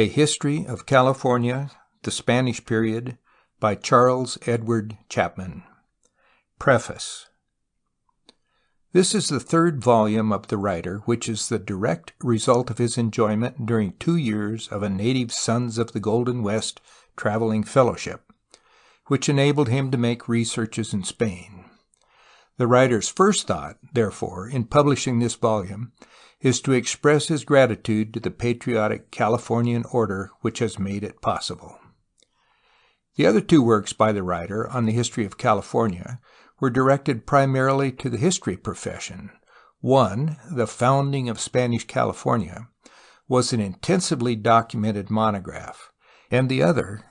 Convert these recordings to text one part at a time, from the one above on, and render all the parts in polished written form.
A History of California, the Spanish Period, by Charles Edward Chapman. Preface. This is the third volume of the writer, which is the direct result of his enjoyment during 2 years of a native Sons of the Golden West traveling fellowship, which enabled him to make researches in Spain. The writer's first thought, therefore, in publishing this volume, is to express his gratitude to the patriotic Californian order which has made it possible. The other 2 works by the writer on the history of California were directed primarily to the history profession. One, The Founding of Spanish California, was an intensively documented monograph, and the other,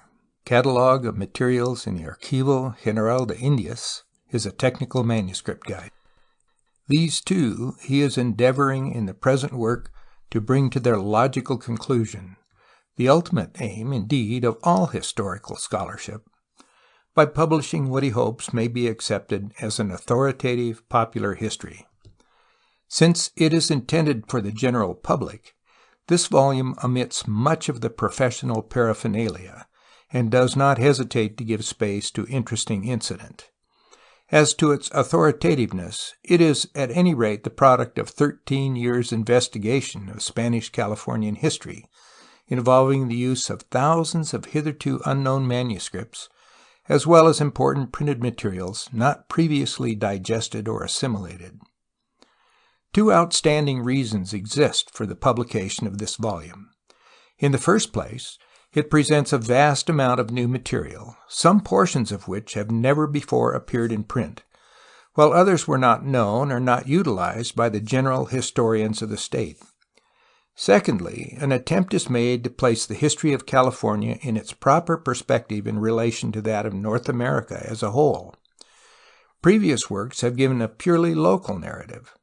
Catalogue of Materials in the Archivo General de Indias, is a technical manuscript guide. These 2 he is endeavoring in the present work to bring to their logical conclusion, the ultimate aim, indeed, of all historical scholarship, by publishing what he hopes may be accepted as an authoritative popular history. Since it is intended for the general public, this volume omits much of the professional paraphernalia and does not hesitate to give space to interesting incident. As to its authoritativeness, it is at any rate the product of 13 years' investigation of Spanish Californian history, involving the use of thousands of hitherto unknown manuscripts, as well as important printed materials not previously digested or assimilated. 2 outstanding reasons exist for the publication of this volume. In the first place, it presents a vast amount of new material, some portions of which have never before appeared in print, while others were not known or not utilized by the general historians of the state. Secondly, an attempt is made to place the history of California in its proper perspective in relation to that of North America as a whole. Previous works have given a purely local narrative.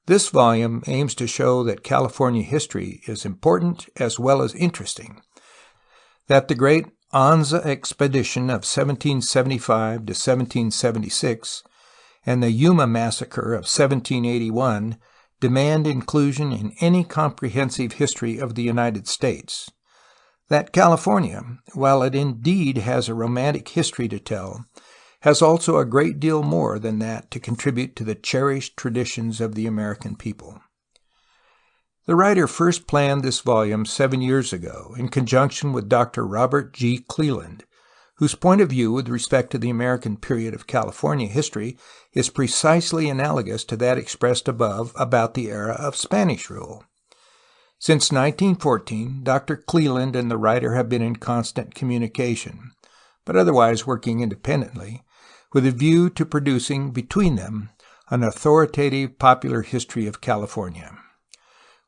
This volume aims to show that California history is important as well as interesting, that the great Anza expedition of 1775 to 1776 and the Yuma massacre of 1781 demand inclusion in any comprehensive history of the United States. That California, while it indeed has a romantic history to tell, has also a great deal more than that to contribute to the cherished traditions of the American people. The writer first planned this volume 7 years ago in conjunction with Dr. Robert G. Cleland, whose point of view with respect to the American period of California history is precisely analogous to that expressed above about the era of Spanish rule. Since 1914, Dr. Cleland and the writer have been in constant communication, but otherwise working independently, with a view to producing between them an authoritative popular history of California.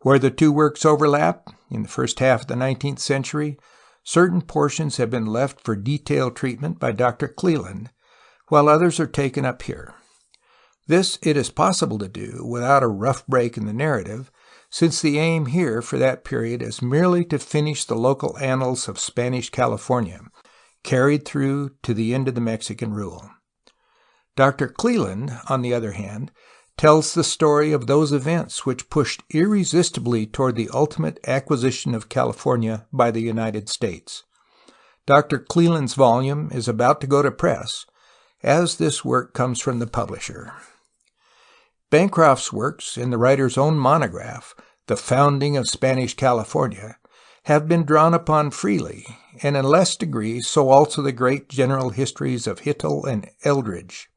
Where the 2 works overlap, in the first half of the 19th century, certain portions have been left for detailed treatment by Dr. Cleland, while others are taken up here. This it is possible to do without a rough break in the narrative, since the aim here for that period is merely to finish the local annals of Spanish California, carried through to the end of the Mexican rule. Dr. Cleland, on the other hand, tells the story of those events which pushed irresistibly toward the ultimate acquisition of California by the United States. Dr. Cleland's volume is about to go to press, as this work comes from the publisher. Bancroft's works in the writer's own monograph, The Founding of Spanish California, have been drawn upon freely, and in less degree so also the great general histories of Hittel and Eldridge.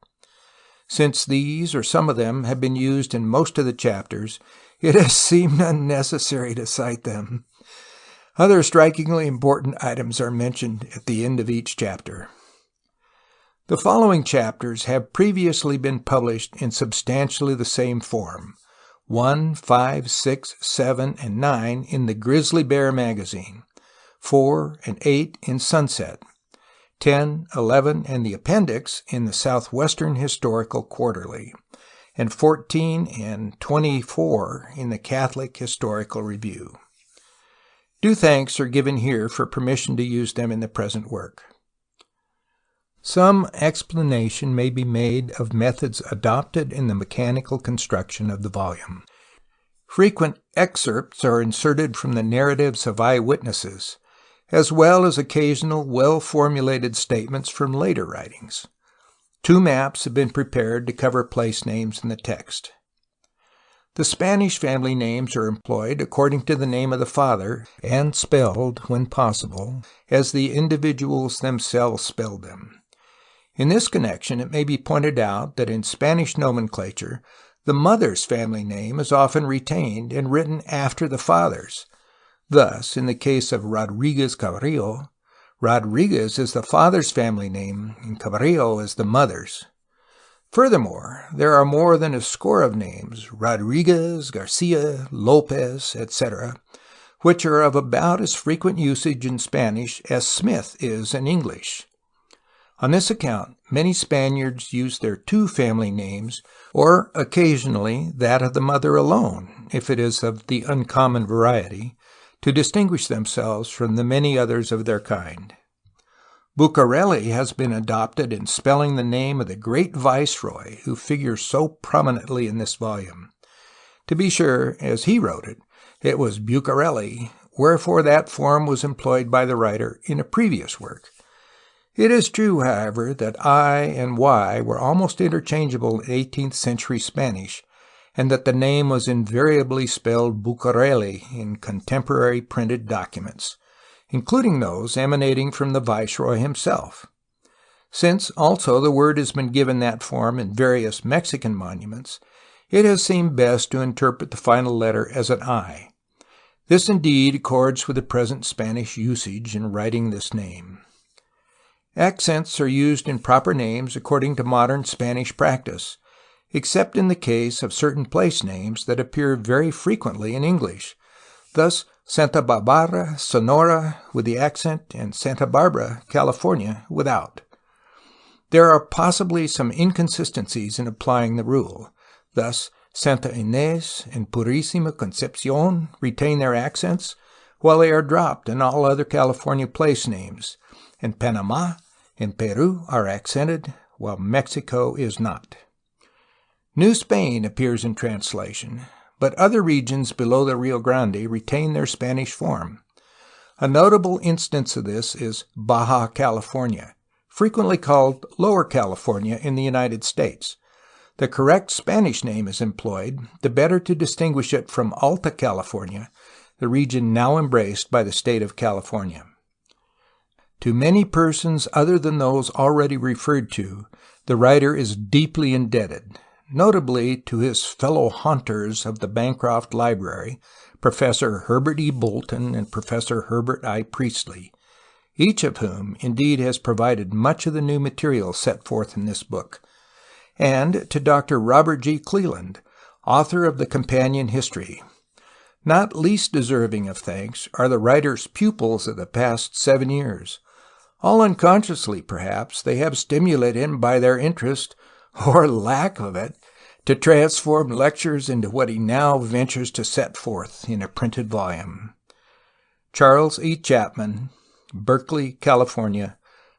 Since these, or some of them, have been used in most of the chapters, it has seemed unnecessary to cite them. Other strikingly important items are mentioned at the end of each chapter. The following chapters have previously been published in substantially the same form, 1, 5, 6, 7, and 9 in the Grizzly Bear magazine, 4 and 8 in Sunset, 10, 11, and the appendix in the Southwestern Historical Quarterly, and 14 and 24 in the Catholic Historical Review. Due thanks are given here for permission to use them in the present work. Some explanation may be made of methods adopted in the mechanical construction of the volume. Frequent excerpts are inserted from the narratives of eyewitnesses, as well as occasional well-formulated statements from later writings. 2 maps have been prepared to cover place names in the text. The Spanish family names are employed according to the name of the father and spelled, when possible, as the individuals themselves spelled them. In this connection, it may be pointed out that in Spanish nomenclature, the mother's family name is often retained and written after the father's. Thus, in the case of Rodriguez Cabrillo, Rodriguez is the father's family name and Cabrillo is the mother's. Furthermore, there are more than a score of names, Rodriguez, Garcia, Lopez, etc., which are of about as frequent usage in Spanish as Smith is in English. On this account, many Spaniards use their 2 family names, or occasionally that of the mother alone, if it is of the uncommon variety, to distinguish themselves from the many others of their kind. Bucareli has been adopted in spelling the name of the great viceroy who figures so prominently in this volume. To be sure, as he wrote it, it was Bucareli, wherefore that form was employed by the writer in a previous work. It is true, however, that I and Y were almost interchangeable in 18th century Spanish, and that the name was invariably spelled Bucareli in contemporary printed documents, including those emanating from the viceroy himself. Since also the word has been given that form in various Mexican monuments, it has seemed best to interpret the final letter as an I. This indeed accords with the present Spanish usage in writing this name. Accents are used in proper names according to modern Spanish practice, except in the case of certain place names that appear very frequently in English. Thus, Santa Barbara, Sonora, with the accent, and Santa Barbara, California, without. There are possibly some inconsistencies in applying the rule. Thus, Santa Ynez and Purísima Concepción retain their accents, while they are dropped in all other California place names, and Panama and Peru are accented, while Mexico is not. New Spain appears in translation, but other regions below the Rio Grande retain their Spanish form. A notable instance of this is Baja California, frequently called Lower California in the United States. The correct Spanish name is employed, the better to distinguish it from Alta California, the region now embraced by the state of California. To many persons other than those already referred to, the writer is deeply indebted, notably to his fellow haunters of the Bancroft Library, Professor Herbert E. Bolton and Professor Herbert I. Priestley, each of whom indeed has provided much of the new material set forth in this book, and to Dr. Robert G. Cleland, author of the companion history. Not least deserving of thanks are the writer's pupils of the past 7 years. All unconsciously, perhaps, they have stimulated him by their interest, or lack of it, to transform lectures into what he now ventures to set forth in a printed volume. Charles E. Chapman, Berkeley, California,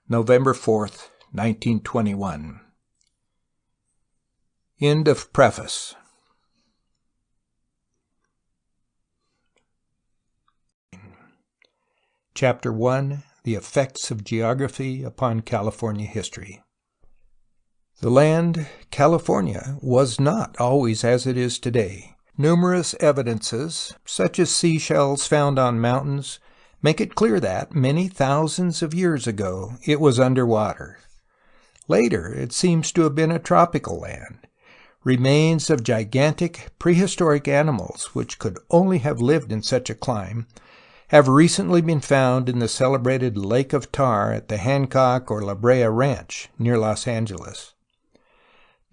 November 4th, 1921. End of preface. Chapter 1. The Effects of Geography upon California History. The land, California, was not always as it is today. Numerous evidences, such as seashells found on mountains, make it clear that, many thousands of years ago, it was underwater. Later, it seems to have been a tropical land. Remains of gigantic prehistoric animals, which could only have lived in such a clime, have recently been found in the celebrated Lake of Tar at the Hancock or La Brea Ranch near Los Angeles.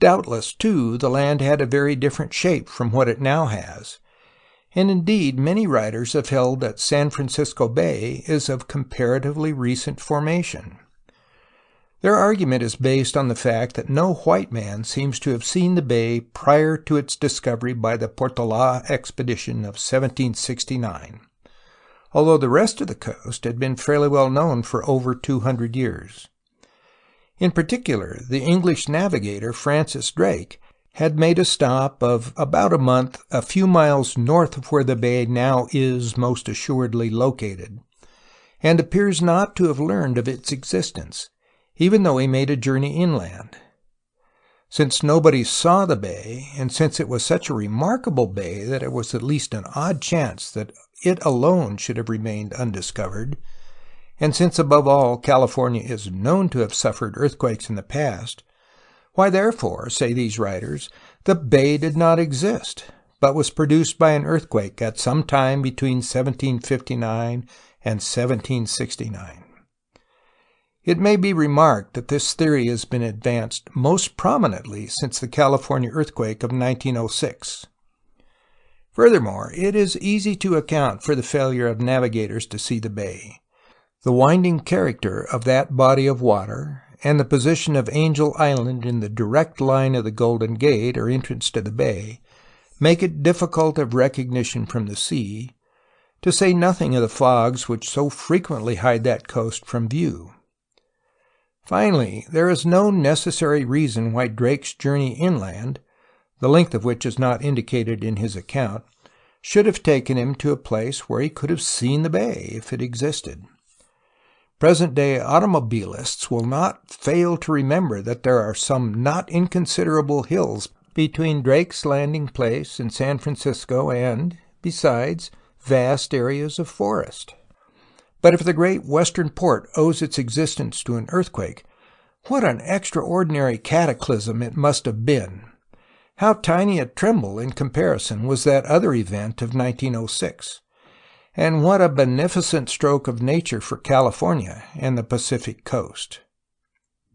Doubtless, too, the land had a very different shape from what it now has, and indeed many writers have held that San Francisco Bay is of comparatively recent formation. Their argument is based on the fact that no white man seems to have seen the bay prior to its discovery by the Portola expedition of 1769, although the rest of the coast had been fairly well known for over 200 years. In particular, the English navigator Francis Drake had made a stop of about a month a few miles north of where the bay now is most assuredly located, and appears not to have learned of its existence, even though he made a journey inland. Since nobody saw the bay, and since it was such a remarkable bay that it was at least an odd chance that it alone should have remained undiscovered, and since above all California is known to have suffered earthquakes in the past, why therefore, say these writers, the bay did not exist, but was produced by an earthquake at some time between 1759 and 1769. It may be remarked that this theory has been advanced most prominently since the California earthquake of 1906. Furthermore, it is easy to account for the failure of navigators to see the bay. The winding character of that body of water, and the position of Angel Island in the direct line of the Golden Gate, or entrance to the bay, make it difficult of recognition from the sea, to say nothing of the fogs which so frequently hide that coast from view. Finally, there is no necessary reason why Drake's journey inland, the length of which is not indicated in his account, should have taken him to a place where he could have seen the bay if it existed. Present-day automobilists will not fail to remember that there are some not inconsiderable hills between Drake's landing place in San Francisco and, besides, vast areas of forest. But if the great western port owes its existence to an earthquake, what an extraordinary cataclysm it must have been! How tiny a tremble in comparison was that other event of 1906! And what a beneficent stroke of nature for California and the Pacific coast.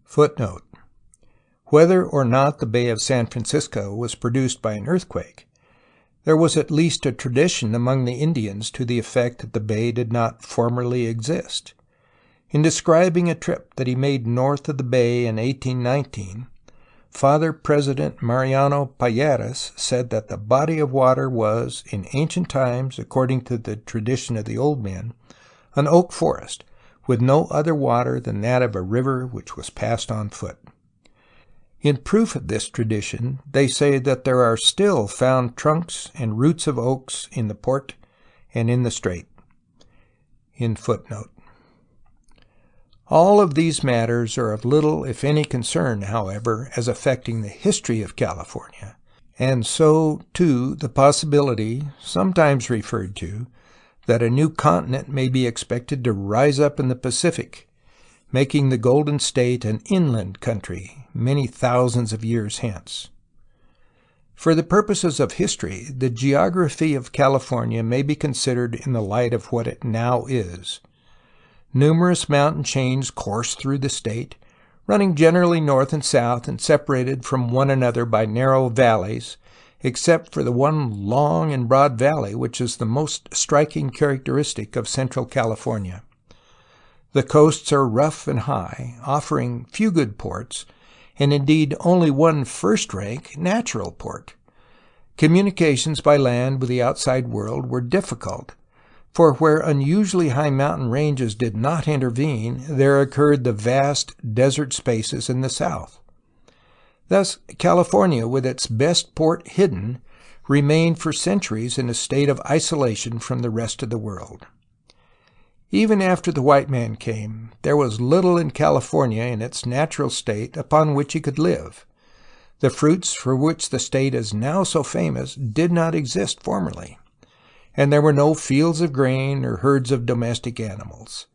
Footnote: whether or not the Bay of San Francisco was produced by an earthquake, there was at least a tradition among the Indians to the effect that the bay did not formerly exist. In describing a trip that he made north of the bay in 1819, Father President Mariano Payeras said that the body of water was, in ancient times, according to the tradition of the old men, an oak forest, with no other water than that of a river which was passed on foot. In proof of this tradition, they say that there are still found trunks and roots of oaks in the port and in the strait. In footnote. All of these matters are of little, if any, concern, however, as affecting the history of California, and so, too, the possibility, sometimes referred to, that a new continent may be expected to rise up in the Pacific, making the Golden State an inland country many thousands of years hence. For the purposes of history, the geography of California may be considered in the light of what it now is. Numerous mountain chains course through the state, running generally north and south and separated from one another by narrow valleys, except for the one long and broad valley which is the most striking characteristic of central California. The coasts are rough and high, offering few good ports, and indeed only one first-rank natural port. Communications by land with the outside world were difficult, for where unusually high mountain ranges did not intervene, there occurred the vast desert spaces in the south. Thus, California, with its best port hidden, remained for centuries in a state of isolation from the rest of the world. Even after the white man came, there was little in California in its natural state upon which he could live. The fruits for which the state is now so famous did not exist formerly, and there were no fields of grain or herds of domestic animals.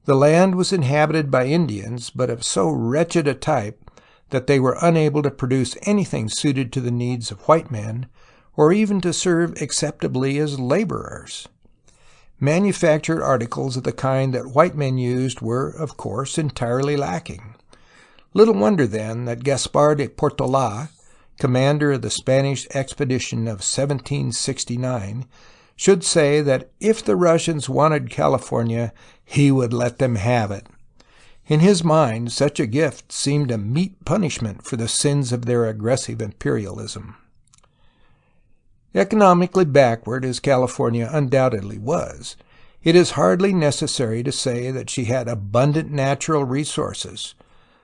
The land was inhabited by Indians, but of so wretched a type that they were unable to produce anything suited to the needs of white men, or even to serve acceptably as laborers. Manufactured articles of the kind that white men used were, of course, entirely lacking. Little wonder, then, that Gaspar de Portola, commander of the Spanish expedition of 1769, should say that if the Russians wanted California, he would let them have it. In his mind, such a gift seemed a meet punishment for the sins of their aggressive imperialism. Economically backward as California undoubtedly was, it is hardly necessary to say that she had abundant natural resources,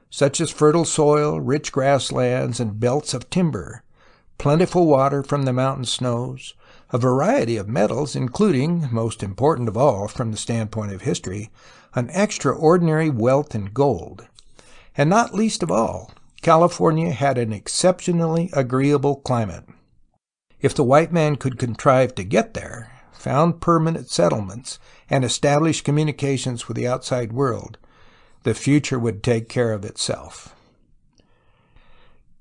such as fertile soil, rich grasslands, and belts of timber, plentiful water from the mountain snows, a variety of metals, including, most important of all from the standpoint of history, an extraordinary wealth in gold. And not least of all, California had an exceptionally agreeable climate. If the white man could contrive to get there, found permanent settlements, and establish communications with the outside world, the future would take care of itself.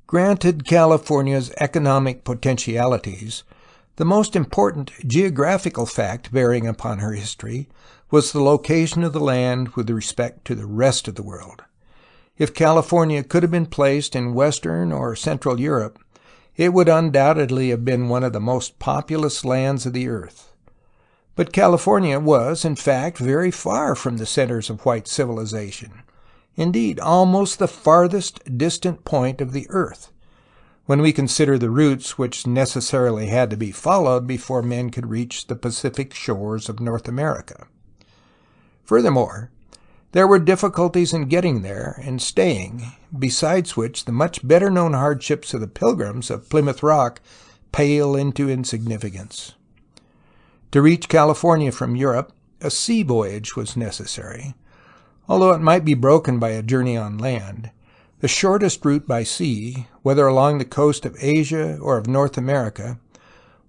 Granted California's economic potentialities, the most important geographical fact bearing upon her history was the location of the land with respect to the rest of the world. If California could have been placed in Western or Central Europe, it would undoubtedly have been one of the most populous lands of the earth. But California was, in fact, very far from the centers of white civilization, indeed almost the farthest distant point of the earth, when we consider the routes which necessarily had to be followed before men could reach the Pacific shores of North America. Furthermore, there were difficulties in getting there and staying, besides which the much better-known hardships of the Pilgrims of Plymouth Rock pale into insignificance. To reach California from Europe, a sea voyage was necessary. Although it might be broken by a journey on land, the shortest route by sea, whether along the coast of Asia or of North America,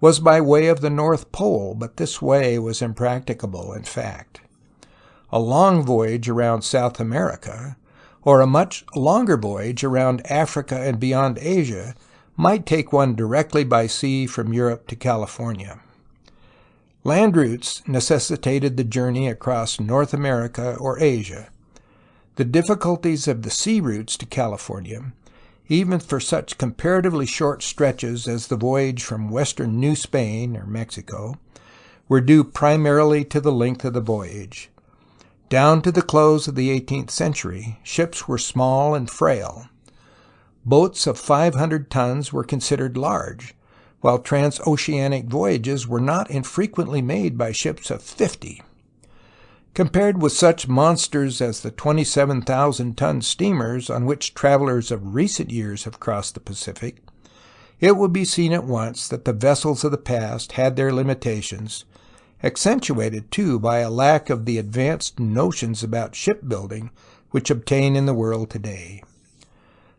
was by way of the North Pole, but this way was impracticable in fact. A long voyage around South America, or a much longer voyage around Africa and beyond Asia, might take one directly by sea from Europe to California. Land routes necessitated the journey across North America or Asia. The difficulties of the sea routes to California, even for such comparatively short stretches as the voyage from western New Spain or Mexico, were due primarily to the length of the voyage. Down to the close of the 18th century, ships were small and frail. Boats of 500 tons were considered large, while transoceanic voyages were not infrequently made by ships of 50. Compared with such monsters as the 27,000-ton steamers on which travelers of recent years have crossed the Pacific, it will be seen at once that the vessels of the past had their limitations, accentuated too by a lack of the advanced notions about shipbuilding which obtain in the world today.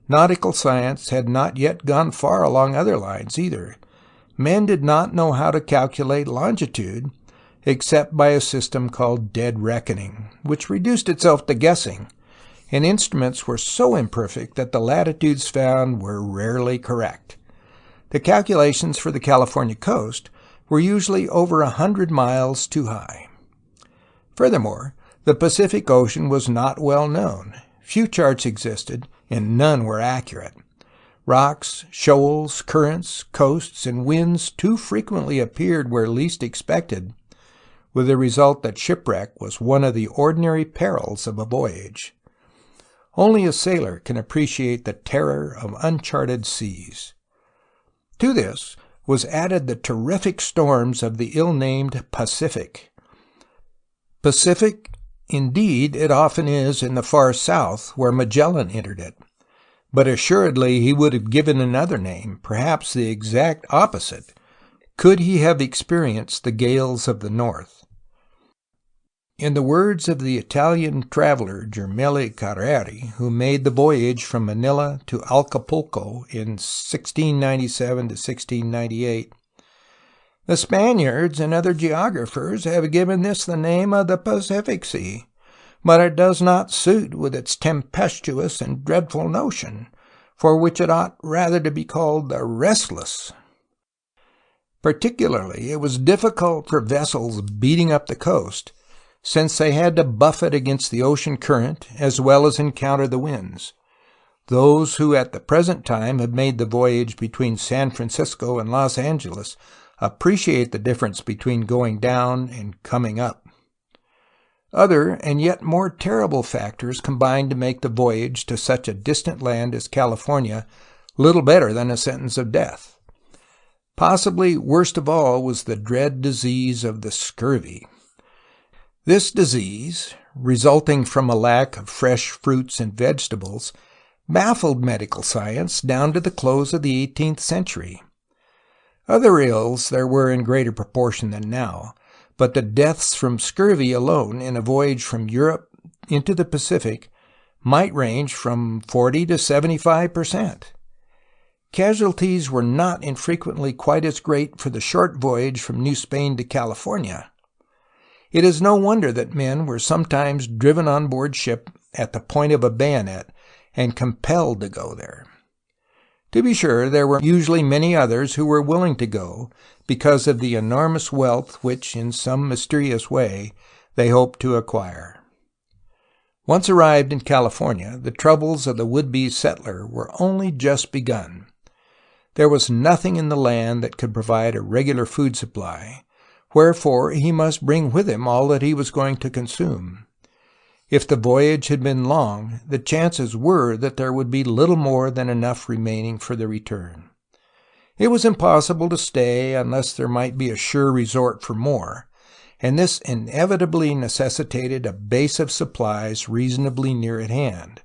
Nautical science had not yet gone far along other lines either. Men did not know how to calculate longitude, except by a system called dead reckoning, which reduced itself to guessing, and instruments were so imperfect that the latitudes found were rarely correct. The calculations for the California coast were usually over 100 miles too high. Furthermore, the Pacific Ocean was not well known. Few charts existed, and none were accurate. Rocks, shoals, currents, coasts, and winds too frequently appeared where least expected, with the result that shipwreck was one of the ordinary perils of a voyage. Only a sailor can appreciate the terror of uncharted seas. To this was added the terrific storms of the ill-named Pacific. Pacific, indeed, it often is in the far south, where Magellan entered it. But assuredly he would have given another name, perhaps the exact opposite, could he have experienced the gales of the north. In the words of the Italian traveler Gemelli Carreri, who made the voyage from Manila to Acapulco in 1697 to 1698, the Spaniards and other geographers have given this the name of the Pacific Sea, but it does not suit with its tempestuous and dreadful notion, for which it ought rather to be called the Restless. Particularly, it was difficult for vessels beating up the coast, since they had to buffet against the ocean current as well as encounter the winds. Those who at the present time have made the voyage between San Francisco and Los Angeles appreciate the difference between going down and coming up. Other and yet more terrible factors combined to make the voyage to such a distant land as California little better than a sentence of death. Possibly worst of all was the dread disease of the scurvy. This disease, resulting from a lack of fresh fruits and vegetables, baffled medical science down to the close of the 18th century. Other ills there were in greater proportion than now, but the deaths from scurvy alone in a voyage from Europe into the Pacific might range from 40 to 75%. Casualties were not infrequently quite as great for the short voyage from New Spain to California. It is no wonder that men were sometimes driven on board ship at the point of a bayonet and compelled to go there. To be sure, there were usually many others who were willing to go because of the enormous wealth which, in some mysterious way, they hoped to acquire. Once arrived in California, the troubles of the would-be settler were only just begun. There was nothing in the land that could provide a regular food supply, wherefore he must bring with him all that he was going to consume. If the voyage had been long, the chances were that there would be little more than enough remaining for the return. It was impossible to stay unless there might be a sure resort for more, and this inevitably necessitated a base of supplies reasonably near at hand.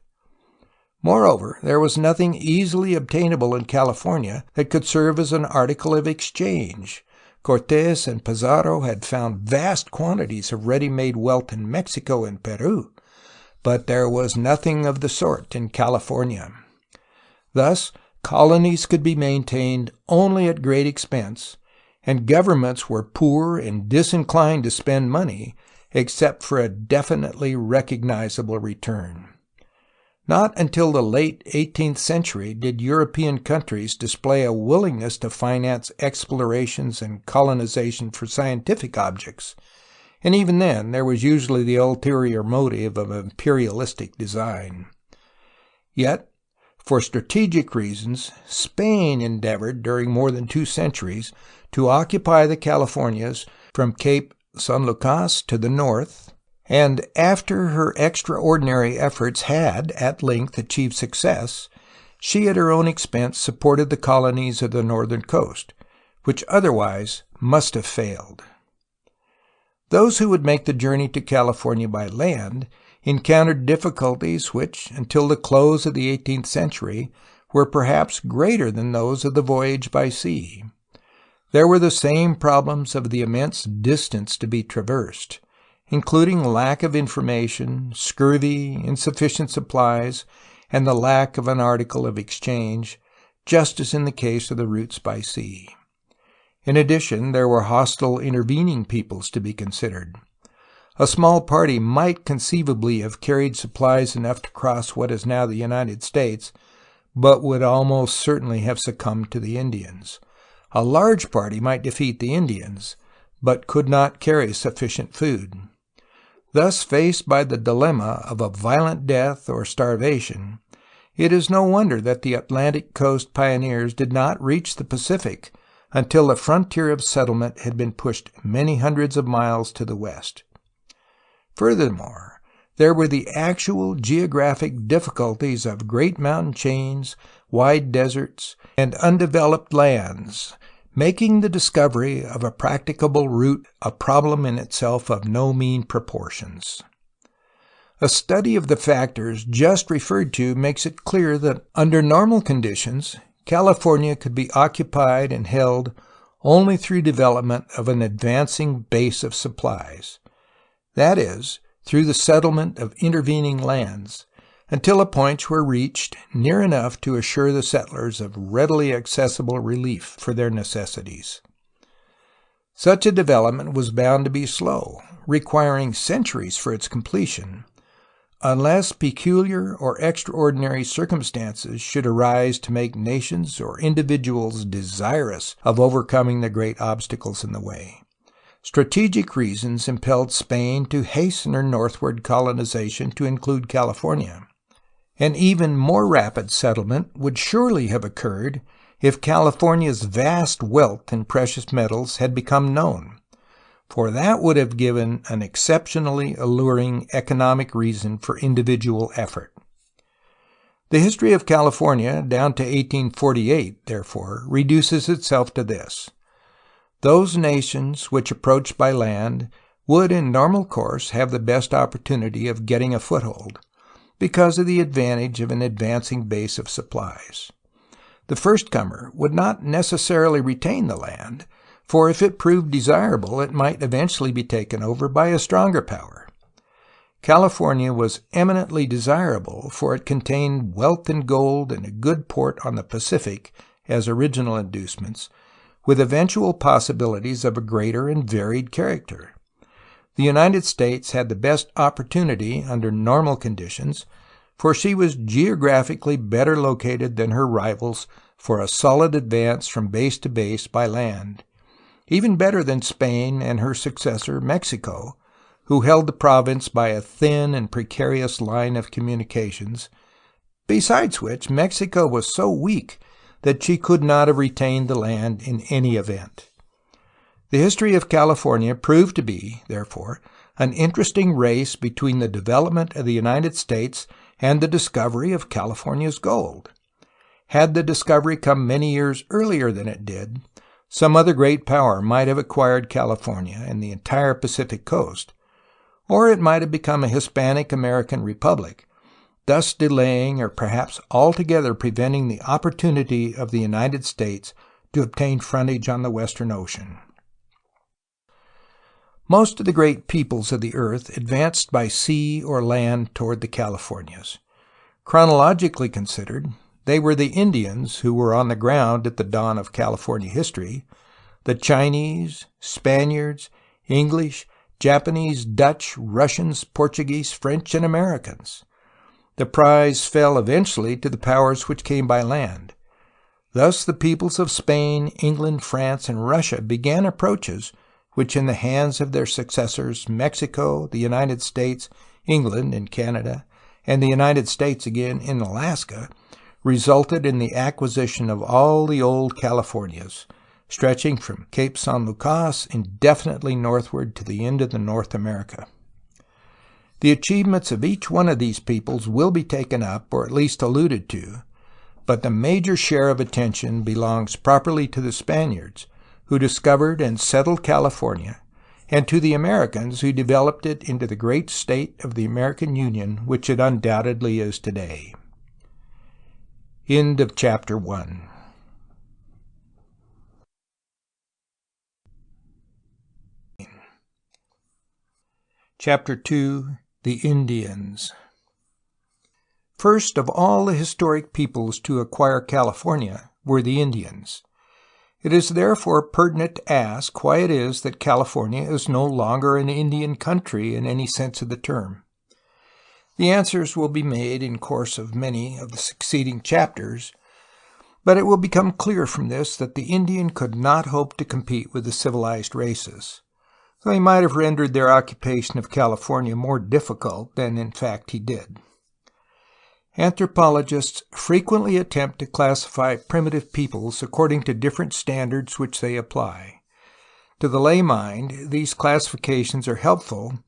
Moreover, there was nothing easily obtainable in California that could serve as an article of exchange. Cortés and Pizarro had found vast quantities of ready-made wealth in Mexico and Peru, but there was nothing of the sort in California. Thus, colonies could be maintained only at great expense, and governments were poor and disinclined to spend money except for a definitely recognizable return. Not until the late 18th century did European countries display a willingness to finance explorations and colonization for scientific objects, and even then there was usually the ulterior motive of imperialistic design. Yet, for strategic reasons, Spain endeavored during more than 2 centuries to occupy the Californias from Cape San Lucas to the north, and after her extraordinary efforts had at length achieved success, she at her own expense supported the colonies of the northern coast, which otherwise must have failed. Those who would make the journey to California by land encountered difficulties which, until the close of the 18th century, were perhaps greater than those of the voyage by sea. There were the same problems of the immense distance to be traversed, including lack of information, scurvy, insufficient supplies, and the lack of an article of exchange, just as in the case of the routes by sea. In addition, there were hostile intervening peoples to be considered. A small party might conceivably have carried supplies enough to cross what is now the United States, but would almost certainly have succumbed to the Indians. A large party might defeat the Indians, but could not carry sufficient food. Thus faced by the dilemma of a violent death or starvation, it is no wonder that the Atlantic coast pioneers did not reach the Pacific until the frontier of settlement had been pushed many hundreds of miles to the west. Furthermore, there were the actual geographic difficulties of great mountain chains, wide deserts, and undeveloped lands, making the discovery of a practicable route a problem in itself of no mean proportions. A study of the factors just referred to makes it clear that under normal conditions, California could be occupied and held only through development of an advancing base of supplies, that is, through the settlement of intervening lands, until a point were reached near enough to assure the settlers of readily accessible relief for their necessities. Such a development was bound to be slow, requiring centuries for its completion, unless peculiar or extraordinary circumstances should arise to make nations or individuals desirous of overcoming the great obstacles in the way. Strategic reasons impelled Spain to hasten her northward colonization to include California. An even more rapid settlement would surely have occurred if California's vast wealth in precious metals had become known, for that would have given an exceptionally alluring economic reason for individual effort. The history of California down to 1848, therefore, reduces itself to this. Those nations which approached by land would in normal course have the best opportunity of getting a foothold, because of the advantage of an advancing base of supplies. The first comer would not necessarily retain the land, for if it proved desirable, it might eventually be taken over by a stronger power. California was eminently desirable, for it contained wealth and gold and a good port on the Pacific as original inducements, with eventual possibilities of a greater and varied character. The United States had the best opportunity under normal conditions, for she was geographically better located than her rivals for a solid advance from base to base by land, even better than Spain and her successor Mexico, who held the province by a thin and precarious line of communications, besides which Mexico was so weak that she could not have retained the land in any event. The history of California proved to be, therefore, an interesting race between the development of the United States and the discovery of California's gold. Had the discovery come many years earlier than it did, some other great power might have acquired California and the entire Pacific coast, or it might have become a Hispanic American republic, thus delaying or perhaps altogether preventing the opportunity of the United States to obtain frontage on the Western Ocean. Most of the great peoples of the earth advanced by sea or land toward the Californias. Chronologically considered, they were the Indians who were on the ground at the dawn of California history, the Chinese, Spaniards, English, Japanese, Dutch, Russians, Portuguese, French, and Americans. The prize fell eventually to the powers which came by land. Thus the peoples of Spain, England, France, and Russia began approaches which in the hands of their successors, Mexico, the United States, England and Canada, and the United States again in Alaska, resulted in the acquisition of all the old Californias, stretching from Cape San Lucas indefinitely northward to the end of the North America. The achievements of each one of these peoples will be taken up, or at least alluded to, but the major share of attention belongs properly to the Spaniards, who discovered and settled California, and to the Americans who developed it into the great state of the American Union which it undoubtedly is today. End of Chapter 1. Chapter 2. The Indians. First of all the historic peoples to acquire California were the Indians. It is therefore pertinent to ask why it is that California is no longer an Indian country in any sense of the term. The answers will be made in course of many of the succeeding chapters, but it will become clear from this that the Indian could not hope to compete with the civilized races, though he might have rendered their occupation of California more difficult than in fact he did. Anthropologists frequently attempt to classify primitive peoples according to different standards which they apply. To the lay mind, these classifications are helpful,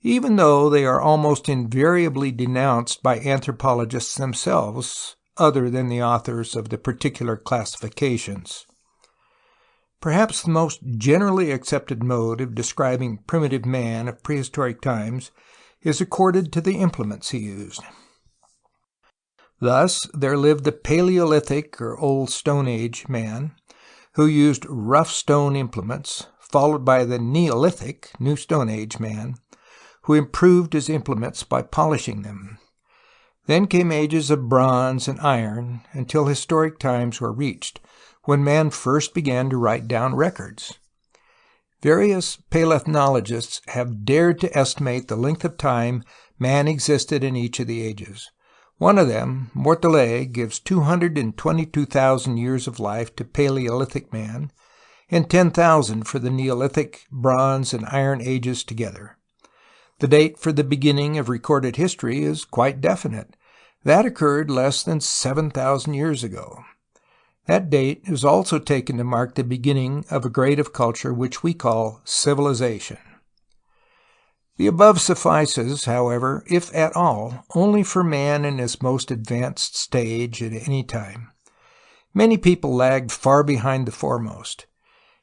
even though they are almost invariably denounced by anthropologists themselves, other than the authors of the particular classifications. Perhaps the most generally accepted mode of describing primitive man of prehistoric times is accorded to the implements he used. Thus, there lived the Paleolithic or Old Stone Age man, who used rough stone implements, followed by the Neolithic, New Stone Age man, who improved his implements by polishing them. Then came ages of bronze and iron, until historic times were reached, when man first began to write down records. Various paleontologists have dared to estimate the length of time man existed in each of the ages. One of them, Mortillet, gives 222,000 years of life to Paleolithic man, and 10,000 for the Neolithic, Bronze, and Iron Ages together. The date for the beginning of recorded history is quite definite. That occurred less than 7,000 years ago. That date is also taken to mark the beginning of a grade of culture which we call civilization. The above suffices, however, if at all, only for man in his most advanced stage at any time. Many people lagged far behind the foremost.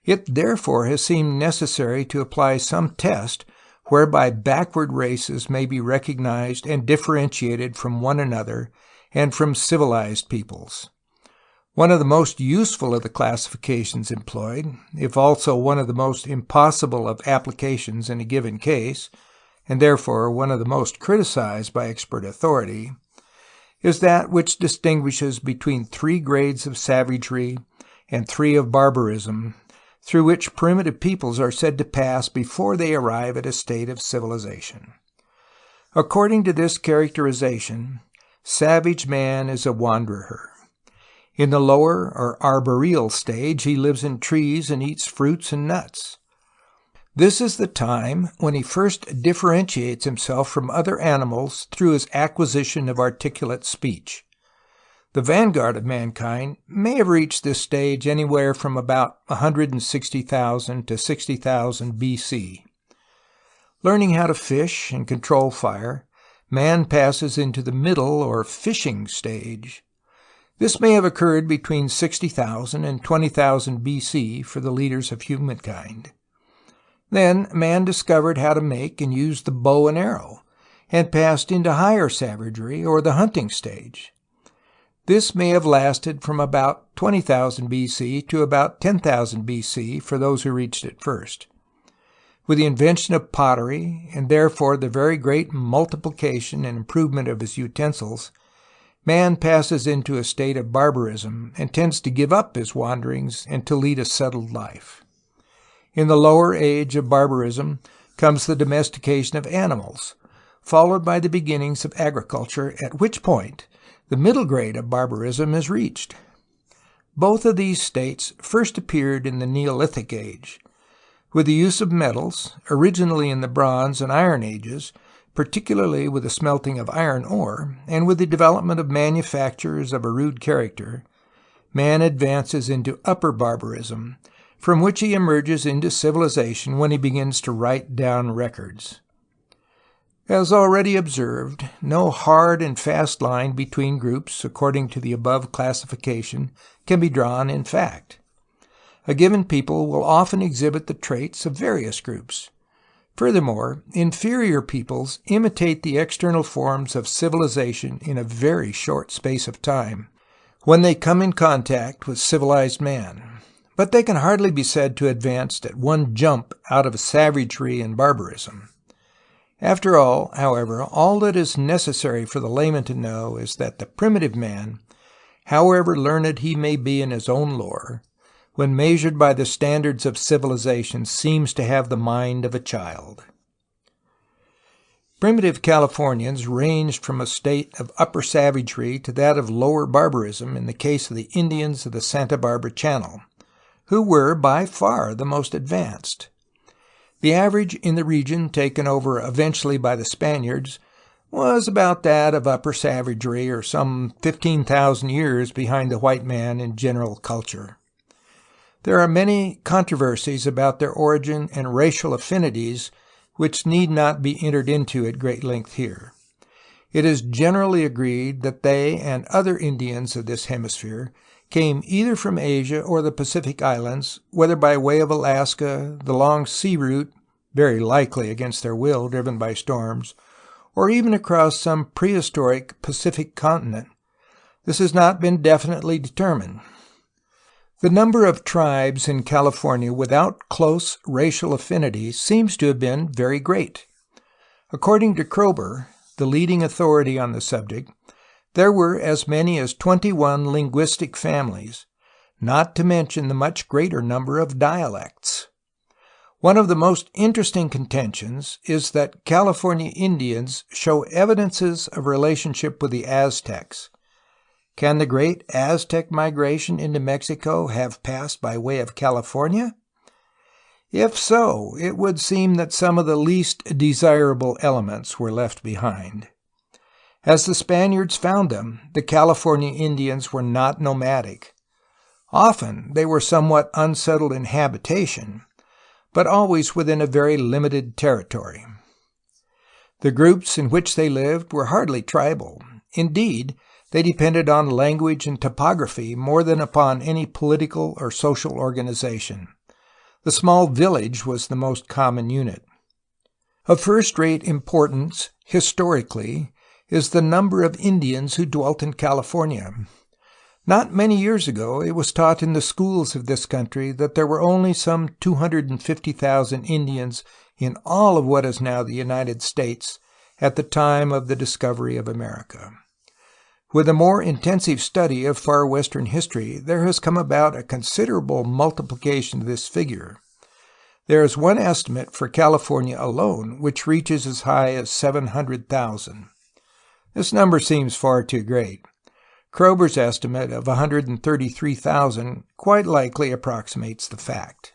It therefore has seemed necessary to apply some test whereby backward races may be recognized and differentiated from one another and from civilized peoples. One of the most useful of the classifications employed, if also one of the most impossible of applications in a given case, and therefore one of the most criticized by expert authority, is that which distinguishes between 3 grades of savagery and 3 of barbarism, through which primitive peoples are said to pass before they arrive at a state of civilization. According to this characterization, savage man is a wanderer. In the lower or arboreal stage, he lives in trees and eats fruits and nuts. This is the time when he first differentiates himself from other animals through his acquisition of articulate speech. The vanguard of mankind may have reached this stage anywhere from about 160,000 to 60,000 BC. Learning how to fish and control fire, man passes into the middle or fishing stage. This may have occurred between 60,000 and 20,000 BC for the leaders of humankind. Then man discovered how to make and use the bow and arrow, and passed into higher savagery or the hunting stage. This may have lasted from about 20,000 BC to about 10,000 BC for those who reached it first. With the invention of pottery, and therefore the very great multiplication and improvement of his utensils, man passes into a state of barbarism and tends to give up his wanderings and to lead a settled life. In the lower age of barbarism comes the domestication of animals, followed by the beginnings of agriculture, at which point the middle grade of barbarism is reached. Both of these states first appeared in the Neolithic age. With the use of metals, originally in the Bronze and Iron Ages, particularly with the smelting of iron ore, and with the development of manufactures of a rude character, man advances into upper barbarism, from which he emerges into civilization when he begins to write down records. As already observed, no hard and fast line between groups according to the above classification can be drawn in fact. A given people will often exhibit the traits of various groups. Furthermore, inferior peoples imitate the external forms of civilization in a very short space of time, when they come in contact with civilized man, but they can hardly be said to advance at one jump out of savagery and barbarism. After all, however, all that is necessary for the layman to know is that the primitive man, however learned he may be in his own lore, when measured by the standards of civilization, seems to have the mind of a child. Primitive Californians ranged from a state of upper savagery to that of lower barbarism in the case of the Indians of the Santa Barbara Channel, who were by far the most advanced. The average in the region taken over eventually by the Spaniards was about that of upper savagery, or some 15,000 years behind the white man in general culture. There are many controversies about their origin and racial affinities which need not be entered into at great length here. It is generally agreed that they and other Indians of this hemisphere came either from Asia or the Pacific Islands, whether by way of Alaska, the long sea route, very likely against their will, driven by storms, or even across some prehistoric Pacific continent. This has not been definitely determined. The number of tribes in California without close racial affinity seems to have been very great. According to Kroeber, the leading authority on the subject, there were as many as 21 linguistic families, not to mention the much greater number of dialects. One of the most interesting contentions is that California Indians show evidences of relationship with the Aztecs. Can the great Aztec migration into Mexico have passed by way of California? If so, it would seem that some of the least desirable elements were left behind. As the Spaniards found them, the California Indians were not nomadic. Often they were somewhat unsettled in habitation, but always within a very limited territory. The groups in which they lived were hardly tribal. Indeed, they depended on language and topography more than upon any political or social organization. The small village was the most common unit. Of first-rate importance, historically, is the number of Indians who dwelt in California. Not many years ago, it was taught in the schools of this country that there were only some 250,000 Indians in all of what is now the United States at the time of the discovery of America. With a more intensive study of far western history, there has come about a considerable multiplication of this figure. There is one estimate for California alone, which reaches as high as 700,000. This number seems far too great. Kroeber's estimate of 133,000 quite likely approximates the fact.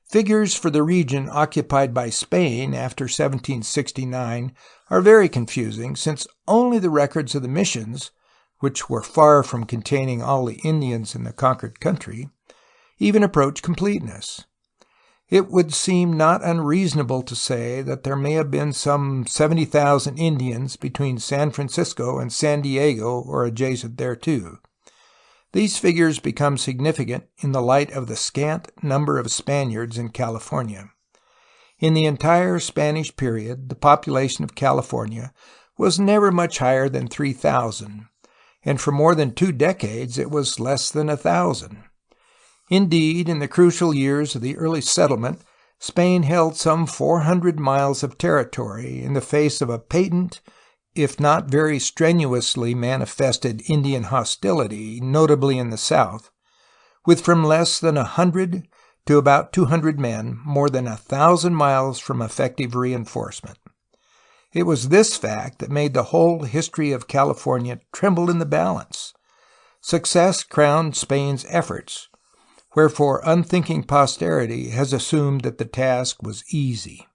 Figures for the region occupied by Spain after 1769 are very confusing, since only the records of the missions, which were far from containing all the Indians in the conquered country, even approach completeness. It would seem not unreasonable to say that there may have been some 70,000 Indians between San Francisco and San Diego or adjacent thereto. These figures become significant in the light of the scant number of Spaniards in California. In the entire Spanish period, the population of California was never much higher than 3,000, and for more than 2 decades it was less than 1,000. Indeed, in the crucial years of the early settlement, Spain held some 400 miles of territory in the face of a patent, if not very strenuously manifested Indian hostility, notably in the south, with from less than 100 to about 200 men, more than 1,000 miles from effective reinforcement. It was this fact that made the whole history of California tremble in the balance. Success crowned Spain's efforts, wherefore unthinking posterity has assumed that the task was easy.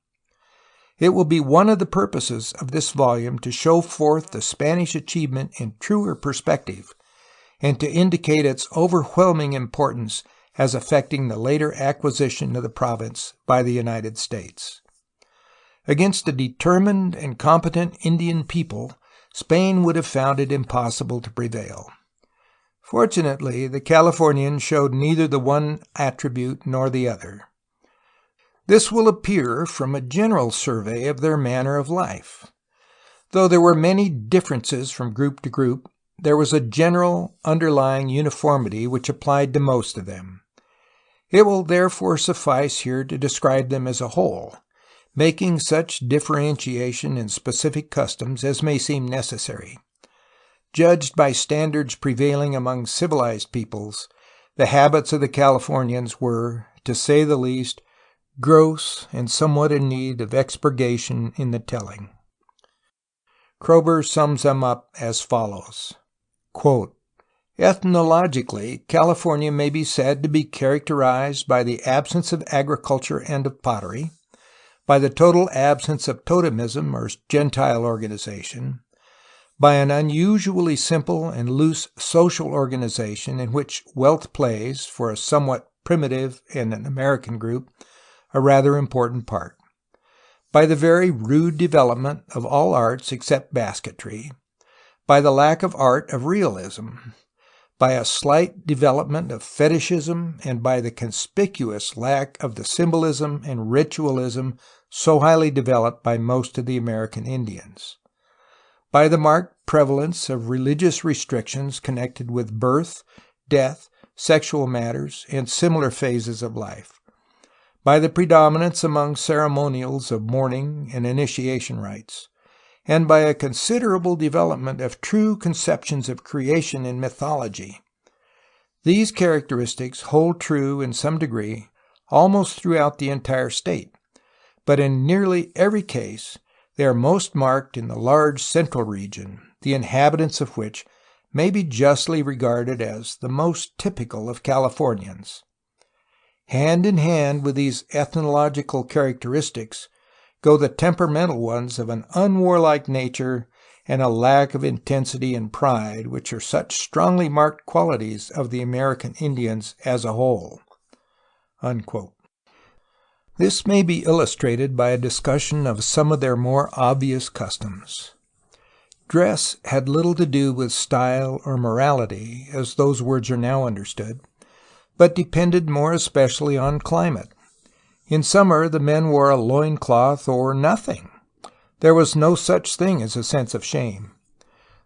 It will be one of the purposes of this volume to show forth the Spanish achievement in truer perspective, and to indicate its overwhelming importance as affecting the later acquisition of the province by the United States. Against a determined and competent Indian people, Spain would have found it impossible to prevail. Fortunately, the Californians showed neither the one attribute nor the other. This will appear from a general survey of their manner of life. Though there were many differences from group to group, there was a general underlying uniformity which applied to most of them. It will therefore suffice here to describe them as a whole, making such differentiation in specific customs as may seem necessary. Judged by standards prevailing among civilized peoples, the habits of the Californians were, to say the least, gross and somewhat in need of expurgation in the telling. Kroeber sums them up as follows. Quote, "Ethnologically, California may be said to be characterized by the absence of agriculture and of pottery, by the total absence of totemism or Gentile organization, by an unusually simple and loose social organization in which wealth plays, for a somewhat primitive and an American group, a rather important part, by the very rude development of all arts except basketry, by the lack of art of realism, by a slight development of fetishism, and by the conspicuous lack of the symbolism and ritualism so highly developed by most of the American Indians, by the marked prevalence of religious restrictions connected with birth, death, sexual matters, and similar phases of life, by the predominance among ceremonials of mourning and initiation rites, and by a considerable development of true conceptions of creation in mythology. These characteristics hold true in some degree almost throughout the entire state, but in nearly every case they are most marked in the large central region, the inhabitants of which may be justly regarded as the most typical of Californians. Hand in hand with these ethnological characteristics go the temperamental ones of an unwarlike nature and a lack of intensity and pride, which are such strongly marked qualities of the American Indians as a whole." Unquote. This may be illustrated by a discussion of some of their more obvious customs. Dress had little to do with style or morality, as those words are now understood, but depended more especially on climate. In summer, the men wore a loincloth or nothing. There was no such thing as a sense of shame.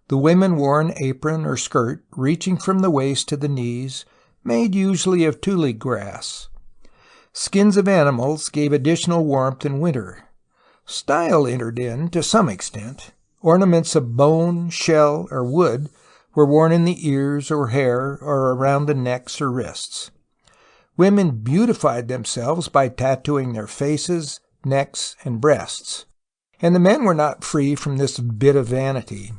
The women wore an apron or skirt reaching from the waist to the knees, made usually of tule grass. Skins of animals gave additional warmth in winter. Style entered in to some extent. Ornaments of bone, shell, or wood were worn in the ears or hair or around the necks or wrists. Women beautified themselves by tattooing their faces, necks, and breasts, and the men were not free from this bit of vanity.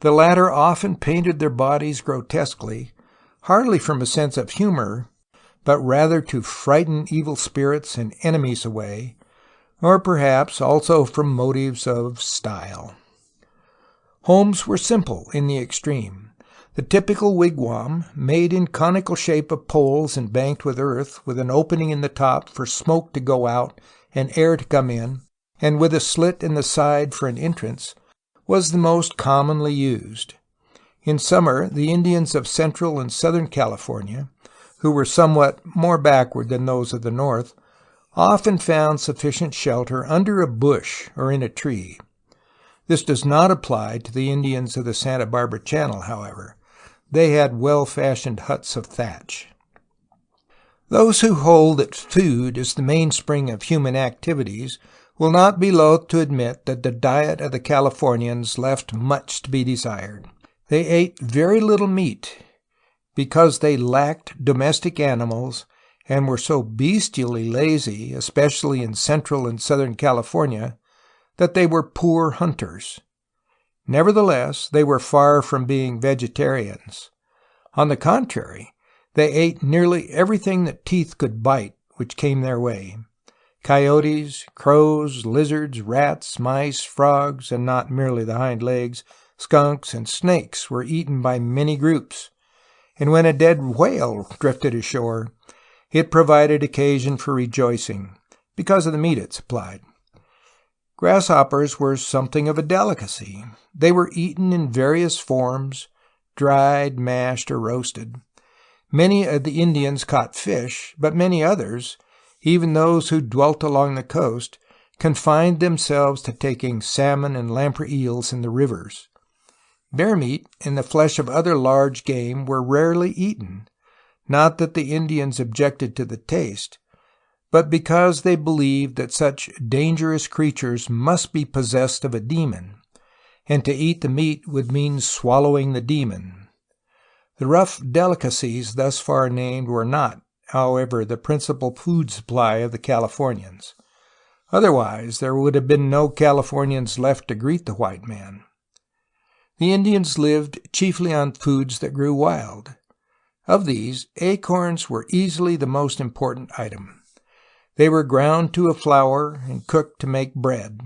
The latter often painted their bodies grotesquely, hardly from a sense of humor, but rather to frighten evil spirits and enemies away, or perhaps also from motives of style. Homes were simple in the extreme. The typical wigwam, made in conical shape of poles and banked with earth, with an opening in the top for smoke to go out and air to come in, and with a slit in the side for an entrance, was the most commonly used. In summer, the Indians of Central and Southern California, who were somewhat more backward than those of the north, often found sufficient shelter under a bush or in a tree. This does not apply to the Indians of the Santa Barbara Channel, however. They had well-fashioned huts of thatch. Those who hold that food is the mainspring of human activities will not be loath to admit that the diet of the Californians left much to be desired. They ate very little meat because they lacked domestic animals and were so bestially lazy, especially in Central and Southern California, that they were poor hunters. Nevertheless, they were far from being vegetarians. On the contrary, they ate nearly everything that teeth could bite which came their way. Coyotes, crows, lizards, rats, mice, frogs, and not merely the hind legs, skunks, and snakes were eaten by many groups, and when a dead whale drifted ashore, it provided occasion for rejoicing, because of the meat it supplied. Grasshoppers were something of a delicacy. They were eaten in various forms, dried, mashed, or roasted. Many of the Indians caught fish, but many others, even those who dwelt along the coast, confined themselves to taking salmon and lamprey eels in the rivers. Bear meat and the flesh of other large game were rarely eaten, not that the Indians objected to the taste, but because they believed that such dangerous creatures must be possessed of a demon, and to eat the meat would mean swallowing the demon. The rough delicacies thus far named were not, however, the principal food supply of the Californians. Otherwise, there would have been no Californians left to greet the white man. The Indians lived chiefly on foods that grew wild. Of these, acorns were easily the most important item. They were ground to a flour and cooked to make bread.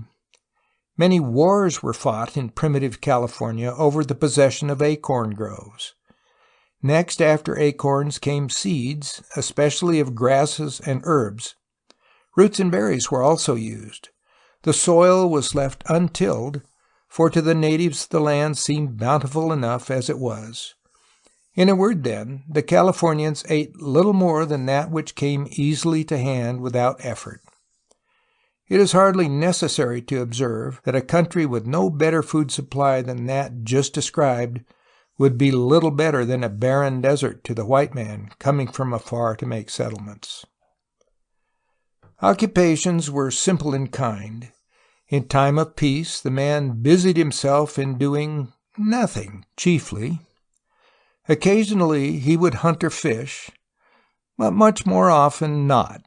Many wars were fought in primitive California over the possession of acorn groves. Next after acorns came seeds, especially of grasses and herbs. Roots and berries were also used. The soil was left untilled, for to the natives the land seemed bountiful enough as it was. In a word, then, the Californians ate little more than that which came easily to hand without effort. It is hardly necessary to observe that a country with no better food supply than that just described would be little better than a barren desert to the white man coming from afar to make settlements. Occupations were simple in kind. In time of peace, the man busied himself in doing nothing, chiefly. Occasionally he would hunt or fish, but much more often not.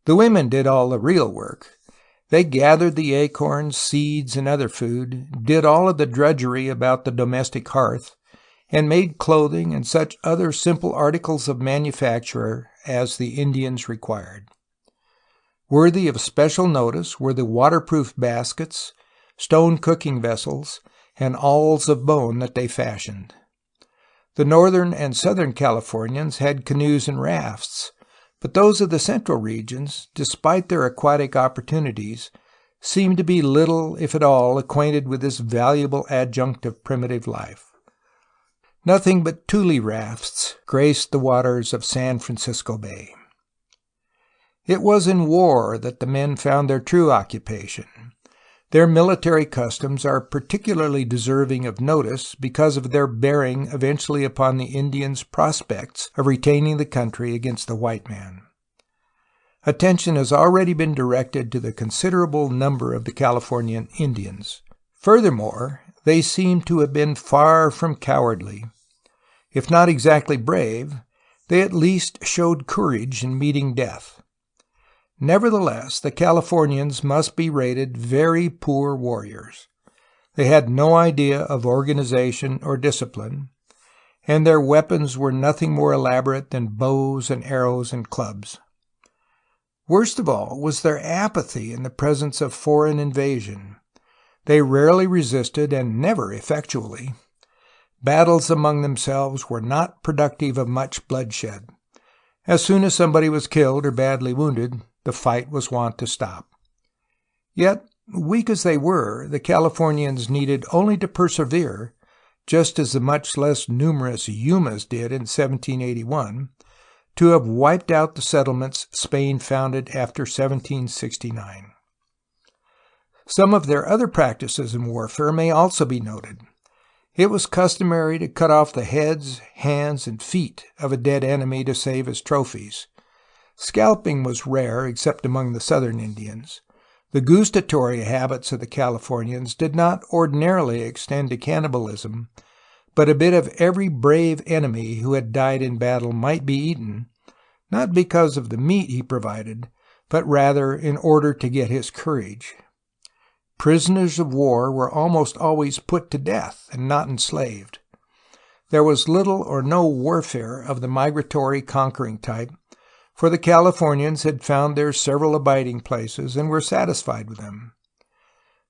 The women did all the real work. They gathered the acorns, seeds, and other food, did all of the drudgery about the domestic hearth, and made clothing and such other simple articles of manufacture as the Indians required. Worthy of special notice were the waterproof baskets, stone cooking vessels, and awls of bone that they fashioned. The northern and southern Californians had canoes and rafts, but those of the central regions, despite their aquatic opportunities, seemed to be little, if at all, acquainted with this valuable adjunct of primitive life. Nothing but tule rafts graced the waters of San Francisco Bay. It was in war that the men found their true occupation. Their military customs are particularly deserving of notice because of their bearing eventually upon the Indians' prospects of retaining the country against the white man. Attention has already been directed to the considerable number of the Californian Indians. Furthermore, they seem to have been far from cowardly. If not exactly brave, they at least showed courage in meeting death. Nevertheless, the Californians must be rated very poor warriors. They had no idea of organization or discipline, and their weapons were nothing more elaborate than bows and arrows and clubs. Worst of all was their apathy in the presence of foreign invasion. They rarely resisted, and never effectually. Battles among themselves were not productive of much bloodshed. As soon as somebody was killed or badly wounded, the fight was wont to stop. Yet, weak as they were, the Californians needed only to persevere, just as the much less numerous Yumas did in 1781, to have wiped out the settlements Spain founded after 1769. Some of their other practices in warfare may also be noted. It was customary to cut off the heads, hands, and feet of a dead enemy to save as trophies. Scalping was rare, except among the southern Indians. The gustatory habits of the Californians did not ordinarily extend to cannibalism, but a bit of every brave enemy who had died in battle might be eaten, not because of the meat he provided, but rather in order to get his courage. Prisoners of war were almost always put to death and not enslaved. There was little or no warfare of the migratory conquering type, for the Californians had found their several abiding places and were satisfied with them.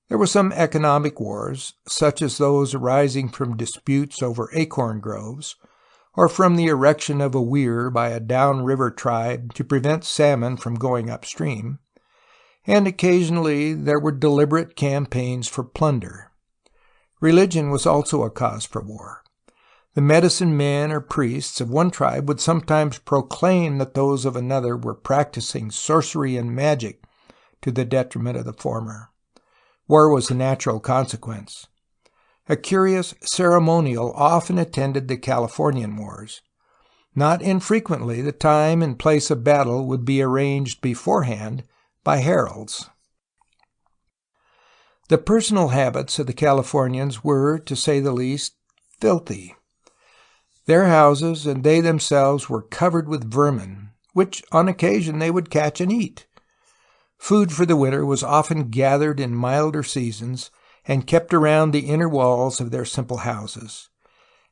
There were some economic wars, such as those arising from disputes over acorn groves, or from the erection of a weir by a downriver tribe to prevent salmon from going upstream, and occasionally there were deliberate campaigns for plunder. Religion was also a cause for war. The medicine men or priests of one tribe would sometimes proclaim that those of another were practicing sorcery and magic to the detriment of the former. War was a natural consequence. A curious ceremonial often attended the Californian wars. Not infrequently, the time and place of battle would be arranged beforehand by heralds. The personal habits of the Californians were, to say the least, filthy. Their houses and they themselves were covered with vermin, which on occasion they would catch and eat. Food for the winter was often gathered in milder seasons and kept around the inner walls of their simple houses.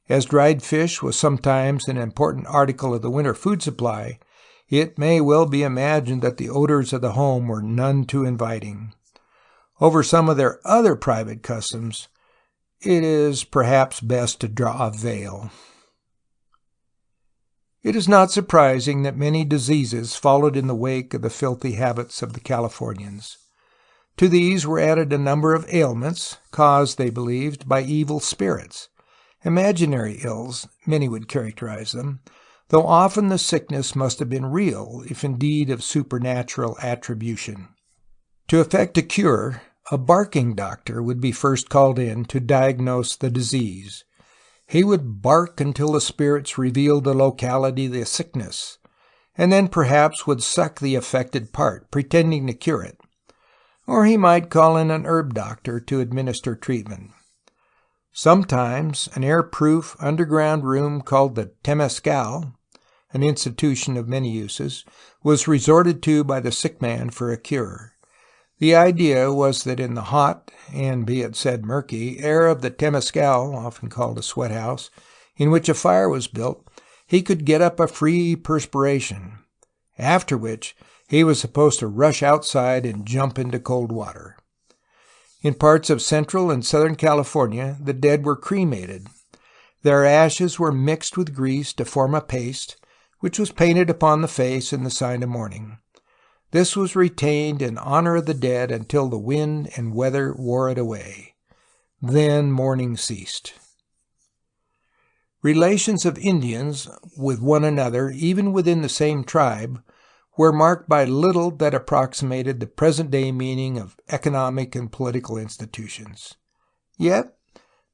As dried fish was sometimes an important article of the winter food supply, it may well be imagined that the odors of the home were none too inviting. Over some of their other private customs, it is perhaps best to draw a veil. It is not surprising that many diseases followed in the wake of the filthy habits of the Californians. To these were added a number of ailments, caused, they believed, by evil spirits. Imaginary ills, many would characterize them, though often the sickness must have been real, if indeed of supernatural attribution. To effect a cure, a barking doctor would be first called in to diagnose the disease. He would bark until the spirits revealed the locality of the sickness, and then perhaps would suck the affected part, pretending to cure it. Or he might call in an herb doctor to administer treatment. Sometimes an air-proof underground room called the Temescal, an institution of many uses, was resorted to by the sick man for a cure. The idea was that in the hot, and be it said murky, air of the Temescal, often called a sweat house, in which a fire was built, he could get up a free perspiration, after which he was supposed to rush outside and jump into cold water. In parts of central and southern California, the dead were cremated. Their ashes were mixed with grease to form a paste, which was painted upon the face in the sign of mourning. This was retained in honor of the dead until the wind and weather wore it away. Then mourning ceased. Relations of Indians with one another, even within the same tribe, were marked by little that approximated the present-day meaning of economic and political institutions. Yet,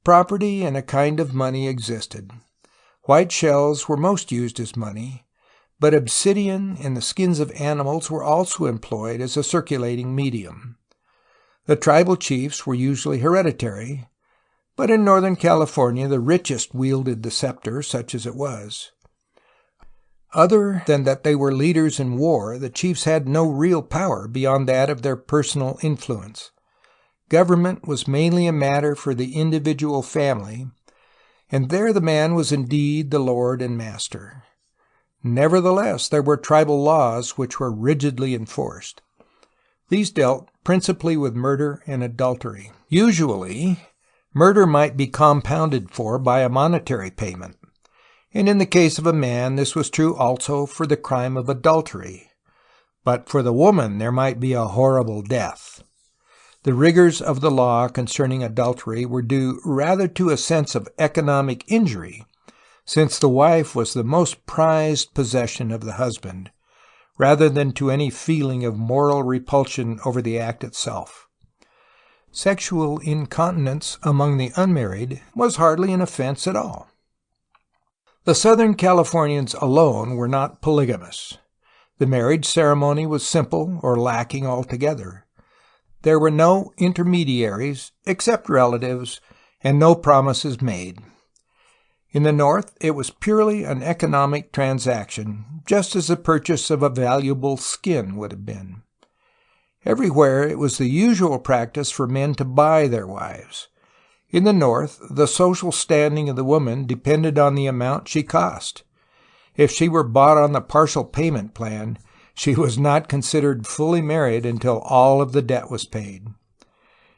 property and a kind of money existed. White shells were most used as money, but obsidian and the skins of animals were also employed as a circulating medium. The tribal chiefs were usually hereditary, but in Northern California the richest wielded the scepter, such as it was. Other than that they were leaders in war, the chiefs had no real power beyond that of their personal influence. Government was mainly a matter for the individual family, and there the man was indeed the lord and master. Nevertheless, there were tribal laws which were rigidly enforced. These dealt principally with murder and adultery. Usually, murder might be compounded for by a monetary payment, and in the case of a man this was true also for the crime of adultery. But for the woman there might be a horrible death. The rigors of the law concerning adultery were due rather to a sense of economic injury, since the wife was the most prized possession of the husband, rather than to any feeling of moral repulsion over the act itself. Sexual incontinence among the unmarried was hardly an offense at all. The Southern Californians alone were not polygamous. The marriage ceremony was simple or lacking altogether. There were no intermediaries, except relatives, and no promises made. In the North, it was purely an economic transaction, just as the purchase of a valuable skin would have been. Everywhere it was the usual practice for men to buy their wives. In the North, the social standing of the woman depended on the amount she cost. If she were bought on the partial payment plan, she was not considered fully married until all of the debt was paid.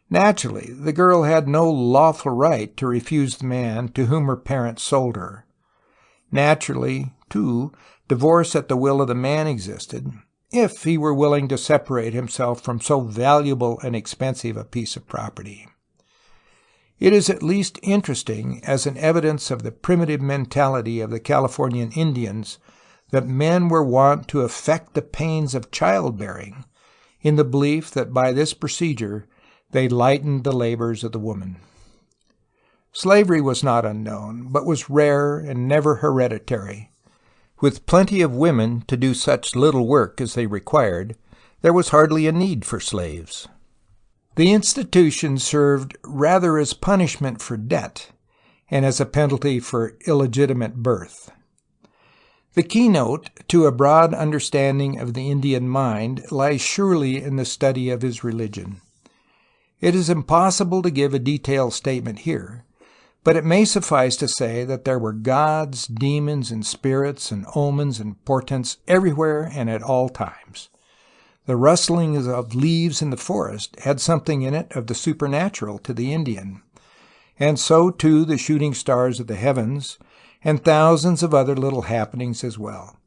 Naturally, the girl had no lawful right to refuse the man to whom her parents sold her. Naturally, too, divorce at the will of the man existed, if he were willing to separate himself from so valuable and expensive a piece of property. It is at least interesting as an evidence of the primitive mentality of the Californian Indians that men were wont to affect the pains of childbearing in the belief that by this procedure they lightened the labors of the woman. Slavery was not unknown, but was rare and never hereditary. With plenty of women to do such little work as they required, there was hardly a need for slaves. The institution served rather as punishment for debt and as a penalty for illegitimate birth. The keynote to a broad understanding of the Indian mind lies surely in the study of his religion. It is impossible to give a detailed statement here, but it may suffice to say that there were gods, demons, and spirits, and omens and portents everywhere and at all times. The rustling of leaves in the forest had something in it of the supernatural to the Indian, and so too the shooting stars of the heavens, and thousands of other little happenings as well.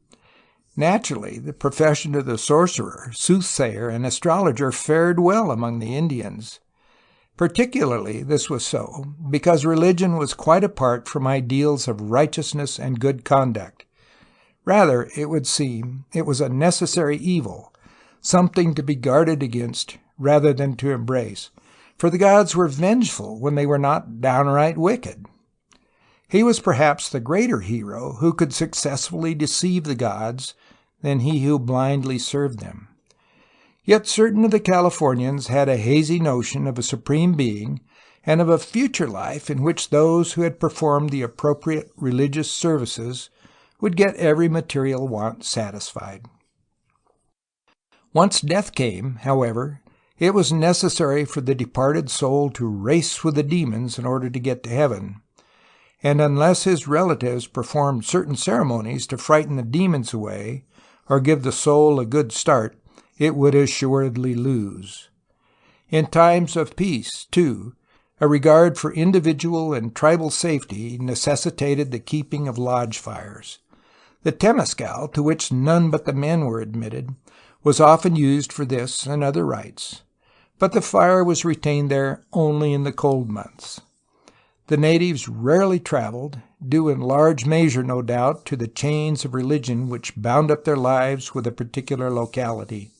Naturally, the profession of the sorcerer, soothsayer, and astrologer fared well among the Indians. Particularly this was so because religion was quite apart from ideals of righteousness and good conduct. Rather, it would seem, it was a necessary evil, something to be guarded against rather than to embrace, for the gods were vengeful when they were not downright wicked. He was perhaps the greater hero who could successfully deceive the gods than he who blindly served them. Yet certain of the Californians had a hazy notion of a supreme being and of a future life in which those who had performed the appropriate religious services would get every material want satisfied. Once death came, however, it was necessary for the departed soul to race with the demons in order to get to heaven, and unless his relatives performed certain ceremonies to frighten the demons away or give the soul a good start, it would assuredly lose. In times of peace, too, a regard for individual and tribal safety necessitated the keeping of lodge fires. The temescal, to which none but the men were admitted, was often used for this and other rites, but the fire was retained there only in the cold months. The natives rarely traveled, due in large measure, no doubt, to the chains of religion which bound up their lives with a particular locality.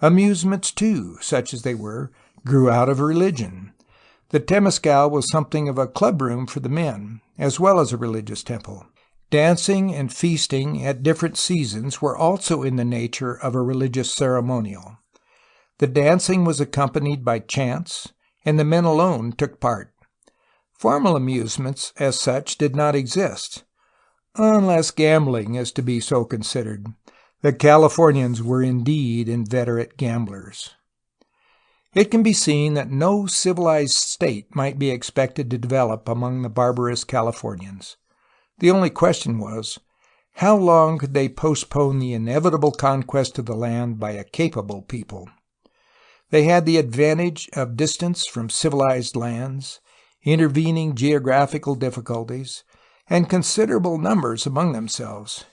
Amusements, too, such as they were, grew out of religion. The temescal was something of a clubroom for the men, as well as a religious temple. Dancing and feasting at different seasons were also in the nature of a religious ceremonial. The dancing was accompanied by chants, and the men alone took part. Formal amusements, as such, did not exist, unless gambling is to be so considered. The Californians were indeed inveterate gamblers. It can be seen that no civilized state might be expected to develop among the barbarous Californians. The only question was, how long could they postpone the inevitable conquest of the land by a capable people? They had the advantage of distance from civilized lands, intervening geographical difficulties, and considerable numbers among themselves.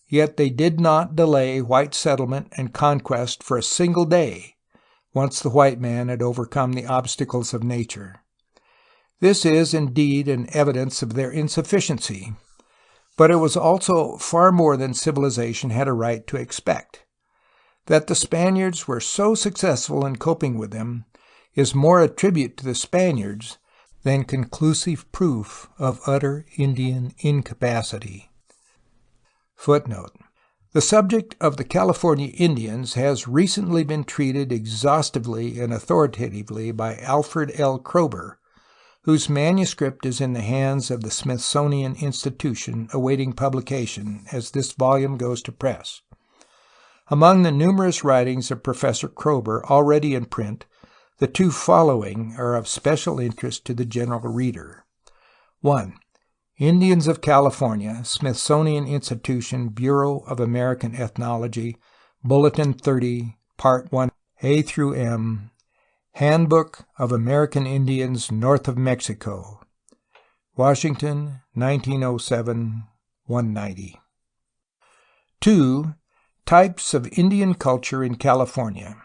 Yet they did not delay white settlement and conquest for a single day, once the white man had overcome the obstacles of nature. This is indeed an evidence of their insufficiency, but it was also far more than civilization had a right to expect. That the Spaniards were so successful in coping with them is more a tribute to the Spaniards than conclusive proof of utter Indian incapacity. Footnote: the subject of the California Indians has recently been treated exhaustively and authoritatively by Alfred L. Kroeber, whose manuscript is in the hands of the Smithsonian Institution awaiting publication as this volume goes to press. Among the numerous writings of Professor Kroeber already in print, the two following are of special interest to the general reader. 1. Indians of California, Smithsonian Institution, Bureau of American Ethnology, Bulletin 30, Part 1, A through M, Handbook of American Indians North of Mexico, Washington, 1907, 190. 2. Types of Indian Culture in California,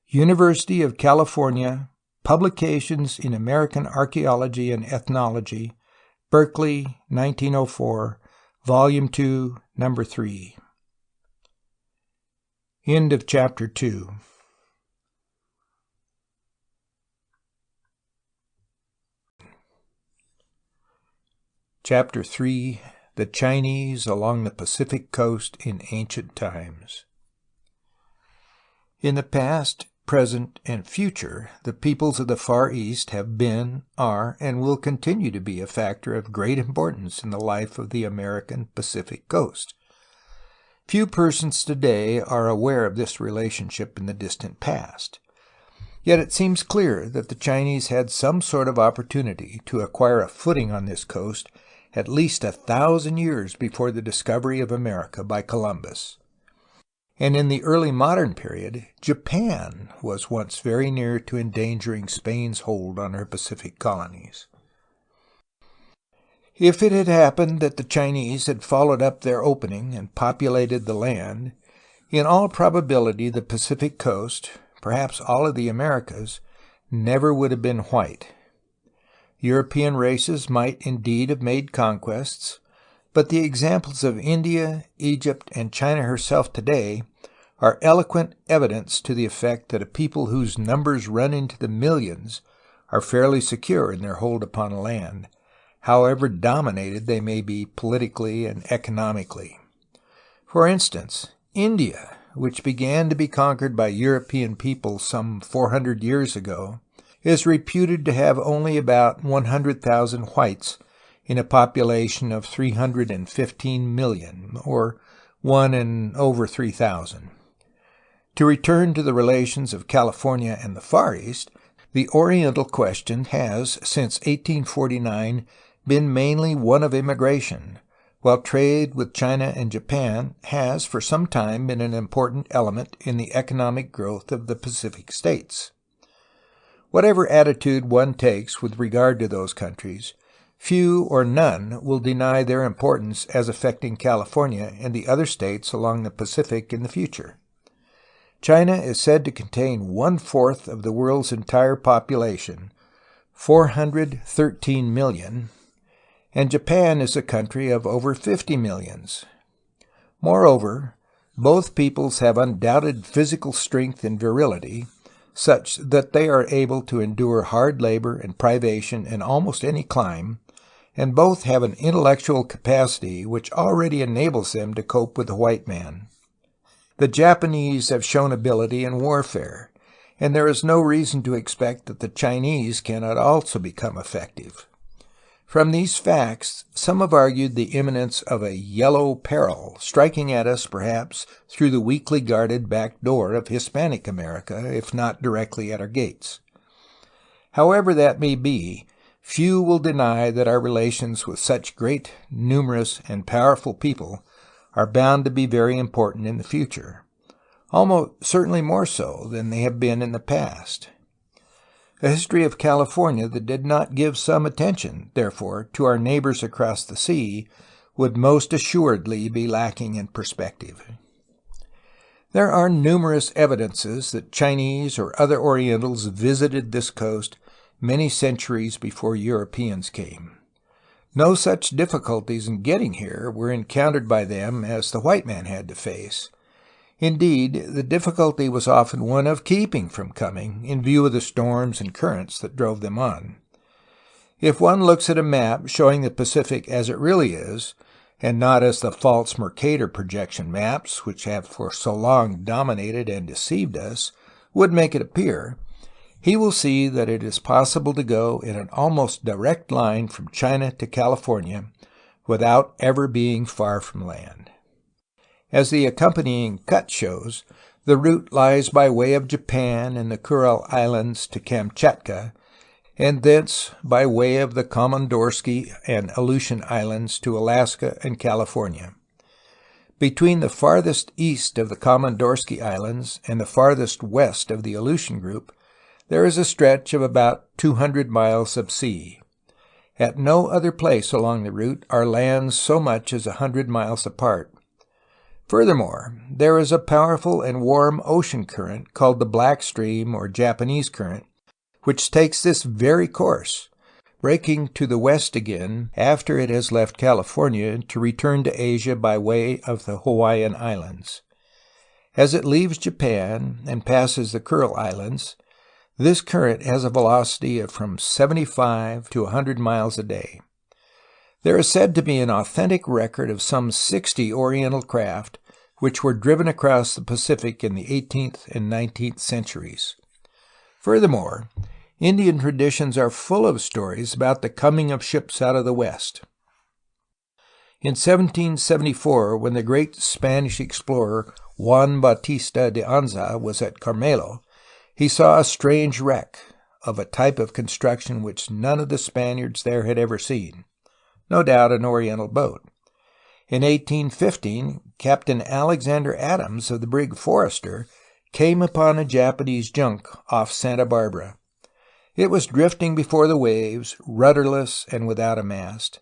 University of California, Publications in American Archaeology and Ethnology, Berkeley, 1904, Volume 2, Number 3. End of Chapter 2. Chapter 3. The Chinese along the Pacific Coast in Ancient Times. In the past, present, and future, the peoples of the Far East have been, are, and will continue to be a factor of great importance in the life of the American Pacific Coast. Few persons today are aware of this relationship in the distant past. Yet it seems clear that the Chinese had some sort of opportunity to acquire a footing on this coast at least 1,000 years before the discovery of America by Columbus. And in the early modern period, Japan was once very near to endangering Spain's hold on her Pacific colonies. If it had happened that the Chinese had followed up their opening and populated the land, in all probability the Pacific coast, perhaps all of the Americas, never would have been white. European races might indeed have made conquests, but the examples of India, Egypt, and China herself today are eloquent evidence to the effect that a people whose numbers run into the millions are fairly secure in their hold upon land, however dominated they may be politically and economically. For instance, India, which began to be conquered by European peoples some 400 years ago, is reputed to have only about 100,000 whites in a population of 315 million, or 1 in over 3,000. To return to the relations of California and the Far East, the Oriental question has, since 1849, been mainly one of immigration, while trade with China and Japan has for some time been an important element in the economic growth of the Pacific states. Whatever attitude one takes with regard to those countries, few or none will deny their importance as affecting California and the other states along the Pacific in the future. China is said to contain 1/4 of the world's entire population, 413 million, and Japan is a country of over 50 millions. Moreover, both peoples have undoubted physical strength and virility, such that they are able to endure hard labor and privation in almost any clime, and both have an intellectual capacity which already enables them to cope with the white man. The Japanese have shown ability in warfare, and there is no reason to expect that the Chinese cannot also become effective. From these facts, some have argued the imminence of a yellow peril striking at us perhaps through the weakly guarded back door of Hispanic America, if not directly at our gates. However that may be, few will deny that our relations with such great, numerous, and powerful people are bound to be very important in the future, almost certainly more so than they have been in the past. A history of California that did not give some attention, therefore, to our neighbors across the sea would most assuredly be lacking in perspective. There are numerous evidences that Chinese or other Orientals visited this coast many centuries before Europeans came. No such difficulties in getting here were encountered by them as the white man had to face. Indeed, the difficulty was often one of keeping from coming, in view of the storms and currents that drove them on. If one looks at a map showing the Pacific as it really is, and not as the false Mercator projection maps, which have for so long dominated and deceived us, would make it appear, he will see that it is possible to go in an almost direct line from China to California without ever being far from land. As the accompanying cut shows, the route lies by way of Japan and the Kuril Islands to Kamchatka, and thence by way of the Komandorsky and Aleutian Islands to Alaska and California. Between the farthest east of the Komandorsky Islands and the farthest west of the Aleutian group, there is a stretch of about 200 miles of sea. At no other place along the route are lands so much as 100 miles apart. Furthermore, there is a powerful and warm ocean current called the Black Stream or Japanese Current, which takes this very course, breaking to the west again after it has left California to return to Asia by way of the Hawaiian Islands. As it leaves Japan and passes the Kuril Islands, this current has a velocity of from 75 to 100 miles a day. There is said to be an authentic record of some 60 Oriental craft which were driven across the Pacific in the 18th and 19th centuries. Furthermore, Indian traditions are full of stories about the coming of ships out of the west. In 1774, when the great Spanish explorer Juan Bautista de Anza was at Carmelo, he saw a strange wreck of a type of construction which none of the Spaniards there had ever seen. No doubt an Oriental boat. In 1815, Captain Alexander Adams of the brig Forester came upon a Japanese junk off Santa Barbara. It was drifting before the waves, rudderless and without a mast.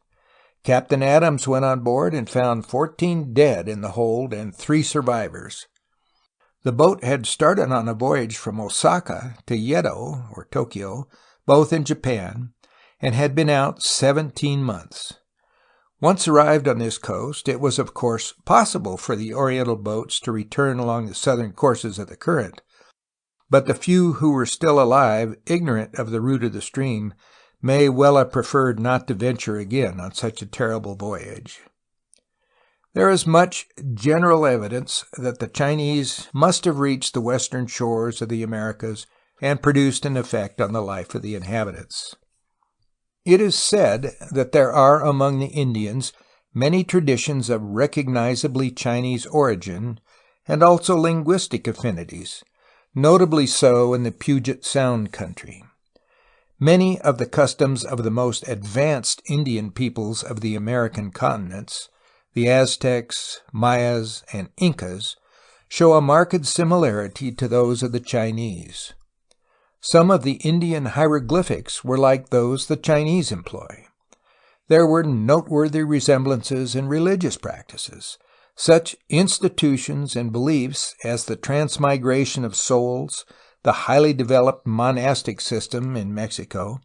Captain Adams went on board and found 14 dead in the hold and 3 survivors. The boat had started on a voyage from Osaka to Yedo, or Tokyo, both in Japan, and had been out 17 months. Once arrived on this coast, it was of course possible for the Oriental boats to return along the southern courses of the current, but the few who were still alive, ignorant of the route of the stream, may well have preferred not to venture again on such a terrible voyage. There is much general evidence that the Chinese must have reached the western shores of the Americas and produced an effect on the life of the inhabitants. It is said that there are among the Indians many traditions of recognizably Chinese origin and also linguistic affinities, notably so in the Puget Sound country. Many of the customs of the most advanced Indian peoples of the American continents, the Aztecs, Mayas, and Incas, show a marked similarity to those of the Chinese. Some of the Indian hieroglyphics were like those the Chinese employ. There were noteworthy resemblances in religious practices. Such institutions and beliefs as the transmigration of souls, the highly developed monastic system in Mexico,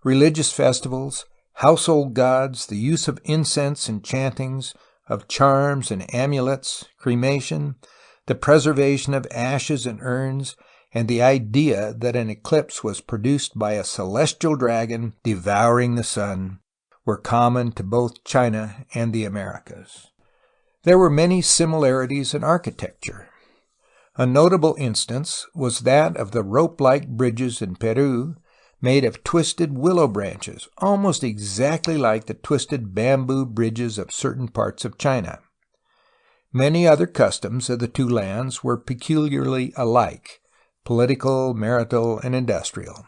religious festivals, household gods, the use of incense, enchantings, of charms and amulets, cremation, the preservation of ashes in urns, and the idea that an eclipse was produced by a celestial dragon devouring the sun were common to both China and the Americas. There were many similarities in architecture. A notable instance was that of the rope-like bridges in Peru, made of twisted willow branches, almost exactly like the twisted bamboo bridges of certain parts of China. Many other customs of the two lands were peculiarly alike: political, marital, and industrial.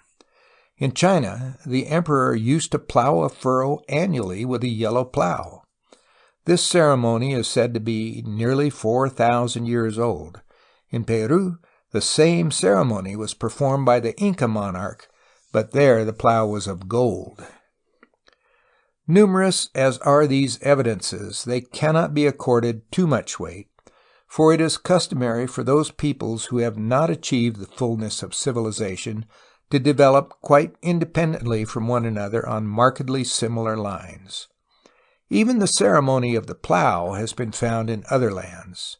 In China, the emperor used to plow a furrow annually with a yellow plow. This ceremony is said to be nearly 4,000 years old. In Peru, the same ceremony was performed by the Inca monarch, but there the plow was of gold. Numerous as are these evidences, they cannot be accorded too much weight, for it is customary for those peoples who have not achieved the fullness of civilization to develop quite independently from one another on markedly similar lines. Even the ceremony of the plow has been found in other lands.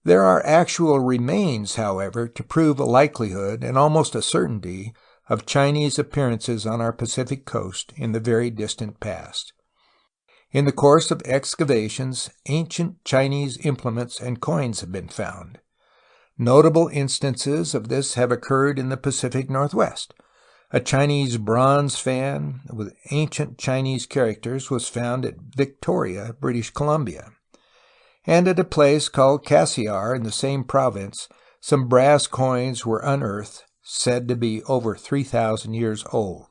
There are actual remains, however, to prove a likelihood and almost a certainty of Chinese appearances on our Pacific coast in the very distant past. In the course of excavations, ancient Chinese implements and coins have been found. Notable instances of this have occurred in the Pacific Northwest. A Chinese bronze fan with ancient Chinese characters was found at Victoria, British Columbia. And at a place called Cassiar in the same province, some brass coins were unearthed, said to be over 3,000 years old.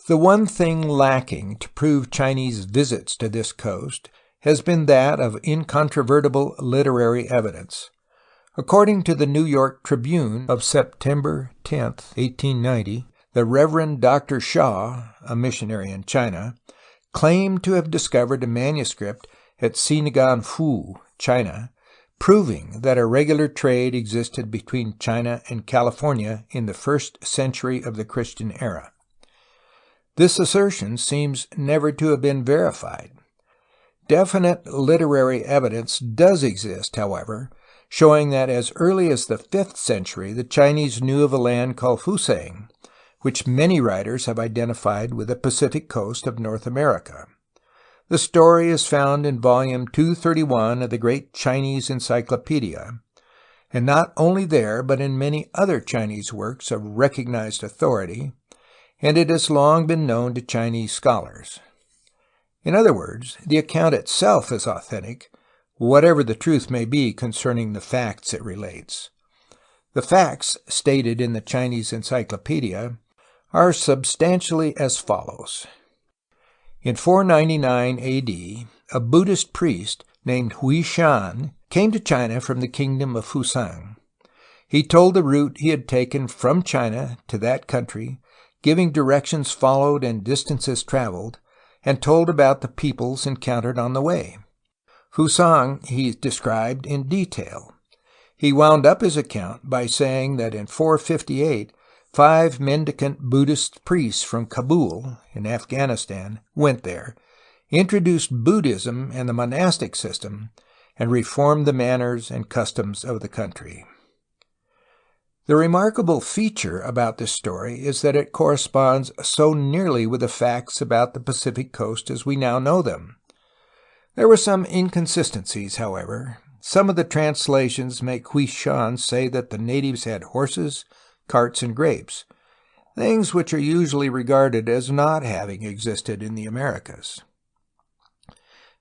The one thing lacking to prove Chinese visits to this coast has been that of incontrovertible literary evidence. According to the New York Tribune of September 10, 1890, the Reverend Dr. Shaw, a missionary in China, claimed to have discovered a manuscript at Siniganfu, China, proving that a regular trade existed between China and California in the 1st century of the Christian era. This assertion seems never to have been verified. Definite literary evidence does exist, however, showing that as early as the 5th century the Chinese knew of a land called Fusang, which many writers have identified with the Pacific coast of North America. The story is found in volume 231 of the Great Chinese Encyclopedia, and not only there but in many other Chinese works of recognized authority, and it has long been known to Chinese scholars. In other words, the account itself is authentic, whatever the truth may be concerning the facts it relates. The facts stated in the Chinese Encyclopedia are substantially as follows. In 499 AD, a Buddhist priest named Hui Shan came to China from the kingdom of Fusang. He told the route he had taken from China to that country, giving directions followed and distances traveled, and told about the peoples encountered on the way. Fusang he described in detail. He wound up his account by saying that in 458, 5 mendicant Buddhist priests from Kabul, in Afghanistan, went there, introduced Buddhism and the monastic system, and reformed the manners and customs of the country. The remarkable feature about this story is that it corresponds so nearly with the facts about the Pacific coast as we now know them. There were some inconsistencies, however. Some of the translations make Hui Shan say that the natives had horses, carts, and grapes, things which are usually regarded as not having existed in the Americas.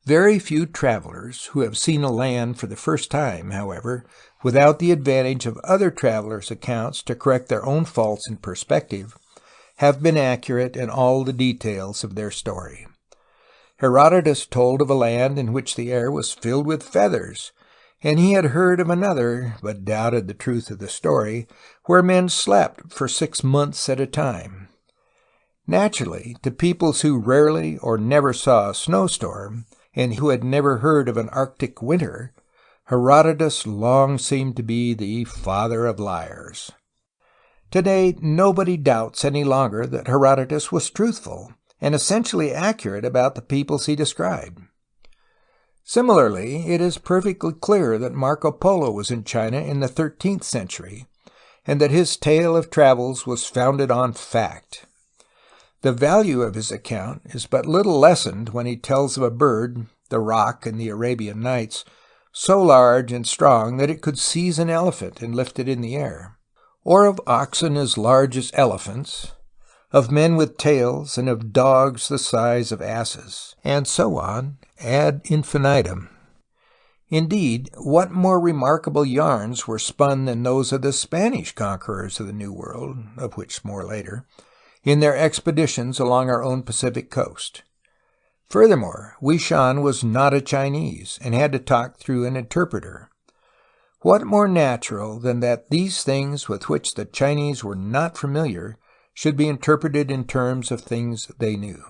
Very few travelers who have seen a land for the first time, however, without the advantage of other travelers' accounts to correct their own faults in perspective, have been accurate in all the details of their story. Herodotus told of a land in which the air was filled with feathers, and he had heard of another, but doubted the truth of the story, where men slept for 6 months at a time. Naturally, to peoples who rarely or never saw a snowstorm, and who had never heard of an Arctic winter, Herodotus long seemed to be the father of liars. Today, nobody doubts any longer that Herodotus was truthful, and essentially accurate about the peoples he described. Similarly, it is perfectly clear that Marco Polo was in China in the 13th century, and that his tale of travels was founded on fact. The value of his account is but little lessened when he tells of a bird, the roc in the Arabian Nights, so large and strong that it could seize an elephant and lift it in the air, or of oxen as large as elephants, of men with tails, and of dogs the size of asses, and so on, ad infinitum. Indeed, what more remarkable yarns were spun than those of the Spanish conquerors of the New World, of which more later, in their expeditions along our own Pacific coast? Furthermore, Hui Shan was not a Chinese, and had to talk through an interpreter. What more natural than that these things with which the Chinese were not familiar should be interpreted in terms of things they knew?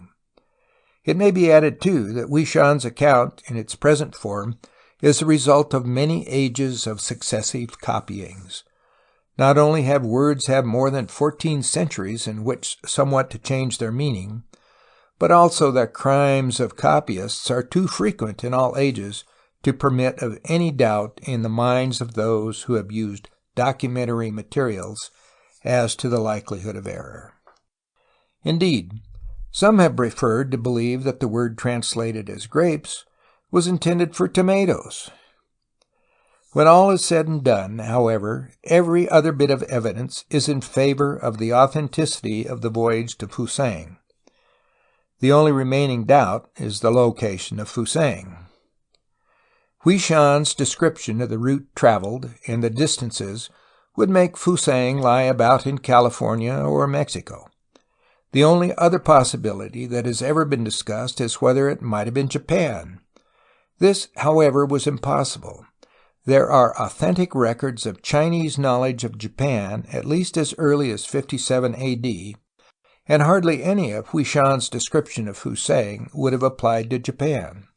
It may be added, too, that Hui Shan's account, in its present form, is the result of many ages of successive copyings. Not only have words had more than 14 centuries in which somewhat to change their meaning, but also that crimes of copyists are too frequent in all ages to permit of any doubt in the minds of those who have used documentary materials as to the likelihood of error. Indeed, some have preferred to believe that the word translated as grapes was intended for tomatoes. When all is said and done, however, every other bit of evidence is in favor of the authenticity of the voyage to Fusang. The only remaining doubt is the location of Fusang. Hui Shan's description of the route traveled and the distances would make Fusang lie about in California or Mexico. The only other possibility that has ever been discussed is whether it might have been Japan. This, however, was impossible. There are authentic records of Chinese knowledge of Japan at least as early as 57 A.D., and hardly any of Hui Shan's description of Fusang would have applied to Japan.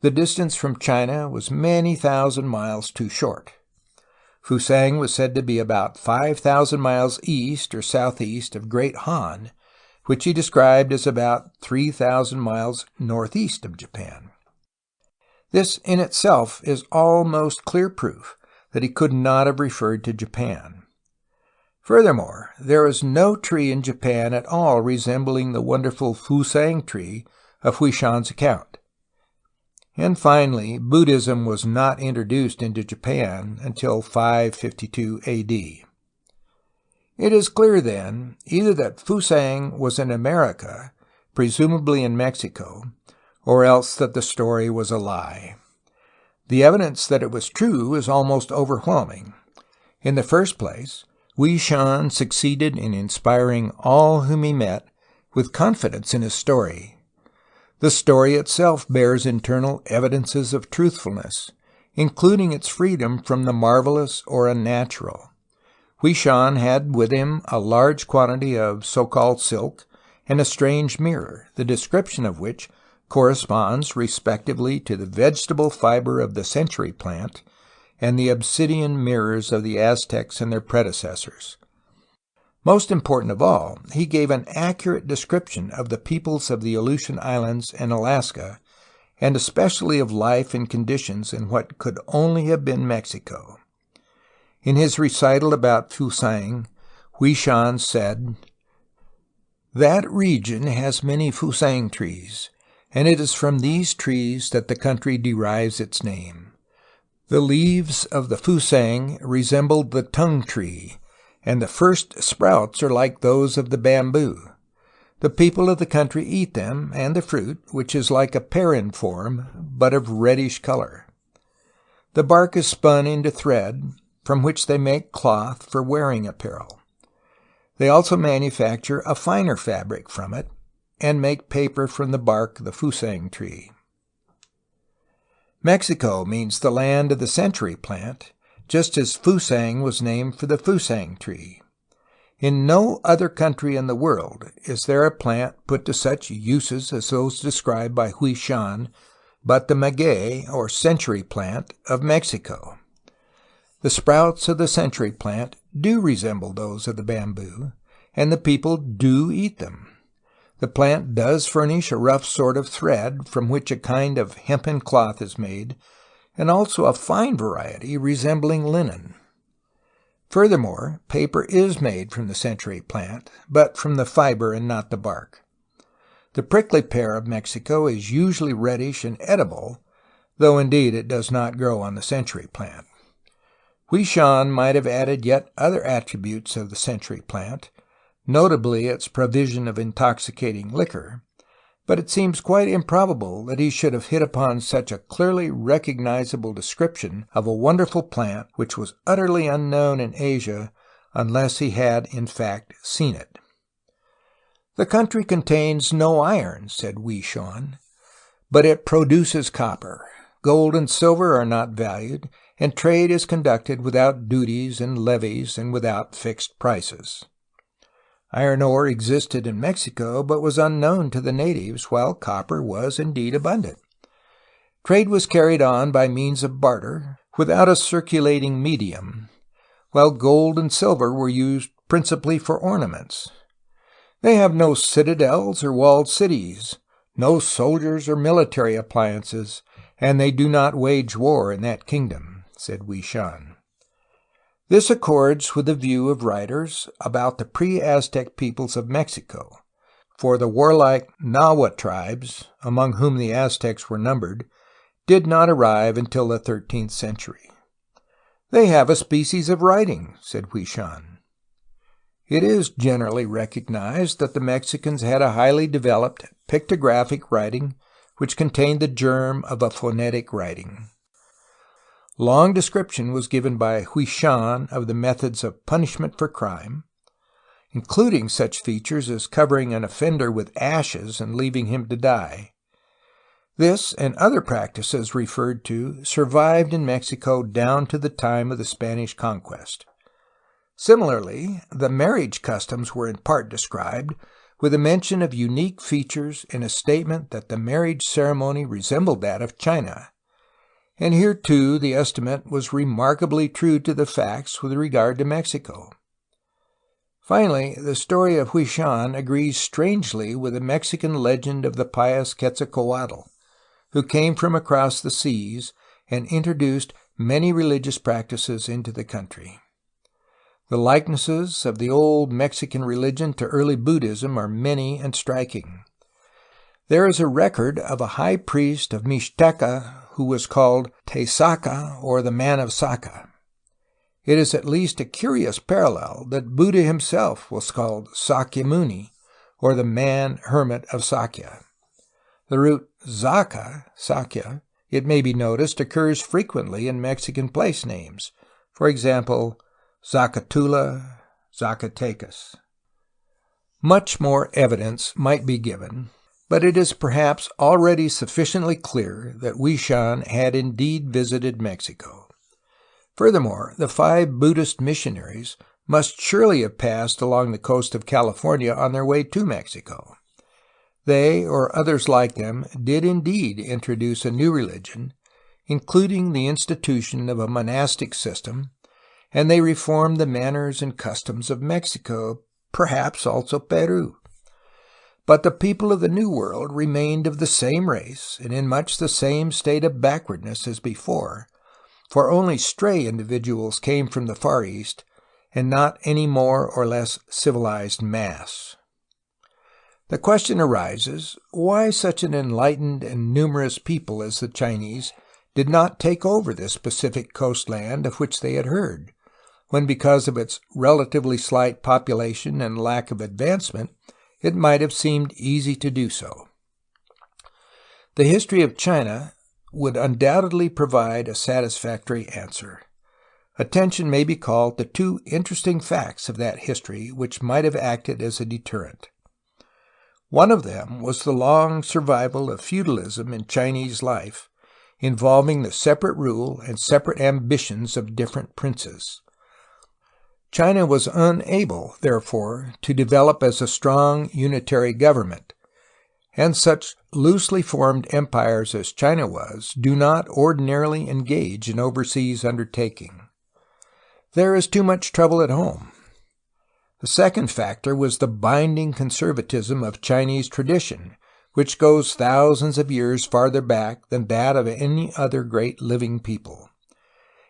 The distance from China was many thousand miles too short. Fusang was said to be about 5,000 miles east or southeast of Great Han, which he described as about 3,000 miles northeast of Japan. This in itself is almost clear proof that he could not have referred to Japan. Furthermore, there is no tree in Japan at all resembling the wonderful Fusang tree of Hui Shan's account. And finally, Buddhism was not introduced into Japan until 552 A.D. It is clear, then, either that Fusang was in America, presumably in Mexico, or else that the story was a lie. The evidence that it was true is almost overwhelming. In the first place, Hui Shan succeeded in inspiring all whom he met with confidence in his story. The story itself bears internal evidences of truthfulness, including its freedom from the marvelous or unnatural. Hui Shan had with him a large quantity of so-called silk and a strange mirror, the description of which corresponds respectively to the vegetable fiber of the century plant and the obsidian mirrors of the Aztecs and their predecessors. Most important of all, he gave an accurate description of the peoples of the Aleutian Islands and Alaska, and especially of life and conditions in what could only have been Mexico. In his recital about Fusang, Hui Shan said, "That region has many Fusang trees, and it is from these trees that the country derives its name. The leaves of the Fusang resembled the tung tree, and the first sprouts are like those of the bamboo. The people of the country eat them, and the fruit, which is like a pear in form, but of reddish color. The bark is spun into thread, from which they make cloth for wearing apparel. They also manufacture a finer fabric from it, and make paper from the bark of the Fusang tree." Mexico means the land of the century plant, just as Fusang was named for the Fusang tree. In no other country in the world is there a plant put to such uses as those described by Hui Shan, but the maguey, or century plant, of Mexico. The sprouts of the century plant do resemble those of the bamboo, and the people do eat them. The plant does furnish a rough sort of thread from which a kind of hempen cloth is made, and also a fine variety resembling linen. Furthermore, paper is made from the century plant, but from the fiber and not the bark. The prickly pear of Mexico is usually reddish and edible, though indeed it does not grow on the century plant. Huishan might have added yet other attributes of the century plant, notably its provision of intoxicating liquor, but it seems quite improbable that he should have hit upon such a clearly recognizable description of a wonderful plant which was utterly unknown in Asia unless he had in fact seen it. "The country contains no iron," said Huishan, "but it produces copper. Gold and silver are not valued, and trade is conducted without duties and levies and without fixed prices. Iron ore existed in Mexico, but was unknown to the natives, while copper was indeed abundant. Trade was carried on by means of barter, without a circulating medium, while gold and silver were used principally for ornaments. They have no citadels or walled cities, no soldiers or military appliances, and they do not wage war in that kingdom," said Huishan. This accords with the view of writers about the pre-Aztec peoples of Mexico, for the warlike Nahua tribes, among whom the Aztecs were numbered, did not arrive until the 13th century. "They have a species of writing," said Huishan. It is generally recognized that the Mexicans had a highly developed pictographic writing which contained the germ of a phonetic writing. Long description was given by Huishan of the methods of punishment for crime, including such features as covering an offender with ashes and leaving him to die. This and other practices referred to survived in Mexico down to the time of the Spanish conquest. Similarly, the marriage customs were in part described, with a mention of unique features and a statement that the marriage ceremony resembled that of China. And here, too, the estimate was remarkably true to the facts with regard to Mexico. Finally, the story of Huishan agrees strangely with the Mexican legend of the pious Quetzalcoatl, who came from across the seas and introduced many religious practices into the country. The likenesses of the old Mexican religion to early Buddhism are many and striking. There is a record of a high priest of Mixteca who was called Tesaca, or the Man of Saca. It is at least a curious parallel that Buddha himself was called Sakyamuni, or the Man Hermit of Sakya. The root Zaca, Sakya, it may be noticed, occurs frequently in Mexican place names, for example, Zacatula, Zacatecas. Much more evidence might be given, but it is perhaps already sufficiently clear that Huishan had indeed visited Mexico. Furthermore, the 5 Buddhist missionaries must surely have passed along the coast of California on their way to Mexico. They, or others like them, did indeed introduce a new religion, including the institution of a monastic system, and they reformed the manners and customs of Mexico, perhaps also Peru. But the people of the New World remained of the same race and in much the same state of backwardness as before, for only stray individuals came from the Far East, and not any more or less civilized mass. The question arises, why such an enlightened and numerous people as the Chinese did not take over this Pacific coastland of which they had heard, when because of its relatively slight population and lack of advancement, it might have seemed easy to do so. The history of China would undoubtedly provide a satisfactory answer. Attention may be called to 2 interesting facts of that history which might have acted as a deterrent. One of them was the long survival of feudalism in Chinese life, involving the separate rule and separate ambitions of different princes. China was unable, therefore, to develop as a strong unitary government, and such loosely formed empires as China was do not ordinarily engage in overseas undertaking. There is too much trouble at home. The second factor was the binding conservatism of Chinese tradition, which goes thousands of years farther back than that of any other great living people.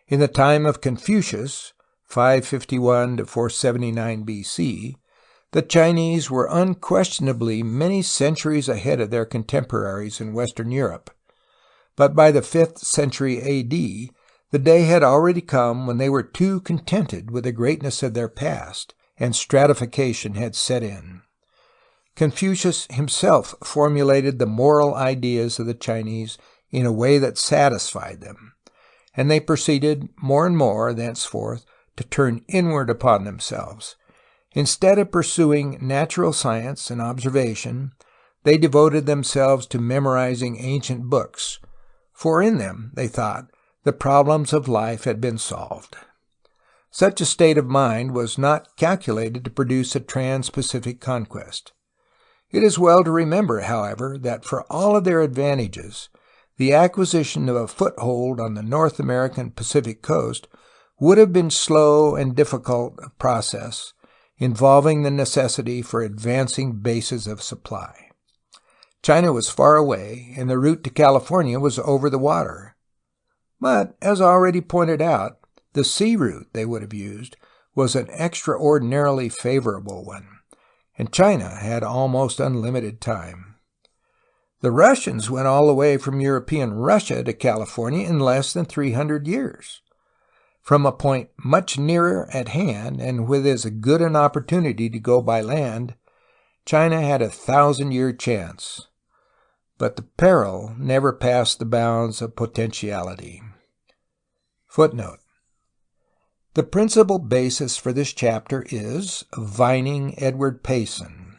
In the time of Confucius, 551 to 479 BC, the Chinese were unquestionably many centuries ahead of their contemporaries in Western Europe. But by the 5th century AD, the day had already come when they were too contented with the greatness of their past, and stratification had set in. Confucius himself formulated the moral ideas of the Chinese in a way that satisfied them, and they proceeded more and more thenceforth to turn inward upon themselves. Instead of pursuing natural science and observation, they devoted themselves to memorizing ancient books, for in them, they thought, the problems of life had been solved. Such a state of mind was not calculated to produce a trans-Pacific conquest. It is well to remember, however, that for all of their advantages, the acquisition of a foothold on the North American Pacific coast would have been slow and difficult process, involving the necessity for advancing bases of supply. China was far away, and the route to California was over the water. But, as already pointed out, the sea route they would have used was an extraordinarily favorable one, and China had almost unlimited time. The Russians went all the way from European Russia to California in less than 300 years. From a point much nearer at hand, and with as good an opportunity to go by land, China had a 1,000-year chance. But the peril never passed the bounds of potentiality. Footnote. The principal basis for this chapter is Vining Edward Payson,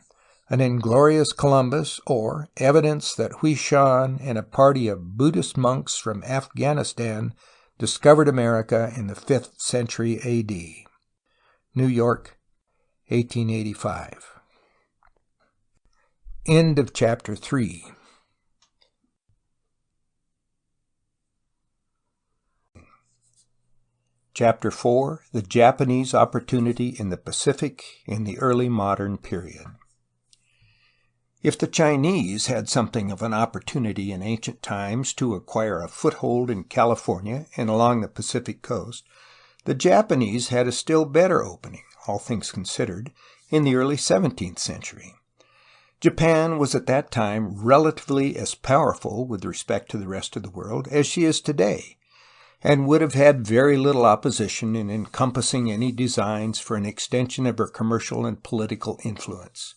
an inglorious Columbus, or evidence that Hui Shan and a party of Buddhist monks from Afghanistan discovered America in the 5th century A.D. New York, 1885. End of Chapter 3. Chapter 4, The Japanese Opportunity in the Pacific in the Early Modern Period. If the Chinese had something of an opportunity in ancient times to acquire a foothold in California and along the Pacific coast, the Japanese had a still better opening, all things considered, in the early 17th century. Japan was at that time relatively as powerful with respect to the rest of the world as she is today, and would have had very little opposition in encompassing any designs for an extension of her commercial and political influence.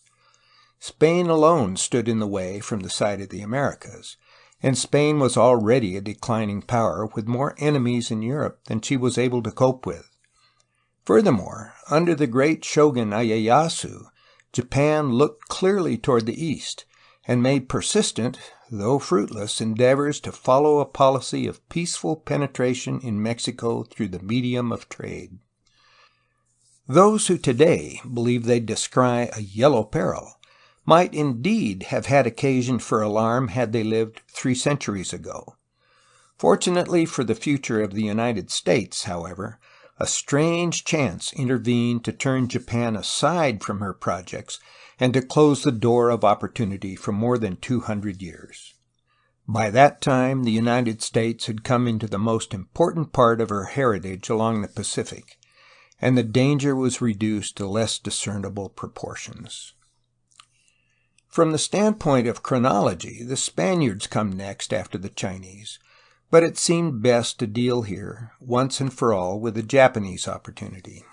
Spain alone stood in the way from the side of the Americas, and Spain was already a declining power with more enemies in Europe than she was able to cope with. Furthermore, under the great shogun Ieyasu, Japan looked clearly toward the east, and made persistent, though fruitless, endeavors to follow a policy of peaceful penetration in Mexico through the medium of trade. Those who today believe they descry a yellow peril might indeed have had occasion for alarm had they lived 3 centuries ago. Fortunately for the future of the United States, however, a strange chance intervened to turn Japan aside from her projects and to close the door of opportunity for more than 200 years. By that time, the United States had come into the most important part of her heritage along the Pacific, and the danger was reduced to less discernible proportions. From the standpoint of chronology, the Spaniards come next after the Chinese, but it seemed best to deal here, once and for all, with the Japanese opportunity.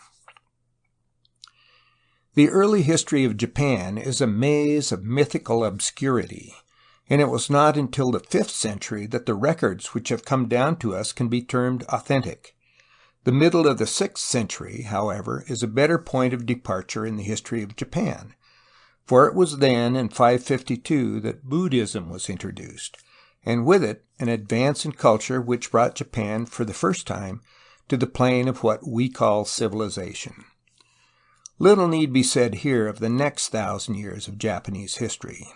The early history of Japan is a maze of mythical obscurity, and it was not until the 5th century that the records which have come down to us can be termed authentic. The middle of the 6th century, however, is a better point of departure in the history of Japan, for it was then, in 552, that Buddhism was introduced, and with it an advance in culture which brought Japan for the first time to the plane of what we call civilization. Little need be said here of the next 1,000 years of Japanese history.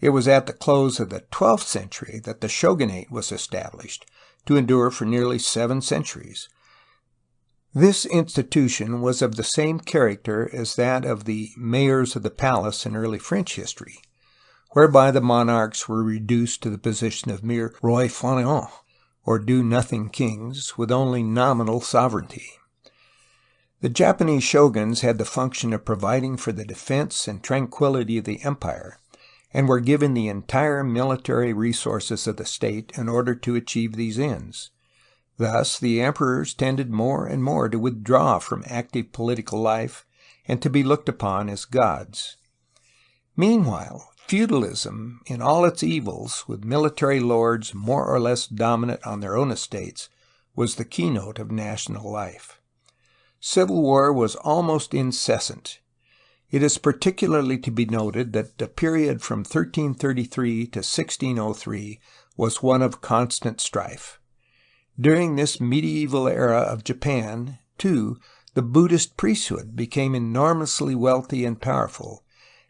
It was at the close of the 12th century that the shogunate was established, to endure for nearly 7 centuries. This institution was of the same character as that of the mayors of the palace in early French history, whereby the monarchs were reduced to the position of mere rois fainéants, or do-nothing kings, with only nominal sovereignty. The Japanese shoguns had the function of providing for the defense and tranquility of the empire, and were given the entire military resources of the state in order to achieve these ends. Thus, the emperors tended more and more to withdraw from active political life and to be looked upon as gods. Meanwhile, feudalism, in all its evils, with military lords more or less dominant on their own estates, was the keynote of national life. Civil war was almost incessant. It is particularly to be noted that the period from 1333 to 1603 was one of constant strife. During this medieval era of Japan, too, the Buddhist priesthood became enormously wealthy and powerful,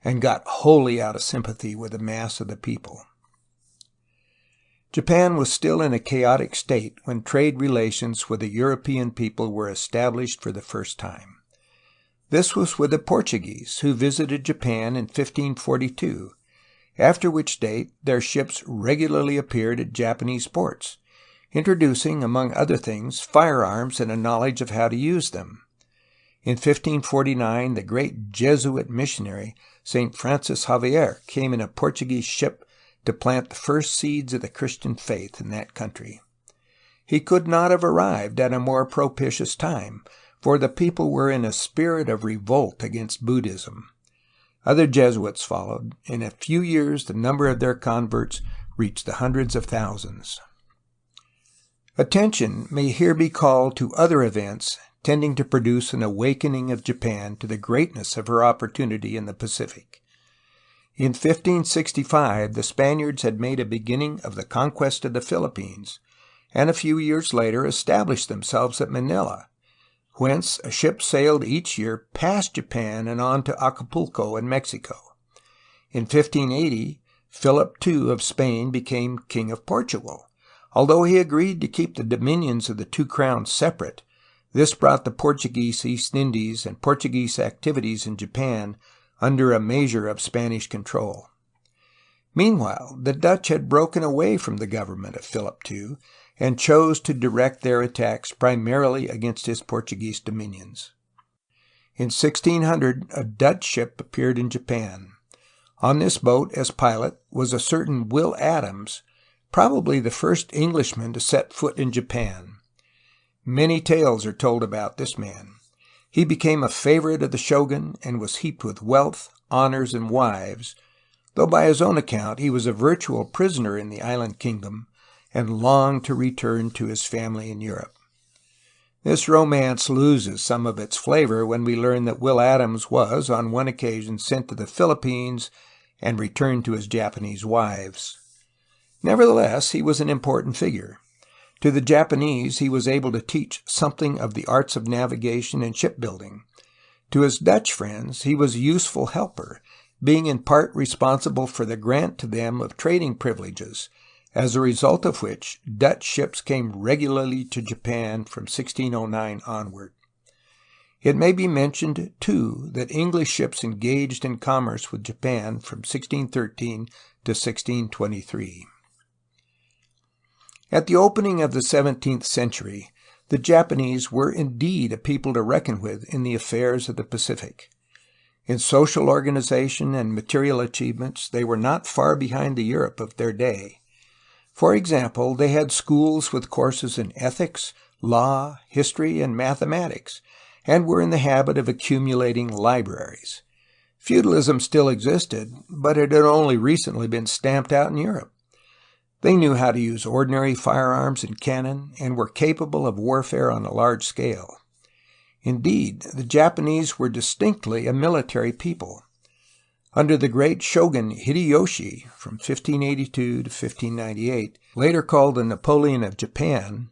and got wholly out of sympathy with the mass of the people. Japan was still in a chaotic state when trade relations with the European people were established for the first time. This was with the Portuguese, who visited Japan in 1542, after which date their ships regularly appeared at Japanese ports, introducing, among other things, firearms and a knowledge of how to use them. In 1549, the great Jesuit missionary, St. Francis Xavier, came in a Portuguese ship to plant the first seeds of the Christian faith in that country. He could not have arrived at a more propitious time, for the people were in a spirit of revolt against Buddhism. Other Jesuits followed. In a few years, the number of their converts reached the hundreds of thousands. Attention may here be called to other events tending to produce an awakening of Japan to the greatness of her opportunity in the Pacific. In 1565, the Spaniards had made a beginning of the conquest of the Philippines, and a few years later established themselves at Manila, whence a ship sailed each year past Japan and on to Acapulco in Mexico. In 1580, Philip II of Spain became King of Portugal. Although he agreed to keep the dominions of the two crowns separate, this brought the Portuguese East Indies and Portuguese activities in Japan under a measure of Spanish control. Meanwhile, the Dutch had broken away from the government of Philip II and chose to direct their attacks primarily against his Portuguese dominions. In 1600, a Dutch ship appeared in Japan. On this boat, as pilot, was a certain Will Adams, probably the first Englishman to set foot in Japan. Many tales are told about this man. He became a favorite of the shogun and was heaped with wealth, honors, and wives, though by his own account he was a virtual prisoner in the island kingdom and longed to return to his family in Europe. This romance loses some of its flavor when we learn that Will Adams was, on one occasion, sent to the Philippines and returned to his Japanese wives. Nevertheless, he was an important figure. To the Japanese, he was able to teach something of the arts of navigation and shipbuilding. To his Dutch friends, he was a useful helper, being in part responsible for the grant to them of trading privileges, as a result of which Dutch ships came regularly to Japan from 1609 onward. It may be mentioned, too, that English ships engaged in commerce with Japan from 1613 to 1623. At the opening of the 17th century, the Japanese were indeed a people to reckon with in the affairs of the Pacific. In social organization and material achievements, they were not far behind the Europe of their day. For example, they had schools with courses in ethics, law, history, and mathematics, and were in the habit of accumulating libraries. Feudalism still existed, but it had only recently been stamped out in Europe. They knew how to use ordinary firearms and cannon, and were capable of warfare on a large scale. Indeed, the Japanese were distinctly a military people. Under the great shogun Hideyoshi, from 1582 to 1598, later called the Napoleon of Japan,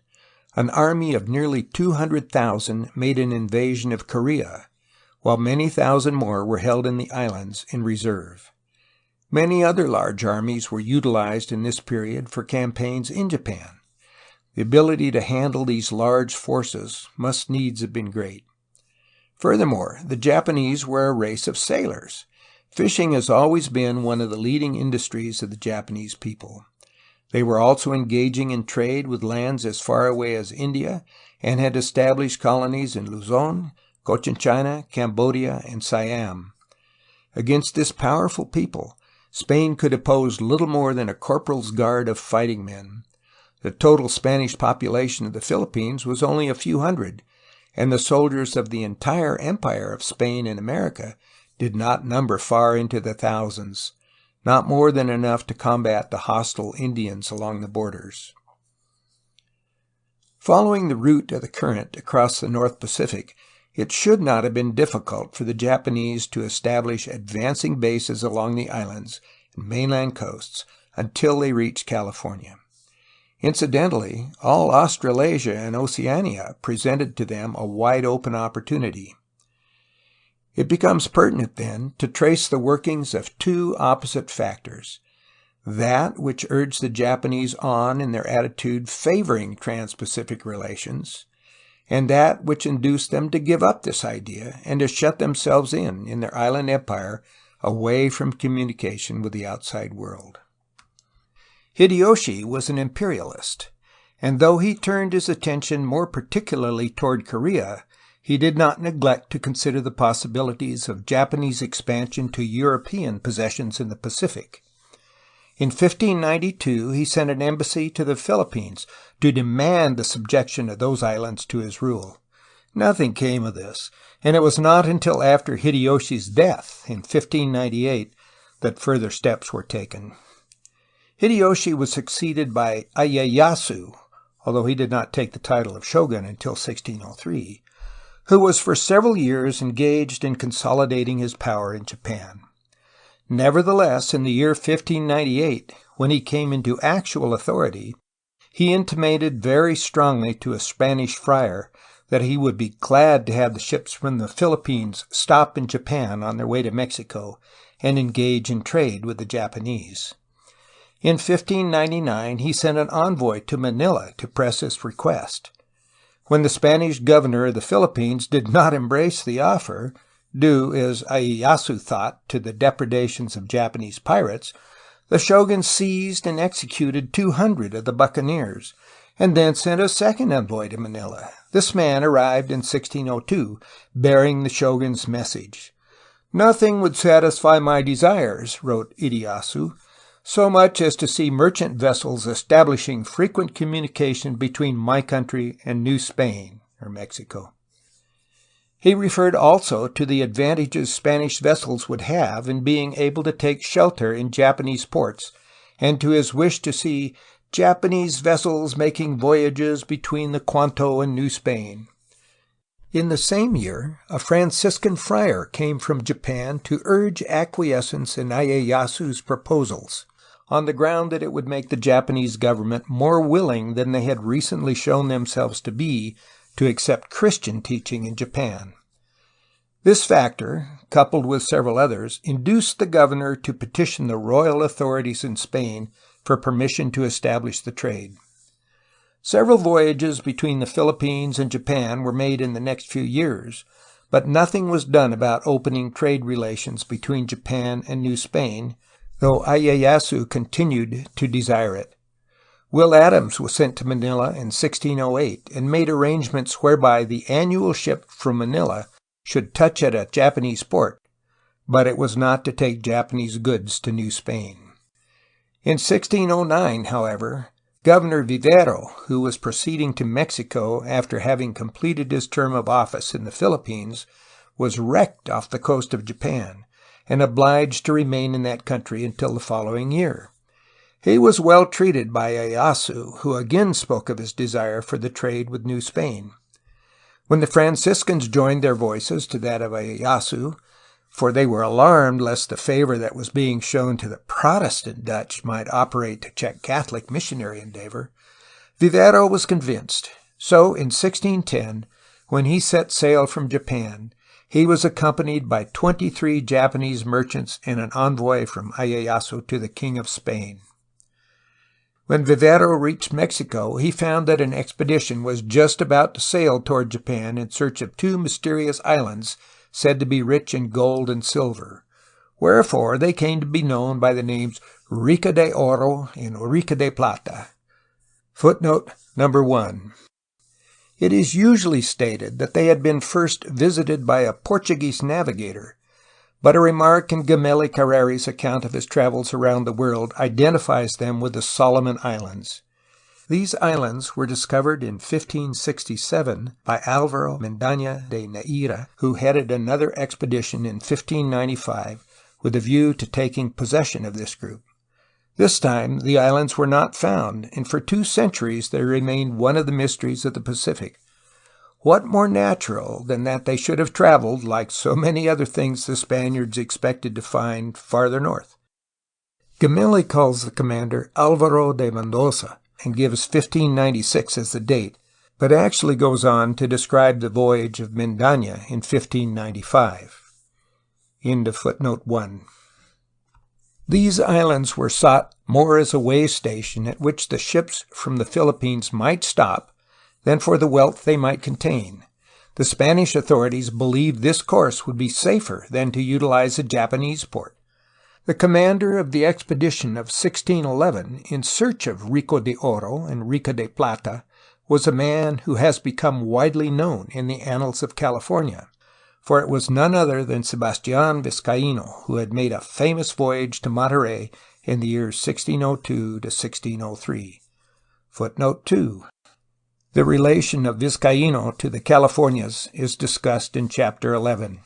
an army of nearly 200,000 made an invasion of Korea, while many thousand more were held in the islands in reserve. Many other large armies were utilized in this period for campaigns in Japan. The ability to handle these large forces must needs have been great. Furthermore, the Japanese were a race of sailors. Fishing has always been one of the leading industries of the Japanese people. They were also engaging in trade with lands as far away as India and had established colonies in Luzon, Cochinchina, Cambodia, and Siam. Against this powerful people, Spain could oppose little more than a corporal's guard of fighting men. The total Spanish population of the Philippines was only a few hundred, and the soldiers of the entire empire of Spain and America did not number far into the thousands, not more than enough to combat the hostile Indians along the borders. Following the route of the current across the North Pacific, it should not have been difficult for the Japanese to establish advancing bases along the islands and mainland coasts until they reached California. Incidentally, all Australasia and Oceania presented to them a wide-open opportunity. It becomes pertinent, then, to trace the workings of two opposite factors: that which urged the Japanese on in their attitude favoring trans-Pacific relations, and that which induced them to give up this idea and to shut themselves in their island empire away from communication with the outside world. Hideyoshi was an imperialist, and though he turned his attention more particularly toward Korea, he did not neglect to consider the possibilities of Japanese expansion to European possessions in the Pacific. In 1592, he sent an embassy to the Philippines to demand the subjection of those islands to his rule. Nothing came of this, and it was not until after Hideyoshi's death in 1598 that further steps were taken. Hideyoshi was succeeded by Ieyasu, although he did not take the title of shogun until 1603, who was for several years engaged in consolidating his power in Japan. Nevertheless, in the year 1598, when he came into actual authority, he intimated very strongly to a Spanish friar that he would be glad to have the ships from the Philippines stop in Japan on their way to Mexico and engage in trade with the Japanese. In 1599, he sent an envoy to Manila to press his request. When the Spanish governor of the Philippines did not embrace the offer, due, as Ieyasu thought, to the depredations of Japanese pirates, the shogun seized and executed 200 of the buccaneers, and then sent a second envoy to Manila. This man arrived in 1602, bearing the shogun's message. "Nothing would satisfy my desires," wrote Ieyasu, "so much as to see merchant vessels establishing frequent communication between my country and New Spain," or Mexico. He referred also to the advantages Spanish vessels would have in being able to take shelter in Japanese ports, and to his wish to see Japanese vessels making voyages between the Kwanto and New Spain. In the same year, a Franciscan friar came from Japan to urge acquiescence in Ieyasu's proposals, on the ground that it would make the Japanese government more willing than they had recently shown themselves to be to accept Christian teaching in Japan. This factor, coupled with several others, induced the governor to petition the royal authorities in Spain for permission to establish the trade. Several voyages between the Philippines and Japan were made in the next few years, but nothing was done about opening trade relations between Japan and New Spain, though Ieyasu continued to desire it. Will Adams was sent to Manila in 1608 and made arrangements whereby the annual ship from Manila should touch at a Japanese port, but it was not to take Japanese goods to New Spain. In 1609, however, Governor Vivero, who was proceeding to Mexico after having completed his term of office in the Philippines, was wrecked off the coast of Japan, and obliged to remain in that country until the following year. He was well treated by Ieyasu, who again spoke of his desire for the trade with New Spain. When the Franciscans joined their voices to that of Ieyasu, for they were alarmed lest the favor that was being shown to the Protestant Dutch might operate to check Catholic missionary endeavor, Vivero was convinced. So, in 1610, when he set sail from Japan, he was accompanied by 23 Japanese merchants and an envoy from Ieyasu to the King of Spain. When Vivero reached Mexico, he found that an expedition was just about to sail toward Japan in search of two mysterious islands said to be rich in gold and silver, wherefore they came to be known by the names Rica de Oro and Rica de Plata. Footnote number 1. It is usually stated that they had been first visited by a Portuguese navigator, but a remark in Gemelli Carreri's account of his travels around the world identifies them with the Solomon Islands. These islands were discovered in 1567 by Álvaro Mendaña de Neira, who headed another expedition in 1595 with a view to taking possession of this group. This time the islands were not found, and for 2 centuries they remained one of the mysteries of the Pacific. What more natural than that they should have traveled, like so many other things the Spaniards expected to find, farther north? Gemelli calls the commander Álvaro de Mendoza and gives 1596 as the date, but actually goes on to describe the voyage of Mendaña in 1595. End of footnote 1. These islands were sought more as a way station at which the ships from the Philippines might stop than for the wealth they might contain. The Spanish authorities believed this course would be safer than to utilize a Japanese port. The commander of the expedition of 1611 in search of Rico de Oro and Rica de Plata was a man who has become widely known in the annals of California, for it was none other than Sebastián Vizcaíno who had made a famous voyage to Monterey in the years 1602 to 1603. Footnote 2. The relation of Vizcaíno to the Californias is discussed in Chapter 11.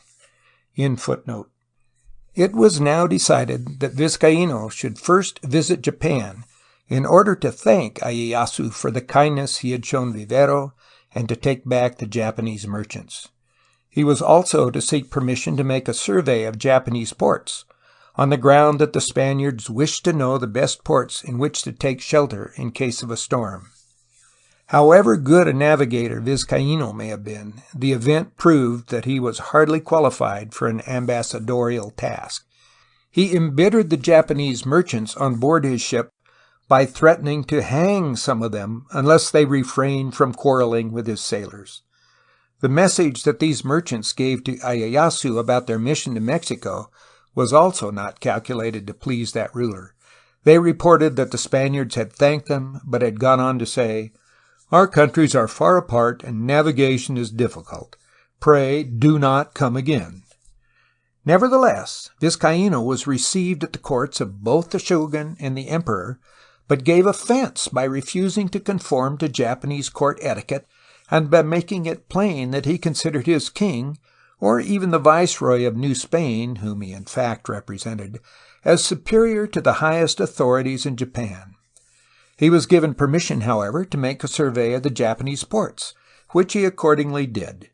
End footnote. It was now decided that Vizcaíno should first visit Japan in order to thank Ieyasu for the kindness he had shown Vivero and to take back the Japanese merchants. He was also to seek permission to make a survey of Japanese ports, on the ground that the Spaniards wished to know the best ports in which to take shelter in case of a storm. However good a navigator Vizcaíno may have been, the event proved that he was hardly qualified for an ambassadorial task. He embittered the Japanese merchants on board his ship by threatening to hang some of them unless they refrained from quarreling with his sailors. The message that these merchants gave to Ieyasu about their mission to Mexico was also not calculated to please that ruler. They reported that the Spaniards had thanked them, but had gone on to say, "Our countries are far apart and navigation is difficult. Pray do not come again." Nevertheless, Vizcaíno was received at the courts of both the shogun and the emperor, but gave offense by refusing to conform to Japanese court etiquette and by making it plain that he considered his king, or even the viceroy of New Spain, whom he in fact represented, as superior to the highest authorities in Japan. He was given permission, however, to make a survey of the Japanese ports, which he accordingly did.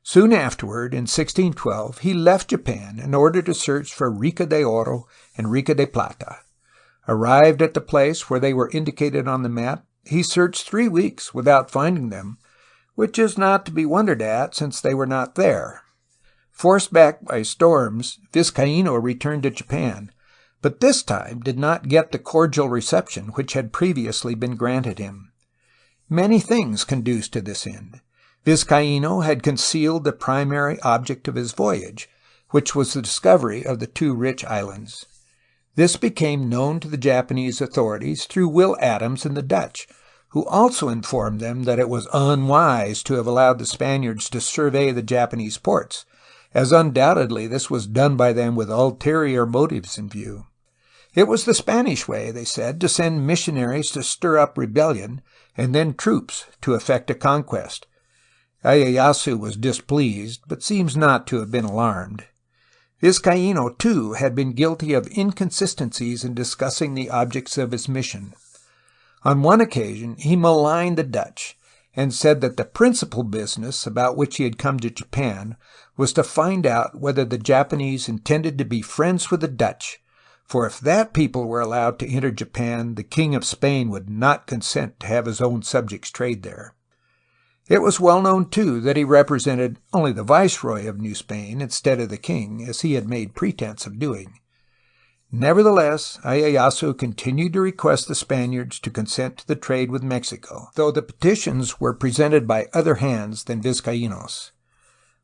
Soon afterward, in 1612, he left Japan in order to search for Rica de Oro and Rica de Plata. Arrived at the place where they were indicated on the map, he searched 3 weeks without finding them, which is not to be wondered at since they were not there. Forced back by storms, Vizcaíno returned to Japan, but this time did not get the cordial reception which had previously been granted him. Many things conduced to this end. Vizcaíno had concealed the primary object of his voyage, which was the discovery of the 2 rich islands. This became known to the Japanese authorities through Will Adams and the Dutch, who also informed them that it was unwise to have allowed the Spaniards to survey the Japanese ports, as undoubtedly this was done by them with ulterior motives in view. It was the Spanish way, they said, to send missionaries to stir up rebellion, and then troops to effect a conquest. Ieyasu was displeased, but seems not to have been alarmed. Vizcaíno, too, had been guilty of inconsistencies in discussing the objects of his mission. On one occasion he maligned the Dutch, and said that the principal business about which he had come to Japan was to find out whether the Japanese intended to be friends with the Dutch, for if that people were allowed to enter Japan, the King of Spain would not consent to have his own subjects trade there. It was well known, too, that he represented only the viceroy of New Spain instead of the king, as he had made pretense of doing. Nevertheless, Ieyasu continued to request the Spaniards to consent to the trade with Mexico, though the petitions were presented by other hands than Vizcaíno's.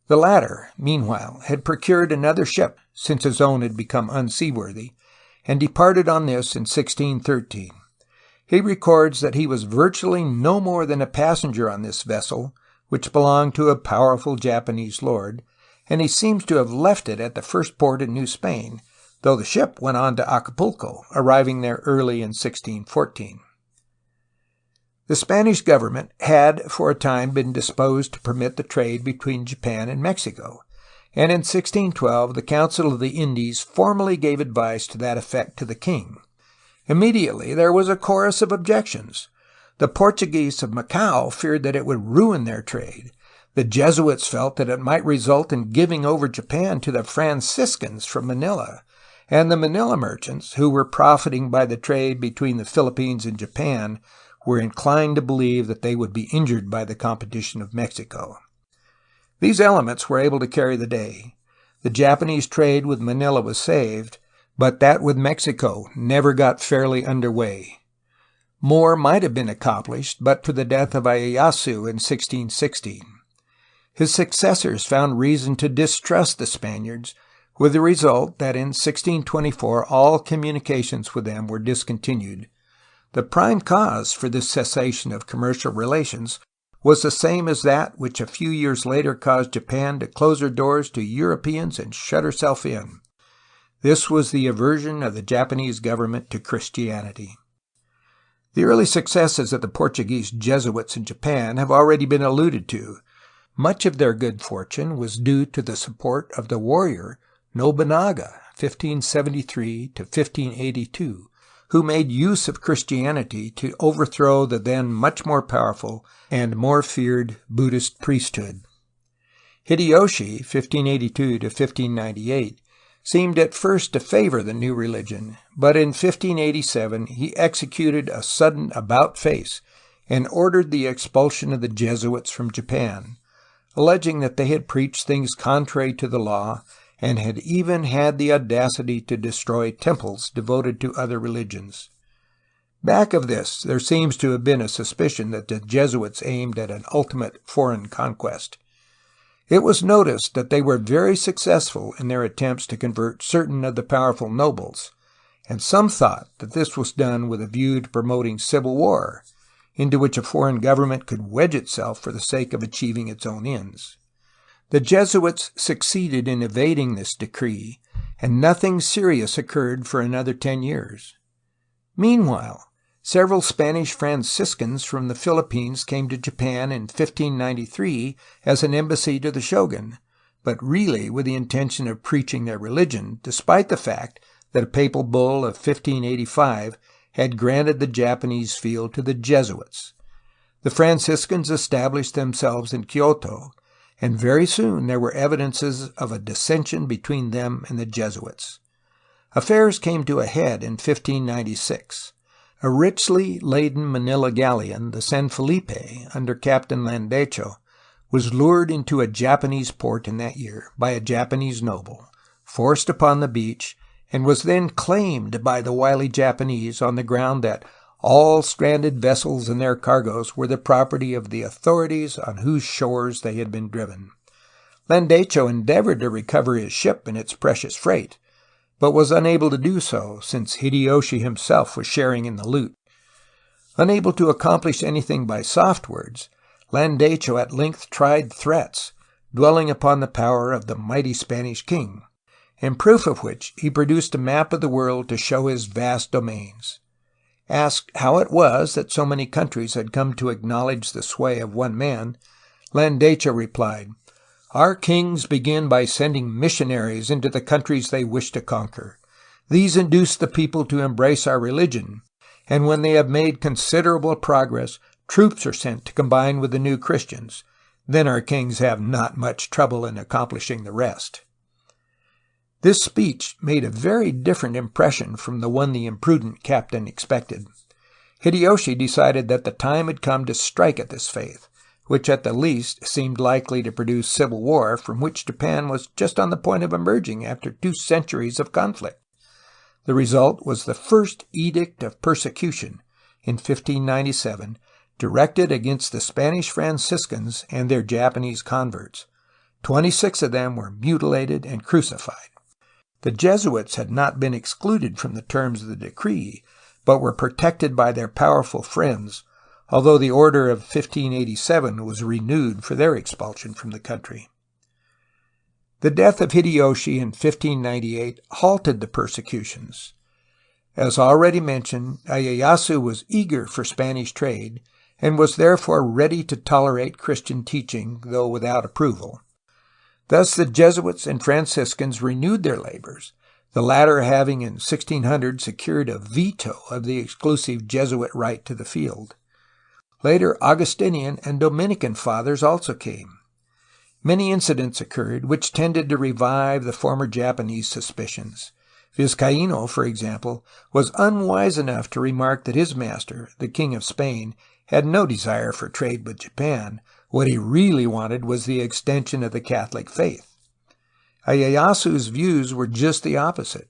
The latter, meanwhile, had procured another ship, since his own had become unseaworthy, and departed on this in 1613. He records that he was virtually no more than a passenger on this vessel, which belonged to a powerful Japanese lord, and he seems to have left it at the first port in New Spain, though the ship went on to Acapulco, arriving there early in 1614. The Spanish government had for a time been disposed to permit the trade between Japan and Mexico, and in 1612 the Council of the Indies formally gave advice to that effect to the king. Immediately there was a chorus of objections. The Portuguese of Macau feared that it would ruin their trade. The Jesuits felt that it might result in giving over Japan to the Franciscans from Manila, and the Manila merchants, who were profiting by the trade between the Philippines and Japan, were inclined to believe that they would be injured by the competition of Mexico. These elements were able to carry the day. The Japanese trade with Manila was saved, but that with Mexico never got fairly underway. More might have been accomplished but for the death of Ieyasu in 1616. His successors found reason to distrust the Spaniards, with the result that in 1624 all communications with them were discontinued. The prime cause for this cessation of commercial relations was the same as that which a few years later caused Japan to close her doors to Europeans and shut herself in. This was the aversion of the Japanese government to Christianity. The early successes of the Portuguese Jesuits in Japan have already been alluded to. Much of their good fortune was due to the support of the warrior Nobunaga, 1573 to 1582, who made use of Christianity to overthrow the then much more powerful and more feared Buddhist priesthood. Hideyoshi, 1582 to 1598, seemed at first to favor the new religion, but in 1587 he executed a sudden about-face and ordered the expulsion of the Jesuits from Japan, alleging that they had preached things contrary to the law and had even had the audacity to destroy temples devoted to other religions. Back of this, there seems to have been a suspicion that the Jesuits aimed at an ultimate foreign conquest. It was noticed that they were very successful in their attempts to convert certain of the powerful nobles, and some thought that this was done with a view to promoting civil war, into which a foreign government could wedge itself for the sake of achieving its own ends. The Jesuits succeeded in evading this decree, and nothing serious occurred for another 10 years. Meanwhile, several Spanish Franciscans from the Philippines came to Japan in 1593 as an embassy to the shogun, but really with the intention of preaching their religion, despite the fact that a papal bull of 1585 had granted the Japanese field to the Jesuits. The Franciscans established themselves in Kyoto, and very soon there were evidences of a dissension between them and the Jesuits. Affairs came to a head in 1596. A richly laden Manila galleon, the San Felipe, under Captain Landecho, was lured into a Japanese port in that year by a Japanese noble, forced upon the beach, and was then claimed by the wily Japanese on the ground that all stranded vessels and their cargoes were the property of the authorities on whose shores they had been driven. Landecho endeavored to recover his ship and its precious freight, but was unable to do so, since Hideyoshi himself was sharing in the loot. Unable to accomplish anything by soft words, Landecho at length tried threats, dwelling upon the power of the mighty Spanish king, in proof of which he produced a map of the world to show his vast domains. Asked how it was that so many countries had come to acknowledge the sway of one man, Landecho replied, "Our kings begin by sending missionaries into the countries they wish to conquer. These induce the people to embrace our religion, and when they have made considerable progress, troops are sent to combine with the new Christians. Then our kings have not much trouble in accomplishing the rest." This speech made a very different impression from the one the imprudent captain expected. Hideyoshi decided that the time had come to strike at this faith, which at the least seemed likely to produce civil war from which Japan was just on the point of emerging after 2 centuries of conflict. The result was the first edict of persecution in 1597 directed against the Spanish Franciscans and their Japanese converts. 26 of them were mutilated and crucified. The Jesuits had not been excluded from the terms of the decree, but were protected by their powerful friends, although the order of 1587 was renewed for their expulsion from the country. The death of Hideyoshi in 1598 halted the persecutions. As already mentioned, Ieyasu was eager for Spanish trade and was therefore ready to tolerate Christian teaching, though without approval. Thus the Jesuits and Franciscans renewed their labors, the latter having in 1600 secured a veto of the exclusive Jesuit right to the field. Later, Augustinian and Dominican fathers also came. Many incidents occurred which tended to revive the former Japanese suspicions. Vizcaíno, for example, was unwise enough to remark that his master, the King of Spain, had no desire for trade with Japan. What he really wanted was the extension of the Catholic faith. Ieyasu's views were just the opposite.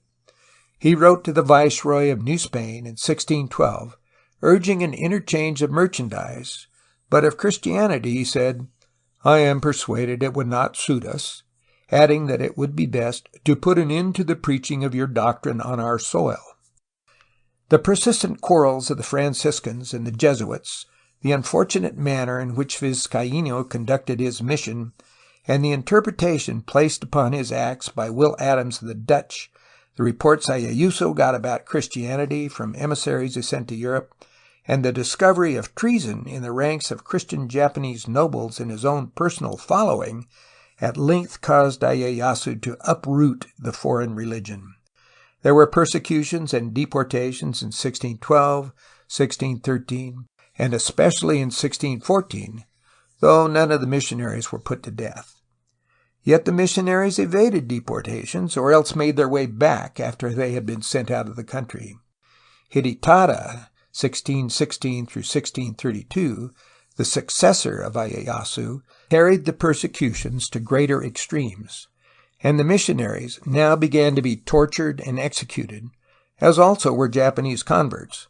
He wrote to the Viceroy of New Spain in 1612, urging an interchange of merchandise, but of Christianity he said, "I am persuaded it would not suit us," adding that it would be best to put an end to the preaching of your doctrine on our soil. The persistent quarrels of the Franciscans and the Jesuits, the unfortunate manner in which Vizcaíno conducted his mission, and the interpretation placed upon his acts by Will Adams of the Dutch, the reports Ieyasu got about Christianity from emissaries he sent to Europe, and the discovery of treason in the ranks of Christian Japanese nobles in his own personal following, at length caused Ieyasu to uproot the foreign religion. There were persecutions and deportations in 1612, 1613, and especially in 1614, though none of the missionaries were put to death. Yet the missionaries evaded deportations, or else made their way back after they had been sent out of the country. Hidetada, 1616 through 1632, the successor of Ieyasu, carried the persecutions to greater extremes, and the missionaries now began to be tortured and executed, as also were Japanese converts,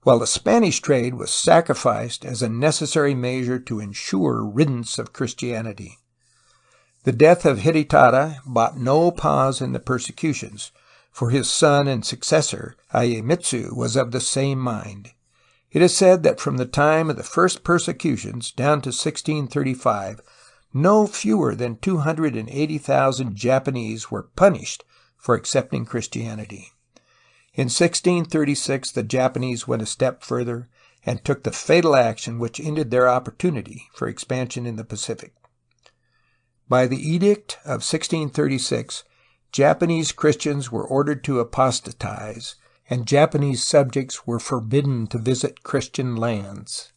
while the Spanish trade was sacrificed as a necessary measure to ensure riddance of Christianity. The death of Hidetada brought no pause in the persecutions, for his son and successor, Iemitsu, was of the same mind. It is said that from the time of the first persecutions down to 1635, no fewer than 280,000 Japanese were punished for accepting Christianity. In 1636, the Japanese went a step further and took the fatal action which ended their opportunity for expansion in the Pacific. By the Edict of 1636, Japanese Christians were ordered to apostatize, and Japanese subjects were forbidden to visit Christian lands.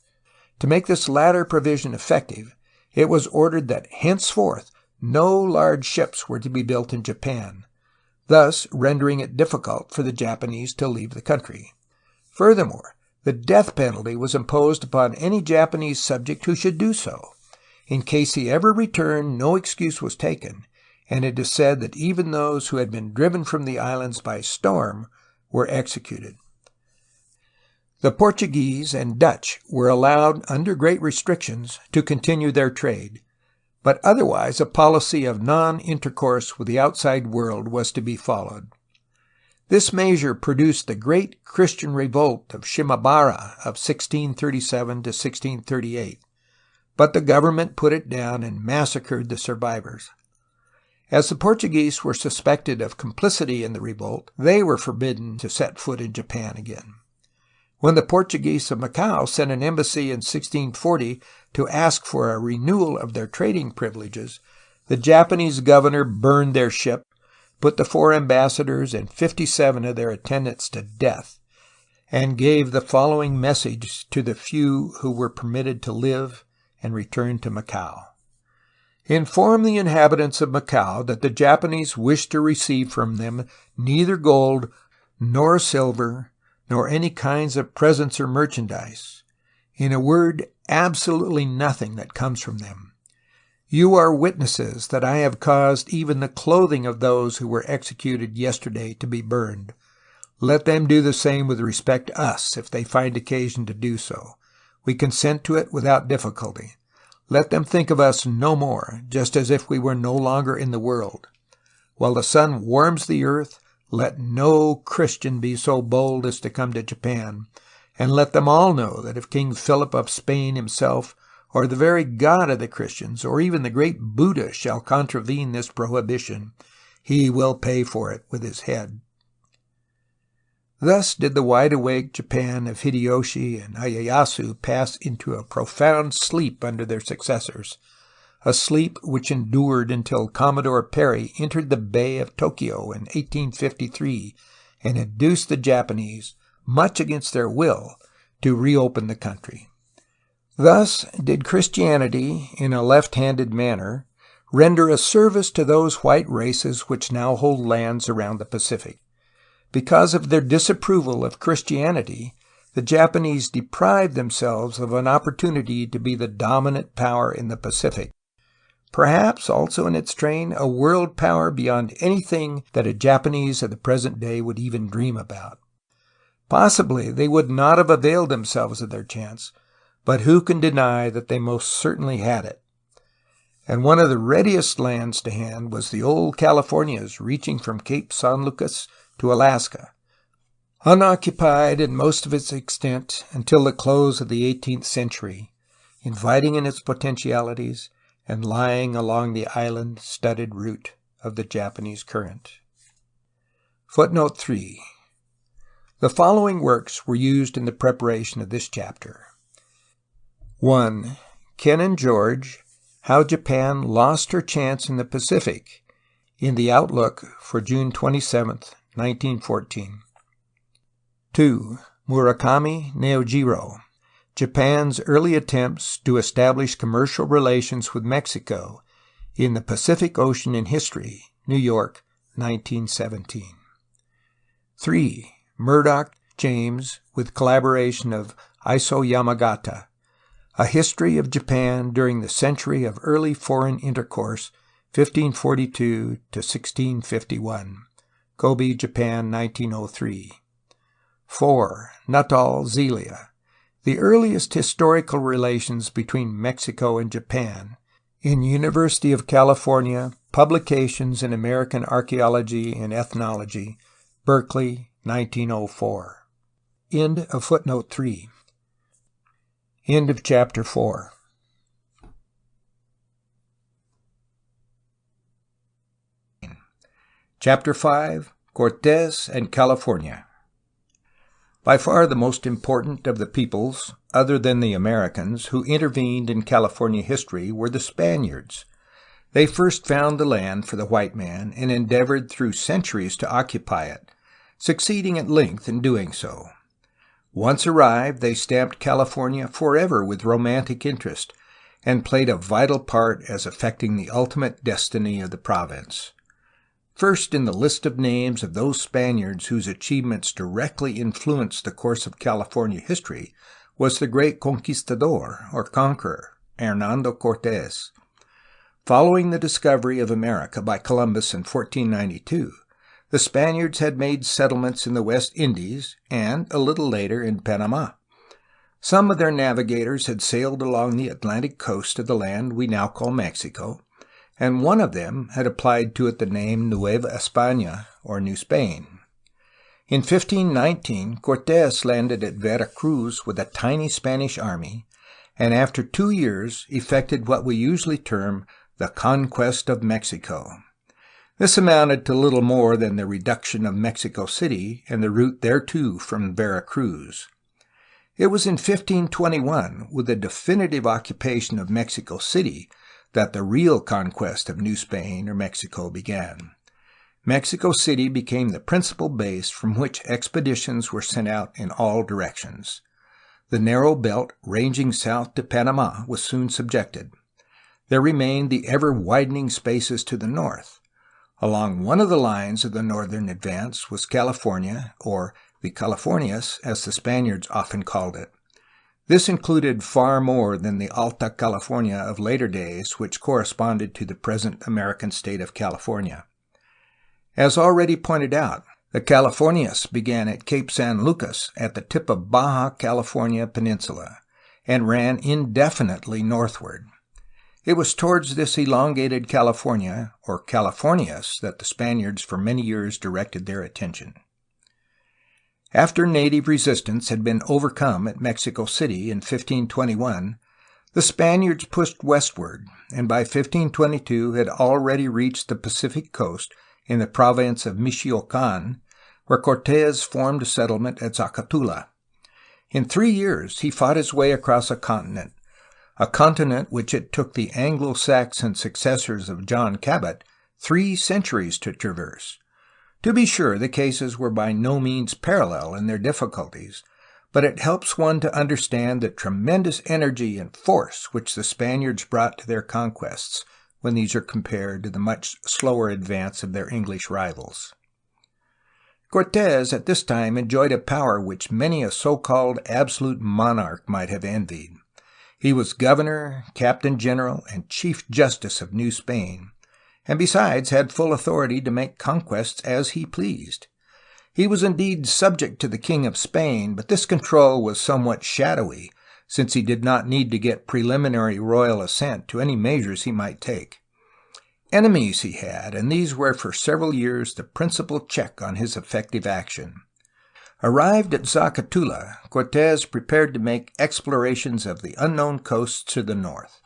To make this latter provision effective, it was ordered that henceforth no large ships were to be built in Japan, thus rendering it difficult for the Japanese to leave the country. Furthermore, the death penalty was imposed upon any Japanese subject who should do so. In case he ever returned, no excuse was taken, and it is said that even those who had been driven from the islands by storm were executed. The Portuguese and Dutch were allowed, under great restrictions, to continue their trade, but otherwise a policy of non-intercourse with the outside world was to be followed. This measure produced the great Christian revolt of Shimabara of 1637 to 1638, but the government put it down and massacred the survivors. As the Portuguese were suspected of complicity in the revolt, they were forbidden to set foot in Japan again. When the Portuguese of Macau sent an embassy in 1640 to ask for a renewal of their trading privileges, the Japanese governor burned their ship, put the 4 ambassadors and 57 of their attendants to death, and gave the following message to the few who were permitted to live and return to Macau. Inform the inhabitants of Macau that the Japanese wish to receive from them neither gold nor silver, nor any kinds of presents or merchandise. In a word, absolutely nothing that comes from them. You are witnesses that I have caused even the clothing of those who were executed yesterday to be burned. Let them do the same with respect to us if they find occasion to do so. We consent to it without difficulty. Let them think of us no more, just as if we were no longer in the world. While the sun warms the earth, let no Christian be so bold as to come to Japan, and let them all know that if King Philip of Spain himself, or the very God of the Christians, or even the great Buddha shall contravene this prohibition, he will pay for it with his head. Thus did the wide-awake Japan of Hideyoshi and Ieyasu pass into a profound sleep under their successors, a sleep which endured until Commodore Perry entered the Bay of Tokyo in 1853 and induced the Japanese, much against their will, to reopen the country. Thus did Christianity, in a left-handed manner, render a service to those white races which now hold lands around the Pacific. Because of their disapproval of Christianity, the Japanese deprived themselves of an opportunity to be the dominant power in the Pacific, perhaps also in its train a world power beyond anything that a Japanese of the present day would even dream about. Possibly they would not have availed themselves of their chance, but who can deny that they most certainly had it? And one of the readiest lands to hand was the old Californias reaching from Cape San Lucas to Alaska, unoccupied in most of its extent until the close of the 18th century, inviting in its potentialities and lying along the island-studded route of the Japanese current. Footnote 3. The following works were used in the preparation of this chapter. 1. Ken and George, How Japan Lost Her Chance in the Pacific, in the Outlook for June 27, 1914. 2. Murakami Neojiro, Japan's Early Attempts to Establish Commercial Relations with Mexico in the Pacific Ocean in History, New York, 1917. 3. Murdoch, James, with collaboration of Iso Yamagata, A History of Japan During the Century of Early Foreign Intercourse, 1542 to 1651. Kobe, Japan, 1903. 4. Nuttall, Zelia, The Earliest Historical Relations Between Mexico and Japan, in University of California, Publications in American Archaeology and Ethnology, Berkeley, 1904. End of footnote 3. End of chapter 4. Chapter 5, Cortés and California. By far the most important of the peoples, other than the Americans, who intervened in California history were the Spaniards. They first found the land for the white man and endeavored through centuries to occupy it, succeeding at length in doing so. Once arrived, they stamped California forever with romantic interest and played a vital part as affecting the ultimate destiny of the province. First in the list of names of those Spaniards whose achievements directly influenced the course of California history was the great conquistador, or conqueror, Hernando Cortés. Following the discovery of America by Columbus in 1492, the Spaniards had made settlements in the West Indies and, a little later, in Panama. Some of their navigators had sailed along the Atlantic coast of the land we now call Mexico, and one of them had applied to it the name Nueva España, or New Spain. In 1519, Cortés landed at Vera Cruz with a tiny Spanish army, and after 2 years effected what we usually term the conquest of Mexico. This amounted to little more than the reduction of Mexico City and the route thereto from Vera Cruz. It was in 1521, with the definitive occupation of Mexico City, that the real conquest of New Spain, or Mexico, began. Mexico City became the principal base from which expeditions were sent out in all directions. The narrow belt ranging south to Panama was soon subjected. There remained the ever-widening spaces to the north. Along one of the lines of the northern advance was California, or the Californias, as the Spaniards often called it. This included far more than the Alta California of later days, which corresponded to the present American state of California. As already pointed out, The Californias began at Cape San Lucas at the tip of Baja California Peninsula and ran indefinitely northward. It was towards this elongated California, or Californias, that the Spaniards for many years directed their attention. After native resistance had been overcome at Mexico City in 1521, the Spaniards pushed westward, and by 1522 had already reached the Pacific coast in the province of Michoacán, where Cortés formed a settlement at Zacatula. In 3 years he fought his way across a continent which it took the Anglo-Saxon successors of John Cabot 3 centuries to traverse. To be sure, the cases were by no means parallel in their difficulties, but it helps one to understand the tremendous energy and force which the Spaniards brought to their conquests when these are compared to the much slower advance of their English rivals. Cortés at this time enjoyed a power which many a so-called absolute monarch might have envied. He was governor, captain general, and chief justice of New Spain, and besides had full authority to make conquests as he pleased. He was indeed subject to the King of Spain, but this control was somewhat shadowy, since he did not need to get preliminary royal assent to any measures he might take. Enemies he had, and these were for several years the principal check on his effective action. Arrived at Zacatula, Cortés prepared to make explorations of the unknown coasts to the north.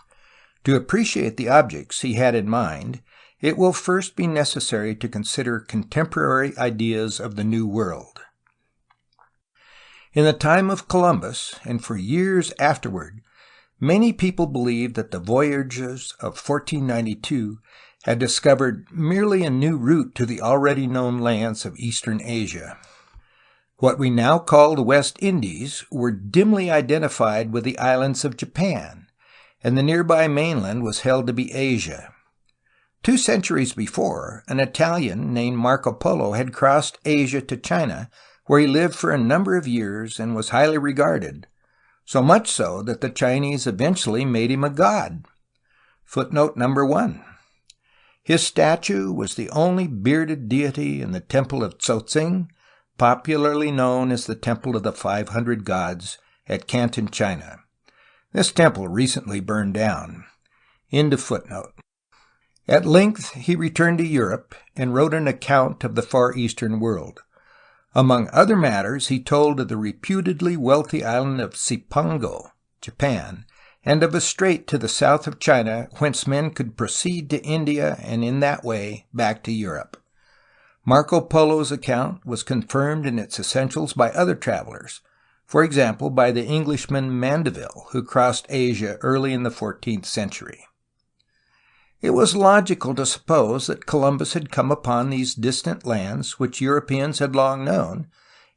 To appreciate the objects he had in mind, it will first be necessary to consider contemporary ideas of the New World. In the time of Columbus, and for years afterward, many people believed that the voyagers of 1492 had discovered merely a new route to the already known lands of Eastern Asia. What we now call the West Indies were dimly identified with the islands of Japan, and the nearby mainland was held to be Asia. 2 centuries before, an Italian named Marco Polo had crossed Asia to China, where he lived for a number of years and was highly regarded, so much so that the Chinese eventually made him a god. Footnote number 1. His statue was the only bearded deity in the temple of Tsotsing, popularly known as the Temple of the 500 Gods, at Canton, China. This temple recently burned down. End of footnote. At length he returned to Europe and wrote an account of the far eastern world. Among other matters, he told of the reputedly wealthy island of Cipango, Japan, and of a strait to the south of China whence men could proceed to India and in that way back to Europe. Marco Polo's account was confirmed in its essentials by other travelers, for example by the Englishman Mandeville, who crossed Asia early in the 14th century. It was logical to suppose that Columbus had come upon these distant lands which Europeans had long known,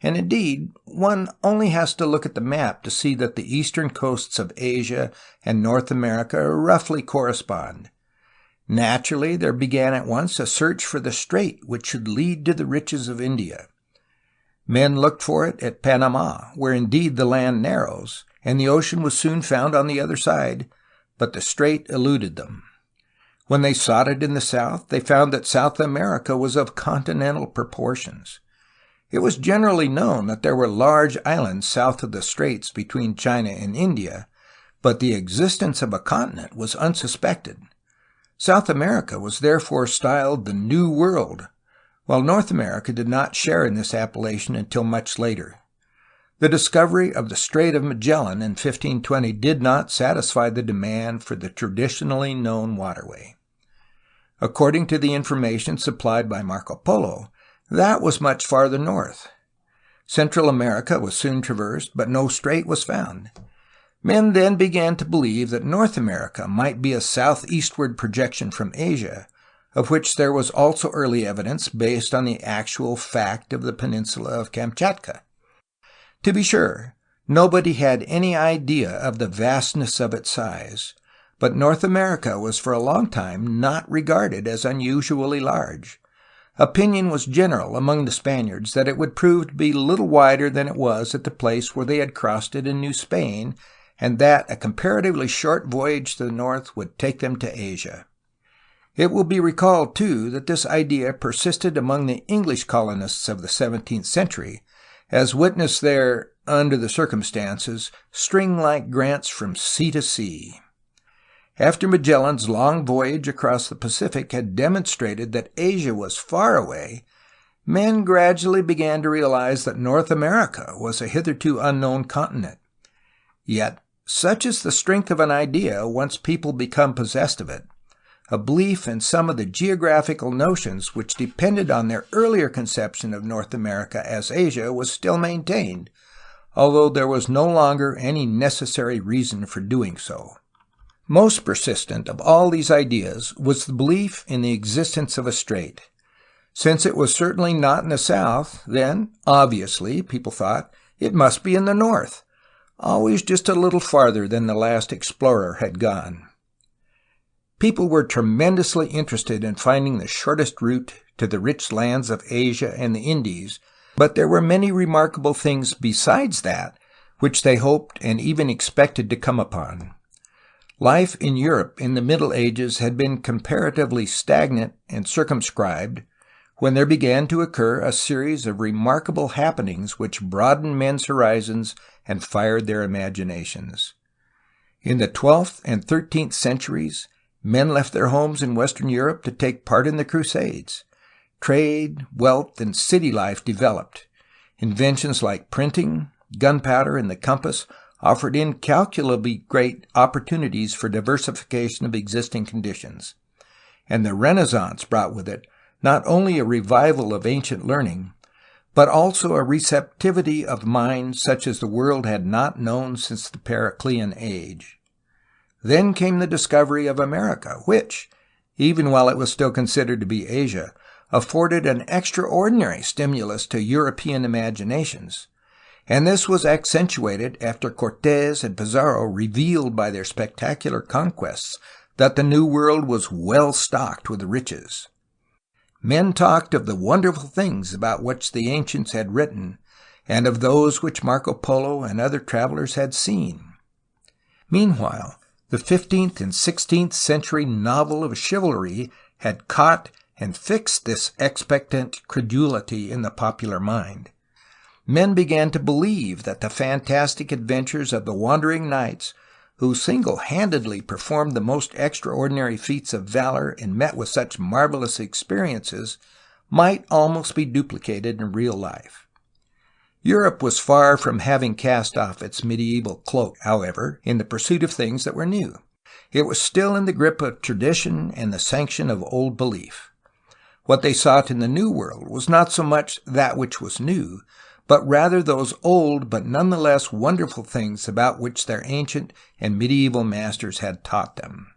and indeed one only has to look at the map to see that the eastern coasts of Asia and North America roughly correspond. Naturally, there began at once a search for the strait which should lead to the riches of India. Men looked for it at Panama, where indeed the land narrows, and the ocean was soon found on the other side, but the strait eluded them. When they sought it in the south, they found that South America was of continental proportions. It was generally known that there were large islands south of the straits between China and India, but the existence of a continent was unsuspected. South America was therefore styled the New World, while North America did not share in this appellation until much later. The discovery of the Strait of Magellan in 1520 did not satisfy the demand for the traditionally known waterway. According to the information supplied by Marco Polo, that was much farther north. Central America was soon traversed, but no strait was found. Men then began to believe that North America might be a southeastward projection from Asia, of which there was also early evidence based on the actual fact of the peninsula of Kamchatka. To be sure, nobody had any idea of the vastness of its size, but North America was for a long time not regarded as unusually large. Opinion was general among the Spaniards that it would prove to be little wider than it was at the place where they had crossed it in New Spain, and that a comparatively short voyage to the north would take them to Asia. It will be recalled, too, that this idea persisted among the English colonists of the 17th century, as witnessed their, under the circumstances, string-like grants from sea to sea. After Magellan's long voyage across the Pacific had demonstrated that Asia was far away, men gradually began to realize that North America was a hitherto unknown continent. Yet, such is the strength of an idea once people become possessed of it, a belief in some of the geographical notions which depended on their earlier conception of North America as Asia was still maintained, although there was no longer any necessary reason for doing so. Most persistent of all these ideas was the belief in the existence of a strait. Since it was certainly not in the south, then, obviously, people thought, it must be in the north, always just a little farther than the last explorer had gone. People were tremendously interested in finding the shortest route to the rich lands of Asia and the Indies, but there were many remarkable things besides that which they hoped and even expected to come upon. Life in Europe in the Middle Ages had been comparatively stagnant and circumscribed when there began to occur a series of remarkable happenings which broadened men's horizons and fired their imaginations. In the 12th and 13th centuries, men left their homes in Western Europe to take part in the Crusades. Trade, wealth, and city life developed. Inventions like printing, gunpowder, and the compass offered incalculably great opportunities for diversification of existing conditions. And the Renaissance brought with it not only a revival of ancient learning, but also a receptivity of mind such as the world had not known since the Periclean age. Then came the discovery of America, which, even while it was still considered to be Asia, afforded an extraordinary stimulus to European imaginations, and this was accentuated after Cortés and Pizarro revealed by their spectacular conquests that the New World was well stocked with riches. Men talked of the wonderful things about which the ancients had written, and of those which Marco Polo and other travelers had seen. Meanwhile, the 15th and 16th century novel of chivalry had caught and fixed this expectant credulity in the popular mind. Men began to believe that the fantastic adventures of the wandering knights, who single-handedly performed the most extraordinary feats of valor and met with such marvelous experiences, might almost be duplicated in real life. Europe was far from having cast off its medieval cloak, however, in the pursuit of things that were new. It was still in the grip of tradition and the sanction of old belief. What they sought in the New World was not so much that which was new, but rather those old but nonetheless wonderful things about which their ancient and medieval masters had taught them.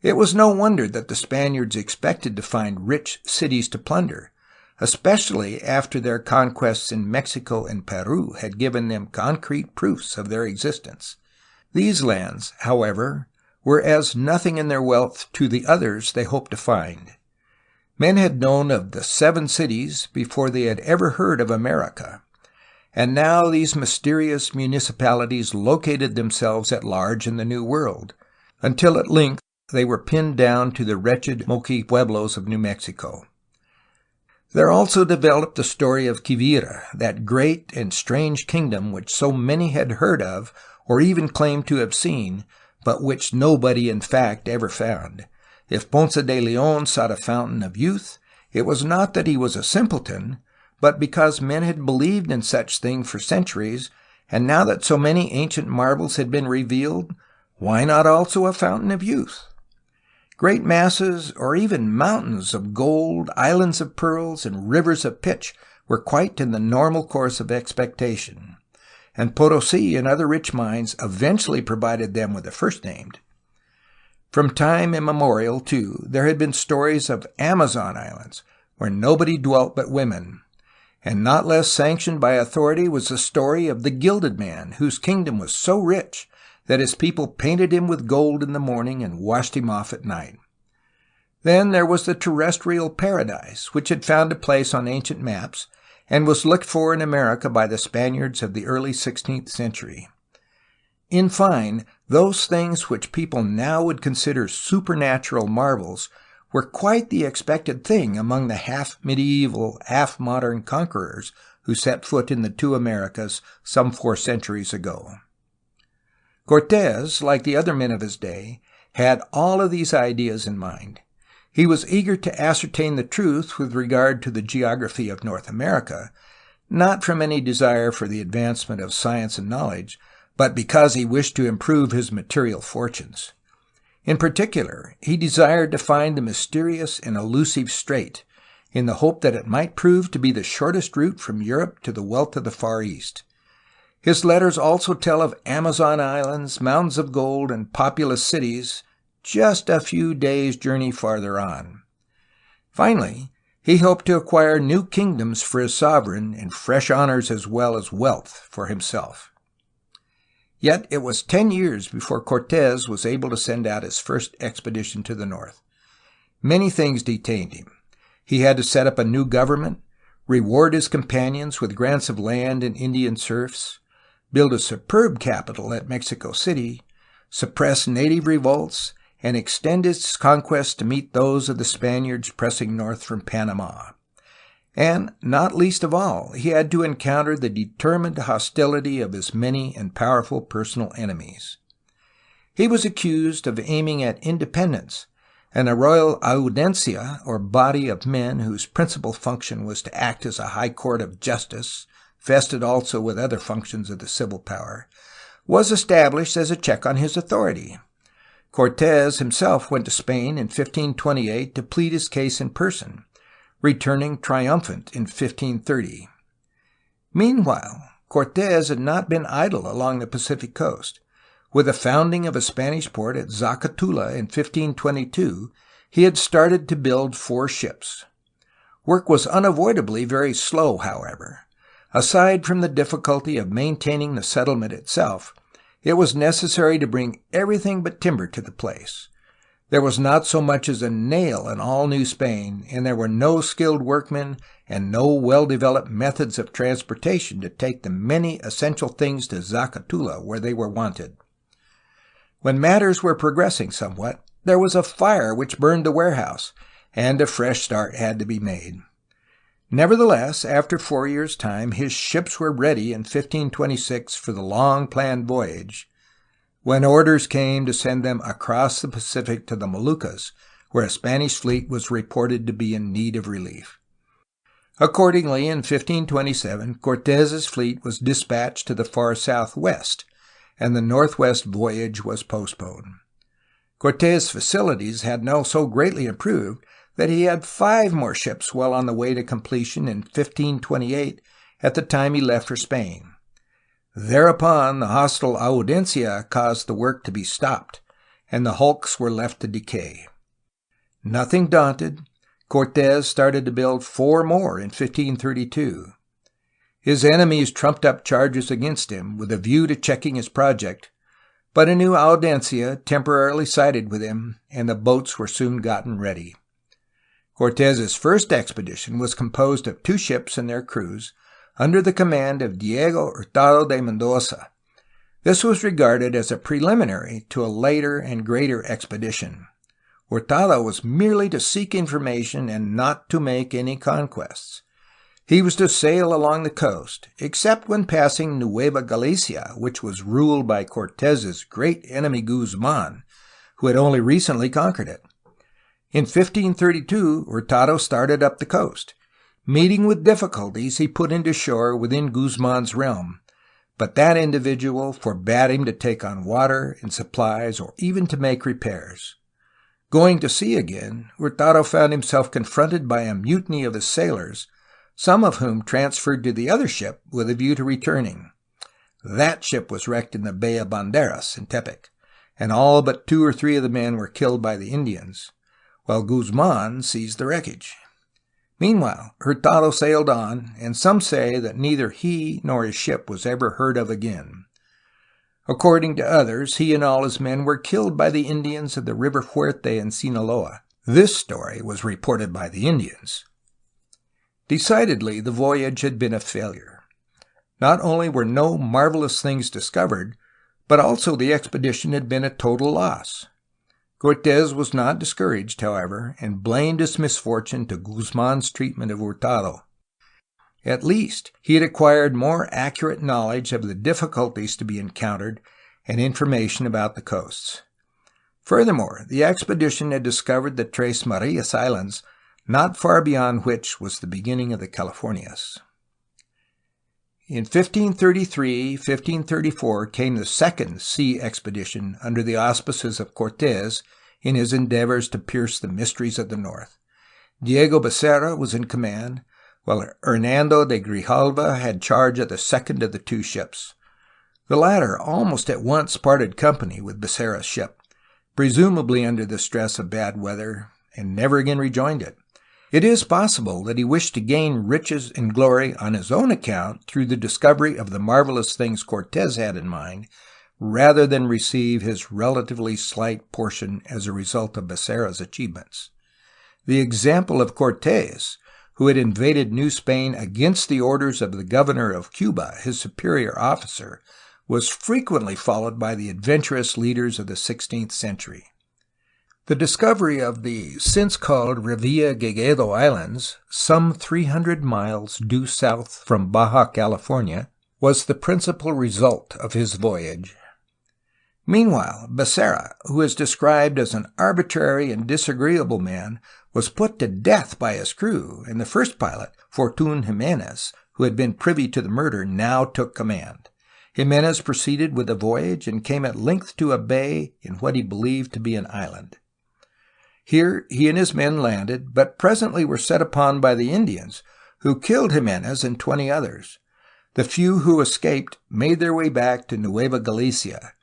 It was no wonder that the Spaniards expected to find rich cities to plunder, especially after their conquests in Mexico and Peru had given them concrete proofs of their existence. These lands, however, were as nothing in their wealth to the others they hoped to find. Men had known of the 7 cities before they had ever heard of America, and now these mysterious municipalities located themselves at large in the New World, until at length they were pinned down to the wretched Moqui pueblos of New Mexico. There also developed the story of Quivira, that great and strange kingdom which so many had heard of or even claimed to have seen, but which nobody in fact ever found. If Ponce de Leon sought a fountain of youth, it was not that he was a simpleton, but because men had believed in such things for centuries, and now that so many ancient marvels had been revealed, why not also a fountain of youth? Great masses, or even mountains of gold, islands of pearls, and rivers of pitch were quite in the normal course of expectation, and Potosi and other rich mines eventually provided them with the first named. From time immemorial, too, there had been stories of Amazon islands, where nobody dwelt but women, and not less sanctioned by authority was the story of the Gilded Man, whose kingdom was so rich that his people painted him with gold in the morning and washed him off at night. Then there was the terrestrial paradise, which had found a place on ancient maps, and was looked for in America by the Spaniards of the early 16th century. In fine, those things which people now would consider supernatural marvels were quite the expected thing among the half-medieval, half-modern conquerors who set foot in the two Americas some 4 centuries ago. Cortés, like the other men of his day, had all of these ideas in mind. He was eager to ascertain the truth with regard to the geography of North America, not from any desire for the advancement of science and knowledge, but because he wished to improve his material fortunes. In particular, he desired to find the mysterious and elusive strait, in the hope that it might prove to be the shortest route from Europe to the wealth of the Far East. His letters also tell of Amazon islands, mountains of gold, and populous cities just a few days' journey farther on. Finally, he hoped to acquire new kingdoms for his sovereign and fresh honors as well as wealth for himself. Yet it was 10 years before Cortés was able to send out his first expedition to the north. Many things detained him. He had to set up a new government, reward his companions with grants of land and Indian serfs, build a superb capital at Mexico City, suppress native revolts, and extend his conquests to meet those of the Spaniards pressing north from Panama. And, not least of all, he had to encounter the determined hostility of his many and powerful personal enemies. He was accused of aiming at independence, and a royal audiencia, or body of men whose principal function was to act as a high court of justice, vested also with other functions of the civil power, was established as a check on his authority. Cortés himself went to Spain in 1528 to plead his case in person, returning triumphant in 1530. Meanwhile, Cortés had not been idle along the Pacific coast. With the founding of a Spanish port at Zacatula in 1522, he had started to build 4 ships. Work was unavoidably very slow, however. Aside from the difficulty of maintaining the settlement itself, it was necessary to bring everything but timber to the place. There was not so much as a nail in all New Spain, and there were no skilled workmen and no well-developed methods of transportation to take the many essential things to Zacatula where they were wanted. When matters were progressing somewhat, there was a fire which burned the warehouse, and a fresh start had to be made. Nevertheless, after 4 years' time, his ships were ready in 1526 for the long-planned voyage, when orders came to send them across the Pacific to the Moluccas, where a Spanish fleet was reported to be in need of relief. Accordingly, in 1527, Cortés's fleet was dispatched to the far southwest, and the northwest voyage was postponed. Cortés' facilities had now so greatly improved that he had 5 more ships well on the way to completion in 1528 at the time he left for Spain. Thereupon, the hostile audiencia caused the work to be stopped, and the hulks were left to decay. Nothing daunted, Cortés started to build 4 more in 1532. His enemies trumped up charges against him with a view to checking his project, but a new audiencia temporarily sided with him, and the boats were soon gotten ready. Cortés's first expedition was composed of 2 ships and their crews, under the command of Diego Hurtado de Mendoza. This was regarded as a preliminary to a later and greater expedition. Hurtado was merely to seek information and not to make any conquests. He was to sail along the coast, except when passing Nueva Galicia, which was ruled by Cortés's great enemy Guzman, who had only recently conquered it. In 1532, Hurtado started up the coast. Meeting with difficulties, he put into shore within Guzman's realm, but that individual forbade him to take on water and supplies or even to make repairs. Going to sea again, Hurtado found himself confronted by a mutiny of his sailors, some of whom transferred to the other ship with a view to returning. That ship was wrecked in the Bay of Banderas in Tepic, and all but 2 or 3 of the men were killed by the Indians, while Guzman seized the wreckage. Meanwhile, Hurtado sailed on, and some say that neither he nor his ship was ever heard of again. According to others, he and all his men were killed by the Indians of the River Fuerte in Sinaloa. This story was reported by the Indians. Decidedly, the voyage had been a failure. Not only were no marvelous things discovered, but also the expedition had been a total loss. Cortés was not discouraged, however, and blamed his misfortune to Guzman's treatment of Hurtado. At least he had acquired more accurate knowledge of the difficulties to be encountered and information about the coasts. Furthermore, the expedition had discovered the Tres Marias Islands, not far beyond which was the beginning of the Californias. In 1533-1534 came the second sea expedition under the auspices of Cortés in his endeavors to pierce the mysteries of the north. Diego Becerra was in command, while Hernando de Grijalva had charge of the second of the two ships. The latter almost at once parted company with Becerra's ship, presumably under the stress of bad weather, and never again rejoined it. It is possible that he wished to gain riches and glory on his own account through the discovery of the marvelous things Cortés had in mind, rather than receive his relatively slight portion as a result of Becerra's achievements. The example of Cortés, who had invaded New Spain against the orders of the governor of Cuba, his superior officer, was frequently followed by the adventurous leaders of the 16th century. The discovery of the since called Revillagigedo Islands, some 300 miles due south from Baja, California, was the principal result of his voyage. Meanwhile, Becerra, who is described as an arbitrary and disagreeable man, was put to death by his crew, and the first pilot, Fortun Jimenez, who had been privy to the murder, now took command. Jimenez proceeded with the voyage and came at length to a bay in what he believed to be an island. Here he and his men landed, but presently were set upon by the Indians, who killed Jimenez and 20 others. The few who escaped made their way back to Nueva Galicia.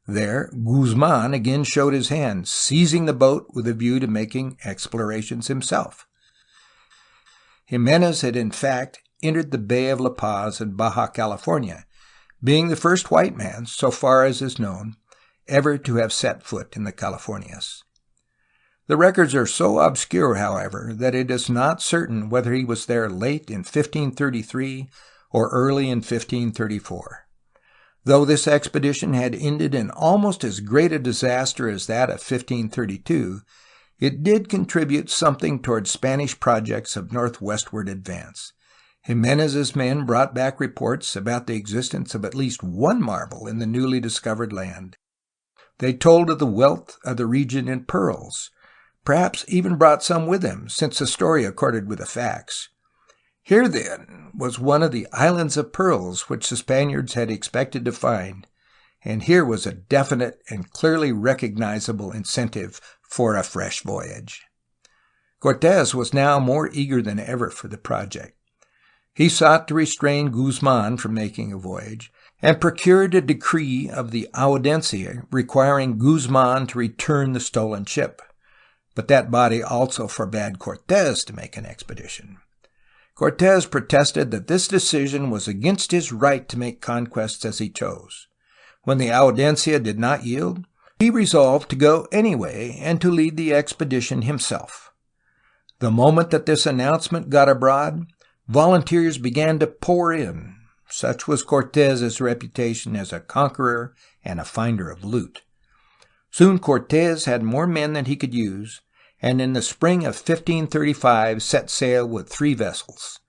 There Guzman again showed his hand, seizing the boat with a view to making explorations himself. Jimenez had in fact entered the Bay of La Paz in Baja California, being the first white man, so far as is known, ever to have set foot in the Californias. The records are so obscure, however, that it is not certain whether he was there late in 1533 or early in 1534. Though this expedition had ended in almost as great a disaster as that of 1532, it did contribute something toward Spanish projects of northwestward advance. Jimenez's men brought back reports about the existence of at least one marvel in the newly discovered land. They told of the wealth of the region in pearls, perhaps even brought some with them, since the story accorded with the facts. Here, then, was one of the islands of pearls which the Spaniards had expected to find, and here was a definite and clearly recognizable incentive for a fresh voyage. Cortés was now more eager than ever for the project. He sought to restrain Guzman from making a voyage, and procured a decree of the Audiencia requiring Guzman to return the stolen ship. But that body also forbade Cortés to make an expedition. Cortés protested that this decision was against his right to make conquests as he chose. When the Audiencia did not yield, he resolved to go anyway and to lead the expedition himself. The moment that this announcement got abroad, volunteers began to pour in. Such was Cortés's reputation as a conqueror and a finder of loot. Soon Cortés had more men than he could use, and in the spring of 1535 set sail with 3 vessels.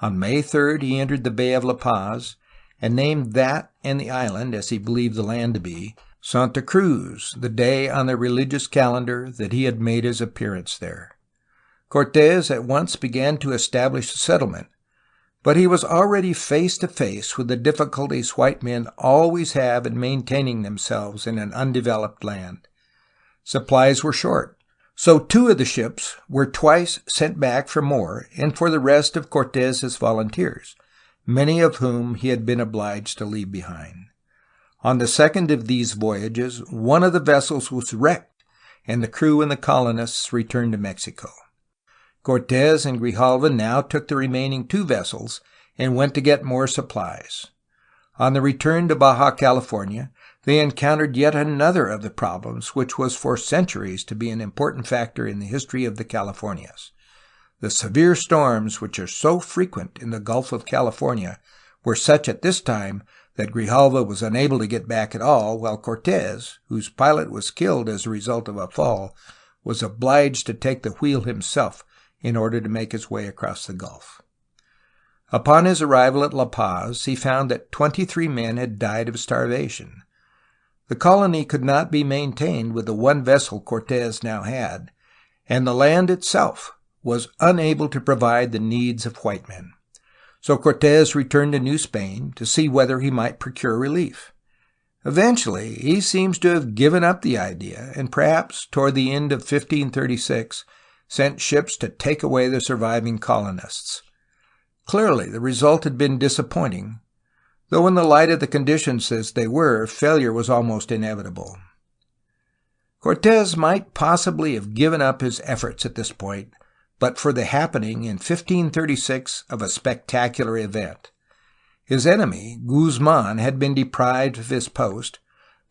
On May 3rd he entered the Bay of La Paz, and named that and the island, as he believed the land to be, Santa Cruz, the day on the religious calendar that he had made his appearance there. Cortés at once began to establish a settlement, but he was already face to face with the difficulties white men always have in maintaining themselves in an undeveloped land. Supplies were short, so 2 of the ships were twice sent back for more and for the rest of Cortés's volunteers, many of whom he had been obliged to leave behind. On the second of these voyages, one of the vessels was wrecked, and the crew and the colonists returned to Mexico. Cortés and Grijalva now took the remaining 2 vessels and went to get more supplies. On the return to Baja California, they encountered yet another of the problems which was for centuries to be an important factor in the history of the Californias. The severe storms which are so frequent in the Gulf of California were such at this time that Grijalva was unable to get back at all, while Cortés, whose pilot was killed as a result of a fall, was obliged to take the wheel himself in order to make his way across the Gulf. Upon his arrival at La Paz, he found that 23 men had died of starvation. The colony could not be maintained with the one vessel Cortés now had, and the land itself was unable to provide the needs of white men. So Cortés returned to New Spain to see whether he might procure relief. Eventually, he seems to have given up the idea, and perhaps toward the end of 1536 sent ships to take away the surviving colonists. Clearly, the result had been disappointing, though in the light of the conditions as they were, failure was almost inevitable. Cortés might possibly have given up his efforts at this point, but for the happening in 1536 of a spectacular event. His enemy, Guzman, had been deprived of his post,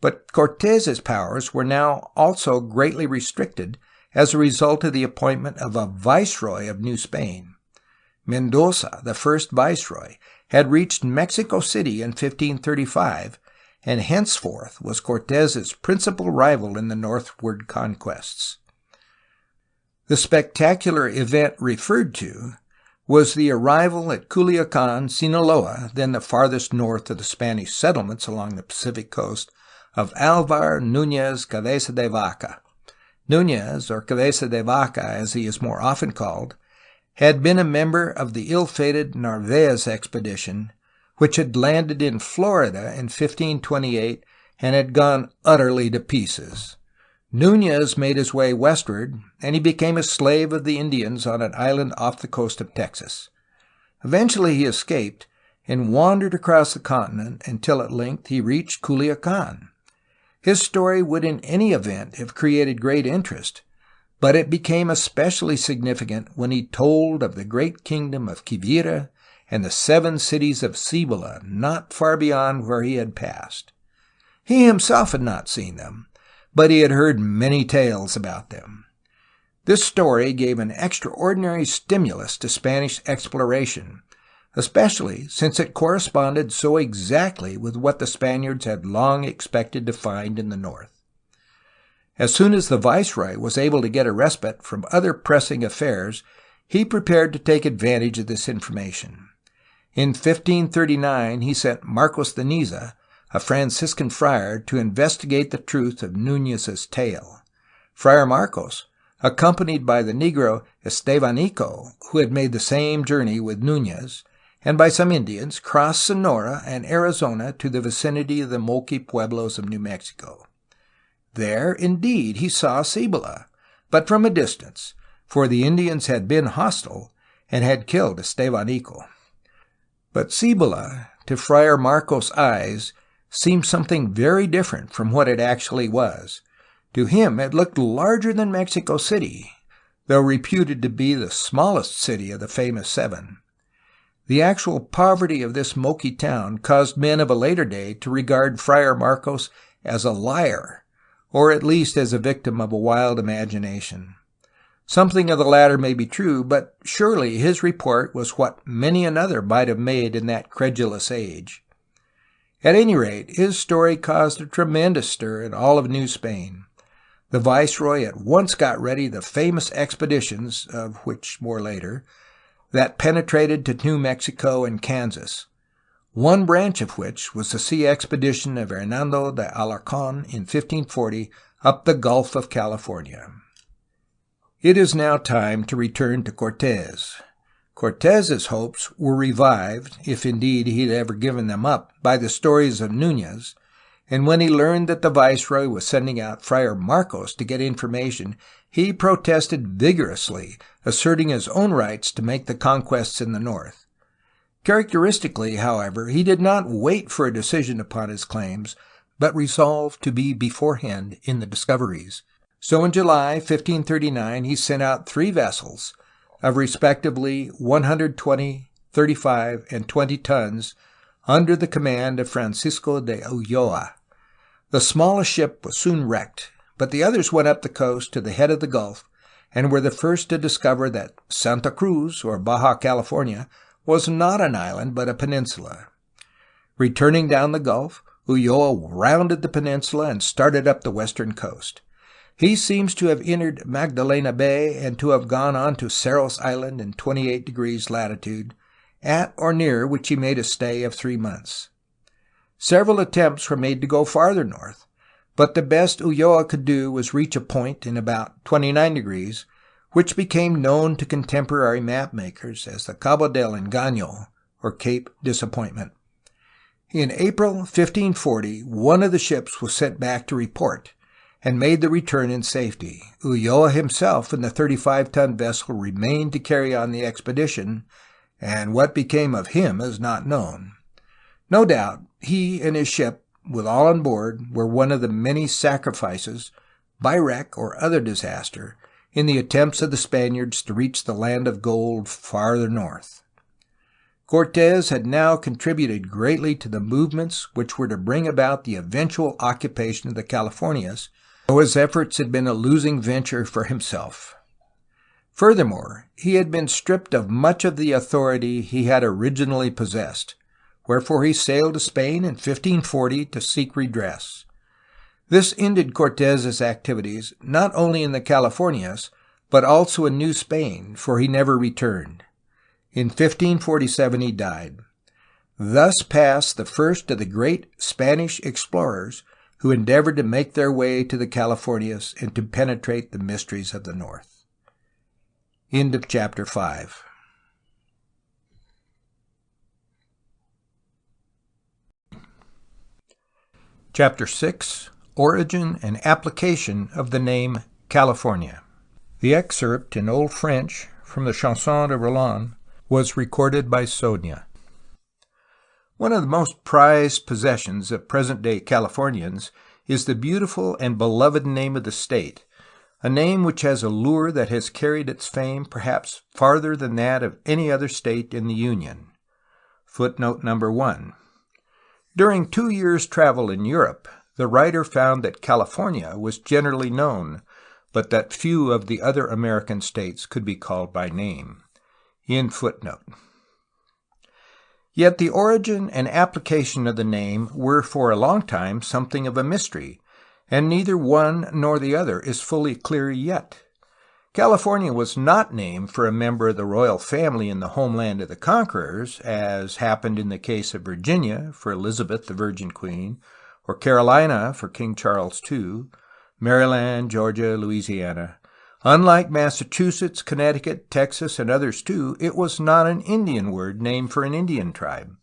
but Cortés's powers were now also greatly restricted as a result of the appointment of a viceroy of New Spain. Mendoza, the first viceroy, had reached Mexico City in 1535, and henceforth was Cortés's principal rival in the northward conquests. The spectacular event referred to was the arrival at Culiacan, Sinaloa, then the farthest north of the Spanish settlements along the Pacific coast, of Alvar Núñez Cabeza de Vaca. Núñez, or Cabeza de Vaca as he is more often called, had been a member of the ill-fated Narvaez expedition, which had landed in Florida in 1528 and had gone utterly to pieces. Núñez made his way westward, and he became a slave of the Indians on an island off the coast of Texas. Eventually he escaped and wandered across the continent until at length he reached Culiacan. His story would in any event have created great interest, but it became especially significant when he told of the great kingdom of Quivira and the 7 cities of Cibola not far beyond where he had passed. He himself had not seen them, but he had heard many tales about them. This story gave an extraordinary stimulus to Spanish exploration, especially since it corresponded so exactly with what the Spaniards had long expected to find in the north. As soon as the viceroy was able to get a respite from other pressing affairs, he prepared to take advantage of this information. In 1539 he sent Marcos de Niza, a Franciscan friar, to investigate the truth of Núñez's tale. Friar Marcos, accompanied by the Negro Estevanico, who had made the same journey with Núñez, and by some Indians, crossed Sonora and Arizona to the vicinity of the Moqui pueblos of New Mexico. There, indeed, he saw Cibola, but from a distance, for the Indians had been hostile and had killed Estevanico. But Cibola, to Friar Marcos' eyes, seemed something very different from what it actually was. To him it looked larger than Mexico City, though reputed to be the smallest city of the famous 7. The actual poverty of this Moqui town caused men of a later day to regard Friar Marcos as a liar, or at least as a victim of a wild imagination. Something of the latter may be true, but surely his report was what many another might have made in that credulous age. At any rate, his story caused a tremendous stir in all of New Spain. The viceroy at once got ready the famous expeditions, of which more later, that penetrated to New Mexico and Kansas, one branch of which was the sea expedition of Hernando de Alarcón in 1540 up the Gulf of California. It is now time to return to Cortés. Cortés's hopes were revived, if indeed he had ever given them up, by the stories of Núñez, and when he learned that the viceroy was sending out Friar Marcos to get information, he protested vigorously, asserting his own rights to make the conquests in the north. Characteristically, however, he did not wait for a decision upon his claims, but resolved to be beforehand in the discoveries. So in July 1539 he sent out 3 vessels, of respectively 120, 35, and 20 tons, under the command of Francisco de Ulloa. The smallest ship was soon wrecked, but the others went up the coast to the head of the Gulf, and were the first to discover that Santa Cruz, or Baja California, was not an island but a peninsula. Returning down the Gulf, Ulloa rounded the peninsula and started up the western coast. He seems to have entered Magdalena Bay and to have gone on to Cerros Island in 28 degrees latitude, at or near which he made a stay of 3 months. Several attempts were made to go farther north, but the best Ulloa could do was reach a point in about 29 degrees, which became known to contemporary mapmakers as the Cabo del Engaño, or Cape Disappointment. In April 1540, one of the ships was sent back to report, and made the return in safety. Ulloa himself and the 35-ton vessel remained to carry on the expedition, and what became of him is not known. No doubt, he and his ship, with all on board, were one of the many sacrifices, by wreck or other disaster, in the attempts of the Spaniards to reach the land of gold farther north. Cortés had now contributed greatly to the movements which were to bring about the eventual occupation of the Californias, though his efforts had been a losing venture for himself. Furthermore, he had been stripped of much of the authority he had originally possessed, wherefore he sailed to Spain in 1540 to seek redress. This ended Cortés's activities not only in the Californias, but also in New Spain, for he never returned. In 1547 he died. Thus passed the first of the great Spanish explorers who endeavored to make their way to the Californias and to penetrate the mysteries of the North. End of Chapter 5. Chapter 6. Origin and Application of the Name California. The excerpt in Old French from the Chanson de Roland was recorded by Sonia. One of the most prized possessions of present-day Californians is the beautiful and beloved name of the state, a name which has a lure that has carried its fame perhaps farther than that of any other state in the Union. Footnote number 1. During 2 years' travel in Europe, the writer found that California was generally known, but that few of the other American states could be called by name. End footnote. Yet the origin and application of the name were for a long time something of a mystery, and neither one nor the other is fully clear yet. California was not named for a member of the royal family in the homeland of the conquerors, as happened in the case of Virginia for Elizabeth the Virgin Queen, or Carolina for King Charles II, Maryland, Georgia, Louisiana. Unlike Massachusetts, Connecticut, Texas, and others too, it was not an Indian word named for an Indian tribe.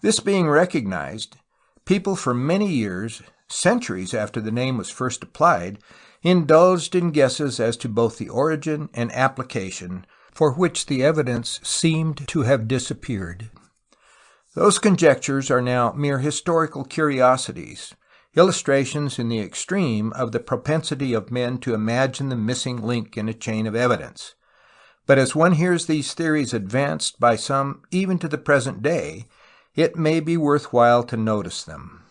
This being recognized, people for many years, centuries after the name was first applied, indulged in guesses as to both the origin and application, for which the evidence seemed to have disappeared. Those conjectures are now mere historical curiosities, illustrations in the extreme of the propensity of men to imagine the missing link in a chain of evidence. But as one hears these theories advanced by some even to the present day, it may be worthwhile to notice them.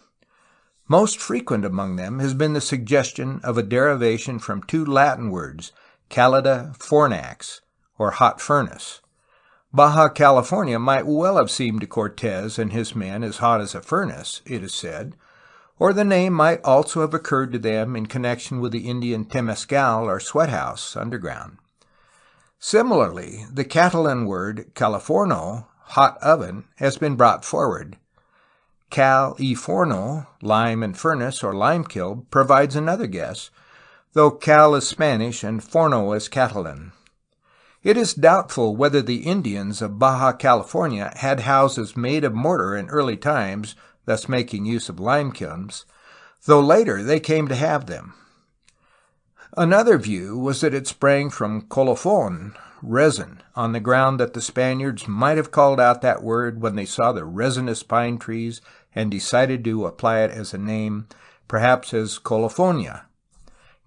Most frequent among them has been the suggestion of a derivation from 2 Latin words, calida fornax, or hot furnace. Baja California might well have seemed to Cortés and his men as hot as a furnace, it is said, or the name might also have occurred to them in connection with the Indian temescal or sweat house underground. Similarly, the Catalan word californo, hot oven, has been brought forward. Cal y forno, lime and furnace or lime kiln, provides another guess, though cal is Spanish and forno is Catalan. It is doubtful whether the Indians of Baja California had houses made of mortar in early times, thus making use of lime kilns, though later they came to have them. Another view was that it sprang from colofon, resin, on the ground that the Spaniards might have called out that word when they saw the resinous pine trees and decided to apply it as a name, perhaps as Colofonia,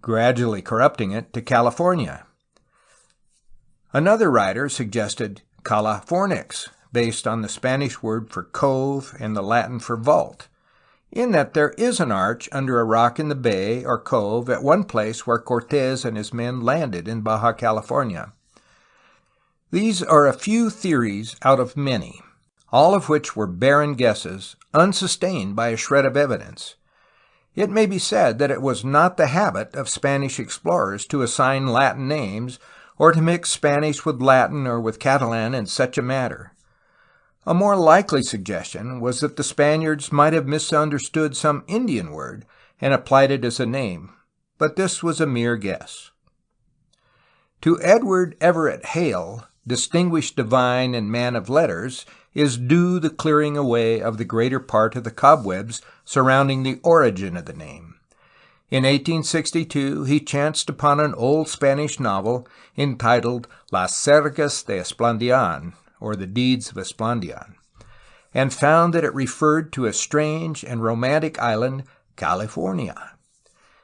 gradually corrupting it to California. Another writer suggested calafornix, based on the Spanish word for cove and the Latin for vault, in that there is an arch under a rock in the bay or cove at one place where Cortés and his men landed in Baja California. These are a few theories out of many, all of which were barren guesses, unsustained by a shred of evidence. It may be said that it was not the habit of Spanish explorers to assign Latin names or to mix Spanish with Latin or with Catalan in such a matter. A more likely suggestion was that the Spaniards might have misunderstood some Indian word and applied it as a name, but this was a mere guess. To Edward Everett Hale, distinguished divine and man of letters, is due the clearing away of the greater part of the cobwebs surrounding the origin of the name. In 1862 he chanced upon an old Spanish novel entitled Las Sergas de Esplandian, or The Deeds of Esplandian, and found that it referred to a strange and romantic island, California.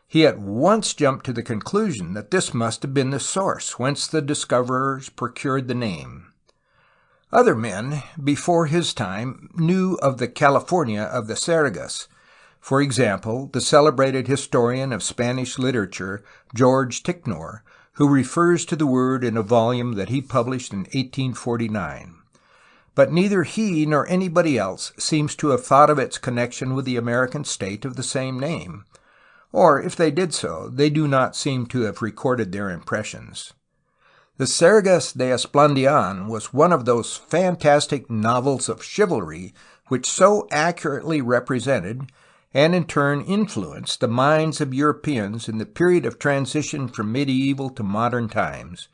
He at once jumped to the conclusion that this must have been the source whence the discoverers procured the name. Other men before his time knew of the California of the Sergas. For example, the celebrated historian of Spanish literature, George Ticknor, who refers to the word in a volume that he published in 1849. But neither he nor anybody else seems to have thought of its connection with the American state of the same name, or if they did so, they do not seem to have recorded their impressions. The Sergas de Esplandian was one of those fantastic novels of chivalry which so accurately represented, and in turn influenced, the minds of Europeans in the period of transition from medieval to modern times.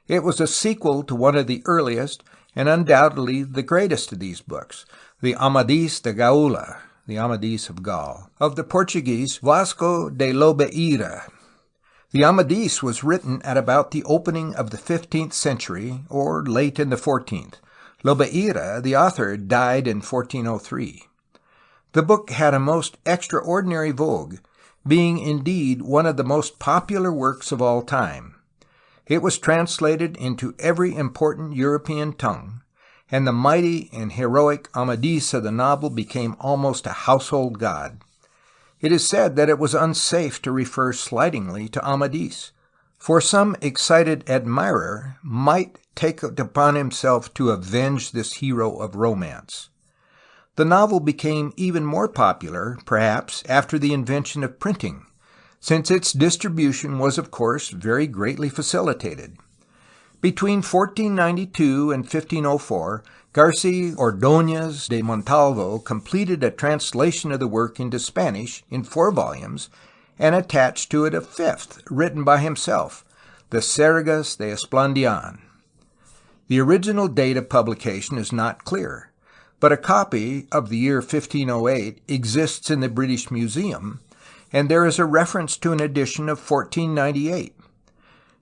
It was a sequel to one of the earliest, and undoubtedly the greatest of these books, the Amadis de Gaula, the Amadis of Gaul, of the Portuguese Vasco de Lobeira. The Amadis was written at about the opening of the 15th century, or late in the 14th. Lobeira, the author, died in 1403. The book had a most extraordinary vogue, being indeed one of the most popular works of all time. It was translated into every important European tongue, and the mighty and heroic Amadis of the novel became almost a household god. It is said that it was unsafe to refer slightingly to Amadis, for some excited admirer might take it upon himself to avenge this hero of romance. The novel became even more popular, perhaps, after the invention of printing, since its distribution was, of course, very greatly facilitated. Between 1492 and 1504, Garcia Ordóñez de Montalvo completed a translation of the work into Spanish in 4 volumes and attached to it a 5th, written by himself, the Sergas de Esplandian. The original date of publication is not clear, but a copy of the year 1508 exists in the British Museum, and there is a reference to an edition of 1498.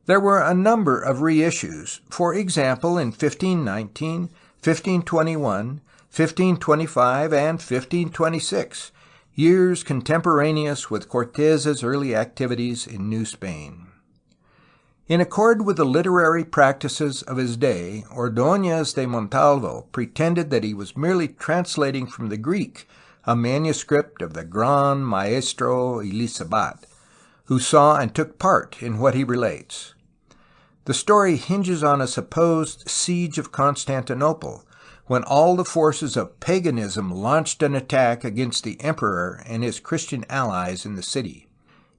There were a number of reissues, for example in 1519, 1521, 1525, and 1526, years contemporaneous with Cortés's early activities in New Spain. In accord with the literary practices of his day, Ordóñez de Montalvo pretended that he was merely translating from the Greek a manuscript of the Gran Maestro Elisabat, who saw and took part in what he relates. The story hinges on a supposed siege of Constantinople, when all the forces of paganism launched an attack against the emperor and his Christian allies in the city.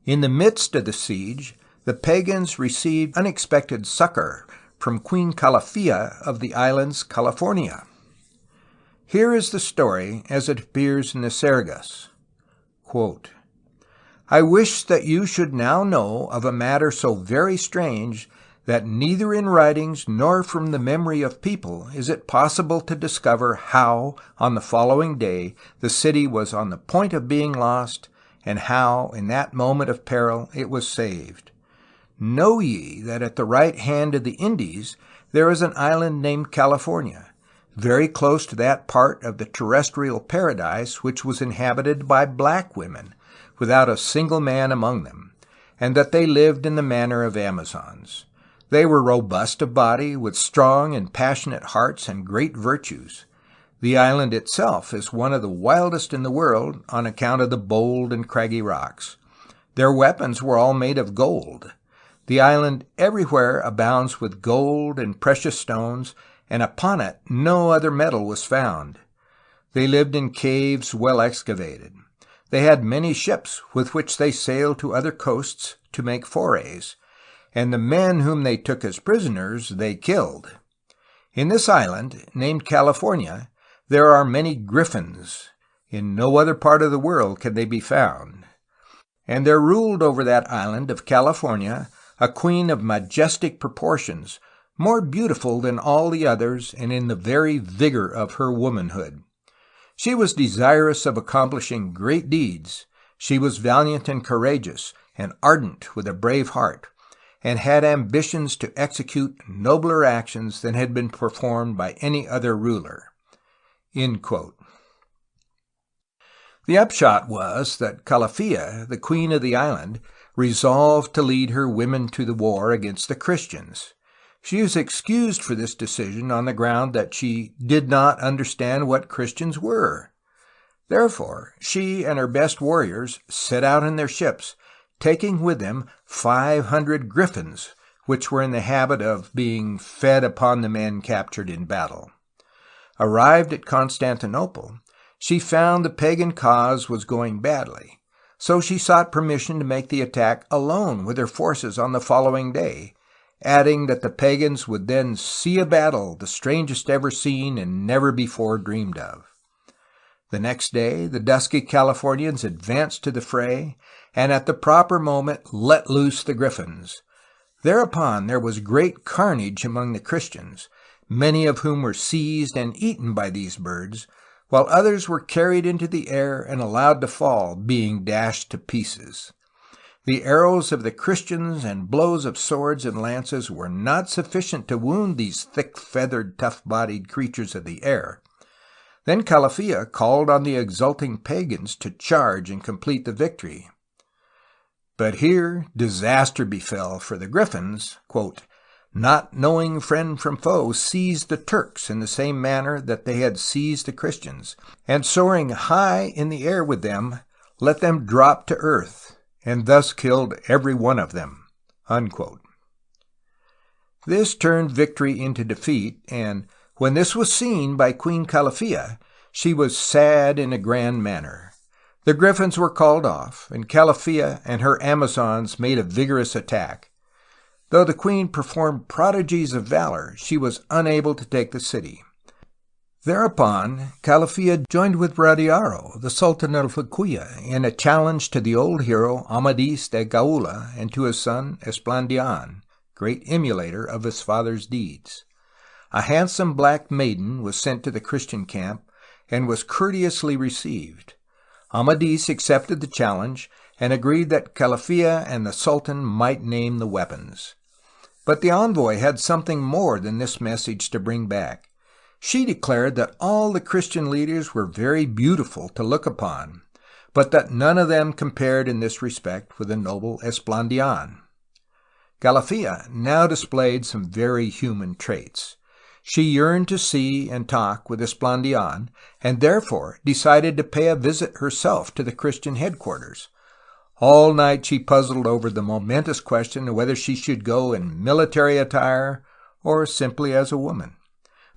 In the midst of the siege, the pagans received unexpected succor from Queen Calafia of the islands California. Here is the story as it appears in the Sergas. Quote, "I wish that you should now know of a matter so very strange that neither in writings nor from the memory of people is it possible to discover how, on the following day, the city was on the point of being lost, and how, in that moment of peril, it was saved. Know ye that at the right hand of the Indies there is an island named California, very close to that part of the terrestrial paradise which was inhabited by black women, without a single man among them, and that they lived in the manner of Amazons. They were robust of body, with strong and passionate hearts and great virtues. The island itself is one of the wildest in the world on account of the bold and craggy rocks. Their weapons were all made of gold. The island everywhere abounds with gold and precious stones, and upon it no other metal was found. They lived in caves well excavated. They had many ships with which they sailed to other coasts to make forays, and the men whom they took as prisoners they killed. In this island, named California, there are many griffins. In no other part of the world can they be found. And there ruled over that island of California a queen of majestic proportions, more beautiful than all the others, and in the very vigor of her womanhood. She was desirous of accomplishing great deeds. She was valiant and courageous, and ardent with a brave heart, and had ambitions to execute nobler actions than had been performed by any other ruler." End quote. The upshot was that Calafia, the queen of the island, resolved to lead her women to the war against the Christians. She is excused for this decision on the ground that she did not understand what Christians were. Therefore, she and her best warriors set out in their ships, taking with them 500 griffins, which were in the habit of being fed upon the men captured in battle. Arrived at Constantinople, she found the pagan cause was going badly, so she sought permission to make the attack alone with her forces on the following day, adding that the pagans would then see a battle the strangest ever seen and never before dreamed of. The next day, the dusky Californians advanced to the fray, and at the proper moment let loose the griffins. Thereupon there was great carnage among the Christians, many of whom were seized and eaten by these birds, while others were carried into the air and allowed to fall, being dashed to pieces. The arrows of the Christians and blows of swords and lances were not sufficient to wound these thick-feathered, tough-bodied creatures of the air. Then Calafia called on the exulting pagans to charge and complete the victory. But here disaster befell, for the griffins, quote, "not knowing friend from foe, seized the Turks in the same manner that they had seized the Christians, and soaring high in the air with them, let them drop to earth, and thus killed every one of them." Unquote. This turned victory into defeat, and when this was seen by Queen Calafia, she was sad in a grand manner. The griffins were called off, and Calafia and her Amazons made a vigorous attack. Though the queen performed prodigies of valor, she was unable to take the city. Thereupon, Calafia joined with Radiaro, the Sultan of Liquia, in a challenge to the old hero Amadis de Gaula and to his son Esplandian, great emulator of his father's deeds. A handsome black maiden was sent to the Christian camp and was courteously received. Amadis accepted the challenge and agreed that Calafia and the Sultan might name the weapons. But the envoy had something more than this message to bring back. She declared that all the Christian leaders were very beautiful to look upon, but that none of them compared in this respect with the noble Esplandian. Calafia now displayed some very human traits. She yearned to see and talk with Esplandian, and therefore decided to pay a visit herself to the Christian headquarters. All night she puzzled over the momentous question of whether she should go in military attire or simply as a woman.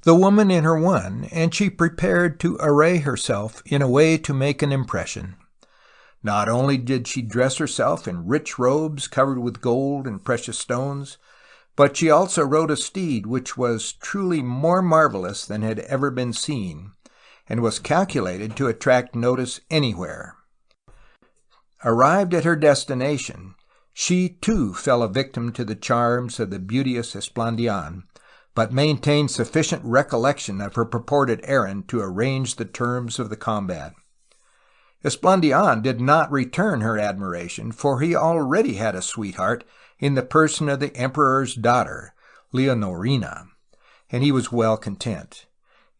The woman in her won, and she prepared to array herself in a way to make an impression. Not only did she dress herself in rich robes covered with gold and precious stones, but she also rode a steed which was truly more marvelous than had ever been seen, and was calculated to attract notice anywhere. Arrived at her destination, she too fell a victim to the charms of the beauteous Esplandian, but maintained sufficient recollection of her purported errand to arrange the terms of the combat. Esplandian did not return her admiration, for he already had a sweetheart in the person of the emperor's daughter, Leonorina, and he was well content.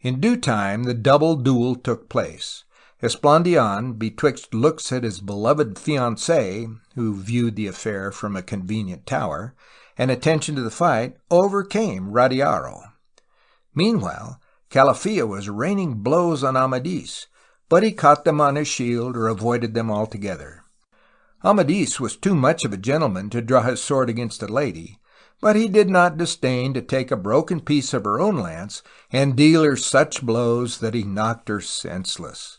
In due time the double duel took place. Esplandian, betwixt looks at his beloved fiancée, who viewed the affair from a convenient tower, and attention to the fight, overcame Radiaro. Meanwhile, Calafia was raining blows on Amadis, but he caught them on his shield or avoided them altogether. Amadis was too much of a gentleman to draw his sword against a lady, but he did not disdain to take a broken piece of her own lance and deal her such blows that he knocked her senseless.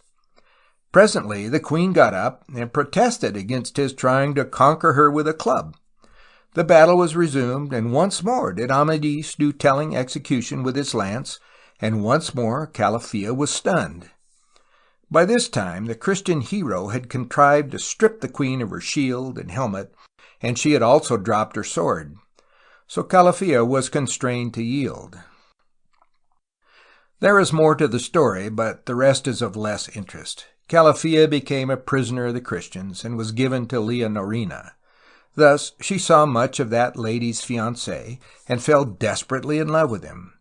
Presently the queen got up and protested against his trying to conquer her with a club. The battle was resumed, and once more did Amadis do telling execution with his lance, and once more Calafia was stunned. By this time the Christian hero had contrived to strip the queen of her shield and helmet, and she had also dropped her sword. So Calafia was constrained to yield. There is more to the story, but the rest is of less interest. Calafia became a prisoner of the Christians, and was given to Leonorina. Thus she saw much of that lady's fiancé, and fell desperately in love with him.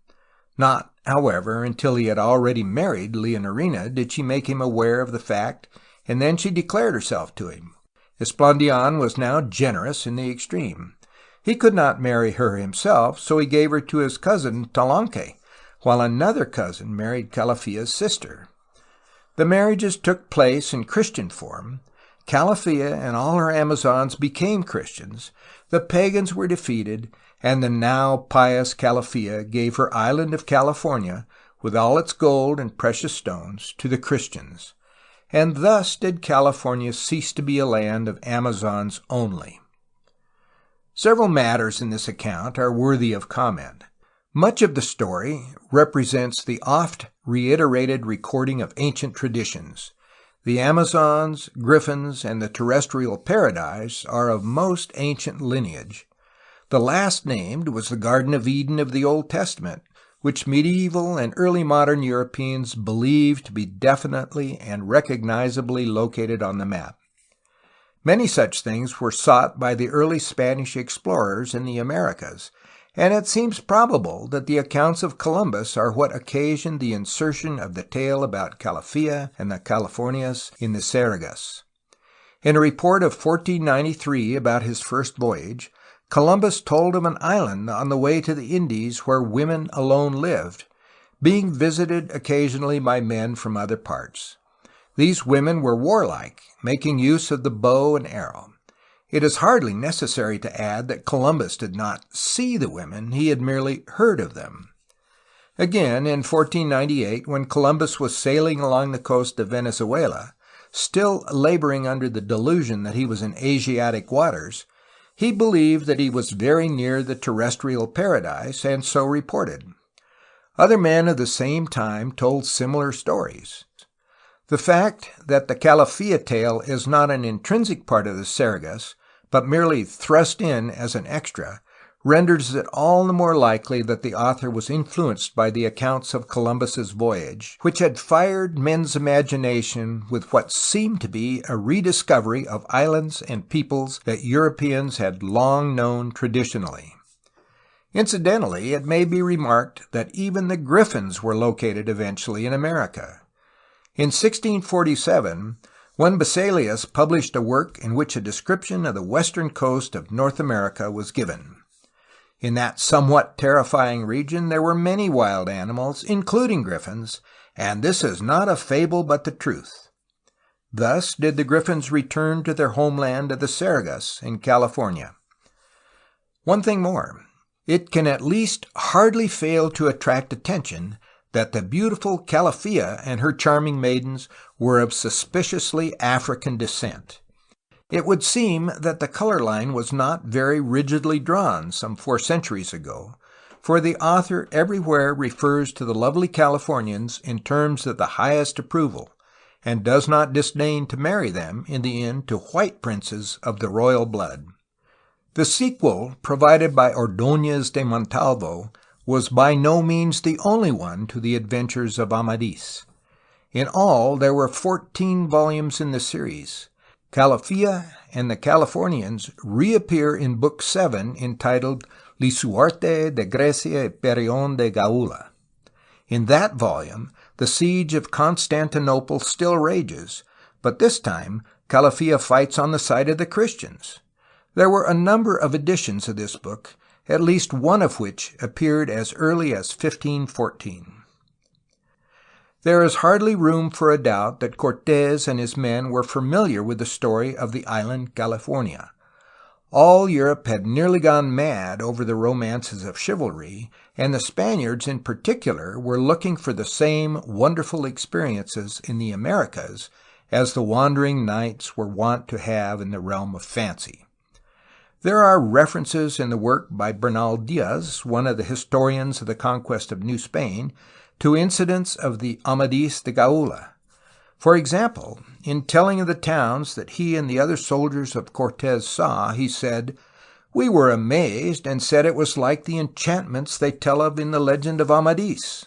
Not, however, until he had already married Leonorina did she make him aware of the fact, and then she declared herself to him. Esplandian was now generous in the extreme. He could not marry her himself, so he gave her to his cousin Talanque, while another cousin married Calafia's sister. The marriages took place in Christian form. Calafia and all her Amazons became Christians, the pagans were defeated, and the now pious Calafia gave her island of California, with all its gold and precious stones, to the Christians. And thus did California cease to be a land of Amazons only. Several matters in this account are worthy of comment. Much of the story represents the oft reiterated recording of ancient traditions. The Amazons, Griffins, and the terrestrial paradise are of most ancient lineage. The last named was the Garden of Eden of the Old Testament, which medieval and early modern Europeans believed to be definitely and recognizably located on the map. Many such things were sought by the early Spanish explorers in the Americas, and it seems probable that the accounts of Columbus are what occasioned the insertion of the tale about Calafia and the Californias in the Sergas. In a report of 1493 about his first voyage, Columbus told of an island on the way to the Indies where women alone lived, being visited occasionally by men from other parts. These women were warlike, making use of the bow and arrow. It is hardly necessary to add that Columbus did not see the women, he had merely heard of them. Again, in 1498, when Columbus was sailing along the coast of Venezuela, still laboring under the delusion that he was in Asiatic waters, he believed that he was very near the terrestrial paradise, and so reported. Other men of the same time told similar stories. The fact that the Calafia tale is not an intrinsic part of the Sergas, but merely thrust in as an extra, renders it all the more likely that the author was influenced by the accounts of Columbus's voyage, which had fired men's imagination with what seemed to be a rediscovery of islands and peoples that Europeans had long known traditionally. Incidentally, it may be remarked that even the Griffins were located eventually in America. In 1647, one Baselius published a work in which a description of the western coast of North America was given. In that somewhat terrifying region there were many wild animals, including griffins, and this is not a fable but the truth. Thus did the griffins return to their homeland of the Sergas in California. One thing more, it can at least hardly fail to attract attention that the beautiful Calafia and her charming maidens were of suspiciously African descent. It would seem that the color line was not very rigidly drawn some 4 centuries ago, for the author everywhere refers to the lovely Californians in terms of the highest approval, and does not disdain to marry them in the end to white princes of the royal blood. The sequel, provided by Ordóñez de Montalvo, was by no means the only one to the adventures of Amadis. In all, there were 14 volumes in the series. Calafia and the Californians reappear in Book 7 entitled Lisuarte de Grecia y Perión de Gaula. In that volume, the siege of Constantinople still rages, but this time Calafia fights on the side of the Christians. There were a number of editions of this book, at least one of which appeared as early as 1514. There is hardly room for a doubt that Cortés and his men were familiar with the story of the island California. All Europe had nearly gone mad over the romances of chivalry, and the Spaniards in particular were looking for the same wonderful experiences in the Americas as the wandering knights were wont to have in the realm of fancy. There are references in the work by Bernal Diaz, one of the historians of the conquest of New Spain, to incidents of the Amadís de Gaula. For example, in telling of the towns that he and the other soldiers of Cortés saw, he said, "We were amazed and said it was like the enchantments they tell of in the legend of Amadís."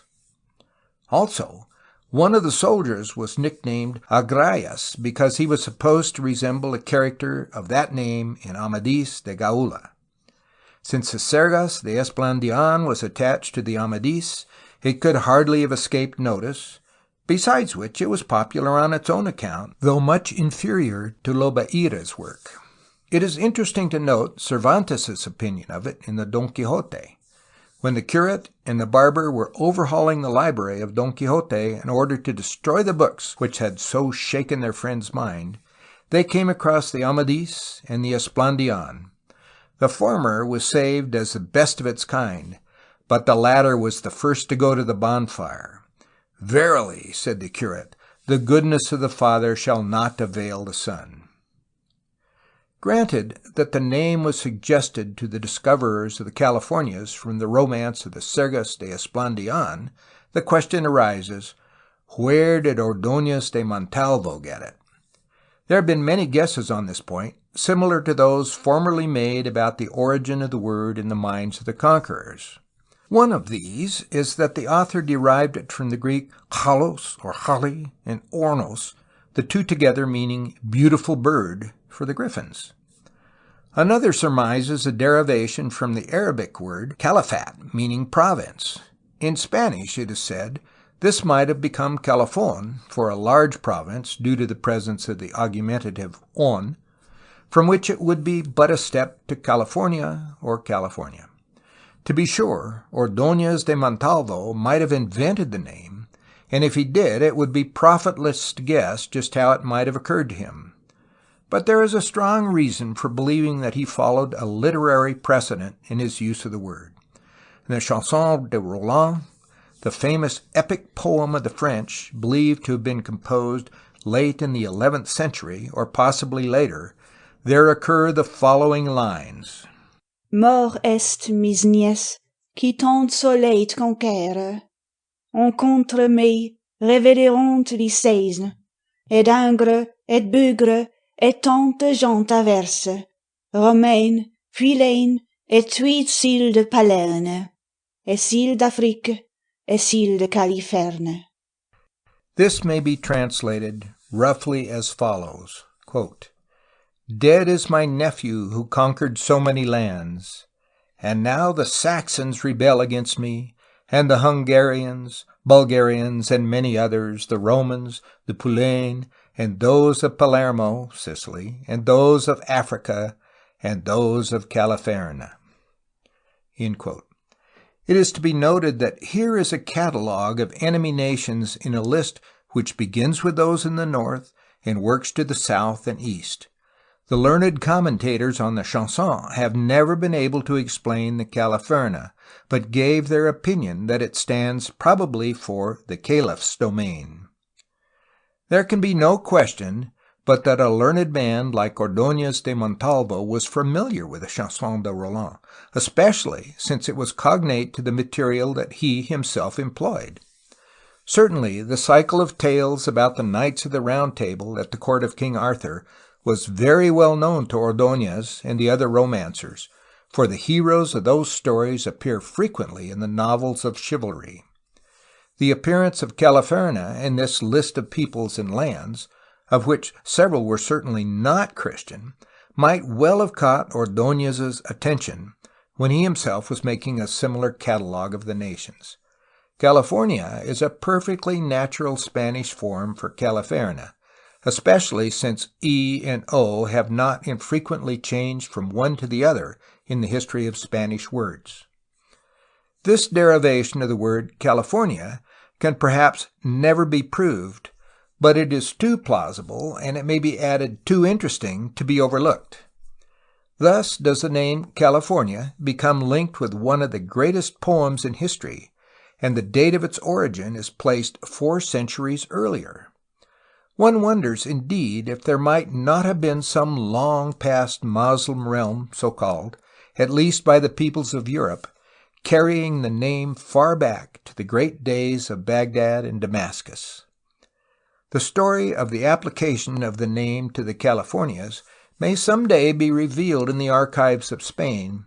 Also, one of the soldiers was nicknamed Agrayas because he was supposed to resemble a character of that name in Amadís de Gaula. Since the Sergas de Esplandian was attached to the Amadís, it could hardly have escaped notice, besides which it was popular on its own account, though much inferior to Lobaira's work. It is interesting to note Cervantes' opinion of it in the Don Quixote. When the curate and the barber were overhauling the library of Don Quixote in order to destroy the books which had so shaken their friend's mind, they came across the Amadís and the Esplandian. The former was saved as the best of its kind, but the latter was the first to go to the bonfire. "Verily," said the curate, "the goodness of the Father shall not avail the Son." Granted that the name was suggested to the discoverers of the Californias from the romance of the Sergas de Esplandian, the question arises, where did Ordóñez de Montalvo get it? There have been many guesses on this point, similar to those formerly made about the origin of the word in the minds of the conquerors. One of these is that the author derived it from the Greek chalos or chali and ornos, the two together meaning beautiful bird for the griffins. Another surmises a derivation from the Arabic word califat, meaning province. In Spanish, it is said, this might have become Califón for a large province due to the presence of the augmentative on, from which it would be but a step to California or California. To be sure, Ordóñez de Montalvo might have invented the name, and if he did, it would be profitless to guess just how it might have occurred to him. But there is a strong reason for believing that he followed a literary precedent in his use of the word. In the Chanson de Roland, the famous epic poem of the French, believed to have been composed late in the 11th century, or possibly later, there occur the following lines. Mort est mis nièces, qui tant soleil conquèrent. On contre me révéleront les seisnes, et d'ingres, et bugres, et tant de gens averses, romaines, filaines, et huit cils de Palerne, et cils d'Afrique, et cils de California. This may be translated roughly as follows, quote, "Dead is my nephew who conquered so many lands, and now the Saxons rebel against me, and the Hungarians, Bulgarians, and many others, the Romans, the Pulain, and those of Palermo, Sicily, and those of Africa, and those of California." End quote. It is to be noted that here is a catalogue of enemy nations in a list which begins with those in the north and works to the south and east. The learned commentators on the Chanson have never been able to explain the California, but gave their opinion that it stands probably for the Caliph's domain. There can be no question but that a learned man like Ordóñez de Montalvo was familiar with the Chanson de Roland, especially since it was cognate to the material that he himself employed. Certainly, the cycle of tales about the Knights of the Round Table at the court of King Arthur was very well known to Ordóñez and the other romancers, for the heroes of those stories appear frequently in the novels of chivalry. The appearance of California in this list of peoples and lands, of which several were certainly not Christian, might well have caught Ordóñez's attention when he himself was making a similar catalogue of the nations. California is a perfectly natural Spanish form for California, especially since E and O have not infrequently changed from one to the other in the history of Spanish words. This derivation of the word California can perhaps never be proved, but it is too plausible, and it may be added too interesting, to be overlooked. Thus does the name California become linked with one of the greatest poems in history, and the date of its origin is placed 4 centuries earlier. One wonders, indeed, if there might not have been some long past Moslem realm, so-called, at least by the peoples of Europe, carrying the name far back to the great days of Baghdad and Damascus. The story of the application of the name to the Californias may someday be revealed in the archives of Spain,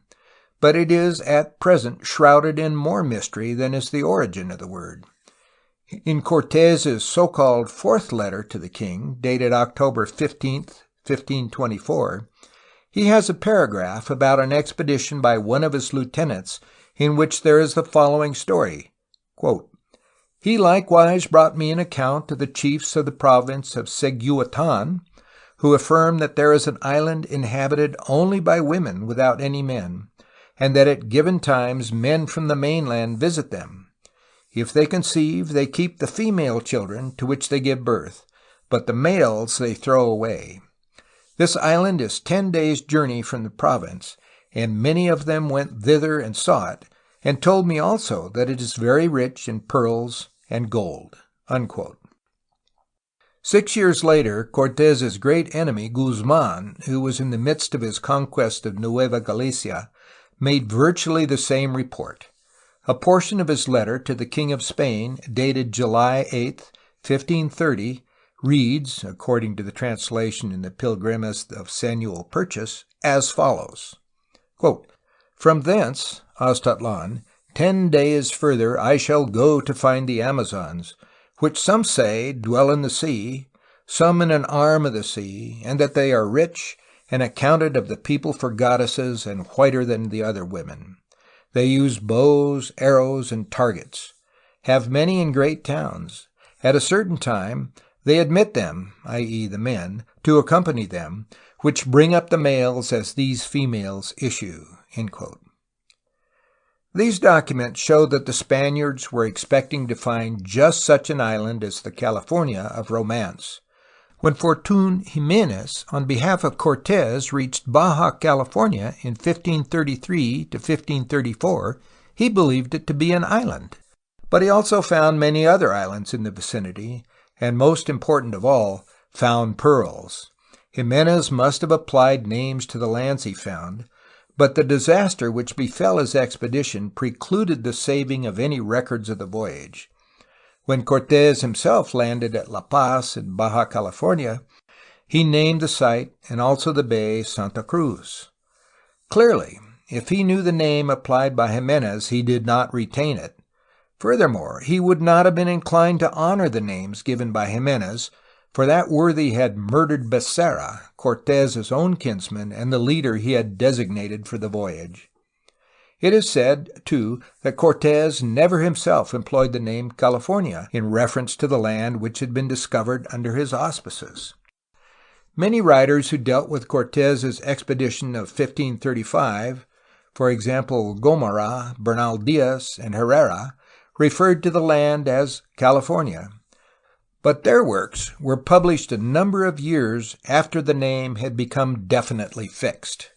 but it is at present shrouded in more mystery than is the origin of the word. In Cortés's so-called 4th letter to the king, dated October 15th, 1524, he has a paragraph about an expedition by one of his lieutenants in which there is the following story. Quote, "He likewise brought me an account of the chiefs of the province of Seguatan, who affirm that there is an island inhabited only by women without any men, and that at given times men from the mainland visit them. If they conceive, they keep the female children to which they give birth, but the males they throw away. This island is 10 days' journey from the province, and many of them went thither and saw it, and told me also that it is very rich in pearls and gold." Unquote. 6 years later, Cortés's great enemy, Guzman, who was in the midst of his conquest of Nueva Galicia, made virtually the same report. A portion of his letter to the King of Spain, dated July 8, 1530, reads, according to the translation in the Pilgrimes of Samuel Purchas, as follows. Quote, "From thence, Aztatlan, 10 days further I shall go to find the Amazons, which some say dwell in the sea, some in an arm of the sea, and that they are rich, and accounted of the people for goddesses, and whiter than the other women. They use bows, arrows, and targets, have many and great towns. At a certain time they admit them, i.e. the men, to accompany them, which bring up the males as these females issue." End quote. These documents show that the Spaniards were expecting to find just such an island as the California of romance. When Fortun Jimenez, on behalf of Cortés, reached Baja California in 1533 to 1534, he believed it to be an island. But he also found many other islands in the vicinity, and most important of all, found pearls. Jimenez must have applied names to the lands he found, but the disaster which befell his expedition precluded the saving of any records of the voyage. When Cortés himself landed at La Paz in Baja California, he named the site and also the bay Santa Cruz. Clearly, if he knew the name applied by Jimenez, he did not retain it. Furthermore, he would not have been inclined to honor the names given by Jimenez, for that worthy had murdered Becerra, Cortés's own kinsman and the leader he had designated for the voyage. It is said, too, that Cortés never himself employed the name California in reference to the land which had been discovered under his auspices. Many writers who dealt with Cortés's expedition of 1535, for example Gomara, Bernal Diaz, and Herrera, referred to the land as California, but their works were published a number of years after the name had become definitely fixed.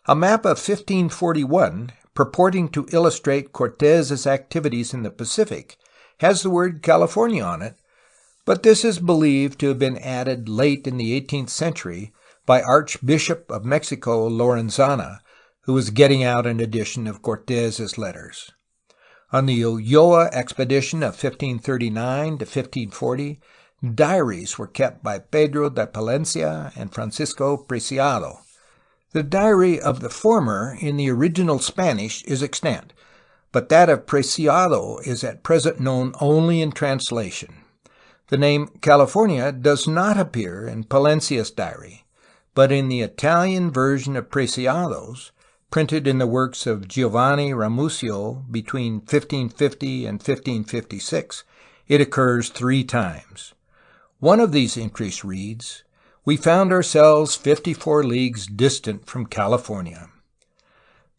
A map of 1541, purporting to illustrate Cortés's activities in the Pacific, has the word California on it, but this is believed to have been added late in the 18th century by Archbishop of Mexico Lorenzana, who was getting out an edition of Cortés's letters. On the Ulloa expedition of 1539 to 1540, diaries were kept by Pedro de Palencia and Francisco Preciado. The diary of the former in the original Spanish is extant, but that of Preciado is at present known only in translation. The name California does not appear in Palencia's diary, but in the Italian version of Preciado's, printed in the works of Giovanni Ramusio between 1550 and 1556, it occurs 3 times. One of these entries reads, "We found ourselves 54 leagues distant from California."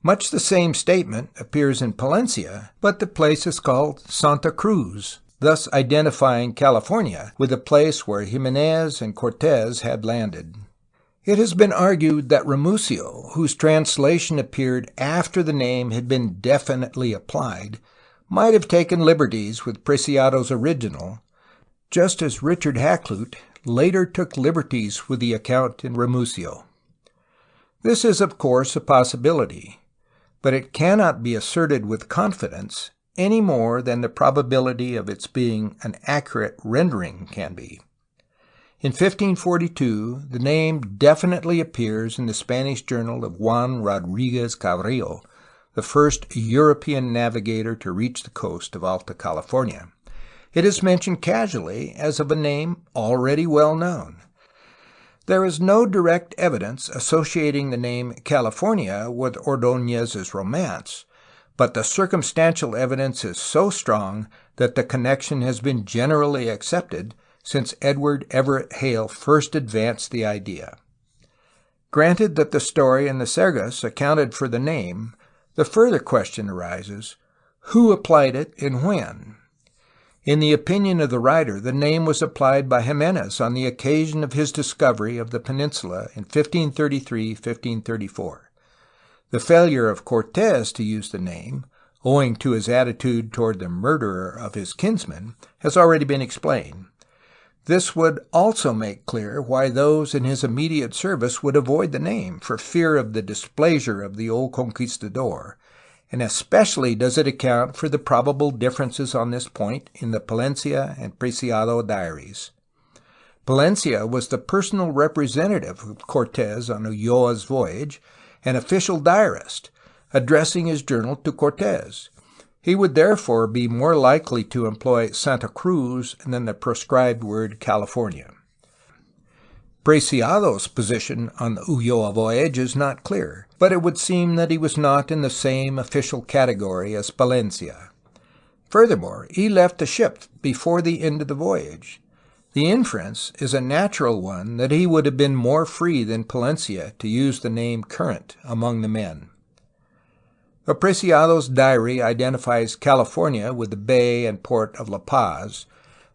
Much the same statement appears in Palencia, but the place is called Santa Cruz, thus identifying California with the place where Jimenez and Cortés had landed. It has been argued that Ramusio, whose translation appeared after the name had been definitely applied, might have taken liberties with Preciado's original, just as Richard Hakluyt later took liberties with the account in Ramusio. This is, of course, a possibility, but it cannot be asserted with confidence any more than the probability of its being an accurate rendering can be. In 1542, the name definitely appears in the Spanish journal of Juan Rodriguez Cabrillo, the first European navigator to reach the coast of Alta California. It is mentioned casually as of a name already well known. There is no direct evidence associating the name California with Ordóñez's romance, but the circumstantial evidence is so strong that the connection has been generally accepted since Edward Everett Hale first advanced the idea. Granted that the story in the Sergas accounted for the name, the further question arises, who applied it and when? In the opinion of the writer, the name was applied by Jimenez on the occasion of his discovery of the peninsula in 1533-1534. The failure of Cortés to use the name, owing to his attitude toward the murderer of his kinsman, has already been explained. This would also make clear why those in his immediate service would avoid the name for fear of the displeasure of the old conquistador, and especially does it account for the probable differences on this point in the Palencia and Preciado diaries. Palencia was the personal representative of Cortés on Ulloa's voyage, and official diarist, addressing his journal to Cortés. He would therefore be more likely to employ Santa Cruz than the proscribed word California. Preciado's position on the Ulloa voyage is not clear, but it would seem that he was not in the same official category as Palencia. Furthermore, he left the ship before the end of the voyage. The inference is a natural one that he would have been more free than Palencia to use the name current among the men. Though Preciado's diary identifies California with the bay and port of La Paz,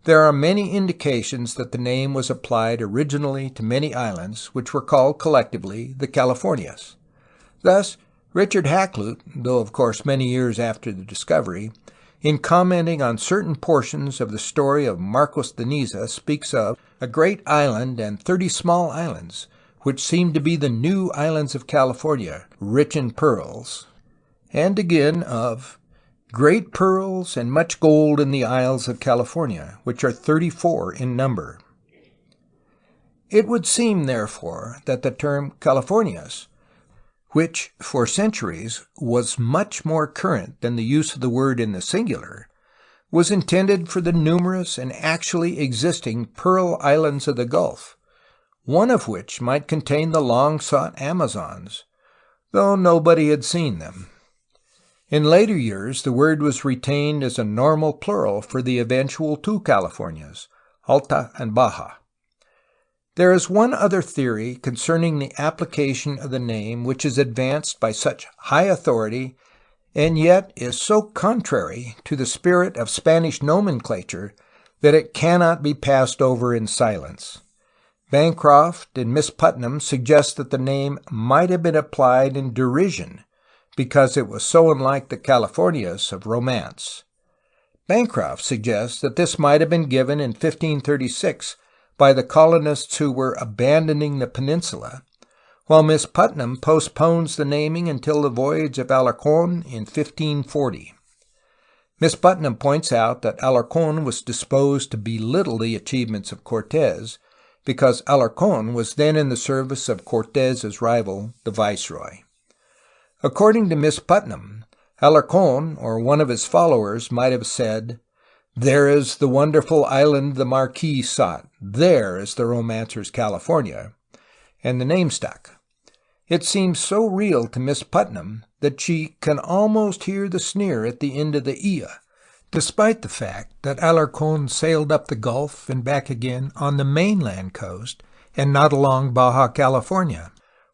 there are many indications that the name was applied originally to many islands which were called collectively the Californias. Thus, Richard Hakluyt, though of course many years after the discovery, in commenting on certain portions of the story of Marcos de Niza, speaks of a great island and 30 small islands, which seem to be the new islands of California, rich in pearls, and again of great pearls and much gold in the Isles of California, which are 34 in number. It would seem, therefore, that the term Californias, which for centuries was much more current than the use of the word in the singular, was intended for the numerous and actually existing pearl islands of the Gulf, one of which might contain the long-sought Amazons, though nobody had seen them. In later years, the word was retained as a normal plural for the eventual 2 Californias, Alta and Baja. There is one other theory concerning the application of the name which is advanced by such high authority and yet is so contrary to the spirit of Spanish nomenclature that it cannot be passed over in silence. Bancroft and Miss Putnam suggest that the name might have been applied in derision because it was so unlike the Californias of romance. Bancroft suggests that this might have been given in 1536 by the colonists who were abandoning the peninsula, while Miss Putnam postpones the naming until the voyage of Alarcón in 1540. Miss Putnam points out that Alarcón was disposed to belittle the achievements of Cortés because Alarcón was then in the service of Cortés's rival, the Viceroy. According to Miss Putnam, Alarcón, or one of his followers, might have said, "There is the wonderful island the Marquis sought. There is the romancer's California," and the name stuck. It seems so real to Miss Putnam that she can almost hear the sneer at the end of the "ia," despite the fact that Alarcón sailed up the Gulf and back again on the mainland coast and not along Baja California,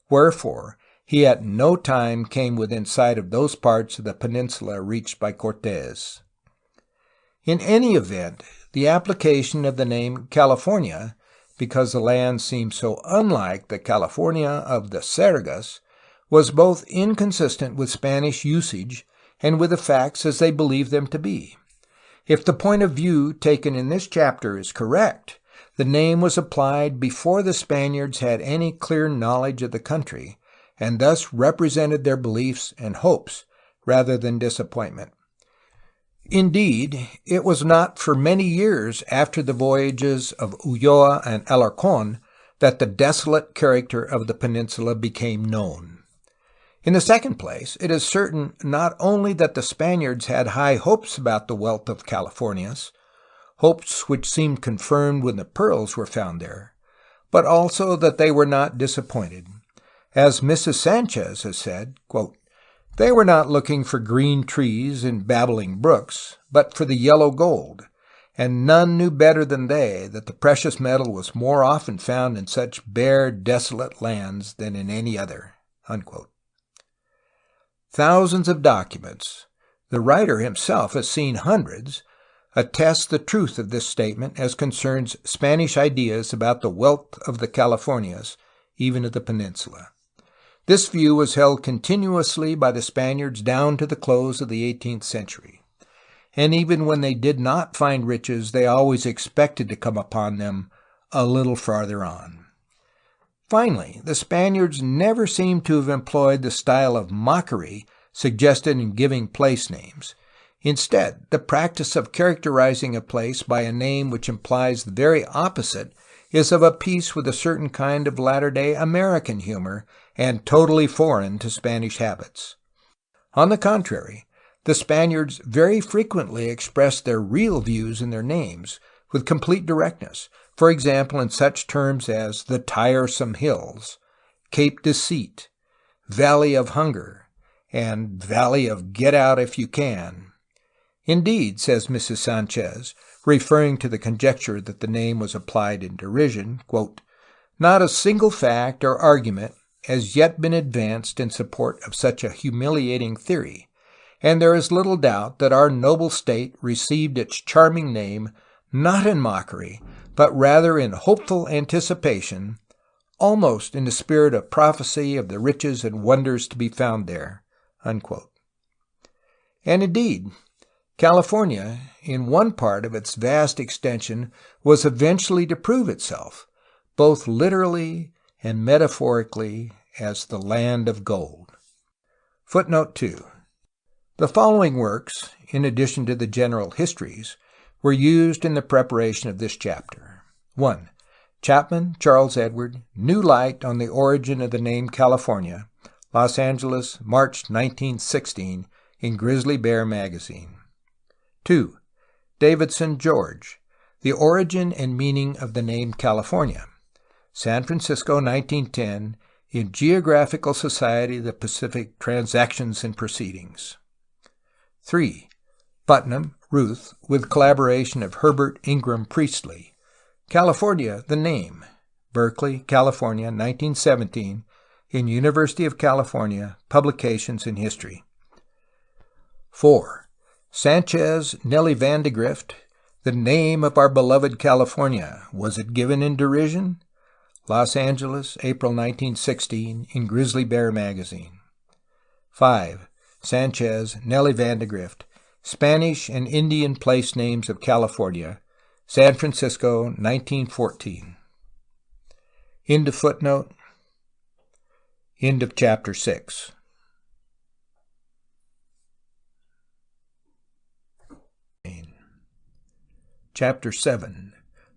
wherefore he at no time came within sight of those parts of the peninsula reached by Cortés. In any event, the application of the name California because the land seemed so unlike the California of the Sergas, was both inconsistent with Spanish usage and with the facts as they believed them to be. If the point of view taken in this chapter is correct, the name was applied before the Spaniards had any clear knowledge of the country, and thus represented their beliefs and hopes rather than disappointment. Indeed, it was not for many years after the voyages of Ulloa and Alarcón that the desolate character of the peninsula became known. In the second place, it is certain not only that the Spaniards had high hopes about the wealth of Californias, hopes which seemed confirmed when the pearls were found there, but also that they were not disappointed. As Mrs. Sanchez has said, quote, "They were not looking for green trees and babbling brooks, but for the yellow gold, and none knew better than they that the precious metal was more often found in such bare, desolate lands than in any other." Unquote. Thousands of documents, the writer himself has seen hundreds, attest the truth of this statement as concerns Spanish ideas about the wealth of the Californias, even of the peninsula. This view was held continuously by the Spaniards down to the close of the 18th century, and even when they did not find riches, they always expected to come upon them a little farther on. Finally, the Spaniards never seem to have employed the style of mockery suggested in giving place names. Instead, the practice of characterizing a place by a name which implies the very opposite is of a piece with a certain kind of latter-day American humor and totally foreign to Spanish habits. On the contrary, the Spaniards very frequently expressed their real views in their names with complete directness, for example in such terms as the Tiresome Hills, Cape Deceit, Valley of Hunger, and Valley of Get Out If You Can. Indeed, says Mrs. Sanchez, referring to the conjecture that the name was applied in derision, quote, "Not a single fact or argument has yet been advanced in support of such a humiliating theory, and there is little doubt that our noble state received its charming name not in mockery, but rather in hopeful anticipation, almost in the spirit of prophecy of the riches and wonders to be found there." Unquote. And indeed, California, in one part of its vast extension, was eventually to prove itself, both literally and metaphorically, as the land of gold. Footnote 2. The following works, in addition to the general histories, were used in the preparation of this chapter. 1. Chapman, Charles Edward, New Light on the Origin of the Name California, Los Angeles, March 1916, in Grizzly Bear magazine. 2. Davidson, George, The Origin and Meaning of the Name California, San Francisco, 1910, in Geographical Society of the Pacific Transactions and Proceedings. 3. Putnam, Ruth, with collaboration of Herbert Ingram Priestley, California, the Name, Berkeley, California, 1917, in University of California, Publications in History. 4. Sanchez, Nellie Vandegrift, The Name of Our Beloved California, Was It Given in Derision? Los Angeles, April 1916, in Grizzly Bear magazine. 5. Sanchez, Nellie Vandegrift, Spanish and Indian Place Names of California, San Francisco, 1914. End of footnote. End of chapter 6. Chapter 7.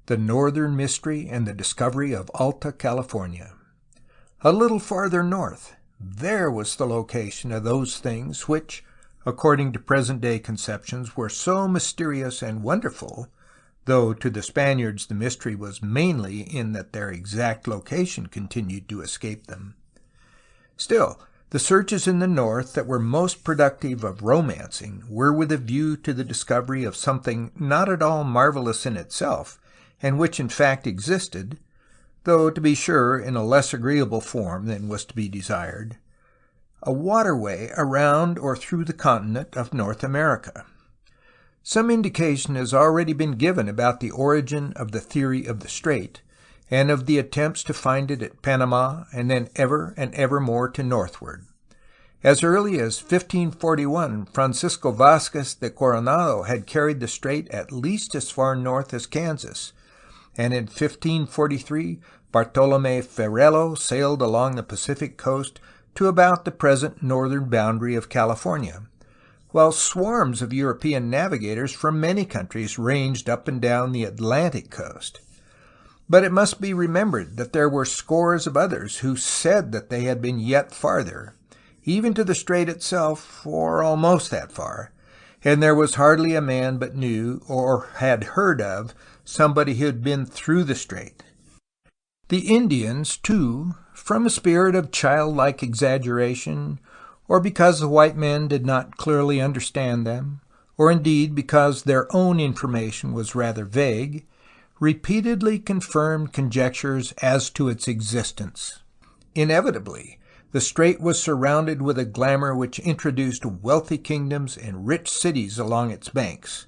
The Northern Mystery and the Discovery of Alta, California. A little farther north, there was the location of those things which, according to present-day conceptions, were so mysterious and wonderful, though to the Spaniards the mystery was mainly in that their exact location continued to escape them. Still, the searches in the north that were most productive of romancing were with a view to the discovery of something not at all marvelous in itself, and which in fact existed, though to be sure in a less agreeable form than was to be desired, a waterway around or through the continent of North America. Some indication has already been given about the origin of the theory of the strait, and of the attempts to find it at Panama and then ever and ever more to northward. As early as 1541, Francisco Vázquez de Coronado had carried the strait at least as far north as Kansas, and in 1543, Bartolomé Ferrelo sailed along the Pacific coast to about the present northern boundary of California, while swarms of European navigators from many countries ranged up and down the Atlantic coast. But it must be remembered that there were scores of others who said that they had been yet farther, even to the strait itself, or almost that far, and there was hardly a man but knew, or had heard of, somebody who had been through the strait. The Indians, too, from a spirit of childlike exaggeration, or because the white men did not clearly understand them, or indeed because their own information was rather vague, repeatedly confirmed conjectures as to its existence. Inevitably, the strait was surrounded with a glamour which introduced wealthy kingdoms and rich cities along its banks,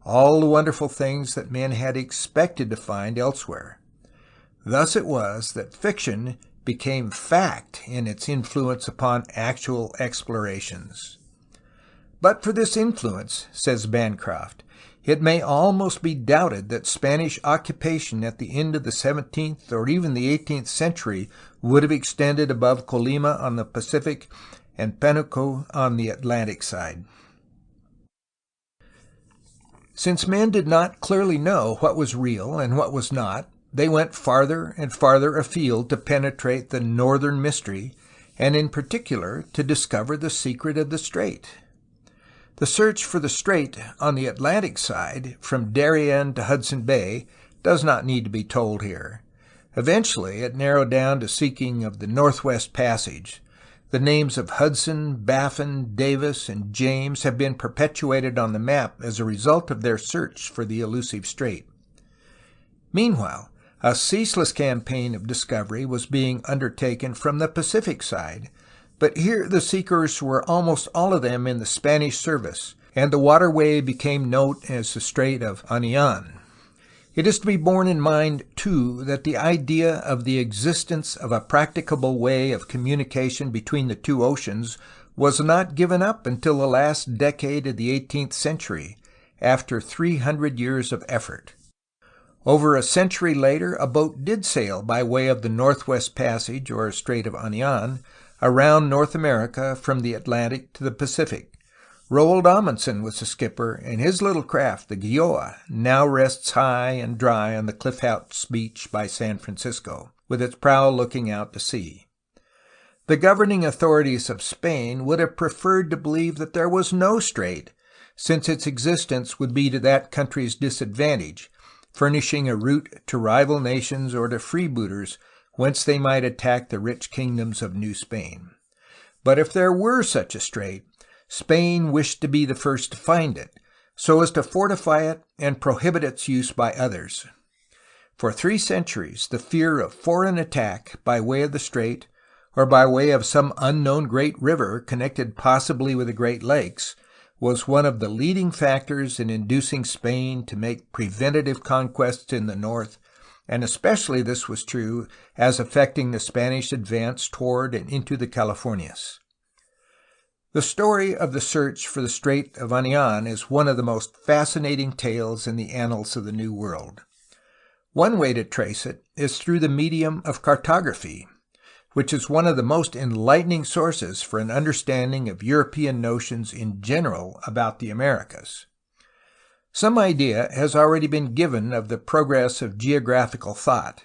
all the wonderful things that men had expected to find elsewhere. Thus it was that fiction became fact in its influence upon actual explorations. But for this influence, says Bancroft, it may almost be doubted that Spanish occupation at the end of the 17th or even the 18th century would have extended above Colima on the Pacific and Panuco on the Atlantic side. Since men did not clearly know what was real and what was not, they went farther and farther afield to penetrate the northern mystery, and in particular to discover the secret of the strait. The search for the strait on the Atlantic side, from Darien to Hudson Bay, does not need to be told here. Eventually it narrowed down to seeking of the Northwest Passage. The names of Hudson, Baffin, Davis, and James have been perpetuated on the map as a result of their search for the elusive strait. Meanwhile, a ceaseless campaign of discovery was being undertaken from the Pacific side, but here the seekers were almost all of them in the Spanish service, and the waterway became known as the Strait of Anian. It is to be borne in mind, too, that the idea of the existence of a practicable way of communication between the two oceans was not given up until the last decade of the 18th century, after 300 years of effort. Over a century later, a boat did sail by way of the Northwest Passage, or Strait of Anian, around North America from the Atlantic to the Pacific. Roald Amundsen was the skipper, and his little craft, the Gioa, now rests high and dry on the Cliff House beach by San Francisco, with its prow looking out to sea. The governing authorities of Spain would have preferred to believe that there was no strait, since its existence would be to that country's disadvantage, furnishing a route to rival nations or to freebooters whence they might attack the rich kingdoms of New Spain. But if there were such a strait, Spain wished to be the first to find it, so as to fortify it and prohibit its use by others. For 3 centuries, the fear of foreign attack by way of the strait, or by way of some unknown great river connected possibly with the Great Lakes, was one of the leading factors in inducing Spain to make preventative conquests in the north, and especially this was true as affecting the Spanish advance toward and into the Californias. The story of the search for the Strait of Anian is one of the most fascinating tales in the annals of the New World. One way to trace it is through the medium of cartography, which is one of the most enlightening sources for an understanding of European notions in general about the Americas. Some idea has already been given of the progress of geographical thought,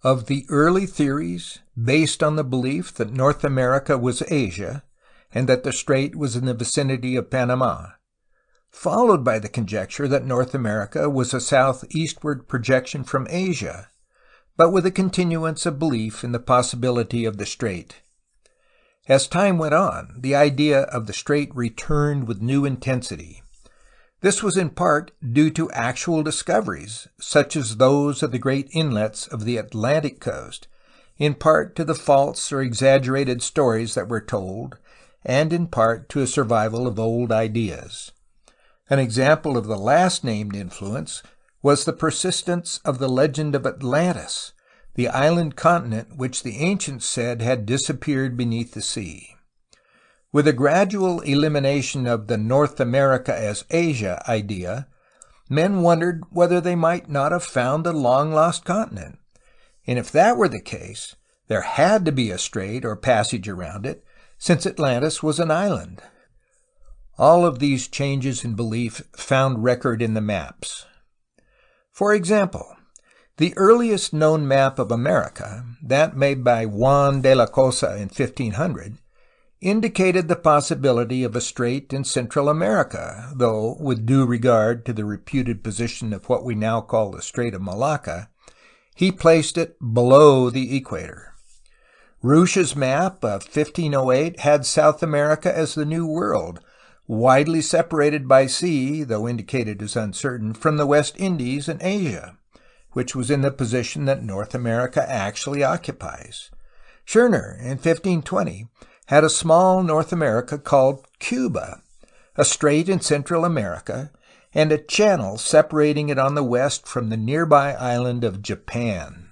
of the early theories based on the belief that North America was Asia, and that the strait was in the vicinity of Panama, followed by the conjecture that North America was a southeastward projection from Asia, but with a continuance of belief in the possibility of the strait. As time went on, the idea of the strait returned with new intensity. This was in part due to actual discoveries, such as those of the great inlets of the Atlantic coast, in part to the false or exaggerated stories that were told, and in part to a survival of old ideas. An example of the last named influence was the persistence of the legend of Atlantis, the island continent which the ancients said had disappeared beneath the sea. With a gradual elimination of the North America as Asia idea, men wondered whether they might not have found the long-lost continent. And if that were the case, there had to be a strait or passage around it, since Atlantis was an island. All of these changes in belief found record in the maps. For example, the earliest known map of America, that made by Juan de la Cosa in 1500, indicated the possibility of a strait in Central America, though, with due regard to the reputed position of what we now call the Strait of Malacca, he placed it below the equator. Rouche's map of 1508 had South America as the New World, widely separated by sea, though indicated as uncertain, from the West Indies and Asia, which was in the position that North America actually occupies. Schurner, in 1520, had a small North America called Cuba, a strait in Central America, and a channel separating it on the west from the nearby island of Japan.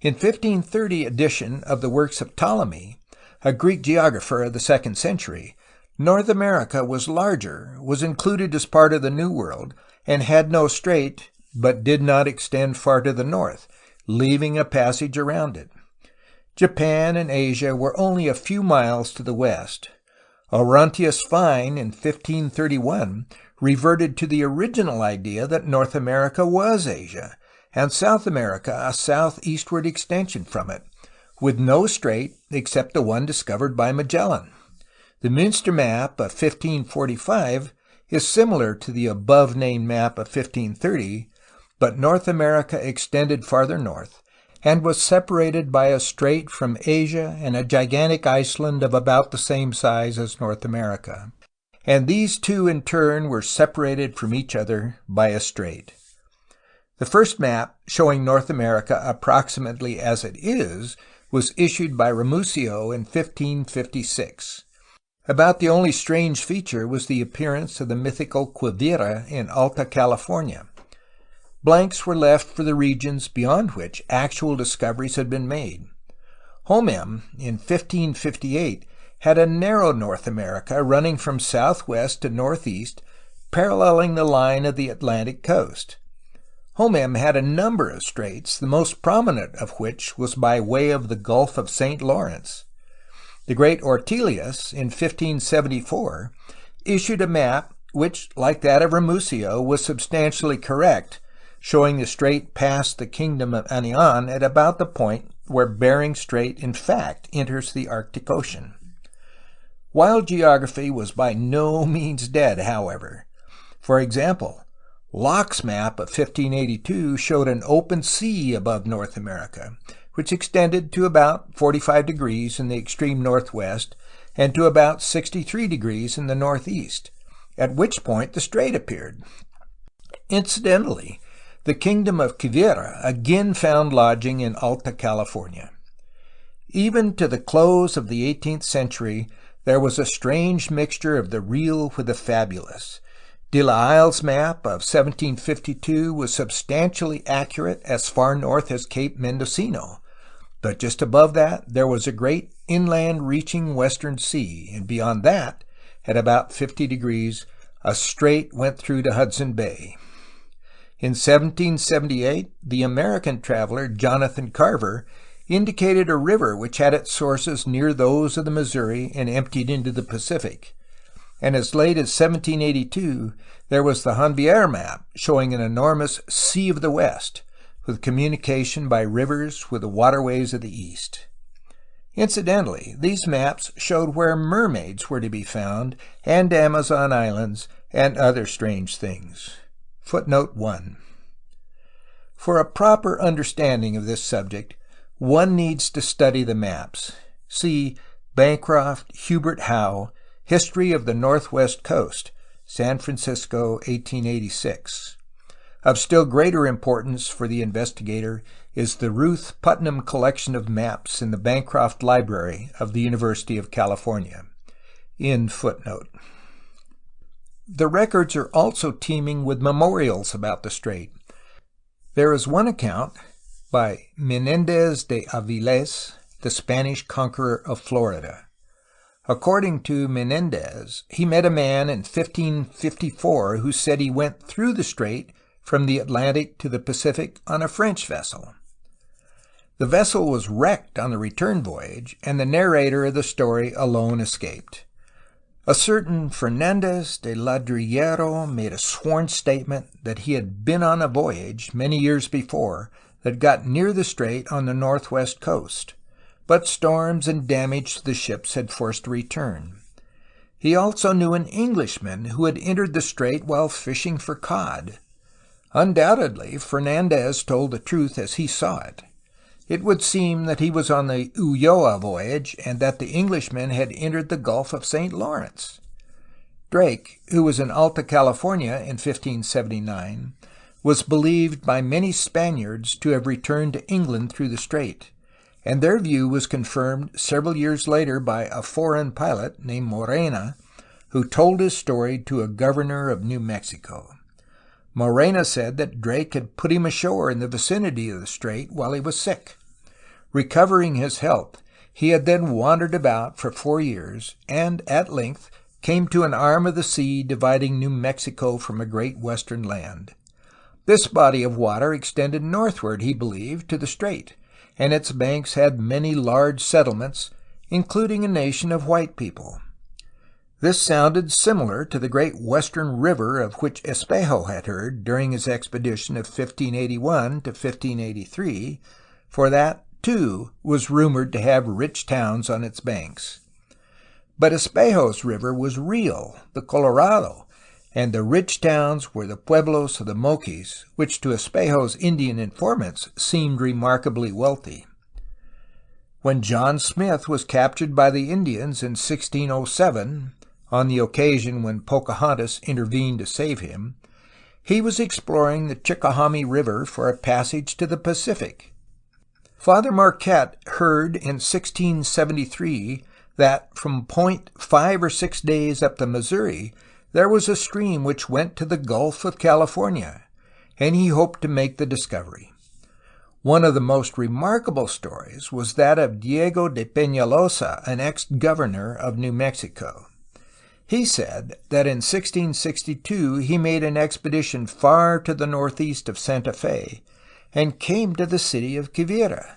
In 1530 edition of the works of Ptolemy, a Greek geographer of the 2nd century, North America was larger, was included as part of the New World, and had no strait, but did not extend far to the north, leaving a passage around it. Japan and Asia were only a few miles to the west. Orontius Fine in 1531 reverted to the original idea that North America was Asia, and South America a southeastward extension from it, with no strait except the one discovered by Magellan. The Münster map of 1545 is similar to the above-named map of 1530, but North America extended farther north, and was separated by a strait from Asia and a gigantic Iceland of about the same size as North America. And these two in turn were separated from each other by a strait. The first map, showing North America approximately as it is, was issued by Ramusio in 1556. About the only strange feature was the appearance of the mythical Quivira in Alta, California. Blanks were left for the regions beyond which actual discoveries had been made. Homem, in 1558, had a narrow North America running from southwest to northeast, paralleling the line of the Atlantic coast. Homem had a number of straits, the most prominent of which was by way of the Gulf of St. Lawrence. The great Ortelius, in 1574, issued a map which, like that of Ramusio, was substantially correct, showing the strait past the kingdom of Anian at about the point where Bering Strait in fact enters the Arctic Ocean. Wild geography was by no means dead, however. For example, Locke's map of 1582 showed an open sea above North America, which extended to about 45 degrees in the extreme northwest and to about 63 degrees in the northeast, at which point the strait appeared. Incidentally, the kingdom of Quivira again found lodging in Alta, California. Even to the close of the 18th century, there was a strange mixture of the real with the fabulous. De la Isle's map of 1752 was substantially accurate as far north as Cape Mendocino, but just above that there was a great inland-reaching western sea, and beyond that, at about 50 degrees, a strait went through to Hudson Bay. In 1778, the American traveler Jonathan Carver indicated a river which had its sources near those of the Missouri and emptied into the Pacific. And as late as 1782, there was the Janvier map showing an enormous Sea of the West, with communication by rivers with the waterways of the East. Incidentally, these maps showed where mermaids were to be found, and Amazon islands, and other strange things. Footnote 1. For a proper understanding of this subject, one needs to study the maps. See Bancroft, Hubert Howe, History of the Northwest Coast, San Francisco, 1886. Of still greater importance for the investigator is the Ruth Putnam collection of maps in the Bancroft Library of the University of California. End footnote. The records are also teeming with memorials about the strait. There is one account by Menéndez de Avilés, the Spanish conqueror of Florida. According to Menéndez, he met a man in 1554 who said he went through the strait from the Atlantic to the Pacific on a French vessel. The vessel was wrecked on the return voyage, and the narrator of the story alone escaped. A certain Fernandez de Ladrillero made a sworn statement that he had been on a voyage many years before that got near the strait on the northwest coast, but storms and damage to the ships had forced a return. He also knew an Englishman who had entered the strait while fishing for cod. Undoubtedly, Fernandez told the truth as he saw it. It would seem that he was on the Ulloa voyage and that the Englishman had entered the Gulf of St. Lawrence. Drake, who was in Alta, California in 1579, was believed by many Spaniards to have returned to England through the strait, and their view was confirmed several years later by a foreign pilot named Morena, who told his story to a governor of New Mexico. Morena said that Drake had put him ashore in the vicinity of the strait while he was sick. Recovering his health, he had then wandered about for 4 years, and at length came to an arm of the sea dividing New Mexico from a great western land. This body of water extended northward, he believed, to the strait, and its banks had many large settlements, including a nation of white people. This sounded similar to the great western river of which Espejo had heard during his expedition of 1581 to 1583, for that, too, was rumored to have rich towns on its banks. But Espejo's river was real, the Colorado, and the rich towns were the pueblos of the Moquis, which to Espejo's Indian informants seemed remarkably wealthy. When John Smith was captured by the Indians in 1607, on the occasion when Pocahontas intervened to save him, he was exploring the Chickahominy River for a passage to the Pacific. Father Marquette heard in 1673 that from point 5 or 6 days up the Missouri there was a stream which went to the Gulf of California, and he hoped to make the discovery. One of the most remarkable stories was that of Diego de Peñalosa, an ex-governor of New Mexico. He said that in 1662 he made an expedition far to the northeast of Santa Fe and came to the city of Quivira.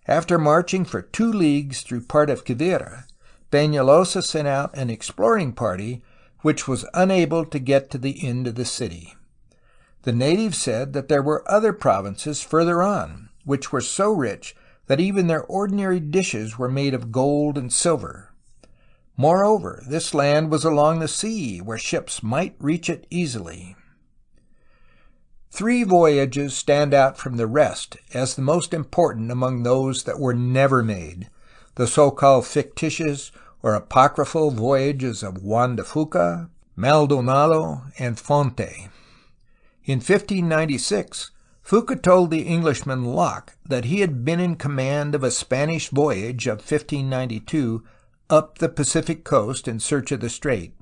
After marching for 2 leagues through part of Quivira, Peñalosa sent out an exploring party which was unable to get to the end of the city. The natives said that there were other provinces further on, which were so rich that even their ordinary dishes were made of gold and silver. Moreover, this land was along the sea, where ships might reach it easily. 3 voyages stand out from the rest as the most important among those that were never made, the so-called fictitious or apocryphal voyages of Juan de Fuca, Maldonado, and Fonte. In 1596, Fuca told the Englishman Locke that he had been in command of a Spanish voyage of 1592 up the Pacific coast in search of the strait.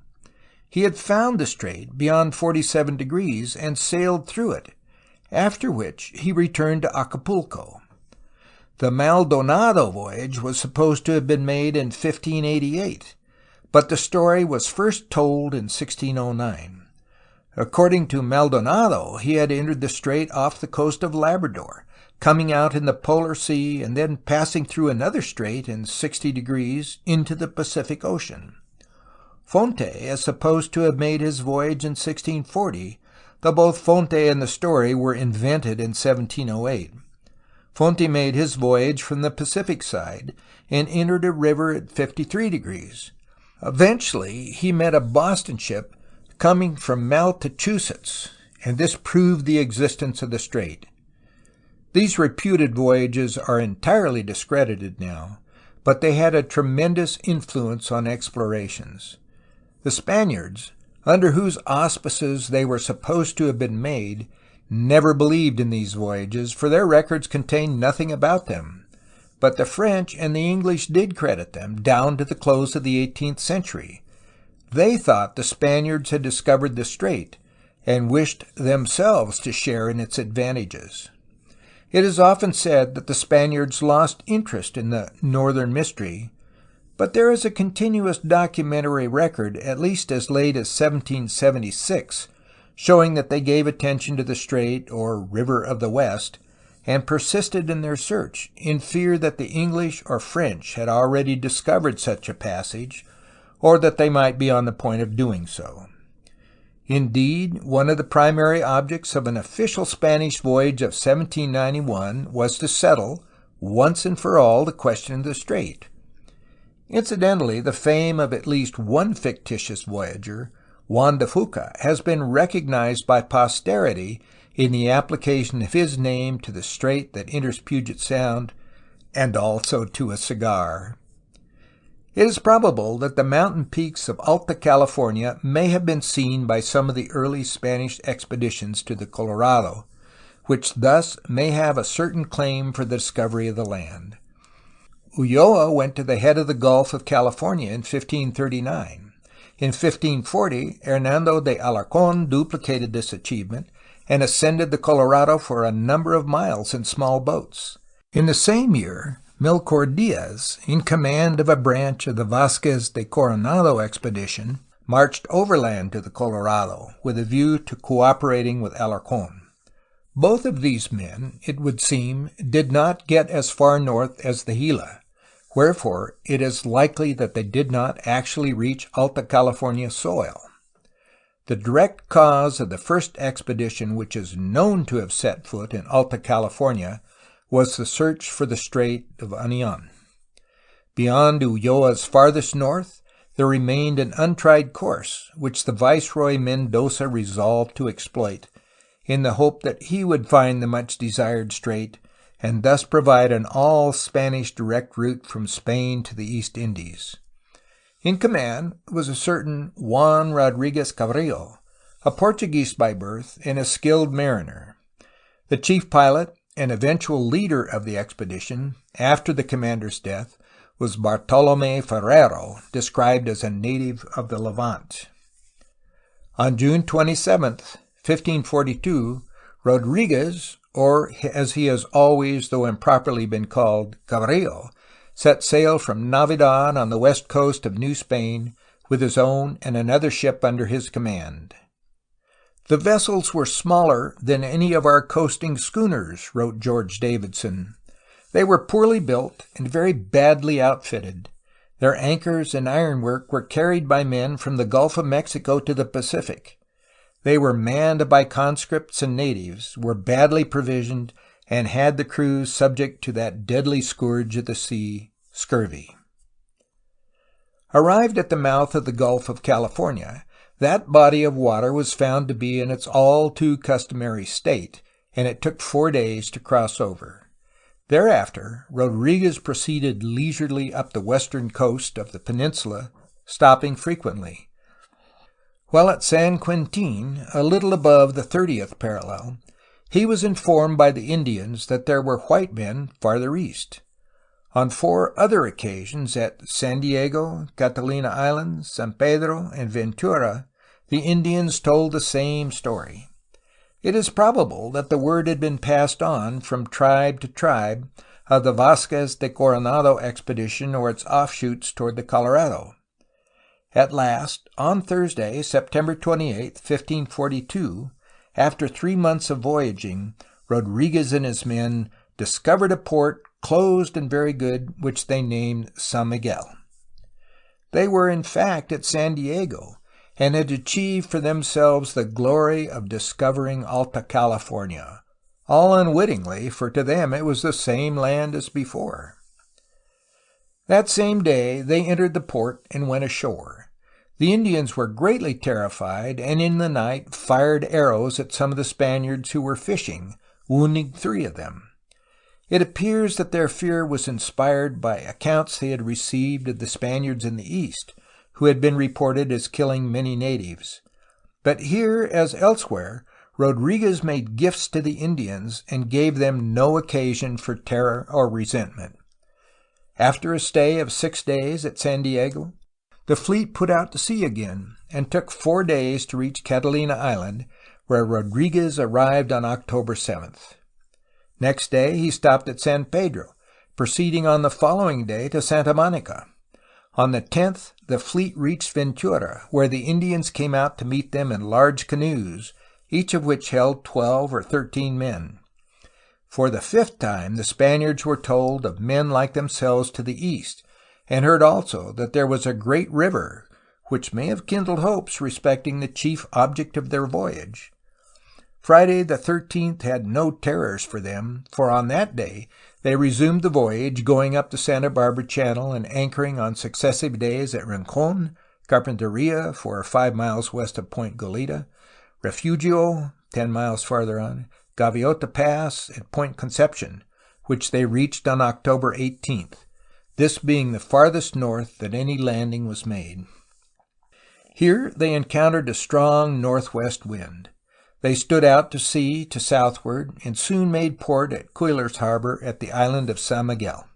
He had found the strait beyond 47 degrees and sailed through it, after which he returned to Acapulco. The Maldonado voyage was supposed to have been made in 1588, but the story was first told in 1609. According to Maldonado, he had entered the strait off the coast of Labrador, coming out in the Polar Sea and then passing through another strait in 60 degrees into the Pacific Ocean. Fonte is supposed to have made his voyage in 1640, though both Fonte and the story were invented in 1708. Fonte made his voyage from the Pacific side and entered a river at 53 degrees. Eventually, he met a Boston ship coming from Massachusetts, and this proved the existence of the strait. These reputed voyages are entirely discredited now, but they had a tremendous influence on explorations. The Spaniards, under whose auspices they were supposed to have been made, never believed in these voyages, for their records contained nothing about them. But the French and the English did credit them, down to the close of the 18th century. They thought the Spaniards had discovered the strait, and wished themselves to share in its advantages. It is often said that the Spaniards lost interest in the northern mystery, but there is a continuous documentary record, at least as late as 1776, showing that they gave attention to the Strait, or River of the West, and persisted in their search, in fear that the English or French had already discovered such a passage, or that they might be on the point of doing so. Indeed, one of the primary objects of an official Spanish voyage of 1791 was to settle, once and for all, the question of the strait. Incidentally, the fame of at least one fictitious voyager, Juan de Fuca, has been recognized by posterity in the application of his name to the strait that enters Puget Sound, and also to a cigar. It is probable that the mountain peaks of Alta California may have been seen by some of the early Spanish expeditions to the Colorado, which thus may have a certain claim for the discovery of the land. Ulloa went to the head of the Gulf of California in 1539. In 1540, Hernando de Alarcón duplicated this achievement and ascended the Colorado for a number of miles in small boats. In the same year, Melchor Diaz, in command of a branch of the Vázquez de Coronado expedition, marched overland to the Colorado with a view to cooperating with Alarcón. Both of these men, it would seem, did not get as far north as the Gila, wherefore it is likely that they did not actually reach Alta California soil. The direct cause of the first expedition which is known to have set foot in Alta California was the search for the Strait of Anian. Beyond Ulloa's farthest north, there remained an untried course, which the Viceroy Mendoza resolved to exploit, in the hope that he would find the much-desired strait, and thus provide an all-Spanish direct route from Spain to the East Indies. In command was a certain Juan Rodriguez Cabrillo, a Portuguese by birth and a skilled mariner. The chief pilot and eventual leader of the expedition, after the commander's death, was Bartolomé Ferrero, described as a native of the Levant. On June 27, 1542, Rodriguez, or as he has always, though improperly, been called, Cabrillo, set sail from Navidad on the west coast of New Spain with his own and another ship under his command. The vessels were smaller than any of our coasting schooners, wrote George Davidson. They were poorly built and very badly outfitted. Their anchors and ironwork were carried by men from the Gulf of Mexico to the Pacific. They were manned by conscripts and natives, were badly provisioned, and had the crews subject to that deadly scourge of the sea, scurvy. Arrived at the mouth of the Gulf of California, that body of water was found to be in its all-too-customary state, and it took 4 days to cross over. Thereafter, Rodriguez proceeded leisurely up the western coast of the peninsula, stopping frequently. While at San Quentin, a little above the 30th parallel, he was informed by the Indians that there were white men farther east. On 4 other occasions, at San Diego, Catalina Island, San Pedro, and Ventura, the Indians told the same story. It is probable that the word had been passed on from tribe to tribe of the Vázquez de Coronado expedition or its offshoots toward the Colorado. At last, on Thursday, September 28, 1542, after 3 months of voyaging, Rodriguez and his men discovered a port closed and very good, which they named San Miguel. They were in fact at San Diego, and had achieved for themselves the glory of discovering Alta California, all unwittingly, for to them it was the same land as before. That same day they entered the port and went ashore. The Indians were greatly terrified, and in the night fired arrows at some of the Spaniards who were fishing, wounding 3 of them. It appears that their fear was inspired by accounts they had received of the Spaniards in the east, who had been reported as killing many natives. But here, as elsewhere, Rodriguez made gifts to the Indians and gave them no occasion for terror or resentment. After a stay of 6 days at San Diego, the fleet put out to sea again, and took 4 days to reach Catalina Island, where Rodriguez arrived on October 7th. Next day he stopped at San Pedro, proceeding on the following day to Santa Monica. On the 10th, the fleet reached Ventura, where the Indians came out to meet them in large canoes, each of which held 12 or 13 men. For the 5th time, the Spaniards were told of men like themselves to the east, and heard also that there was a great river, which may have kindled hopes respecting the chief object of their voyage. Friday the 13th had no terrors for them, for on that day they resumed the voyage, going up the Santa Barbara Channel and anchoring on successive days at Rincon, Carpinteria, 4 or 5 miles west of Point Goleta, Refugio, 10 miles farther on, Gaviota Pass at Point Conception, which they reached on October 18th, this being the farthest north that any landing was made. Here they encountered a strong northwest wind. They stood out to sea to southward and soon made port at Cuyler's Harbor at the island of San Miguel.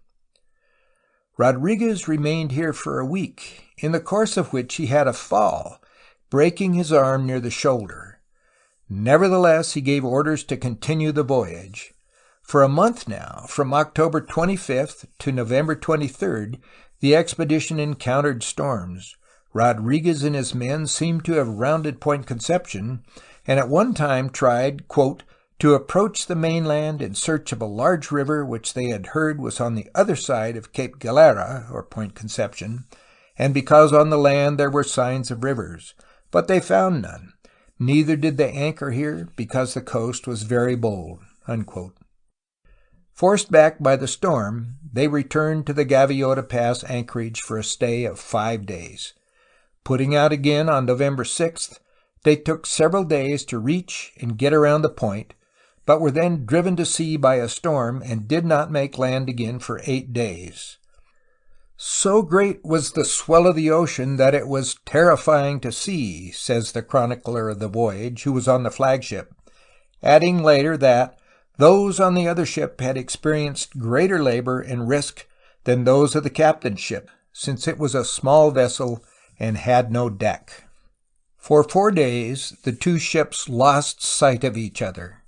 Rodriguez remained here for a week, in the course of which he had a fall, breaking his arm near the shoulder. Nevertheless, he gave orders to continue the voyage. For a month now, from October 25th to November 23rd, the expedition encountered storms. Rodriguez and his men seemed to have rounded Point Conception, and at one time tried, quote, to approach the mainland in search of a large river which they had heard was on the other side of Cape Galera, or Point Conception, and because on the land there were signs of rivers. But they found none. Neither did they anchor here, because the coast was very bold. Unquote. Forced back by the storm, they returned to the Gaviota Pass anchorage for a stay of 5 days. Putting out again on November 6th, they took several days to reach and get around the point, but were then driven to sea by a storm and did not make land again for 8 days. So great was the swell of the ocean that it was terrifying to see, says the chronicler of the voyage, who was on the flagship, adding later that those on the other ship had experienced greater labor and risk than those of the captain's ship, since it was a small vessel and had no deck. For 4 days the two ships lost sight of each other.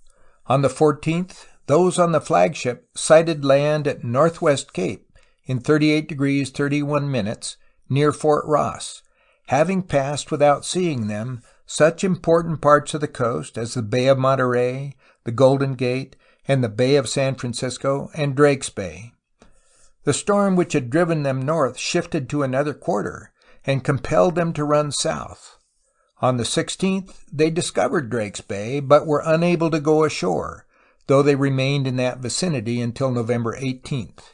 On the 14th, those on the flagship sighted land at Northwest Cape in 38 degrees 31 minutes near Fort Ross, having passed without seeing them such important parts of the coast as the Bay of Monterey, the Golden Gate, and the Bay of San Francisco and Drake's Bay. The storm which had driven them north shifted to another quarter and compelled them to run south. On the 16th, they discovered Drake's Bay, but were unable to go ashore, though they remained in that vicinity until November 18th.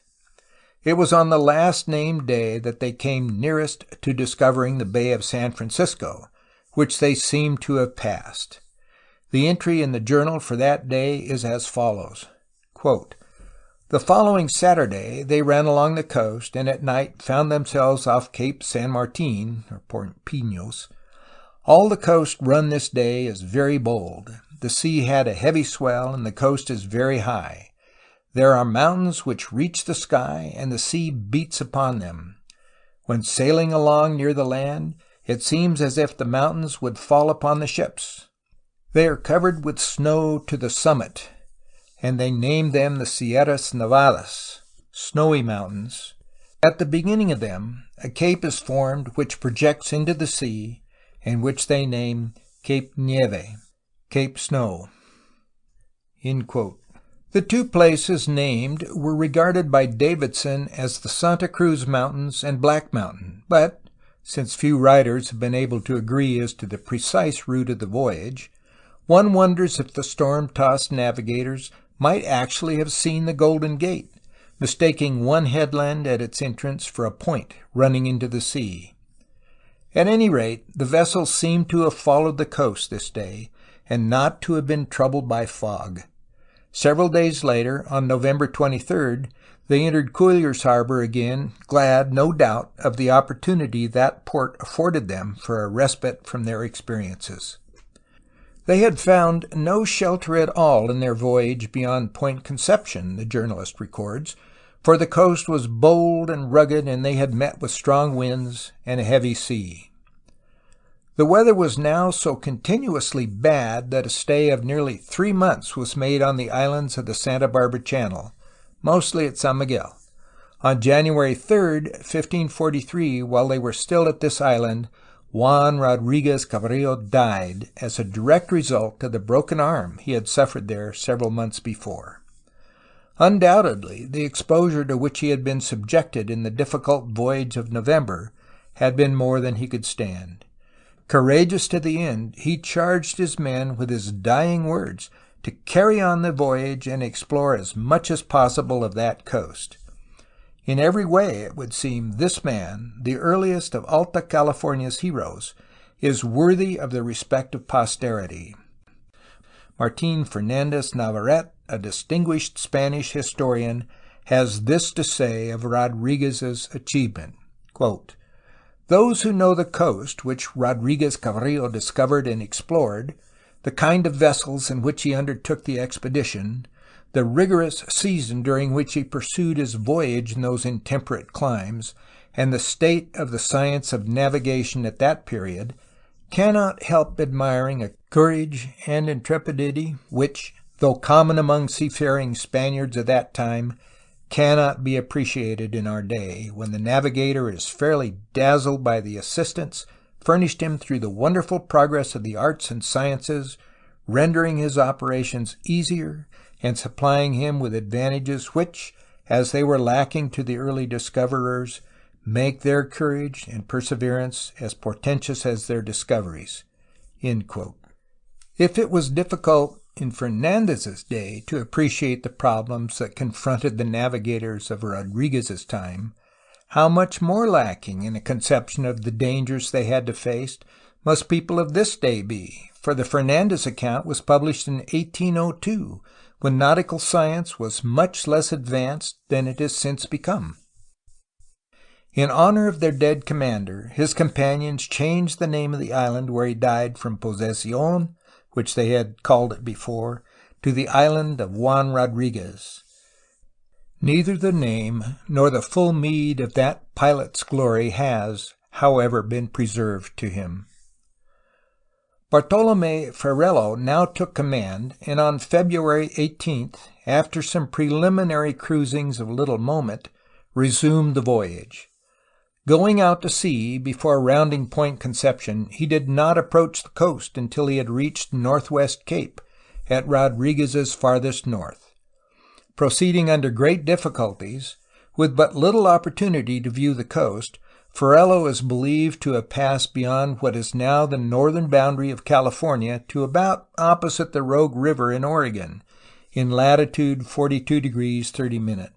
It was on the last named day that they came nearest to discovering the Bay of San Francisco, which they seemed to have passed. The entry in the journal for that day is as follows. Quote, the following Saturday they ran along the coast and at night found themselves off Cape San Martin, or Point Pinos. All the coast run this day is very bold. The sea had a heavy swell and the coast is very high. There are mountains which reach the sky and the sea beats upon them. When sailing along near the land, it seems as if the mountains would fall upon the ships. They are covered with snow to the summit, and they named them the Sierras Nevadas, snowy mountains. At the beginning of them, a cape is formed which projects into the sea, and which they name Cape Nieve, Cape Snow. End quote. The two places named were regarded by Davidson as the Santa Cruz Mountains and Black Mountain, but, since few writers have been able to agree as to the precise route of the voyage, one wonders if the storm-tossed navigators might actually have seen the Golden Gate, mistaking one headland at its entrance for a point running into the sea. At any rate, the vessel seemed to have followed the coast this day, and not to have been troubled by fog. Several days later, on November 23rd, they entered Cuyler's Harbor again, glad, no doubt, of the opportunity that port afforded them for a respite from their experiences. They had found no shelter at all in their voyage beyond Point Conception, the journalist records, for the coast was bold and rugged and they had met with strong winds and a heavy sea. The weather was now so continuously bad that a stay of nearly 3 months was made on the islands of the Santa Barbara Channel, mostly at San Miguel. On January 3, 1543, while they were still at this island, Juan Rodriguez Cabrillo died as a direct result of the broken arm he had suffered there several months before. Undoubtedly, the exposure to which he had been subjected in the difficult voyage of November had been more than he could stand. Courageous to the end, he charged his men with his dying words to carry on the voyage and explore as much as possible of that coast. In every way, it would seem, this man, the earliest of Alta California's heroes, is worthy of the respect of posterity. Martín Fernández Navarrete, a distinguished Spanish historian, has this to say of Rodriguez's achievement, quote, "Those who know the coast which Rodriguez Cabrillo discovered and explored, the kind of vessels in which he undertook the expedition, the rigorous season during which he pursued his voyage in those intemperate climes, and the state of the science of navigation at that period, cannot help admiring a courage and intrepidity which, though common among seafaring Spaniards of that time, cannot be appreciated in our day, when the navigator is fairly dazzled by the assistance furnished him through the wonderful progress of the arts and sciences, rendering his operations easier and supplying him with advantages which, as they were lacking to the early discoverers, make their courage and perseverance as portentous as their discoveries." If it was difficult in Fernandez's day to appreciate the problems that confronted the navigators of Rodriguez's time, how much more lacking in a conception of the dangers they had to face must people of this day be, for the Fernandez account was published in 1802, when nautical science was much less advanced than it has since become. In honor of their dead commander, his companions changed the name of the island where he died from Posesión, which they had called it before, to the island of Juan Rodriguez. Neither the name nor the full meed of that pilot's glory has, however, been preserved to him. Bartolomé Ferrelo now took command, and on February 18th, after some preliminary cruisings of little moment, resumed the voyage. Going out to sea before rounding Point Conception, he did not approach the coast until he had reached Northwest Cape, at Rodriguez's farthest north. Proceeding under great difficulties, with but little opportunity to view the coast, Ferrelo is believed to have passed beyond what is now the northern boundary of California to about opposite the Rogue River in Oregon, in latitude 42° 30'.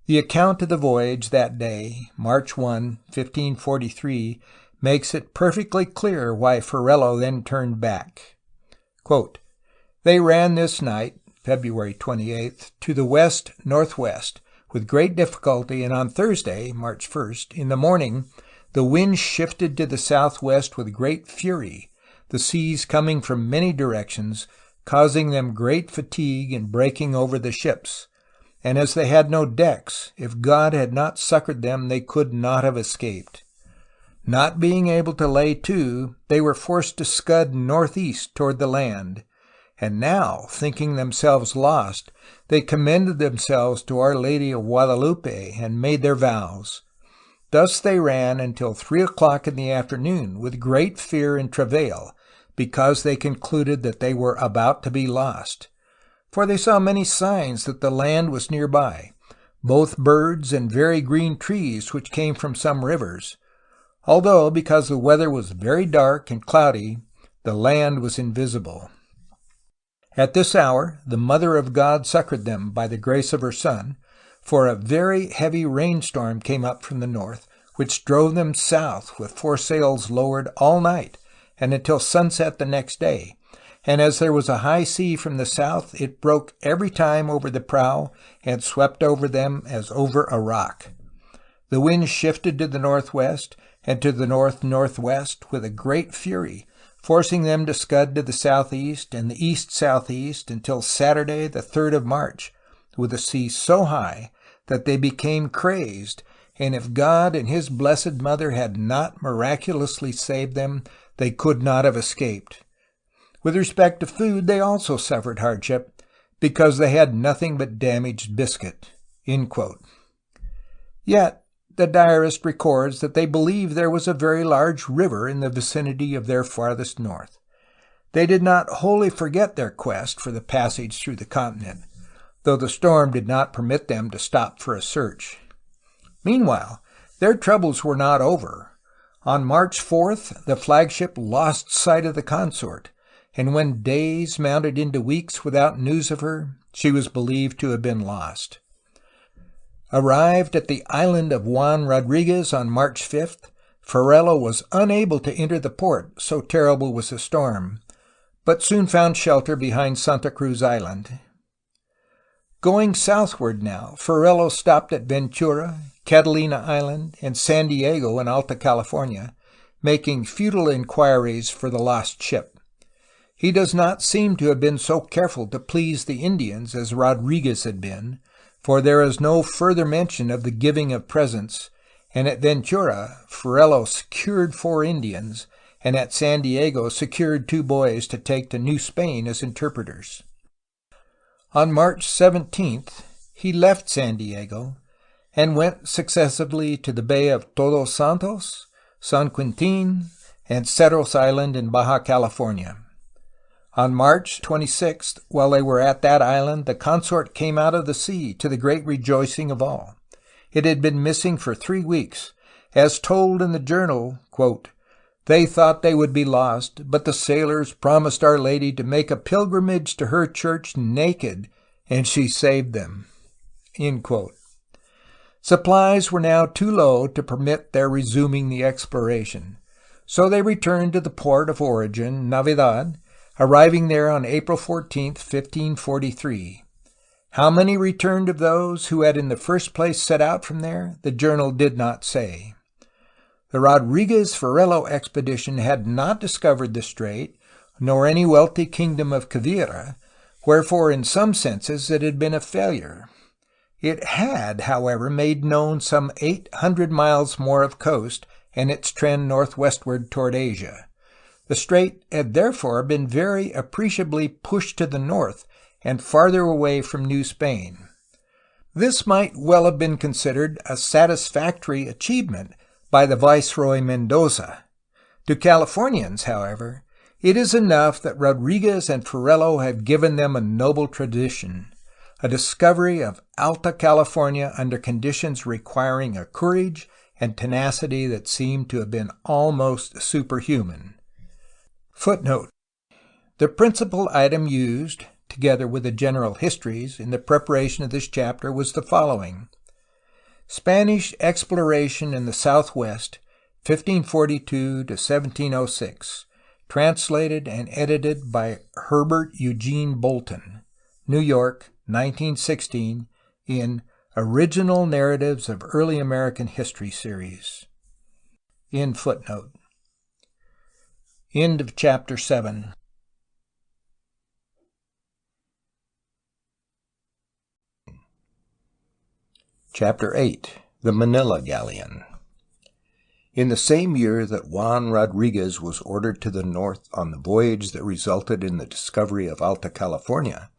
The account of the voyage that day, March 1, 1543, makes it perfectly clear why Ferrelo then turned back. Quote, "They ran this night, February 28th, to the west-northwest, with great difficulty, and on Thursday, March 1st, in the morning, the wind shifted to the southwest with great fury, the seas coming from many directions, causing them great fatigue in breaking over the ships. And as they had no decks, if God had not succored them, they could not have escaped. Not being able to lay to, they were forced to scud northeast toward the land. And now, thinking themselves lost, they commended themselves to Our Lady of Guadalupe and made their vows. Thus they ran until 3 o'clock in the afternoon, with great fear and travail, because they concluded that they were about to be lost. For they saw many signs that the land was nearby, both birds and very green trees which came from some rivers, although, because the weather was very dark and cloudy, the land was invisible. At this hour the Mother of God succored them by the grace of her Son, for a very heavy rainstorm came up from the north, which drove them south with foresails lowered all night and until sunset the next day, and as there was a high sea from the south, it broke every time over the prow and swept over them as over a rock. The wind shifted to the northwest and to the north-northwest with a great fury, forcing them to scud to the southeast and the east-southeast until Saturday, the 3rd of March, with the sea so high that they became crazed, and if God and His Blessed Mother had not miraculously saved them, they could not have escaped. With respect to food, they also suffered hardship because they had nothing but damaged biscuit." End quote. Yet, the diarist records that they believed there was a very large river in the vicinity of their farthest north. They did not wholly forget their quest for the passage through the continent, though the storm did not permit them to stop for a search. Meanwhile, their troubles were not over. On March 4th, the flagship lost sight of the consort, and when days mounted into weeks without news of her, she was believed to have been lost. Arrived at the island of Juan Rodriguez on March 5th, Ferrelo was unable to enter the port, so terrible was the storm, but soon found shelter behind Santa Cruz Island. Going southward now, Ferrelo stopped at Ventura, Catalina Island, and San Diego in Alta California, making futile inquiries for the lost ship. He does not seem to have been so careful to please the Indians as Rodriguez had been, for there is no further mention of the giving of presents, and at Ventura, Ferrelo secured 4 Indians, and at San Diego secured 2 boys to take to New Spain as interpreters. On March 17th, he left San Diego and went successively to the Bay of Todos Santos, San Quintin, and Cerros Island in Baja California. On March 26th, while they were at that island, the consort came out of the sea, to the great rejoicing of all. It had been missing for 3 weeks. As told in the journal, quote, "They thought they would be lost, but the sailors promised Our Lady to make a pilgrimage to her church naked, and she saved them." End quote. Supplies were now too low to permit their resuming the exploration, so they returned to the port of origin, Navidad, arriving there on April 14th, 1543. How many returned of those who had in the first place set out from there, the journal did not say. The Rodriguez-Ferrelo expedition had not discovered the strait, nor any wealthy kingdom of Quivira, wherefore in some senses it had been a failure. It had, however, made known some 800 miles more of coast and its trend northwestward toward Asia. The strait had therefore been very appreciably pushed to the north and farther away from New Spain. This might well have been considered a satisfactory achievement by the Viceroy Mendoza. To Californians, however, it is enough that Rodriguez and Ferrelo have given them a noble tradition, a discovery of Alta California under conditions requiring a courage and tenacity that seem to have been almost superhuman. Footnote: the principal item used, together with the general histories, in the preparation of this chapter was the following: Spanish exploration in the southwest, 1542 to 1706, translated and edited by Herbert Eugene Bolton, New York, 1916, in Original Narratives of Early American History series. End footnote. End of Chapter 7. Chapter 8. The Manila Galleon. In the same year that Juan Rodriguez was ordered to the north on the voyage that resulted in the discovery of Alta California,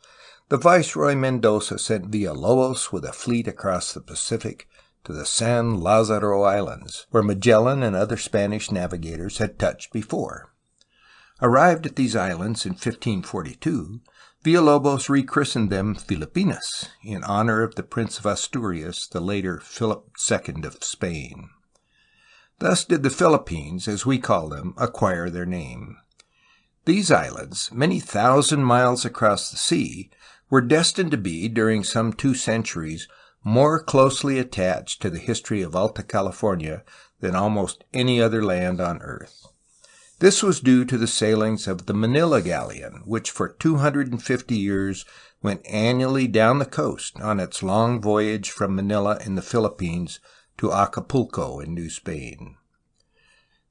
the Viceroy Mendoza sent Villalobos with a fleet across the Pacific to the San Lazaro Islands, where Magellan and other Spanish navigators had touched before. Arrived at these islands in 1542, Villalobos rechristened them Filipinas, in honor of the Prince of Asturias, the later Philip II of Spain. Thus did the Philippines, as we call them, acquire their name. These islands, many thousand miles across the sea, were destined to be, during some 2 centuries, more closely attached to the history of Alta California than almost any other land on earth. This was due to the sailings of the Manila Galleon, which for 250 years went annually down the coast on its long voyage from Manila in the Philippines to Acapulco in New Spain.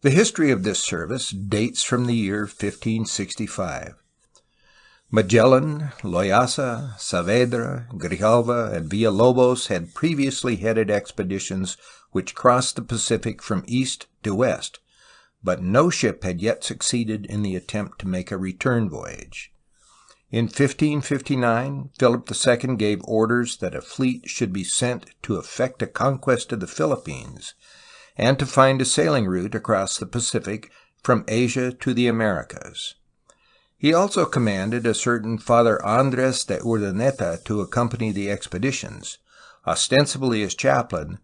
The history of this service dates from the year 1565. Magellan, Loyasa, Saavedra, Grijalva, and Villalobos had previously headed expeditions which crossed the Pacific from east to west, but no ship had yet succeeded in the attempt to make a return voyage. In 1559, Philip II gave orders that a fleet should be sent to effect a conquest of the Philippines and to find a sailing route across the Pacific from Asia to the Americas. He also commanded a certain Father Andres de Urdaneta to accompany the expeditions, ostensibly as chaplain,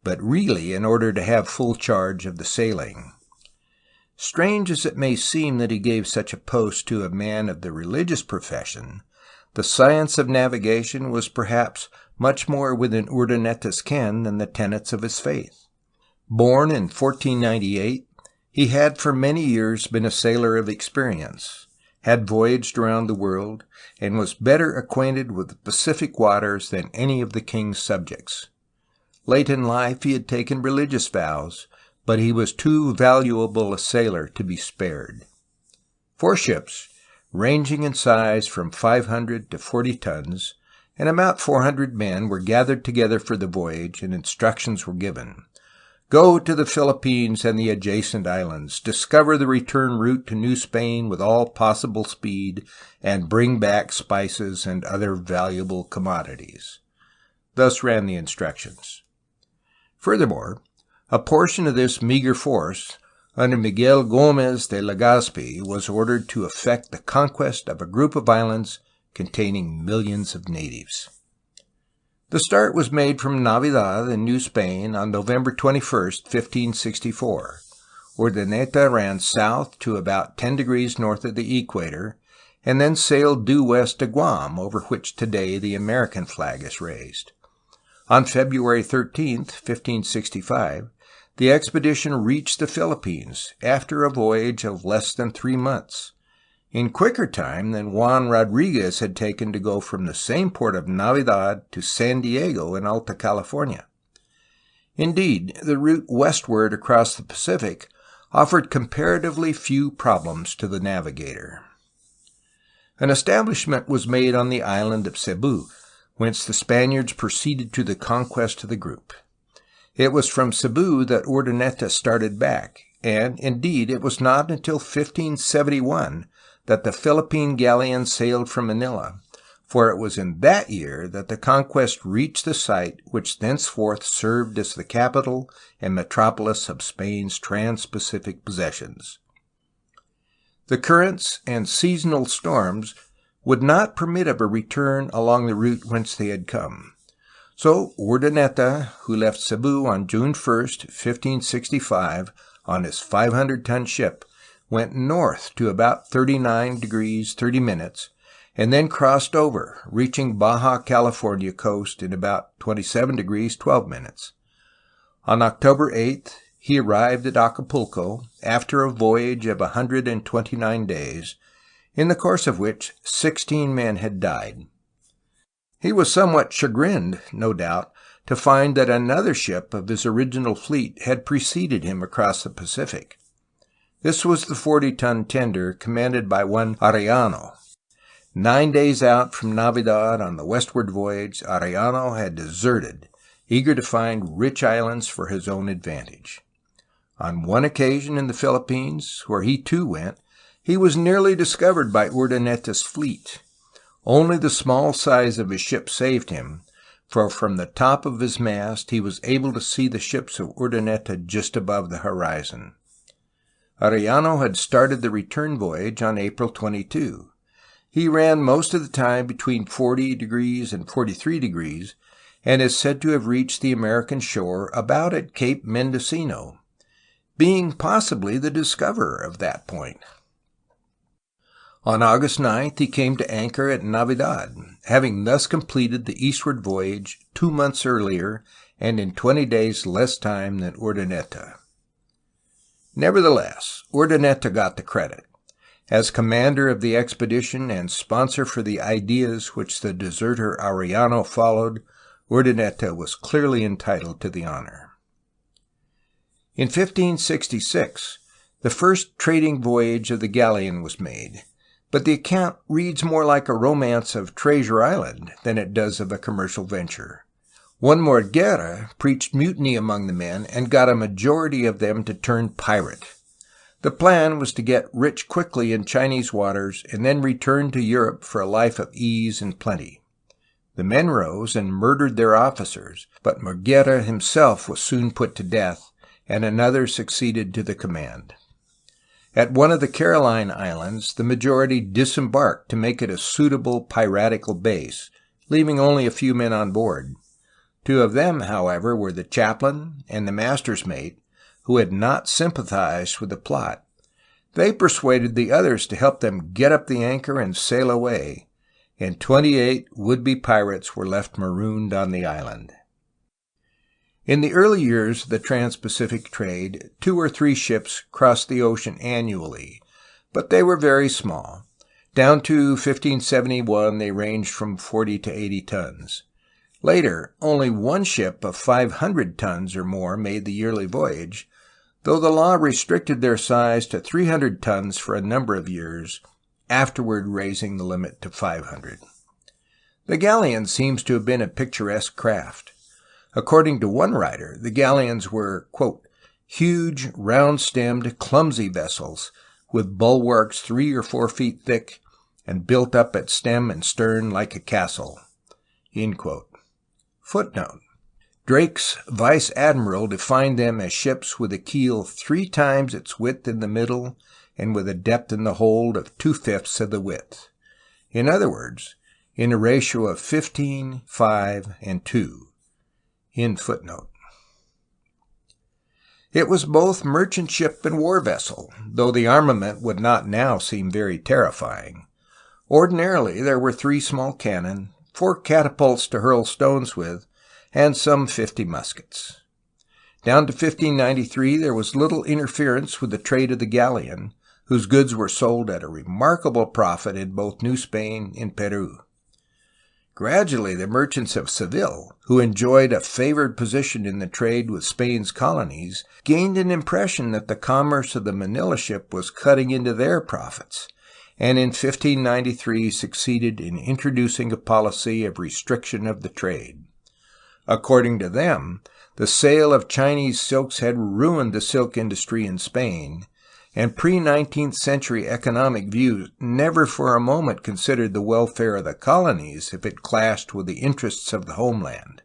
but really in order to have full charge of the sailing. Strange as it may seem that he gave such a post to a man of the religious profession, the science of navigation was perhaps much more within Urdaneta's ken than the tenets of his faith. Born in 1498, he had for many years been a sailor of experience, had voyaged around the world, and was better acquainted with the Pacific waters than any of the king's subjects. Late in life he had taken religious vows, but he was too valuable a sailor to be spared. 4 ships, ranging in size from 500 to 40 tons, and about 400 men were gathered together for the voyage, and instructions were given. Go to the Philippines and the adjacent islands, discover the return route to New Spain with all possible speed, and bring back spices and other valuable commodities. Thus ran the instructions. Furthermore, a portion of this meager force, under Miguel Gómez de Legazpi, was ordered to effect the conquest of a group of islands containing millions of natives. The start was made from Navidad in New Spain on November 21, 1564. Urdaneta ran south to about 10 degrees north of the equator, and then sailed due west to Guam, over which today the American flag is raised. On February 13, 1565, the expedition reached the Philippines after a voyage of less than 3 months, in quicker time than Juan Rodriguez had taken to go from the same port of Navidad to San Diego in Alta, California. Indeed, the route westward across the Pacific offered comparatively few problems to the navigator. An establishment was made on the island of Cebu, whence the Spaniards proceeded to the conquest of the group. It was from Cebu that Urdaneta started back, and indeed it was not until 1571 that the Philippine galleon sailed from Manila, for it was in that year that the conquest reached the site which thenceforth served as the capital and metropolis of Spain's trans-Pacific possessions. The currents and seasonal storms would not permit of a return along the route whence they had come. So Urdaneta, who left Cebu on June 1, 1565, on his 500-ton ship, went north to about 39 degrees 30 minutes, and then crossed over, reaching Baja California coast in about 27 degrees 12 minutes. On October 8th, he arrived at Acapulco after a voyage of 129 days, in the course of which 16 men had died. He was somewhat chagrined, no doubt, to find that another ship of his original fleet had preceded him across the Pacific. This was the 40-ton tender commanded by one Arellano. 9 days out from Navidad on the westward voyage, Arellano had deserted, eager to find rich islands for his own advantage. On one occasion in the Philippines, where he too went, he was nearly discovered by Urdaneta's fleet. Only the small size of his ship saved him, for from the top of his mast he was able to see the ships of Urdaneta just above the horizon. Arellano had started the return voyage on April 22. He ran most of the time between 40 degrees and 43 degrees, and is said to have reached the American shore about at Cape Mendocino, being possibly the discoverer of that point. On August 9th he came to anchor at Navidad, having thus completed the eastward voyage 2 months earlier and in 20 days less time than Urdaneta. Nevertheless, Urdaneta got the credit. As commander of the expedition and sponsor for the ideas which the deserter Arellano followed, Urdaneta was clearly entitled to the honor. In 1566, the first trading voyage of the galleon was made, but the account reads more like a romance of Treasure Island than it does of a commercial venture. One Morguera preached mutiny among the men and got a majority of them to turn pirate. The plan was to get rich quickly in Chinese waters and then return to Europe for a life of ease and plenty. The men rose and murdered their officers, but Morguera himself was soon put to death, and another succeeded to the command. At one of the Caroline Islands, the majority disembarked to make it a suitable piratical base, leaving only a few men on board. Two of them, however, were the chaplain and the master's mate, who had not sympathized with the plot. They persuaded the others to help them get up the anchor and sail away, and 28 would-be pirates were left marooned on the island. In the early years of the Trans-Pacific trade, 2 or 3 ships crossed the ocean annually, but they were very small. Down to 1571, they ranged from 40 to 80 tons. Later, only 1 ship of 500 tons or more made the yearly voyage, though the law restricted their size to 300 tons for a number of years, afterward raising the limit to 500. The galleon seems to have been a picturesque craft. According to one writer, the galleons were, quote, huge, round-stemmed, clumsy vessels, with bulwarks 3 or 4 feet thick, and built up at stem and stern like a castle. End quote. Footnote. Drake's vice admiral defined them as ships with a keel 3 times its width in the middle and with a depth in the hold of 2/5 of the width. In other words, in a ratio of 15, 5, and 2. End footnote. It was both merchant ship and war vessel, though the armament would not now seem very terrifying. Ordinarily, there were 3 small cannon, 4 catapults to hurl stones with, and some 50 muskets. Down to 1593, there was little interference with the trade of the galleon, whose goods were sold at a remarkable profit in both New Spain and Peru. Gradually, the merchants of Seville, who enjoyed a favored position in the trade with Spain's colonies, gained an impression that the commerce of the Manila ship was cutting into their profits, and in 1593 succeeded in introducing a policy of restriction of the trade. According to them, the sale of Chinese silks had ruined the silk industry in Spain, and pre-19th century economic views never for a moment considered the welfare of the colonies if it clashed with the interests of the homeland.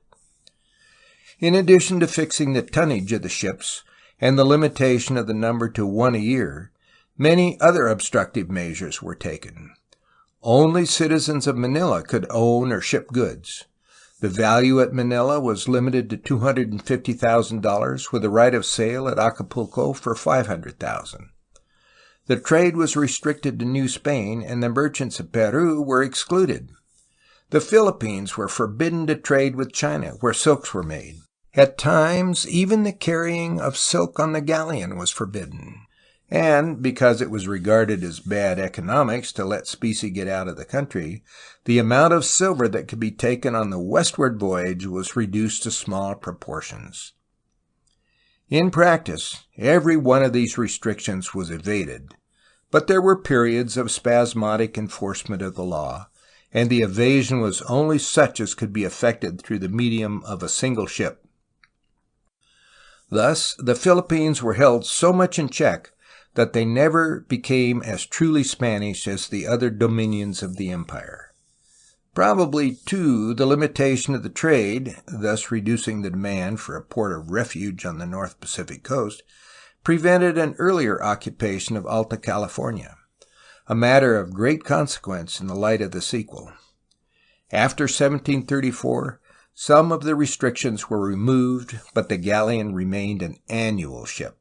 In addition to fixing the tonnage of the ships and the limitation of the number to 1 a year, many other obstructive measures were taken. Only citizens of Manila could own or ship goods. The value at Manila was limited to $250,000, with a right of sale at Acapulco for $500,000. The trade was restricted to New Spain, and the merchants of Peru were excluded. The Philippines were forbidden to trade with China, where silks were made. At times, even the carrying of silk on the galleon was forbidden. And, because it was regarded as bad economics to let specie get out of the country, the amount of silver that could be taken on the westward voyage was reduced to small proportions. In practice, every one of these restrictions was evaded, but there were periods of spasmodic enforcement of the law, and the evasion was only such as could be effected through the medium of a single ship. Thus, the Philippines were held so much in check that they never became as truly Spanish as the other dominions of the empire. Probably, too, the limitation of the trade, thus reducing the demand for a port of refuge on the North Pacific coast, prevented an earlier occupation of Alta California, a matter of great consequence in the light of the sequel. After 1734, some of the restrictions were removed, but the galleon remained an annual ship.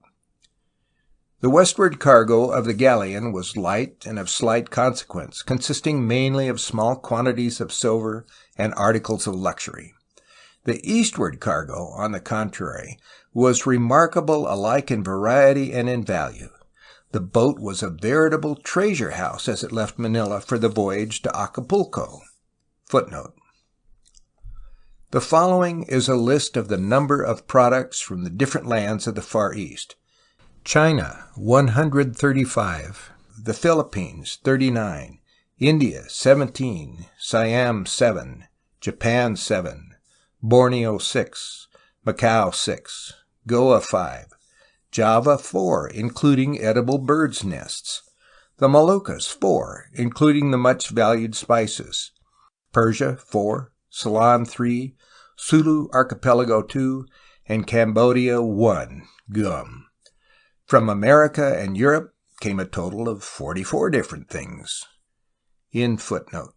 The westward cargo of the galleon was light and of slight consequence, consisting mainly of small quantities of silver and articles of luxury. The eastward cargo, on the contrary, was remarkable alike in variety and in value. The boat was a veritable treasure house as it left Manila for the voyage to Acapulco. Footnote. The following is a list of the number of products from the different lands of the Far East. China, 135. The Philippines, 39. India, 17. Siam, 7. Japan, 7. Borneo, 6. Macau, 6. Goa, 5. Java 4, including edible birds' nests. The Moluccas 4, including the much-valued spices. Persia 4, Ceylon 3, Sulu Archipelago 2, and Cambodia 1, gum. From America and Europe came a total of 44 different things. In footnote.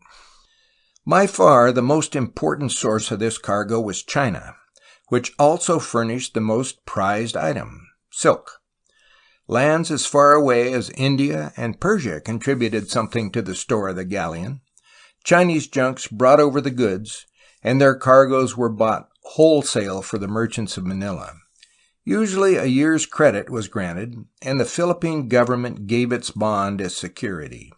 By far, the most important source of this cargo was China, which also furnished the most prized item, silk. Lands as far away as India and Persia contributed something to the store of the galleon. Chinese junks brought over the goods, and their cargoes were bought wholesale for the merchants of Manila. Usually a year's credit was granted, and the Philippine government gave its bond as security.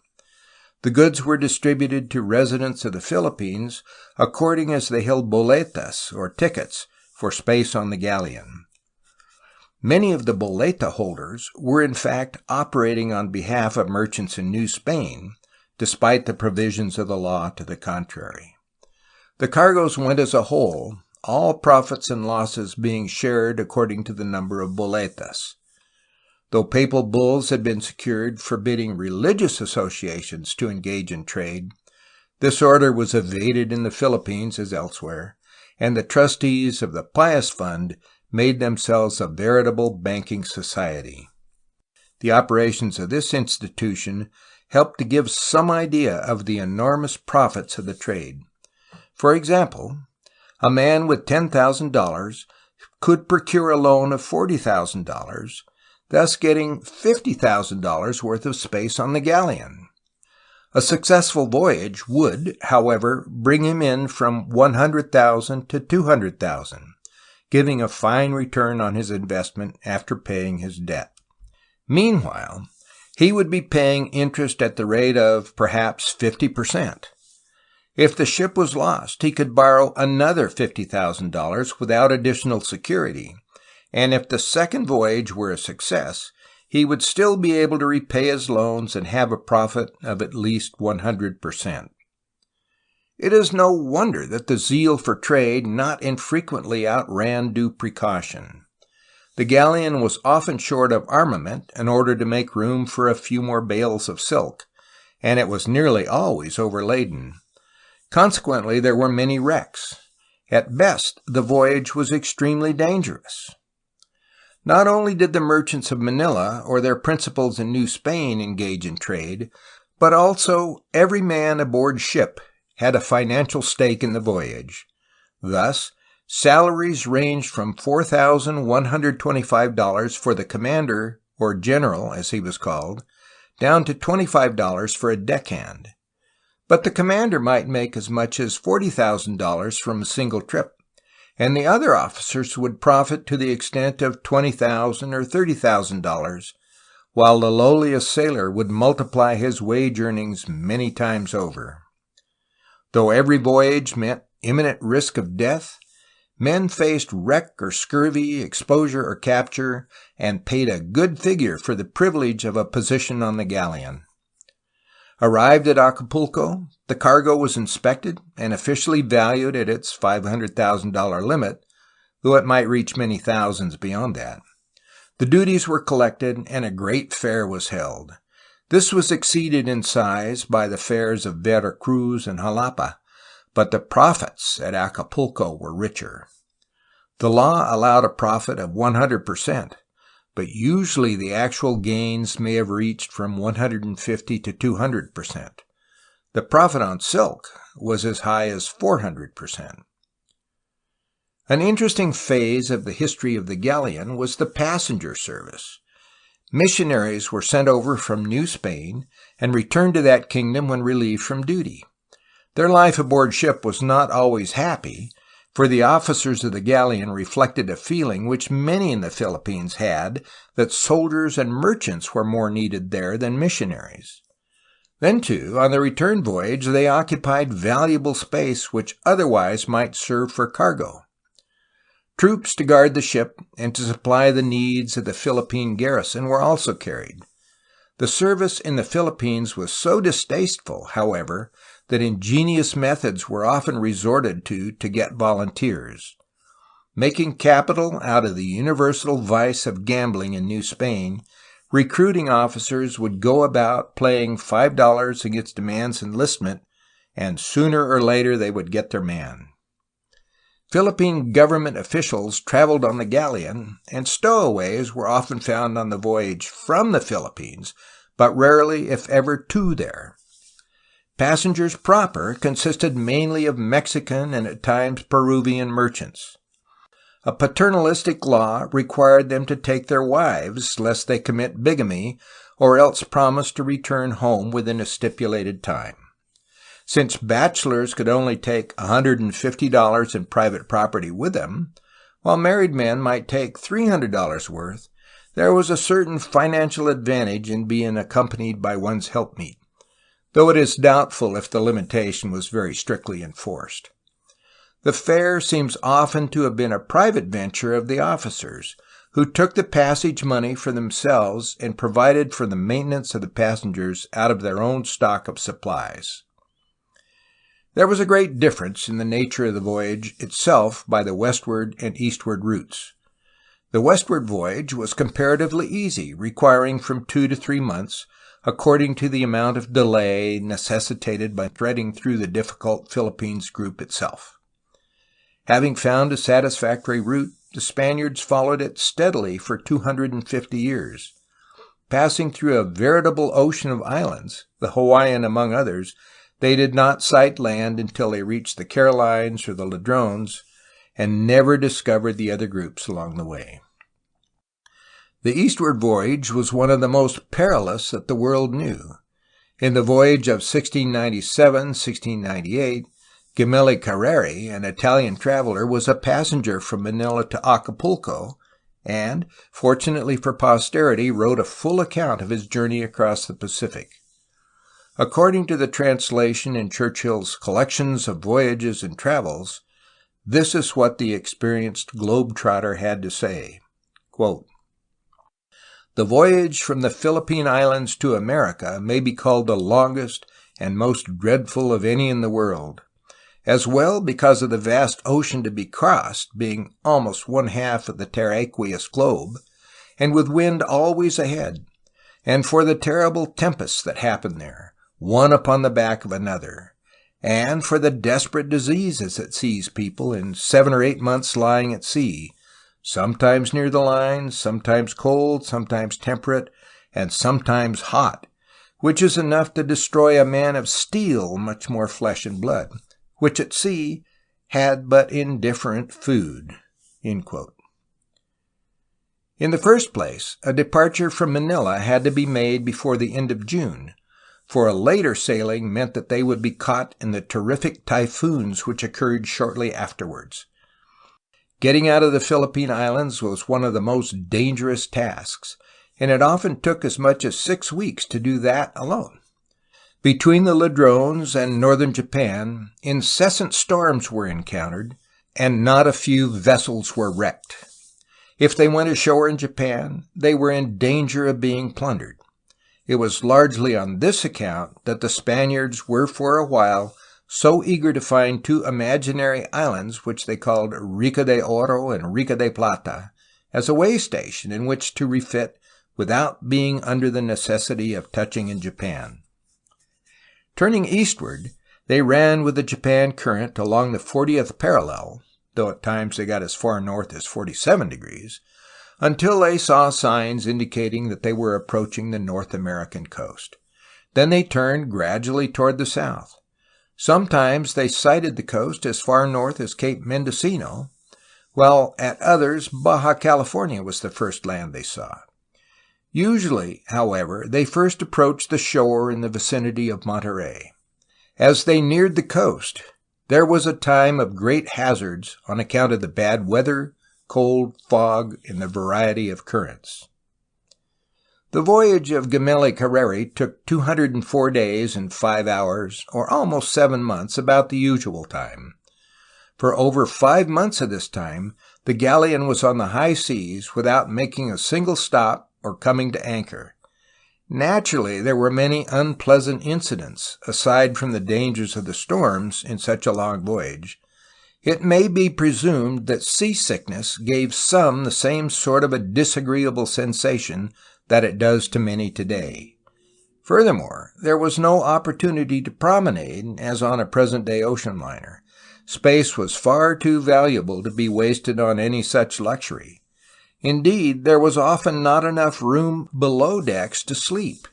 The goods were distributed to residents of the Philippines according as they held boletas, or tickets, for space on the galleon. Many of the boleta holders were in fact operating on behalf of merchants in New Spain, despite the provisions of the law to the contrary. The cargoes went as a whole, all profits and losses being shared according to the number of boletas. Though papal bulls had been secured forbidding religious associations to engage in trade, this order was evaded in the Philippines as elsewhere, and the trustees of the Pious Fund made themselves a veritable banking society. The operations of this institution helped to give some idea of the enormous profits of the trade. For example, a man with $10,000 could procure a loan of $40,000, thus getting $50,000 worth of space on the galleon. A successful voyage would, however, bring him in from $100,000 to $200,000, giving a fine return on his investment after paying his debt. Meanwhile, he would be paying interest at the rate of perhaps 50%. If the ship was lost, he could borrow another $50,000 without additional security, and if the second voyage were a success, he would still be able to repay his loans and have a profit of at least 100%. It is no wonder that the zeal for trade not infrequently outran due precaution. The galleon was often short of armament in order to make room for a few more bales of silk, and it was nearly always overladen. Consequently, there were many wrecks. At best, the voyage was extremely dangerous. Not only did the merchants of Manila or their principals in New Spain engage in trade, but also every man aboard ship had a financial stake in the voyage. Thus, salaries ranged from $4,125 for the commander, or general as he was called, down to $25 for a deckhand. But the commander might make as much as $40,000 from a single trip, and the other officers would profit to the extent of $20,000 or $30,000, while the lowliest sailor would multiply his wage earnings many times over. Though every voyage meant imminent risk of death, men faced wreck or scurvy, exposure or capture, and paid a good figure for the privilege of a position on the galleon. Arrived at Acapulco, the cargo was inspected and officially valued at its $500,000 limit, though it might reach many thousands beyond that. The duties were collected and a great fair was held. This was exceeded in size by the fairs of Vera Cruz and Jalapa, but the profits at Acapulco were richer. The law allowed a profit of 100%, but usually the actual gains may have reached from 150 to 200%. The profit on silk was as high as 400%. An interesting phase of the history of the galleon was the passenger service. Missionaries were sent over from New Spain and returned to that kingdom when relieved from duty. Their life aboard ship was not always happy, for the officers of the galleon reflected a feeling which many in the Philippines had that soldiers and merchants were more needed there than missionaries. Then, too, on the return voyage, they occupied valuable space which otherwise might serve for cargo. Troops to guard the ship and to supply the needs of the Philippine garrison were also carried. The service in the Philippines was so distasteful, however, that ingenious methods were often resorted to get volunteers. Making capital out of the universal vice of gambling in New Spain, recruiting officers would go about playing $5 against a man's enlistment, and sooner or later they would get their man. Philippine government officials traveled on the galleon, and stowaways were often found on the voyage from the Philippines, but rarely, if ever, to there. Passengers proper consisted mainly of Mexican and at times Peruvian merchants. A paternalistic law required them to take their wives, lest they commit bigamy, or else promise to return home within a stipulated time. Since bachelors could only take $150 in private property with them, while married men might take $300 worth, there was a certain financial advantage in being accompanied by one's helpmeet, though it is doubtful if the limitation was very strictly enforced. The fare seems often to have been a private venture of the officers, who took the passage money for themselves and provided for the maintenance of the passengers out of their own stock of supplies. There was a great difference in the nature of the voyage itself by the westward and eastward routes. The westward voyage was comparatively easy, requiring from 2 to 3 months, according to the amount of delay necessitated by threading through the difficult Philippines group itself. Having found a satisfactory route, the Spaniards followed it steadily for 250 years. Passing through a veritable ocean of islands, the Hawaiian among others, they did not sight land until they reached the Carolines or the Ladrones, and never discovered the other groups along the way. The eastward voyage was one of the most perilous that the world knew. In the voyage of 1697-1698, Gemelli Carreri, an Italian traveler, was a passenger from Manila to Acapulco, and, fortunately for posterity, wrote a full account of his journey across the Pacific. According to the translation in Churchill's Collections of Voyages and Travels, this is what the experienced globetrotter had to say. Quote, "The voyage from the Philippine Islands to America may be called the longest and most dreadful of any in the world, as well because of the vast ocean to be crossed, being almost 1/2 of the terraqueous globe, and with wind always ahead, and for the terrible tempests that happen there, one upon the back of another, and for the desperate diseases that seize people in 7 or 8 months lying at sea, sometimes near the line, sometimes cold, sometimes temperate, and sometimes hot, which is enough to destroy a man of steel, much more flesh and blood, which at sea had but indifferent food." In the first place, a departure from Manila had to be made before the end of June, for a later sailing meant that they would be caught in the terrific typhoons which occurred shortly afterwards. Getting out of the Philippine Islands was one of the most dangerous tasks, and it often took as much as 6 weeks to do that alone. Between the Ladrones and northern Japan, incessant storms were encountered, and not a few vessels were wrecked. If they went ashore in Japan, they were in danger of being plundered. It was largely on this account that the Spaniards were for a while so eager to find 2 imaginary islands, which they called Rica de Oro and Rica de Plata, as a way station in which to refit without being under the necessity of touching in Japan. Turning eastward, they ran with the Japan current along the 40th parallel, though at times they got as far north as 47 degrees, until they saw signs indicating that they were approaching the North American coast. Then they turned gradually toward the south. Sometimes they sighted the coast as far north as Cape Mendocino, while at others Baja California was the first land they saw. Usually, however, they first approached the shore in the vicinity of Monterey. As they neared the coast, there was a time of great hazards on account of the bad weather, cold, fog, and the variety of currents. The voyage of Gemelli Carreri took 204 days and 5 hours, or almost 7 months, about the usual time. For over 5 months of this time, the galleon was on the high seas without making a single stop or coming to anchor. Naturally, there were many unpleasant incidents, aside from the dangers of the storms in such a long voyage, It may be presumed that seasickness gave some the same sort of a disagreeable sensation that it does to many today. Furthermore, there was no opportunity to promenade as on a present-day ocean liner. Space was far too valuable to be wasted on any such luxury. Indeed, there was often not enough room below decks to sleep.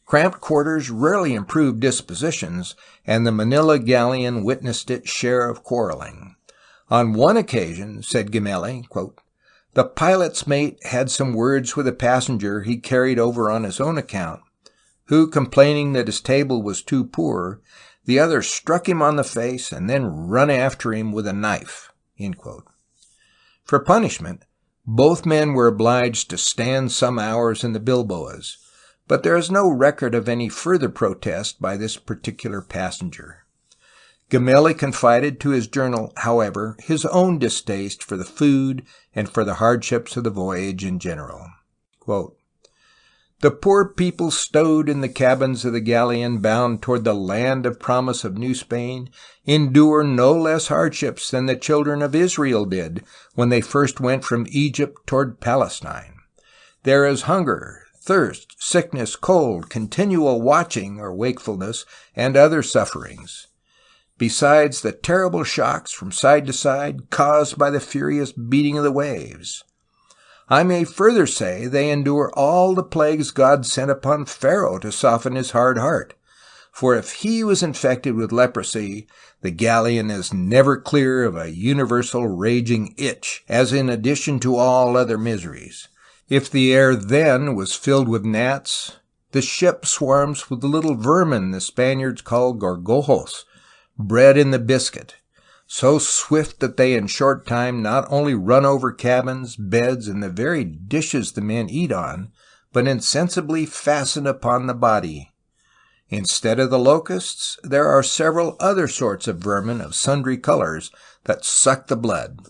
Cramped quarters rarely improved dispositions, and the Manila Galleon witnessed its share of quarreling. On one occasion, said Gemelli, quote, "The pilot's mate had some words with a passenger he carried over on his own account, who, complaining that his table was too poor, the other struck him on the face and then run after him with a knife." End quote. For punishment, both men were obliged to stand some hours in the bilboes, but there is no record of any further protest by this particular passenger. Gemelli confided to his journal, however, his own distaste for the food and for the hardships of the voyage in general. Quote, "The poor people stowed in the cabins of the galleon bound toward the land of promise of New Spain endure no less hardships than the children of Israel did when they first went from Egypt toward Palestine. There is hunger, thirst, sickness, cold, continual watching or wakefulness, and other sufferings, besides the terrible shocks from side to side caused by the furious beating of the waves. I may further say they endure all the plagues God sent upon Pharaoh to soften his hard heart, for if he was infected with leprosy, the galleon is never clear of a universal raging itch, as in addition to all other miseries. If the air then was filled with gnats, the ship swarms with the little vermin the Spaniards call gorgojos, bred in the biscuit, so swift that they in short time not only run over cabins, beds, and the very dishes the men eat on, but insensibly fasten upon the body. Instead of the locusts, there are several other sorts of vermin of sundry colors that suck the blood.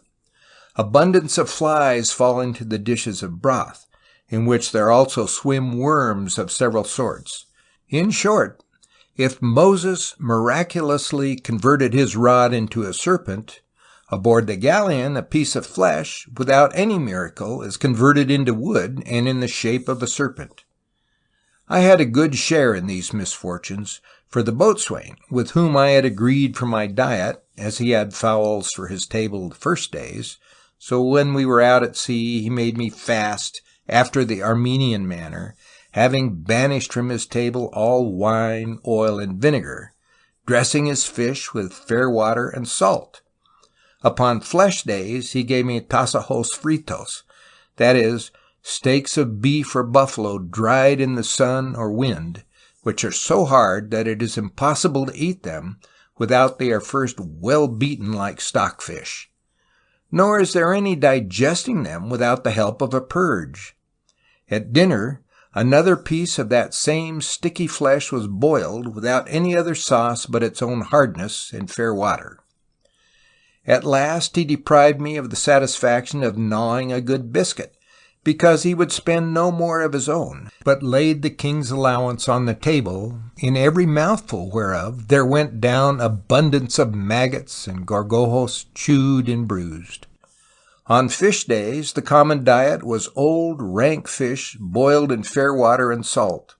Abundance of flies fall into the dishes of broth, in which there also swim worms of several sorts. In short, if Moses miraculously converted his rod into a serpent, aboard the galleon a piece of flesh, without any miracle, is converted into wood and in the shape of a serpent. I had a good share in these misfortunes, for the boatswain, with whom I had agreed for my diet, as he had fowls for his table the first days, so when we were out at sea he made me fast after the Armenian manner, having banished from his table all wine, oil, and vinegar, dressing his fish with fair water and salt. Upon flesh days he gave me tasajos fritos, that is, steaks of beef or buffalo dried in the sun or wind, which are so hard that it is impossible to eat them without they are first well beaten like stockfish. Nor is there any digesting them without the help of a purge. At dinner, another piece of that same sticky flesh was boiled without any other sauce but its own hardness and fair water. At last he deprived me of the satisfaction of gnawing a good biscuit, because he would spend no more of his own, but laid the king's allowance on the table, in every mouthful whereof there went down abundance of maggots and gorgojos chewed and bruised. On fish days the common diet was old rank fish boiled in fair water and salt.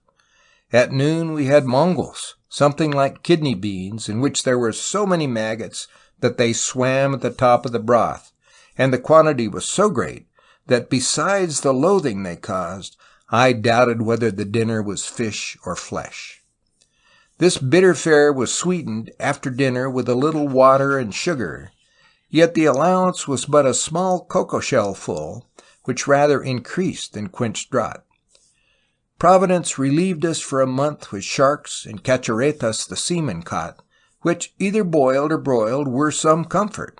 At noon we had mongos, something like kidney beans, in which there were so many maggots that they swam at the top of the broth, and the quantity was so great that besides the loathing they caused, I doubted whether the dinner was fish or flesh. This bitter fare was sweetened after dinner with a little water and sugar, yet the allowance was but a small cocoa shell full, which rather increased than quenched draught. Providence relieved us for a month with sharks and cacharetas the seamen caught, which, either boiled or broiled, were some comfort.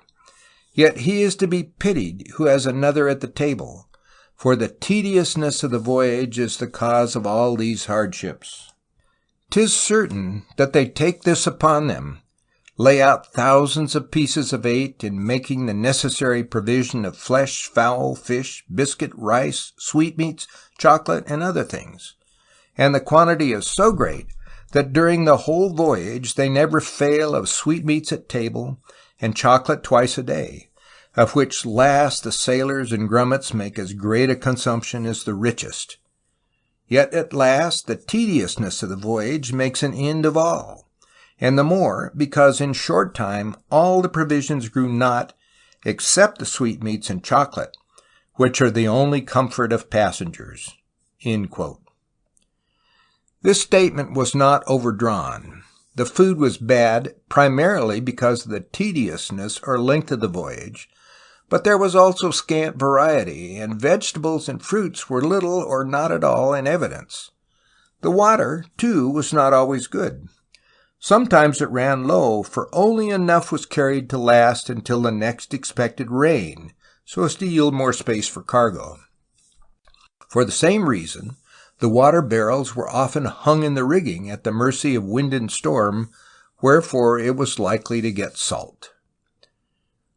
Yet he is to be pitied who has another at the table, for the tediousness of the voyage is the cause of all these hardships. 'Tis certain that they take this upon them, lay out thousands of pieces of eight in making the necessary provision of flesh, fowl, fish, biscuit, rice, sweetmeats, chocolate, and other things, and the quantity is so great that during the whole voyage they never fail of sweetmeats at table and chocolate twice a day, of which last the sailors and grummets make as great a consumption as the richest. Yet at last the tediousness of the voyage makes an end of all, and the more because in short time all the provisions grew not, except the sweetmeats and chocolate, which are the only comfort of passengers." End quote. This statement was not overdrawn. The food was bad primarily because of the tediousness or length of the voyage, but there was also scant variety, and vegetables and fruits were little or not at all in evidence. The water, too, was not always good. Sometimes it ran low, for only enough was carried to last until the next expected rain, so as to yield more space for cargo. For the same reason, the water barrels were often hung in the rigging at the mercy of wind and storm, wherefore it was likely to get salt.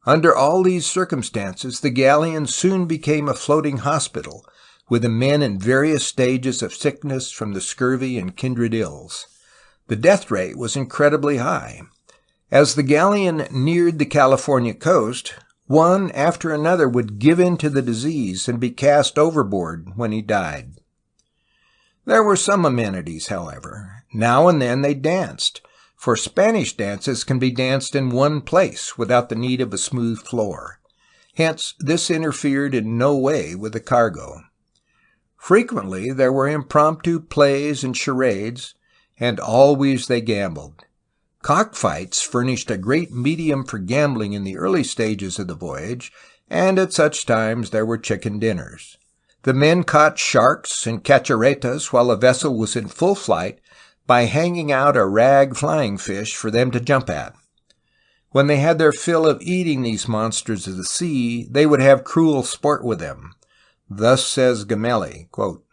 Under all these circumstances, the galleon soon became a floating hospital, with the men in various stages of sickness from the scurvy and kindred ills. The death rate was incredibly high. As the galleon neared the California coast, one after another would give in to the disease and be cast overboard when he died. There were some amenities, however. Now and then they danced, for Spanish dances can be danced in one place without the need of a smooth floor. Hence, this interfered in no way with the cargo. Frequently there were impromptu plays and charades, and always they gambled. Cockfights furnished a great medium for gambling in the early stages of the voyage, and at such times there were chicken dinners. The men caught sharks and cacharetas while the vessel was in full flight by hanging out a rag flying fish for them to jump at. When they had their fill of eating these monsters of the sea, they would have cruel sport with them. Thus says Gemelli, quote,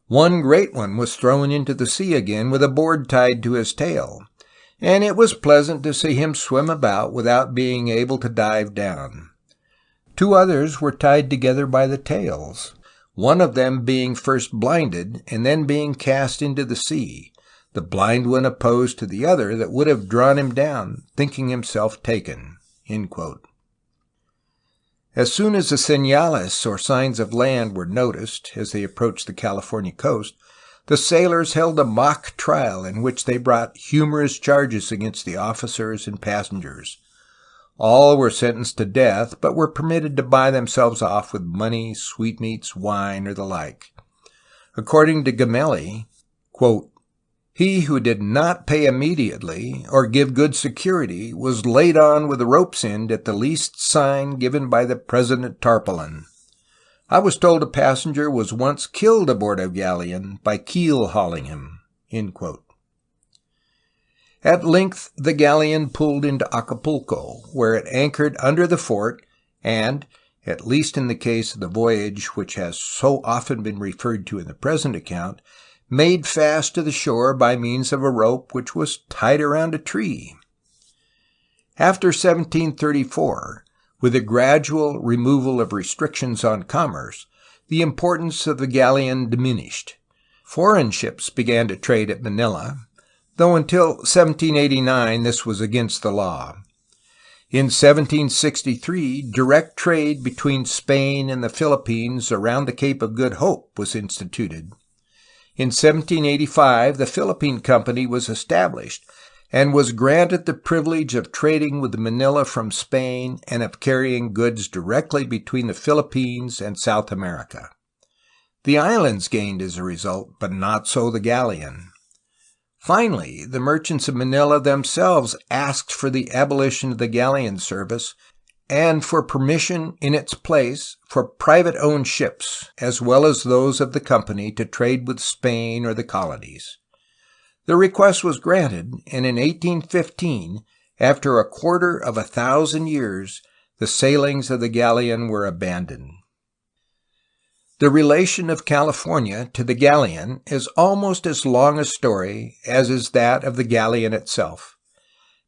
"One great one was thrown into the sea again with a board tied to his tail, and it was pleasant to see him swim about without being able to dive down. 2 others were tied together by the tails, one of them being first blinded and then being cast into the sea, the blind one opposed to the other that would have drawn him down, thinking himself taken." End quote. As soon as the señales or signs of land were noticed as they approached the California coast, the sailors held a mock trial in which they brought humorous charges against the officers and passengers. All were sentenced to death, but were permitted to buy themselves off with money, sweetmeats, wine, or the like. According to Gemelli, quote, "He who did not pay immediately or give good security was laid on with a rope's end at the least sign given by the President Tarpaulin. I was told a passenger was once killed aboard a galleon by keel hauling him." End quote. At length the galleon pulled into Acapulco, where it anchored under the fort, and, at least in the case of the voyage which has so often been referred to in the present account, made fast to the shore by means of a rope which was tied around a tree. After 1734, with the gradual removal of restrictions on commerce, the importance of the galleon diminished. Foreign ships began to trade at Manila, though until 1789 this was against the law. In 1763, direct trade between Spain and the Philippines around the Cape of Good Hope was instituted. In 1785, the Philippine Company was established and was granted the privilege of trading with Manila from Spain and of carrying goods directly between the Philippines and South America. The islands gained as a result, but not so the galleon. Finally, the merchants of Manila themselves asked for the abolition of the galleon service and for permission in its place for private-owned ships, as well as those of the company, to trade with Spain or the colonies. The request was granted, and in 1815, after 250 years, the sailings of the galleon were abandoned. The relation of California to the galleon is almost as long a story as is that of the galleon itself.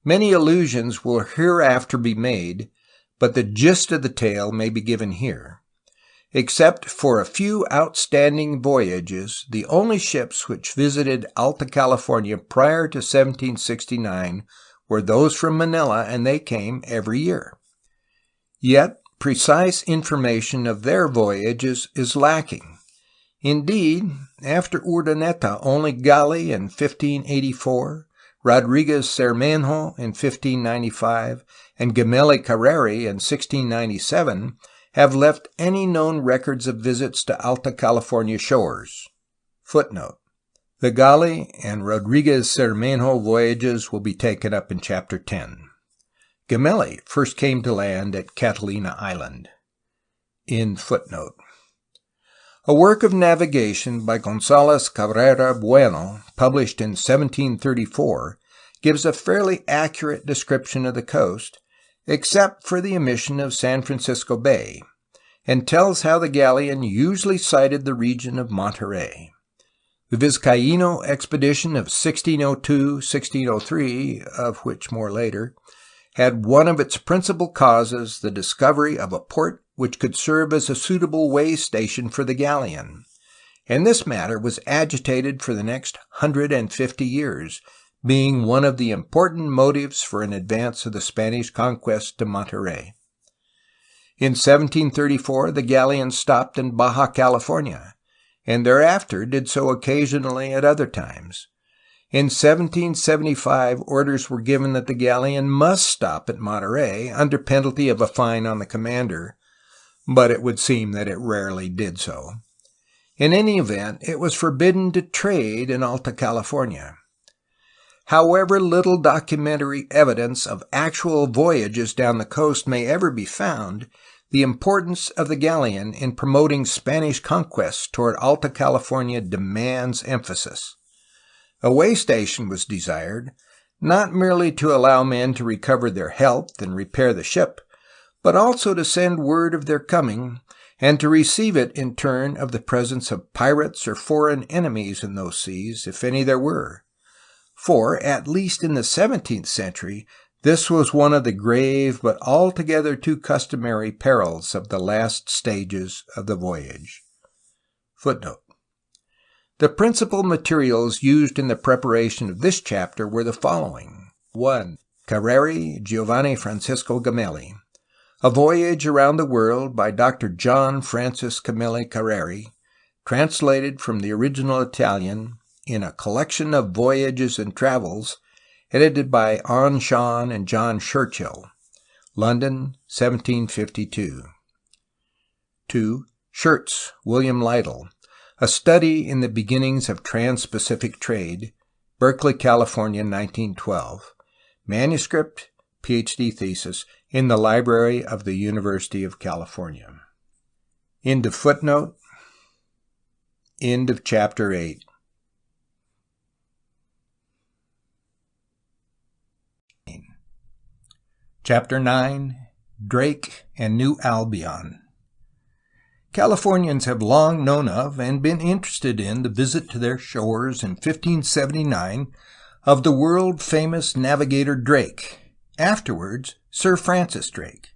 Many allusions will hereafter be made, but the gist of the tale may be given here. Except for a few outstanding voyages, the only ships which visited Alta California prior to 1769 were those from Manila, and they came every year. Yet, precise information of their voyages is lacking. Indeed, after Urdaneta, only Gali in 1584, Rodriguez Cermenho in 1595, and Gemelli Carreri in 1697 have left any known records of visits to Alta California shores. Footnote: the Gali and Rodriguez Cermenho voyages will be taken up in Chapter 10. Gemelli first came to land at Catalina Island. End footnote. A work of navigation by González Cabrera Bueno, published in 1734, gives a fairly accurate description of the coast, except for the omission of San Francisco Bay, and tells how the galleon usually sighted the region of Monterey. The Vizcaíno expedition of 1602-1603, of which more later, had one of its principal causes the discovery of a port which could serve as a suitable way station for the galleon, and this matter was agitated for the next 150 years, being one of the important motives for an advance of the Spanish conquest to Monterey. In 1734, the galleon stopped in Baja California, and thereafter did so occasionally at other times. In 1775, orders were given that the galleon must stop at Monterey under penalty of a fine on the commander, but it would seem that it rarely did so. In any event, it was forbidden to trade in Alta California. However little documentary evidence of actual voyages down the coast may ever be found, the importance of the galleon in promoting Spanish conquests toward Alta California demands emphasis. A way station was desired, not merely to allow men to recover their health and repair the ship, but also to send word of their coming, and to receive it in turn of the presence of pirates or foreign enemies in those seas, if any there were. For, at least in the 17th century, this was one of the grave but altogether too customary perils of the last stages of the voyage. Footnote: the principal materials used in the preparation of this chapter were the following. 1. Carreri, Giovanni Francisco Gemelli. A Voyage Around the World by Dr. John Francis Gemelli Carreri, translated from the original Italian in A Collection of Voyages and Travels, edited by Anshawn and John Churchill. London, 1752. 2. Shirts, William Lytle. A Study in the Beginnings of Trans-Pacific Trade, Berkeley, California, 1912. Manuscript, PhD thesis, in the Library of the University of California. End of footnote. End of Chapter 8. Chapter 9. Drake and New Albion. Californians have long known of and been interested in the visit to their shores in 1579 of the world-famous navigator Drake, afterwards Sir Francis Drake.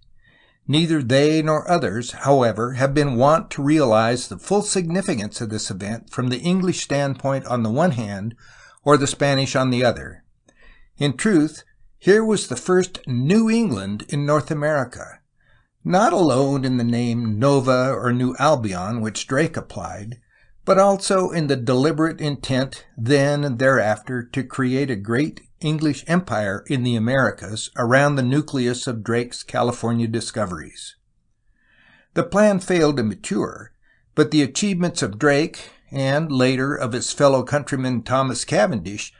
Neither they nor others, however, have been wont to realize the full significance of this event from the English standpoint on the one hand, or the Spanish on the other. In truth, here was the first New England in North America, not alone in the name Nova or New Albion which Drake applied, but also in the deliberate intent then and thereafter to create a great English empire in the Americas around the nucleus of Drake's California discoveries. The plan failed to mature, but the achievements of Drake, and later of his fellow countryman Thomas Cavendish,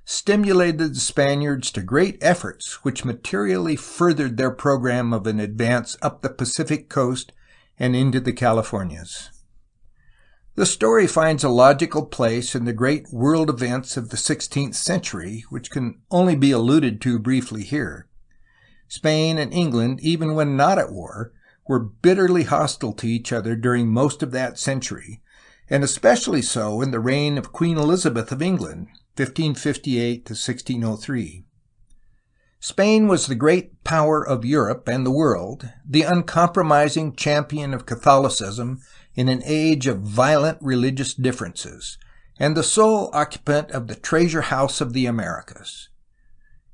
stimulated the Spaniards to great efforts which materially furthered their program of an advance up the Pacific coast and into the Californias. The story finds a logical place in the great world events of the 16th century, which can only be alluded to briefly here. Spain and England, even when not at war, were bitterly hostile to each other during most of that century, and especially so in the reign of Queen Elizabeth of England, 1558 to 1603. Spain was the great power of Europe and the world, the uncompromising champion of Catholicism in an age of violent religious differences, and the sole occupant of the treasure house of the Americas.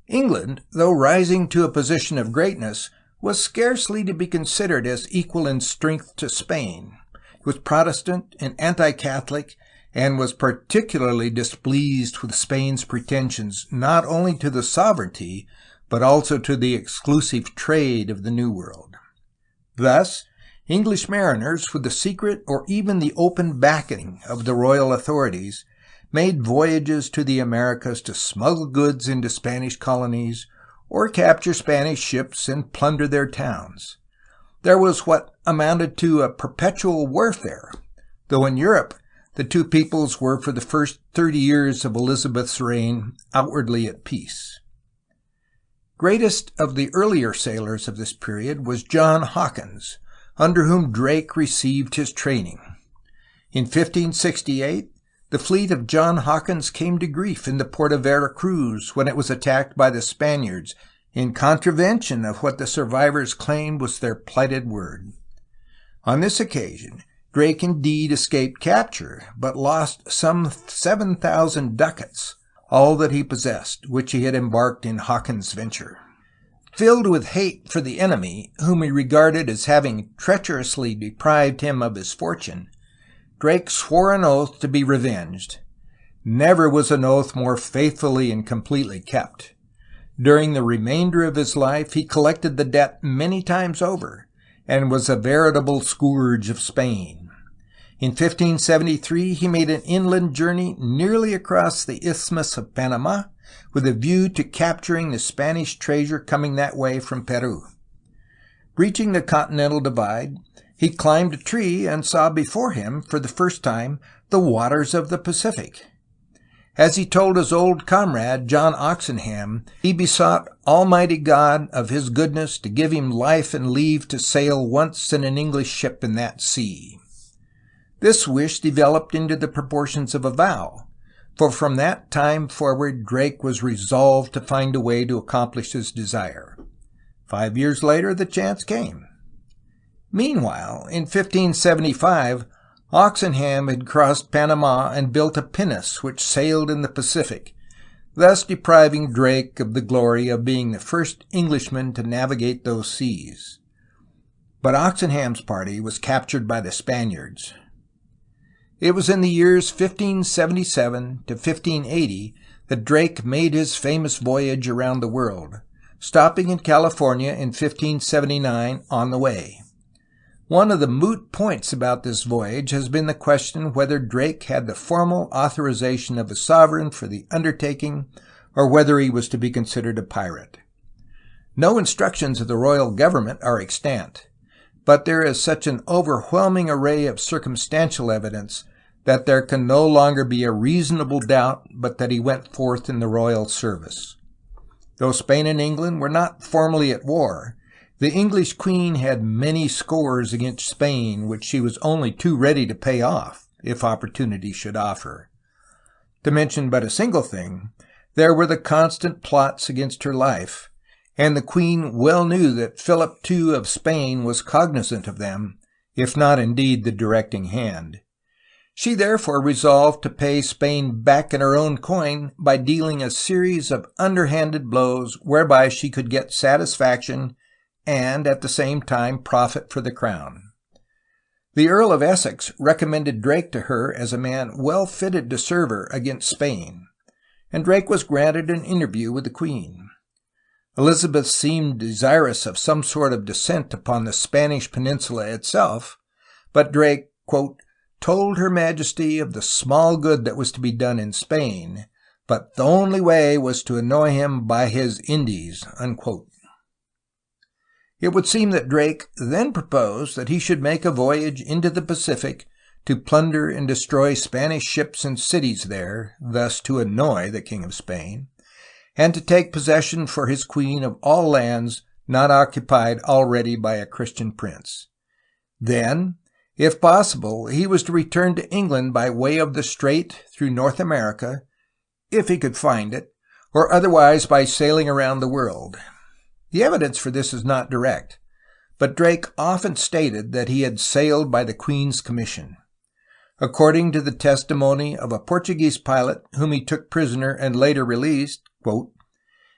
England, though rising to a position of greatness, was scarcely to be considered as equal in strength to Spain. It was Protestant and anti-Catholic, and was particularly displeased with Spain's pretensions not only to the sovereignty, but also to the exclusive trade of the New World. Thus, English mariners, with the secret or even the open backing of the royal authorities, made voyages to the Americas to smuggle goods into Spanish colonies or capture Spanish ships and plunder their towns. There was what amounted to a perpetual warfare, though in Europe the two peoples were for the first 30 years of Elizabeth's reign outwardly at peace. Greatest of the earlier sailors of this period was John Hawkins, under whom Drake received his training. In 1568, the fleet of John Hawkins came to grief in the port of Vera Cruz when it was attacked by the Spaniards in contravention of what the survivors claimed was their plighted word. On this occasion, Drake indeed escaped capture, but lost some 7,000 ducats, all that he possessed, which he had embarked in Hawkins' venture. Filled with hate for the enemy, whom he regarded as having treacherously deprived him of his fortune, Drake swore an oath to be revenged. Never was an oath more faithfully and completely kept. During the remainder of his life he collected the debt many times over, and was a veritable scourge of Spain. In 1573 he made an inland journey nearly across the Isthmus of Panama, with a view to capturing the Spanish treasure coming that way from Peru. Reaching the Continental Divide, he climbed a tree and saw before him, for the first time, the waters of the Pacific. As he told his old comrade, John Oxenham, he besought Almighty God of his goodness to give him life and leave to sail once in an English ship in that sea. This wish developed into the proportions of a vow, for from that time forward Drake was resolved to find a way to accomplish his desire. 5 years later the chance came. Meanwhile, in 1575, Oxenham had crossed Panama and built a pinnace which sailed in the Pacific, thus depriving Drake of the glory of being the first Englishman to navigate those seas. But Oxenham's party was captured by the Spaniards. It was in the years 1577 to 1580 that Drake made his famous voyage around the world, stopping in California in 1579 on the way. One of the moot points about this voyage has been the question whether Drake had the formal authorization of a sovereign for the undertaking, or whether he was to be considered a pirate. No instructions of the royal government are extant, but there is such an overwhelming array of circumstantial evidence that there can no longer be a reasonable doubt but that he went forth in the royal service. Though Spain and England were not formally at war, the English queen had many scores against Spain which she was only too ready to pay off, if opportunity should offer. To mention but a single thing, there were the constant plots against her life, and the queen well knew that Philip II of Spain was cognizant of them, if not indeed the directing hand. She therefore resolved to pay Spain back in her own coin by dealing a series of underhanded blows whereby she could get satisfaction and at the same time profit for the crown. The Earl of Essex recommended Drake to her as a man well fitted to serve her against Spain, and Drake was granted an interview with the queen. Elizabeth seemed desirous of some sort of descent upon the Spanish peninsula itself, but Drake, quote, told Her Majesty of the small good that was to be done in Spain, but the only way was to annoy him by his Indies, unquote. It would seem that Drake then proposed that he should make a voyage into the Pacific to plunder and destroy Spanish ships and cities there, thus to annoy the King of Spain, and to take possession for his queen of all lands not occupied already by a Christian prince. Then, if possible, he was to return to England by way of the Strait through North America, if he could find it, or otherwise by sailing around the world. The evidence for this is not direct, but Drake often stated that he had sailed by the Queen's commission. According to the testimony of a Portuguese pilot whom he took prisoner and later released, quote,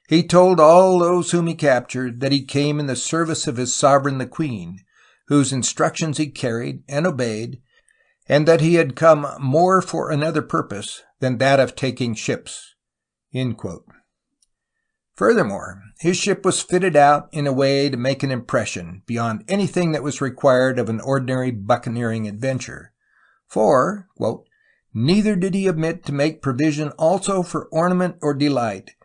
"He told all those whom he captured that he came in the service of his sovereign the Queen, whose instructions he carried and obeyed, and that he had come more for another purpose than that of taking ships." End quote. Furthermore, his ship was fitted out in a way to make an impression beyond anything that was required of an ordinary buccaneering adventure. For, quote, "Neither did he omit to make provision also for ornament or delight,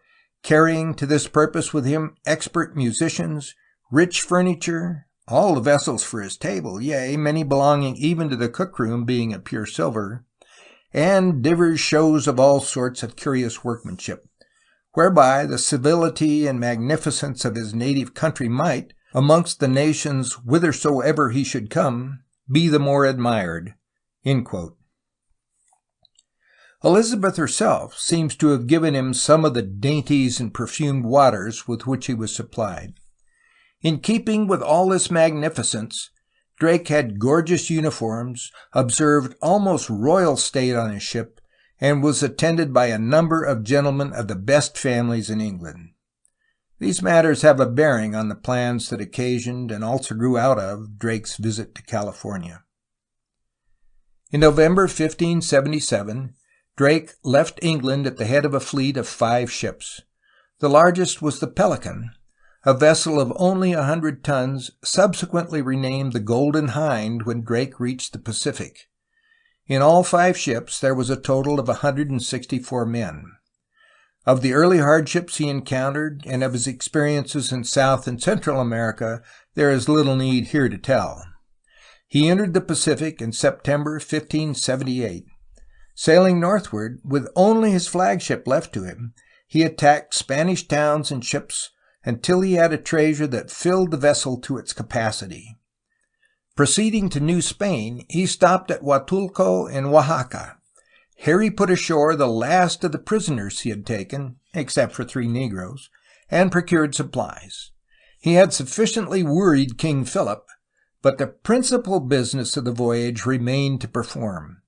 carrying to this purpose with him expert musicians, rich furniture, all the vessels for his table, yea, many belonging even to the cook-room being of pure silver, and divers shows of all sorts of curious workmanship, whereby the civility and magnificence of his native country might, amongst the nations whithersoever he should come, be the more admired." End quote. Elizabeth herself seems to have given him some of the dainties and perfumed waters with which he was supplied. In keeping with all this magnificence, Drake had gorgeous uniforms, observed almost royal state on his ship, and was attended by a number of gentlemen of the best families in England. These matters have a bearing on the plans that occasioned and also grew out of Drake's visit to California. In November 1577, Drake left England at the head of a fleet of 5 ships. The largest was the Pelican, a vessel of only 100 tons, subsequently renamed the Golden Hind when Drake reached the Pacific. In all 5 ships there was a total of 164 men. Of the early hardships he encountered and of his experiences in South and Central America, there is little need here to tell. He entered the Pacific in September 1578. Sailing northward, with only his flagship left to him, he attacked Spanish towns and ships until he had a treasure that filled the vessel to its capacity. Proceeding to New Spain, he stopped at Huatulco in Oaxaca. Here he put ashore the last of the prisoners he had taken, except for 3 Negroes, and procured supplies. He had sufficiently worried King Philip, but the principal business of the voyage remained to perform.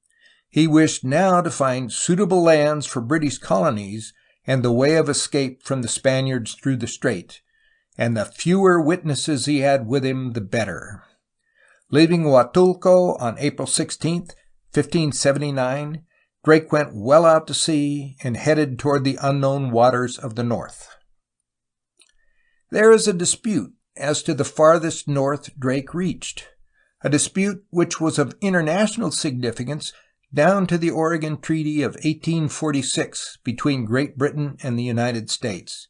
He wished now to find suitable lands for British colonies and the way of escape from the Spaniards through the strait, and the fewer witnesses he had with him, the better. Leaving Huatulco on April 16, 1579, Drake went well out to sea and headed toward the unknown waters of the north. There is a dispute as to the farthest north Drake reached, a dispute which was of international significance down to the Oregon Treaty of 1846 between Great Britain and the United States.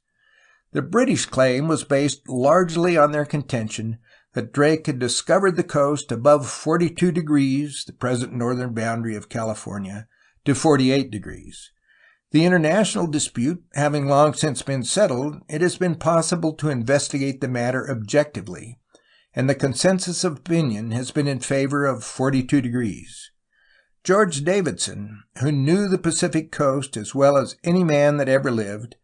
The British claim was based largely on their contention that Drake had discovered the coast above 42 degrees, the present northern boundary of California, to 48 degrees. The international dispute having long since been settled, it has been possible to investigate the matter objectively, and the consensus of opinion has been in favor of 42 degrees. George Davidson, who knew the Pacific coast as well as any man that ever lived,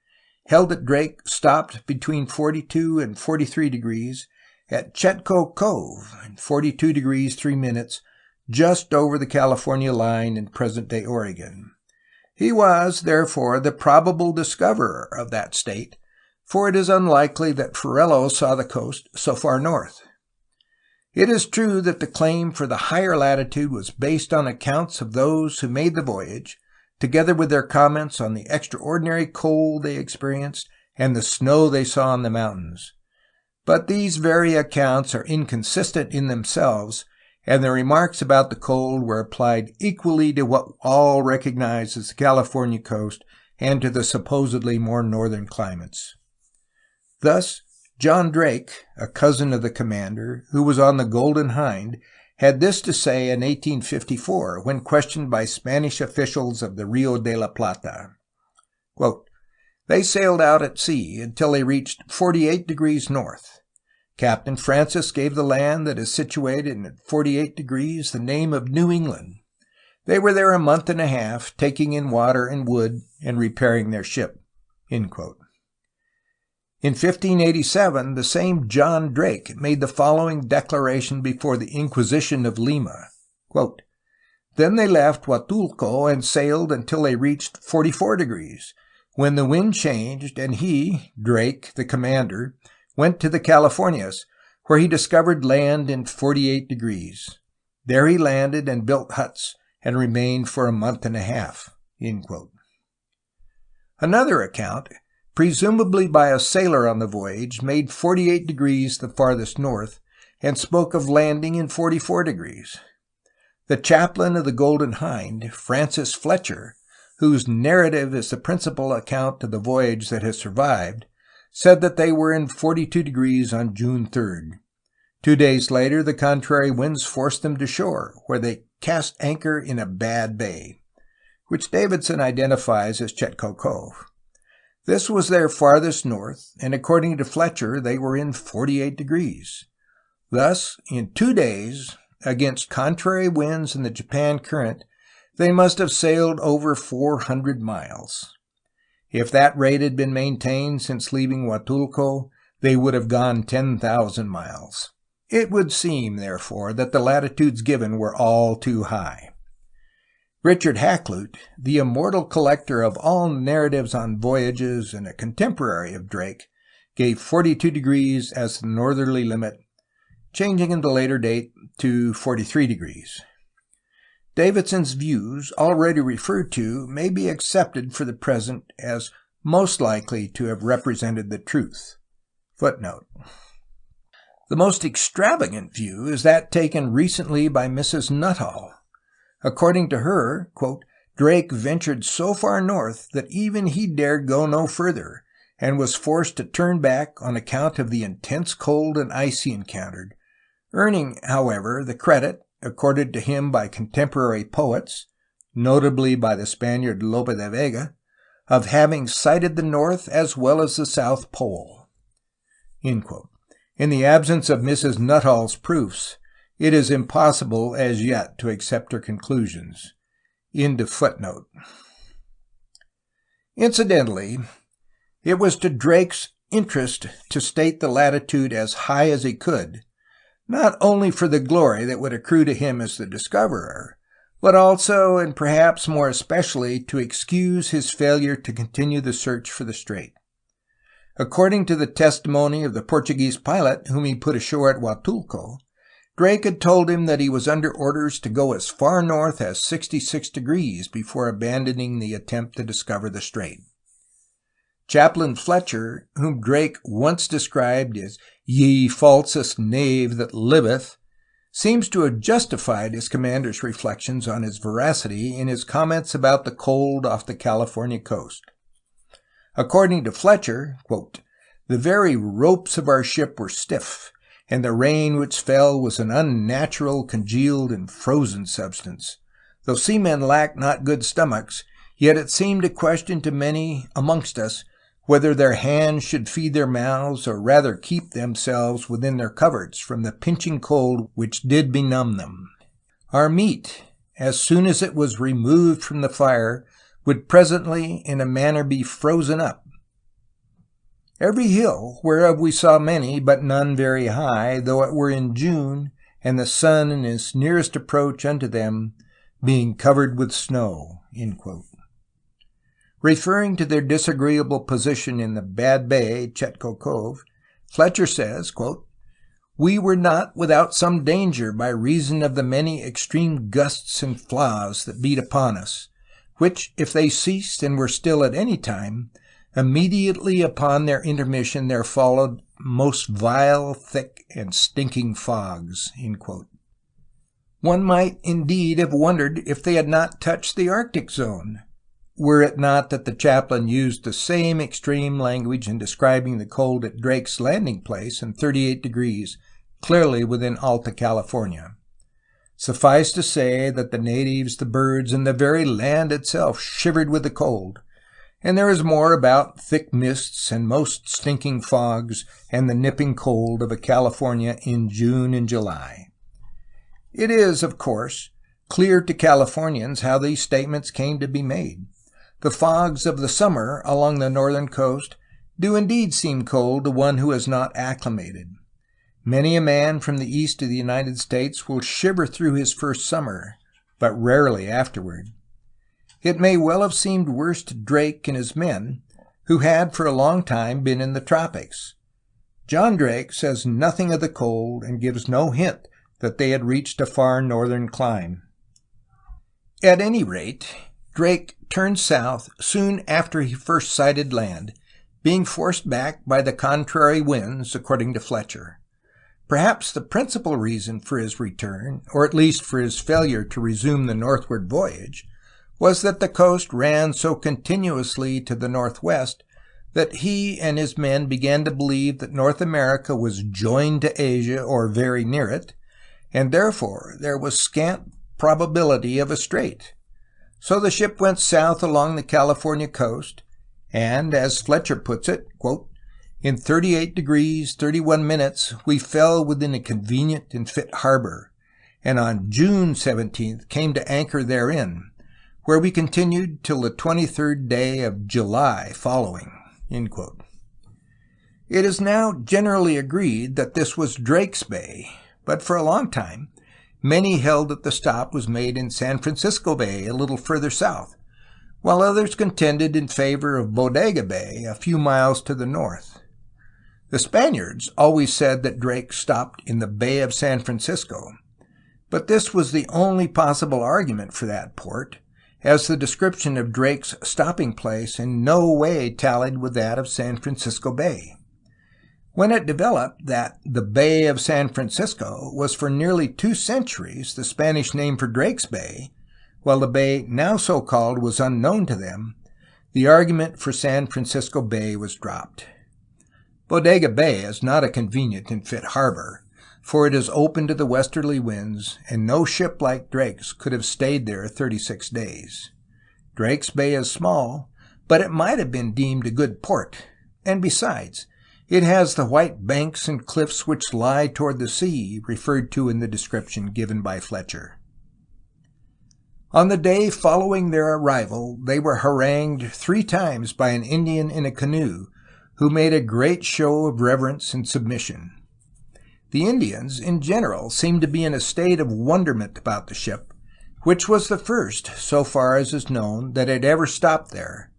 held that Drake stopped between 42 and 43 degrees at Ch8 Cove, 42 degrees 3 minutes, just over the California line in present-day Oregon. He was, therefore, the probable discoverer of that state, for it is unlikely that Ferrelo saw the coast so far north. It is true that the claim for the higher latitude was based on accounts of those who made the voyage, together with their comments on the extraordinary cold they experienced and the snow they saw on the mountains. But these very accounts are inconsistent in themselves, and the remarks about the cold were applied equally to what all recognize as the California coast and to the supposedly more northern climates. Thus, John Drake, a cousin of the commander, who was on the Golden Hind, had this to say in 1854 when questioned by Spanish officials of the Rio de la Plata. Quote, "They sailed out at sea until they reached 48 degrees north. Captain Francis gave the land that is situated at 48 degrees the name of New England. They were there a month and a half, taking in water and wood and repairing their ship." In 1587, the same John Drake made the following declaration before the Inquisition of Lima. Quote, "Then they left Huatulco and sailed until they reached 44 degrees, when the wind changed, and he, Drake, the commander, went to the Californias, where he discovered land in 48 degrees. There he landed and built huts, and remained for a month and a half." End quote. Another account, presumably by a sailor on the voyage, made 48 degrees the farthest north, and spoke of landing in 44 degrees. The chaplain of the Golden Hind, Francis Fletcher, whose narrative is the principal account of the voyage that has survived, said that they were in 42 degrees on June 3rd. 2 days later, the contrary winds forced them to shore, where they cast anchor in a bad bay, which Davidson identifies as Ch8 Cove. This was their farthest north, and according to Fletcher, they were in 48 degrees. Thus, in 2 days, against contrary winds and the Japan current, they must have sailed over 400 miles. If that rate had been maintained since leaving Huatulco, they would have gone 10,000 miles. It would seem, therefore, that the latitudes given were all too high. Richard Hakluyt, the immortal collector of all narratives on voyages and a contemporary of Drake, gave 42 degrees as the northerly limit, changing in the later date to 43 degrees. Davidson's views, already referred to, may be accepted for the present as most likely to have represented the truth. Footnote. The most extravagant view is that taken recently by Mrs. Nuttall. According to her, quote, "Drake ventured so far north that even he dared go no further, and was forced to turn back on account of the intense cold and ice he encountered, earning, however, the credit, accorded to him by contemporary poets, notably by the Spaniard Lope de Vega, of having sighted the North as well as the South Pole." End quote. In the absence of Mrs. Nuttall's proofs, it is impossible as yet to accept her conclusions. End of footnote. Incidentally, it was to Drake's interest to state the latitude as high as he could, not only for the glory that would accrue to him as the discoverer, but also, and perhaps more especially, to excuse his failure to continue the search for the strait. According to the testimony of the Portuguese pilot whom he put ashore at Huatulco, Drake had told him that he was under orders to go as far north as 66 degrees before abandoning the attempt to discover the strait. Chaplain Fletcher, whom Drake once described as "ye falsest knave that liveth," seems to have justified his commander's reflections on his veracity in his comments about the cold off the California coast. According to Fletcher, quote, "The very ropes of our ship were stiff, and the rain which fell was an unnatural, congealed, and frozen substance. Though seamen lacked not good stomachs, yet it seemed a question to many amongst us whether their hands should feed their mouths, or rather keep themselves within their coverts from the pinching cold which did benumb them. Our meat, as soon as it was removed from the fire, would presently in a manner be frozen up. Every hill, whereof we saw many, but none very high, though it were in June, and the sun in his nearest approach unto them, being covered with snow." End quote. Referring to their disagreeable position in the bad bay, Ch8 Cove, Fletcher says, quote, "We were not without some danger by reason of the many extreme gusts and flaws that beat upon us, which, if they ceased and were still at any time, immediately upon their intermission there followed most vile, thick, and stinking fogs." End quote. One might indeed have wondered if they had not touched the Arctic zone, were it not that the chaplain used the same extreme language in describing the cold at Drake's landing place in 38 degrees, clearly within Alta, California. Suffice to say that the natives, the birds, and the very land itself shivered with the cold, and there is more about thick mists and most stinking fogs and the nipping cold of a California in June and July. It is, of course, clear to Californians how these statements came to be made. The fogs of the summer along the northern coast do indeed seem cold to one who is not acclimated. Many a man from the east of the United States will shiver through his first summer, but rarely afterward. It may well have seemed worse to Drake and his men, who had for a long time been in the tropics. John Drake says nothing of the cold and gives no hint that they had reached a far northern clime. At any rate, Drake turned south soon after he first sighted land, being forced back by the contrary winds, according to Fletcher. Perhaps the principal reason for his return, or at least for his failure to resume the northward voyage, was that the coast ran so continuously to the northwest that he and his men began to believe that North America was joined to Asia or very near it, and therefore there was scant probability of a strait. So the ship went south along the California coast, and, as Fletcher puts it, quote, "In 38 degrees 31 minutes we fell within a convenient and fit harbor, and on June 17th came to anchor therein, where we continued till the 23rd day of July following." End quote. It is now generally agreed that this was Drake's Bay, but for a long time many held that the stop was made in San Francisco Bay a little further south, while others contended in favor of Bodega Bay a few miles to the north. The Spaniards always said that Drake stopped in the Bay of San Francisco, but this was the only possible argument for that port, as the description of Drake's stopping place in no way tallied with that of San Francisco Bay. When it developed that the Bay of San Francisco was for nearly 2 centuries the Spanish name for Drake's Bay, while the bay now so called was unknown to them, the argument for San Francisco Bay was dropped. Bodega Bay is not a convenient and fit harbor, for it is open to the westerly winds, and no ship like Drake's could have stayed there 36 days. Drake's Bay is small, but it might have been deemed a good port, and besides, it has the white banks and cliffs which lie toward the sea, referred to in the description given by Fletcher. On the day following their arrival, they were harangued 3 times by an Indian in a canoe, who made a great show of reverence and submission. The Indians, in general, seemed to be in a state of wonderment about the ship, which was the first, so far as is known, that had ever stopped there,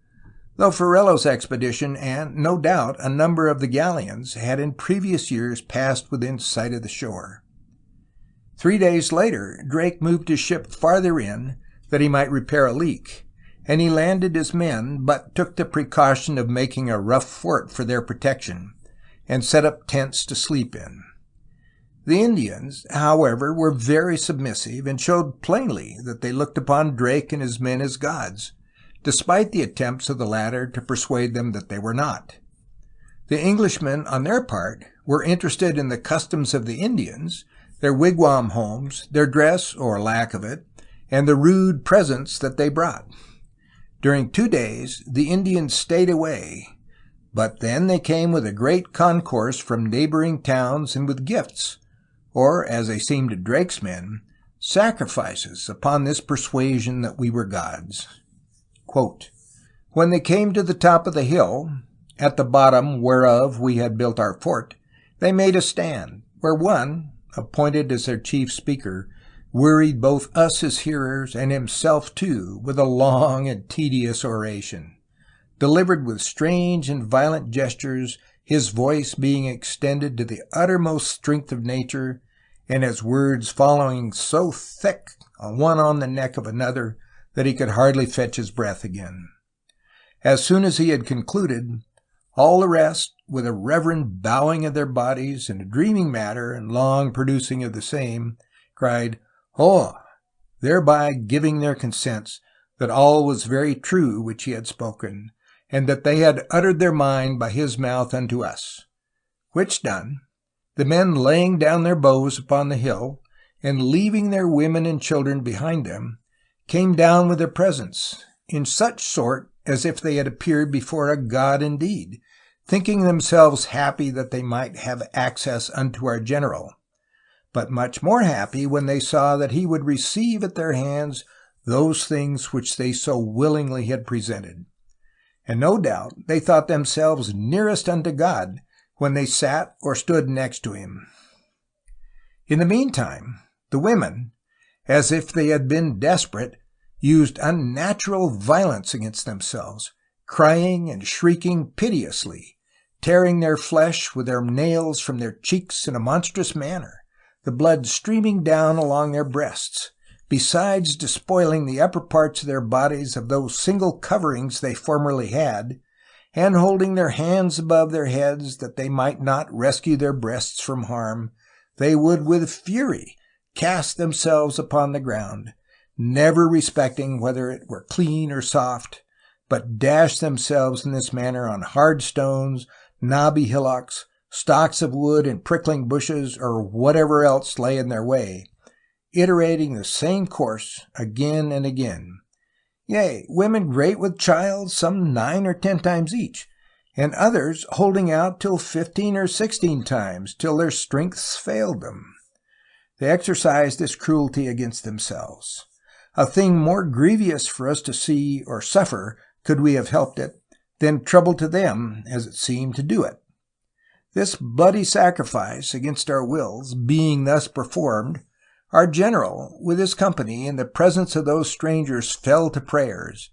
though Ferrelo's expedition and, no doubt, a number of the galleons had in previous years passed within sight of the shore. 3 days later, Drake moved his ship farther in, that he might repair a leak, and he landed his men, but took the precaution of making a rough fort for their protection, and set up tents to sleep in. The Indians, however, were very submissive, and showed plainly that they looked upon Drake and his men as gods, despite the attempts of the latter to persuade them that they were not. The Englishmen, on their part, were interested in the customs of the Indians, their wigwam homes, their dress, or lack of it, and the rude presents that they brought. During 2 days the Indians stayed away, but then they came with a great concourse from neighboring towns and with gifts, or, as they seemed to Drake's men, sacrifices upon this persuasion that we were gods. Quote, "When they came to the top of the hill, at the bottom whereof we had built our fort, they made a stand, where one, appointed as their chief speaker, worried both us his hearers and himself too with a long and tedious oration, delivered with strange and violent gestures, his voice being extended to the uttermost strength of nature, and his words following so thick one on the neck of another that he could hardly fetch his breath again. As soon as he had concluded, all the rest, with a reverend bowing of their bodies and a dreaming matter and long producing of the same, cried, 'Oh!' thereby giving their consents that all was very true which he had spoken, and that they had uttered their mind by his mouth unto us. Which done, the men laying down their bows upon the hill, and leaving their women and children behind them, came down with their presents, in such sort as if they had appeared before a god indeed, thinking themselves happy that they might have access unto our general, but much more happy when they saw that he would receive at their hands those things which they so willingly had presented. And no doubt they thought themselves nearest unto God when they sat or stood next to him. In the meantime, the women, as if they had been desperate, used unnatural violence against themselves, crying and shrieking piteously, tearing their flesh with their nails from their cheeks in a monstrous manner, the blood streaming down along their breasts, besides despoiling the upper parts of their bodies of those single coverings they formerly had, and holding their hands above their heads that they might not rescue their breasts from harm, they would with fury cast themselves upon the ground, never respecting whether it were clean or soft, but dash themselves in this manner on hard stones, knobby hillocks, stalks of wood and prickling bushes, or whatever else lay in their way, iterating the same course again and again. Yea, women great with child, some 9 or 10 times each, and others holding out till 15 or 16 times, till their strengths failed them. They exercised this cruelty against themselves, a thing more grievous for us to see or suffer, could we have helped it, than trouble to them, as it seemed, to do it. This bloody sacrifice against our wills being thus performed, our general, with his company, in the presence of those strangers, fell to prayers,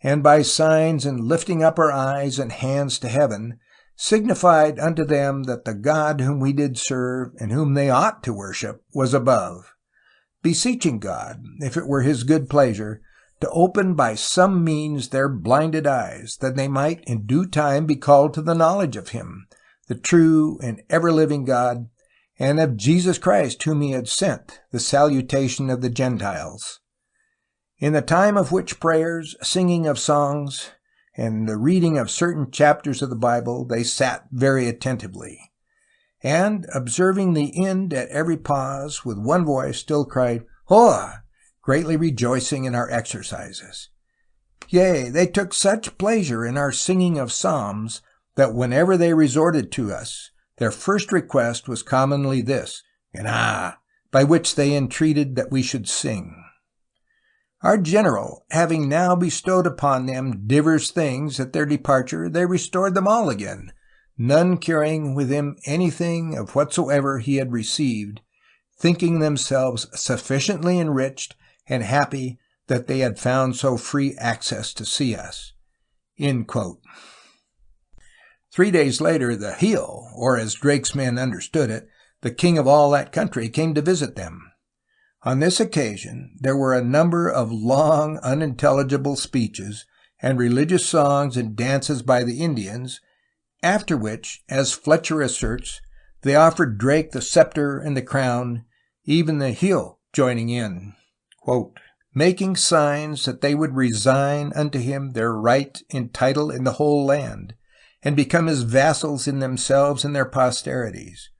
and by signs and lifting up our eyes and hands to heaven, signified unto them that the God whom we did serve, and whom they ought to worship, was above, beseeching God, if it were his good pleasure, to open by some means their blinded eyes, that they might in due time be called to the knowledge of him, the true and ever-living God, and of Jesus Christ, whom he had sent, the salutation of the Gentiles. In the time of which prayers, singing of songs, and the reading of certain chapters of the Bible, they sat very attentively, and, observing the end at every pause, with one voice still cried, Hoa! Greatly rejoicing in our exercises. Yea, they took such pleasure in our singing of psalms, that whenever they resorted to us, their first request was commonly this, and by which they entreated that we should sing. Our general, having now bestowed upon them divers things at their departure, they restored them all again, none carrying with him anything of whatsoever he had received, thinking themselves sufficiently enriched and happy that they had found so free access to see us." 3 days later, the Heel, or as Drake's men understood it, the king of all that country, came to visit them. On this occasion, there were a number of long, unintelligible speeches and religious songs and dances by the Indians, after which, as Fletcher asserts, they offered Drake the scepter and the crown, even the Heel joining in, "making signs that they would resign unto him their right and title in the whole land, and become his vassals in themselves and their posterities.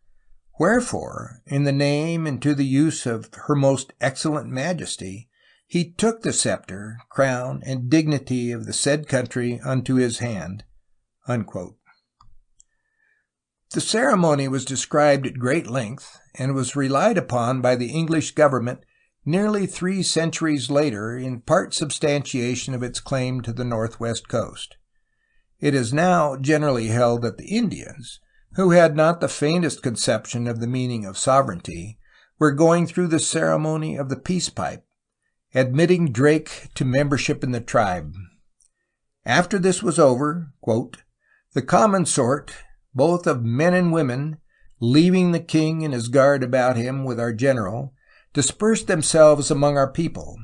Wherefore, in the name and to the use of her most excellent majesty, he took the scepter, crown, and dignity of the said country unto his hand." The ceremony was described at great length, and was relied upon by the English government nearly 3 centuries later in part substantiation of its claim to the northwest coast. It is now generally held that the Indians, who had not the faintest conception of the meaning of sovereignty, were going through the ceremony of the peace pipe, admitting Drake to membership in the tribe. After this was over, "the common sort, both of men and women, leaving the king and his guard about him with our general, dispersed themselves among our people,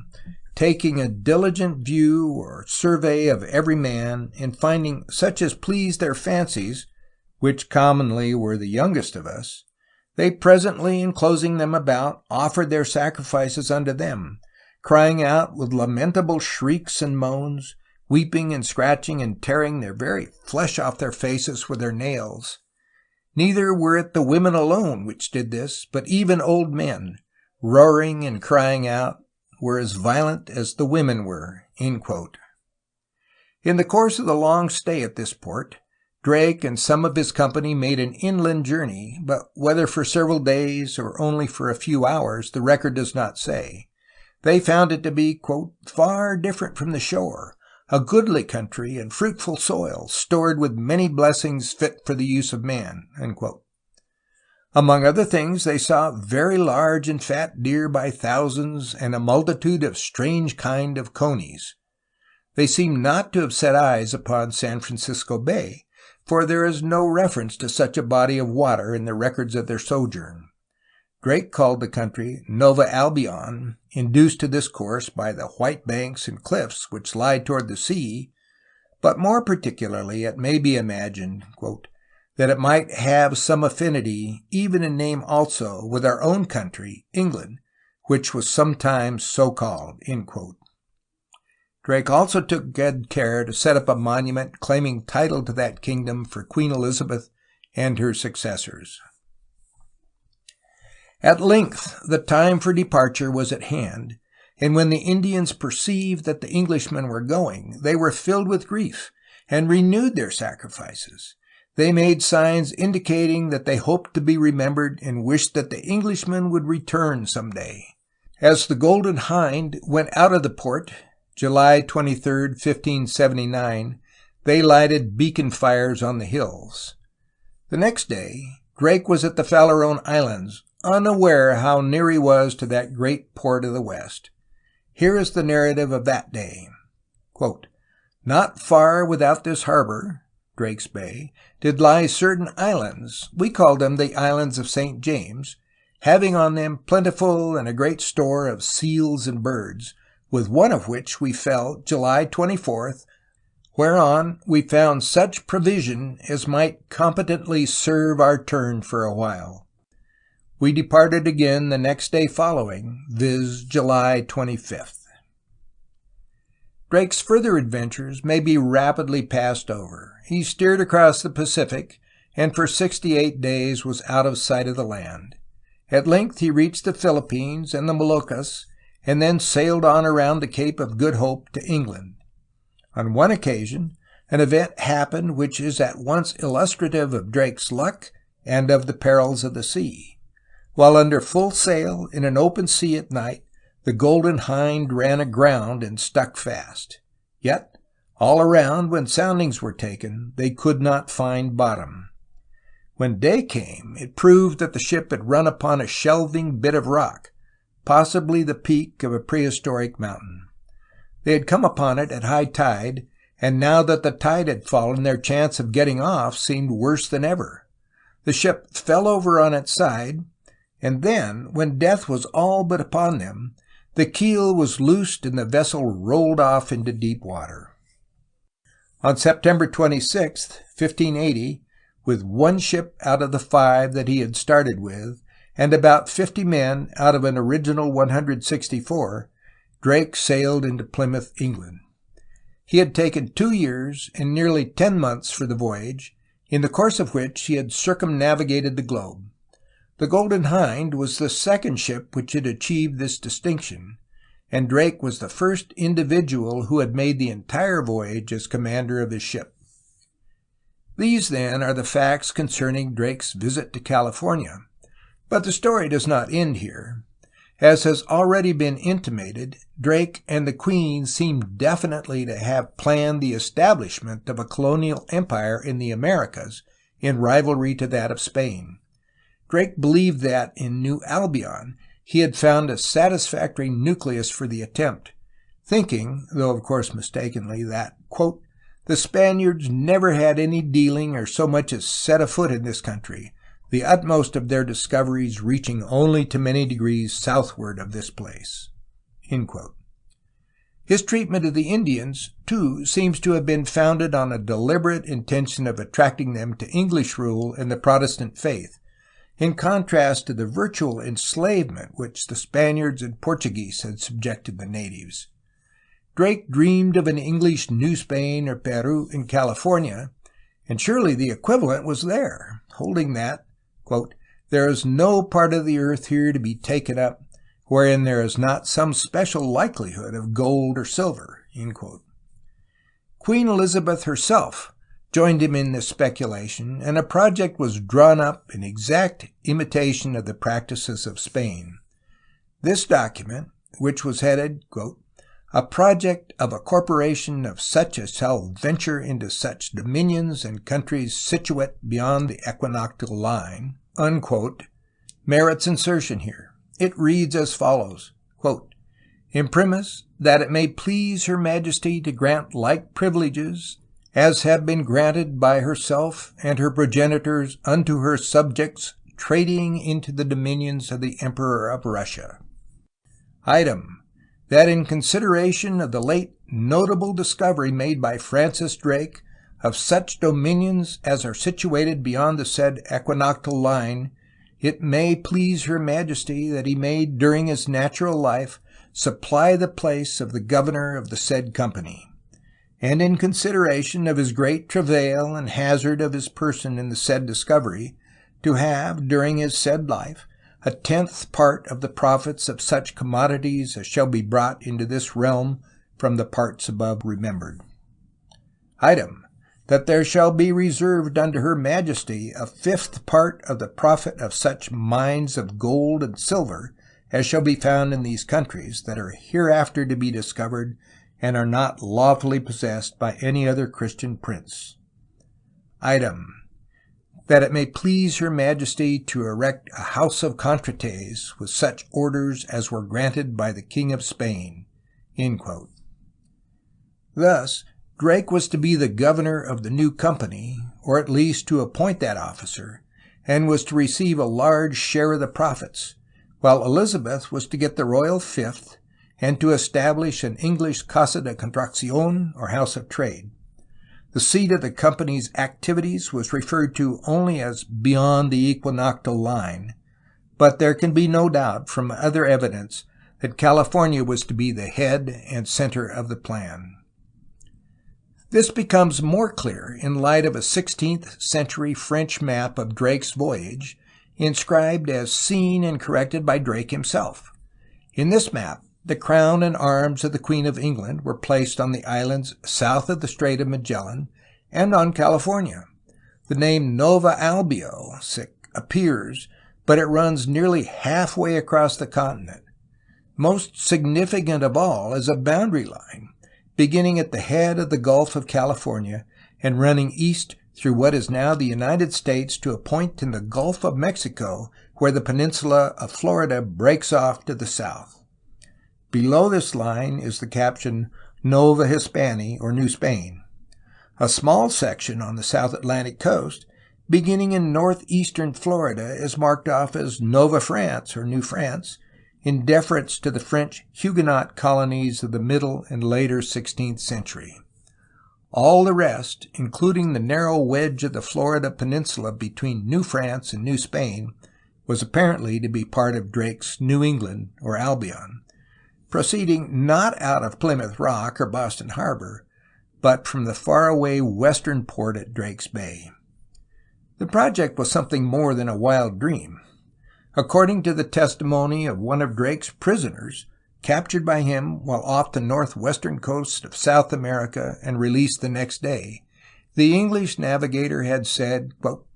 taking a diligent view or survey of every man, and finding such as pleased their fancies, which commonly were the youngest of us, they presently, enclosing them about, offered their sacrifices unto them, crying out with lamentable shrieks and moans, weeping and scratching and tearing their very flesh off their faces with their nails. Neither were it the women alone which did this, but even old men, roaring and crying out, were as violent as the women were." In the course of the long stay at this port, Drake and some of his company made an inland journey, but whether for several days or only for a few hours the record does not say. They found it to be, quote, far different from the shore, a goodly country and fruitful soil, stored with many blessings fit for the use of man, unquote. Among other things, they saw very large and fat deer by thousands and a multitude of strange kind of conies. They seem not to have set eyes upon San Francisco Bay, for there is no reference to such a body of water in the records of their sojourn. Drake called the country Nova Albion, induced to this course by the white banks and cliffs which lie toward the sea, but more particularly it may be imagined, quote, that it might have some affinity, even in name also, with our own country, England, which was sometimes so called, end quote. Drake also took good care to set up a monument claiming title to that kingdom for Queen Elizabeth and her successors. At length the time for departure was at hand, and when the Indians perceived that the Englishmen were going, they were filled with grief and renewed their sacrifices. They made signs indicating that they hoped to be remembered and wished that the Englishmen would return some day. As the Golden Hind went out of the port, July 23, 1579, they lighted beacon fires on the hills. The next day, Drake was at the Farallone Islands, unaware how near he was to that great port of the West. Here is the narrative of that day. Quote, not far without this harbor, Drake's Bay, did lie certain islands, we called them the Islands of St. James, having on them plentiful and a great store of seals and birds, with one of which we fell July 24th, whereon we found such provision as might competently serve our turn for a while. We departed again the next day following, viz. July 25th. Drake's further adventures may be rapidly passed over. He steered across the Pacific, and for 68 days was out of sight of the land. At length he reached the Philippines and the Moluccas, and then sailed on around the Cape of Good Hope to England. On one occasion, an event happened which is at once illustrative of Drake's luck and of the perils of the sea. While under full sail in an open sea at night, the Golden Hind ran aground and stuck fast. Yet, all around, when soundings were taken, they could not find bottom. When day came, it proved that the ship had run upon a shelving bit of rock, possibly the peak of a prehistoric mountain. They had come upon it at high tide, and now that the tide had fallen, their chance of getting off seemed worse than ever. The ship fell over on its side, and then, when death was all but upon them, the keel was loosed and the vessel rolled off into deep water. On September 26, 1580, with one ship out of the 5 that he had started with, and about 50 men out of an original 164, Drake sailed into Plymouth, England. He had taken 2 years and nearly 10 months for the voyage, in the course of which he had circumnavigated the globe. The Golden Hind was the second ship which had achieved this distinction, and Drake was the first individual who had made the entire voyage as commander of his ship. These, then, are the facts concerning Drake's visit to California, but the story does not end here. As has already been intimated, Drake and the Queen seem definitely to have planned the establishment of a colonial empire in the Americas in rivalry to that of Spain. Drake believed that in New Albion he had found a satisfactory nucleus for the attempt, thinking, though of course mistakenly, that, quote, the Spaniards never had any dealing or so much as set a foot in this country, the utmost of their discoveries reaching only to many degrees southward of this place. End quote. His treatment of the Indians, too, seems to have been founded on a deliberate intention of attracting them to English rule and the Protestant faith, in contrast to the virtual enslavement which the Spaniards and Portuguese had subjected the natives. Drake dreamed of an English New Spain or Peru in California, and surely the equivalent was there, holding that, quote, there is no part of the earth here to be taken up wherein there is not some special likelihood of gold or silver. End quote. Queen Elizabeth herself joined him in this speculation, and a project was drawn up in exact imitation of the practices of Spain. This document, which was headed, quote, "A project of a corporation of such as shall venture into such dominions and countries situate beyond the equinoctial line," unquote, merits insertion here. It reads as follows, quote, "Imprimis, that it may please Her Majesty to grant like privileges as have been granted by herself and her progenitors unto her subjects trading into the dominions of the Emperor of Russia. Item, that in consideration of the late notable discovery made by Francis Drake of such dominions as are situated beyond the said equinoctial line, it may please Her Majesty that he may during his natural life supply the place of the governor of the said company, and in consideration of his great travail and hazard of his person in the said discovery, to have, during his said life, 1/10 part of the profits of such commodities as shall be brought into this realm from the parts above remembered. Item, that there shall be reserved unto Her Majesty 1/5 part of the profit of such mines of gold and silver as shall be found in these countries that are hereafter to be discovered and are not lawfully possessed by any other Christian prince. Item, that it may please Her Majesty to erect a house of contrates with such orders as were granted by the King of Spain." End quote. Thus, Drake was to be the governor of the new company, or at least to appoint that officer, and was to receive a large share of the profits, while Elizabeth was to get the royal 5th and to establish an English Casa de Contratación, or House of Trade. The seat of the company's activities was referred to only as beyond the equinoctial line, but there can be no doubt from other evidence that California was to be the head and center of the plan. This becomes more clear in light of a 16th century French map of Drake's voyage, inscribed as seen and corrected by Drake himself. In this map, the crown and arms of the Queen of England were placed on the islands south of the Strait of Magellan and on California. The name Nova Albio appears, but it runs nearly halfway across the continent. Most significant of all is a boundary line, beginning at the head of the Gulf of California and running east through what is now the United States to a point in the Gulf of Mexico where the peninsula of Florida breaks off to the south. Below this line is the caption Nova Hispania, or New Spain. A small section on the South Atlantic coast, beginning in northeastern Florida, is marked off as Nova France, or New France, in deference to the French Huguenot colonies of the middle and later 16th century. All the rest, including the narrow wedge of the Florida peninsula between New France and New Spain, was apparently to be part of Drake's New England, or Albion, proceeding not out of Plymouth Rock or Boston Harbor, but from the faraway western port at Drake's Bay. The project was something more than a wild dream. According to the testimony of one of Drake's prisoners, captured by him while off the northwestern coast of South America and released the next day, the English navigator had said, quote,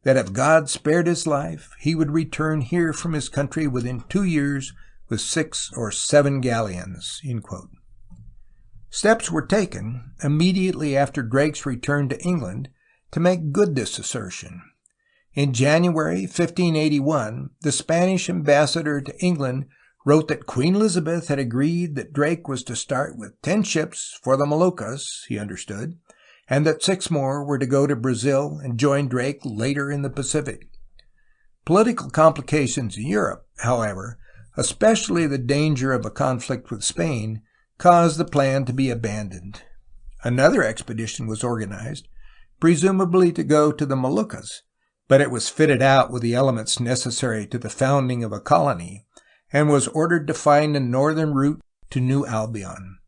that if God spared his life, he would return here from his country within 2 years with 6 or 7 galleons. End quote. Steps were taken immediately after Drake's return to England to make good this assertion. In January 1581, the Spanish ambassador to England wrote that Queen Elizabeth had agreed that Drake was to start with 10 ships for the Moluccas, he understood, and that 6 more were to go to Brazil and join Drake later in the Pacific. Political complications in Europe, however, especially the danger of a conflict with Spain, caused the plan to be abandoned. Another expedition was organized, presumably to go to the Moluccas, but it was fitted out with the elements necessary to the founding of a colony, and was ordered to find a northern route to New Albion.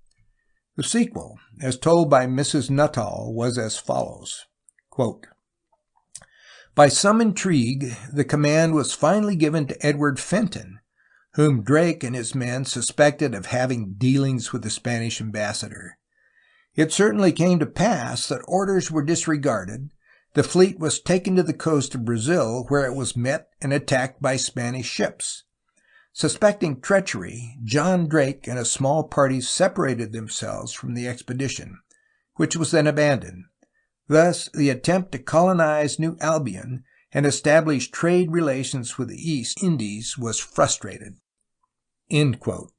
The sequel, as told by Mrs. Nuttall, was as follows, quote, by some intrigue, the command was finally given to Edward Fenton, whom Drake and his men suspected of having dealings with the Spanish ambassador. It certainly came to pass that orders were disregarded. The fleet was taken to the coast of Brazil, where it was met and attacked by Spanish ships. Suspecting treachery, John Drake and a small party separated themselves from the expedition, which was then abandoned. Thus, the attempt to colonize New Albion and establish trade relations with the East Indies was frustrated. End quote.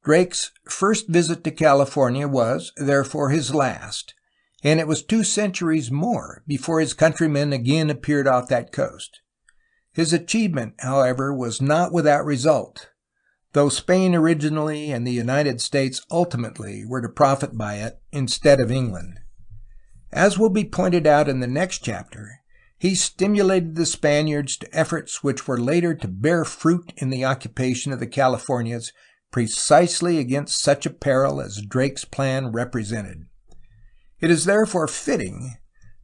Drake's first visit to California was, therefore, his last, and it was 2 centuries more before his countrymen again appeared off that coast. His achievement, however, was not without result, though Spain originally and the United States ultimately were to profit by it instead of England. As will be pointed out in the next chapter, he stimulated the Spaniards to efforts which were later to bear fruit in the occupation of the Californias precisely against such a peril as Drake's plan represented. It is therefore fitting,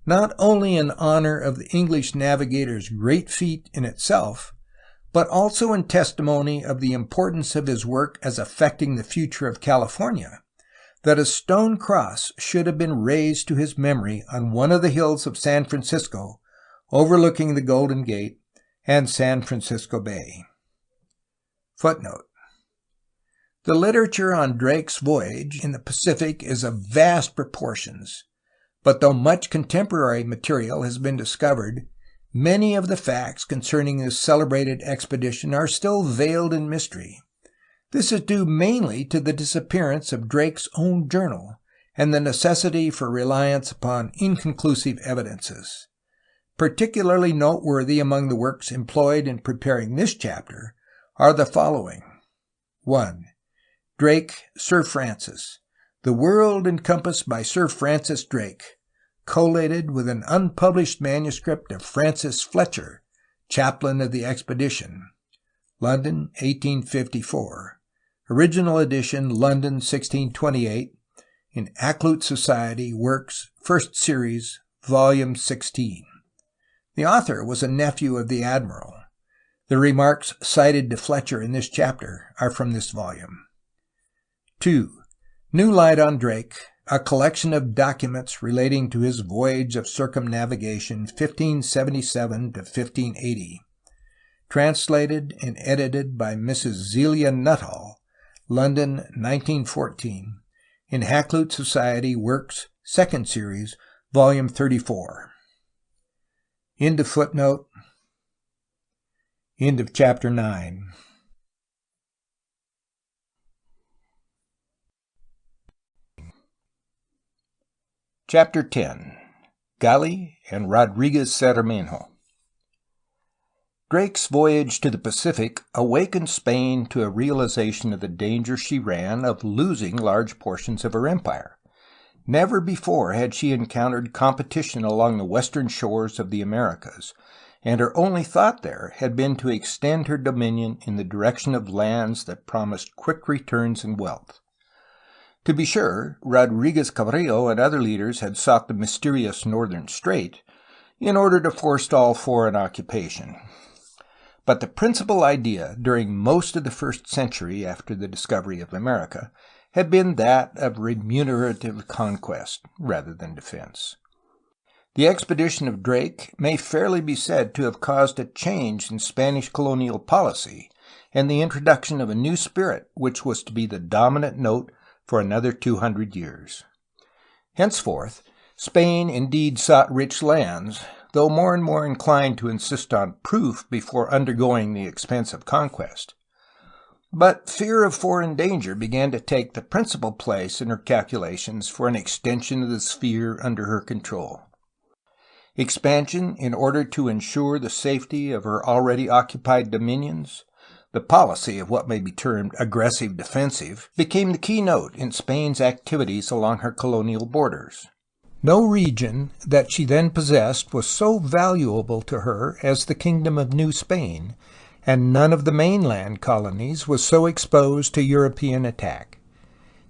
not only in honor of the English navigator's great feat in itself, but also in testimony of the importance of his work as affecting the future of California, that a stone cross should have been raised to his memory on one of the hills of San Francisco, overlooking the Golden Gate and San Francisco Bay. Footnote. The literature on Drake's voyage in the Pacific is of vast proportions, but though much contemporary material has been discovered, many of the facts concerning this celebrated expedition are still veiled in mystery. This is due mainly to the disappearance of Drake's own journal and the necessity for reliance upon inconclusive evidences. Particularly noteworthy among the works employed in preparing this chapter are the following. 1. Drake, Sir Francis. The World Encompassed by Sir Francis Drake, collated with an unpublished manuscript of Francis Fletcher, chaplain of the expedition. London, 1854. Original edition, London, 1628, in Hakluyt Society Works, First Series, Volume 16. The author was a nephew of the Admiral. The remarks cited to Fletcher in this chapter are from this volume. 2. New Light on Drake, a collection of documents relating to his voyage of circumnavigation 1577 to 1580. Translated and edited by Mrs. Zelia Nuttall, London, 1914, in Hakluyt Society Works, Second Series, Volume 34. End of footnote. End of Chapter 9. Chapter 10. Gali and Rodriguez Cermenho. Drake's voyage to the Pacific awakened Spain to a realization of the danger she ran of losing large portions of her empire. Never before had she encountered competition along the western shores of the Americas, and her only thought there had been to extend her dominion in the direction of lands that promised quick returns and wealth. To be sure, Rodriguez Cabrillo and other leaders had sought the mysterious Northern Strait in order to forestall foreign occupation. But the principal idea during most of the first century after the discovery of America had been that of remunerative conquest rather than defense. The expedition of Drake may fairly be said to have caused a change in Spanish colonial policy and the introduction of a new spirit which was to be the dominant note for another 200 years. Henceforth, Spain indeed sought rich lands, though more and more inclined to insist on proof before undergoing the expense of conquest. But fear of foreign danger began to take the principal place in her calculations for an extension of the sphere under her control. Expansion in order to ensure the safety of her already occupied dominions, the policy of what may be termed aggressive defensive, became the keynote in Spain's activities along her colonial borders. No region that she then possessed was so valuable to her as the Kingdom of New Spain, and none of the mainland colonies was so exposed to European attack.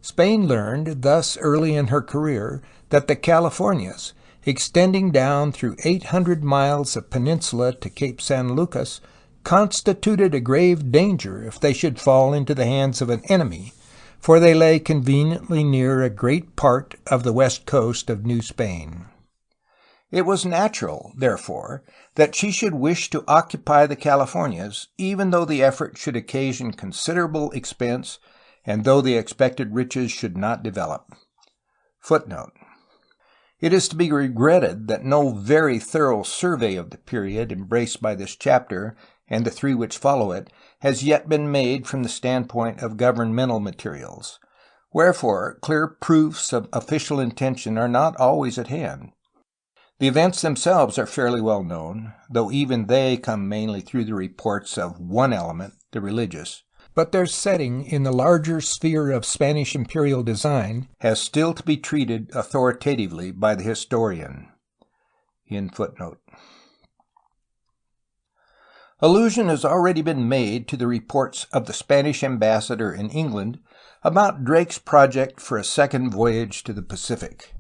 Spain learned thus early in her career that the Californias, extending down through 800 miles of peninsula to Cape San Lucas, constituted a grave danger if they should fall into the hands of an enemy, for they lay conveniently near a great part of the west coast of New Spain. It was natural, therefore, that she should wish to occupy the Californias, even though the effort should occasion considerable expense and though the expected riches should not develop. Footnote. It is to be regretted that no very thorough survey of the period embraced by this chapter and the three which follow it has yet been made from the standpoint of governmental materials. Wherefore, clear proofs of official intention are not always at hand. The events themselves are fairly well known, though even they come mainly through the reports of one element, the religious, but their setting in the larger sphere of Spanish imperial design has still to be treated authoritatively by the historian. End footnote. Allusion has already been made to the reports of the Spanish ambassador in England about Drake's project for a second voyage to the Pacific.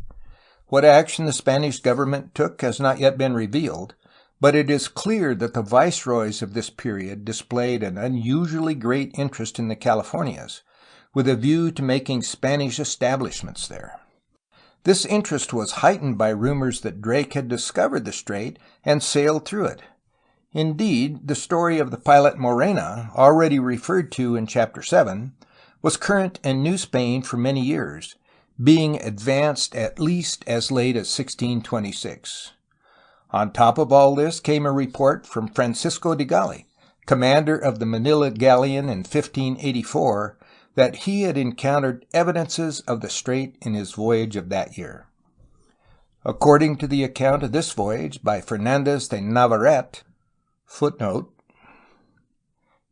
What action the Spanish government took has not yet been revealed, but it is clear that the viceroys of this period displayed an unusually great interest in the Californias, with a view to making Spanish establishments there. This interest was heightened by rumors that Drake had discovered the strait and sailed through it. Indeed, the story of the pilot Morena, already referred to in Chapter 7, was current in New Spain for many years, being advanced at least as late as 1626. On top of all this came a report from Francisco de Gálvez, commander of the Manila Galleon in 1584, that he had encountered evidences of the strait in his voyage of that year. According to the account of this voyage by Fernández de Navarrete, footnote,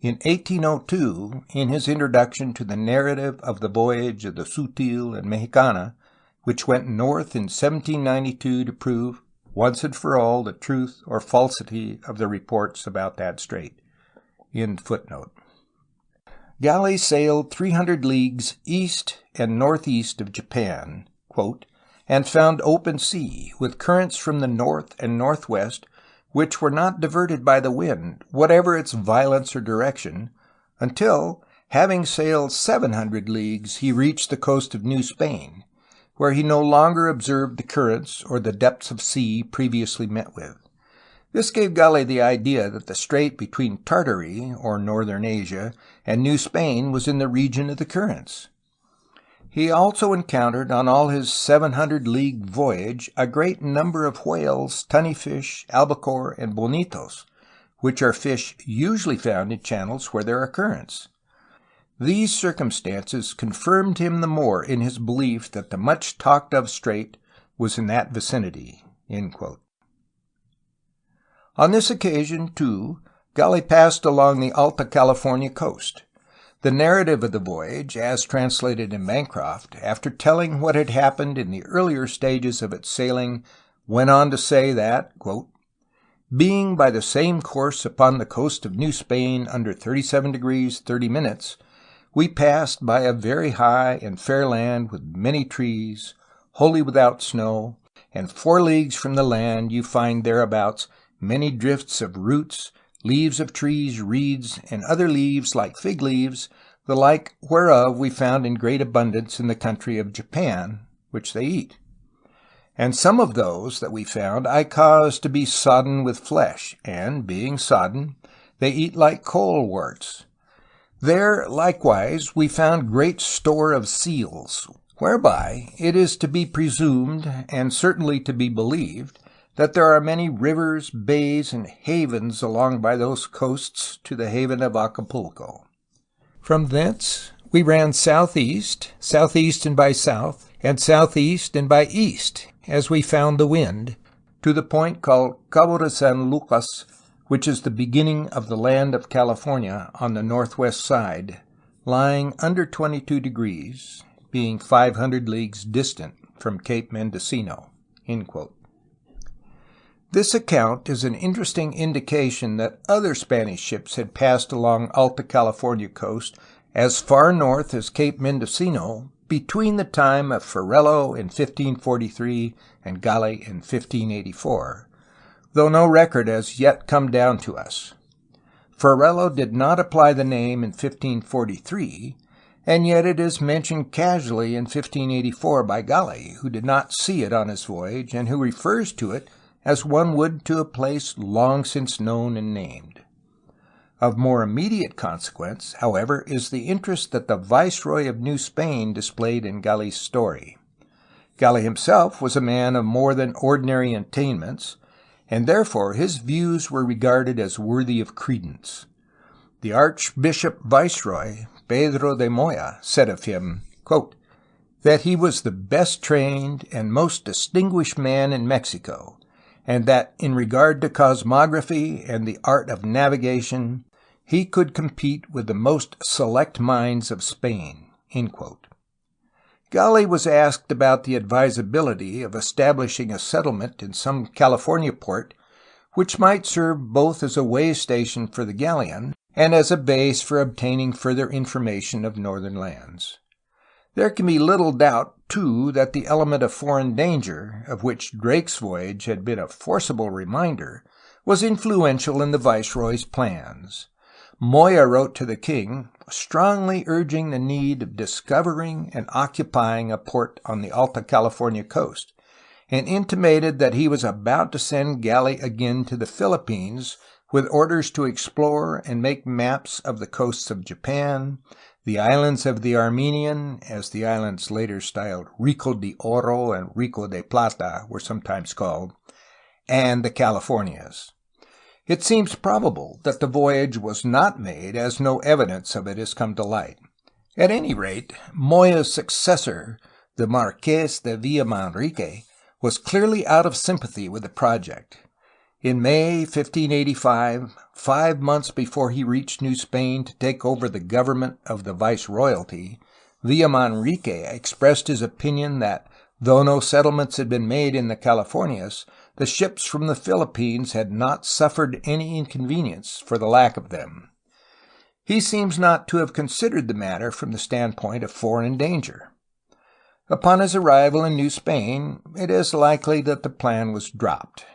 in 1802, in his introduction to the narrative of the voyage of the Sutil and Mexicana, which went north in 1792 to prove, once and for all, the truth or falsity of the reports about that strait. End footnote. Gálvez sailed 300 leagues east and northeast of Japan, quote, and found open sea, with currents from the north and northwest, which were not diverted by the wind, whatever its violence or direction, until, having sailed 700 leagues, he reached the coast of New Spain, where he no longer observed the currents or the depths of sea previously met with. This gave Gálvez the idea that the strait between Tartary, or northern Asia, and New Spain was in the region of the currents. He also encountered on all his 700-league voyage a great number of whales, tunny fish, albacore, and bonitos, which are fish usually found in channels where there are currents. These circumstances confirmed him the more in his belief that the much talked-of strait was in that vicinity." End quote. On this occasion, too, Gálvez passed along the Alta California coast. The narrative of the voyage, as translated in Bancroft, after telling what had happened in the earlier stages of its sailing, went on to say that, quote, "being by the same course upon the coast of New Spain under 37 degrees 30 minutes, we passed by a very high and fair land with many trees, wholly without snow, and 4 leagues from the land you find thereabouts many drifts of roots, leaves of trees, reeds, and other leaves like fig leaves, the like whereof we found in great abundance in the country of Japan, which they eat. And some of those that we found I caused to be sodden with flesh, and, being sodden, they eat like coleworts. There likewise we found great store of seals, whereby it is to be presumed, and certainly to be believed, that there are many rivers, bays, and havens along by those coasts to the haven of Acapulco. From thence we ran southeast, southeast and by south, and southeast and by east, as we found the wind, to the point called Cabo de San Lucas, which is the beginning of the land of California on the northwest side, lying under 22 degrees, being 500 leagues distant from Cape Mendocino." End quote. This account is an interesting indication that other Spanish ships had passed along Alta California coast as far north as Cape Mendocino between the time of Ferrelo in 1543 and Gálvez in 1584, though no record has yet come down to us. Ferrelo did not apply the name in 1543, and yet it is mentioned casually in 1584 by Gálvez, who did not see it on his voyage and who refers to it as one would to a place long since known and named. Of more immediate consequence, however, is the interest that the Viceroy of New Spain displayed in Gali's story. Gali himself was a man of more than ordinary attainments, and therefore his views were regarded as worthy of credence. The Archbishop Viceroy, Pedro de Moya, said of him, quote, that he was the best trained and most distinguished man in Mexico, and that in regard to cosmography and the art of navigation, he could compete with the most select minds of Spain. End quote. Gali was asked about the advisability of establishing a settlement in some California port which might serve both as a way station for the galleon and as a base for obtaining further information of northern lands. There can be little doubt, too, that the element of foreign danger, of which Drake's voyage had been a forcible reminder, was influential in the Viceroy's plans. Moya wrote to the king, strongly urging the need of discovering and occupying a port on the Alta California coast, and intimated that he was about to send Gali again to the Philippines with orders to explore and make maps of the coasts of Japan, the islands of the Armenian, as the islands later styled Rico de Oro and Rico de Plata were sometimes called, and the Californias. It seems probable that the voyage was not made, as no evidence of it has come to light. At any rate, Moya's successor, the Marqués de Villamanrique, was clearly out of sympathy with the project. In May 1585, 5 months before he reached New Spain to take over the government of the Viceroyalty, Villamanrique expressed his opinion that, though no settlements had been made in the Californias, the ships from the Philippines had not suffered any inconvenience for the lack of them. He seems not to have considered the matter from the standpoint of foreign danger. Upon his arrival in New Spain, it is likely that the plan was dropped.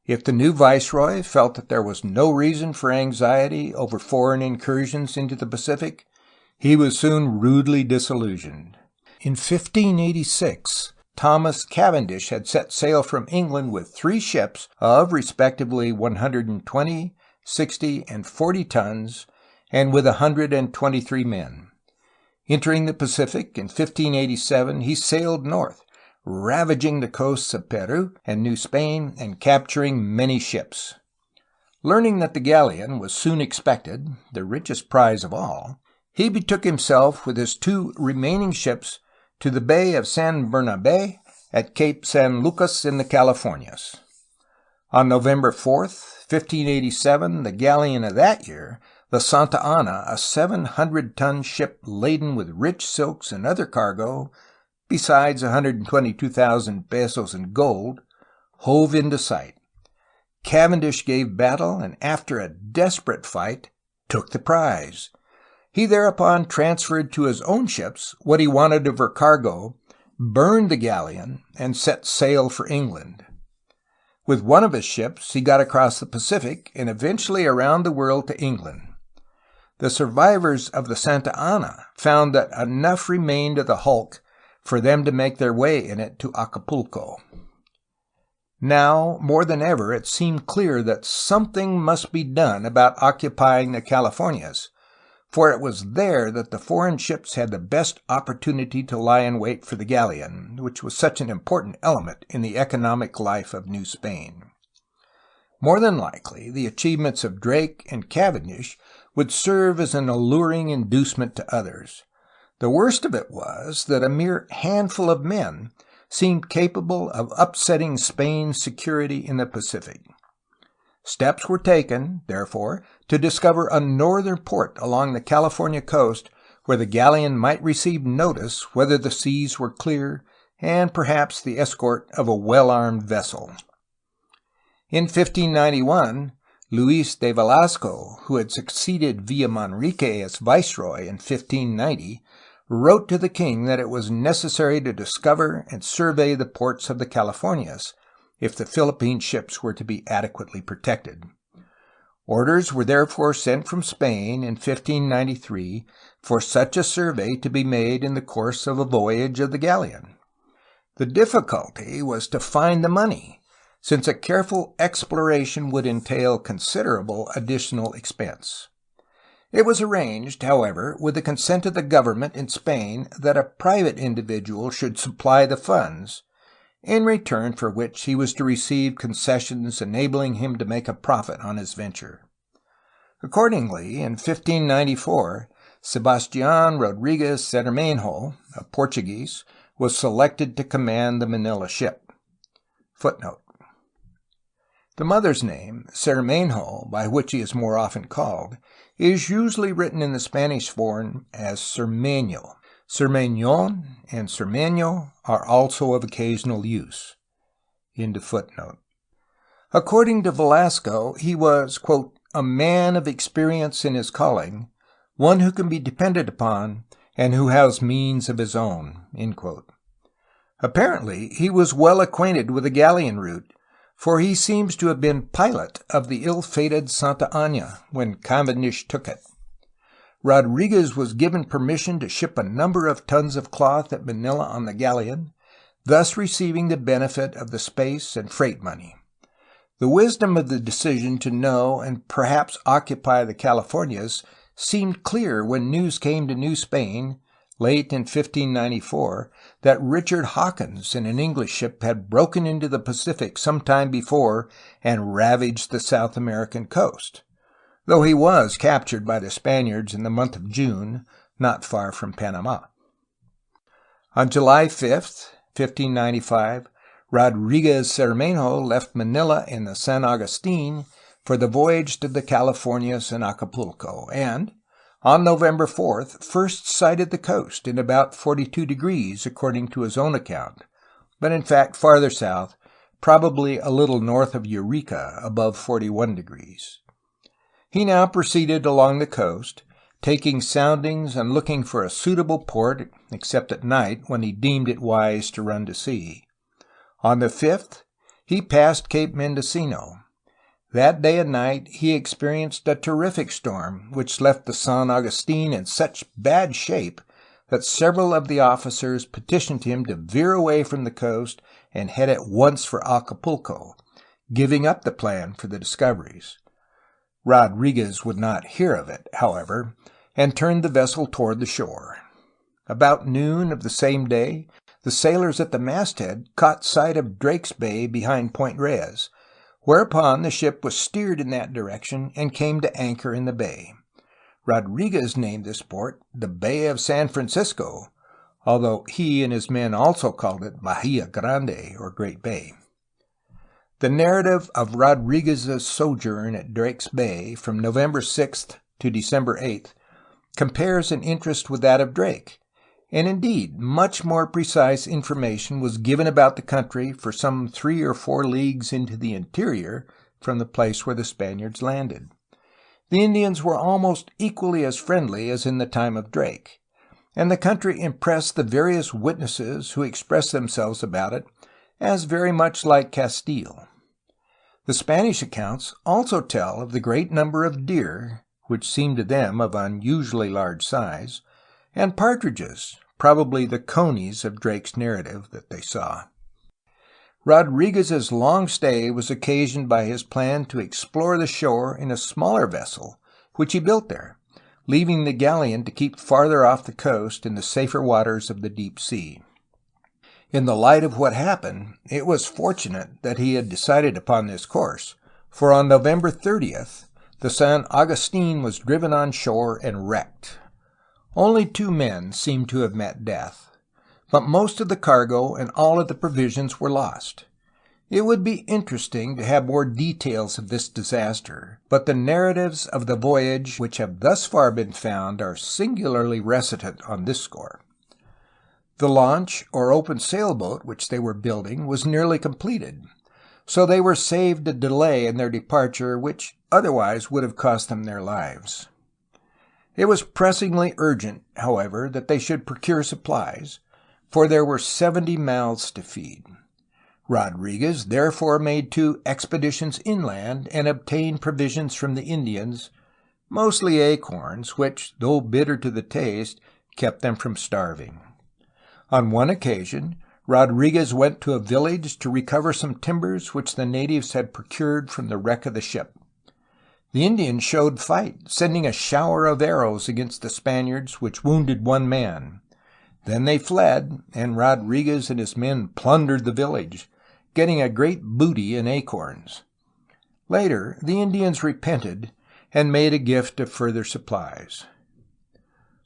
If the new viceroy felt that there was no reason for anxiety over foreign incursions into the Pacific, he was soon rudely disillusioned. In 1586, Thomas Cavendish had set sail from England with 3 ships of respectively 120, 60, and 40 tons, and with 123 men. Entering the Pacific in 1587, he sailed north, ravaging the coasts of Peru and New Spain and capturing many ships. Learning that the galleon was soon expected, the richest prize of all, he betook himself with his 2 remaining ships to the Bay of San Bernabe at Cape San Lucas in the Californias. On November 4th, 1587, the galleon of that year, the Santa Ana, a 700-ton ship laden with rich silks and other cargo, besides 122,000 pesos in gold, hove into sight. Cavendish gave battle, and after a desperate fight, took the prize. He thereupon transferred to his own ships what he wanted of her cargo, burned the galleon, and set sail for England. With one of his ships, he got across the Pacific and eventually around the world to England. The survivors of the Santa Ana found that enough remained of the hulk for them to make their way in it to Acapulco. Now, more than ever, it seemed clear that something must be done about occupying the Californias, for it was there that the foreign ships had the best opportunity to lie in wait for the galleon, which was such an important element in the economic life of New Spain. More than likely, the achievements of Drake and Cavendish would serve as an alluring inducement to others. The worst of it was that a mere handful of men seemed capable of upsetting Spain's security in the Pacific. Steps were taken, therefore, to discover a northern port along the California coast where the galleon might receive notice whether the seas were clear and perhaps the escort of a well-armed vessel. In 1591, Luis de Velasco, who had succeeded Villamanrique as viceroy in 1590, wrote to the king that it was necessary to discover and survey the ports of the Californias if the Philippine ships were to be adequately protected. Orders were therefore sent from Spain in 1593 for such a survey to be made in the course of a voyage of the galleon. The difficulty was to find the money, since a careful exploration would entail considerable additional expense. It was arranged, however, with the consent of the government in Spain, that a private individual should supply the funds, in return for which he was to receive concessions enabling him to make a profit on his venture. Accordingly, in 1594, Sebastián Rodriguez Cermenho, a Portuguese, was selected to command the Manila ship. Footnote. The mother's name, Cermenho, by which he is more often called, is usually written in the Spanish form as Cermeño. Cermeñón and Cermeño are also of occasional use. End of footnote. According to Velasco, he was, quote, a man of experience in his calling, one who can be depended upon, and who has means of his own. End quote. Apparently, he was well acquainted with the galleon route, for he seems to have been pilot of the ill-fated Santa Ana when Cavendish took it. Rodriguez was given permission to ship a number of tons of cloth at Manila on the galleon, thus receiving the benefit of the space and freight money. The wisdom of the decision to know and perhaps occupy the Californias seemed clear when news came to New Spain, late in 1594, that Richard Hawkins in an English ship had broken into the Pacific some time before and ravaged the South American coast, though he was captured by the Spaniards in the month of June, not far from Panama. On July 5, 1595, Rodriguez Cermenho left Manila in the San Agustin for the voyage to the Californias and Acapulco, and, on November 4th, first sighted the coast in about 42 degrees, according to his own account, but in fact farther south, probably a little north of Eureka, above 41 degrees. He now proceeded along the coast, taking soundings and looking for a suitable port, except at night, when he deemed it wise to run to sea. On the 5th, he passed Cape Mendocino. That day and night he experienced a terrific storm, which left the San Agustin in such bad shape that several of the officers petitioned him to veer away from the coast and head at once for Acapulco, giving up the plan for the discoveries. Rodriguez would not hear of it, however, and turned the vessel toward the shore. About noon of the same day, the sailors at the masthead caught sight of Drake's Bay behind Point Reyes, whereupon the ship was steered in that direction and came to anchor in the bay. Rodriguez named this port the Bay of San Francisco, although he and his men also called it Bahia Grande, or Great Bay. The narrative of Rodriguez's sojourn at Drake's Bay from November 6th to December 8th compares in interest with that of Drake, and indeed much more precise information was given about the country for some 3 or 4 leagues into the interior from the place where the Spaniards landed. The Indians were almost equally as friendly as in the time of Drake, and the country impressed the various witnesses who expressed themselves about it as very much like Castile. The Spanish accounts also tell of the great number of deer, which seemed to them of unusually large size, and partridges, probably the conies of Drake's narrative, that they saw. Rodriguez's long stay was occasioned by his plan to explore the shore in a smaller vessel, which he built there, leaving the galleon to keep farther off the coast in the safer waters of the deep sea. In the light of what happened, it was fortunate that he had decided upon this course, for on November 30th, the San Agustin was driven on shore and wrecked. Only 2 men seem to have met death, but most of the cargo and all of the provisions were lost. It would be interesting to have more details of this disaster, but the narratives of the voyage which have thus far been found are singularly reticent on this score. The launch or open sailboat which they were building was nearly completed, so they were saved a delay in their departure which otherwise would have cost them their lives. It was pressingly urgent, however, that they should procure supplies, for there were 70 mouths to feed. Rodriguez therefore made 2 expeditions inland and obtained provisions from the Indians, mostly acorns, which, though bitter to the taste, kept them from starving. On one occasion, Rodriguez went to a village to recover some timbers which the natives had procured from the wreck of the ship. The Indians showed fight, sending a shower of arrows against the Spaniards, which wounded one man. Then they fled, and Rodriguez and his men plundered the village, getting a great booty in acorns. Later, the Indians repented and made a gift of further supplies.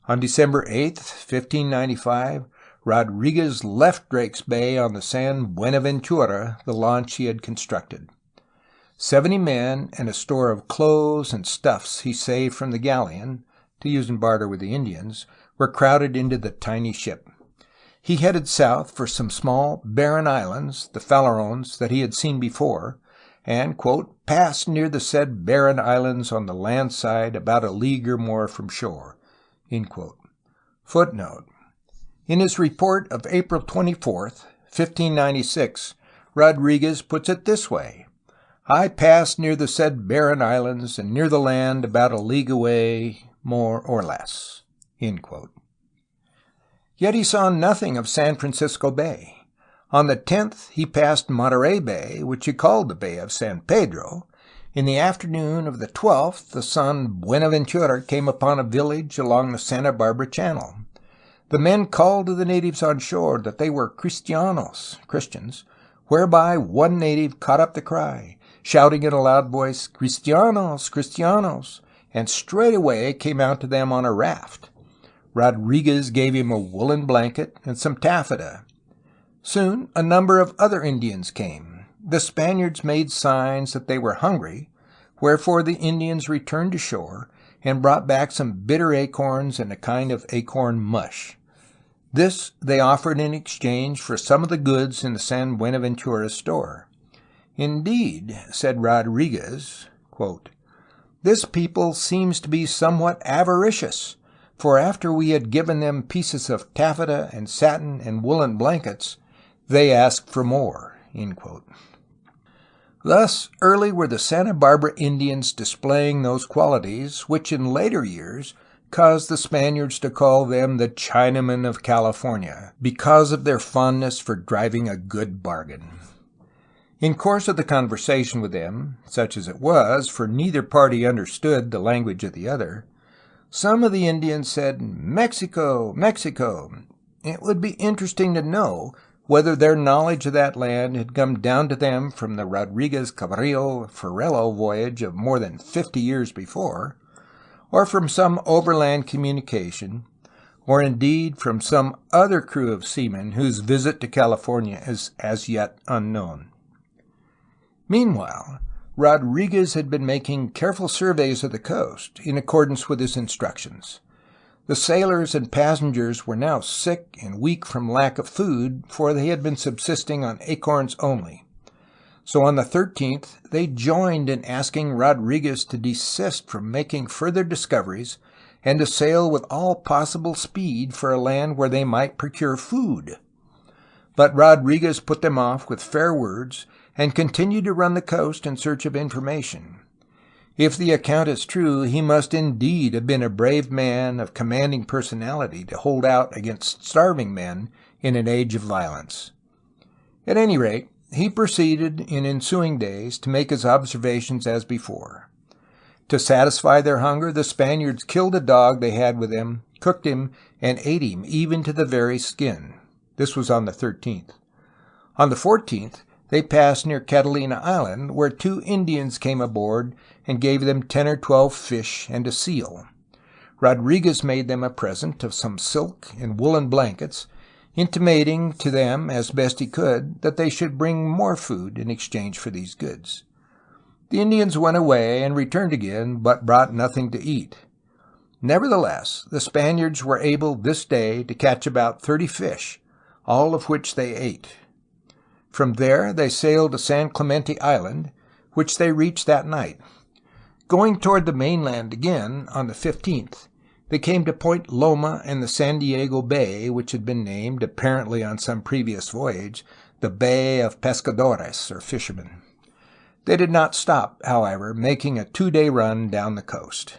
On December 8, 1595, Rodriguez left Drake's Bay on the San Buenaventura, the launch he had constructed. 70 men and a store of clothes and stuffs he saved from the galleon, to use in barter with the Indians, were crowded into the tiny ship. He headed south for some small, barren islands, the Farallones, that he had seen before, and, quote, passed near the said barren islands on the land side about a league or more from shore. Footnote. In his report of April 24, 1596, Rodriguez puts it this way: I passed near the said barren islands and near the land about a league away, more or less. Yet he saw nothing of San Francisco Bay. On the 10th he passed Monterey Bay, which he called the Bay of San Pedro. In the afternoon of the 12th the San Buenaventura came upon a village along the Santa Barbara Channel. The men called to the natives on shore that they were Cristianos, Christians, whereby one native caught up the cry, shouting in a loud voice, Cristianos, Cristianos, and straightway came out to them on a raft. Rodriguez gave him a woolen blanket and some taffeta. Soon a number of other Indians came. The Spaniards made signs that they were hungry, wherefore the Indians returned to shore and brought back some bitter acorns and a kind of acorn mush. This they offered in exchange for some of the goods in the San Buenaventura store. Indeed, said Rodriguez, quote, this people seems to be somewhat avaricious, for after we had given them pieces of taffeta and satin and woolen blankets, they asked for more. Thus early were the Santa Barbara Indians displaying those qualities which in later years caused the Spaniards to call them the Chinamen of California, because of their fondness for driving a good bargain. In course of the conversation with them, such as it was, for neither party understood the language of the other, some of the Indians said, Mexico, Mexico. It would be interesting to know whether their knowledge of that land had come down to them from the Rodriguez Cabrillo Ferrelo voyage of more than 50 years before, or from some overland communication, or indeed from some other crew of seamen whose visit to California is as yet unknown. Meanwhile, Rodriguez had been making careful surveys of the coast, in accordance with his instructions. The sailors and passengers were now sick and weak from lack of food, for they had been subsisting on acorns only. So on the 13th they joined in asking Rodriguez to desist from making further discoveries and to sail with all possible speed for a land where they might procure food. But Rodriguez put them off with fair words and continued to run the coast in search of information. If the account is true, he must indeed have been a brave man of commanding personality to hold out against starving men in an age of violence. At any rate, he proceeded in ensuing days to make his observations as before. To satisfy their hunger, the Spaniards killed a dog they had with them, cooked him, and ate him even to the very skin. This was on the 13th. On the 14th, they passed near Catalina Island, where 2 Indians came aboard and gave them 10 or 12 fish and a seal. Rodriguez made them a present of some silk and woolen blankets, intimating to them as best he could that they should bring more food in exchange for these goods. The Indians went away and returned again, but brought nothing to eat. Nevertheless, the Spaniards were able this day to catch about 30 fish, all of which they ate. From there they sailed to San Clemente Island, which they reached that night. Going toward the mainland again, on the 15th, they came to Point Loma and the San Diego Bay, which had been named, apparently on some previous voyage, the Bay of Pescadores, or fishermen. They did not stop, however, making a 2-day run down the coast.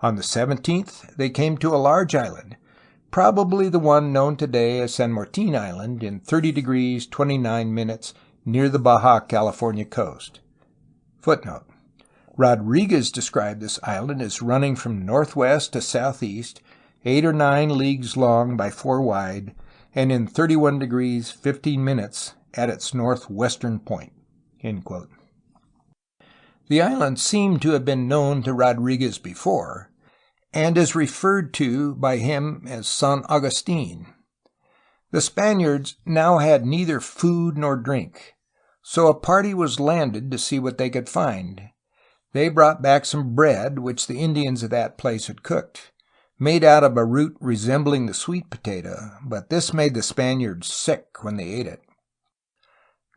On the 17th they came to a large island, probably the one known today as San Martin Island in 30 degrees 29 minutes near the Baja, California coast. Footnote: Rodriguez described this island as running from northwest to southeast, 8 or 9 leagues long by 4 wide, and in 31 degrees 15 minutes at its northwestern point. End quote. The island seemed to have been known to Rodriguez before, and is referred to by him as San Agustin. The Spaniards now had neither food nor drink, so a party was landed to see what they could find. They brought back some bread which the Indians of that place had cooked, made out of a root resembling the sweet potato, but this made the Spaniards sick when they ate it.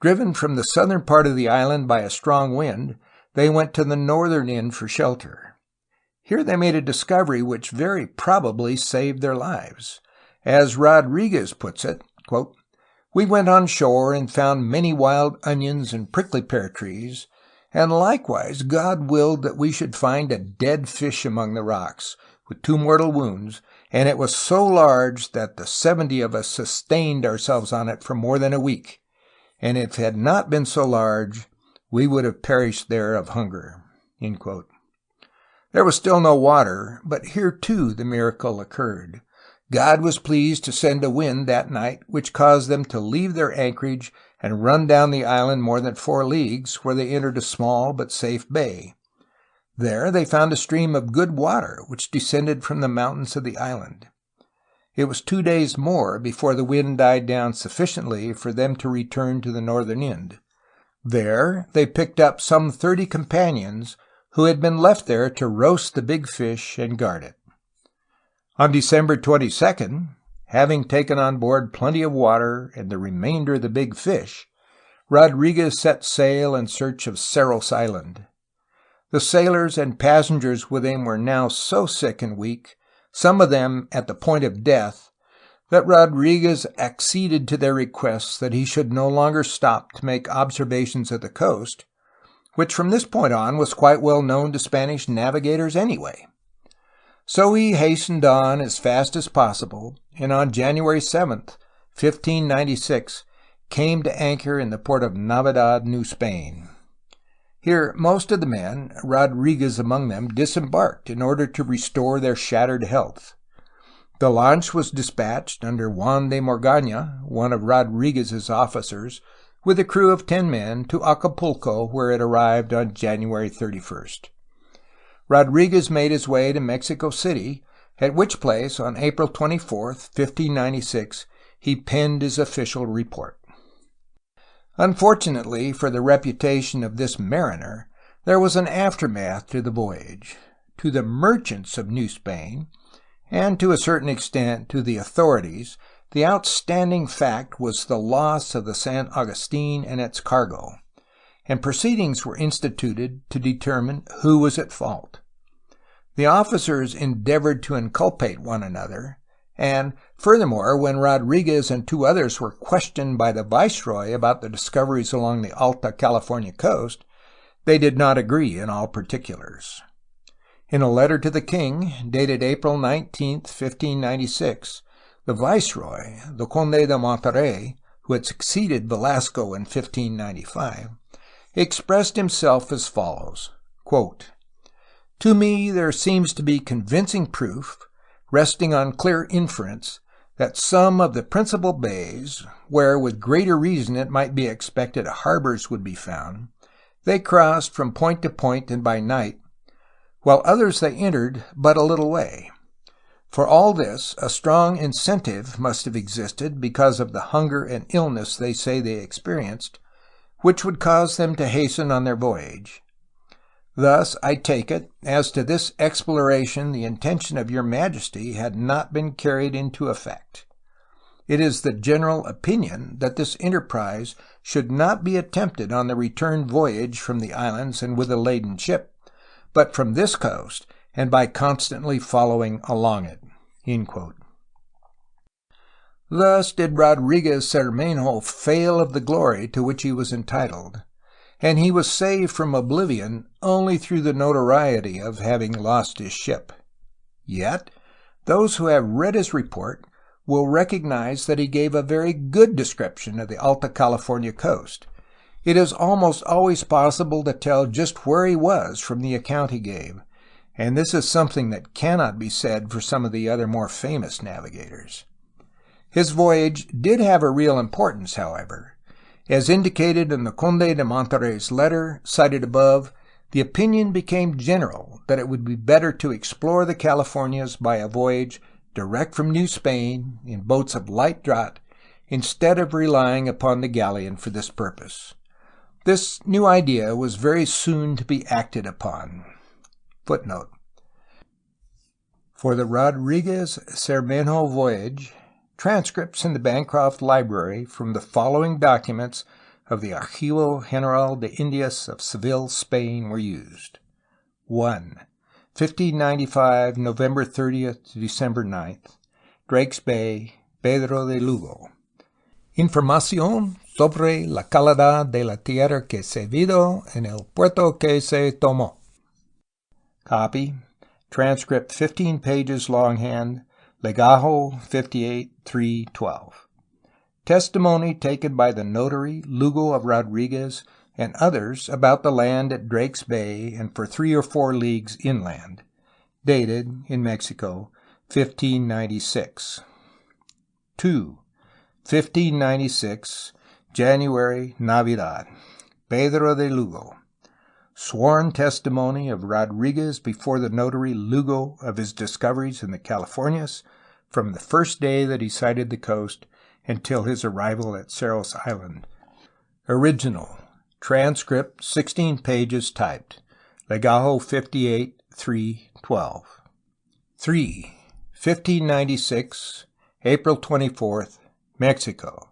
Driven from the southern part of the island by a strong wind, they went to the northern end for shelter. Here they made a discovery which very probably saved their lives. As Rodriguez puts it, quote, "We went on shore and found many wild onions and prickly pear trees, and likewise God willed that we should find a dead fish among the rocks, with 2 mortal wounds, and it was so large that the 70 of us sustained ourselves on it for more than a week, and if it had not been so large, we would have perished there of hunger." End quote. There was still no water, but here too the miracle occurred. God was pleased to send a wind that night, which caused them to leave their anchorage and run down the island more than 4 leagues, where they entered a small but safe bay. There they found a stream of good water, which descended from the mountains of the island. It was 2 days more before the wind died down sufficiently for them to return to the northern end. There they picked up some 30 companions who had been left there to roast the big fish and guard it. On December 22nd, having taken on board plenty of water and the remainder of the big fish, Rodriguez set sail in search of Cerros Island. The sailors and passengers with him were now so sick and weak, some of them at the point of death, that Rodriguez acceded to their requests that he should no longer stop to make observations of the coast, which from this point on was quite well known to Spanish navigators anyway. So he hastened on as fast as possible, and on January 7th, 1596, came to anchor in the port of Navidad, New Spain. Here most of the men, Rodriguez among them, disembarked in order to restore their shattered health. The launch was dispatched under Juan de Morgana, one of Rodriguez's officers, with a crew of 10 men, to Acapulco, where it arrived on January 31st. Rodriguez made his way to Mexico City, at which place, on April 24th, 1596, he penned his official report. Unfortunately for the reputation of this mariner, there was an aftermath to the voyage. To the merchants of New Spain, and to a certain extent to the authorities, the outstanding fact was the loss of the San Agustin and its cargo, and proceedings were instituted to determine who was at fault. The officers endeavored to inculpate one another, and furthermore, when Rodriguez and 2 others were questioned by the viceroy about the discoveries along the Alta California coast, they did not agree in all particulars. In a letter to the king, dated April 19, 1596, the viceroy, the Conde de Monterrey, who had succeeded Velasco in 1595, expressed himself as follows, quote, "To me there seems to be convincing proof, resting on clear inference, that some of the principal bays, where with greater reason it might be expected harbors would be found, they crossed from point to point and by night, while others they entered but a little way. For all this, a strong incentive must have existed because of the hunger and illness they say they experienced, which would cause them to hasten on their voyage. Thus, I take it, as to this exploration the intention of your Majesty had not been carried into effect. It is the general opinion that this enterprise should not be attempted on the return voyage from the islands and with a laden ship, but from this coast, and by constantly following along it." End quote. Thus did Rodriguez Cermenho fail of the glory to which he was entitled, and he was saved from oblivion only through the notoriety of having lost his ship. Yet Those who have read his report will recognize that he gave a very good description of the Alta California coast. It is almost always possible to tell just where he was from the account he gave, and this is something that cannot be said for some of the other more famous navigators. His voyage did have a real importance, however. As indicated in the Conde de Monterrey's letter cited above, the opinion became general that it would be better to explore the Californias by a voyage direct from New Spain in boats of light draught instead of relying upon the galleon for this purpose. This new idea was very soon to be acted upon. Footnote. For the Rodriguez-Cermenho voyage, transcripts in the Bancroft Library from the following documents of the Archivo General de Indias of Seville, Spain, were used. 1. 1595, November 30th to December 9th. Drake's Bay, Pedro de Lugo. Información sobre la calidad de la tierra que se vido en el puerto que se tomó. Copy. Transcript 15 pages longhand. Legajo 58-312. Testimony taken by the notary Lugo of Rodriguez and others about the land at Drake's Bay and for 3 or 4 leagues inland. Dated, in Mexico, 1596. 2. 1596, January, Navidad. Pedro de Lugo. Sworn testimony of Rodriguez before the notary Lugo of his discoveries in the Californias from the first day that he sighted the coast until his arrival at Cerros Island. Original. Transcript 16 pages typed. Legajo 58-312. 3. 1596, April 24th, Mexico.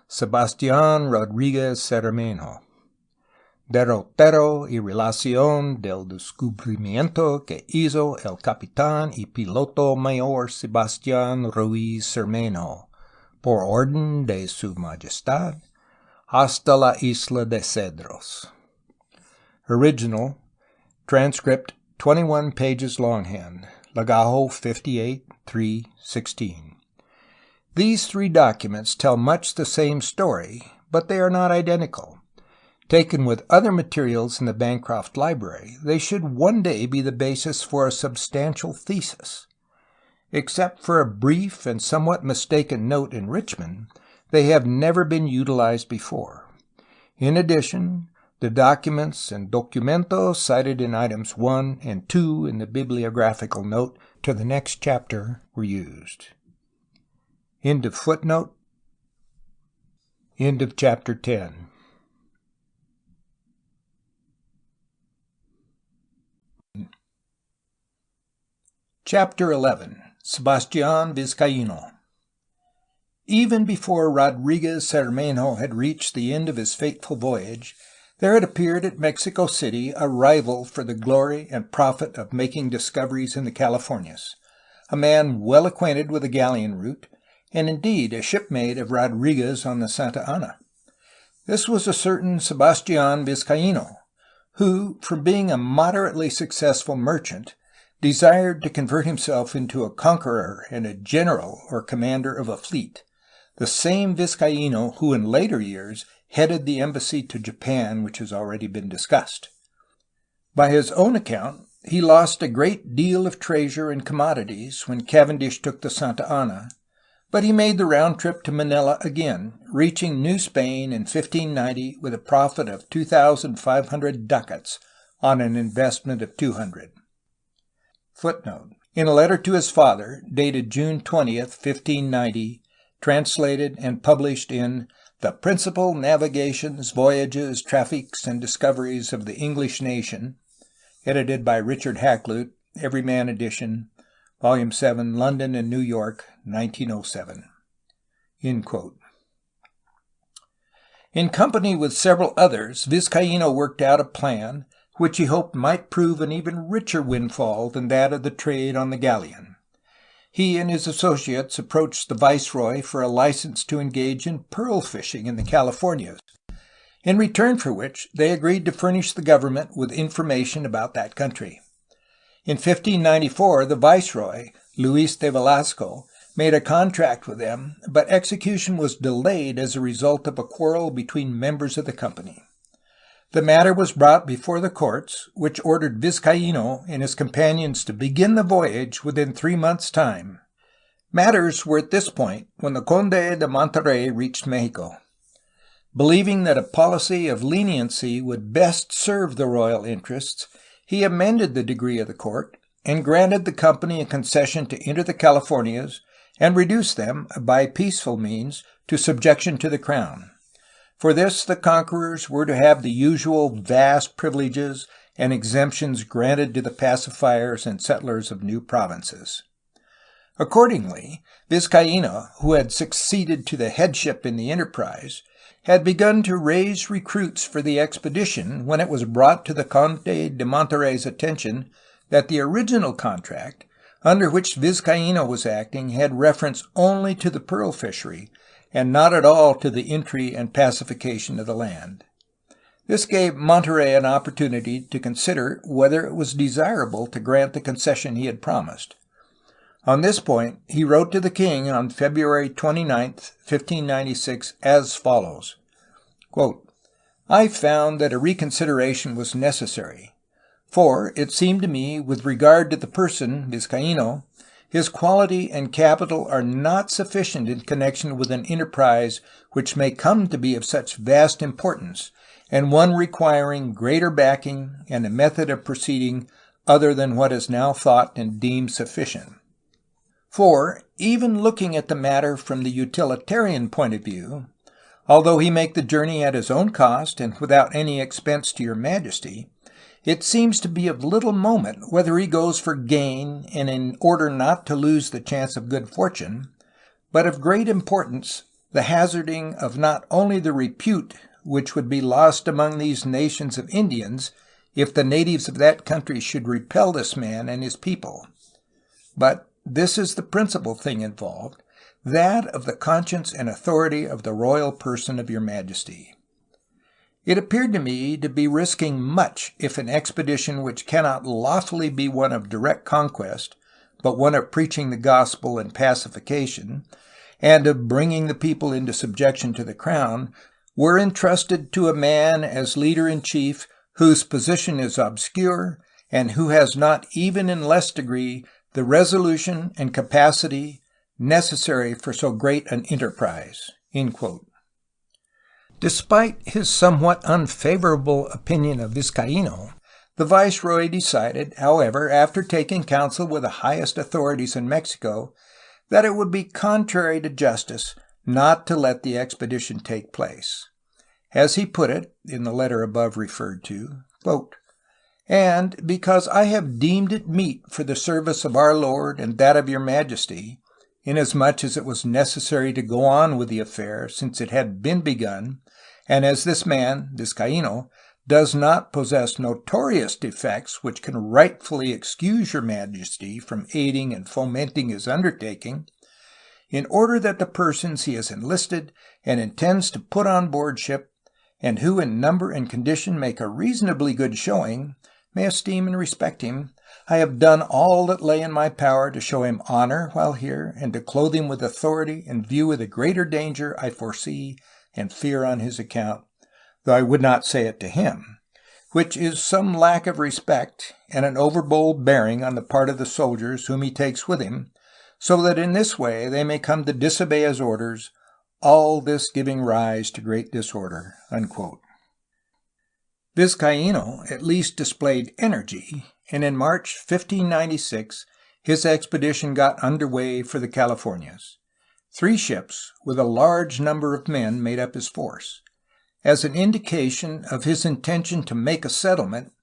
Sebastián Rodriguez Cermenho. Derrotero y relación del descubrimiento que hizo el capitán y piloto mayor Sebastián Ruiz Cermenho, por orden de su majestad, hasta la isla de Cedros. Original. Transcript 21 pages longhand. Legajo 58-316. These 3 documents tell much the same story, but they are not identical. Taken with other materials in the Bancroft Library, they should one day be the basis for a substantial thesis. Except for a brief and somewhat mistaken note in Richmond, they have never been utilized before. In addition, the documents and documentos cited in items 1 and 2 in the bibliographical note to the next chapter were used. End of footnote. End of chapter 10. Chapter 11. Sebastián Vizcaíno. Even before Rodriguez Cermenho had reached the end of his fateful voyage, there had appeared at Mexico City a rival for the glory and profit of making discoveries in the Californias, a man well acquainted with the galleon route, and indeed a shipmate of Rodriguez on the Santa Ana. This was a certain Sebastián Vizcaíno, who, from being a moderately successful merchant, desired to convert himself into a conqueror and a general or commander of a fleet, the same Vizcaíno who in later years headed the embassy to Japan which has already been discussed. By his own account, he lost a great deal of treasure and commodities when Cavendish took the Santa Ana, but he made the round trip to Manila again, reaching New Spain in 1590 with a profit of 2,500 ducats on an investment of 200. Footnote. In a letter to his father, dated June 20th, 1590, translated and published in The Principal Navigations, Voyages, Traffics, and Discoveries of the English Nation, edited by Richard Hakluyt, Everyman edition, Volume 7, London and New York, 1907. End quote. In company with several others, Vizcaíno worked out a plan which he hoped might prove an even richer windfall than that of the trade on the galleon. He and his associates approached the viceroy for a license to engage in pearl fishing in the Californias, in return for which they agreed to furnish the government with information about that country. In 1594, the viceroy, Luis de Velasco, made a contract with them, but execution was delayed as a result of a quarrel between members of the company. The matter was brought before the courts, which ordered Vizcaíno and his companions to begin the voyage within 3 months' time. Matters were at this point when the Conde de Monterrey reached Mexico. Believing that a policy of leniency would best serve the royal interests, he amended the decree of the court and granted the company a concession to enter the Californias and reduce them, by peaceful means, to subjection to the crown. For this, the conquerors were to have the usual vast privileges and exemptions granted to the pacifiers and settlers of new provinces. Accordingly, Vizcaíno, who had succeeded to the headship in the enterprise, had begun to raise recruits for the expedition when it was brought to the Conde de Monterrey's attention that the original contract, under which Vizcaíno was acting, had reference only to the pearl fishery, and not at all to the entry and pacification of the land. This gave Monterrey an opportunity to consider whether it was desirable to grant the concession he had promised. On this point, he wrote to the king on February 29, 1596, as follows, quote, "I found that a reconsideration was necessary, for it seemed to me, with regard to the person, Vizcaíno, his quality and capital are not sufficient in connection with an enterprise which may come to be of such vast importance, and one requiring greater backing and a method of proceeding other than what is now thought and deemed sufficient. For, even looking at the matter from the utilitarian point of view, although he make the journey at his own cost and without any expense to your Majesty, it seems to be of little moment whether he goes for gain and in order not to lose the chance of good fortune, but of great importance the hazarding of not only the repute which would be lost among these nations of Indians if the natives of that country should repel this man and his people, but this is the principal thing involved, that of the conscience and authority of the royal person of your Majesty. It appeared to me to be risking much if an expedition which cannot lawfully be one of direct conquest, but one of preaching the gospel and pacification, and of bringing the people into subjection to the crown, were entrusted to a man as leader-in-chief whose position is obscure, and who has not even in less degree the resolution and capacity necessary for so great an enterprise." End quote. Despite his somewhat unfavorable opinion of Vizcaíno, the viceroy decided, however, after taking counsel with the highest authorities in Mexico, that it would be contrary to justice not to let the expedition take place. As he put it, in the letter above referred to, quote, "And because I have deemed it meet for the service of our Lord and that of your Majesty, inasmuch as it was necessary to go on with the affair since it had been begun, and as this man, Vizcaíno, does not possess notorious defects which can rightfully excuse your Majesty from aiding and fomenting his undertaking, in order that the persons he has enlisted and intends to put on board ship, and who in number and condition make a reasonably good showing, may esteem and respect him, I have done all that lay in my power to show him honor while here, and to clothe him with authority in view of the greater danger I foresee and fear on his account, though I would not say it to him, which is some lack of respect and an overbold bearing on the part of the soldiers whom he takes with him, so that in this way they may come to disobey his orders, all this giving rise to great disorder." Unquote. Vizcaíno at least displayed energy, and in March 1596 his expedition got under way for the Californias. 3 ships with a large number of men made up his force. As an indication of his intention to make a settlement,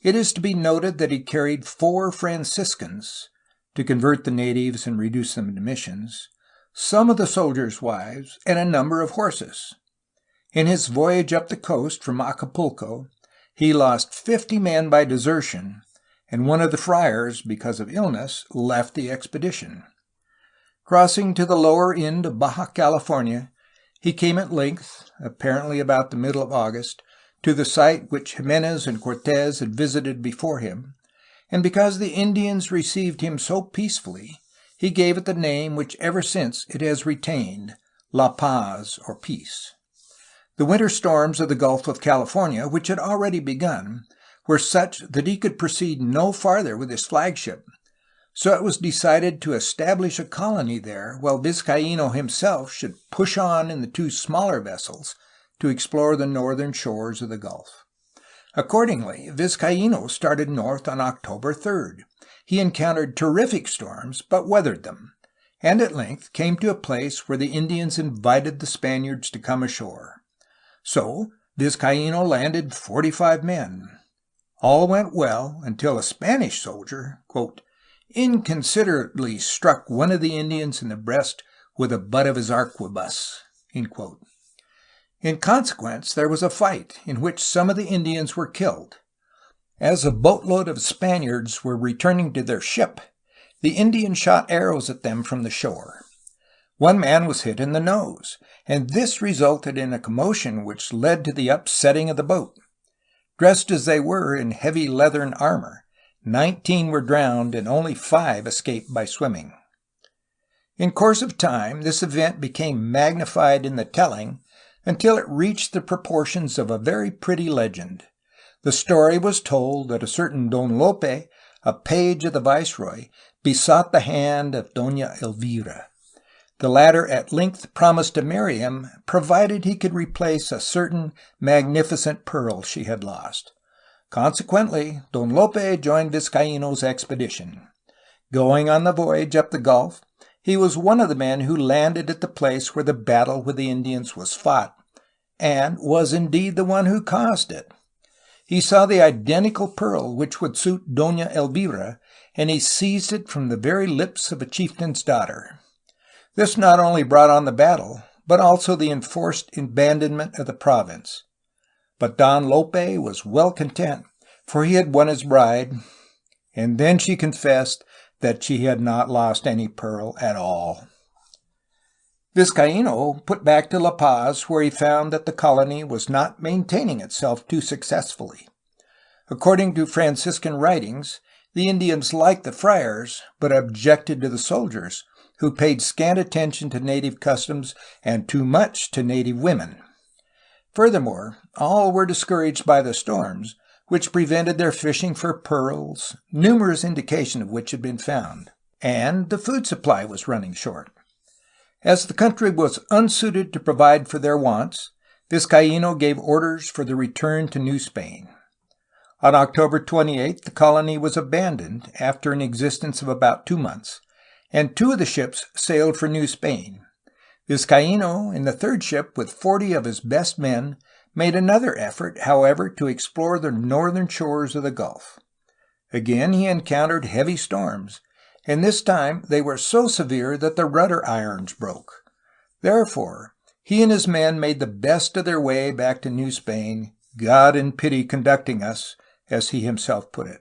it is to be noted that he carried 4 Franciscans, to convert the natives and reduce them to missions, some of the soldiers' wives, and a number of horses. In his voyage up the coast from Acapulco, he lost 50 men by desertion, and one of the friars, because of illness, left the expedition. Crossing to the lower end of Baja California, he came at length, apparently about the middle of August, to the site which Jimenez and Cortés had visited before him, and because the Indians received him so peacefully, he gave it the name which ever since it has retained, La Paz, or Peace. The winter storms of the Gulf of California, which had already begun, were such that he could proceed no farther with his flagship, so it was decided to establish a colony there while Vizcaíno himself should push on in the two smaller vessels to explore the northern shores of the Gulf. Accordingly, Vizcaíno started north on October 3rd. He encountered terrific storms, but weathered them, and at length came to a place where the Indians invited the Spaniards to come ashore. So Vizcaíno landed 45 men. All went well until a Spanish soldier, quote, inconsiderately struck one of the Indians in the breast with the butt of his arquebus. In consequence, there was a fight in which some of the Indians were killed. As a boatload of Spaniards were returning to their ship, the Indians shot arrows at them from the shore. One man was hit in the nose, and this resulted in a commotion which led to the upsetting of the boat. Dressed as they were in heavy leathern armor, 19 were drowned and only 5 escaped by swimming. In course of time, this event became magnified in the telling until it reached the proportions of a very pretty legend. The story was told that a certain Don Lope, a page of the viceroy, besought the hand of Doña Elvira. The latter at length promised to marry him, provided he could replace a certain magnificent pearl she had lost. Consequently, Don Lope joined Vizcaíno's expedition. Going on the voyage up the Gulf, he was one of the men who landed at the place where the battle with the Indians was fought, and was indeed the one who caused it. He saw the identical pearl which would suit Doña Elvira, and he seized it from the very lips of a chieftain's daughter. This not only brought on the battle, but also the enforced abandonment of the province. But Don Lope was well content, for he had won his bride, and then she confessed that she had not lost any pearl at all. Vizcaíno put back to La Paz, where he found that the colony was not maintaining itself too successfully. According to Franciscan writings, the Indians liked the friars, but objected to the soldiers, who paid scant attention to native customs and too much to native women. Furthermore, all were discouraged by the storms, which prevented their fishing for pearls, numerous indications of which had been found, and the food supply was running short. As the country was unsuited to provide for their wants, Vizcaíno gave orders for the return to New Spain. On October 28th, the colony was abandoned after an existence of about 2 months, and 2 of the ships sailed for New Spain. Vizcaíno, in the 3rd ship with 40 of his best men, made another effort, however, to explore the northern shores of the Gulf. Again he encountered heavy storms, and this time they were so severe that the rudder irons broke. Therefore, he and his men made the best of their way back to New Spain, God in pity conducting us, as he himself put it.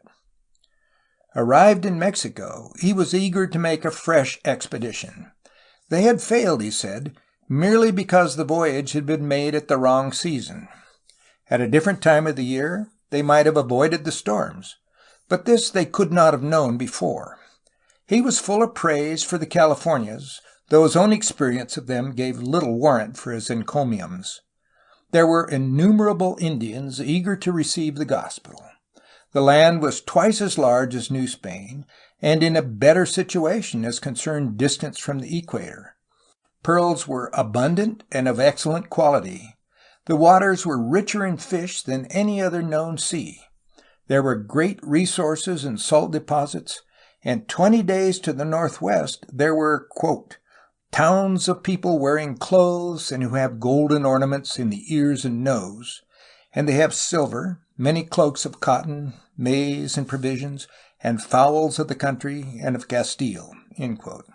Arrived in Mexico, he was eager to make a fresh expedition. They had failed, he said, merely because the voyage had been made at the wrong season. At a different time of the year, they might have avoided the storms, but this they could not have known before. He was full of praise for the Californias, though his own experience of them gave little warrant for his encomiums. There were innumerable Indians eager to receive the gospel. The land was twice as large as New Spain, and in a better situation as concerned distance from the equator. Pearls were abundant and of excellent quality. The waters were richer in fish than any other known sea. There were great resources in salt deposits, and 20 days to the northwest there were, quote, towns of people wearing clothes and who have golden ornaments in the ears and nose, and they have silver, many cloaks of cotton, maize and provisions, and fowls of the country and of Castile. End quote.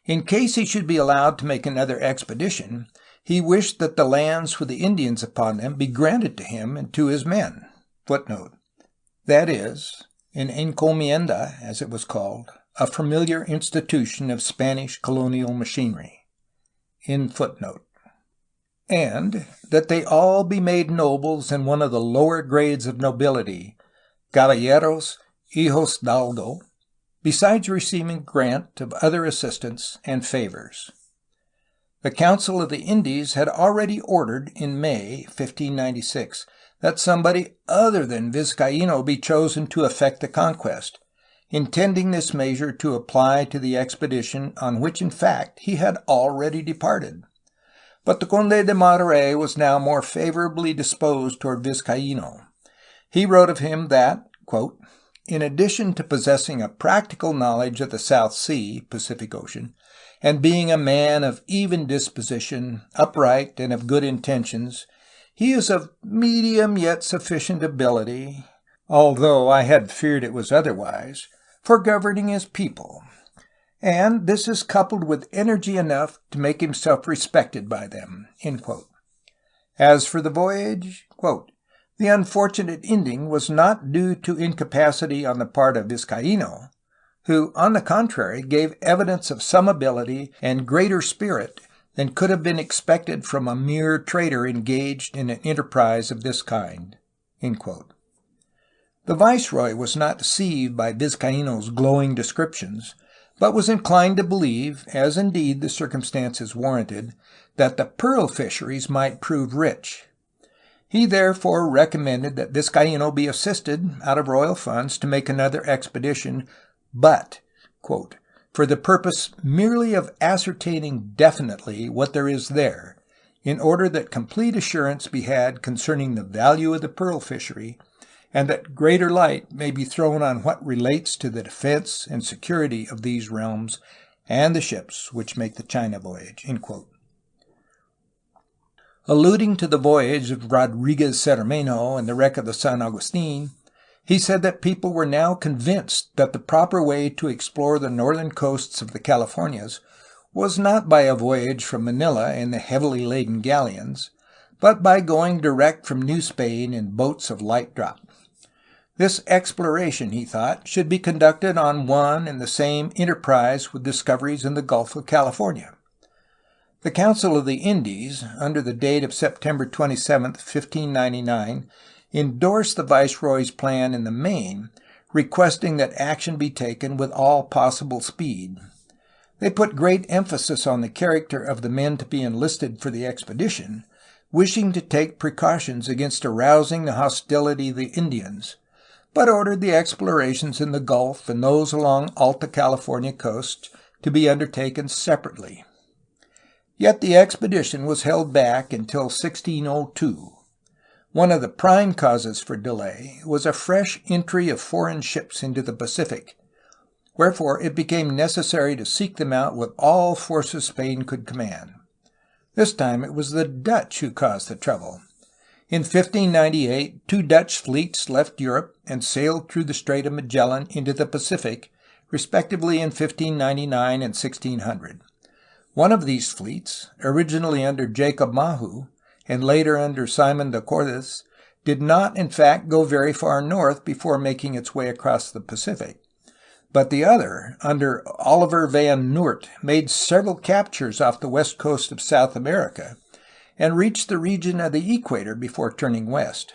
In case he should be allowed to make another expedition, he wished that the lands with the Indians upon them be granted to him and to his men. Footnote. That is, an encomienda, as it was called, a familiar institution of Spanish colonial machinery. End footnote. And that they all be made nobles in one of the lower grades of nobility, caballeros hijos d'algo, besides receiving grant of other assistance and favors. The Council of the Indies had already ordered in May 1596 that somebody other than Vizcaíno be chosen to effect the conquest, intending this measure to apply to the expedition on which in fact he had already departed. But the Conde de Monterey was now more favorably disposed toward Vizcaíno. He wrote of him that, quote, in addition to possessing a practical knowledge of the South Sea, Pacific Ocean, and being a man of even disposition, upright, and of good intentions, he is of medium yet sufficient ability, although I had feared it was otherwise, for governing his people, and this is coupled with energy enough to make himself respected by them." End quote. As for the voyage, quote, the unfortunate ending was not due to incapacity on the part of Vizcaíno, who, on the contrary, gave evidence of some ability and greater spirit than could have been expected from a mere trader engaged in an enterprise of this kind. End quote. The viceroy was not deceived by Vizcaíno's glowing descriptions, but was inclined to believe, as indeed the circumstances warranted, that the pearl fisheries might prove rich. He therefore recommended that Vizcaíno be assisted, out of royal funds, to make another expedition, but, quote, for the purpose merely of ascertaining definitely what there is there, in order that complete assurance be had concerning the value of the pearl fishery, and that greater light may be thrown on what relates to the defense and security of these realms and the ships which make the China voyage." End quote. Alluding to the voyage of Rodriguez Cermeno and the wreck of the San Agustin, he said that people were now convinced that the proper way to explore the northern coasts of the Californias was not by a voyage from Manila in the heavily laden galleons, but by going direct from New Spain in boats of light draught. This exploration, he thought, should be conducted on one and the same enterprise with discoveries in the Gulf of California. The Council of the Indies, under the date of September 27, 1599, endorsed the viceroy's plan in the main, requesting that action be taken with all possible speed. They put great emphasis on the character of the men to be enlisted for the expedition, wishing to take precautions against arousing the hostility of the Indians, but ordered the explorations in the Gulf and those along Alta California coast to be undertaken separately. Yet the expedition was held back until 1602. One of the prime causes for delay was a fresh entry of foreign ships into the Pacific, wherefore it became necessary to seek them out with all forces Spain could command. This time it was the Dutch who caused the trouble. In 1598, 2 Dutch fleets left Europe and sailed through the Strait of Magellan into the Pacific, respectively in 1599 and 1600. One of these fleets, originally under Jacob Mahu, and later under Simon de Cortés, did not in fact go very far north before making its way across the Pacific. But the other, under Oliver van Noort, made several captures off the west coast of South America, and reached the region of the equator before turning west.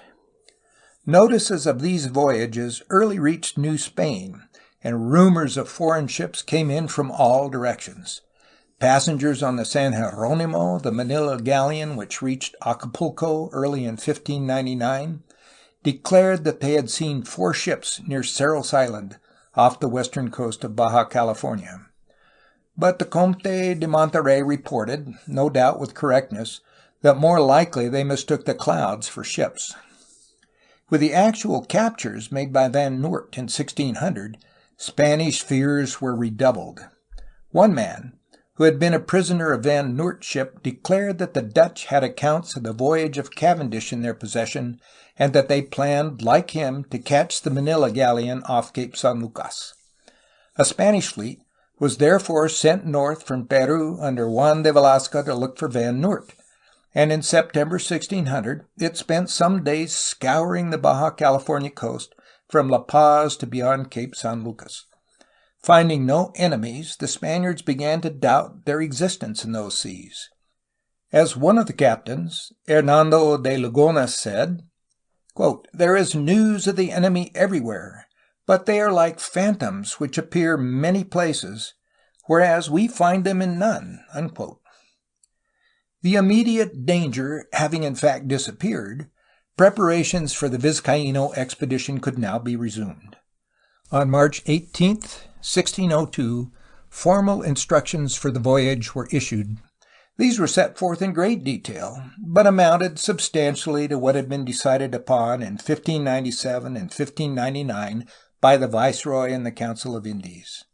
Notices of these voyages early reached New Spain, and rumors of foreign ships came in from all directions. Passengers on the San Jeronimo, the Manila Galleon, which reached Acapulco early in 1599, declared that they had seen 4 ships near Cerros Island, off the western coast of Baja California. But the Conde de Monterey reported, no doubt with correctness, that more likely they mistook the clouds for ships. With the actual captures made by Van Noort in 1600, Spanish fears were redoubled. One man, who had been a prisoner of Van Noort's ship, declared that the Dutch had accounts of the voyage of Cavendish in their possession, and that they planned, like him, to catch the Manila Galleon off Cape San Lucas. A Spanish fleet was therefore sent north from Peru under Juan de Velasco to look for Van Noort, and in September 1600 it spent some days scouring the Baja California coast from La Paz to beyond Cape San Lucas. Finding no enemies, the Spaniards began to doubt their existence in those seas. As one of the captains, Hernando de Lugones, said, quote, "There is news of the enemy everywhere, but they are like phantoms which appear many places, whereas we find them in none." Unquote. The immediate danger having in fact disappeared, preparations for the Vizcaíno expedition could now be resumed. On March 18, 1602, formal instructions for the voyage were issued. These were set forth in great detail, but amounted substantially to what had been decided upon in 1597 and 1599 by the Viceroy and the Council of Indies.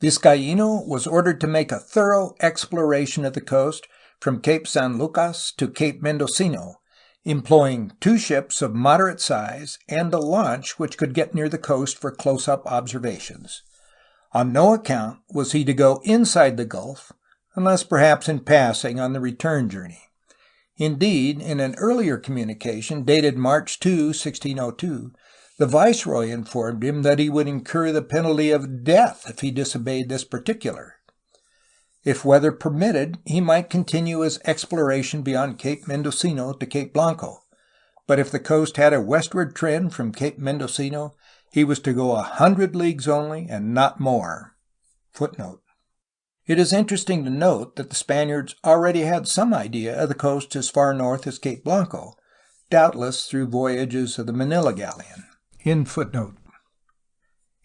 Vizcaíno was ordered to make a thorough exploration of the coast from Cape San Lucas to Cape Mendocino, employing 2 ships of moderate size and a launch which could get near the coast for close-up observations. On no account was he to go inside the Gulf, unless perhaps in passing on the return journey. Indeed, in an earlier communication dated March 2, 1602, the Viceroy informed him that he would incur the penalty of death if he disobeyed this particular. If weather permitted, he might continue his exploration beyond Cape Mendocino to Cape Blanco, but if the coast had a westward trend from Cape Mendocino, he was to go 100 leagues only, and not more. Footnote. It is interesting to note that the Spaniards already had some idea of the coast as far north as Cape Blanco, doubtless through voyages of the Manila Galleon. End footnote.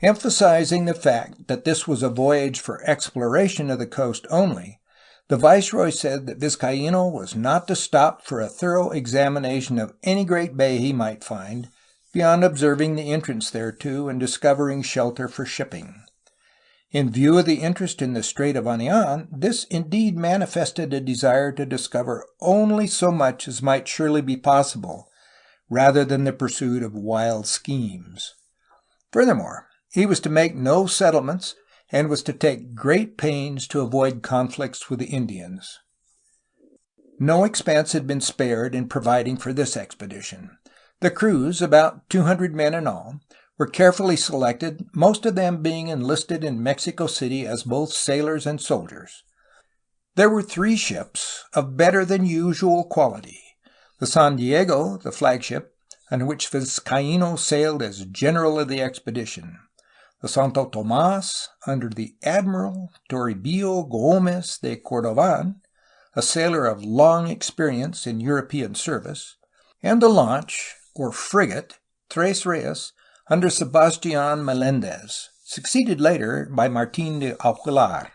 Emphasizing the fact that this was a voyage for exploration of the coast only, the Viceroy said that Vizcaíno was not to stop for a thorough examination of any great bay he might find, beyond observing the entrance thereto and discovering shelter for shipping. In view of the interest in the Strait of Anian, this indeed manifested a desire to discover only so much as might surely be possible, rather than the pursuit of wild schemes. Furthermore, he was to make no settlements and was to take great pains to avoid conflicts with the Indians. No expense had been spared in providing for this expedition. The crews, about 200 men in all, were carefully selected, most of them being enlisted in Mexico City as both sailors and soldiers. There were 3 ships of better than usual quality: the San Diego, the flagship, on which Vizcaíno sailed as general of the expedition; the Santo Tomás, under the Admiral Toribio Gómez de Cordovan, a sailor of long experience in European service; and the launch, or frigate, Tres Reyes, under Sebastián Melendez, succeeded later by Martín de Aguilar.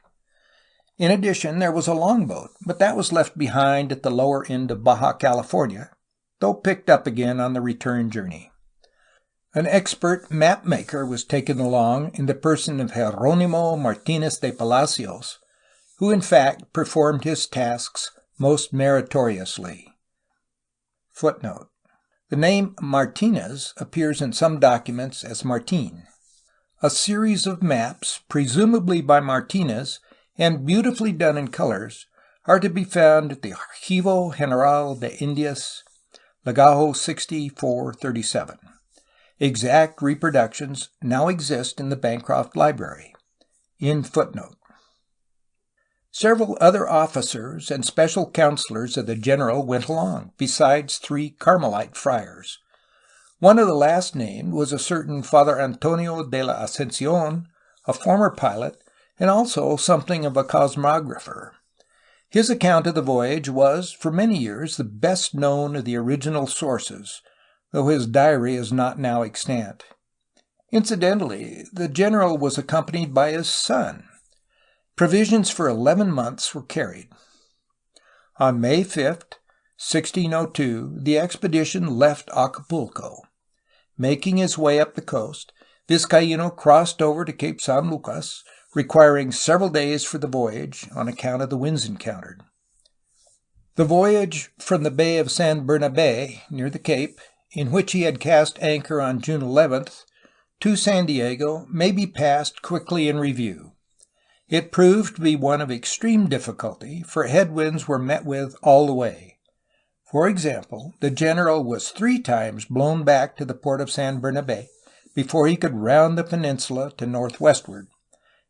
In addition, there was a longboat, but that was left behind at the lower end of Baja California, though picked up again on the return journey. An expert map-maker was taken along in the person of Jerónimo Martínez de Palacios, who in fact performed his tasks most meritoriously. Footnote. The name Martínez appears in some documents as Martín. A series of maps, presumably by Martínez, and beautifully done in colors, are to be found at the Archivo General de Indias, Legajo 6437. Exact reproductions now exist in the Bancroft Library. End footnote. Several other officers and special counselors of the general went along, besides 3 Carmelite friars. One of the last named was a certain Father Antonio de la Ascensión, a former pilot, and also something of a cosmographer. His account of the voyage was, for many years, the best known of the original sources, though his diary is not now extant. Incidentally, the general was accompanied by his son. Provisions for 11 months were carried. On May 5, 1602, the expedition left Acapulco. Making his way up the coast, Vizcaíno crossed over to Cape San Lucas, requiring several days for the voyage on account of the winds encountered. The voyage from the Bay of San Bernabé, near the Cape, in which he had cast anchor on June 11th, to San Diego, may be passed quickly in review. It proved to be one of extreme difficulty, for headwinds were met with all the way. For example, the general was 3 times blown back to the port of San Bernabé before he could round the peninsula to northwestward,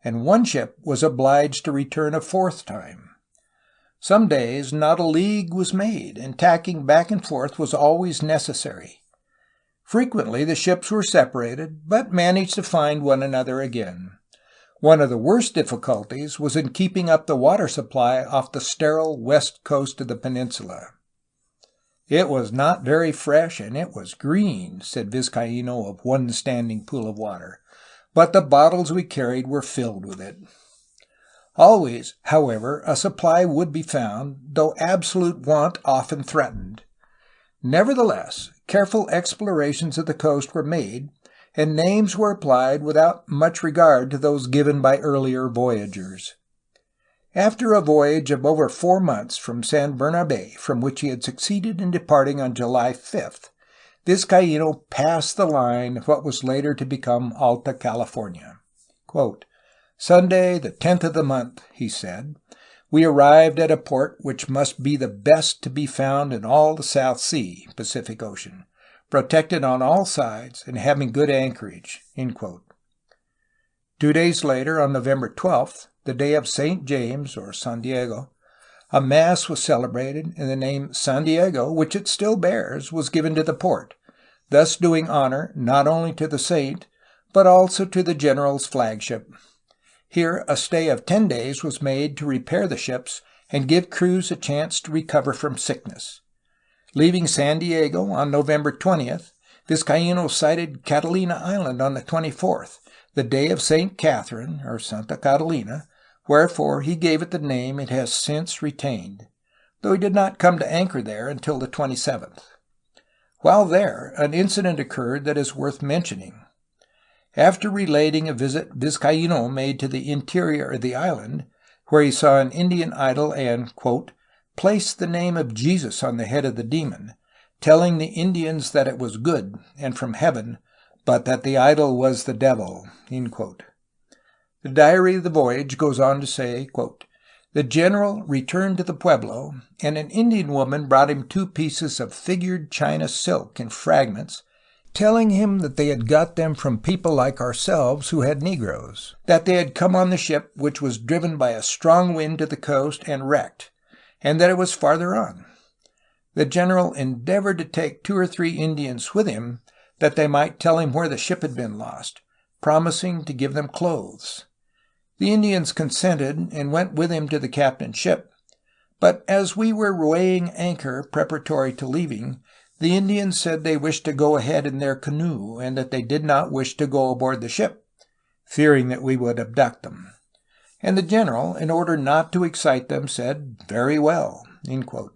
and one ship was obliged to return a 4th time. Some days not a league was made, and tacking back and forth was always necessary. Frequently the ships were separated, but managed to find one another again. One of the worst difficulties was in keeping up the water supply off the sterile west coast of the peninsula. "It was not very fresh, and it was green," said Vizcaíno of one standing pool of water, "but the bottles we carried were filled with it." Always, however, a supply would be found, though absolute want often threatened. Nevertheless, careful explorations of the coast were made, and names were applied without much regard to those given by earlier voyagers. After a voyage of over 4 months from San Bernabé, from which he had succeeded in departing on July 5th, Vizcaíno passed the line of what was later to become Alta California. Quote, "Sunday, the 10th of the month," he said, "we arrived at a port which must be the best to be found in all the South Sea (Pacific Ocean), protected on all sides and having good anchorage." 2 days later, on November 12th, the day of St. James, or San Diego, a mass was celebrated, and the name San Diego, which it still bears, was given to the port, thus doing honor not only to the saint, but also to the general's flagship. Here a stay of 10 days was made to repair the ships and give crews a chance to recover from sickness. Leaving San Diego on November 20th, Vizcaíno sighted Catalina Island on the 24th, the day of St. Catherine, or Santa Catalina, wherefore he gave it the name it has since retained, though he did not come to anchor there until the 27th. While there, an incident occurred that is worth mentioning. After relating a visit Vizcaíno made to the interior of the island, where he saw an Indian idol and, quote, "placed the name of Jesus on the head of the demon, telling the Indians that it was good and from heaven, but that the idol was the devil." End quote. The diary of the voyage goes on to say, quote, "The general returned to the pueblo, and an Indian woman brought him 2 pieces of figured China silk in fragments, telling him that they had got them from people like ourselves who had Negroes, that they had come on the ship which was driven by a strong wind to the coast and wrecked, and that it was farther on. The general endeavored to take 2 or 3 Indians with him, that they might tell him where the ship had been lost, promising to give them clothes. The Indians consented and went with him to the captain's ship, but as we were weighing anchor preparatory to leaving, the Indians said they wished to go ahead in their canoe, and that they did not wish to go aboard the ship, fearing that we would abduct them. And the general, in order not to excite them, said, 'Very well.'" End quote.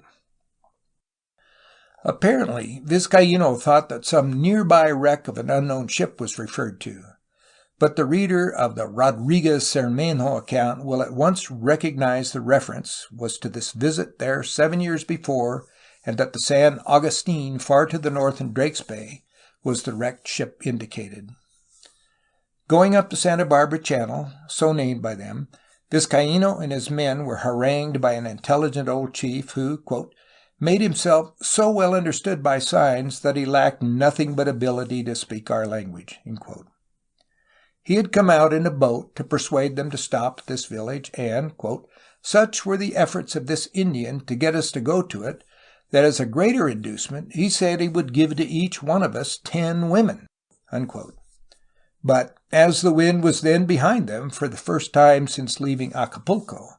Apparently, Vizcaíno thought that some nearby wreck of an unknown ship was referred to, but the reader of the Rodriguez Cermenho account will at once recognize the reference was to this visit there 7 years before, and that the San Agustin, far to the north in Drake's Bay, was the wrecked ship indicated. Going up the Santa Barbara Channel, so named by them, Vizcaíno and his men were harangued by an intelligent old chief who, quote, "made himself so well understood by signs that he lacked nothing but ability to speak our language." End quote. He had come out in a boat to persuade them to stop at this village, and, quote, "such were the efforts of this Indian to get us to go to it, that as a greater inducement he said he would give to each one of us 10 women." Unquote. But as the wind was then behind them for the first time since leaving Acapulco,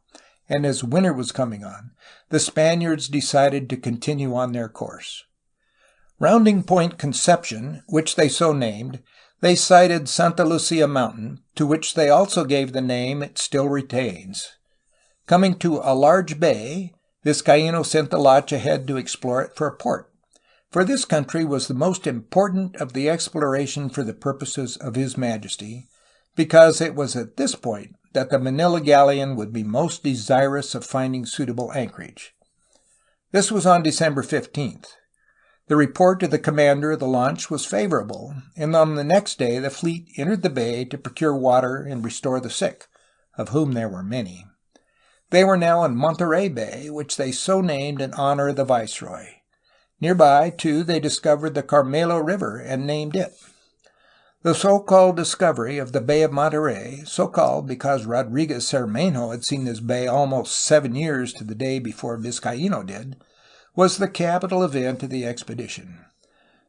and as winter was coming on, the Spaniards decided to continue on their course. Rounding Point Conception, which they so named, they sighted Santa Lucia Mountain, to which they also gave the name it still retains. Coming to a large bay, Vizcaíno sent the launch ahead to explore it for a port, for this country was the most important of the exploration for the purposes of His Majesty, because it was at this point that the Manila Galleon would be most desirous of finding suitable anchorage. This was on December 15th. The report of the commander of the launch was favorable, and on the next day the fleet entered the bay to procure water and restore the sick, of whom there were many. They were now in Monterey Bay, which they so named in honor of the viceroy. Nearby, too, they discovered the Carmelo River and named it. The so-called discovery of the Bay of Monterey, so called because Rodriguez Cermenho had seen this bay almost 7 years to the day before Vizcaíno did, was the capital event of the expedition.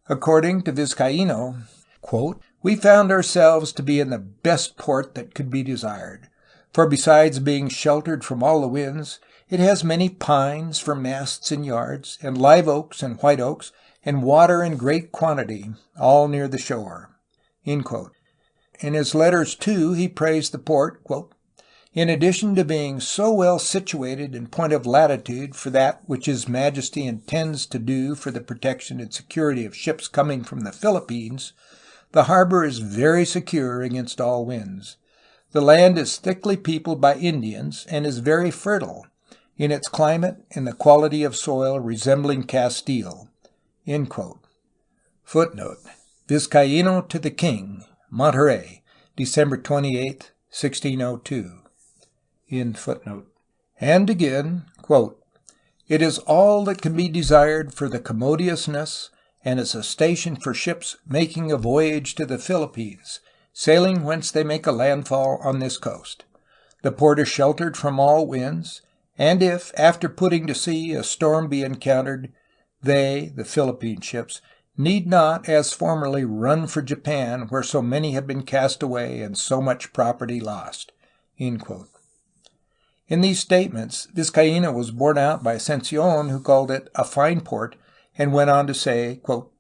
According to Vizcaíno, quote, "We found ourselves to be in the best port that could be desired, for besides being sheltered from all the winds, it has many pines for masts and yards, and live oaks and white oaks, and water in great quantity, all near the shore." End quote. In his letters, too, he praised the port, quote, "in addition to being so well situated in point of latitude for that which His Majesty intends to do for the protection and security of ships coming from the Philippines, the harbor is very secure against all winds. The land is thickly peopled by Indians, and is very fertile, in its climate and the quality of soil resembling Castile." End quote. Footnote: Vizcaíno to the King, Monterey, December 28, 1602. End footnote. And again, quote, "It is all that can be desired for the commodiousness, and is a station for ships making a voyage to the Philippines, sailing whence they make a landfall on this coast. The port is sheltered from all winds, and if, after putting to sea, a storm be encountered, they (the Philippine ships) need not, as formerly, run for Japan, where so many have been cast away and so much property lost." End quote. In these statements, Vizcaíno was borne out by Ascensión, who called it a fine port, and went on to say, quote,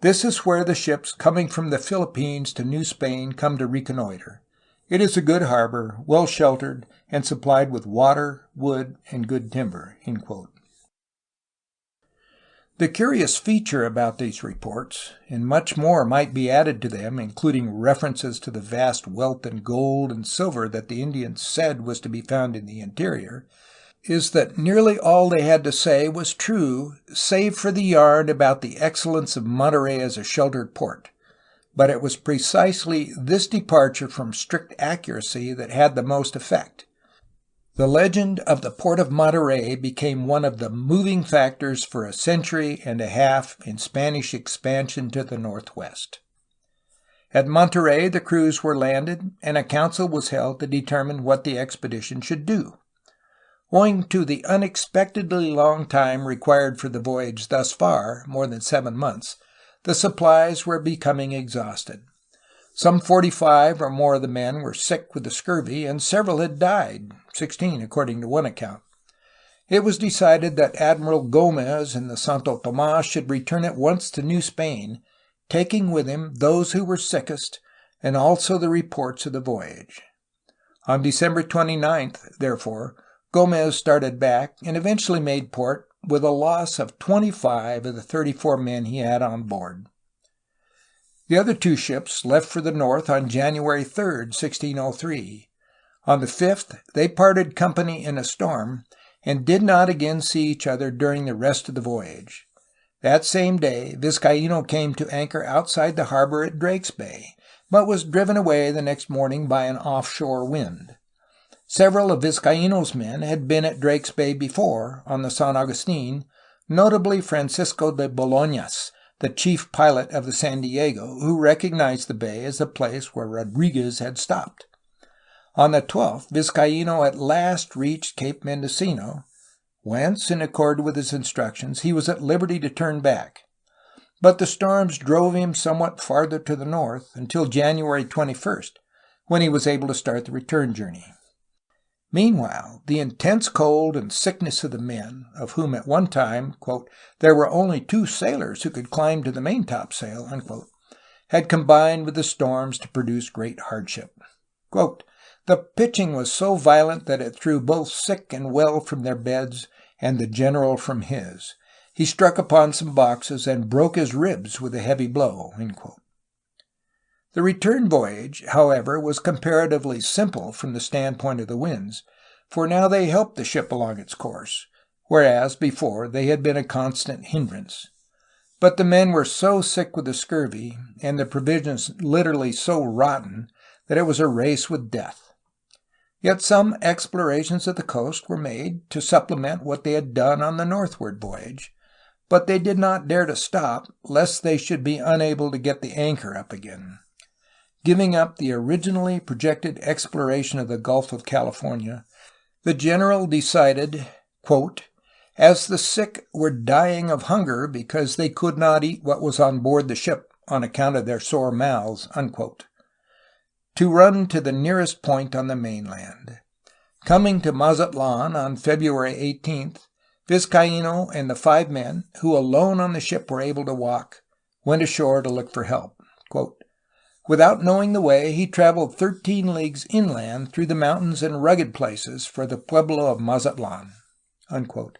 "This is where the ships coming from the Philippines to New Spain come to reconnoiter. It is a good harbor, well sheltered, and supplied with water, wood, and good timber." End quote. The curious feature about these reports, and much more might be added to them, including references to the vast wealth in gold and silver that the Indians said was to be found in the interior, is that nearly all they had to say was true, save for the yarn about the excellence of Monterey as a sheltered port. But it was precisely this departure from strict accuracy that had the most effect. The legend of the port of Monterey became one of the moving factors for a century and a half in Spanish expansion to the northwest. At Monterey the crews were landed, and a council was held to determine what the expedition should do. Owing to the unexpectedly long time required for the voyage thus far, more than 7 months, the supplies were becoming exhausted. Some 45 or more of the men were sick with the scurvy, and several had died, 16 according to one account. It was decided that Admiral Gomez in the Santo Tomas should return at once to New Spain, taking with him those who were sickest, and also the reports of the voyage. On December 29th, therefore, Gomez started back, and eventually made port, with a loss of 25 of the 34 men he had on board. The other 2 ships left for the north on January 3, 1603. On the 5th they parted company in a storm, and did not again see each other during the rest of the voyage. That same day Vizcaíno came to anchor outside the harbor at Drake's Bay, but was driven away the next morning by an offshore wind. Several of Vizcaíno's men had been at Drake's Bay before, on the San Agustin, notably Francisco de Bolaños, the chief pilot of the San Diego, who recognized the bay as the place where Rodriguez had stopped. On the 12th, Vizcaíno at last reached Cape Mendocino, whence, in accord with his instructions, he was at liberty to turn back. But the storms drove him somewhat farther to the north, until January 21st, when he was able to start the return journey. Meanwhile, the intense cold and sickness of the men, of whom at one time, quote, "there were only 2 sailors who could climb to the maintopsail," unquote, had combined with the storms to produce great hardship. Quote, "The pitching was so violent that it threw both sick and well from their beds, and the general from his. He struck upon some boxes, and broke his ribs with a heavy blow." End quote. The return voyage, however, was comparatively simple from the standpoint of the winds, for now they helped the ship along its course, whereas before they had been a constant hindrance. But the men were so sick with the scurvy, and the provisions literally so rotten, that it was a race with death. Yet some explorations of the coast were made to supplement what they had done on the northward voyage, but they did not dare to stop, lest they should be unable to get the anchor up again. Giving up the originally projected exploration of the Gulf of California, the general decided, quote, as the sick were dying of hunger because they could not eat what was on board the ship on account of their sore mouths," unquote, to run to the nearest point on the mainland. Coming to Mazatlan on February 18th, Vizcaíno and the 5 men, who alone on the ship were able to walk, went ashore to look for help. Quote, "Without knowing the way, he traveled 13 leagues inland through the mountains and rugged places for the pueblo of Mazatlan," unquote,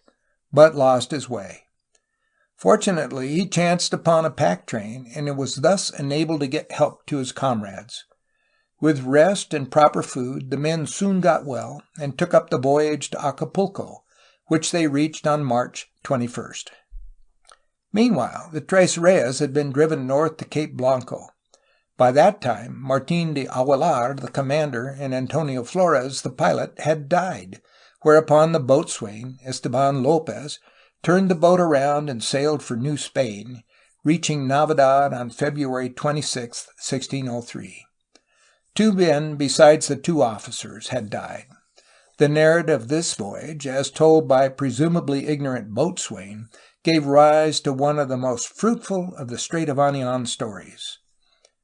but lost his way. Fortunately, he chanced upon a pack train and was thus enabled to get help to his comrades. With rest and proper food, the men soon got well and took up the voyage to Acapulco, which they reached on March 21st. Meanwhile, the Tres Reyes had been driven north to Cape Blanco. By that time, Martín de Aguilar, the commander, and Antonio Flores, the pilot, had died, whereupon the boatswain, Esteban Lopez, turned the boat around and sailed for New Spain, reaching Navidad on February 26, 1603. 2 men, besides the 2 officers, had died. The narrative of this voyage, as told by a presumably ignorant boatswain, gave rise to one of the most fruitful of the Strait of Anian stories.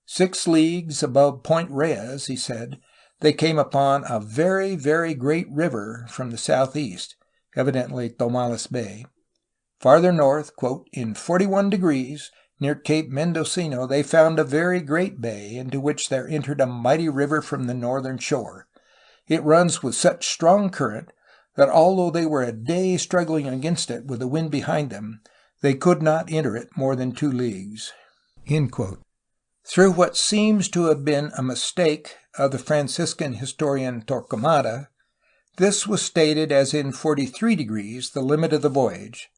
6 leagues above Point Reyes, he said, they came upon a very, very great river from the southeast, evidently Tomales Bay. Farther north, quote, "in 41 degrees, near Cape Mendocino, they found a very great bay, into which there entered a mighty river from the northern shore. It runs with such strong current that although they were a day struggling against it with the wind behind them, they could not enter it more than 2 leagues." End quote. Through what seems to have been a mistake of the Franciscan historian Torquemada, this was stated as in 43 degrees, the limit of the voyage,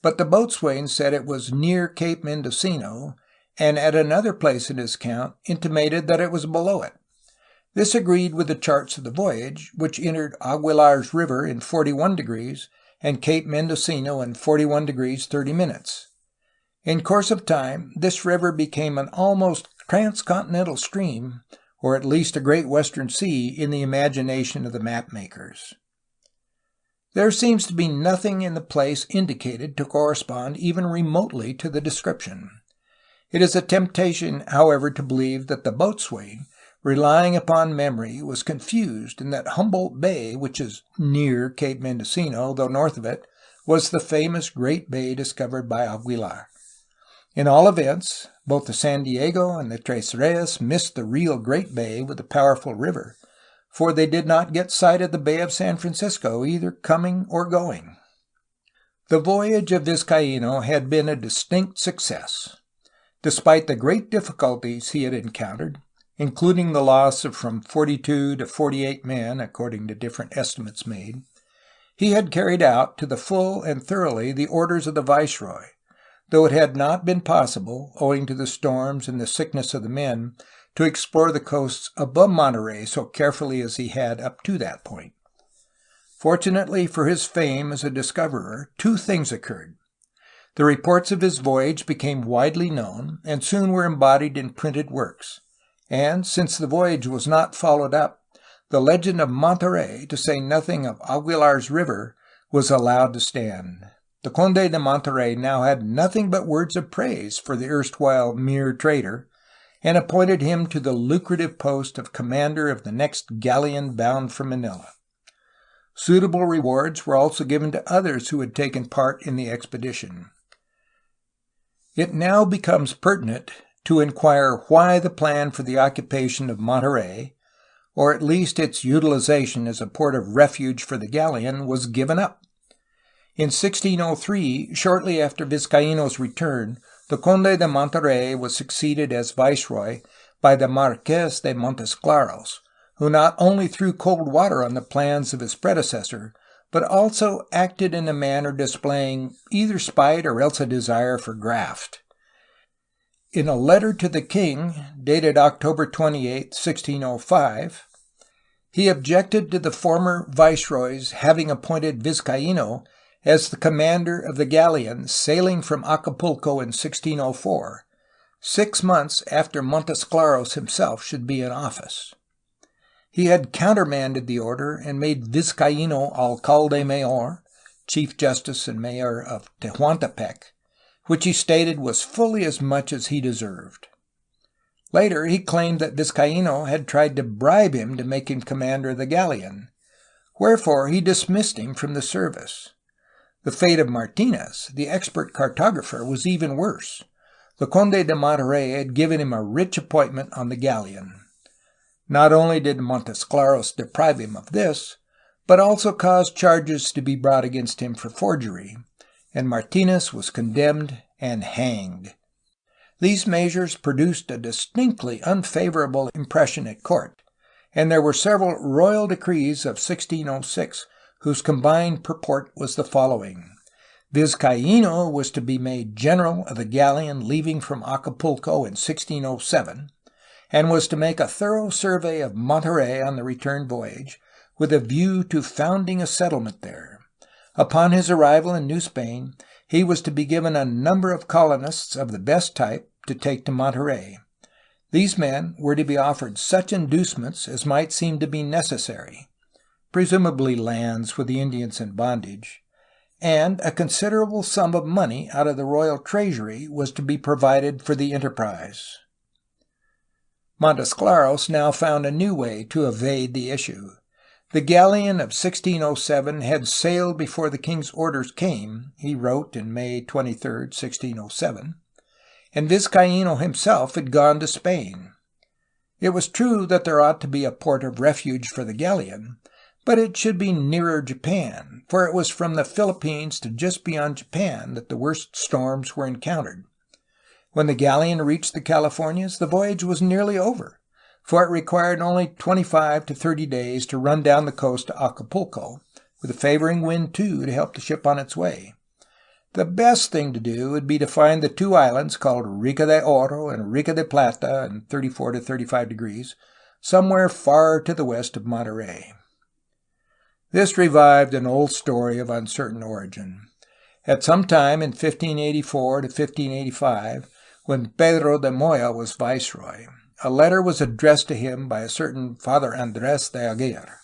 but the boatswain said it was near Cape Mendocino, and at another place in his account intimated that it was below it. This agreed with the charts of the voyage, which entered Aguilar's River in 41 degrees and Cape Mendocino in 41 degrees 30 minutes. In course of time, this river became an almost transcontinental stream, or at least a great western sea, in the imagination of the map-makers. There seems to be nothing in the place indicated to correspond even remotely to the description. It is a temptation, however, to believe that the boatswain, relying upon memory, was confused, and that Humboldt Bay, which is near Cape Mendocino, though north of it, was the famous Great Bay discovered by Aguilar. In all events, both the San Diego and the Tres Reyes missed the real Great Bay with the powerful river, for they did not get sight of the Bay of San Francisco, either coming or going. The voyage of Vizcaíno had been a distinct success. Despite the great difficulties he had encountered, including the loss of from 42 to 48 men, according to different estimates made, he had carried out to the full and thoroughly the orders of the viceroy, though it had not been possible, owing to the storms and the sickness of the men, to explore the coasts above Monterey so carefully as he had up to that point. Fortunately for his fame as a discoverer, 2 things occurred. The reports of his voyage became widely known, and soon were embodied in printed works, and, since the voyage was not followed up, the legend of Monterey, to say nothing of Aguilar's River, was allowed to stand. The Conde de Monterey now had nothing but words of praise for the erstwhile mere trader, and appointed him to the lucrative post of commander of the next galleon bound for Manila. Suitable rewards were also given to others who had taken part in the expedition. It now becomes pertinent to inquire why the plan for the occupation of Monterey, or at least its utilization as a port of refuge for the galleon, was given up. In 1603, shortly after Vizcaíno's return, the Conde de Monterey was succeeded as viceroy by the Marqués de Montesclaros, who not only threw cold water on the plans of his predecessor, but also acted in a manner displaying either spite or else a desire for graft. In a letter to the king, dated October 28, 1605, he objected to the former viceroy's having appointed Vizcaíno as the commander of the galleon sailing from Acapulco in 1604, 6 months after Montesclaros himself should be in office. He had countermanded the order and made Vizcaíno alcalde mayor, Chief Justice and Mayor of Tehuantepec, which he stated was fully as much as he deserved. Later, he claimed that Vizcaíno had tried to bribe him to make him commander of the galleon, wherefore he dismissed him from the service. The fate of Martinez, the expert cartographer, was even worse. The Conde de Monterrey had given him a rich appointment on the galleon. Not only did Montesclaros deprive him of this, but also caused charges to be brought against him for forgery, and Martinez was condemned and hanged. These measures produced a distinctly unfavorable impression at court, and there were several royal decrees of 1606 whose combined purport was the following. Vizcaíno was to be made general of the galleon leaving from Acapulco in 1607, and was to make a thorough survey of Monterrey on the return voyage, with a view to founding a settlement there. Upon his arrival in New Spain, he was to be given a number of colonists of the best type to take to Monterrey. These men were to be offered such inducements as might seem to be necessary, presumably lands for the Indians in bondage, and a considerable sum of money out of the royal treasury was to be provided for the enterprise. Montesclaros now found a new way to evade the issue. The galleon of 1607 had sailed before the king's orders came, he wrote in May 23, 1607, and Vizcaíno himself had gone to Spain. It was true that there ought to be a port of refuge for the galleon, but it should be nearer Japan, for it was from the Philippines to just beyond Japan that the worst storms were encountered. When the galleon reached the Californias, the voyage was nearly over, for it required only 25 to 30 days to run down the coast to Acapulco, with a favoring wind, too, to help the ship on its way. The best thing to do would be to find the two islands called Rica de Oro and Rica de Plata in 34 to 35 degrees, somewhere far to the west of Monterrey. This revived an old story of uncertain origin. At some time in 1584 to 1585, when Pedro de Moya was viceroy, a letter was addressed to him by a certain Father Andrés de Aguirre.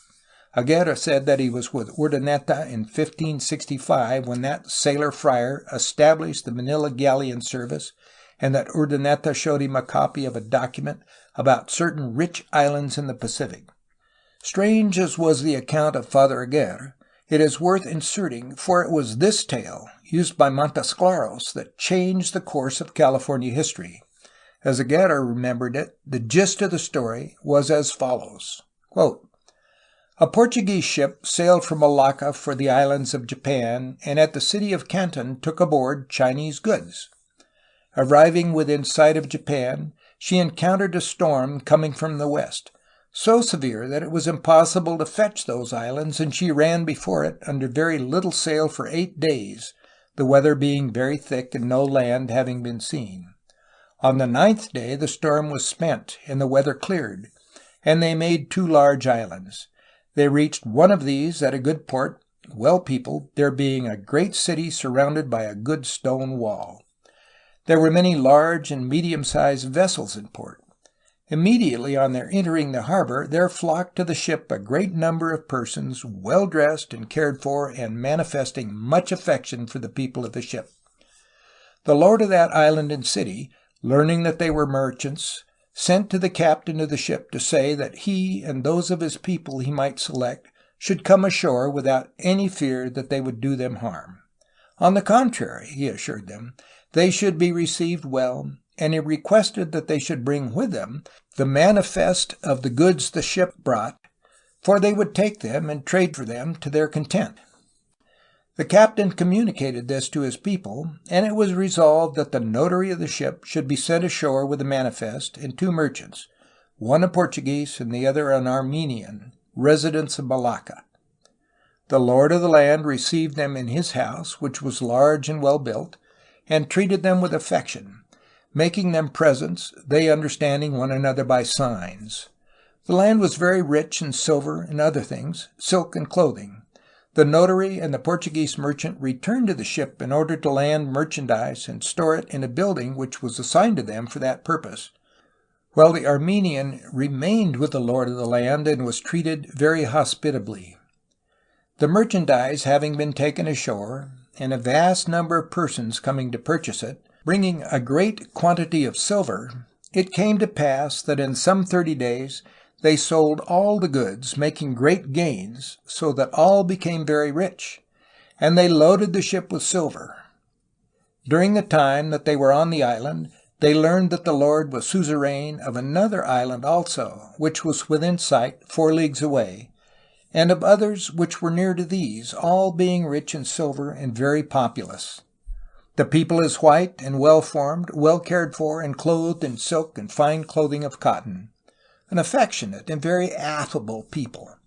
Aguirre said that he was with Urdaneta in 1565 when that sailor friar established the Manila Galleon service, and that Urdaneta showed him a copy of a document about certain rich islands in the Pacific. Strange as was the account of Father Aguirre, it is worth inserting, for it was this tale, used by Montesclaros, that changed the course of California history. As Aguirre remembered it, the gist of the story was as follows. Quote, a Portuguese ship sailed from Malacca for the islands of Japan, and at the city of Canton took aboard Chinese goods. Arriving within sight of Japan, she encountered a storm coming from the west, so severe that it was impossible to fetch those islands, and she ran before it under very little sail for 8 days, the weather being very thick and no land having been seen. On the 9th day the storm was spent, and the weather cleared, and they made 2 large islands. They reached one of these at a good port, well peopled, there being a great city surrounded by a good stone wall. There were many large and medium-sized vessels in port. Immediately on their entering the harbor, there flocked to the ship a great number of persons, well dressed and cared for, and manifesting much affection for the people of the ship. The lord of that island and city, learning that they were merchants, sent to the captain of the ship to say that he and those of his people he might select should come ashore without any fear that they would do them harm. On the contrary, he assured them, they should be received well, and he requested that they should bring with them the manifest of the goods the ship brought, for they would take them and trade for them to their content. The captain communicated this to his people, and it was resolved that the notary of the ship should be sent ashore with the manifest and 2 merchants, one a Portuguese and the other an Armenian, residents of Malacca. The lord of the land received them in his house, which was large and well built, and treated them with affection, making them presents, they understanding one another by signs. The land was very rich in silver and other things, silk and clothing. The notary and the Portuguese merchant returned to the ship in order to land merchandise and store it in a building which was assigned to them for that purpose, while the Armenian remained with the lord of the land and was treated very hospitably. The merchandise having been taken ashore, and a vast number of persons coming to purchase it, bringing a great quantity of silver, it came to pass that in some 30 days they sold all the goods, making great gains, so that all became very rich, and they loaded the ship with silver. During the time that they were on the island, they learned that the Lord was suzerain of another island also, which was within sight 4 leagues away, and of others which were near to these, all being rich in silver and very populous. The people is white and well-formed, well cared for, and clothed in silk and fine clothing of cotton, an affectionate and very affable people.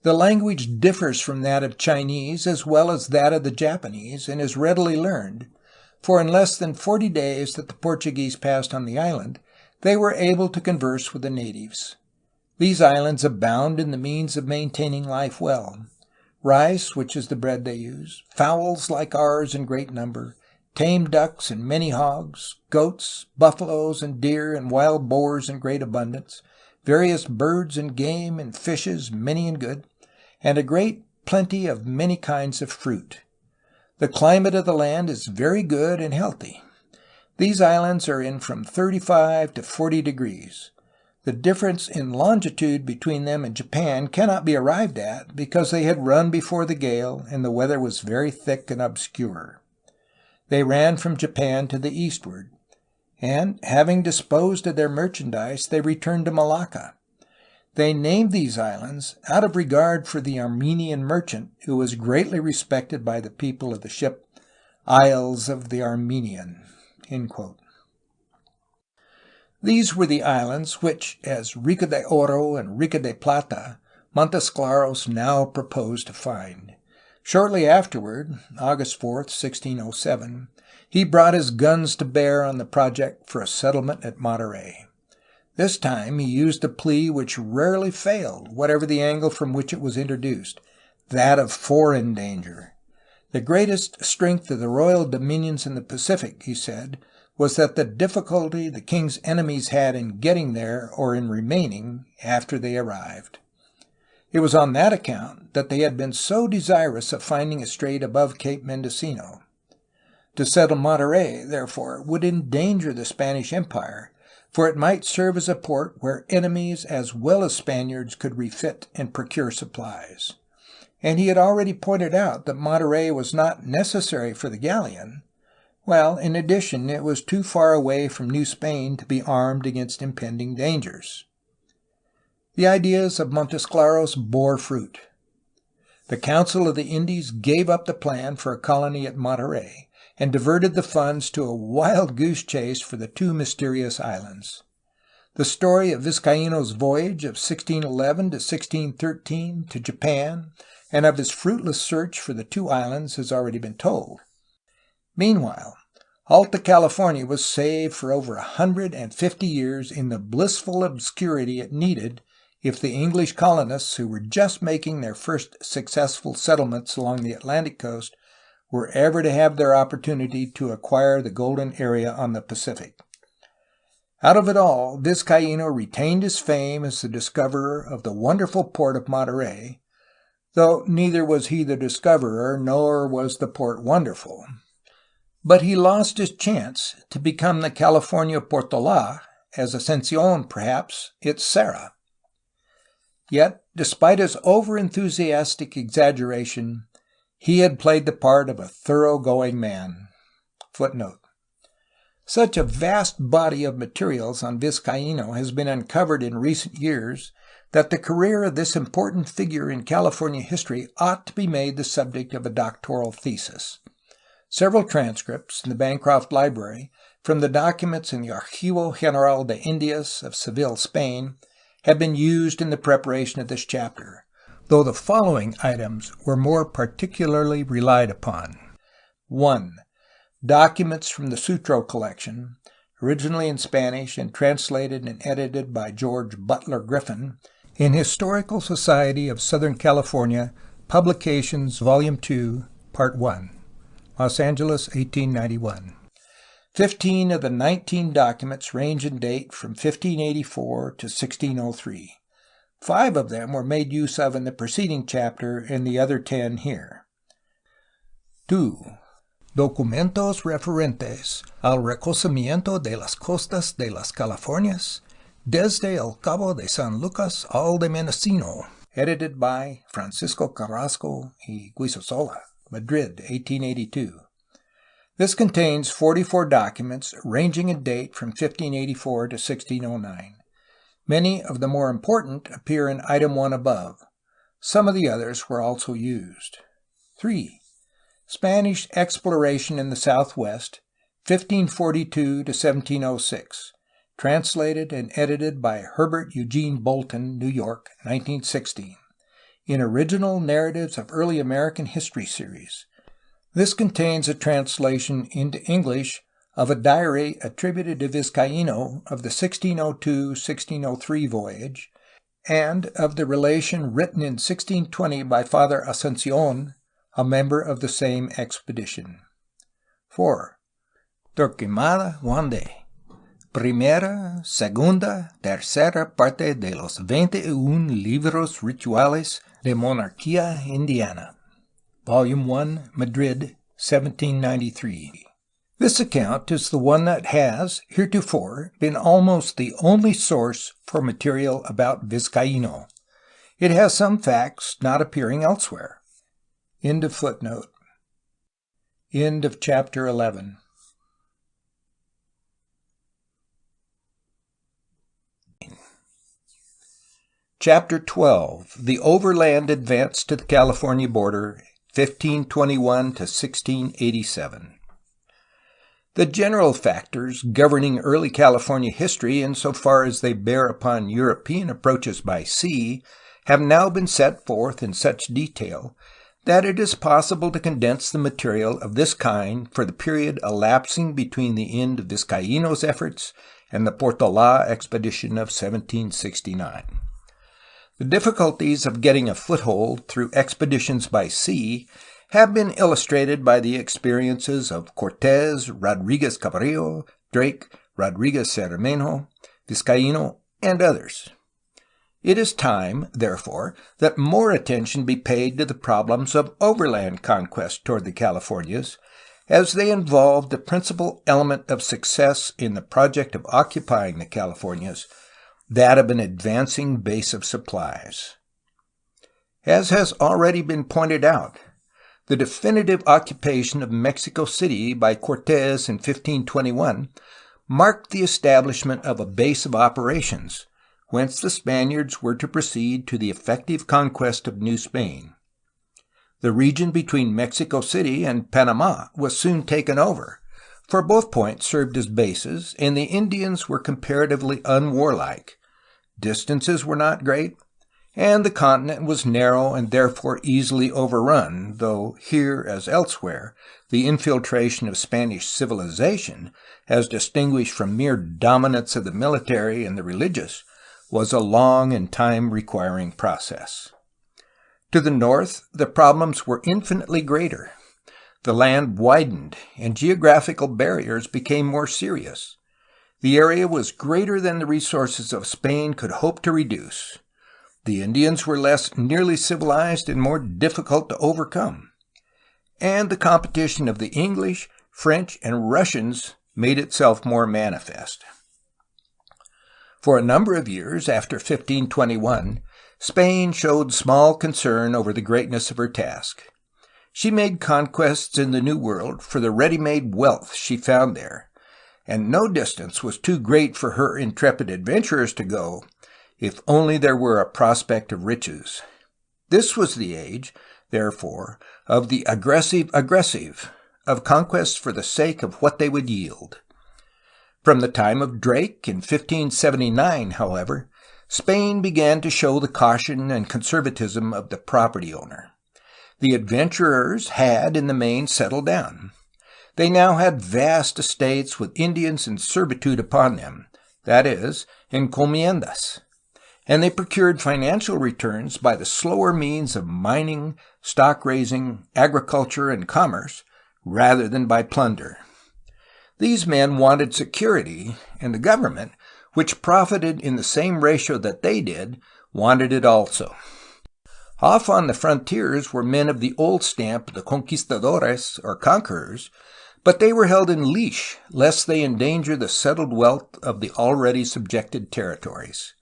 The language differs from that of Chinese as well as that of the Japanese, and is readily learned, for in less than 40 days that the Portuguese passed on the island, they were able to converse with the natives. These islands abound in the means of maintaining life well. Rice, which is the bread they use, fowls like ours in great number, tame ducks and many hogs, goats, buffaloes and deer and wild boars in great abundance, various birds and game and fishes many and good, and a great plenty of many kinds of fruit. The climate of the land is very good and healthy. These islands are in from 35 to 40 degrees. The difference in longitude between them and Japan cannot be arrived at, because they had run before the gale and the weather was very thick and obscure. They ran from Japan to the eastward, and, having disposed of their merchandise, they returned to Malacca. They named these islands out of regard for the Armenian merchant, who was greatly respected by the people of the ship, Isles of the Armenian." These were the islands which, as Rica de Oro and Rica de Plata, Montesclaros now proposed to find. Shortly afterward, August 4, 1607, he brought his guns to bear on the project for a settlement at Monterey. This time he used a plea which rarely failed, whatever the angle from which it was introduced, that of foreign danger. The greatest strength of the royal dominions in the Pacific, he said, was that the difficulty the king's enemies had in getting there or in remaining after they arrived. It was on that account that they had been so desirous of finding a strait above Cape Mendocino. To settle Monterey, therefore, would endanger the Spanish Empire, for it might serve as a port where enemies as well as Spaniards could refit and procure supplies. And he had already pointed out that Monterey was not necessary for the galleon, while in addition it was too far away from New Spain to be armed against impending dangers. The ideas of Montesclaros bore fruit. The Council of the Indies gave up the plan for a colony at Monterey, and diverted the funds to a wild goose chase for the 2 mysterious islands. The story of Vizcaíno's voyage of 1611 to 1613 to Japan, and of his fruitless search for the 2 islands, has already been told. Meanwhile, Alta California was saved for over 150 years in the blissful obscurity it needed if the English colonists, who were just making their first successful settlements along the Atlantic coast, were ever to have their opportunity to acquire the golden area on the Pacific. Out of it all, Vizcaíno retained his fame as the discoverer of the wonderful port of Monterey, though neither was he the discoverer, nor was the port wonderful. But he lost his chance to become the California Portola, as Ascension, perhaps, its Sarah. Yet, despite his over-enthusiastic exaggeration, he had played the part of a thoroughgoing man. Footnote. Such a vast body of materials on Vizcaíno has been uncovered in recent years that the career of this important figure in California history ought to be made the subject of a doctoral thesis. Several transcripts in the Bancroft Library from the documents in the Archivo General de Indias of Seville, Spain, have been used in the preparation of this chapter, though the following items were more particularly relied upon. 1. Documents from the Sutro collection, originally in Spanish and translated and edited by George Butler Griffin, in Historical Society of Southern California, Publications, Volume 2, Part 1. Los Angeles, 1891. 15 of the 19 documents range in date from 1584 to 1603. 5 of them were made use of in the preceding chapter and the other 10 here. 2. Documentos referentes al reconocimiento de las costas de las Californias desde el Cabo de San Lucas al de Mendocino, edited by Francisco Carrasco y Guisosola, Madrid, 1882. This contains 44 documents ranging in date from 1584 to 1609. Many of the more important appear in item 1 above. Some of the others were also used. 3. Spanish exploration in the Southwest, 1542 to 1706. Translated and edited by Herbert Eugene Bolton, New York, 1916. In Original Narratives of Early American History series. This contains a translation into English of a diary attributed to Vizcaíno of the 1602-1603 voyage, and of the relation written in 1620 by Father Ascensión, a member of the same expedition. 4. Torquemada Wande. Primera, segunda, tercera parte de los 21 libros rituales de monarquía indiana. Volume 1, Madrid, 1793. This account is the one that has, heretofore, been almost the only source for material about Vizcaíno. It has some facts not appearing elsewhere. End of footnote. End of chapter 11. Chapter 12. The Overland Advance to the California Border, 1521 to 1687. The general factors governing early California history, insofar as they bear upon European approaches by sea, have now been set forth in such detail that it is possible to condense the material of this kind for the period elapsing between the end of Vizcaíno's efforts and the Portola expedition of 1769. The difficulties of getting a foothold through expeditions by sea have been illustrated by the experiences of Cortés, Rodriguez Cabrillo, Drake, Rodriguez Cermeño, Vizcaíno, and others. It is time, therefore, that more attention be paid to the problems of overland conquest toward the Californias, as they involve the principal element of success in the project of occupying the Californias, that of an advancing base of supplies. As has already been pointed out, the definitive occupation of Mexico City by Cortés in 1521 marked the establishment of a base of operations, whence the Spaniards were to proceed to the effective conquest of New Spain. The region between Mexico City and Panama was soon taken over, for both points served as bases, and the Indians were comparatively unwarlike. Distances were not great, and the continent was narrow and therefore easily overrun, though here, as elsewhere, the infiltration of Spanish civilization, as distinguished from mere dominance of the military and the religious, was a long and time-requiring process. To the north, the problems were infinitely greater. The land widened, and geographical barriers became more serious. The area was greater than the resources of Spain could hope to reduce. The Indians were less nearly civilized and more difficult to overcome. And the competition of the English, French, and Russians made itself more manifest. For a number of years after 1521, Spain showed small concern over the greatness of her task. She made conquests in the New World for the ready-made wealth she found there, and no distance was too great for her intrepid adventurers to go, if only there were a prospect of riches. This was the age, therefore, of the aggressive, of conquests for the sake of what they would yield. From the time of Drake in 1579, however, Spain began to show the caution and conservatism of the property owner. The adventurers had, in the main, settled down. They now had vast estates with Indians in servitude upon them, that is, encomiendas, and they procured financial returns by the slower means of mining, stock-raising, agriculture, and commerce, rather than by plunder. These men wanted security, and the government, which profited in the same ratio that they did, wanted it also. Off on the frontiers were men of the old stamp, the conquistadores, or conquerors, but they were held in leash lest they endanger the settled wealth of the already subjected territories.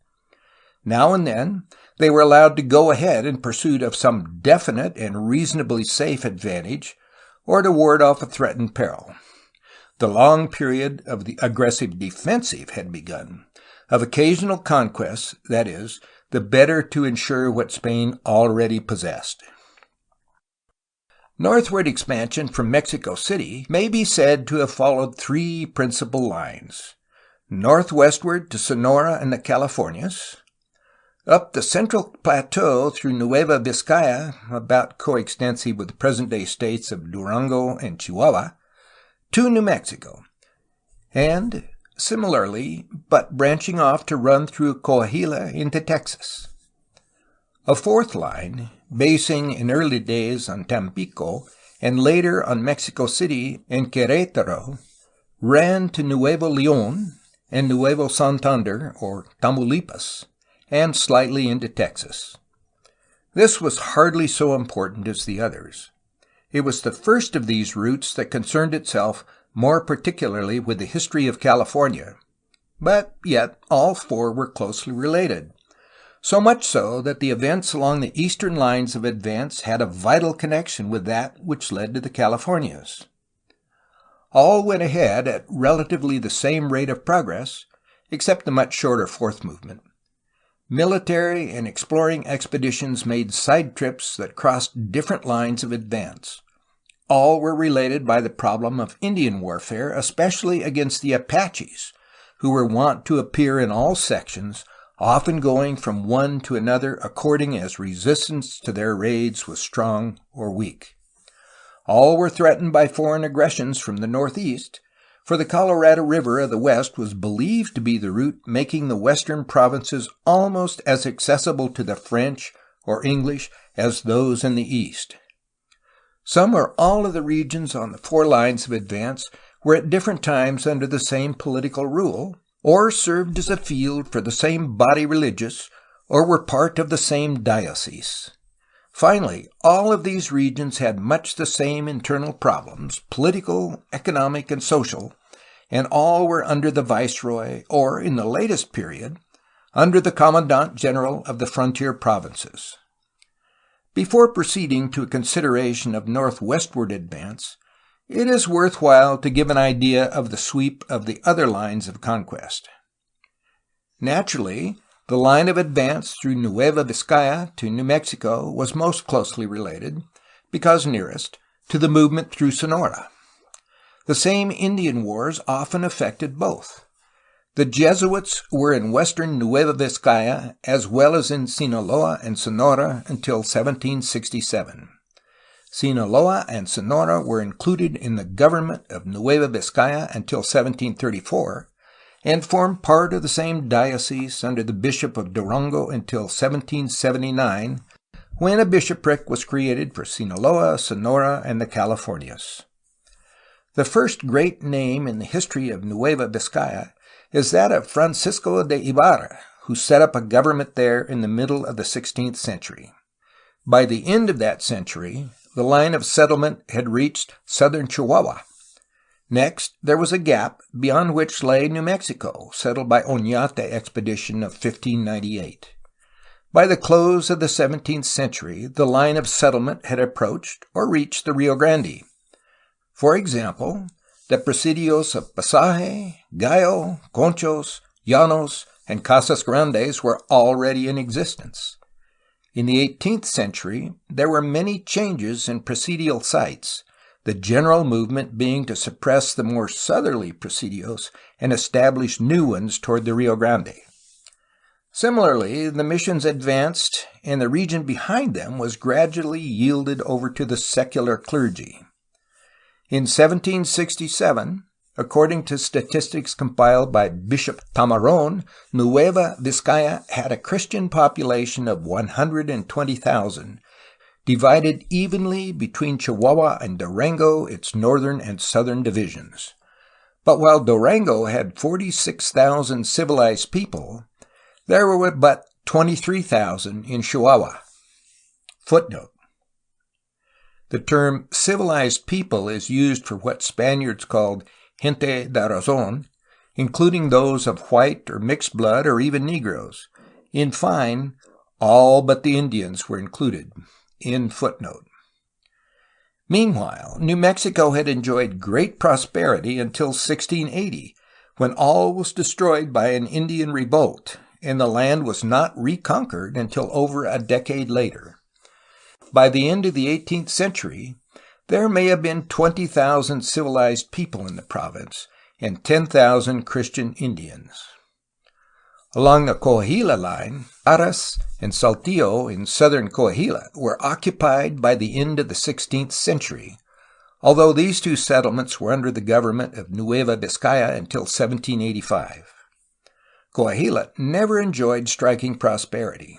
Now and then, they were allowed to go ahead in pursuit of some definite and reasonably safe advantage, or to ward off a threatened peril. The long period of the aggressive defensive had begun, of occasional conquests, that is, the better to ensure what Spain already possessed. Northward expansion from Mexico City may be said to have followed three principal lines: northwestward to Sonora and the Californias, up the central plateau through Nueva Vizcaya, about coextensive with the present-day states of Durango and Chihuahua, to New Mexico, and similarly, but branching off to run through Coahuila into Texas. A fourth line, basing in early days on Tampico and later on Mexico City and Querétaro, ran to Nuevo León and Nuevo Santander, or Tamaulipas, and slightly into Texas. This was hardly so important as the others. It was the first of these routes that concerned itself more particularly with the history of California, but yet all four were closely related, so much so that the events along the eastern lines of advance had a vital connection with that which led to the Californias. All went ahead at relatively the same rate of progress, except the much shorter fourth movement. Military and exploring expeditions made side trips that crossed different lines of advance. All were related by the problem of Indian warfare, especially against the Apaches, who were wont to appear in all sections, often going from one to another according as resistance to their raids was strong or weak. All were threatened by foreign aggressions from the northeast, for the Colorado River of the west was believed to be the route making the western provinces almost as accessible to the French or English as those in the east. Some or all of the regions on the four lines of advance were at different times under the same political rule, or served as a field for the same body religious, or were part of the same diocese. Finally, all of these regions had much the same internal problems, political, economic, and social, and all were under the viceroy, or, in the latest period, under the commandant general of the frontier provinces. Before proceeding to a consideration of northwestward advance, it is worthwhile to give an idea of the sweep of the other lines of conquest. Naturally, the line of advance through Nueva Vizcaya to New Mexico was most closely related, because nearest, to the movement through Sonora. The same Indian wars often affected both. The Jesuits were in western Nueva Vizcaya as well as in Sinaloa and Sonora until 1767. Sinaloa and Sonora were included in the government of Nueva Vizcaya until 1734, and formed part of the same diocese under the Bishop of Durango until 1779, when a bishopric was created for Sinaloa, Sonora, and the Californias. The first great name in the history of Nueva Vizcaya is that of Francisco de Ibarra, who set up a government there in the middle of the 16th century. By the end of that century, the line of settlement had reached southern Chihuahua. Next, there was a gap beyond which lay New Mexico, settled by Oñate expedition of 1598. By the close of the 17th century, the line of settlement had approached or reached the Rio Grande. For example, the presidios of Pasaje, Gallo, Conchos, Llanos, and Casas Grandes were already in existence. In the 18th century, there were many changes in presidial sites, the general movement being to suppress the more southerly presidios and establish new ones toward the Rio Grande. Similarly, the missions advanced, and the region behind them was gradually yielded over to the secular clergy. In 1767, according to statistics compiled by Bishop Tamarón, Nueva Vizcaya had a Christian population of 120,000, divided evenly between Chihuahua and Durango, its northern and southern divisions. But while Durango had 46,000 civilized people, there were but 23,000 in Chihuahua. Footnote: the term civilized people is used for what Spaniards called gente de razón, including those of white or mixed blood or even Negroes. In fine, all but the Indians were included. End footnote. Meanwhile, New Mexico had enjoyed great prosperity until 1680, when all was destroyed by an Indian revolt, and the land was not reconquered until over a decade later. By the end of the 18th century, there may have been 20,000 civilized people in the province and 10,000 Christian Indians. Along the Coahuila line, Parras and Saltillo in southern Coahuila were occupied by the end of the 16th century, although these two settlements were under the government of Nueva Vizcaya until 1785. Coahuila never enjoyed striking prosperity.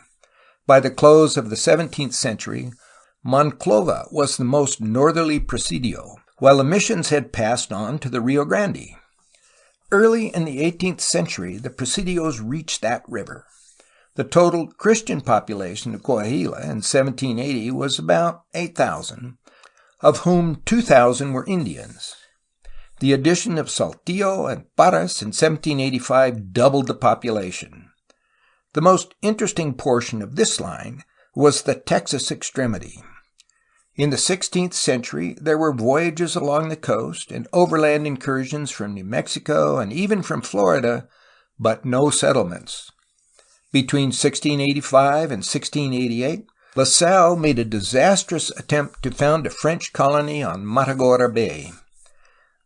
By the close of the 17th century, Monclova was the most northerly presidio, while the missions had passed on to the Rio Grande. Early in the 18th century, the presidios reached that river. The total Christian population of Coahuila in 1780 was about 8,000, of whom 2,000 were Indians. The addition of Saltillo and Parras in 1785 doubled the population. The most interesting portion of this line was the Texas extremity. In the 16th century, there were voyages along the coast and overland incursions from New Mexico and even from Florida, but no settlements. Between 1685 and 1688, La Salle made a disastrous attempt to found a French colony on Matagorda Bay.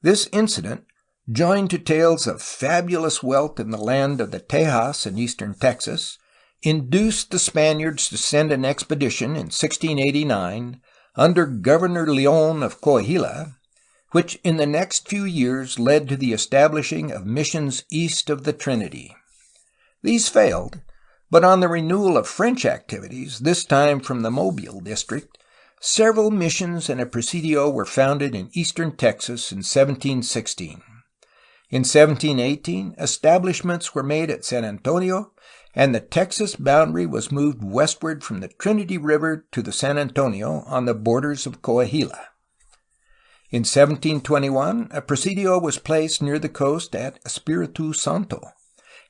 This incident, joined to tales of fabulous wealth in the land of the Tejas in eastern Texas, induced the Spaniards to send an expedition in 1689 under Governor Leon of Coahuila, which in the next few years led to the establishing of missions east of the Trinity. These failed, but on the renewal of French activities, this time from the Mobile district, several missions and a presidio were founded in eastern Texas in 1716. In 1718, establishments were made at San Antonio, and the Texas boundary was moved westward from the Trinity River to the San Antonio on the borders of Coahuila. In 1721, a presidio was placed near the coast at Espiritu Santo,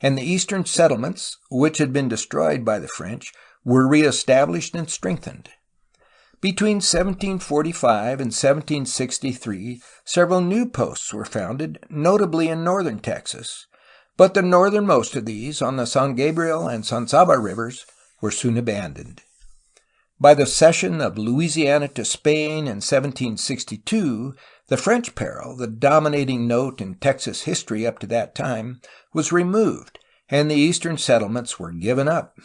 and the eastern settlements, which had been destroyed by the French, were reestablished and strengthened. Between 1745 and 1763, several new posts were founded, notably in northern Texas, but the northernmost of these, on the San Gabriel and San Saba rivers, were soon abandoned. By the cession of Louisiana to Spain in 1762, the French peril, the dominating note in Texas history up to that time, was removed, and the eastern settlements were given up.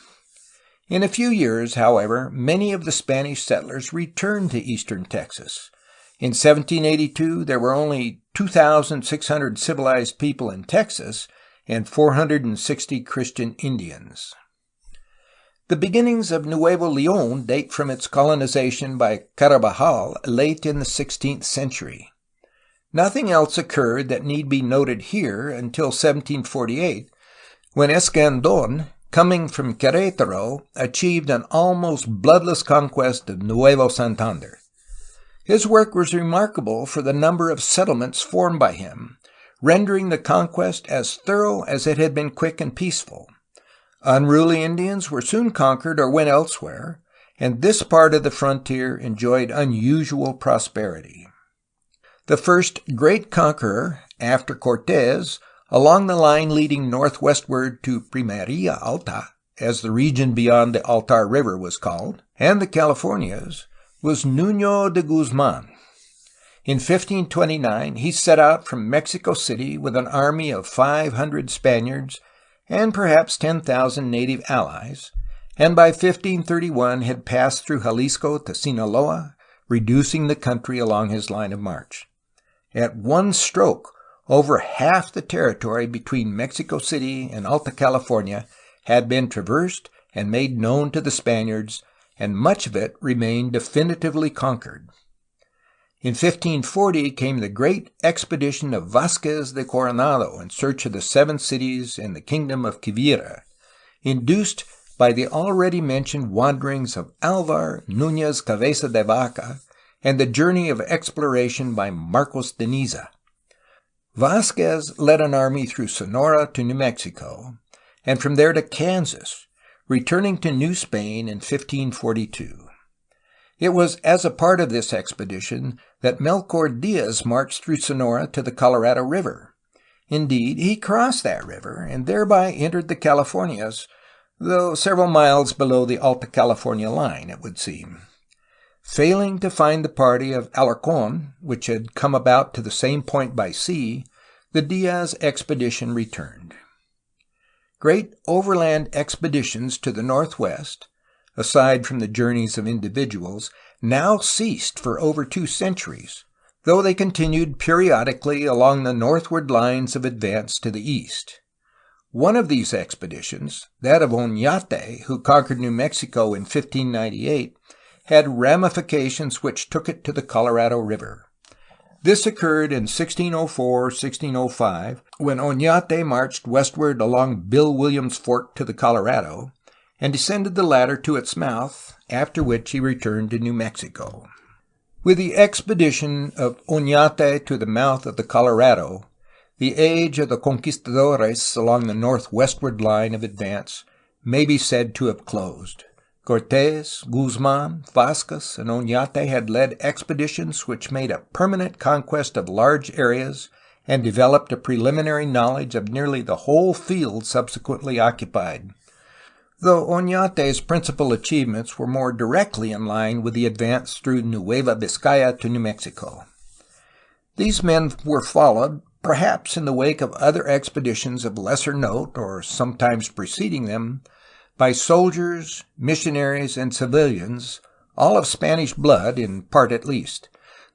In a few years, however, many of the Spanish settlers returned to eastern Texas. In 1782, there were only 2,600 civilized people in Texas and 460 Christian Indians. The beginnings of Nuevo León date from its colonization by Carabajal late in the 16th century. Nothing else occurred that need be noted here until 1748, when Escandón, coming from Querétaro, achieved an almost bloodless conquest of Nuevo Santander. His work was remarkable for the number of settlements formed by him, rendering the conquest as thorough as it had been quick and peaceful. Unruly Indians were soon conquered or went elsewhere, and this part of the frontier enjoyed unusual prosperity. The first great conqueror, after Cortés, along the line leading northwestward to Primeria Alta, as the region beyond the Altar River was called, and the Californias, was Nuño de Guzman. In 1529, he set out from Mexico City with an army of 500 Spaniards and perhaps 10,000 native allies, and by 1531 had passed through Jalisco to Sinaloa, reducing the country along his line of march. At one stroke, over half the territory between Mexico City and Alta California had been traversed and made known to the Spaniards, and much of it remained definitively conquered. In 1540 came the great expedition of Vázquez de Coronado in search of the seven cities and the kingdom of Quivira, induced by the already mentioned wanderings of Alvar Núñez Cabeza de Vaca and the journey of exploration by Marcos de Niza. Vázquez led an army through Sonora to New Mexico, and from there to Kansas, returning to New Spain in 1542. It was as a part of this expedition that Melchor Diaz marched through Sonora to the Colorado River. Indeed, he crossed that river and thereby entered the Californias, though several miles below the Alta California line, it would seem. Failing to find the party of Alarcón, which had come about to the same point by sea, the Diaz expedition returned. Great overland expeditions to the northwest, aside from the journeys of individuals, now ceased for over 2 centuries, though they continued periodically along the northward lines of advance to the east. One of these expeditions, that of Oñate, who conquered New Mexico in 1598, had ramifications which took it to the Colorado River. This occurred in 1604-1605, when Oñate marched westward along Bill Williams Fork to the Colorado, and descended the latter to its mouth, after which he returned to New Mexico. With the expedition of Oñate to the mouth of the Colorado, the age of the conquistadores along the northwestward line of advance may be said to have closed. Cortés, Guzmán, Vázquez, and Oñate had led expeditions which made a permanent conquest of large areas and developed a preliminary knowledge of nearly the whole field subsequently occupied, though Oñate's principal achievements were more directly in line with the advance through Nueva Vizcaya to New Mexico. These men were followed, perhaps in the wake of other expeditions of lesser note or sometimes preceding them, by soldiers, missionaries, and civilians, all of Spanish blood, in part at least.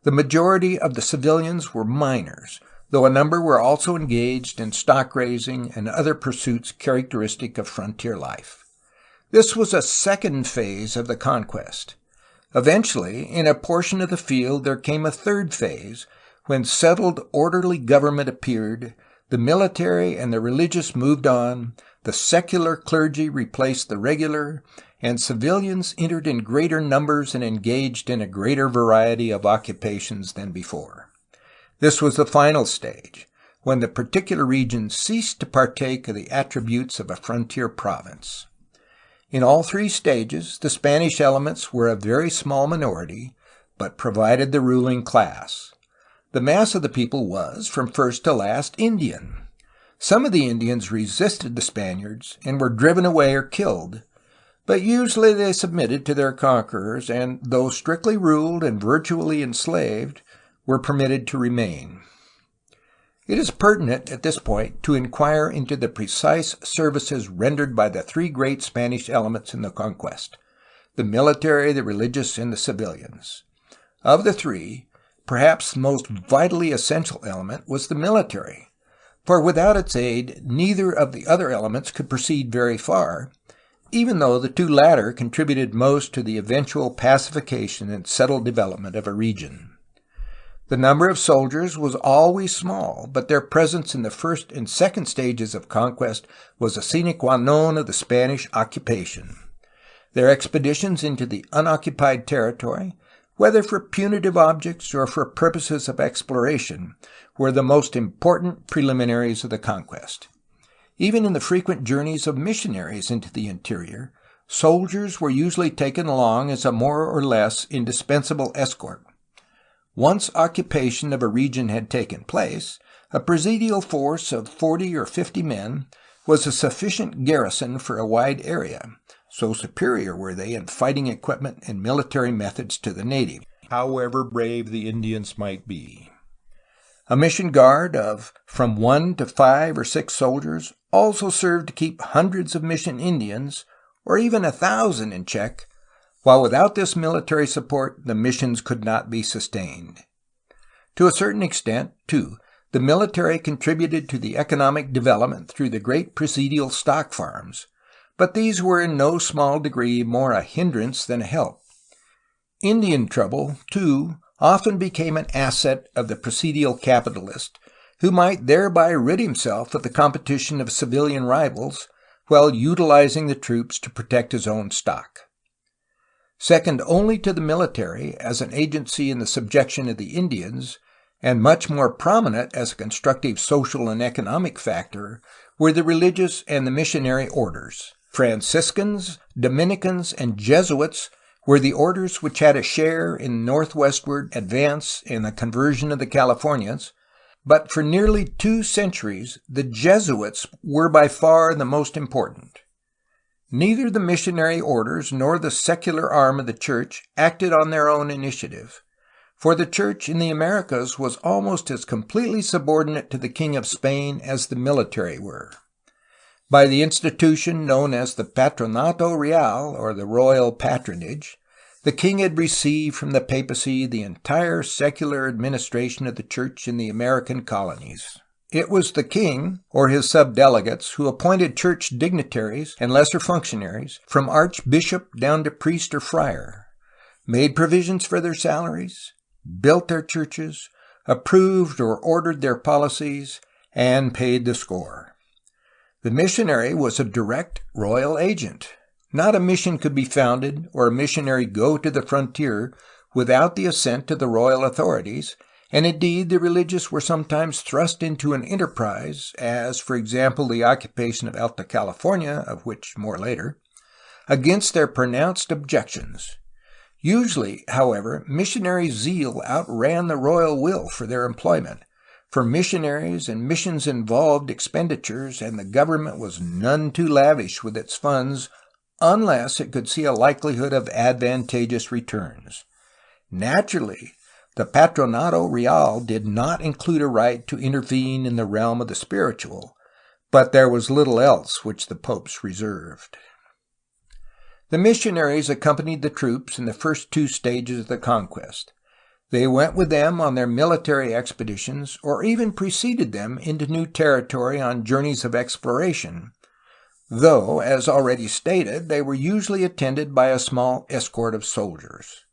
The majority of the civilians were miners, though a number were also engaged in stock raising and other pursuits characteristic of frontier life. This was a second phase of the conquest. Eventually, in a portion of the field there came a third phase, when settled orderly government appeared, the military and the religious moved on, the secular clergy replaced the regular, and civilians entered in greater numbers and engaged in a greater variety of occupations than before. This was the final stage, when the particular region ceased to partake of the attributes of a frontier province. In all 3 stages, the Spanish elements were a very small minority, but provided the ruling class. The mass of the people was, from first to last, Indian. Some of the Indians resisted the Spaniards and were driven away or killed, but usually they submitted to their conquerors and, though strictly ruled and virtually enslaved, were permitted to remain. It is pertinent at this point to inquire into the precise services rendered by the 3 great Spanish elements in the conquest: the military, the religious, and the civilians. Of the 3, perhaps the most vitally essential element was the military, for without its aid neither of the other elements could proceed very far, even though the 2 latter contributed most to the eventual pacification and settled development of a region. The number of soldiers was always small, but their presence in the first and second stages of conquest was a sine qua non of the Spanish occupation. Their expeditions into the unoccupied territory, whether for punitive objects or for purposes of exploration, were the most important preliminaries of the conquest. Even in the frequent journeys of missionaries into the interior, soldiers were usually taken along as a more or less indispensable escort. Once occupation of a region had taken place, a presidial force of 40 or 50 men was a sufficient garrison for a wide area, so superior were they in fighting equipment and military methods to the native, however brave the Indians might be. A mission guard of from 1 to 5 or 6 soldiers also served to keep hundreds of mission Indians, or even 1,000 in check, while without this military support the missions could not be sustained. To a certain extent, too, the military contributed to the economic development through the great presidial stock farms, but these were in no small degree more a hindrance than a help. Indian trouble, too, often became an asset of the presidial capitalist, who might thereby rid himself of the competition of civilian rivals, while utilizing the troops to protect his own stock. Second only to the military as an agency in the subjection of the Indians, and much more prominent as a constructive social and economic factor, were the religious and the missionary orders. Franciscans, Dominicans, and Jesuits were the orders which had a share in northwestward advance in the conversion of the Californias, but for nearly 2 centuries the Jesuits were by far the most important. Neither the missionary orders nor the secular arm of the Church acted on their own initiative, for the Church in the Americas was almost as completely subordinate to the King of Spain as the military were. By the institution known as the Patronato Real, or the royal patronage, the king had received from the papacy the entire secular administration of the Church in the American colonies. It was the king, or his subdelegates, who appointed church dignitaries and lesser functionaries, from archbishop down to priest or friar, made provisions for their salaries, built their churches, approved or ordered their policies, and paid the score. The missionary was a direct royal agent. Not a mission could be founded or a missionary go to the frontier without the assent of the royal authorities, and indeed the religious were sometimes thrust into an enterprise, as, for example, the occupation of Alta, California, of which more later, against their pronounced objections. Usually, however, missionary zeal outran the royal will for their employment, for missionaries and missions involved expenditures, and the government was none too lavish with its funds unless it could see a likelihood of advantageous returns. Naturally, the Patronato Real did not include a right to intervene in the realm of the spiritual, but there was little else which the popes reserved. The missionaries accompanied the troops in the first 2 stages of the conquest. They went with them on their military expeditions, or even preceded them into new territory on journeys of exploration, though, as already stated, they were usually attended by a small escort of soldiers.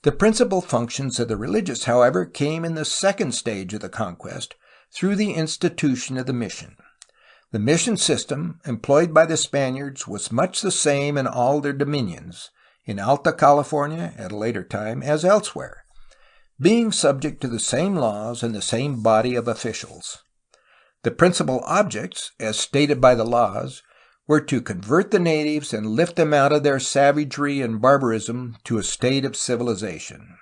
The principal functions of the religious, however, came in the second stage of the conquest, through the institution of the mission. The mission system employed by the Spaniards was much the same in all their dominions, in Alta California at a later time, as elsewhere, being subject to the same laws and the same body of officials. The principal objects, as stated by the laws, were to convert the natives and lift them out of their savagery and barbarism to a state of civilization.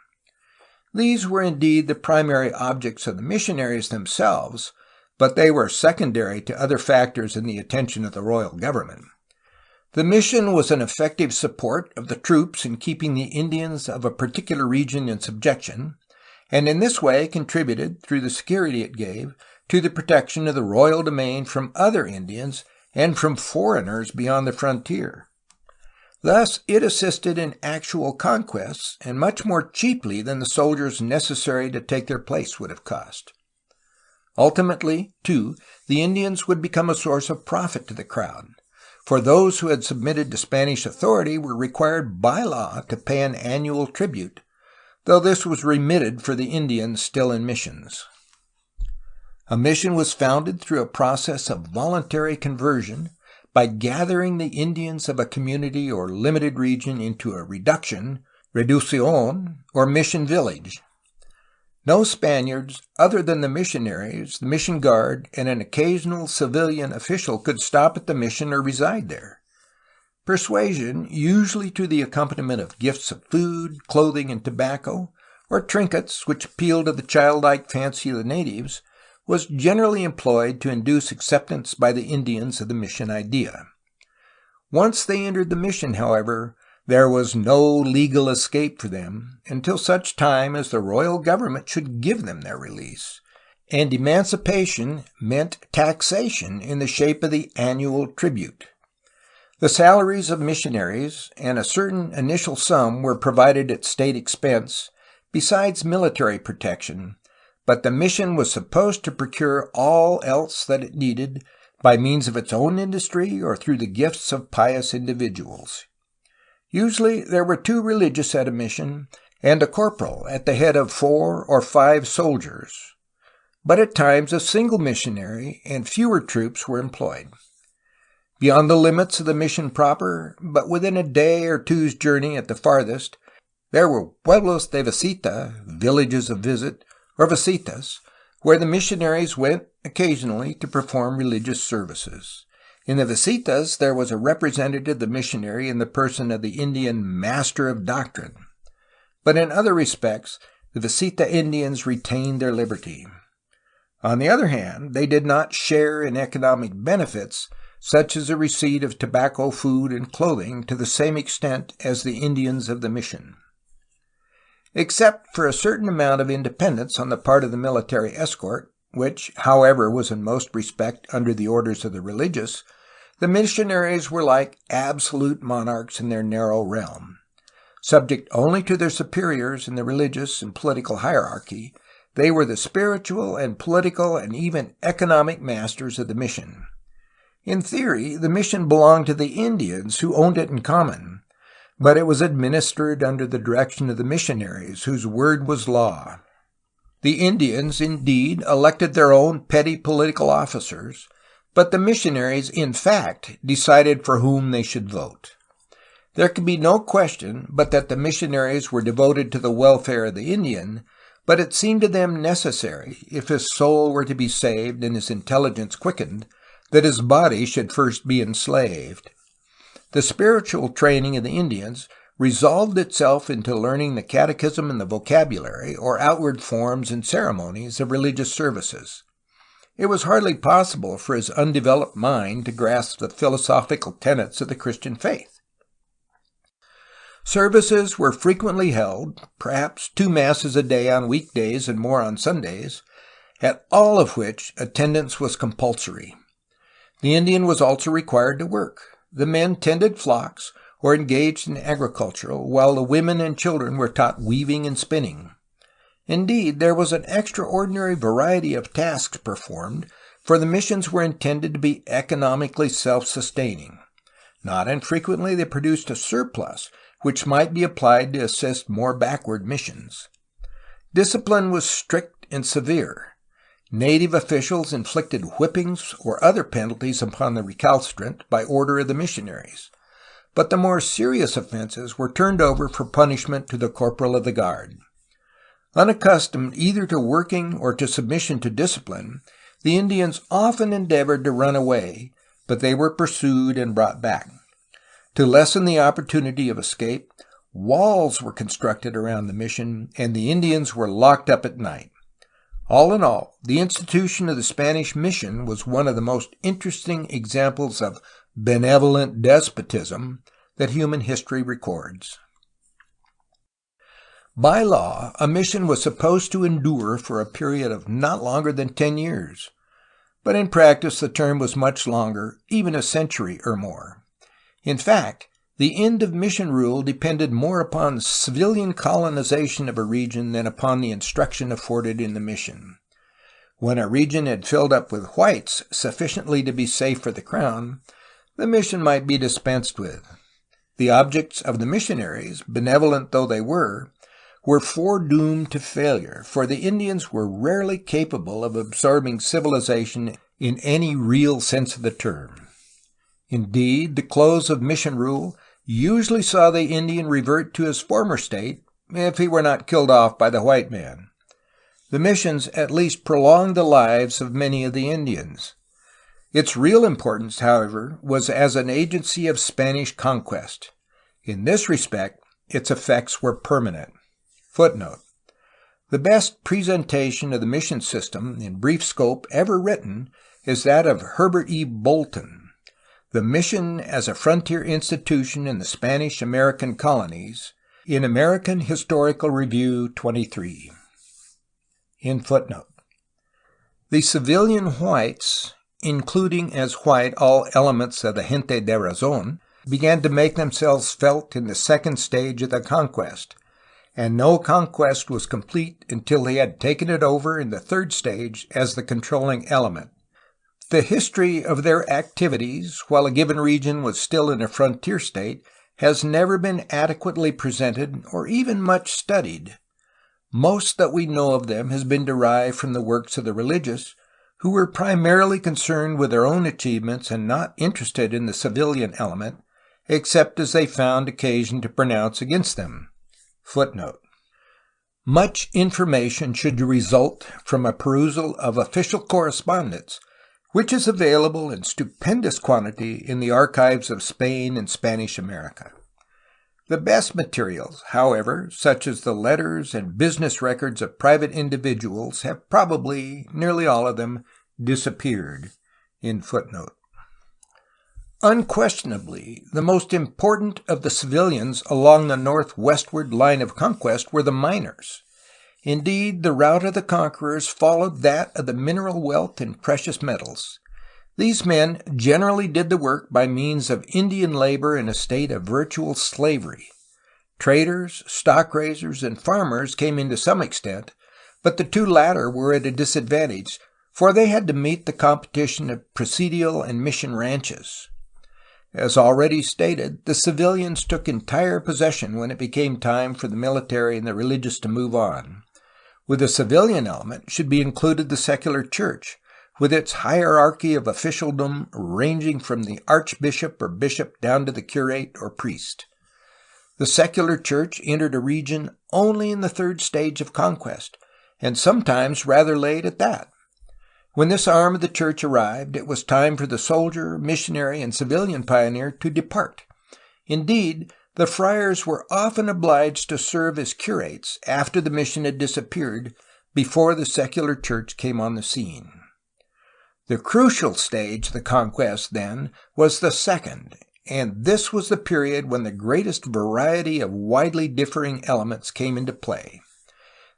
These were indeed the primary objects of the missionaries themselves, but they were secondary to other factors in the attention of the royal government. The mission was an effective support of the troops in keeping the Indians of a particular region in subjection, and in this way contributed, through the security it gave, to the protection of the royal domain from other Indians and from foreigners beyond the frontier. Thus it assisted in actual conquests, and much more cheaply than the soldiers necessary to take their place would have cost. Ultimately, too, the Indians would become a source of profit to the crown, for those who had submitted to Spanish authority were required by law to pay an annual tribute, though this was remitted for the Indians still in missions. A mission was founded through a process of voluntary conversion by gathering the Indians of a community or limited region into a reduction, reducción, or mission village. No Spaniards other than the missionaries, the mission guard, and an occasional civilian official could stop at the mission or reside there. Persuasion, usually to the accompaniment of gifts of food, clothing, and tobacco, or trinkets which appealed to the childlike fancy of the natives, was generally employed to induce acceptance by the Indians of the mission idea. Once they entered the mission, however, there was no legal escape for them until such time as the royal government should give them their release, and emancipation meant taxation in the shape of the annual tribute. The salaries of missionaries and a certain initial sum were provided at state expense, besides military protection, but the mission was supposed to procure all else that it needed by means of its own industry or through the gifts of pious individuals. Usually there were 2 religious at a mission, and a corporal at the head of 4 or 5 soldiers, but at times a single missionary and fewer troops were employed. Beyond the limits of the mission proper, but within a day or two's journey at the farthest, there were pueblos de visita, villages of visit, or visitas, where the missionaries went occasionally to perform religious services. In the visitas, there was a representative of the missionary in the person of the Indian master of doctrine. But in other respects, the visita Indians retained their liberty. On the other hand, they did not share in economic benefits, such as the receipt of tobacco, food, and clothing, to the same extent as the Indians of the mission. Except for a certain amount of independence on the part of the military escort, which, however, was in most respects under the orders of the religious, the missionaries were like absolute monarchs in their narrow realm. Subject only to their superiors in the religious and political hierarchy, they were the spiritual and political and even economic masters of the mission. In theory, the mission belonged to the Indians, who owned it in common, but it was administered under the direction of the missionaries, whose word was law. The Indians, indeed, elected their own petty political officers, but the missionaries, in fact, decided for whom they should vote. There can be no question but that the missionaries were devoted to the welfare of the Indian, but it seemed to them necessary, if his soul were to be saved and his intelligence quickened, that his body should first be enslaved. The spiritual training of the Indians resolved itself into learning the catechism and the vocabulary, or outward forms and ceremonies of religious services. It was hardly possible for his undeveloped mind to grasp the philosophical tenets of the Christian faith. Services were frequently held, perhaps 2 masses a day on weekdays and more on Sundays, at all of which attendance was compulsory. The Indian was also required to work. The men tended flocks or engaged in agriculture, while the women and children were taught weaving and spinning. Indeed, there was an extraordinary variety of tasks performed, for the missions were intended to be economically self-sustaining. Not infrequently they produced a surplus, which might be applied to assist more backward missions. Discipline was strict and severe. Native officials inflicted whippings or other penalties upon the recalcitrant by order of the missionaries, but the more serious offenses were turned over for punishment to the corporal of the guard. Unaccustomed either to working or to submission to discipline, the Indians often endeavored to run away, but they were pursued and brought back. To lessen the opportunity of escape, walls were constructed around the mission, and the Indians were locked up at night. All in all, the institution of the Spanish mission was one of the most interesting examples of benevolent despotism that human history records. By law, a mission was supposed to endure for a period of not longer than 10 years, but in practice the term was much longer, even a century or more. In fact, the end of mission rule depended more upon civilian colonization of a region than upon the instruction afforded in the mission. When a region had filled up with whites sufficiently to be safe for the crown, the mission might be dispensed with. The objects of the missionaries, benevolent though they were foredoomed to failure, for the Indians were rarely capable of absorbing civilization in any real sense of the term. Indeed, the close of mission rule usually saw the Indian revert to his former state if he were not killed off by the white man. The missions at least prolonged the lives of many of the Indians. Its real importance, however, was as an agency of Spanish conquest. In this respect, its effects were permanent. Footnote: the best presentation of the mission system in brief scope ever written is that of Herbert E. Bolton, The Mission as a Frontier Institution in the Spanish-American Colonies, in American Historical Review 23. End footnote. The civilian whites, including as white all elements of the gente de razón, began to make themselves felt in the second stage of the conquest, and no conquest was complete until they had taken it over in the third stage as the controlling element. The history of their activities, while a given region was still in a frontier state, has never been adequately presented or even much studied. Most that we know of them has been derived from the works of the religious, who were primarily concerned with their own achievements and not interested in the civilian element, except as they found occasion to pronounce against them. Footnote. Much information should result from a perusal of official correspondence, which is available in stupendous quantity in the archives of Spain and Spanish America. The best materials, however, such as the letters and business records of private individuals, have probably, nearly all of them, disappeared. In footnote. Unquestionably, the most important of the civilians along the northwestward line of conquest were the miners. Indeed, the route of the conquerors followed that of the mineral wealth and precious metals. These men generally did the work by means of Indian labor in a state of virtual slavery. Traders, stock raisers, and farmers came in to some extent, but the two latter were at a disadvantage, for they had to meet the competition of presidial and mission ranches. As already stated, the civilians took entire possession when it became time for the military and the religious to move on. With the civilian element should be included the secular church, with its hierarchy of officialdom ranging from the archbishop or bishop down to the curate or priest. The secular church entered a region only in the third stage of conquest, and sometimes rather late at that. When this arm of the church arrived, it was time for the soldier, missionary, and civilian pioneer to depart. Indeed, the friars were often obliged to serve as curates after the mission had disappeared, before the secular church came on the scene. The crucial stage of the conquest, then, was the second, and this was the period when the greatest variety of widely differing elements came into play.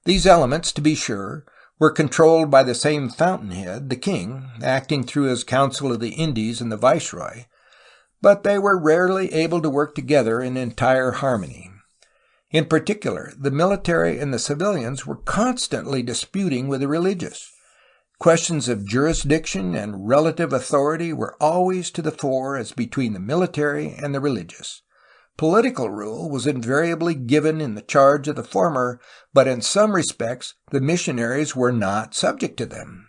These elements, to be sure, were controlled by the same fountainhead, the king, acting through his Council of the Indies and the viceroy, but they were rarely able to work together in entire harmony. In particular, the military and the civilians were constantly disputing with the religious. Questions of jurisdiction and relative authority were always to the fore as between the military and the religious. Political rule was invariably given in the charge of the former, but in some respects the missionaries were not subject to them.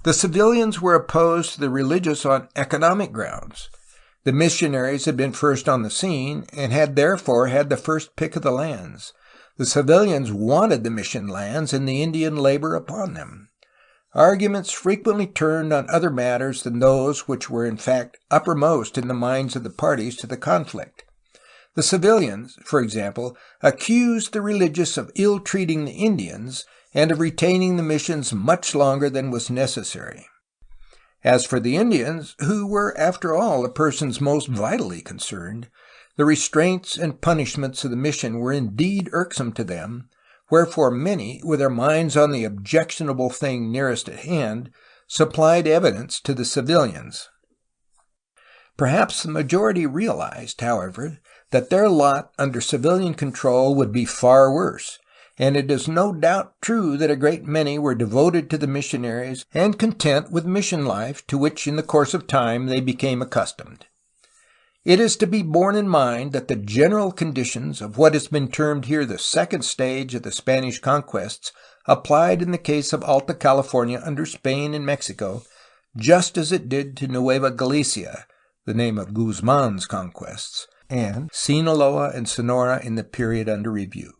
The civilians were opposed to the religious on economic grounds. The missionaries had been first on the scene, and had therefore had the first pick of the lands. The civilians wanted the mission lands and the Indian labor upon them. Arguments frequently turned on other matters than those which were in fact uppermost in the minds of the parties to the conflict. The civilians, for example, accused the religious of ill-treating the Indians and of retaining the missions much longer than was necessary. As for the Indians, who were after all the persons most vitally concerned, the restraints and punishments of the mission were indeed irksome to them, wherefore many, with their minds on the objectionable thing nearest at hand, supplied evidence to the civilians. Perhaps the majority realized, however, that their lot under civilian control would be far worse, and it is no doubt true that a great many were devoted to the missionaries and content with mission life, to which in the course of time they became accustomed. It is to be borne in mind that the general conditions of what has been termed here the second stage of the Spanish conquests applied in the case of Alta California under Spain and Mexico, just as it did to Nueva Galicia, the name of Guzman's conquests, and Sinaloa and Sonora in the period under review.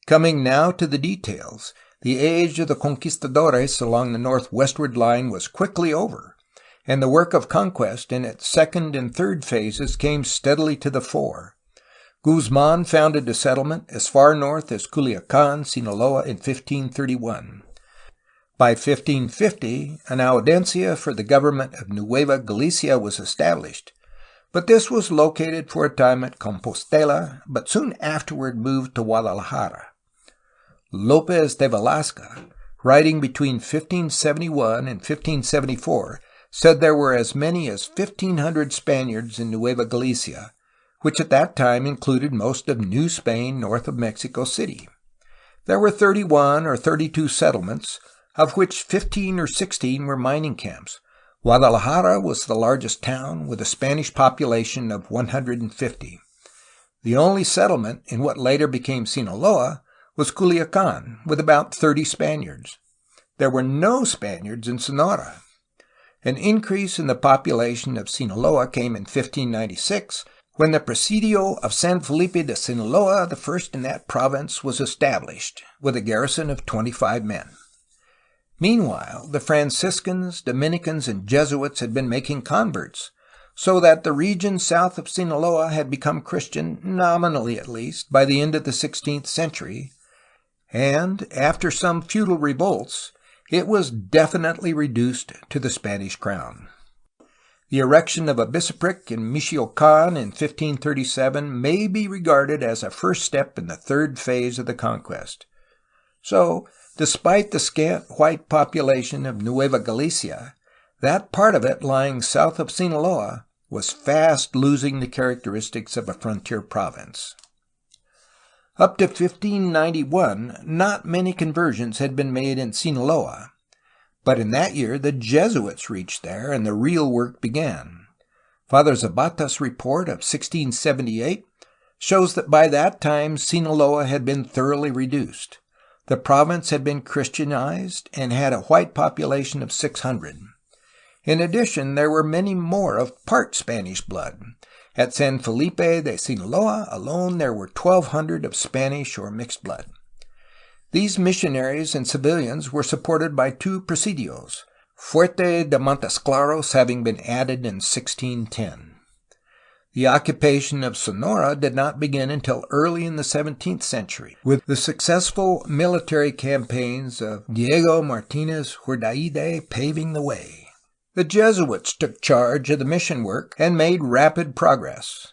Coming now to the details, the age of the conquistadores along the northwestward line was quickly over, and the work of conquest in its second and third phases came steadily to the fore. Guzman founded a settlement as far north as Culiacan, Sinaloa, in 1531. By 1550, an audiencia for the government of Nueva Galicia was established, but this was located for a time at Compostela, but soon afterward moved to Guadalajara. López de Velasco, writing between 1571 and 1574, said there were as many as 1,500 Spaniards in Nueva Galicia, which at that time included most of New Spain north of Mexico City. There were 31 or 32 settlements, of which 15 or 16 were mining camps. Guadalajara was the largest town, with a Spanish population of 150. The only settlement in what later became Sinaloa was Culiacan, with about 30 Spaniards. there were no Spaniards in Sonora. An increase in the population of Sinaloa came in 1596, when the Presidio of San Felipe de Sinaloa, the first in that province, was established, with a garrison of 25 men. Meanwhile, the Franciscans, Dominicans, and Jesuits had been making converts, so that the region south of Sinaloa had become Christian, nominally at least, by the end of the 16th century, and, after some feudal revolts, it was definitely reduced to the Spanish crown. The erection of a bishopric in Michoacán in 1537 may be regarded as a first step in the third phase of the conquest. So, despite the scant white population of Nueva Galicia, that part of it lying south of Sinaloa was fast losing the characteristics of a frontier province. Up to 1591, not many conversions had been made in Sinaloa, but in that year the Jesuits reached there and the real work began. Father Zapata's report of 1678 shows that by that time Sinaloa had been thoroughly reduced. The province had been Christianized and had a white population of 600. In addition, there were many more of part Spanish blood. At San Felipe de Sinaloa alone there were 1,200 of Spanish or mixed blood. These missionaries and civilians were supported by two presidios, Fuerte de Montesclaros having been added in 1610. The occupation of Sonora did not begin until early in the 17th century, with the successful military campaigns of Diego Martinez Hurdaide paving the way. The Jesuits took charge of the mission work and made rapid progress.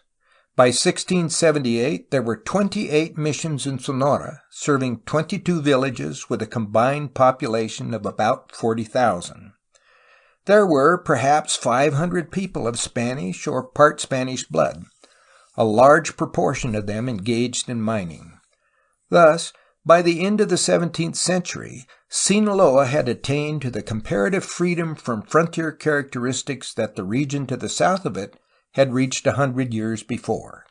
By 1678, there were 28 missions in Sonora, serving 22 villages with a combined population of about 40,000. There were perhaps 500 people of Spanish or part Spanish blood, a large proportion of them engaged in mining. Thus, by the end of the 17th century, Sinaloa had attained to the comparative freedom from frontier characteristics that the region to the south of it had reached 100 years before.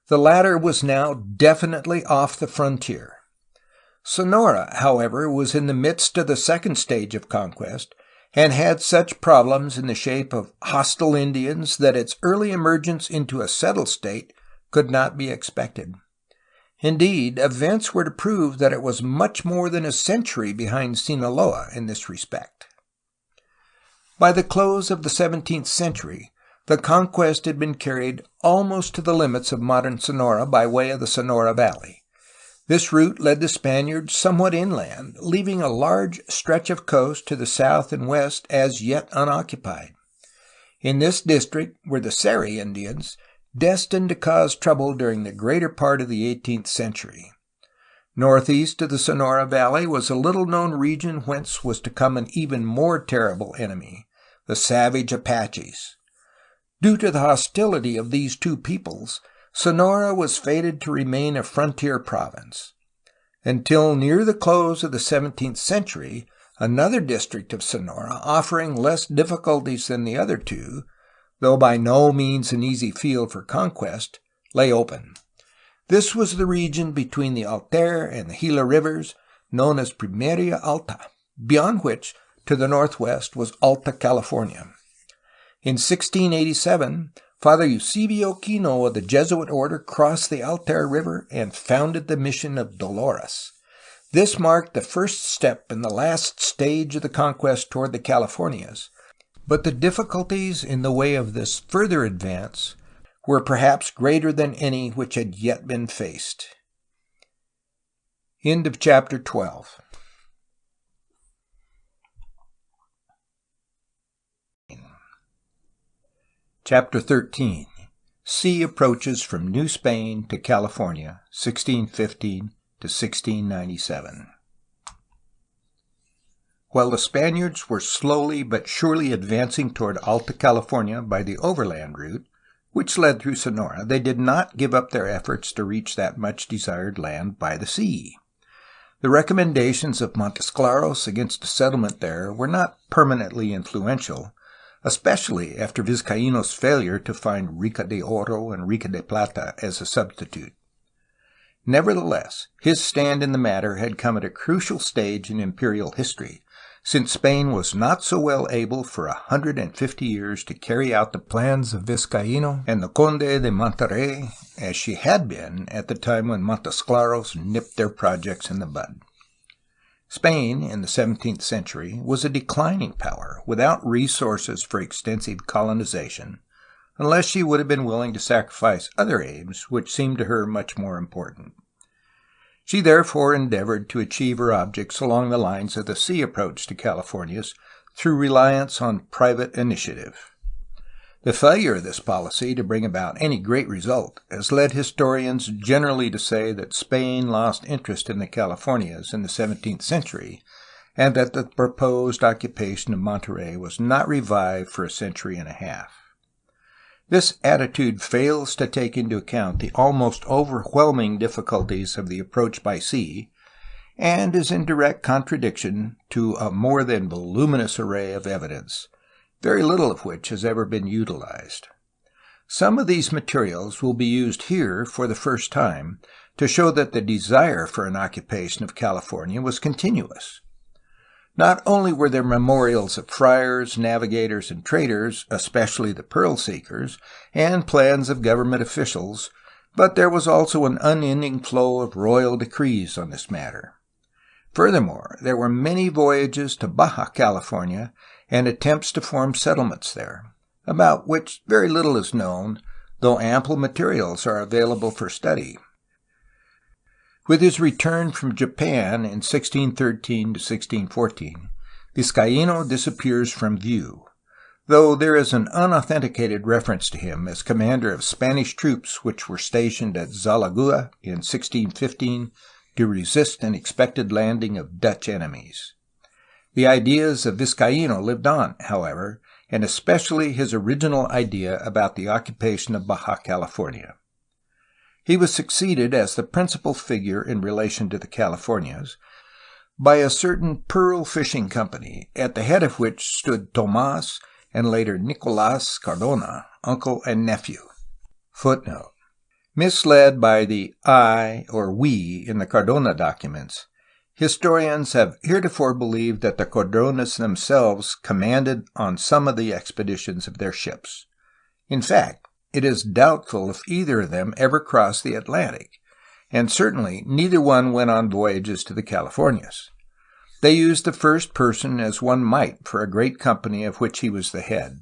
The latter was now definitely off the frontier. Sonora, however, was in the midst of the second stage of conquest, and had such problems in the shape of hostile Indians that its early emergence into a settled state could not be expected. Indeed, events were to prove that it was much more than a century behind Sinaloa in this respect. By the close of the 17th century, the conquest had been carried almost to the limits of modern Sonora by way of the Sonora Valley. This route led the Spaniards somewhat inland, leaving a large stretch of coast to the south and west as yet unoccupied. In this district were the Seri Indians, destined to cause trouble during the greater part of the 18th century. Northeast of the Sonora Valley was a little-known region whence was to come an even more terrible enemy, the savage Apaches. Due to the hostility of these two peoples, Sonora was fated to remain a frontier province. Until near the close of the 17th century, another district of Sonora, offering less difficulties than the other two, though by no means an easy field for conquest, lay open. This was the region between the Alta and the Gila rivers, known as Primaria Alta, beyond which, to the northwest, was Alta, California. In 1687, Father Eusebio Kino of the Jesuit order crossed the Alta River and founded the mission of Dolores. This marked the first step in the last stage of the conquest toward the Californias, but the difficulties in the way of this further advance were perhaps greater than any which had yet been faced. End of chapter 12. Chapter 13. Sea approaches from New Spain to California, 1615 to 1697. While the Spaniards were slowly but surely advancing toward Alta California by the overland route, which led through Sonora, they did not give up their efforts to reach that much-desired land by the sea. The recommendations of Montesclaros against a settlement there were not permanently influential, especially after Vizcaíno's failure to find Rica de Oro and Rica de Plata as a substitute. Nevertheless, his stand in the matter had come at a crucial stage in imperial history, since Spain was not so well able for 150 years to carry out the plans of Vizcaíno and the Conde de Monterrey as she had been at the time when Montesclaros nipped their projects in the bud. Spain, in the 17th century, was a declining power without resources for extensive colonization, unless she would have been willing to sacrifice other aims which seemed to her much more important. She therefore endeavored to achieve her objects along the lines of the sea approach to Californias through reliance on private initiative. The failure of this policy to bring about any great result has led historians generally to say that Spain lost interest in the Californias in the 17th century, and that the proposed occupation of Monterrey was not revived for a century and a half. This attitude fails to take into account the almost overwhelming difficulties of the approach by sea, and is in direct contradiction to a more than voluminous array of evidence, very little of which has ever been utilized. Some of these materials will be used here for the first time to show that the desire for an occupation of California was continuous. Not only were there memorials of friars, navigators, and traders, especially the pearl seekers, and plans of government officials, but there was also an unending flow of royal decrees on this matter. Furthermore, there were many voyages to Baja California and attempts to form settlements there, about which very little is known, though ample materials are available for study. With his return from Japan in 1613 to 1614, Vizcaíno disappears from view, though there is an unauthenticated reference to him as commander of Spanish troops which were stationed at Zalagua in 1615 to resist an expected landing of Dutch enemies. The ideas of Vizcaíno lived on, however, and especially his original idea about the occupation of Baja California. He was succeeded as the principal figure in relation to the Californias by a certain pearl fishing company, at the head of which stood Tomás and later Nicolás Cardona, uncle and nephew. Footnote. Misled by the I or we in the Cardona documents, historians have heretofore believed that the Cardonas themselves commanded on some of the expeditions of their ships. In fact, it is doubtful if either of them ever crossed the Atlantic, and certainly neither one went on voyages to the Californias. They used the first person as one might for a great company of which he was the head.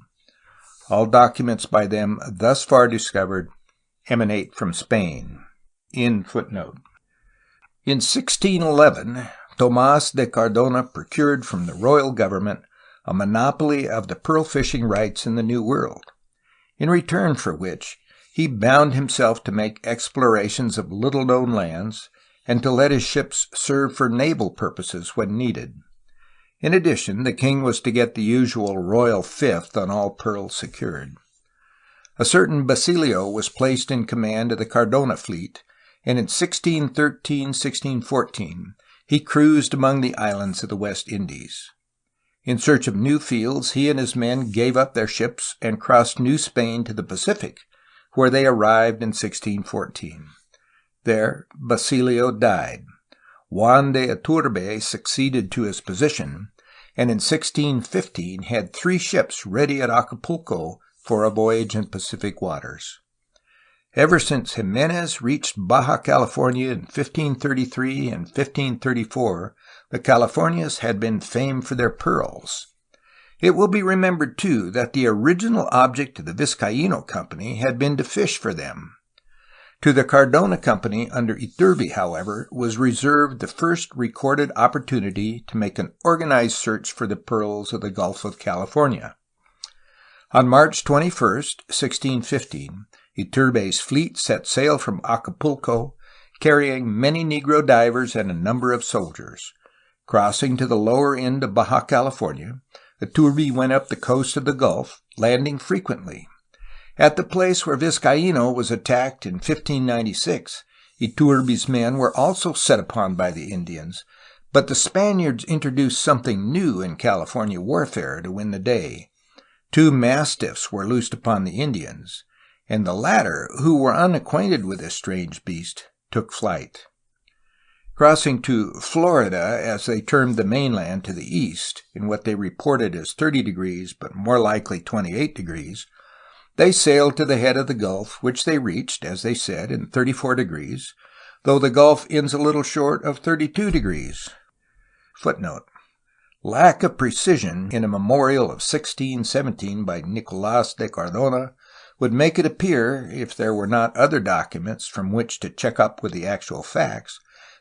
All documents by them thus far discovered emanate from Spain. In 1611, Tomás de Cardona procured from the royal government a monopoly of the pearl fishing rights in the New World, in return for which he bound himself to make explorations of little-known lands and to let his ships serve for naval purposes when needed. In addition, the king was to get the usual royal fifth on all pearls secured. A certain Basilio was placed in command of the Cardona fleet, and in 1613-1614 he cruised among the islands of the West Indies. In search of new fields, he and his men gave up their ships and crossed New Spain to the Pacific, where they arrived in 1614. There, Basilio died. Juan de Iturbe succeeded to his position, and in 1615 had 3 ships ready at Acapulco for a voyage in Pacific waters. Ever since Jimenez reached Baja California in 1533 and 1534, the Californias had been famed for their pearls. It will be remembered, too, that the original object of the Vizcaíno Company had been to fish for them. To the Cardona Company under Iturbe, however, was reserved the first recorded opportunity to make an organized search for the pearls of the Gulf of California. On March 21, 1615, Iturbe's fleet set sail from Acapulco, carrying many Negro divers and a number of soldiers. Crossing to the lower end of Baja California, Iturbe went up the coast of the Gulf, landing frequently. At the place where Vizcaíno was attacked in 1596, Iturbe's men were also set upon by the Indians, but the Spaniards introduced something new in California warfare to win the day. 2 mastiffs were loosed upon the Indians, and the latter, who were unacquainted with this strange beast, took flight. Crossing to Florida, as they termed the mainland to the east, in what they reported as 30 degrees, but more likely 28 degrees, they sailed to the head of the Gulf, which they reached, as they said, in 34 degrees, though the Gulf ends a little short of 32 degrees. Footnote. Lack of precision in a memorial of 1617 by Nicolás de Cardona would make it appear, if there were not other documents from which to check up with the actual facts,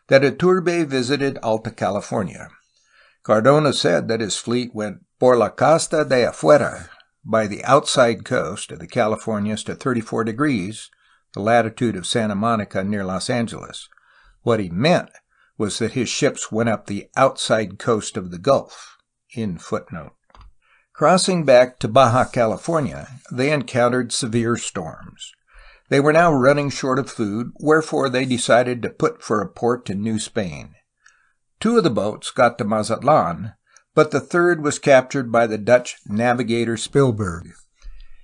that Iturbe visited Alta California. Cardona said that his fleet went por la costa de afuera, by the outside coast of the Californias to 34 degrees, the latitude of Santa Monica near Los Angeles. What he meant was that his ships went up the outside coast of the Gulf. In footnote. Crossing back to Baja California, they encountered severe storms. They were now running short of food, wherefore they decided to put for a port in New Spain. 2 of the boats got to Mazatlan, but the third was captured by the Dutch navigator Spilberg.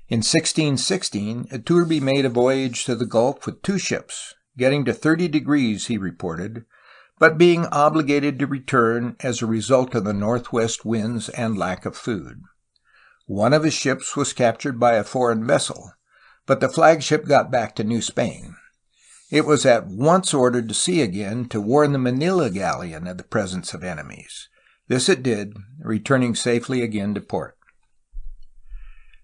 In 1616, Iturbe made a voyage to the Gulf with 2 ships, getting to 30 degrees, he reported, but being obligated to return as a result of the northwest winds and lack of food. One of his ships was captured by a foreign vessel, but the flagship got back to New Spain. It was at once ordered to sea again to warn the Manila Galleon of the presence of enemies. This it did, returning safely again to port.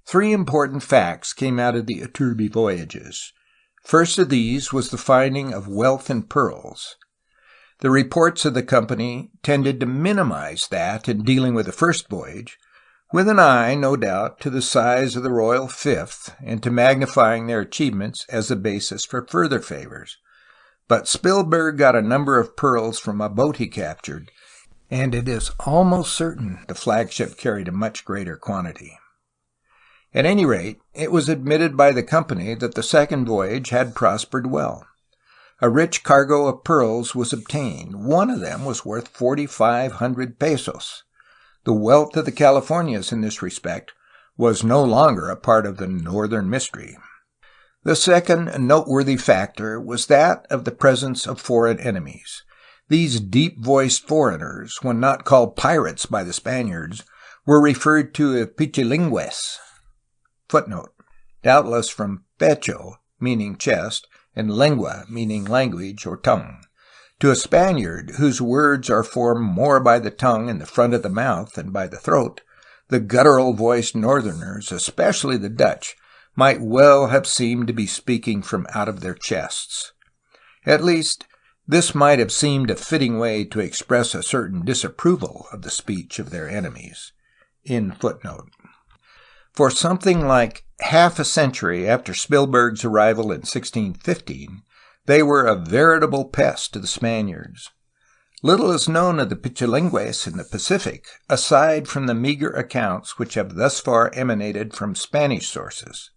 3 important facts came out of the Iturbe voyages. First of these was the finding of wealth in pearls. The reports of the company tended to minimize that in dealing with the first voyage, with an eye, no doubt, to the size of the Royal Fifth and to magnifying their achievements as a basis for further favors. But Spilberg got a number of pearls from a boat he captured, and it is almost certain the flagship carried a much greater quantity. At any rate, it was admitted by the company that the second voyage had prospered well. A rich cargo of pearls was obtained. One of them was worth 4,500 pesos. The wealth of the Californias in this respect was no longer a part of the northern mystery. The second noteworthy factor was that of the presence of foreign enemies. These deep-voiced foreigners, when not called pirates by the Spaniards, were referred to as pichilingües. Footnote. Doubtless from pecho, meaning chest, and lengua, meaning language or tongue. To a Spaniard, whose words are formed more by the tongue in the front of the mouth than by the throat, the guttural-voiced northerners, especially the Dutch, might well have seemed to be speaking from out of their chests. At least, this might have seemed a fitting way to express a certain disapproval of the speech of their enemies. In footnote. For something like half a century after Spilberg's arrival in 1615, they were a veritable pest to the Spaniards. Little is known of the pichilingües in the Pacific, aside from the meager accounts which have thus far emanated from Spanish sources.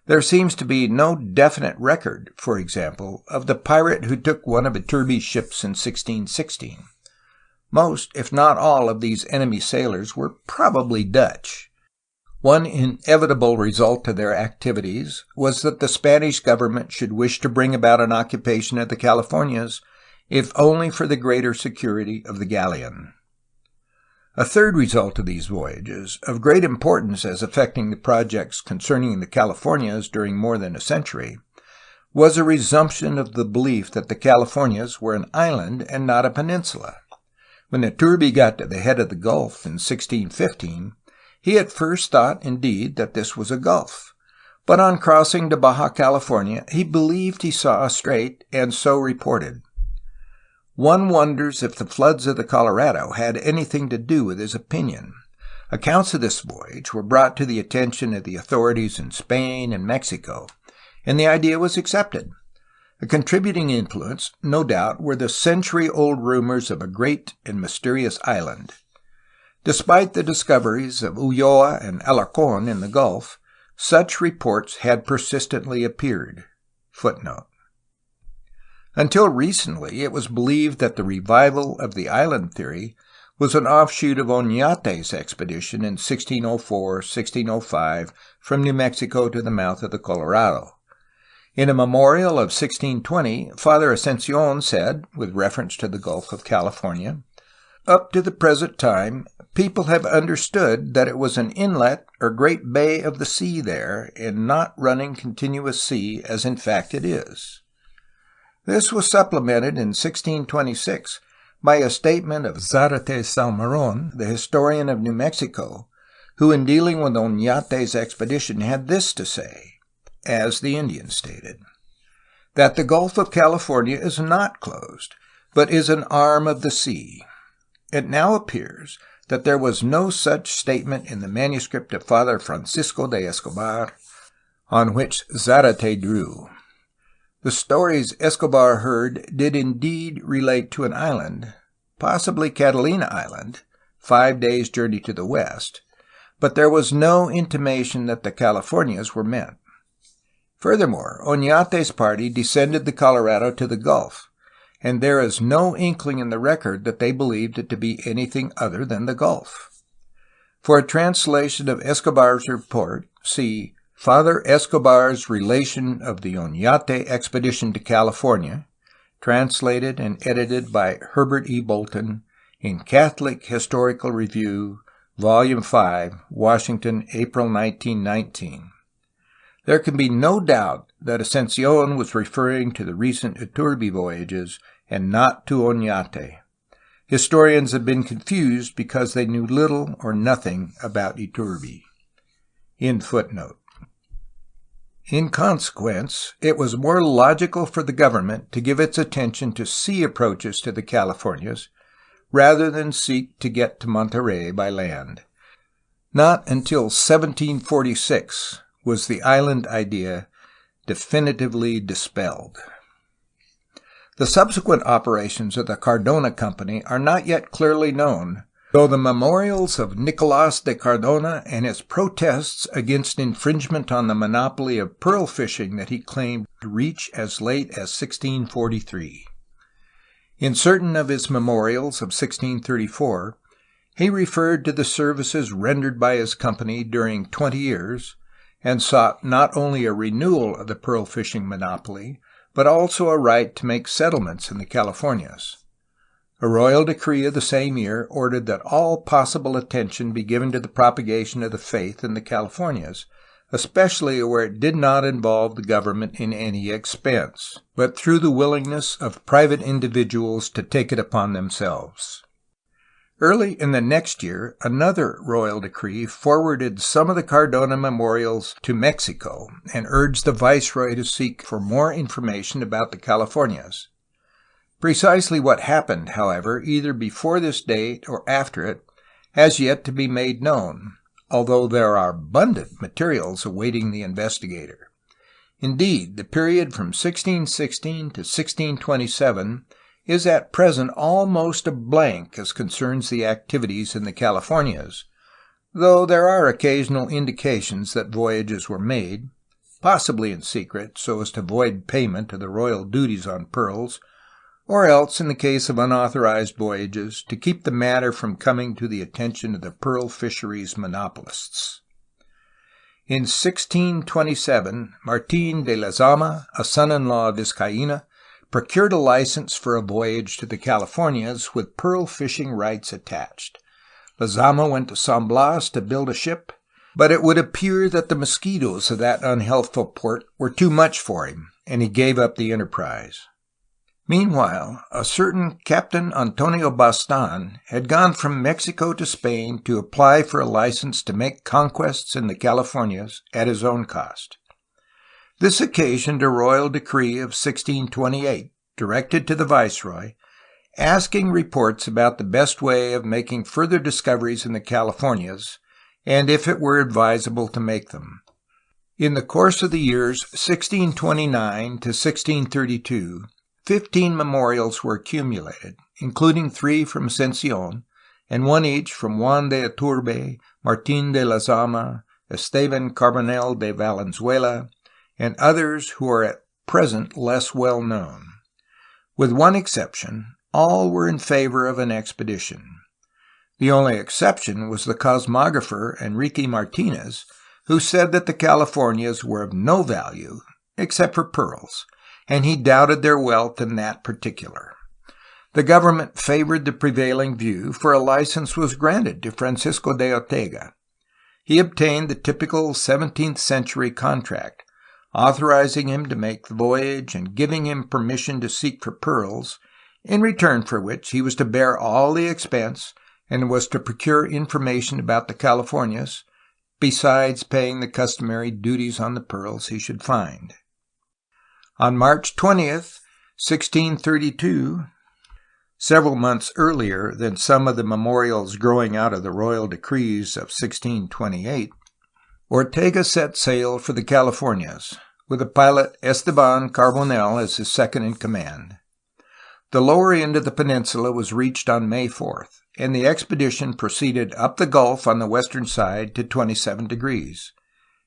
There seems to be no definite record, for example, of the pirate who took one of Iturbe's ships in 1616. Most, if not all, of these enemy sailors were probably Dutch. One inevitable result of their activities was that the Spanish government should wish to bring about an occupation of the Californias, if only for the greater security of the galleon. A third result of these voyages, of great importance as affecting the projects concerning the Californias during more than a century, was a resumption of the belief that the Californias were an island and not a peninsula. When Iturbe got to the head of the Gulf in 1615, he at first thought, indeed, that this was a gulf, but on crossing to Baja California he believed he saw a strait, and so reported. One wonders if the floods of the Colorado had anything to do with his opinion. Accounts of this voyage were brought to the attention of the authorities in Spain and Mexico, and the idea was accepted. A contributing influence, no doubt, were the century-old rumors of a great and mysterious island. Despite the discoveries of Ulloa and Alarcón in the Gulf, such reports had persistently appeared. Footnote. Until recently, it was believed that the revival of the island theory was an offshoot of Oñate's expedition in 1604-1605 from New Mexico to the mouth of the Colorado. In a memorial of 1620, Father Ascension said, with reference to the Gulf of California, "Up to the present time, people have understood that it was an inlet or great bay of the sea there, and not running continuous sea, as in fact it is." This was supplemented in 1626 by a statement of Zárate Salmerón, the historian of New Mexico, who in dealing with Oñate's expedition had this to say, as the Indians stated, that the Gulf of California is not closed, but is an arm of the sea. It now appears that there was no such statement in the manuscript of Father Francisco de Escobar, on which Zárate drew. The stories Escobar heard did indeed relate to an island, possibly Catalina Island, 5 days' journey to the west, but there was no intimation that the Californias were meant. Furthermore, Oñate's party descended the Colorado to the Gulf, and there is no inkling in the record that they believed it to be anything other than the Gulf. For a translation of Escobar's report, see Father Escobar's Relation of the Oñate Expedition to California, translated and edited by Herbert E. Bolton in Catholic Historical Review, Volume 5, Washington, April 1919. There can be no doubt that Ascension was referring to the recent Iturbe voyages and not to Oñate. Historians have been confused because they knew little or nothing about Iturbe. End footnote. In consequence, it was more logical for the government to give its attention to sea approaches to the Californias rather than seek to get to Monterey by land. Not until 1746 was the island idea definitively dispelled. The subsequent operations of the Cardona Company are not yet clearly known, though the memorials of Nicolas de Cardona and his protests against infringement on the monopoly of pearl fishing that he claimed reach as late as 1643. In certain of his memorials of 1634, he referred to the services rendered by his company during 20 years, and sought not only a renewal of the pearl fishing monopoly, but also a right to make settlements in the Californias. A royal decree of the same year ordered that all possible attention be given to the propagation of the faith in the Californias, especially where it did not involve the government in any expense, but through the willingness of private individuals to take it upon themselves. Early in the next year, another royal decree forwarded some of the Cardona memorials to Mexico and urged the viceroy to seek for more information about the Californias. Precisely what happened, however, either before this date or after it, has yet to be made known, although there are abundant materials awaiting the investigator. Indeed, the period from 1616 to 1627 is at present almost a blank as concerns the activities in the Californias, though there are occasional indications that voyages were made, possibly in secret so as to avoid payment of the royal duties on pearls, or else, in the case of unauthorized voyages, to keep the matter from coming to the attention of the pearl fisheries monopolists. In 1627, Martín de Lezama, a son-in-law of Vizcaíno, procured a license for a voyage to the Californias with pearl fishing rights attached. Lezama went to San Blas to build a ship, but it would appear that the mosquitoes of that unhealthful port were too much for him, and he gave up the enterprise. Meanwhile, a certain Captain Antonio Bastan had gone from Mexico to Spain to apply for a license to make conquests in the Californias at his own cost. This occasioned a royal decree of 1628, directed to the viceroy, asking reports about the best way of making further discoveries in the Californias, and if it were advisable to make them. In the course of the years 1629 to 1632, 15 memorials were accumulated, including 3 from Ascension, and 1 each from Juan de Iturbe, Martín de Lezama, Esteban Carbonell de Valenzuela, and others who are at present less well known. With one exception, all were in favor of an expedition. The only exception was the cosmographer Enrique Martinez, who said that the Californias were of no value, except for pearls, and he doubted their wealth in that particular. The government favored the prevailing view, for a license was granted to Francisco de Ortega. He obtained the typical 17th century contract, authorizing him to make the voyage and giving him permission to seek for pearls, in return for which he was to bear all the expense and was to procure information about the Californias, besides paying the customary duties on the pearls he should find. On March 20th, 1632, several months earlier than some of the memorials growing out of the royal decrees of 1628, Ortega set sail for the Californias, with the pilot Esteban Carbonell as his second in command. The lower end of the peninsula was reached on May 4th, and the expedition proceeded up the Gulf on the western side to 27 degrees.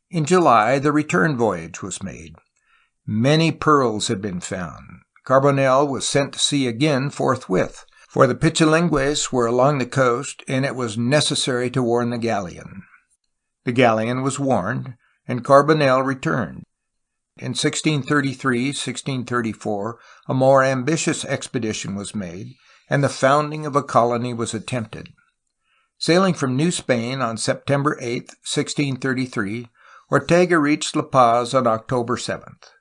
In July, the return voyage was made. Many pearls had been found. Carbonell was sent to sea again forthwith, for the Pichilingues were along the coast, and it was necessary to warn the galleon. The galleon was warned, and Carbonell returned. In 1633-1634, a more ambitious expedition was made, and the founding of a colony was attempted. Sailing from New Spain on September 8, 1633, Ortega reached La Paz on October 7th.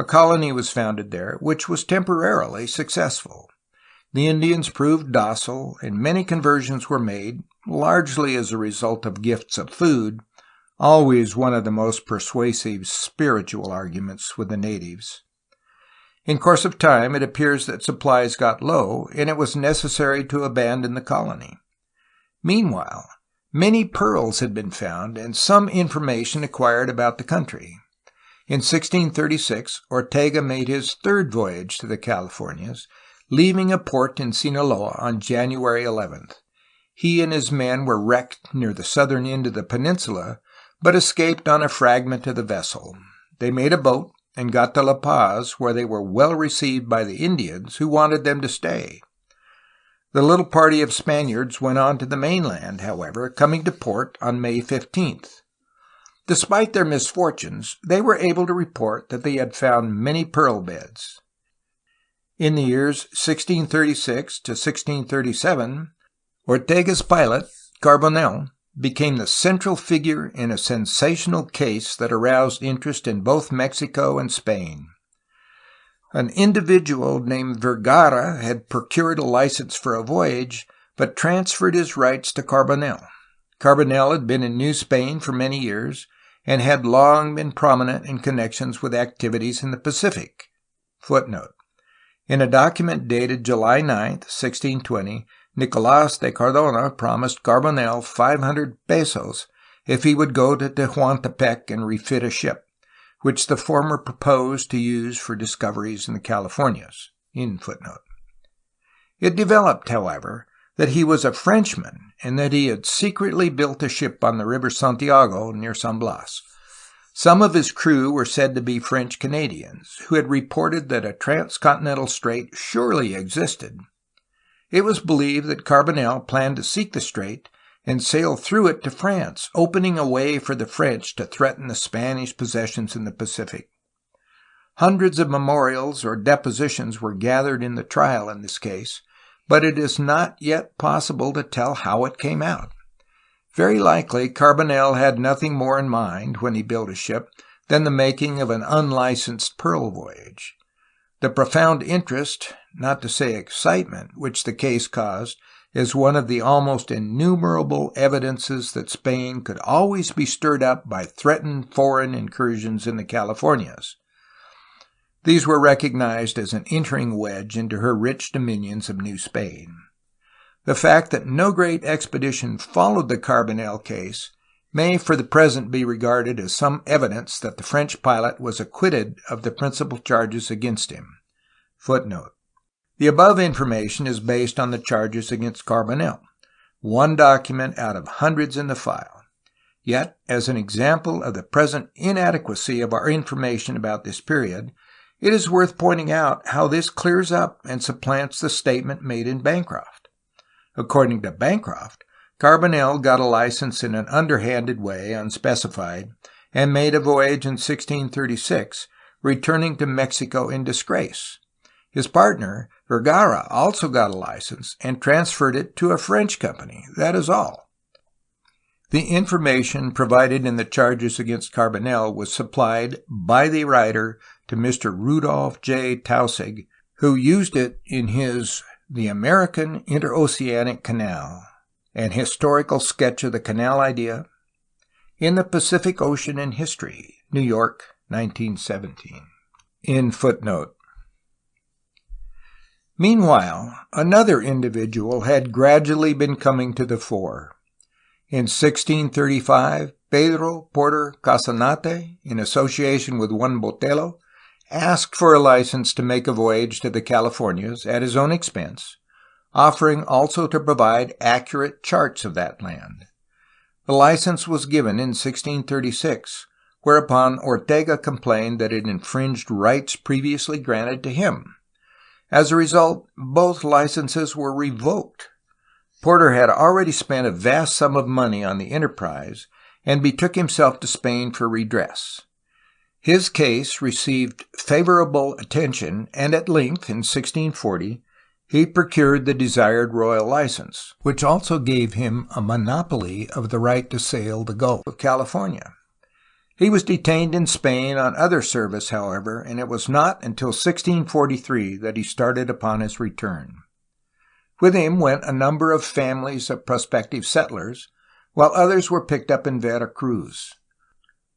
A colony was founded there, which was temporarily successful. The Indians proved docile, and many conversions were made, largely as a result of gifts of food, always one of the most persuasive spiritual arguments with the natives. In course of time, it appears that supplies got low, and it was necessary to abandon the colony. Meanwhile, many pearls had been found, and some information acquired about the country. In 1636, Ortega made his third voyage to the Californias, leaving a port in Sinaloa on January 11th. He and his men were wrecked near the southern end of the peninsula, but escaped on a fragment of the vessel. They made a boat and got to La Paz, where they were well received by the Indians, who wanted them to stay. The little party of Spaniards went on to the mainland, however, coming to port on May 15th. Despite their misfortunes, they were able to report that they had found many pearl beds. In the years 1636 to 1637, Ortega's pilot, Carbonell, became the central figure in a sensational case that aroused interest in both Mexico and Spain. An individual named Vergara had procured a license for a voyage, but transferred his rights to Carbonell. Carbonell had been in New Spain for many years, and had long been prominent in connections with activities in the Pacific. Footnote. In a document dated July 9, 1620, Nicolás de Cardona promised Carbonell 500 pesos if he would go to Tehuantepec and refit a ship, which the former proposed to use for discoveries in the Californias. Footnote. It developed, however, that he was a Frenchman and that he had secretly built a ship on the river Santiago near San Blas. Some of his crew were said to be French Canadians, who had reported that a transcontinental strait surely existed. It was believed that Carbonell planned to seek the strait and sail through it to France, opening a way for the French to threaten the Spanish possessions in the Pacific. Hundreds of memorials or depositions were gathered in the trial in this case, but it is not yet possible to tell how it came out. Very likely Carbonell had nothing more in mind when he built a ship than the making of an unlicensed pearl voyage. The profound interest, not to say excitement, which the case caused is one of the almost innumerable evidences that Spain could always be stirred up by threatened foreign incursions in the Californias. These were recognized as an entering wedge into her rich dominions of New Spain. The fact that no great expedition followed the Carbonell case may for the present be regarded as some evidence that the French pilot was acquitted of the principal charges against him. Footnote. The above information is based on the charges against Carbonell, one document out of hundreds in the file. Yet, as an example of the present inadequacy of our information about this period, it is worth pointing out how this clears up and supplants the statement made in Bancroft. According to Bancroft, Carbonell got a license in an underhanded way, unspecified, and made a voyage in 1636, returning to Mexico in disgrace. His partner, Vergara, also got a license and transferred it to a French company. That is all. The information provided in the charges against Carbonell was supplied by the writer to Mr. Rudolph J. Taussig, who used it in his The American Interoceanic Canal, an historical sketch of the canal idea, in the Pacific Ocean and History, New York, 1917. In footnote. Meanwhile, another individual had gradually been coming to the fore. In 1635, Pedro Porter Casanate, in association with Juan Botello, asked for a license to make a voyage to the Californias at his own expense, offering also to provide accurate charts of that land. The license was given in 1636, whereupon Ortega complained that it infringed rights previously granted to him. As a result, both licenses were revoked. Porter had already spent a vast sum of money on the enterprise and betook himself to Spain for redress. His case received favorable attention, and at length, in 1640, he procured the desired royal license, which also gave him a monopoly of the right to sail the Gulf of California. He was detained in Spain on other service, however, and it was not until 1643 that he started upon his return. With him went a number of families of prospective settlers, while others were picked up in Veracruz.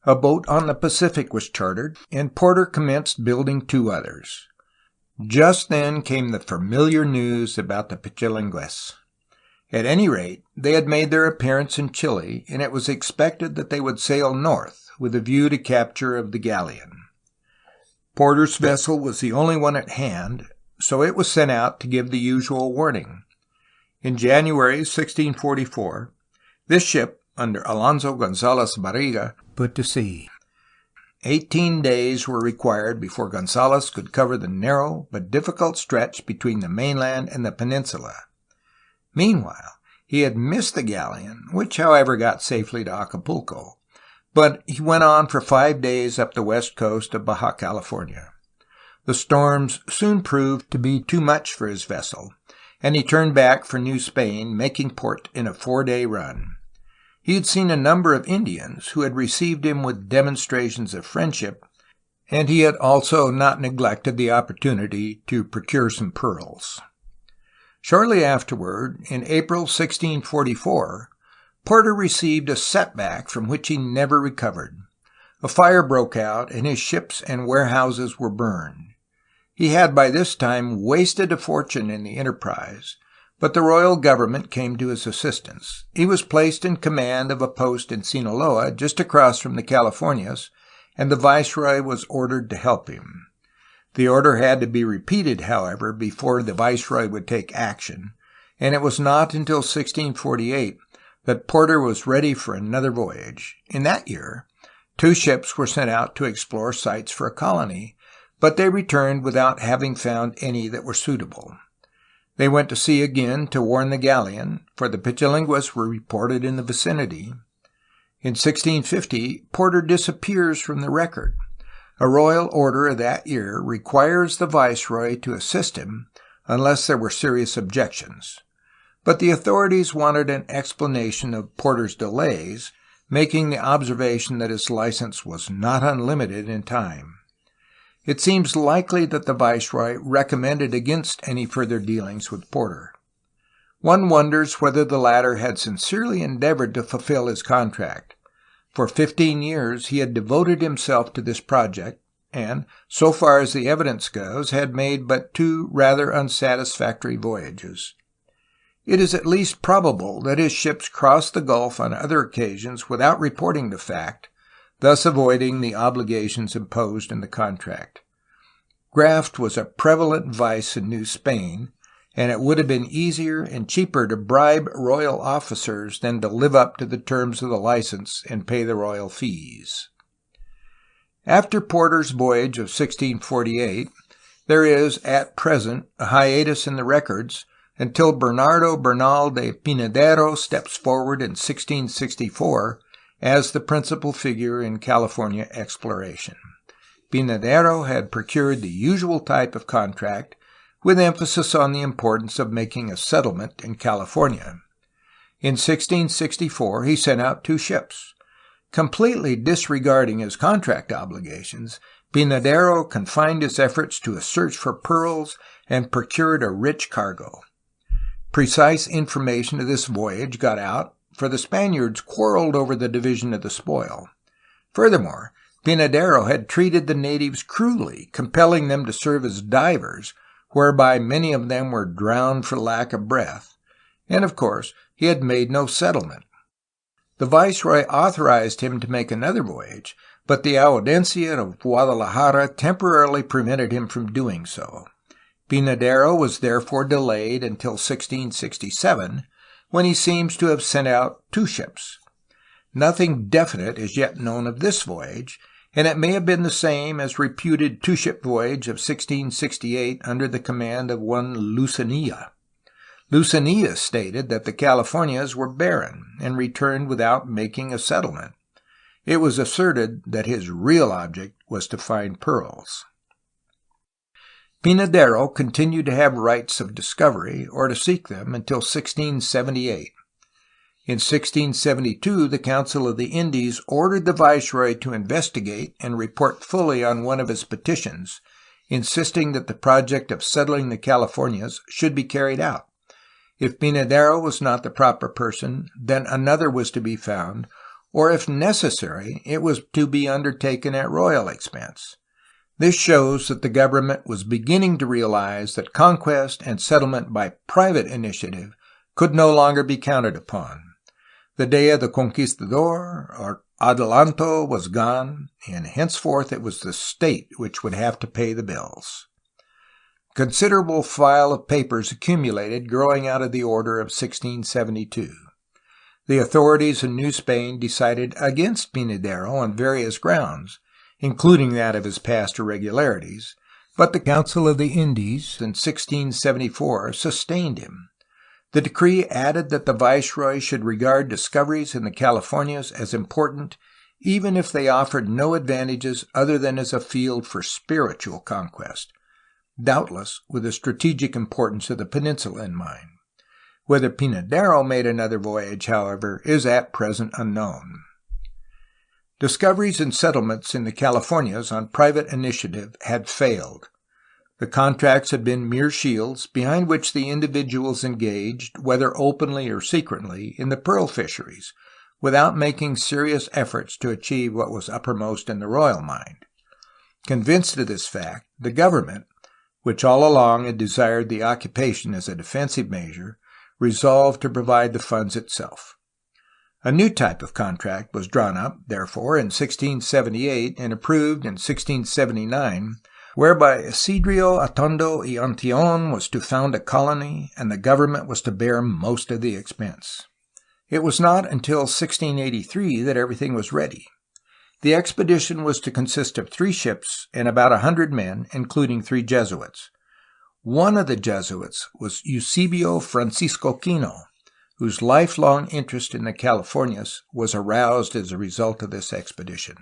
A boat on the Pacific was chartered, and Porter commenced building 2 others. Just then came the familiar news about the Pichilingues. At any rate, they had made their appearance in Chile, and it was expected that they would sail north, with a view to capture of the galleon. Porter's vessel was the only one at hand, so it was sent out to give the usual warning. In January 1644, this ship, under Alonso González Barriga, put to sea. 18 days were required before González could cover the narrow but difficult stretch between the mainland and the peninsula. Meanwhile, he had missed the galleon, which, however, got safely to Acapulco, but he went on for 5 days up the west coast of Baja California. The storms soon proved to be too much for his vessel, and he turned back for New Spain, making port in a 4-day run. He had seen a number of Indians who had received him with demonstrations of friendship, and he had also not neglected the opportunity to procure some pearls. Shortly afterward, in April 1644, Porter received a setback from which he never recovered. A fire broke out, and his ships and warehouses were burned. He had by this time wasted a fortune in the enterprise, but the royal government came to his assistance. He was placed in command of a post in Sinaloa, just across from the Californias, and the viceroy was ordered to help him. The order had to be repeated, however, before the viceroy would take action, and it was not until 1648 that Porter was ready for another voyage. In that year, 2 ships were sent out to explore sites for a colony, but they returned without having found any that were suitable. They went to sea again to warn the galleon, for the Pichilingues were reported in the vicinity. In 1650, Porter disappears from the record. A royal order of that year requires the viceroy to assist him unless there were serious objections. But the authorities wanted an explanation of Porter's delays, making the observation that his license was not unlimited in time. It seems likely that the viceroy recommended against any further dealings with Porter. One wonders whether the latter had sincerely endeavored to fulfill his contract. For 15 years he had devoted himself to this project, and, so far as the evidence goes, had made but 2 rather unsatisfactory voyages. It is at least probable that his ships crossed the Gulf on other occasions without reporting the fact, thus avoiding the obligations imposed in the contract. Graft was a prevalent vice in New Spain, and it would have been easier and cheaper to bribe royal officers than to live up to the terms of the license and pay the royal fees. After Porter's voyage of 1648, there is, at present, a hiatus in the records until Bernardo Bernal de Pinedero steps forward in 1664 as the principal figure in California exploration. Pynadero had procured the usual type of contract, with emphasis on the importance of making a settlement in California. In 1664, he sent out 2 ships. Completely disregarding his contract obligations, Pynadero confined his efforts to a search for pearls and procured a rich cargo. Precise information of this voyage got out, for the Spaniards quarreled over the division of the spoil. Furthermore, Pynadero had treated the natives cruelly, compelling them to serve as divers, whereby many of them were drowned for lack of breath. And of course, he had made no settlement. The viceroy authorized him to make another voyage, but the Audiencia of Guadalajara temporarily prevented him from doing so. Pynadero was therefore delayed until 1667, when he seems to have sent out 2 ships. Nothing definite is yet known of this voyage, and it may have been the same as reputed 2-ship voyage of 1668 under the command of one Lucenilla. Lucenilla stated that the Californias were barren and returned without making a settlement. It was asserted that his real object was to find pearls. Pynadero continued to have rights of discovery or to seek them until 1678. In 1672, the Council of the Indies ordered the viceroy to investigate and report fully on one of his petitions, insisting that the project of settling the Californias should be carried out. If Pynadero was not the proper person, then another was to be found, or if necessary, it was to be undertaken at royal expense. This shows that the government was beginning to realize that conquest and settlement by private initiative could no longer be counted upon. The day of the conquistador, or adelanto, was gone, and henceforth it was the state which would have to pay the bills. A considerable file of papers accumulated growing out of the order of 1672. The authorities in New Spain decided against Pynadero on various grounds, including that of his past irregularities, but the Council of the Indies in 1674 sustained him. The decree added that the viceroy should regard discoveries in the Californias as important, even if they offered no advantages other than as a field for spiritual conquest, doubtless with the strategic importance of the peninsula in mind. Whether Pynadero made another voyage, however, is at present unknown. Discoveries and settlements in the Californias on private initiative had failed. The contracts had been mere shields behind which the individuals engaged, whether openly or secretly, in the pearl fisheries, without making serious efforts to achieve what was uppermost in the royal mind. Convinced of this fact, the government, which all along had desired the occupation as a defensive measure, resolved to provide the funds itself. A new type of contract was drawn up, therefore, in 1678 and approved in 1679, whereby Isidro Atondo y Antillon was to found a colony and the government was to bear most of the expense. It was not until 1683 that everything was ready. The expedition was to consist of 3 ships and about 100 men, including 3 Jesuits. One of the Jesuits was Eusebio Francisco Kino, whose lifelong interest in the Californias was aroused as a result of this expedition.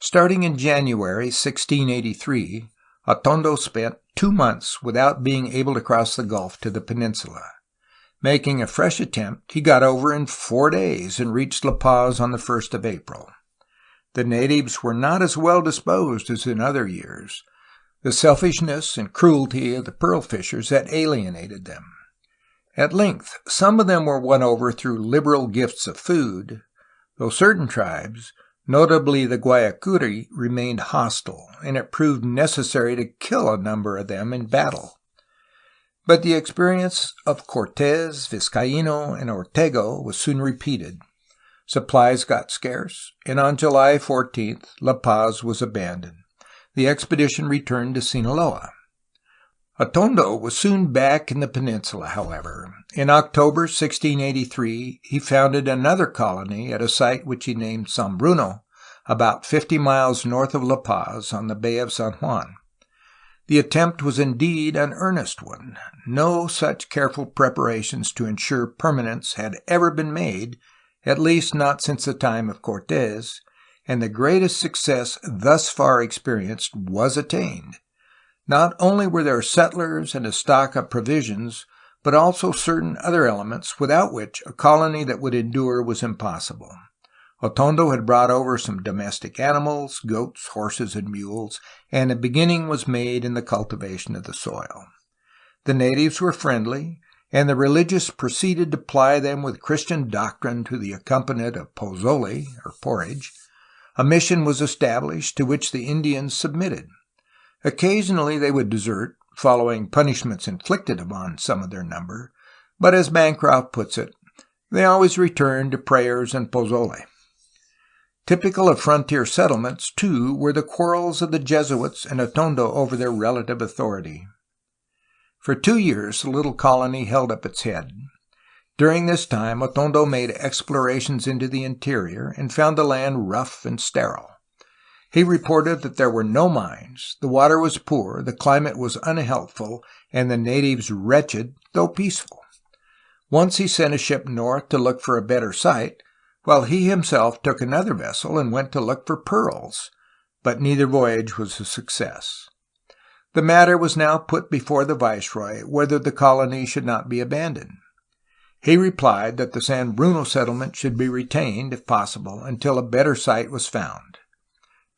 Starting in January 1683, Atondo spent 2 months without being able to cross the Gulf to the peninsula. Making a fresh attempt, he got over in 4 days and reached La Paz on the 1st of April. The natives were not as well disposed as in other years. The selfishness and cruelty of the pearl fishers had alienated them. At length, some of them were won over through liberal gifts of food, though certain tribes, notably the Guayacuri, remained hostile, and it proved necessary to kill a number of them in battle. But the experience of Cortés, Vizcaíno, and Ortega was soon repeated. Supplies got scarce, and on July 14th, La Paz was abandoned. The expedition returned to Sinaloa. Atondo was soon back in the peninsula, however. In October 1683, he founded another colony at a site which he named San Bruno, about 50 miles north of La Paz on the Bay of San Juan. The attempt was indeed an earnest one. No such careful preparations to ensure permanence had ever been made, at least not since the time of Cortés, and the greatest success thus far experienced was attained. Not only were there settlers and a stock of provisions, but also certain other elements without which a colony that would endure was impossible. Atondo had brought over some domestic animals, goats, horses, and mules, and a beginning was made in the cultivation of the soil. The natives were friendly, and the religious proceeded to ply them with Christian doctrine to the accompaniment of pozole, or porridge. A mission was established to which the Indians submitted. Occasionally they would desert, following punishments inflicted upon some of their number, but as Bancroft puts it, they always returned to prayers and pozole. Typical of frontier settlements, too, were the quarrels of the Jesuits and Atondo over their relative authority. For 2 years the little colony held up its head. During this time Atondo made explorations into the interior and found the land rough and sterile. He reported that there were no mines, the water was poor, the climate was unhealthful, and the natives wretched, though peaceful. Once he sent a ship north to look for a better site, while he himself took another vessel and went to look for pearls, but neither voyage was a success. The matter was now put before the viceroy whether the colony should not be abandoned. He replied that the San Bruno settlement should be retained, if possible, until a better site was found.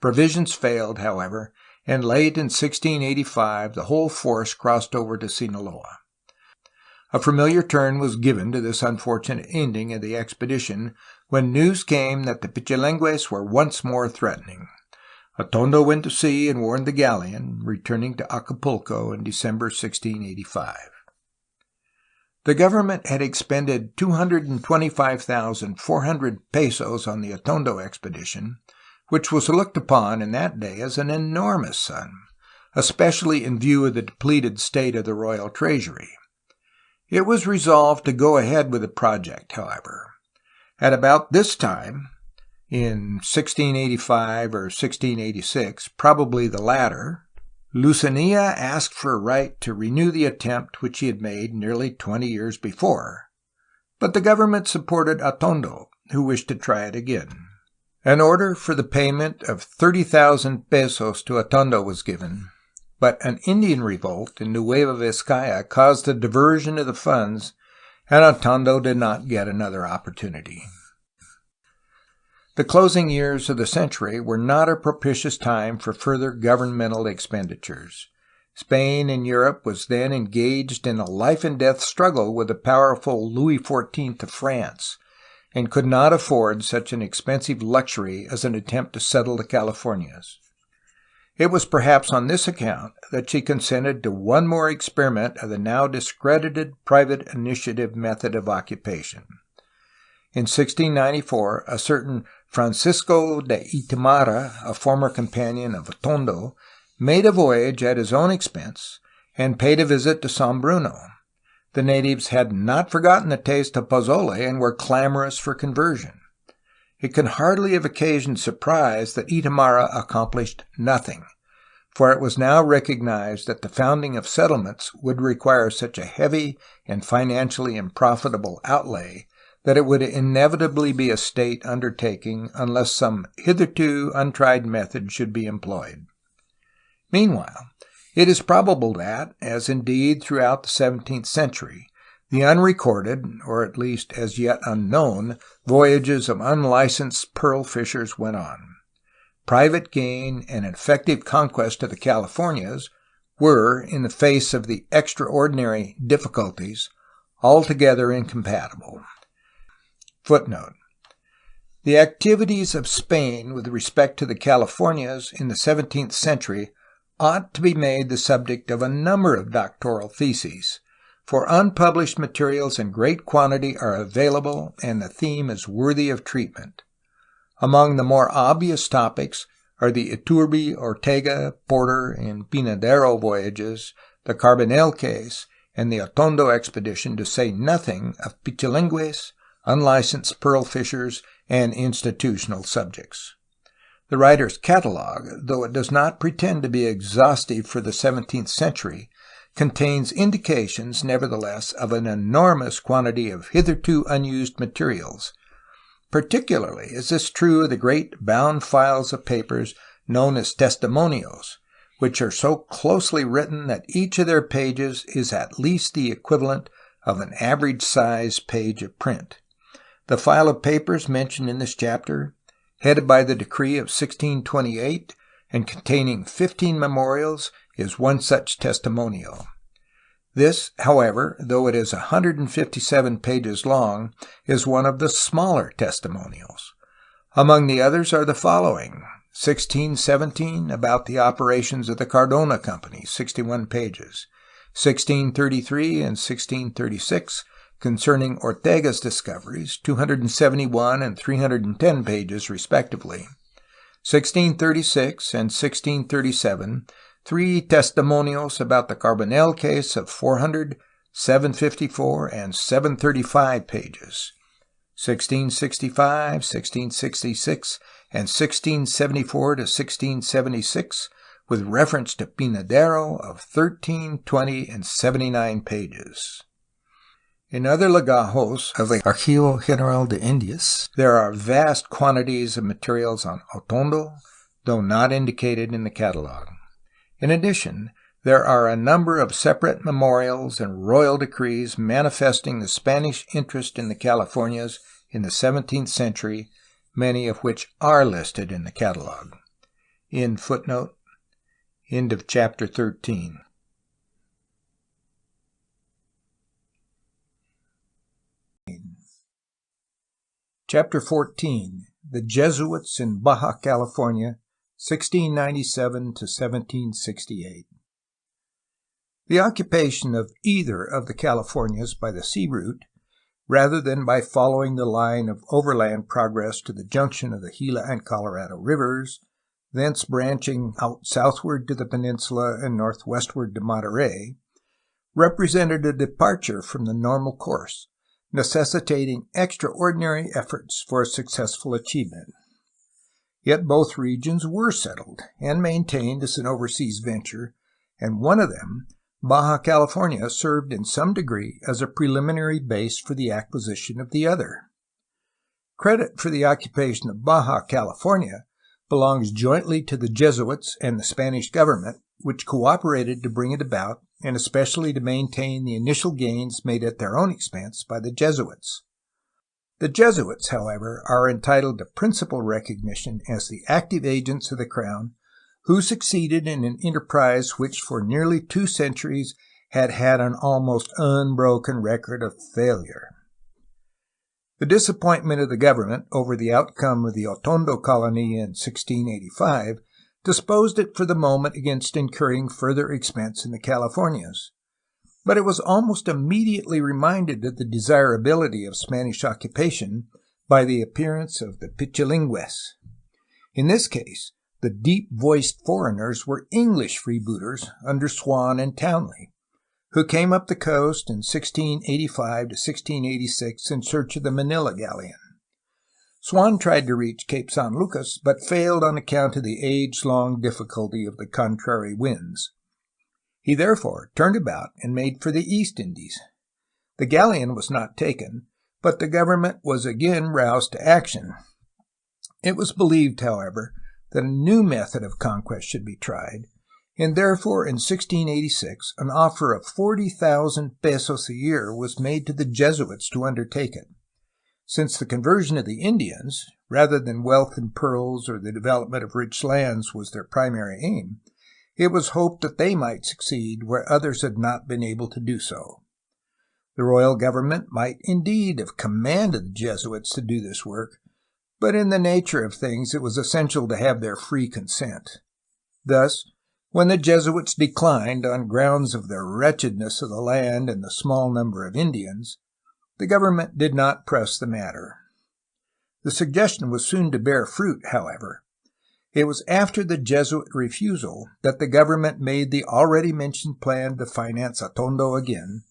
Provisions failed, however, and late in 1685 the whole force crossed over to Sinaloa. A familiar turn was given to this unfortunate ending of the expedition when news came that the Pichilingues were once more threatening. Atondo went to sea and warned the galleon, returning to Acapulco in December 1685. The government had expended 225,400 pesos on the Atondo expedition, which was looked upon in that day as an enormous sum, especially in view of the depleted state of the royal treasury. It was resolved to go ahead with the project, however. At about this time, in 1685 or 1686, probably the latter, Lucenilla asked for a right to renew the attempt which he had made nearly 20 years before, but the government supported Atondo, who wished to try it again. An order for the payment of 30,000 pesos to Atondo was given, but an Indian revolt in Nueva Vizcaya caused a diversion of the funds, and Atondo did not get another opportunity. The closing years of the century were not a propitious time for further governmental expenditures. Spain in Europe was then engaged in a life-and-death struggle with the powerful Louis XIV of France, and could not afford such an expensive luxury as an attempt to settle the Californias. It was perhaps on this account that she consented to one more experiment of the now discredited private initiative method of occupation. In 1694, a certain Francisco de Itamara, a former companion of Atondo, made a voyage at his own expense and paid a visit to San Bruno. The natives had not forgotten the taste of pozole and were clamorous for conversion. It can hardly have occasioned surprise that Itamara accomplished nothing, for it was now recognized that the founding of settlements would require such a heavy and financially unprofitable outlay that it would inevitably be a state undertaking unless some hitherto untried method should be employed. Meanwhile, it is probable that, as indeed throughout the 17th century, the unrecorded, or at least as yet unknown, voyages of unlicensed pearl fishers went on. Private gain and effective conquest of the Californias were, in the face of the extraordinary difficulties, altogether incompatible. Footnote: the activities of Spain with respect to the Californias in the 17th century ought to be made the subject of a number of doctoral theses, for unpublished materials in great quantity are available and the theme is worthy of treatment. Among the more obvious topics are the Iturbe, Ortega, Porter, and Pinadero voyages, the Carbonell case, and the Atondo expedition, to say nothing of Pichilingues, unlicensed pearl fishers, and institutional subjects. The writer's catalogue, though it does not pretend to be exhaustive for the 17th century, contains indications, nevertheless, of an enormous quantity of hitherto unused materials, Particularly is this true of the great bound files of papers known as testimonials, which are so closely written that each of their pages is at least the equivalent of an average-sized page of print. The file of papers mentioned in this chapter, headed by the decree of 1628 and containing 15 memorials, is one such testimonial. This, however, though it is 157 pages long, is one of the smaller testimonials. Among the others are the following: 1617, about the operations of the Cardona Company, 61 pages. 1633 and 1636, concerning Ortega's discoveries, 271 and 310 pages respectively. 1636 and 1637, 3 testimonials about the Carbonell case of 400, 754, and 735 pages. 1665, 1666, and 1674 to 1676, with reference to Pinadero of 13, 20, and 79 pages. In other legajos of the Archivo General de Indias, there are vast quantities of materials on Atondo, though not indicated in the catalog. In addition, there are a number of separate memorials and royal decrees manifesting the Spanish interest in the Californias in the 17th century, many of which are listed in the catalog. In footnote, end of chapter 13. Chapter 14. The Jesuits in Baja California, 1697 to 1768. The occupation of either of the Californias by the sea route, rather than by following the line of overland progress to the junction of the Gila and Colorado rivers, thence branching out southward to the peninsula and northwestward to Monterey, represented a departure from the normal course, necessitating extraordinary efforts for successful achievement. Yet both regions were settled and maintained as an overseas venture, and one of them, Baja California, served in some degree as a preliminary base for the acquisition of the other. Credit for the occupation of Baja California belongs jointly to the Jesuits and the Spanish government, which cooperated to bring it about, and especially to maintain the initial gains made at their own expense by the Jesuits. The Jesuits, however, are entitled to principal recognition as the active agents of the Crown, who succeeded in an enterprise which for nearly 2 centuries had had an almost unbroken record of failure. The disappointment of the government over the outcome of the Atondo colony in 1685 disposed it for the moment against incurring further expense in the Californias. But it was almost immediately reminded of the desirability of Spanish occupation by the appearance of the Pichilingües. In this case, the deep-voiced foreigners were English freebooters under Swan and Townley, who came up the coast in 1685 to 1686 in search of the Manila Galleon. Swan tried to reach Cape San Lucas, but failed on account of the age-long difficulty of the contrary winds. He therefore turned about and made for the East Indies. The galleon was not taken, but the government was again roused to action. It was believed, however, that a new method of conquest should be tried, and therefore in 1686 an offer of 40,000 pesos a year was made to the Jesuits to undertake it. Since the conversion of the Indians, rather than wealth in pearls or the development of rich lands, was their primary aim, it was hoped that they might succeed where others had not been able to do so. The royal government might indeed have commanded the Jesuits to do this work, but in the nature of things it was essential to have their free consent. Thus, when the Jesuits declined on grounds of the wretchedness of the land and the small number of Indians, the government did not press the matter. The suggestion was soon to bear fruit, however. It was after the Jesuit refusal that the government made the already mentioned plan to finance Atondo again,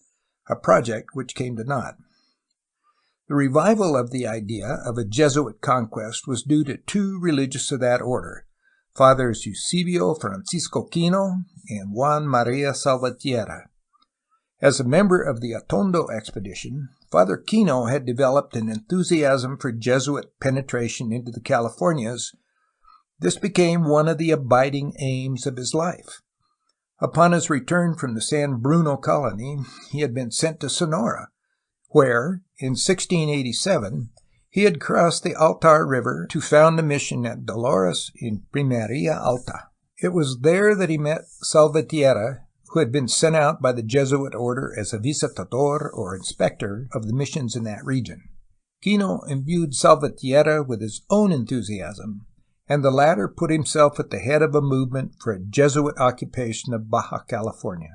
a project which came to naught. The revival of the idea of a Jesuit conquest was due to 2 religious of that order, Fathers Eusebio Francisco Quino and Juan Maria Salvatierra. As a member of the Atondo expedition, Father Kino had developed an enthusiasm for Jesuit penetration into the Californias. This became one of the abiding aims of his life. Upon his return from the San Bruno colony, he had been sent to Sonora, where, in 1687, he had crossed the Alta River to found a mission at Dolores in Pimeria Alta. It was there that he met Salvatierra, who had been sent out by the Jesuit order as a visitador or inspector of the missions in that region. Kino imbued Salvatierra with his own enthusiasm, and the latter put himself at the head of a movement for a Jesuit occupation of Baja California.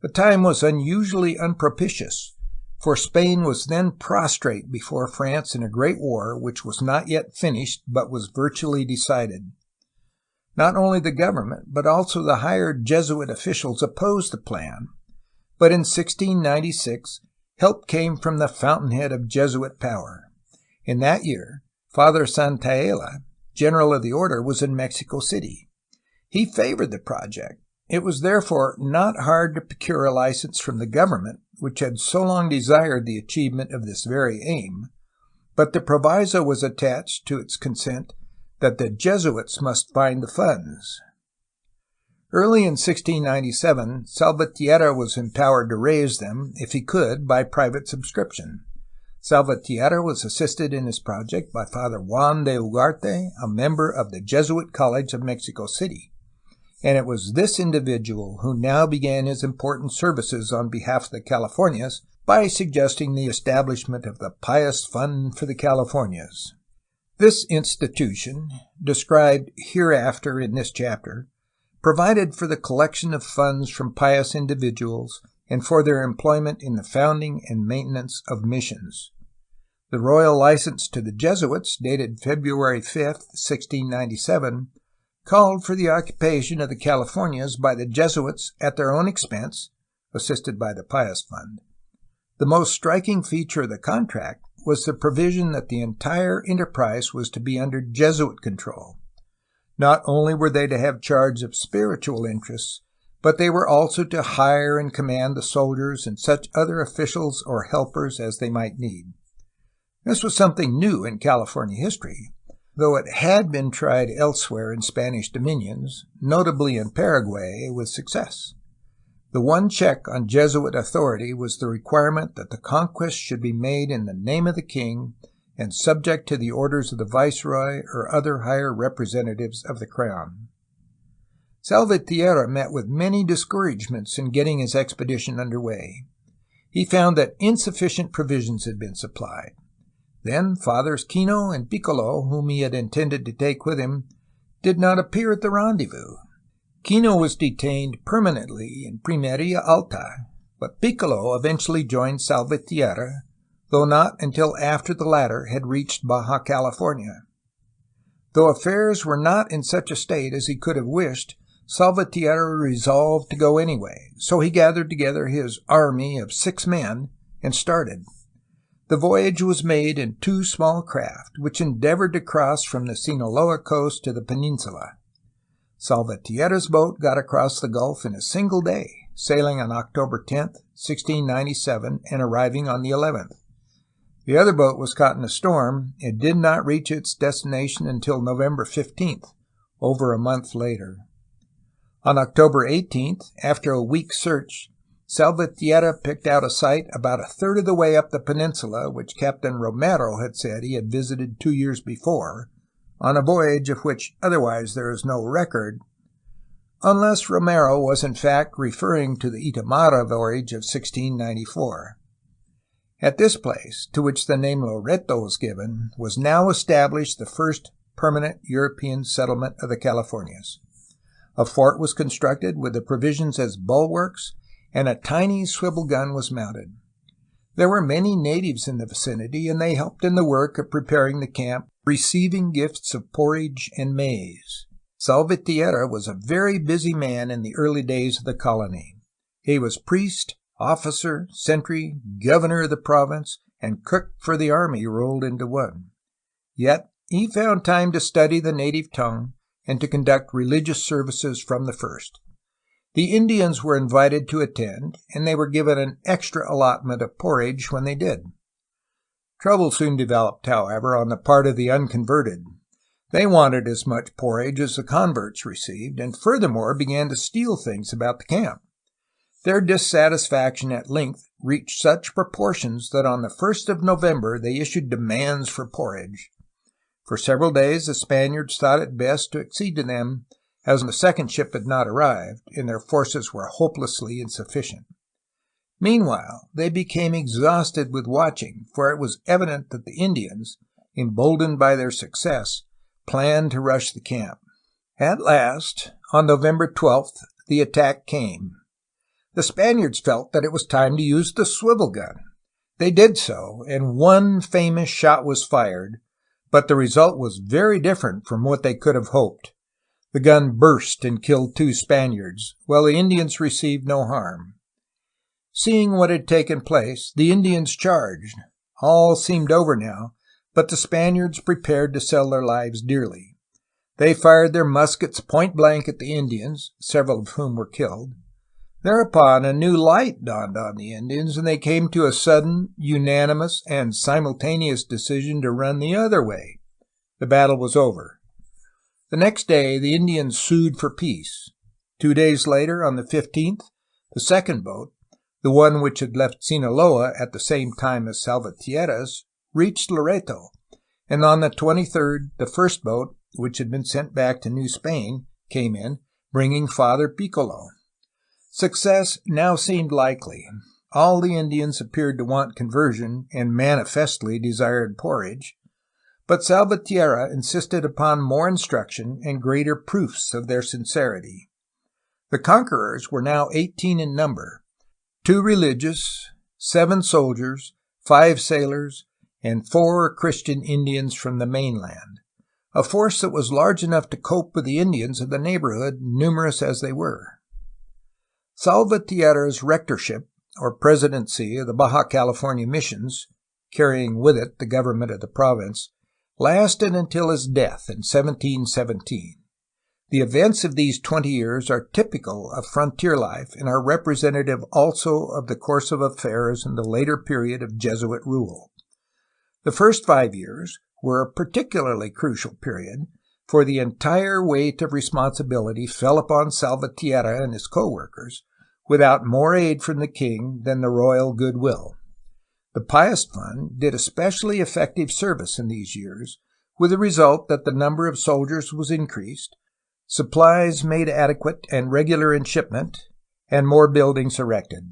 The time was unusually unpropitious, for Spain was then prostrate before France in a great war which was not yet finished but was virtually decided. Not only the government, but also the higher Jesuit officials opposed the plan, but in 1696 help came from the fountainhead of Jesuit power. In that year, Father Santaella, general of the order, was in Mexico City. He favored the project. It was therefore not hard to procure a license from the government, which had so long desired the achievement of this very aim, but the proviso was attached to its consent that the Jesuits must find the funds. Early in 1697, Salvatierra was empowered to raise them, if he could, by private subscription. Salvatierra was assisted in his project by Father Juan de Ugarte, a member of the Jesuit College of Mexico City, and it was this individual who now began his important services on behalf of the Californias by suggesting the establishment of the Pious Fund for the Californias. This institution, described hereafter in this chapter, provided for the collection of funds from pious individuals and for their employment in the founding and maintenance of missions. The royal license to the Jesuits, dated February 5, 1697, called for the occupation of the Californias by the Jesuits at their own expense, assisted by the Pious Fund. The most striking feature of the contract was the provision that the entire enterprise was to be under Jesuit control. Not only were they to have charge of spiritual interests, but they were also to hire and command the soldiers and such other officials or helpers as they might need. This was something new in California history, though it had been tried elsewhere in Spanish dominions, notably in Paraguay, with success. The one check on Jesuit authority was the requirement that the conquest should be made in the name of the king and subject to the orders of the viceroy or other higher representatives of the crown. Salvatierra met with many discouragements in getting his expedition under way. He found that insufficient provisions had been supplied. Then Fathers Kino and Piccolo, whom he had intended to take with him, did not appear at the rendezvous. Kino was detained permanently in Pimeria Alta, but Piccolo eventually joined Salvatierra, though not until after the latter had reached Baja California. Though affairs were not in such a state as he could have wished, Salvatierra resolved to go anyway, so he gathered together his army of 6 men and started. The voyage was made in 2 small craft, which endeavored to cross from the Sinaloa coast to the peninsula. Salvatierra's boat got across the Gulf in a single day, sailing on October 10, 1697, and arriving on the 11th. The other boat was caught in a storm and did not reach its destination until November 15th, over a month later. On October 18th, after a week's search, Salvatierra picked out a site about a third of the way up the peninsula, which Captain Romero had said he had visited 2 years before, on a voyage of which otherwise there is no record, unless Romero was in fact referring to the Itamara voyage of 1694. At this place, to which the name Loreto was given, was now established the first permanent European settlement of the Californias. A fort was constructed with the provisions as bulwarks, and a tiny swivel gun was mounted. There were many natives in the vicinity, and they helped in the work of preparing the camp, receiving gifts of porridge and maize. Salvatierra was a very busy man in the early days of the colony. He was priest, officer, sentry, governor of the province, and cook for the army rolled into one. Yet he found time to study the native tongue and to conduct religious services from the first. The Indians were invited to attend, and they were given an extra allotment of porridge when they did. Trouble soon developed, however, on the part of the unconverted. They wanted as much porridge as the converts received, and furthermore began to steal things about the camp. Their dissatisfaction at length reached such proportions that on the 1st of November they issued demands for porridge. For several days the Spaniards thought it best to accede to them, as the second ship had not arrived, and their forces were hopelessly insufficient. Meanwhile, they became exhausted with watching, for it was evident that the Indians, emboldened by their success, planned to rush the camp. At last, on November 12th, the attack came. The Spaniards felt that it was time to use the swivel gun. They did so, and one famous shot was fired, but the result was very different from what they could have hoped. The gun burst and killed 2 Spaniards, while the Indians received no harm. Seeing what had taken place, the Indians charged. All seemed over now, but the Spaniards prepared to sell their lives dearly. They fired their muskets point-blank at the Indians, several of whom were killed. Thereupon a new light dawned on the Indians, and they came to a sudden, unanimous, and simultaneous decision to run the other way. The battle was over. The next day the Indians sued for peace. 2 days later, on the 15th, the second boat, the one which had left Sinaloa at the same time as Salvatierra's, reached Loreto, and on the 23rd the first boat, which had been sent back to New Spain, came in, bringing Father Piccolo. Success now seemed likely. All the Indians appeared to want conversion and manifestly desired porridge, but Salvatierra insisted upon more instruction and greater proofs of their sincerity. The conquerors were now 18 in number, 2 religious, 7 soldiers, 5 sailors, and 4 Christian Indians from the mainland, a force that was large enough to cope with the Indians of the neighborhood, numerous as they were. Salvatierra's rectorship, or presidency, of the Baja California missions, carrying with it the government of the province, lasted until his death in 1717. The events of these 20 years are typical of frontier life and are representative also of the course of affairs in the later period of Jesuit rule. The first 5 years were a particularly crucial period, for the entire weight of responsibility fell upon Salvatierra and his co-workers, without more aid from the king than the royal goodwill. The Pious Fund did especially effective service in these years, with the result that the number of soldiers was increased, supplies made adequate and regular in shipment, and more buildings erected.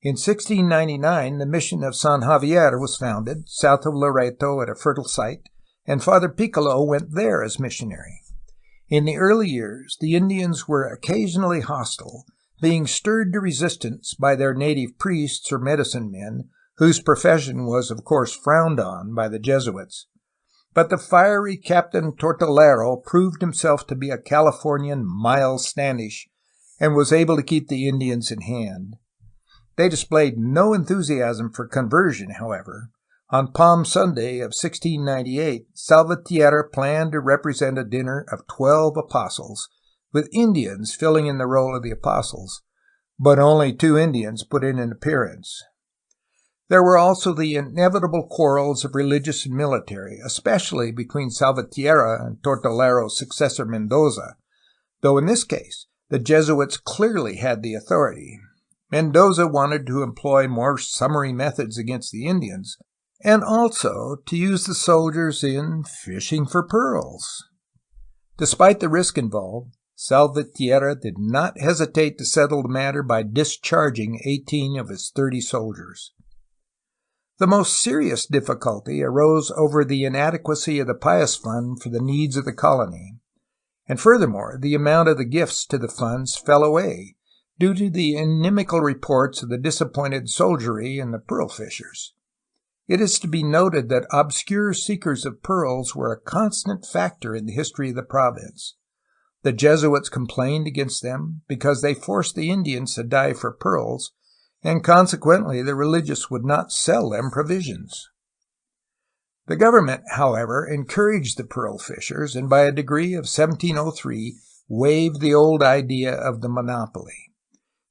In 1699, the mission of San Javier was founded, south of Loreto at a fertile site, and Father Piccolo went there as missionary. In the early years, the Indians were occasionally hostile, being stirred to resistance by their native priests or medicine men, whose profession was of course frowned on by the Jesuits. But the fiery Captain Tortolero proved himself to be a Californian Miles Standish, and was able to keep the Indians in hand. They displayed no enthusiasm for conversion, however. On Palm Sunday of 1698, Salvatierra planned to represent a dinner of 12 apostles, with Indians filling in the role of the apostles, but only 2 Indians put in an appearance. There were also the inevitable quarrels of religious and military, especially between Salvatierra and Tortolero's successor Mendoza, though in this case the Jesuits clearly had the authority. Mendoza wanted to employ more summary methods against the Indians, and also to use the soldiers in fishing for pearls. Despite the risk involved, Salvatierra did not hesitate to settle the matter by discharging 18 of his 30 soldiers. The most serious difficulty arose over the inadequacy of the Pious Fund for the needs of the colony, and furthermore, the amount of the gifts to the funds fell away, due to the inimical reports of the disappointed soldiery and the pearl fishers. It is to be noted that obscure seekers of pearls were a constant factor in the history of the province. The Jesuits complained against them because they forced the Indians to die for pearls, and consequently the religious would not sell them provisions. The government, however, encouraged the pearl fishers, and by a decree of 1703 waived the old idea of the monopoly.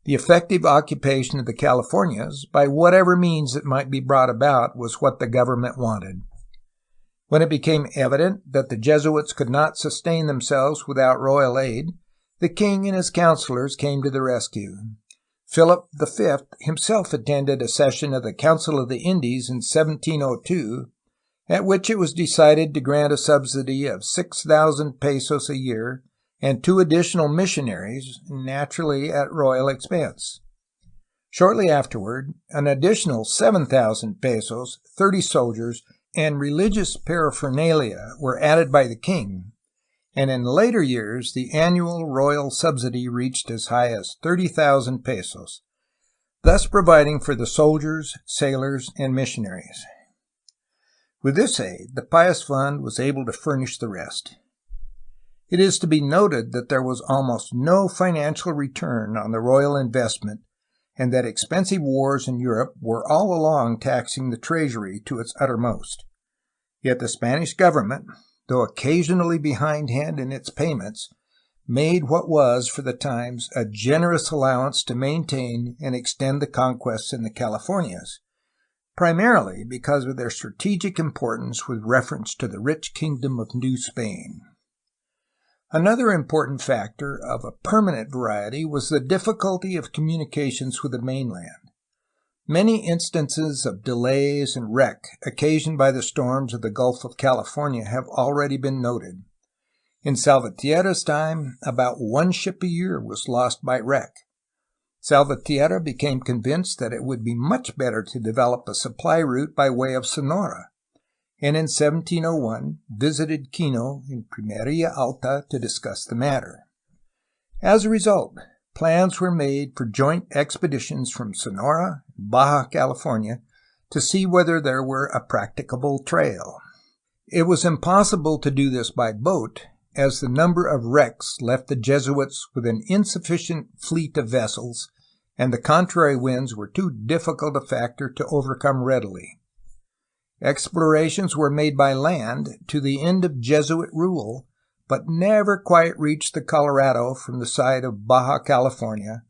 The effective occupation of the Californias, by whatever means it might be brought about, was what the government wanted. When it became evident that the Jesuits could not sustain themselves without royal aid, the king and his counselors came to the rescue. Philip V himself attended a session of the Council of the Indies in 1702, at which it was decided to grant a subsidy of 6,000 pesos a year and 2 additional missionaries, naturally at royal expense. Shortly afterward, an additional 7,000 pesos, 30 soldiers, and religious paraphernalia were added by the king, and in later years the annual royal subsidy reached as high as 30,000 pesos, thus providing for the soldiers, sailors, and missionaries. With this aid, the Pious Fund was able to furnish the rest. It is to be noted that there was almost no financial return on the royal investment, and that expensive wars in Europe were all along taxing the treasury to its uttermost. Yet the Spanish government, though occasionally behindhand in its payments, made what was, for the times, a generous allowance to maintain and extend the conquests in the Californias, primarily because of their strategic importance with reference to the rich kingdom of New Spain. Another important factor of a permanent variety was the difficulty of communications with the mainland. Many instances of delays and wreck occasioned by the storms of the Gulf of California have already been noted. In Salvatierra's time, about 1 ship a year was lost by wreck. Salvatierra became convinced that it would be much better to develop a supply route by way of Sonora, and in 1701 visited Quino in Pimeria Alta to discuss the matter. As a result, plans were made for joint expeditions from Sonora and Baja California to see whether there were a practicable trail. It was impossible to do this by boat, as the number of wrecks left the Jesuits with an insufficient fleet of vessels, and the contrary winds were too difficult a factor to overcome readily. Explorations were made by land to the end of Jesuit rule, but never quite reached the Colorado from the side of Baja California,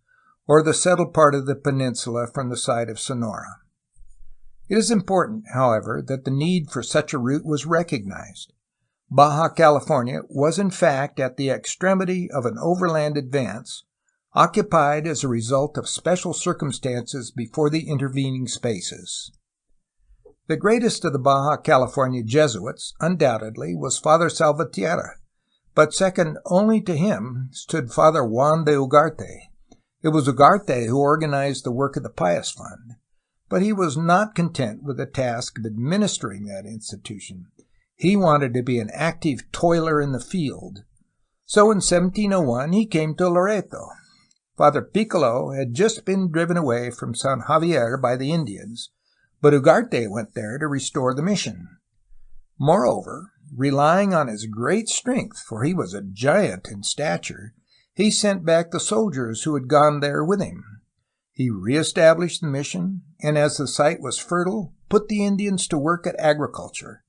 or the settled part of the peninsula from the side of Sonora. It is important, however, that the need for such a route was recognized. Baja California was in fact at the extremity of an overland advance, occupied as a result of special circumstances before the intervening spaces. The greatest of the Baja California Jesuits, undoubtedly, was Father Salvatierra, but second only to him stood Father Juan de Ugarte. It was Ugarte who organized the work of the Pious Fund, but he was not content with the task of administering that institution. He wanted to be an active toiler in the field. So in 1701 he came to Loreto. Father Piccolo had just been driven away from San Javier by the Indians, but Ugarte went there to restore the mission. Moreover, relying on his great strength, for he was a giant in stature, he sent back the soldiers who had gone there with him. He reestablished the mission, and as the site was fertile, put the Indians to work at agriculture.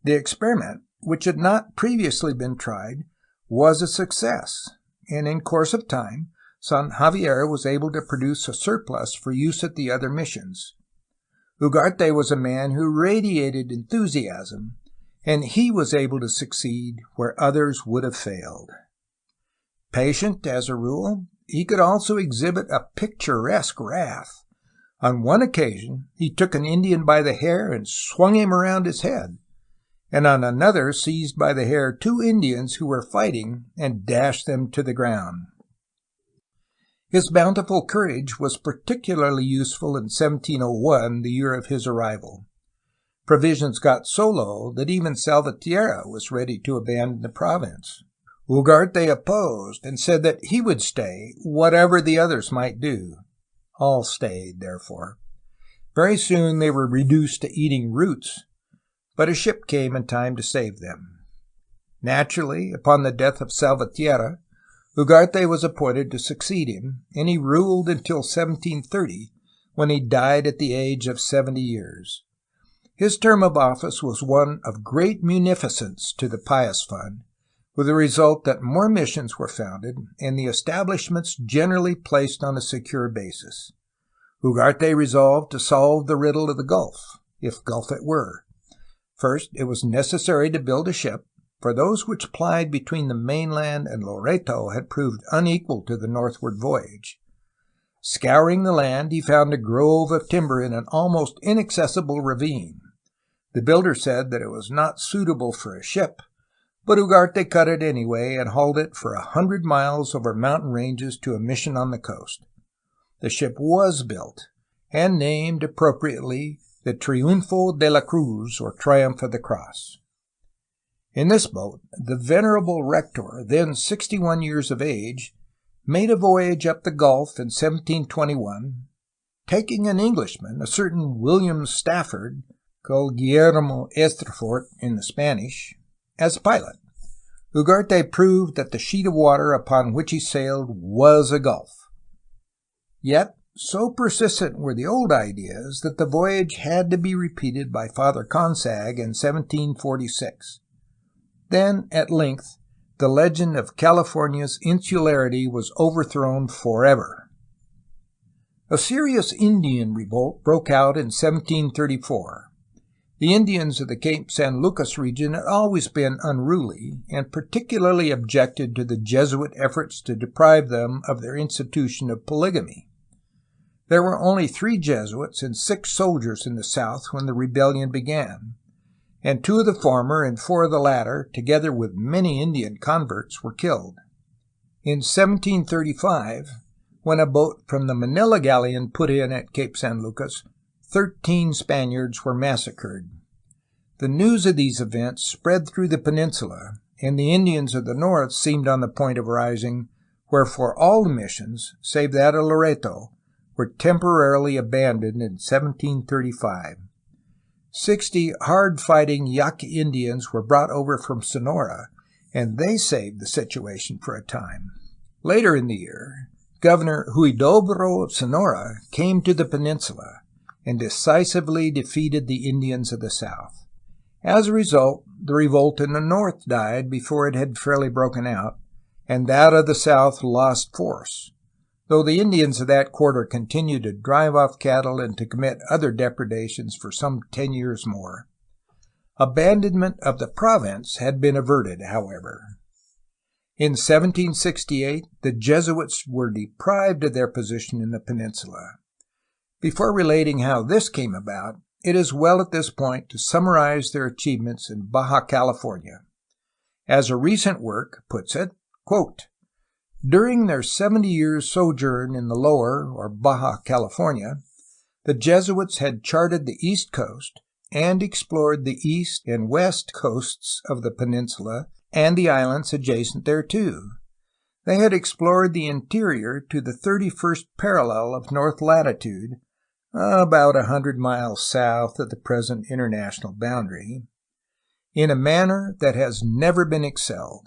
The experiment, which had not previously been tried, was a success, and in course of time, San Javier was able to produce a surplus for use at the other missions. Ugarte was a man who radiated enthusiasm, and he was able to succeed where others would have failed. Patient as a rule, he could also exhibit a picturesque wrath. On one occasion, he took an Indian by the hair and swung him around his head, and on another seized by the hair 2 Indians who were fighting and dashed them to the ground. His bountiful courage was particularly useful in 1701, the year of his arrival. Provisions got so low that even Salvatierra was ready to abandon the province. Ugarte opposed and said that he would stay, whatever the others might do. All stayed, therefore. Very soon they were reduced to eating roots, but a ship came in time to save them. Naturally, upon the death of Salvatierra, Ugarte was appointed to succeed him, and he ruled until 1730, when he died at the age of 70 years. His term of office was one of great munificence to the Pious Fund, with the result that more missions were founded and the establishments generally placed on a secure basis. Ugarte resolved to solve the riddle of the Gulf, if Gulf it were. First, it was necessary to build a ship, for those which plied between the mainland and Loreto had proved unequal to the northward voyage. Scouring the land, he found a grove of timber in an almost inaccessible ravine. The builder said that it was not suitable for a ship, but Ugarte cut it anyway and hauled it for 100 miles over mountain ranges to a mission on the coast. The ship was built, and named appropriately the Triunfo de la Cruz, or Triumph of the Cross. In this boat, the venerable rector, then 61 years of age, made a voyage up the Gulf in 1721, taking an Englishman, a certain William Stafford, called Guillermo Estrafort in the Spanish, as a pilot. Ugarte proved that the sheet of water upon which he sailed was a gulf. Yet, so persistent were the old ideas that the voyage had to be repeated by Father Consag in 1746. Then, at length, the legend of California's insularity was overthrown forever. A serious Indian revolt broke out in 1734. The Indians of the Cape San Lucas region had always been unruly, and particularly objected to the Jesuit efforts to deprive them of their institution of polygamy. There were only 3 Jesuits and 6 soldiers in the south when the rebellion began, and 2 of the former and 4 of the latter, together with many Indian converts, were killed. In 1735, when a boat from the Manila Galleon put in at Cape San Lucas, 13 Spaniards were massacred. The news of these events spread through the peninsula, and the Indians of the north seemed on the point of rising, wherefore all the missions, save that of Loreto, were temporarily abandoned in 1735. 60 hard-fighting Yaqui Indians were brought over from Sonora, and they saved the situation for a time. Later in the year, Governor Huidobro of Sonora came to the peninsula and decisively defeated the Indians of the south. As a result, the revolt in the north died before it had fairly broken out, and that of the south lost force, though the Indians of that quarter continued to drive off cattle and to commit other depredations for some 10 years more. Abandonment of the province had been averted, however. In 1768, the Jesuits were deprived of their position in the peninsula. Before relating how this came about, it is well at this point to summarize their achievements in Baja California. As a recent work puts it, quote, "During their 70 years' sojourn in the lower, or Baja California, the Jesuits had charted the east coast and explored the east and west coasts of the peninsula and the islands adjacent thereto. They had explored the interior to the 31st parallel of north latitude, about 100 miles south of the present international boundary, in a manner that has never been excelled.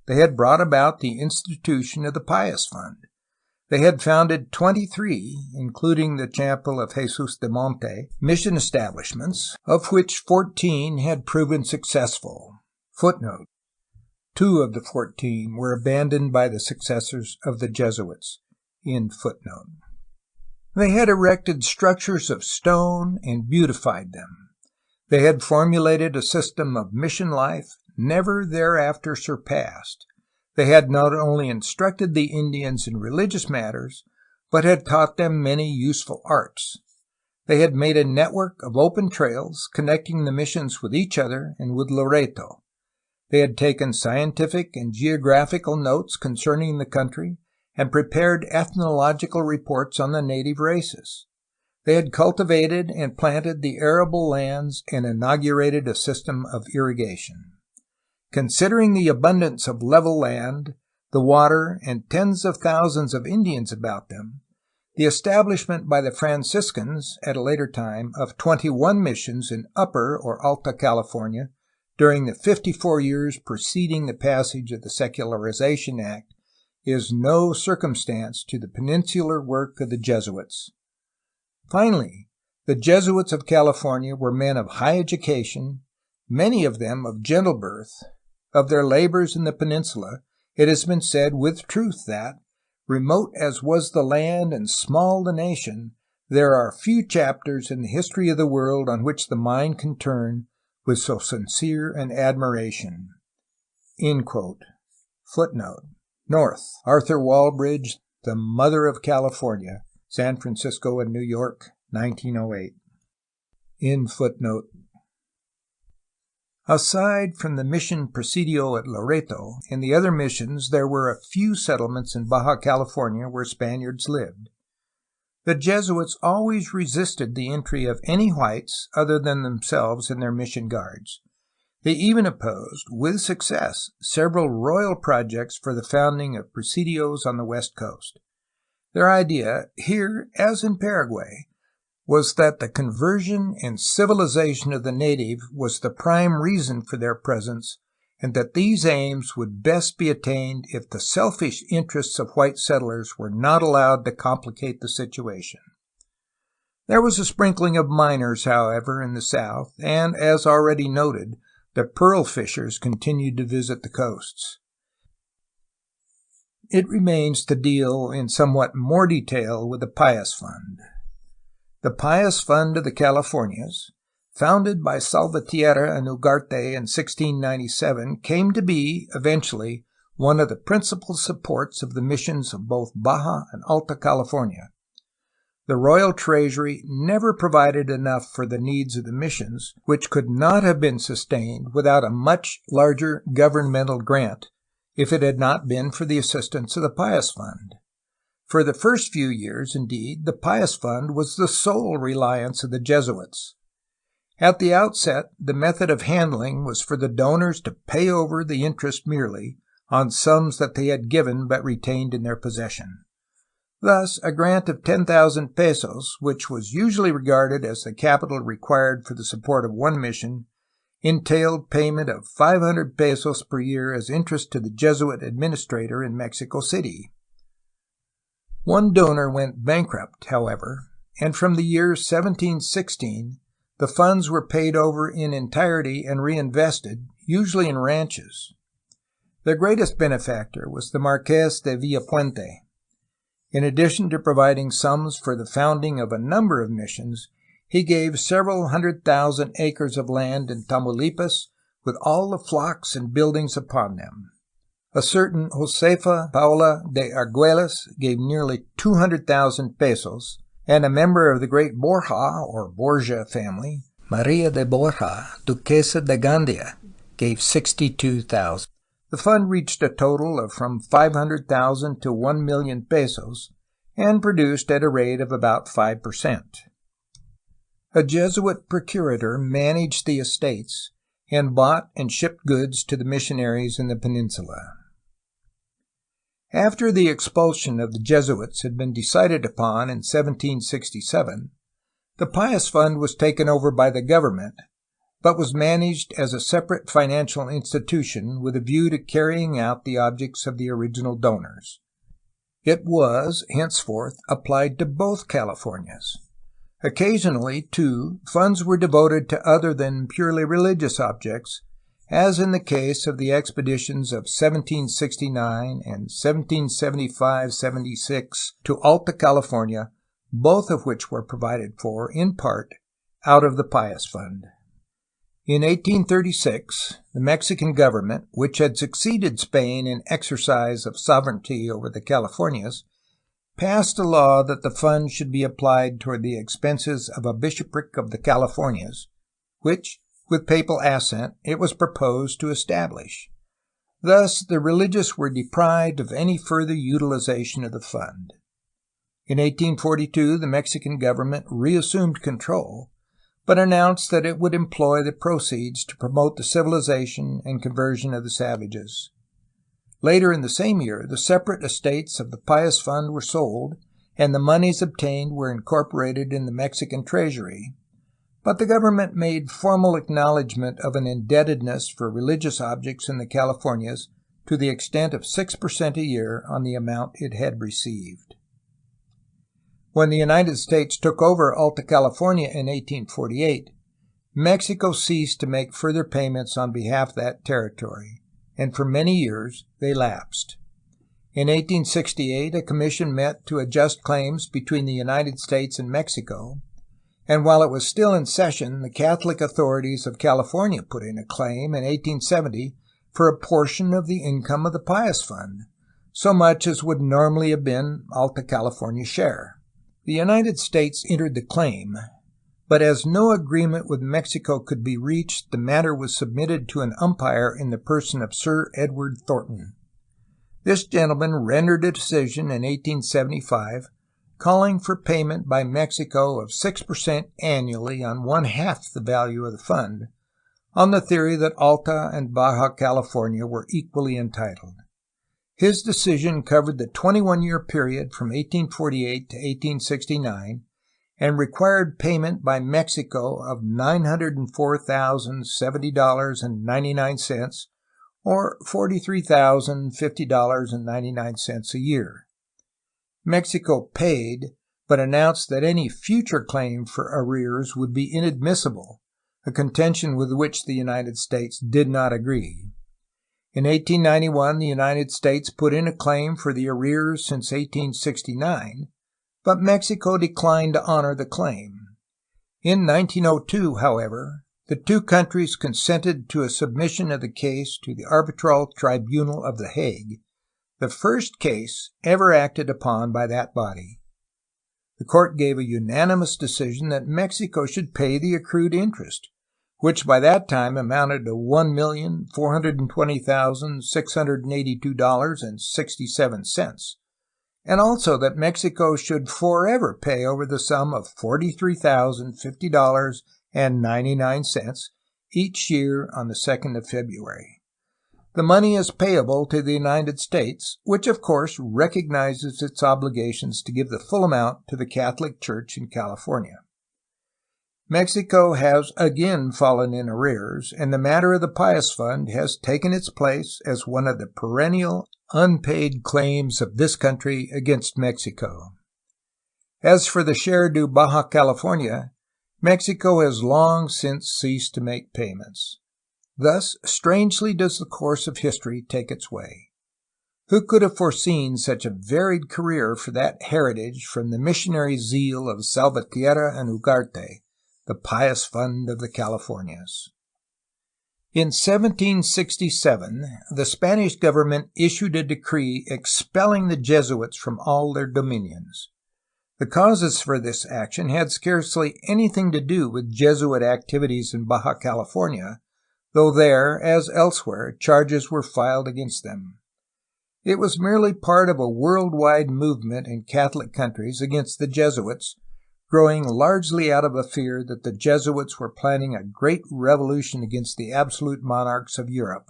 They had brought about the institution of the Pious Fund. They had founded 23, including the Chapel of Jesus de Monte, mission establishments, of which 14 had proven successful. Footnote: 2 of the 14 were abandoned by the successors of the Jesuits. End footnote. They had erected structures of stone and beautified them. They had formulated a system of mission life never thereafter surpassed. They had not only instructed the Indians in religious matters, but had taught them many useful arts. They had made a network of open trails connecting the missions with each other and with Loreto. They had taken scientific and geographical notes concerning the country and prepared ethnological reports on the native races. They had cultivated and planted the arable lands and inaugurated a system of irrigation. Considering the abundance of level land, the water, and tens of thousands of Indians about them, the establishment by the Franciscans, at a later time, of 21 missions in Upper or Alta California during the 54 years preceding the passage of the Secularization Act is no circumstance to the peninsular work of the Jesuits. Finally, the Jesuits of California were men of high education, many of them of gentle birth, of their labors in the peninsula, it has been said with truth that, remote as was the land and small the nation, there are few chapters in the history of the world on which the mind can turn with so sincere an admiration. Footnote. North, Arthur Walbridge, The Mother of California, San Francisco and New York, 1908. Aside from the Mission Presidio at Loreto, in the other missions there were a few settlements in Baja California where Spaniards lived. The Jesuits always resisted the entry of any whites other than themselves in their mission guards. They even opposed, with success, several royal projects for the founding of presidios on the west coast. Their idea, here as in Paraguay, was that the conversion and civilization of the native was the prime reason for their presence, and that these aims would best be attained if the selfish interests of white settlers were not allowed to complicate the situation. There was a sprinkling of miners, however, in the south, and, as already noted, the pearl fishers continued to visit the coasts. It remains to deal in somewhat more detail with the Pious Fund. The Pious Fund of the Californias, founded by Salvatierra and Ugarte in 1697, came to be, eventually, one of the principal supports of the missions of both Baja and Alta California. The royal treasury never provided enough for the needs of the missions, which could not have been sustained without a much larger governmental grant, if it had not been for the assistance of the Pious Fund. For the first few years, indeed, the Pious Fund was the sole reliance of the Jesuits. At the outset, the method of handling was for the donors to pay over the interest merely on sums that they had given but retained in their possession. Thus, a grant of 10,000 pesos, which was usually regarded as the capital required for the support of one mission, entailed payment of 500 pesos per year as interest to the Jesuit administrator in Mexico City. One donor went bankrupt, however, and from the year 1716, the funds were paid over in entirety and reinvested, usually in ranches. Their greatest benefactor was the Marqués de Villapuente. In addition to providing sums for the founding of a number of missions, he gave several 100,000 acres of land in Tamaulipas with all the flocks and buildings upon them. A certain Josefa Paula de Arguelles gave nearly 200,000 pesos, and a member of the great Borja or Borgia family, Maria de Borja, Duquesa de Gandia, gave 62,000. The fund reached a total of from 500,000 to 1,000,000 pesos, and produced at a rate of about 5%. A Jesuit procurator managed the estates, and bought and shipped goods to the missionaries in the peninsula. After the expulsion of the Jesuits had been decided upon in 1767, the Pious Fund was taken over by the government, but was managed as a separate financial institution with a view to carrying out the objects of the original donors. It was, henceforth, applied to both Californias. Occasionally, too, funds were devoted to other than purely religious objects, as in the case of the expeditions of 1769 and 1775-76 to Alta California, both of which were provided for, in part, out of the Pious Fund. In 1836, the Mexican government, which had succeeded Spain in exercise of sovereignty over the Californias, passed a law that the fund should be applied toward the expenses of a bishopric of the Californias, which, with papal assent, it was proposed to establish. Thus, the religious were deprived of any further utilization of the fund. In 1842, the Mexican government reassumed control, but announced that it would employ the proceeds to promote the civilization and conversion of the savages. Later in the same year, the separate estates of the Pious Fund were sold, and the moneys obtained were incorporated in the Mexican treasury, but the government made formal acknowledgment of an indebtedness for religious objects in the Californias to the extent of 6% a year on the amount it had received. When the United States took over Alta California in 1848, Mexico ceased to make further payments on behalf of that territory, and for many years they lapsed. In 1868, a commission met to adjust claims between the United States and Mexico, and while it was still in session, the Catholic authorities of California put in a claim in 1870 for a portion of the income of the Pious Fund, so much as would normally have been Alta California's share. The United States entered the claim, but as no agreement with Mexico could be reached, the matter was submitted to an umpire in the person of Sir Edward Thornton. This gentleman rendered a decision in 1875 calling for payment by Mexico of 6% annually on one-half the value of the fund, on the theory that Alta and Baja California were equally entitled. His decision covered the 21-year period from 1848 to 1869 and required payment by Mexico of $904,070.99 or $43,050.99 a year. Mexico paid, but announced that any future claim for arrears would be inadmissible, a contention with which the United States did not agree. In 1891, the United States put in a claim for the arrears since 1869, but Mexico declined to honor the claim. In 1902, however, the two countries consented to a submission of the case to the Arbitral Tribunal of The Hague, the first case ever acted upon by that body. The court gave a unanimous decision that Mexico should pay the accrued interest, which by that time amounted to $1,420,682.67, and also that Mexico should forever pay over the sum of $43,050.99 each year on the 2nd of February. The money is payable to the United States, which of course recognizes its obligations to give the full amount to the Catholic Church in California. Mexico has again fallen in arrears, and the matter of the Pious Fund has taken its place as one of the perennial unpaid claims of this country against Mexico. As for the share due Baja California, Mexico has long since ceased to make payments. Thus, strangely does the course of history take its way. Who could have foreseen such a varied career for that heritage from the missionary zeal of Salvatierra and Ugarte, the Pious Fund of the Californias? In 1767, the Spanish government issued a decree expelling the Jesuits from all their dominions. The causes for this action had scarcely anything to do with Jesuit activities in Baja California, though there, as elsewhere, charges were filed against them. It was merely part of a worldwide movement in Catholic countries against the Jesuits, growing largely out of a fear that the Jesuits were planning a great revolution against the absolute monarchs of Europe.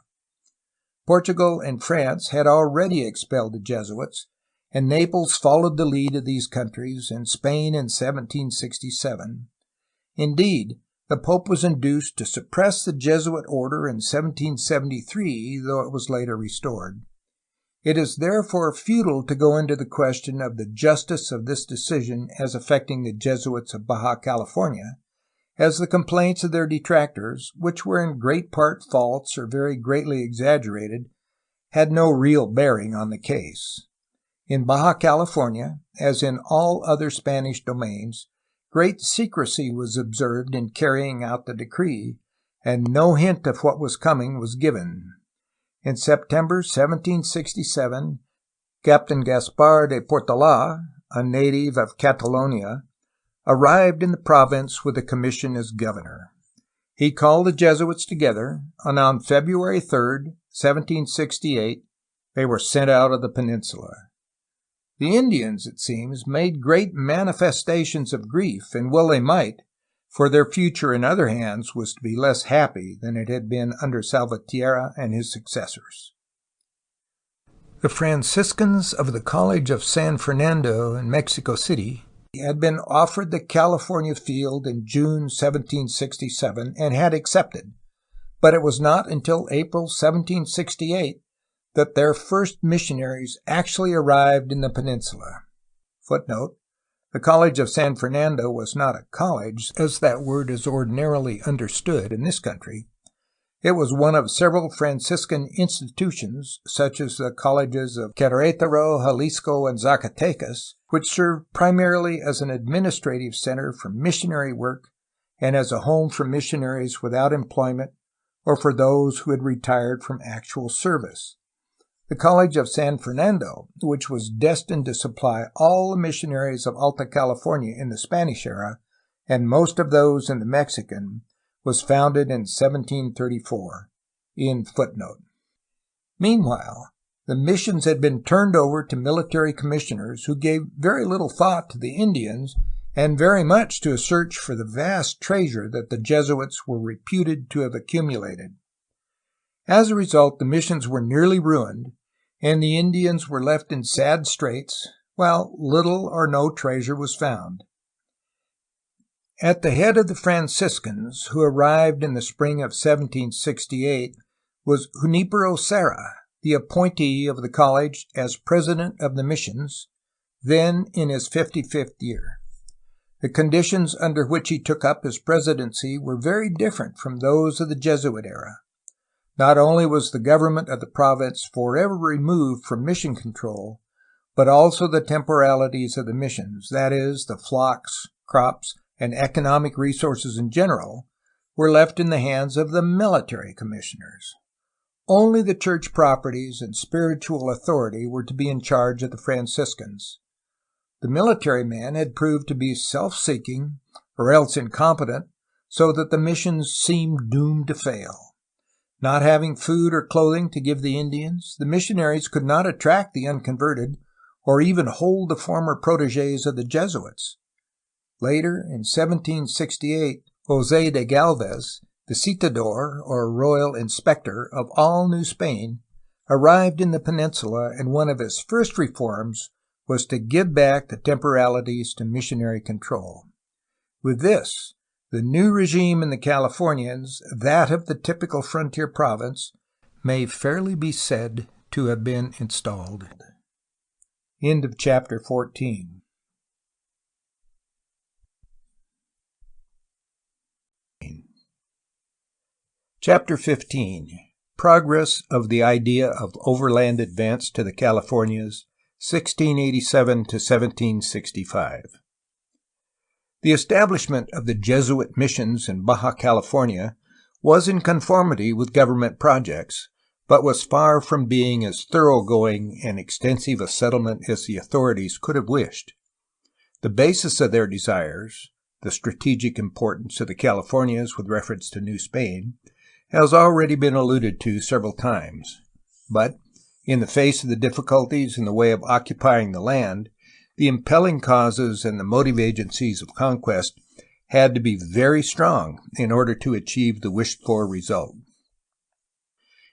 Portugal and France had already expelled the Jesuits, and Naples followed the lead of these countries, and Spain in 1767. Indeed, the Pope was induced to suppress the Jesuit order in 1773, though it was later restored. It is therefore futile to go into the question of the justice of this decision as affecting the Jesuits of Baja California, as the complaints of their detractors, which were in great part false or very greatly exaggerated, had no real bearing on the case. In Baja California, as in all other Spanish domains, great secrecy was observed in carrying out the decree, and no hint of what was coming was given. In September 1767, Captain Gaspar de Portola, a native of Catalonia, arrived in the province with a commission as governor. He called the Jesuits together, and on February 3, 1768, they were sent out of the peninsula. The Indians, it seems, made great manifestations of grief, and well they might, for their future in other hands was to be less happy than it had been under Salvatierra and his successors. The Franciscans of the College of San Fernando in Mexico City had been offered the California field in June 1767 and had accepted, but it was not until April 1768 that their first missionaries actually arrived in the peninsula. Footnote: the College of San Fernando was not a college, as that word is ordinarily understood in this country, It was one of several Franciscan institutions, such as the colleges of Querétaro, Jalisco, and Zacatecas, which served primarily as an administrative center for missionary work and as a home for missionaries without employment or for those who had retired from actual service. The College of San Fernando, which was destined to supply all the missionaries of Alta California in the Spanish era and most of those in the Mexican, was founded in 1734. In footnote. Meanwhile, the missions had been turned over to military commissioners who gave very little thought to the Indians and very much to a search for the vast treasure that the Jesuits were reputed to have accumulated. As a result, the missions were nearly ruined, and the Indians were left in sad straits, while little or no treasure was found. At the head of the Franciscans, who arrived in the spring of 1768, was Junipero Serra, the appointee of the college as president of the missions, then in his 55th year. The conditions under which he took up his presidency were very different from those of the Jesuit era. Not only was the government of the province forever removed from mission control, but also the temporalities of the missions, that is, the flocks, crops, and economic resources in general, were left in the hands of the military commissioners. Only the church properties and spiritual authority were to be in charge of the Franciscans. The military men had proved to be self-seeking or else incompetent, so that the missions seemed doomed to fail. Not having food or clothing to give the Indians, the missionaries could not attract the unconverted or even hold the former protégés of the Jesuits. Later, in 1768, José de Gálvez, the citador or royal inspector of all New Spain, arrived in the peninsula, and one of his first reforms was to give back the temporalities to missionary control. With this, the new regime in the Californians, that of the typical frontier province, may fairly be said to have been installed. End of chapter 14. Chapter 15. Progress of the idea of overland advance to the Californias, 1687 to 1765. The establishment of the Jesuit missions in Baja California was in conformity with government projects, but was far from being as thoroughgoing and extensive a settlement as the authorities could have wished. The basis of their desires, the strategic importance of the Californias with reference to New Spain, has already been alluded to several times. But, in the face of the difficulties in the way of occupying the land, the impelling causes and the motive agencies of conquest had to be very strong in order to achieve the wished-for result.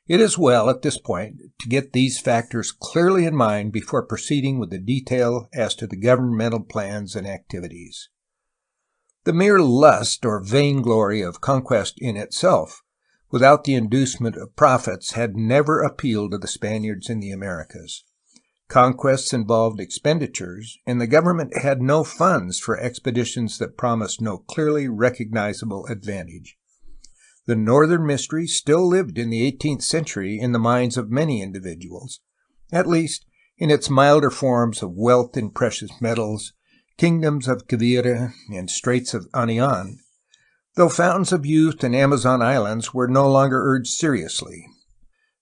It is well, at this point, to get these factors clearly in mind before proceeding with the detail as to the governmental plans and activities. The mere lust or vainglory of conquest in itself, without the inducement of profits, had never appealed to the Spaniards in the Americas. Conquests involved expenditures, and the government had no funds for expeditions that promised no clearly recognizable advantage. The northern mystery still lived in the 18th century in the minds of many individuals, at least in its milder forms of wealth in precious metals, kingdoms of Quivira and Straits of Anian, though fountains of youth and Amazon islands were no longer urged seriously.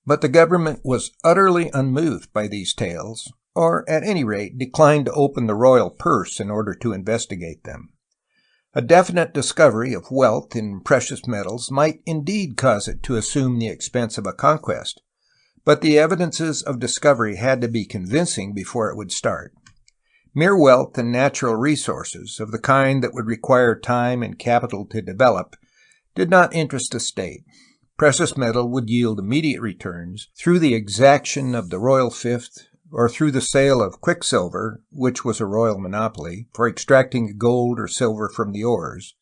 But the government was utterly unmoved by these tales, or at any rate declined to open the royal purse in order to investigate them. A definite discovery of wealth in precious metals might indeed cause it to assume the expense of a conquest, but the evidences of discovery had to be convincing before it would start. Mere wealth and natural resources, of the kind that would require time and capital to develop, did not interest the state. Precious metal would yield immediate returns through the exaction of the royal fifth, or through the sale of quicksilver, which was a royal monopoly, for extracting gold or silver from the ores.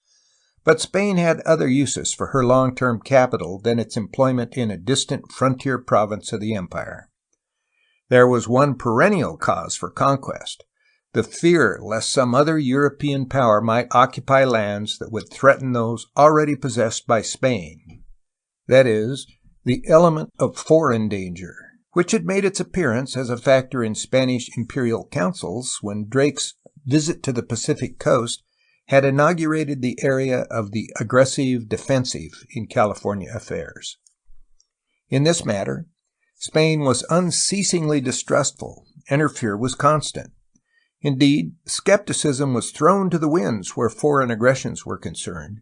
But Spain had other uses for her long-term capital than its employment in a distant frontier province of the empire. There was one perennial cause for conquest, the fear lest some other European power might occupy lands that would threaten those already possessed by Spain. that is, the element of foreign danger, which had made its appearance as a factor in Spanish imperial councils when Drake's visit to the Pacific coast had inaugurated the area of the aggressive defensive in California affairs. In this matter, Spain was unceasingly distrustful, and her fear was constant. Indeed, skepticism was thrown to the winds where foreign aggressions were concerned,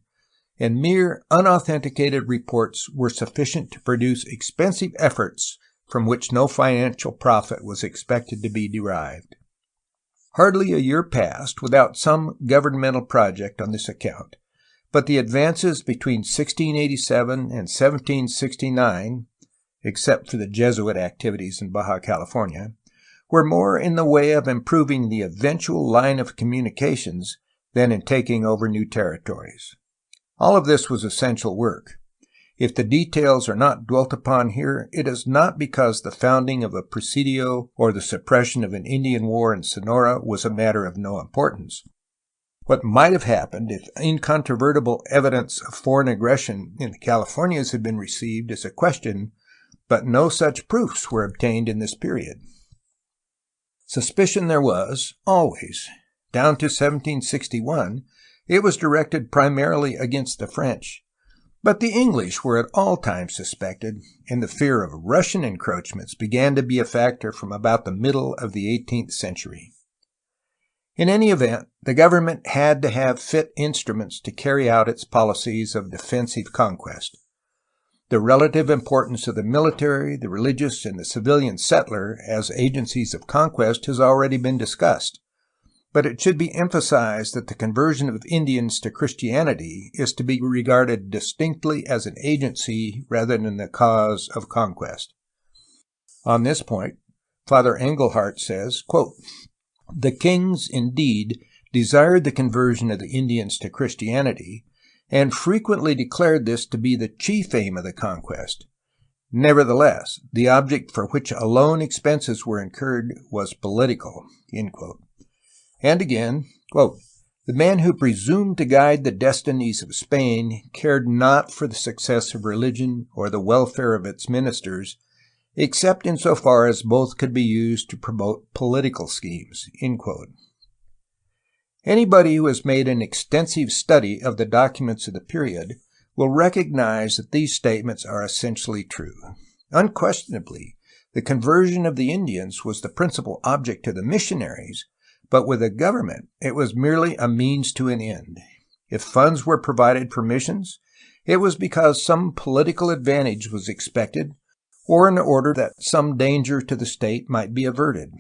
and mere unauthenticated reports were sufficient to produce expensive efforts from which no financial profit was expected to be derived. Hardly a year passed without some governmental project on this account, but the advances between 1687 and 1769, except for the Jesuit activities in Baja California, were more in the way of improving the eventual line of communications than in taking over new territories. All of this was essential work. If the details are not dwelt upon here, it is not because the founding of a presidio or the suppression of an Indian war in Sonora was a matter of no importance. What might have happened if incontrovertible evidence of foreign aggression in the Californias had been received is a question, but no such proofs were obtained in this period. Suspicion there was, always. Down to 1761, it was directed primarily against the French, but the English were at all times suspected, and the fear of Russian encroachments began to be a factor from about the middle of the 18th century. In any event, the government had to have fit instruments to carry out its policies of defensive conquest. The relative importance of the military, the religious, and the civilian settler as agencies of conquest has already been discussed. But it should be emphasized that the conversion of Indians to Christianity is to be regarded distinctly as an agency rather than the cause of conquest. On this point, Father Engelhardt says, quote, "The kings, indeed, desired the conversion of the Indians to Christianity, and frequently declared this to be the chief aim of the conquest. Nevertheless, the object for which alone expenses were incurred was political." End quote. And again, quote, "The men who presumed to guide the destinies of Spain cared not for the success of religion or the welfare of its ministers, except insofar as both could be used to promote political schemes." End quote. Anybody who has made an extensive study of the documents of the period will recognize that these statements are essentially true. Unquestionably, the conversion of the Indians was the principal object of the missionaries, but with the government it was merely a means to an end. If funds were provided for missions, it was because some political advantage was expected, or in order that some danger to the state might be averted.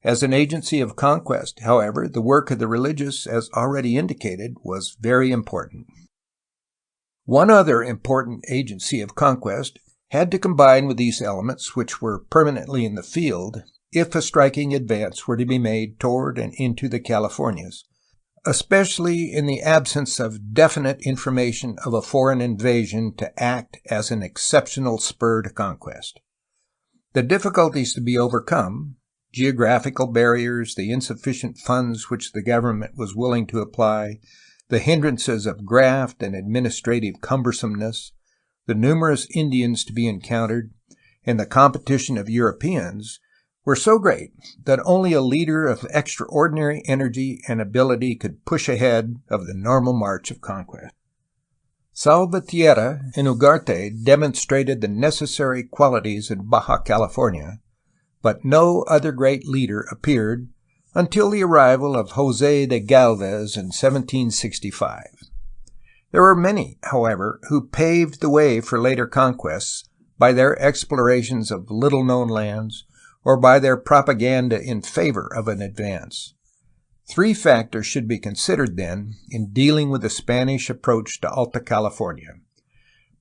As an agency of conquest, however, the work of the religious, as already indicated, was very important. One other important agency of conquest had to combine with these elements which were permanently in the field if a striking advance were to be made toward and into the Californias, especially in the absence of definite information of a foreign invasion to act as an exceptional spur to conquest. The difficulties to be overcome, geographical barriers, the insufficient funds which the government was willing to apply, the hindrances of graft and administrative cumbersomeness, the numerous Indians to be encountered, and the competition of Europeans, were so great that only a leader of extraordinary energy and ability could push ahead of the normal march of conquest. Salvatierra and Ugarte demonstrated the necessary qualities in Baja California, but no other great leader appeared until the arrival of José de Gálvez in 1765. There were many, however, who paved the way for later conquests by their explorations of little-known lands, or by their propaganda in favor of an advance. Three factors should be considered, then, in dealing with the Spanish approach to Alta California: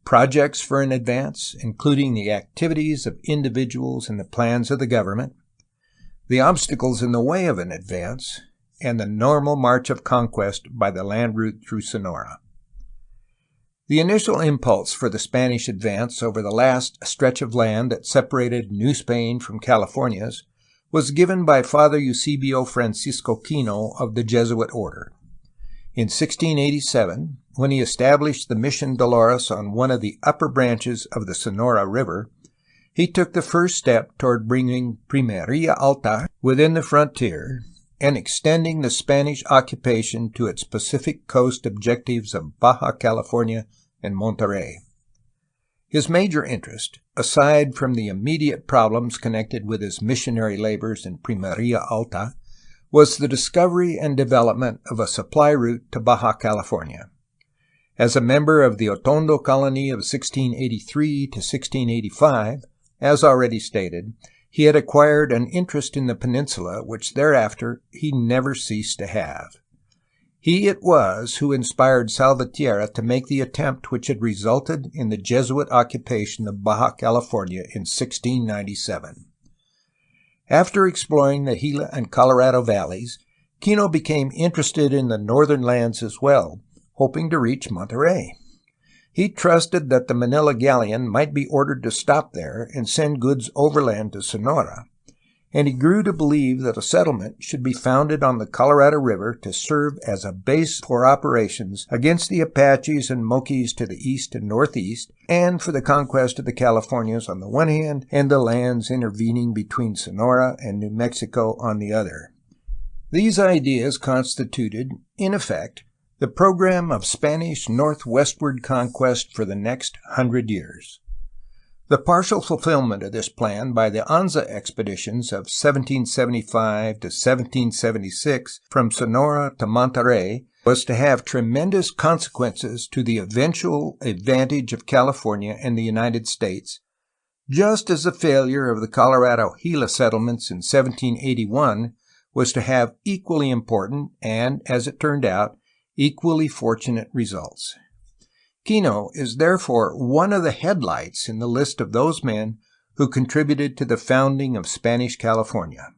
projects for an advance, including the activities of individuals and the plans of the government, the obstacles in the way of an advance, and the normal march of conquest by the land route through Sonora. The initial impulse for the Spanish advance over the last stretch of land that separated New Spain from Californias was given by Father Eusebio Francisco Kino of the Jesuit order. In 1687, when he established the Mission Dolores on one of the upper branches of the Sonora River, he took the first step toward bringing Pimeria Alta within the frontier and extending the Spanish occupation to its Pacific coast objectives of Baja California and Monterey. His major interest, aside from the immediate problems connected with his missionary labors in Pimeria Alta, was the discovery and development of a supply route to Baja California. As a member of the Otondo colony of 1683 to 1685, as already stated, he had acquired an interest in the peninsula which thereafter he never ceased to have. He it was who inspired Salvatierra to make the attempt which had resulted in the Jesuit occupation of Baja California in 1697. After exploring the Gila and Colorado valleys, Kino became interested in the northern lands as well, hoping to reach Monterey. He trusted that the Manila Galleon might be ordered to stop there and send goods overland to Sonora, and he grew to believe that a settlement should be founded on the Colorado River to serve as a base for operations against the Apaches and Moquis to the east and northeast, and for the conquest of the Californias on the one hand and the lands intervening between Sonora and New Mexico on the other. These ideas constituted, in effect, the program of Spanish northwestward conquest for the next 100 years. The partial fulfillment of this plan by the Anza expeditions of 1775 to 1776 from Sonora to Monterey was to have tremendous consequences to the eventual advantage of California and the United States, just as the failure of the Colorado Gila settlements in 1781 was to have equally important and, as it turned out, equally fortunate results. Kino is therefore one of the headlights in the list of those men who contributed to the founding of Spanish California.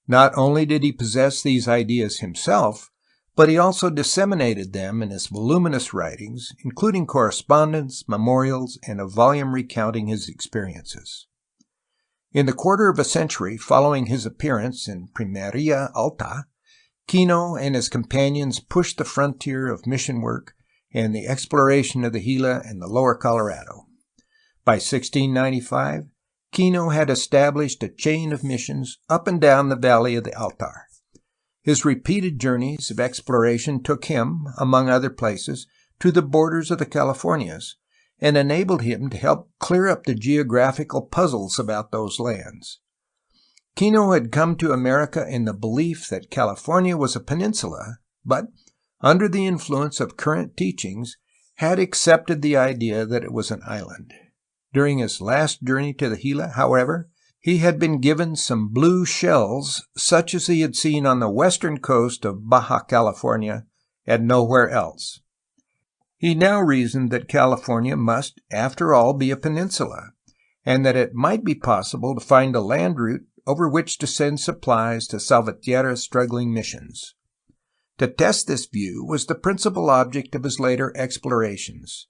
Not only did he possess these ideas himself, but he also disseminated them in his voluminous writings, including correspondence, memorials, and a volume recounting his experiences. In the quarter of a century following his appearance in Pimeria Alta, Kino and his companions pushed the frontier of mission work and the exploration of the Gila and the lower Colorado. By 1695, Kino had established a chain of missions up and down the valley of the Altar. His repeated journeys of exploration took him, among other places, to the borders of the Californias, and enabled him to help clear up the geographical puzzles about those lands. Kino had come to America in the belief that California was a peninsula, but, under the influence of current teachings, had accepted the idea that it was an island. During his last journey to the Gila, however, he had been given some blue shells such as he had seen on the western coast of Baja California and nowhere else. He now reasoned that California must, after all, be a peninsula, and that it might be possible to find a land route over which to send supplies to Salvatierra's struggling missions. To test this view was the principal object of his later explorations.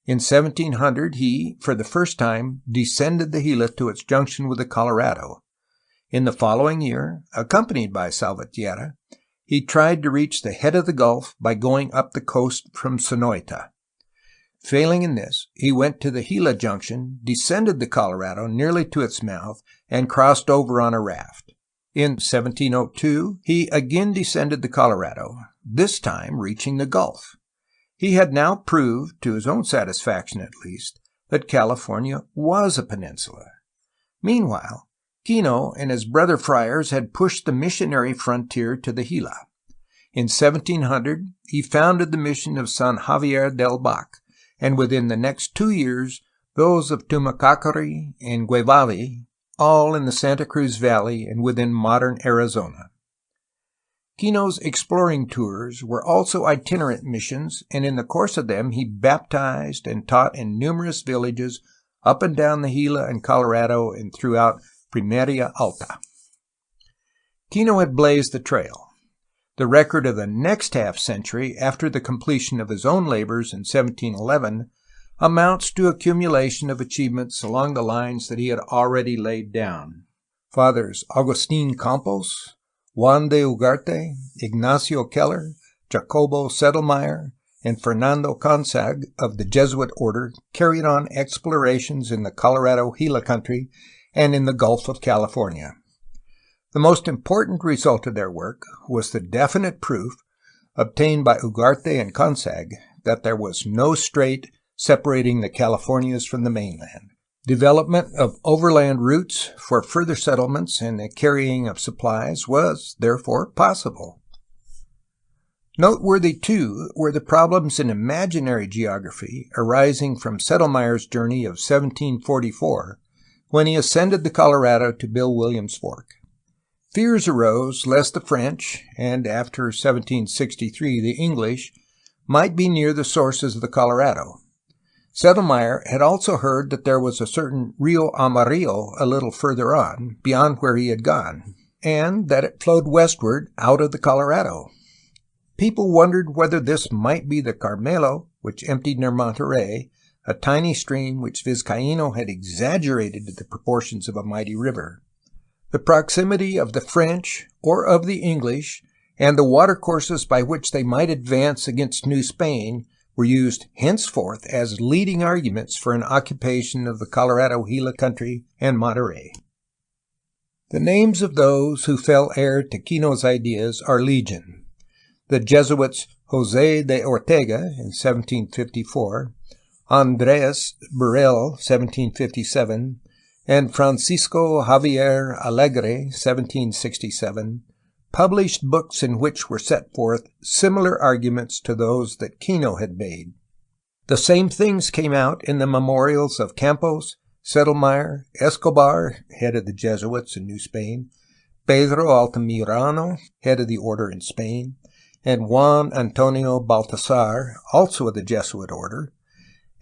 In 1700 he, for the first time, descended the Gila to its junction with the Colorado. In the following year, accompanied by Salvatierra, he tried to reach the head of the Gulf by going up the coast from Sonoita. Failing in this, he went to the Gila junction, descended the Colorado nearly to its mouth, and crossed over on a raft. In 1702, he again descended the Colorado, this time reaching the Gulf. He had now proved, to his own satisfaction at least, that California was a peninsula. Meanwhile, Kino and his brother friars had pushed the missionary frontier to the Gila. In 1700, he founded the mission of San Javier del Bac, and within the next 2 years, those of Tumacacori and Guevali, all in the Santa Cruz Valley and within modern Arizona. Kino's exploring tours were also itinerant missions, and in the course of them he baptized and taught in numerous villages up and down the Gila and Colorado and throughout Pimeria Alta. Kino had blazed the trail. The record of the next half-century after the completion of his own labors in 1711 amounts to accumulation of achievements along the lines that he had already laid down. Fathers Agustin Campos, Juan de Ugarte, Ignacio Keller, Jacobo Sedelmeier, and Fernando Consag of the Jesuit order carried on explorations in the Colorado Gila country and in the Gulf of California. The most important result of their work was the definite proof obtained by Ugarte and Consag that there was no strait separating the Californias from the mainland. Development of overland routes for further settlements and the carrying of supplies was, therefore, possible. Noteworthy, too, were the problems in imaginary geography arising from Settlemyre's journey of 1744, when he ascended the Colorado to Bill Williams Fork. Fears arose lest the French, and after 1763 the English, might be near the sources of the Colorado. Settlemyre had also heard that there was a certain Rio Amarillo a little further on, beyond where he had gone, and that it flowed westward out of the Colorado. People wondered whether this might be the Carmelo, which emptied near Monterey, a tiny stream which Vizcaíno had exaggerated to the proportions of a mighty river. The proximity of the French or of the English, and the watercourses by which they might advance against New Spain, were used henceforth as leading arguments for an occupation of the Colorado Gila country and Monterey. The names of those who fell heir to Kino's ideas are legion. The Jesuits José de Ortega in 1754, Andrés Burrell 1757, and Francisco Javier Alegre 1767, published books in which were set forth similar arguments to those that Kino had made. The same things came out in the memorials of Campos, Settlemyre, Escobar, head of the Jesuits in New Spain, Pedro Altamirano, head of the order in Spain, and Juan Antonio Baltasar, also of the Jesuit order,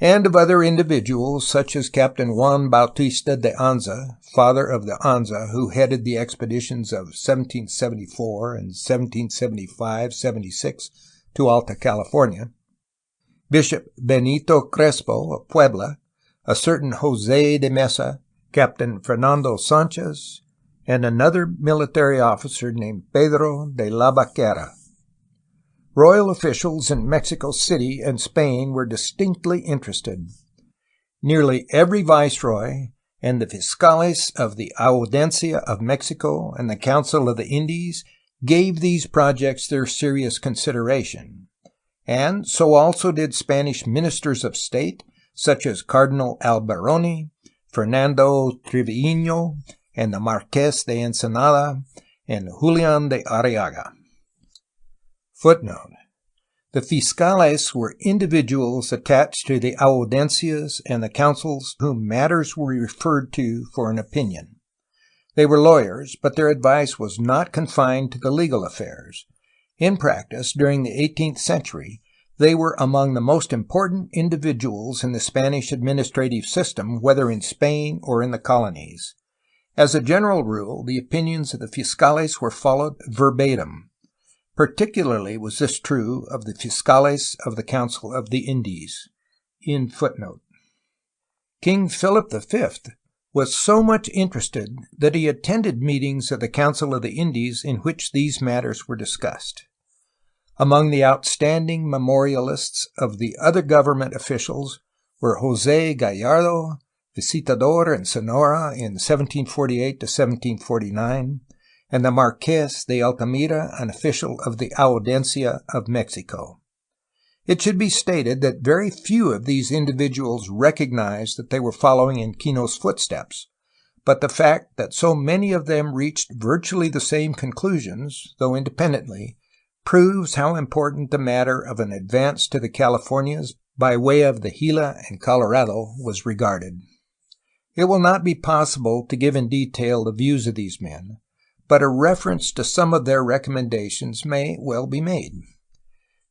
and of other individuals such as Captain Juan Bautista de Anza, father of the Anza, who headed the expeditions of 1774 and 1775-76 to Alta California, Bishop Benito Crespo of Puebla, a certain José de Mesa, Captain Fernando Sanchez, and another military officer named Pedro de la Vaquera. Royal officials in Mexico City and Spain were distinctly interested. Nearly every viceroy and the fiscales of the Audiencia of Mexico and the Council of the Indies gave these projects their serious consideration, and so also did Spanish ministers of state such as Cardinal Alberoni, Fernando Triviño, and the Marqués de Ensenada, and Julián de Arriaga. Footnote: the fiscales were individuals attached to the audiencias and the councils whom matters were referred to for an opinion. They were lawyers, but their advice was not confined to the legal affairs. In practice, during the 18th century, they were among the most important individuals in the Spanish administrative system, whether in Spain or in the colonies. As a general rule, the opinions of the fiscales were followed verbatim. Particularly was this true of the fiscales of the Council of the Indies. King Philip V was so much interested that he attended meetings of the Council of the Indies in which these matters were discussed. Among the outstanding memorialists of the other government officials were José Gallardo, visitador in Sonora in 1748 to 1749, and the Marqués de Altamira, an official of the Audiencia of Mexico. It should be stated that very few of these individuals recognized that they were following in Kino's footsteps, but the fact that so many of them reached virtually the same conclusions, though independently, proves how important the matter of an advance to the Californias by way of the Gila and Colorado was regarded. It will not be possible to give in detail the views of these men, but a reference to some of their recommendations may well be made.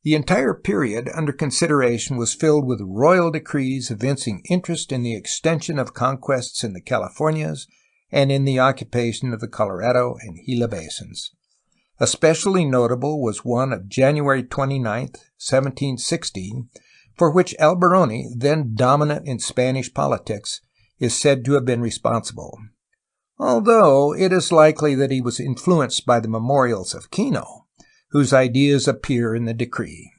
The entire period under consideration was filled with royal decrees evincing interest in the extension of conquests in the Californias and in the occupation of the Colorado and Gila basins. Especially notable was one of January 29, 1716, for which Alberoni, then dominant in Spanish politics, is said to have been responsible, although it is likely that he was influenced by the memorials of Kino, whose ideas appear in the decree.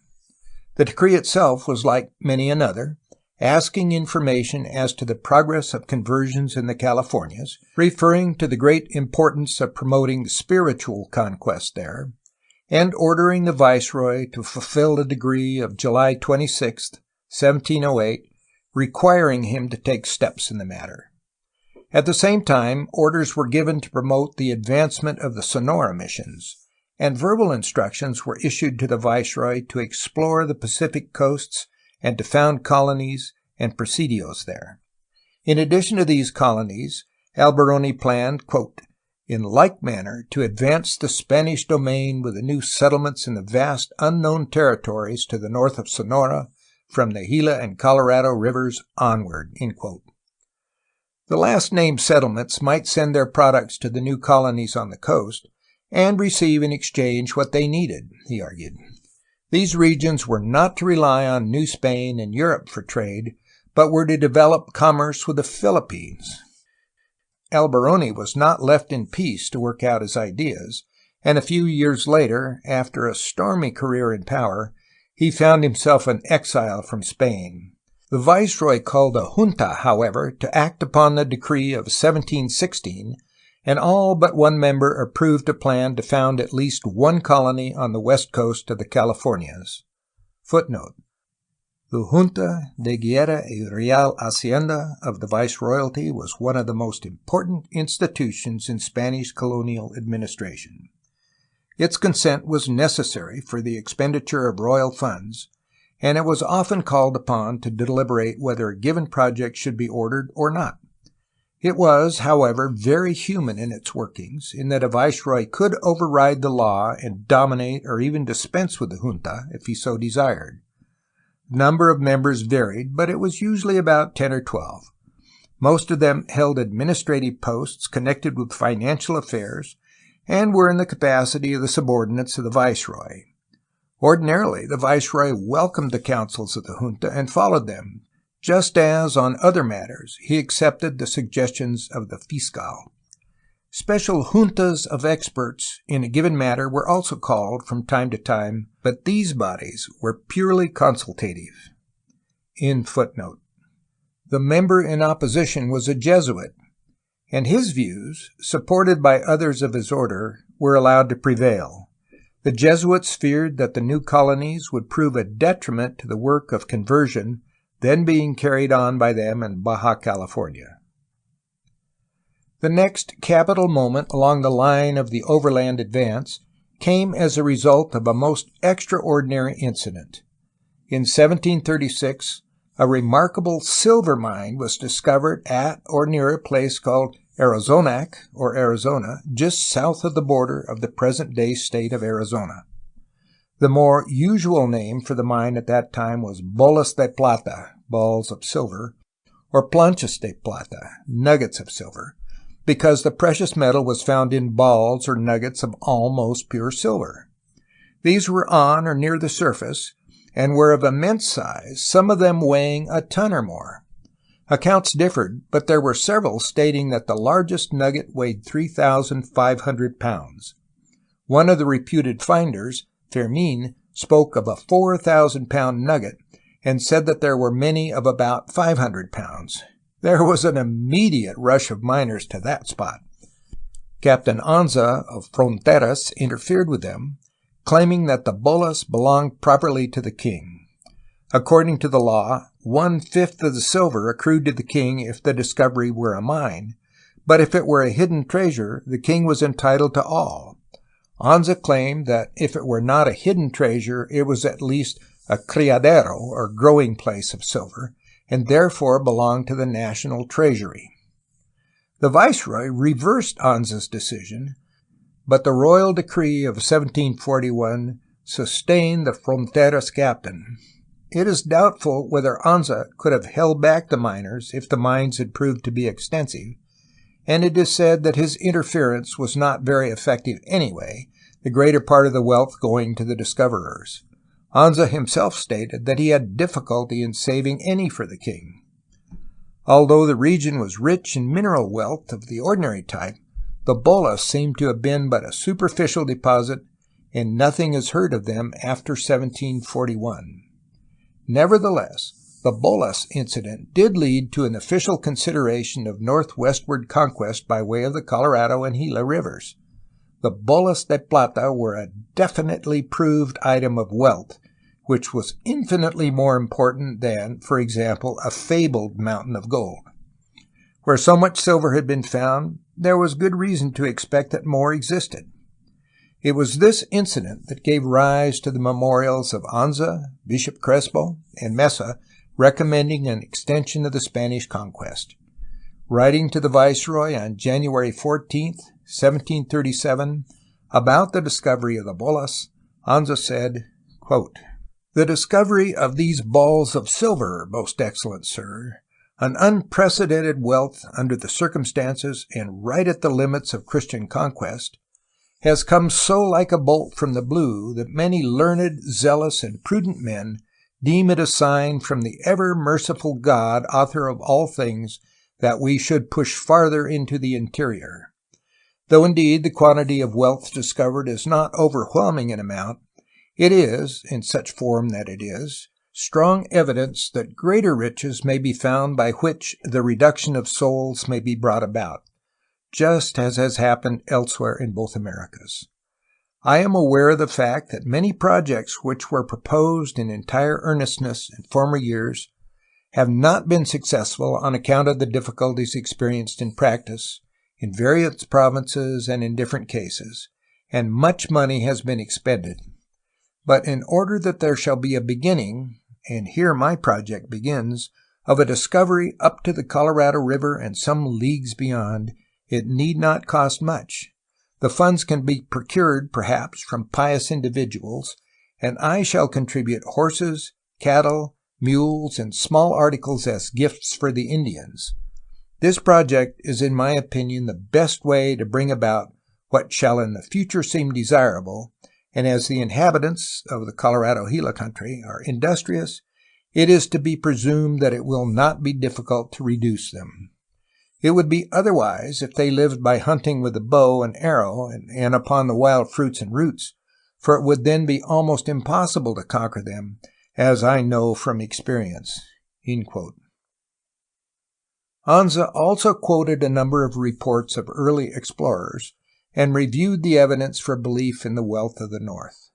The decree itself was like many another, asking information as to the progress of conversions in the Californias, referring to the great importance of promoting spiritual conquest there, and ordering the viceroy to fulfill the decree of July 26, 1708, requiring him to take steps in the matter. At the same time, orders were given to promote the advancement of the Sonora missions, and verbal instructions were issued to the viceroy to explore the Pacific coasts and to found colonies and presidios there. In addition to these colonies, Alberoni planned, quote, in like manner to advance the Spanish domain with the new settlements in the vast unknown territories to the north of Sonora, from the Gila and Colorado rivers onward, end quote. The last-named settlements might send their products to the new colonies on the coast and receive in exchange what they needed, he argued. These regions were not to rely on New Spain and Europe for trade, but were to develop commerce with the Philippines. Alberoni was not left in peace to work out his ideas, and a few years later, after a stormy career in power, he found himself in exile from Spain. The viceroy called a junta, however, to act upon the decree of 1716, and all but one member approved a plan to found at least one colony on the west coast of the Californias. Footnote: the Junta de Guerra y Real Hacienda of the Viceroyalty was one of the most important institutions in Spanish colonial administration. Its consent was necessary for the expenditure of royal funds, and it was often called upon to deliberate whether a given project should be ordered or not. It was, however, very human in its workings, in that a viceroy could override the law and dominate or even dispense with the junta if he so desired. The number of members varied, but it was usually about 10 or 12. Most of them held administrative posts connected with financial affairs and were in the capacity of the subordinates of the viceroy. Ordinarily, the viceroy welcomed the counsels of the junta and followed them, just as, on other matters, he accepted the suggestions of the fiscal. Special juntas of experts in a given matter were also called from time to time, but these bodies were purely consultative. End footnote. The member in opposition was a Jesuit, and his views, supported by others of his order, were allowed to prevail. The Jesuits feared that the new colonies would prove a detriment to the work of conversion then being carried on by them in Baja California. The next capital moment along the line of the overland advance came as a result of a most extraordinary incident. In 1736, a remarkable silver mine was discovered at or near a place called Arizonac, or Arizona, just south of the border of the present-day state of Arizona. The more usual name for the mine at that time was bolas de plata, balls of silver, or planchas de plata, nuggets of silver, because the precious metal was found in balls or nuggets of almost pure silver. These were on or near the surface, and were of immense size, some of them weighing a ton or more. Accounts differed, but there were several stating that the largest nugget weighed 3,500 pounds. One of the reputed finders, Fermin, spoke of a 4,000-pound nugget and said that there were many of about 500 pounds. There was an immediate rush of miners to that spot. Captain Anza of Fronteras interfered with them, claiming that the bolas belonged properly to the king. According to the law, 1/5 of the silver accrued to the king if the discovery were a mine, but if it were a hidden treasure, the king was entitled to all. Anza claimed that if it were not a hidden treasure, it was at least a criadero, or growing place of silver, and therefore belonged to the national treasury. The viceroy reversed Anza's decision, but the royal decree of 1741 sustained the Fronteras captain. It is doubtful whether Anza could have held back the miners if the mines had proved to be extensive, and it is said that his interference was not very effective anyway, the greater part of the wealth going to the discoverers. Anza himself stated that he had difficulty in saving any for the king. Although the region was rich in mineral wealth of the ordinary type, the bolas seem to have been but a superficial deposit, and nothing is heard of them after 1741. Nevertheless, the Bolas incident did lead to an official consideration of northwestward conquest by way of the Colorado and Gila rivers. The bolas de plata were a definitely proved item of wealth, which was infinitely more important than, for example, a fabled mountain of gold. Where so much silver had been found, there was good reason to expect that more existed. It was this incident that gave rise to the memorials of Anza, Bishop Crespo, and Mesa recommending an extension of the Spanish conquest. Writing to the Viceroy on January 14, 1737, about the discovery of the bolas, Anza said, quote, "The discovery of these balls of silver, most excellent sir, an unprecedented wealth under the circumstances and right at the limits of Christian conquest, has come so like a bolt from the blue that many learned, zealous, and prudent men deem it a sign from the ever-merciful God, author of all things, that we should push farther into the interior. Though indeed the quantity of wealth discovered is not overwhelming in amount, it is, in such form that it is, strong evidence that greater riches may be found by which the reduction of souls may be brought about, just as has happened elsewhere in both Americas. I am aware of the fact that many projects which were proposed in entire earnestness in former years have not been successful on account of the difficulties experienced in practice in various provinces and in different cases, and much money has been expended. But in order that there shall be a beginning, and here my project begins, of a discovery up to the Colorado River and some leagues beyond, it need not cost much. The funds can be procured, perhaps, from pious individuals, and I shall contribute horses, cattle, mules, and small articles as gifts for the Indians. This project is, in my opinion, the best way to bring about what shall in the future seem desirable, and as the inhabitants of the Colorado-Gila country are industrious, it is to be presumed that it will not be difficult to reduce them. It would be otherwise if they lived by hunting with the bow and arrow and upon the wild fruits and roots, for it would then be almost impossible to conquer them, as I know from experience." Anza also quoted a number of reports of early explorers and reviewed the evidence for belief in the wealth of the north.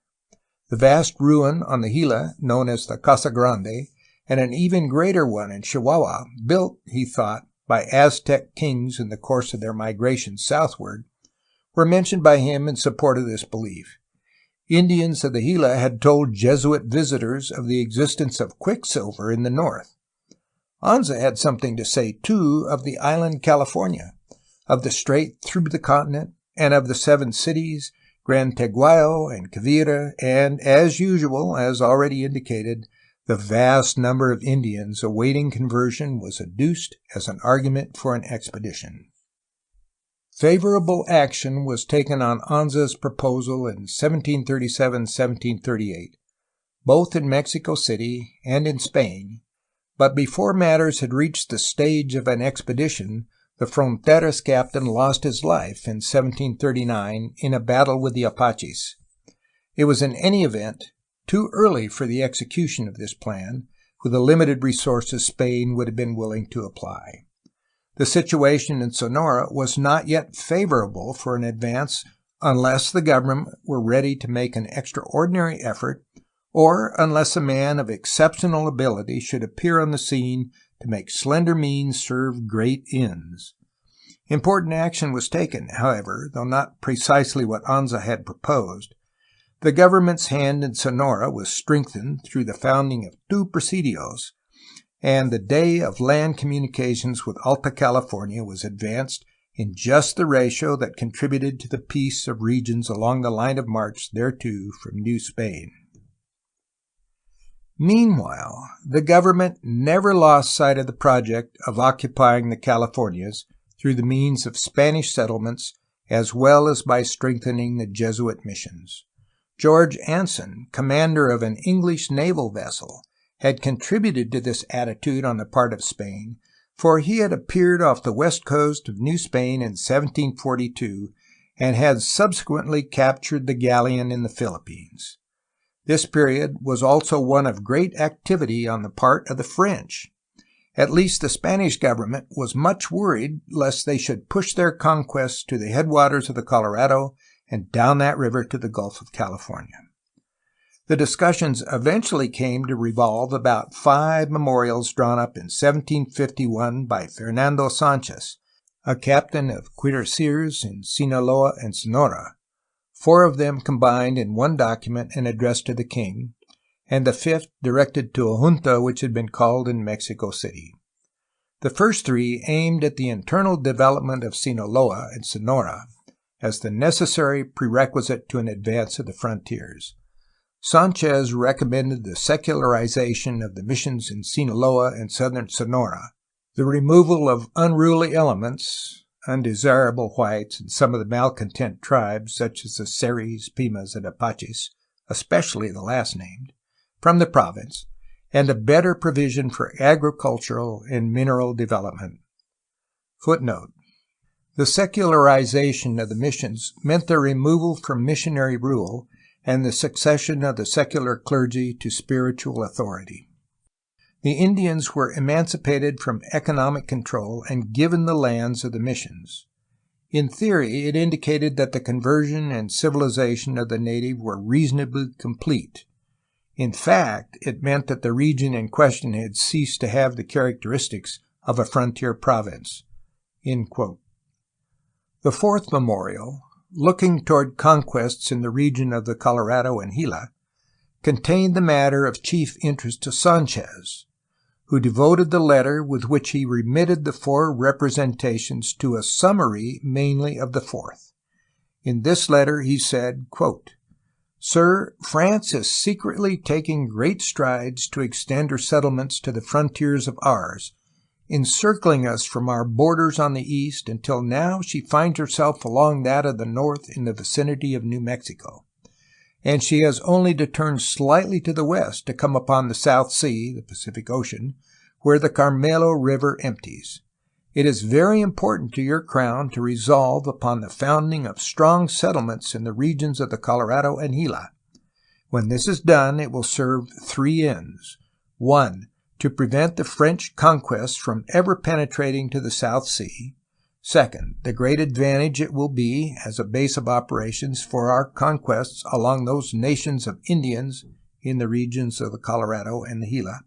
The vast ruin on the Gila, known as the Casa Grande, and an even greater one in Chihuahua, built, he thought, by Aztec kings in the course of their migration southward, were mentioned by him in support of this belief. Indians of the Gila had told Jesuit visitors of the existence of quicksilver in the north. Anza had something to say, too, of the island California, of the strait through the continent, and of the 7 cities, Gran Teguayo and Quivira, and, as usual, as already indicated, the vast number of Indians awaiting conversion was adduced as an argument for an expedition. Favorable action was taken on Anza's proposal in 1737-1738, both in Mexico City and in Spain, but before matters had reached the stage of an expedition, the Fronteras captain lost his life in 1739 in a battle with the Apaches. It was in any event too early for the execution of this plan, with the limited resources Spain would have been willing to apply. The situation in Sonora was not yet favorable for an advance unless the government were ready to make an extraordinary effort, or unless a man of exceptional ability should appear on the scene to make slender means serve great ends. Important action was taken, however, though not precisely what Anza had proposed. The government's hand in Sonora was strengthened through the founding of 2 presidios, and the day of land communications with Alta California was advanced in just the ratio that contributed to the peace of regions along the line of march thereto from New Spain. Meanwhile, the government never lost sight of the project of occupying the Californias through the means of Spanish settlements as well as by strengthening the Jesuit missions. George Anson, commander of an English naval vessel, had contributed to this attitude on the part of Spain, for he had appeared off the west coast of New Spain in 1742 and had subsequently captured the galleon in the Philippines. This period was also one of great activity on the part of the French. At least the Spanish government was much worried lest they should push their conquests to the headwaters of the Colorado and down that river to the Gulf of California. The discussions eventually came to revolve about 5 memorials drawn up in 1751 by Fernando Sanchez, a captain of cuirassiers in Sinaloa and Sonora, 4 of them combined in one document and addressed to the king, and the 5th directed to a junta which had been called in Mexico City. The first 3 aimed at the internal development of Sinaloa and Sonora as the necessary prerequisite to an advance of the frontiers. Sanchez recommended the secularization of the missions in Sinaloa and southern Sonora, the removal of unruly elements, undesirable whites, and some of the malcontent tribes such as the Seris, Pimas, and Apaches, especially the last named, from the province, and a better provision for agricultural and mineral development. Footnote: the secularization of the missions meant their removal from missionary rule and the succession of the secular clergy to spiritual authority. The Indians were emancipated from economic control and given the lands of the missions. In theory, it indicated that the conversion and civilization of the native were reasonably complete. In fact, it meant that the region in question had ceased to have the characteristics of a frontier province." The 4th memorial, looking toward conquests in the region of the Colorado and Gila, contained the matter of chief interest to Sanchez, who devoted the letter with which he remitted the 4 representations to a summary mainly of the 4th. In this letter he said, quote, "Sir, France is secretly taking great strides to extend her settlements to the frontiers of ours, encircling us from our borders on the east until now she finds herself along that of the north in the vicinity of New Mexico, and she has only to turn slightly to the west to come upon the South Sea, the Pacific Ocean, where the Carmelo River empties. It is very important to your crown to resolve upon the founding of strong settlements in the regions of the Colorado and Gila. When this is done, it will serve 3 ends. 1. To prevent the French conquests from ever penetrating to the South Sea. 2nd, the great advantage it will be as a base of operations for our conquests along those nations of Indians in the regions of the Colorado and the Gila.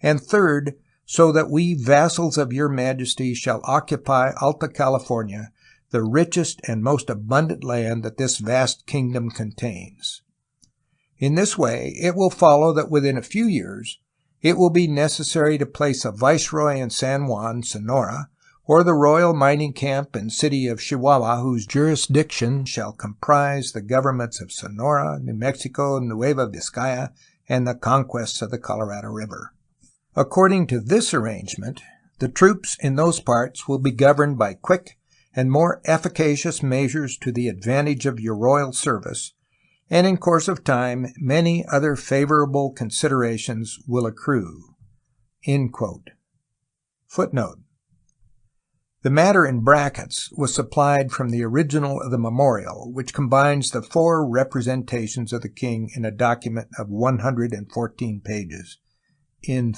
And 3rd, so that we vassals of your majesty shall occupy Alta California, the richest and most abundant land that this vast kingdom contains. In this way, it will follow that within a few years, it will be necessary to place a viceroy in San Juan, Sonora, or the royal mining camp and city of Chihuahua, whose jurisdiction shall comprise the governments of Sonora, New Mexico, Nueva Vizcaya, and the conquests of the Colorado River. According to this arrangement, the troops in those parts will be governed by quick and more efficacious measures to the advantage of your royal service, and in course of time many other favorable considerations will accrue." Footnote: the matter in brackets was supplied from the original of the memorial, which combines the 4 representations of the king in a document of 114 pages. In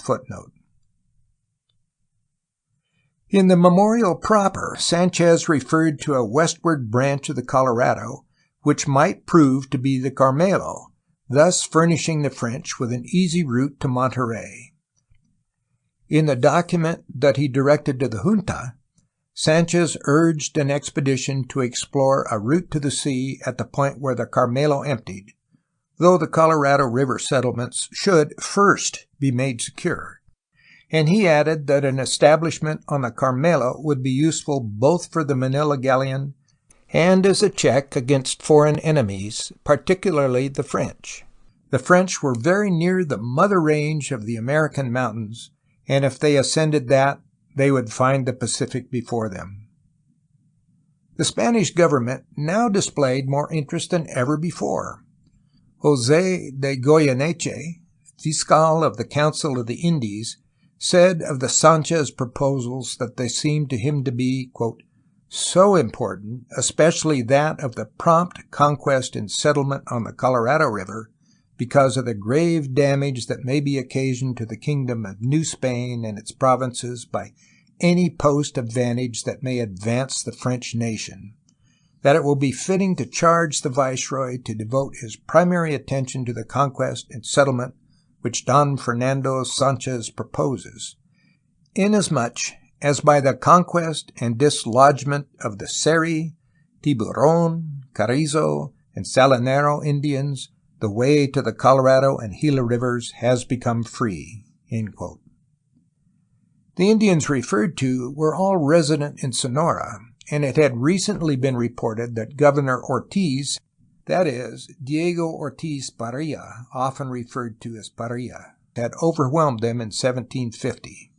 the memorial proper, Sanchez referred to a westward branch of the Colorado, which might prove to be the Carmelo, thus furnishing the French with an easy route to Monterey. In the document that he directed to the junta, Sanchez urged an expedition to explore a route to the sea at the point where the Carmelo emptied, though the Colorado River settlements should first be made secure, and he added that an establishment on the Carmelo would be useful both for the Manila Galleon and as a check against foreign enemies, particularly the French. The French were very near the mother range of the American mountains, and if they ascended that, they would find the Pacific before them. The Spanish government now displayed more interest than ever before. José de Gálvez, fiscal of the Council of the Indies, said of the Sanchez proposals that they seemed to him to be, quote, "so important, especially that of the prompt conquest and settlement on the Colorado River, because of the grave damage that may be occasioned to the kingdom of New Spain and its provinces by any post of vantage that may advance the French nation, that it will be fitting to charge the Viceroy to devote his primary attention to the conquest and settlement which Don Fernando Sanchez proposes, inasmuch as by the conquest and dislodgment of the Seri, Tiburon, Carrizo, and Salinero Indians, the way to the Colorado and Gila rivers has become free." End quote. The Indians referred to were all resident in Sonora, and it had recently been reported that Governor Ortiz, that is, Diego Ortiz Parilla, often referred to as Parilla, had overwhelmed them in 1750.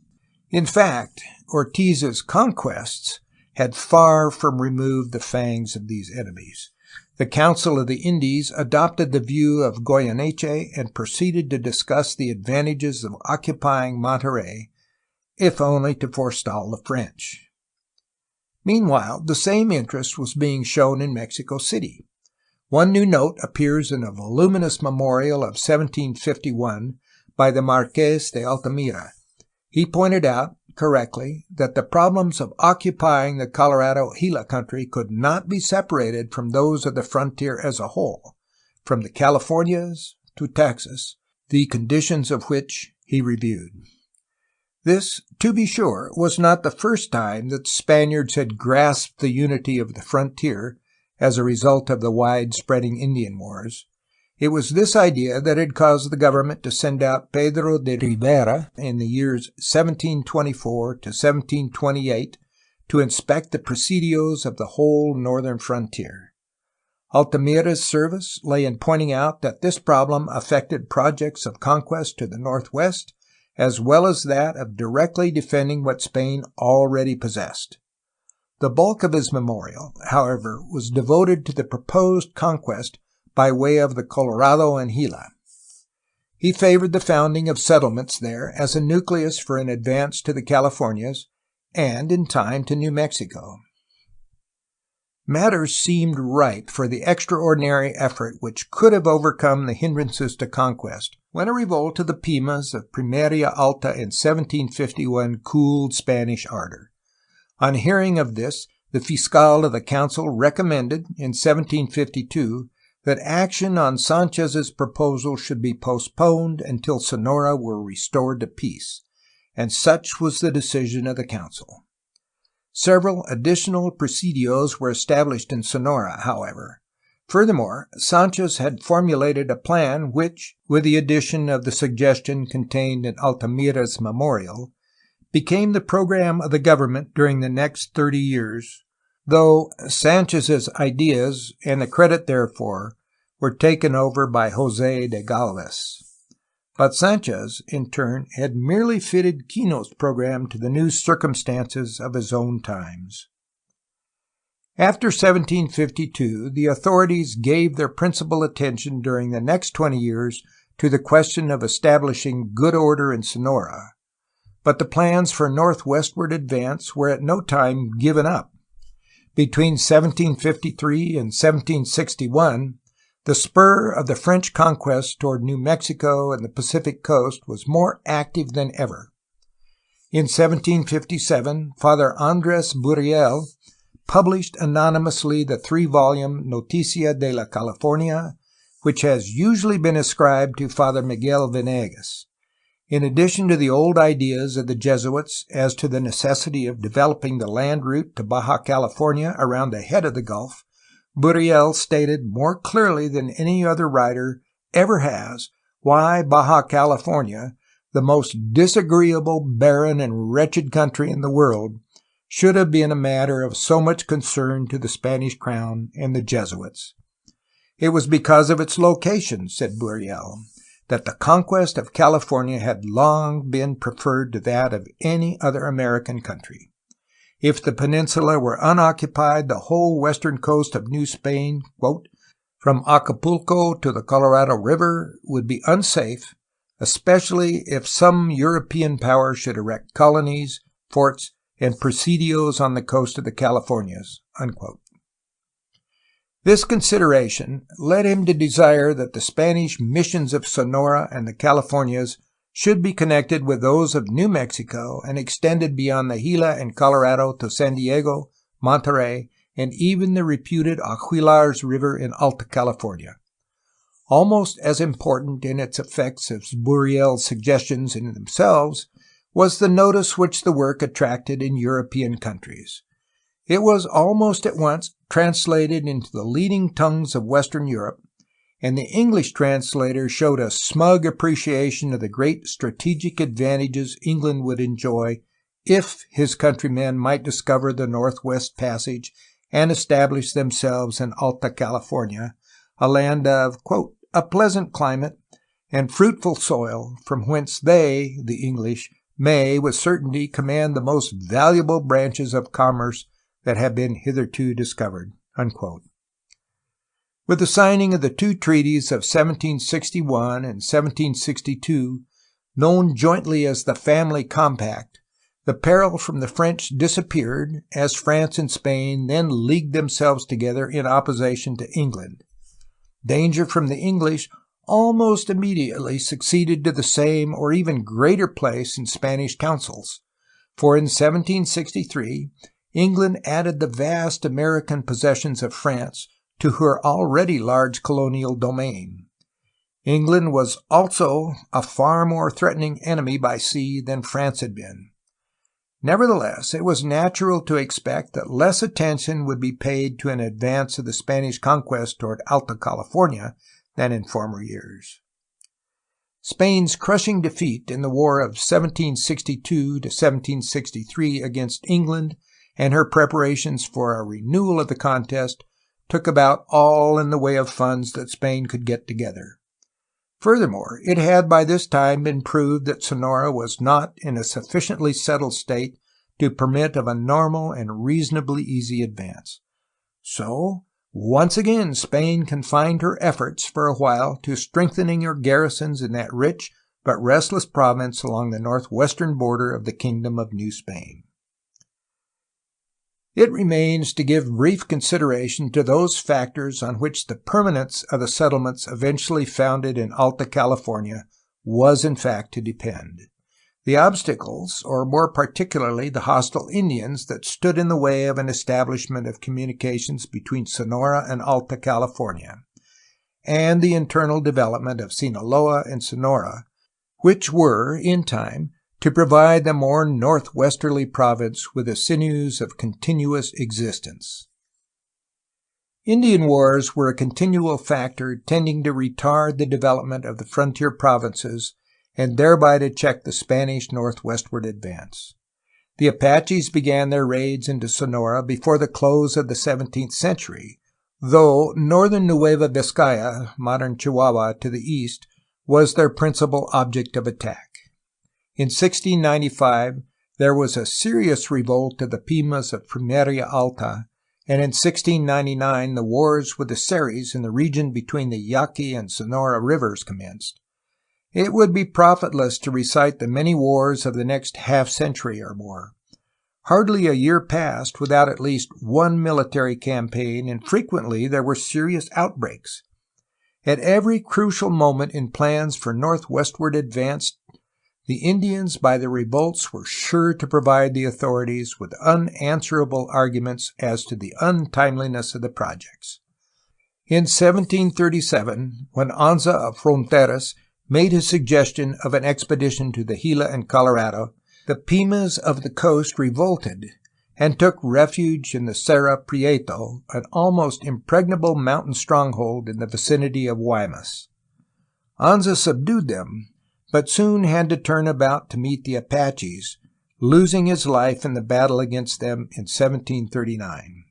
In fact, Ortiz's conquests had far from removed the fangs of these enemies. The Council of the Indies adopted the view of Goyeneche and proceeded to discuss the advantages of occupying Monterey, if only to forestall the French. Meanwhile, the same interest was being shown in Mexico City. One new note appears in a voluminous memorial of 1751 by the Marqués de Altamira. He pointed out, correctly, that the problems of occupying the Colorado-Gila country could not be separated from those of the frontier as a whole, from the Californias to Texas, the conditions of which he reviewed. This, to be sure, was not the first time that the Spaniards had grasped the unity of the frontier as a result of the wide-spreading Indian wars. It was this idea that had caused the government to send out Pedro de Rivera in the years 1724 to 1728 to inspect the presidios of the whole northern frontier. Altamira's service lay in pointing out that this problem affected projects of conquest to the northwest, as well as that of directly defending what Spain already possessed. The bulk of his memorial, however, was devoted to the proposed conquest by way of the Colorado and Gila. He favored the founding of settlements there as a nucleus for an advance to the Californias and, in time, to New Mexico. Matters seemed ripe for the extraordinary effort which could have overcome the hindrances to conquest, when a revolt of the Pimas of Pimeria Alta in 1751 cooled Spanish ardor. On hearing of this, the fiscal of the council recommended, in 1752, that action on Sanchez's proposal should be postponed until Sonora were restored to peace, and such was the decision of the council. Several additional presidios were established in Sonora, however. Furthermore, Sanchez had formulated a plan which, with the addition of the suggestion contained in Altamira's memorial, became the program of the government during the next 30 years, though Sanchez's ideas, and the credit therefor, were taken over by José de Gálvez. But Sanchez, in turn, had merely fitted Kino's program to the new circumstances of his own times. After 1752, the authorities gave their principal attention during the next 20 years to the question of establishing good order in Sonora, but the plans for northwestward advance were at no time given up. Between 1753 and 1761, the spur of the French conquest toward New Mexico and the Pacific coast was more active than ever. In 1757, Father Andrés Buriel published anonymously the 3-volume Noticia de la California, which has usually been ascribed to Father Miguel Venegas. In addition to the old ideas of the Jesuits as to the necessity of developing the land route to Baja California around the head of the Gulf, Buriel stated more clearly than any other writer ever has why Baja California, the most disagreeable, barren, and wretched country in the world, should have been a matter of so much concern to the Spanish crown and the Jesuits. It was because of its location, said Buriel, that the conquest of California had long been preferred to that of any other American country. If the peninsula were unoccupied, the whole western coast of New Spain, quote, from Acapulco to the Colorado River, would be unsafe, especially if some European power should erect colonies, forts, and presidios on the coast of the Californias, unquote. This consideration led him to desire that the Spanish missions of Sonora and the Californias should be connected with those of New Mexico and extended beyond the Gila and Colorado to San Diego, Monterey, and even the reputed Aguilar's River in Alta California. Almost as important in its effects as Burriel's suggestions in themselves was the notice which the work attracted in European countries. It was almost at once translated into the leading tongues of Western Europe, and the English translator showed a smug appreciation of the great strategic advantages England would enjoy if his countrymen might discover the Northwest Passage and establish themselves in Alta California, a land of, quote, a pleasant climate and fruitful soil, from whence they, the English, may with certainty command the most valuable branches of commerce that have been hitherto discovered, unquote. With the signing of the two treaties of 1761 and 1762, known jointly as the Family Compact, the peril from the French disappeared, as France and Spain then leagued themselves together in opposition to England. Danger from the English almost immediately succeeded to the same or even greater place in Spanish councils, for in 1763 England added the vast American possessions of France to her already large colonial domain. England was also a far more threatening enemy by sea than France had been. Nevertheless, it was natural to expect that less attention would be paid to an advance of the Spanish conquest toward Alta California than in former years. Spain's crushing defeat in the War of 1762 to 1763 against England and her preparations for a renewal of the contest took about all in the way of funds that Spain could get together. Furthermore, it had by this time been proved that Sonora was not in a sufficiently settled state to permit of a normal and reasonably easy advance. So, once again, Spain confined her efforts for a while to strengthening her garrisons in that rich but restless province along the northwestern border of the Kingdom of New Spain. It remains to give brief consideration to those factors on which the permanence of the settlements eventually founded in Alta California was in fact to depend. The obstacles, or more particularly the hostile Indians that stood in the way of an establishment of communications between Sonora and Alta California, and the internal development of Sinaloa and Sonora, which were, in time, to provide the more northwesterly province with the sinews of continuous existence. Indian wars were a continual factor tending to retard the development of the frontier provinces and thereby to check the Spanish northwestward advance. The Apaches began their raids into Sonora before the close of the 17th century, though northern Nueva Vizcaya, modern Chihuahua, to the east, was their principal object of attack. In 1695, there was a serious revolt of the Pimas of Pimeria Alta, and in 1699 the wars with the Seris in the region between the Yaqui and Sonora rivers commenced. It would be profitless to recite the many wars of the next half-century or more. Hardly a year passed without at least one military campaign, and frequently there were serious outbreaks. At every crucial moment in plans for northwestward advance, the Indians by their revolts were sure to provide the authorities with unanswerable arguments as to the untimeliness of the projects. In 1737, when Anza of Fronteras made his suggestion of an expedition to the Gila and Colorado, the Pimas of the coast revolted and took refuge in the Cerro Prieto, an almost impregnable mountain stronghold in the vicinity of Guaymas. Anza subdued them, but soon had to turn about to meet the Apaches, losing his life in the battle against them in 1739.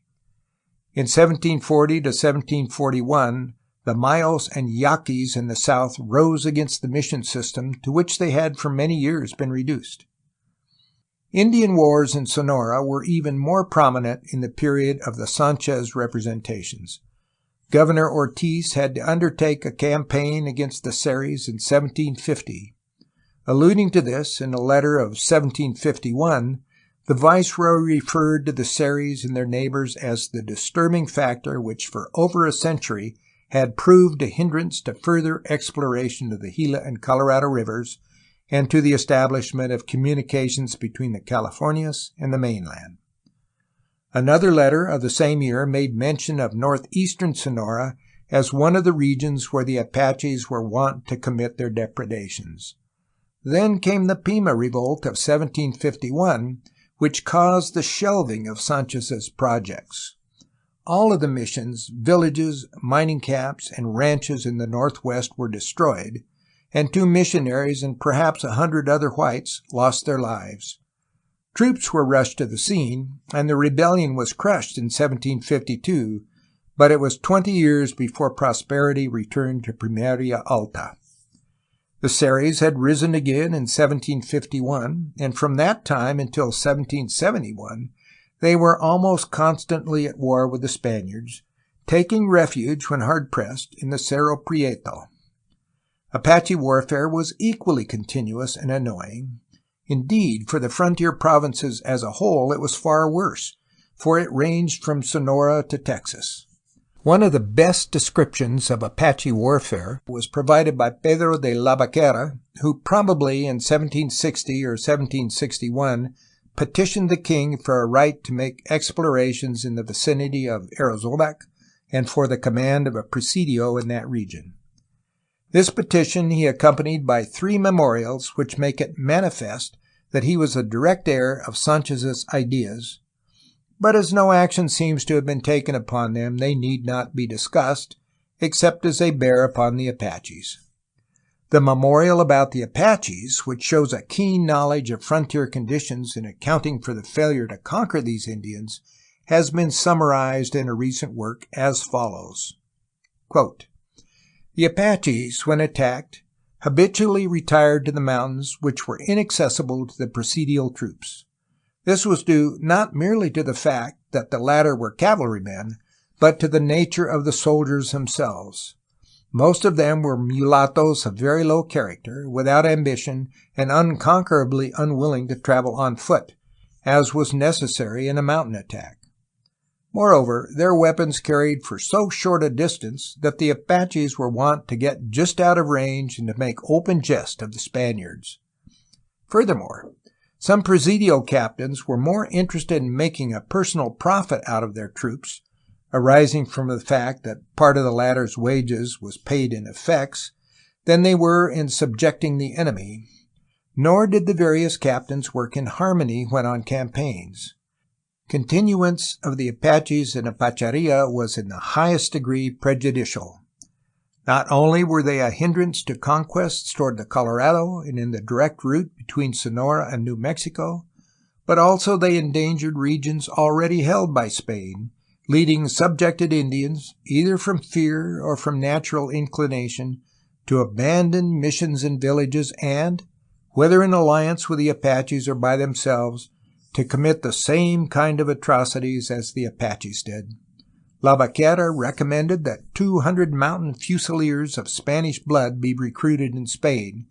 In 1740 to 1741, the Mayos and Yaquis in the south rose against the mission system to which they had for many years been reduced. Indian wars in Sonora were even more prominent in the period of the Sanchez representations. Governor Ortiz had to undertake a campaign against the Seris in 1750. Alluding to this in a letter of 1751, The viceroy referred to the Seris and their neighbors as the disturbing factor which for over a century had proved a hindrance to further exploration of the Gila and Colorado rivers and to the establishment of communications between the Californias and the mainland. Another letter of the same year made mention of northeastern Sonora as one of the regions where the Apaches were wont to commit their depredations. Then came the Pima Revolt of 1751, which caused the shelving of Sanchez's projects. All of the missions, villages, mining camps, and ranches in the northwest were destroyed, and 2 missionaries and perhaps 100 other whites lost their lives. Troops were rushed to the scene, and the rebellion was crushed in 1752, but it was 20 years before prosperity returned to Pimeria Alta. The Seris had risen again in 1751, and from that time until 1771, they were almost constantly at war with the Spaniards, taking refuge, when hard-pressed, in the Cerro Prieto. Apache warfare was equally continuous and annoying. Indeed, for the frontier provinces as a whole, it was far worse, for it ranged from Sonora to Texas. One of the best descriptions of Apache warfare was provided by Pedro de Lavaquera, who probably in 1760 or 1761 petitioned the king for a right to make explorations in the vicinity of Arizonac and for the command of a presidio in that region. This petition he accompanied by 3 memorials which make it manifest that he was a direct heir of Sanchez's ideas, but as no action seems to have been taken upon them, they need not be discussed, except as they bear upon the Apaches. The memorial about the Apaches, which shows a keen knowledge of frontier conditions in accounting for the failure to conquer these Indians, has been summarized in a recent work as follows. Quote, "The Apaches, when attacked, habitually retired to the mountains which were inaccessible to the presidial troops. This was due not merely to the fact that the latter were cavalrymen, but to the nature of the soldiers themselves. Most of them were mulattoes of very low character, without ambition, and unconquerably unwilling to travel on foot, as was necessary in a mountain attack. Moreover, their weapons carried for so short a distance that the Apaches were wont to get just out of range and to make open jest of the Spaniards. Furthermore, some presidial captains were more interested in making a personal profit out of their troops, arising from the fact that part of the latter's wages was paid in effects, than they were in subjecting the enemy, nor did the various captains work in harmony when on campaigns. Continuance of the Apaches in Apacheria was in the highest degree prejudicial. Not only were they a hindrance to conquests toward the Colorado and in the direct route between Sonora and New Mexico, but also they endangered regions already held by Spain, leading subjected Indians, either from fear or from natural inclination, to abandon missions and villages and, whether in alliance with the Apaches or by themselves, to commit the same kind of atrocities as the Apaches did. Lavaquera recommended that 200 mountain fusiliers of Spanish blood be recruited in Spain,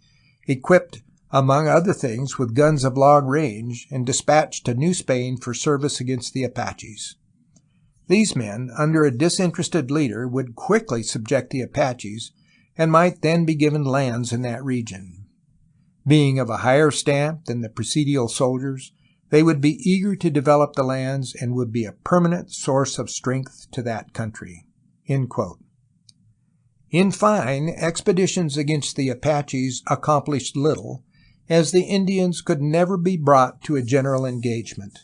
equipped, among other things, with guns of long range, and dispatched to New Spain for service against the Apaches. These men, under a disinterested leader, would quickly subject the Apaches, and might then be given lands in that region. Being of a higher stamp than the presidial soldiers, they would be eager to develop the lands and would be a permanent source of strength to that country." In fine, expeditions against the Apaches accomplished little, as the Indians could never be brought to a general engagement.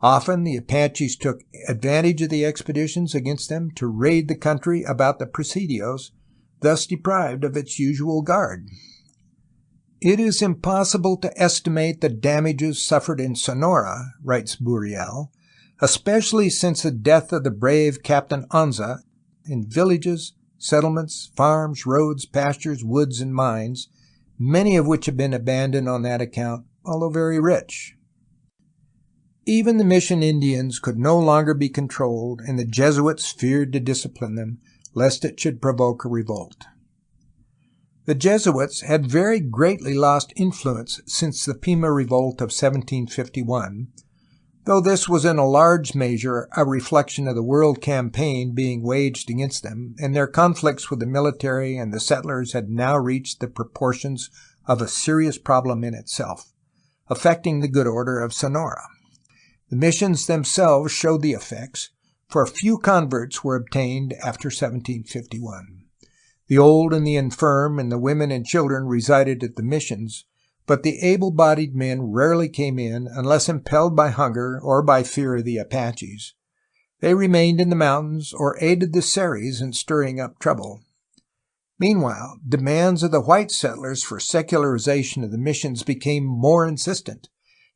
Often the Apaches took advantage of the expeditions against them to raid the country about the presidios, thus deprived of its usual guard. "It is impossible to estimate the damages suffered in Sonora," writes Buriel, "especially since the death of the brave Captain Anza, in villages, settlements, farms, roads, pastures, woods, and mines, many of which have been abandoned on that account, although very rich." Even the mission Indians could no longer be controlled, and the Jesuits feared to discipline them, lest it should provoke a revolt. The Jesuits had very greatly lost influence since the Pima Revolt of 1751, though this was in a large measure a reflection of the world campaign being waged against them, and their conflicts with the military and the settlers had now reached the proportions of a serious problem in itself, affecting the good order of Sonora. The missions themselves showed the effects, for few converts were obtained after 1751. The old and the infirm and the women and children resided at the missions, but the able-bodied men rarely came in unless impelled by hunger or by fear of the Apaches. They remained in the mountains or aided the Seris in stirring up trouble. Meanwhile, demands of the white settlers for secularization of the missions became more insistent,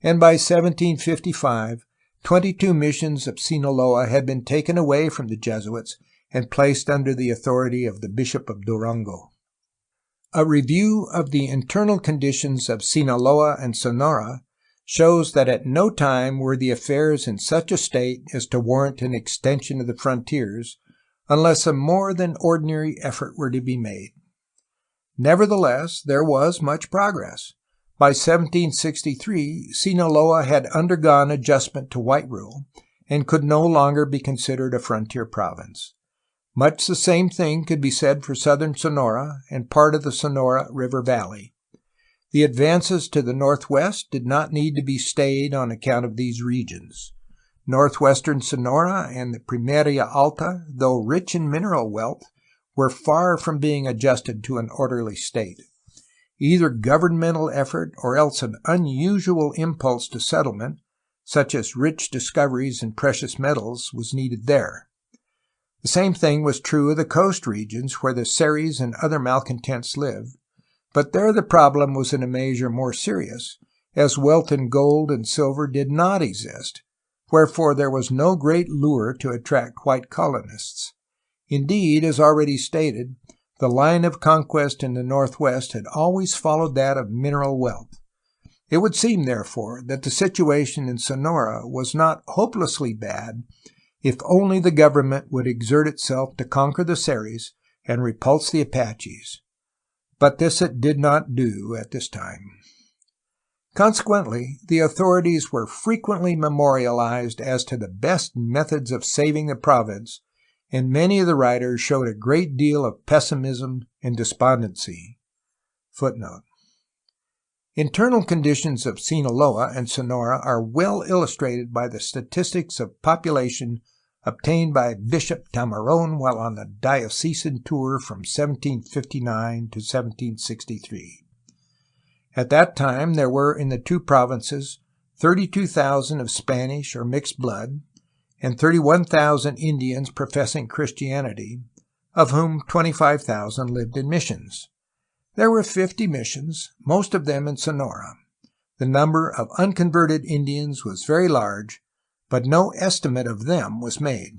and by 1755, 22 missions of Sinaloa had been taken away from the Jesuits and placed under the authority of the Bishop of Durango. A review of the internal conditions of Sinaloa and Sonora shows that at no time were the affairs in such a state as to warrant an extension of the frontiers, unless a more than ordinary effort were to be made. Nevertheless, there was much progress. By 1763, Sinaloa had undergone adjustment to white rule and could no longer be considered a frontier province. Much the same thing could be said for southern Sonora and part of the Sonora River Valley. The advances to the northwest did not need to be stayed on account of these regions. Northwestern Sonora and the Primeria Alta, though rich in mineral wealth, were far from being adjusted to an orderly state. Either governmental effort or else an unusual impulse to settlement, such as rich discoveries in precious metals, was needed there. The same thing was true of the coast regions where the Seris and other malcontents lived, but there the problem was in a measure more serious, as wealth in gold and silver did not exist, wherefore there was no great lure to attract white colonists. Indeed, as already stated, the line of conquest in the northwest had always followed that of mineral wealth. It would seem, therefore, that the situation in Sonora was not hopelessly bad, if only the government would exert itself to conquer the Seris and repulse the Apaches. But this it did not do at this time. Consequently, the authorities were frequently memorialized as to the best methods of saving the province, and many of the writers showed a great deal of pessimism and despondency. Footnote. Internal conditions of Sinaloa and Sonora are well illustrated by the statistics of population obtained by Bishop Tamarón while on a diocesan tour from 1759 to 1763. At that time there were in the two provinces 32,000 of Spanish or mixed blood, and 31,000 Indians professing Christianity, of whom 25,000 lived in missions. There were 50 missions, most of them in Sonora. The number of unconverted Indians was very large, but no estimate of them was made.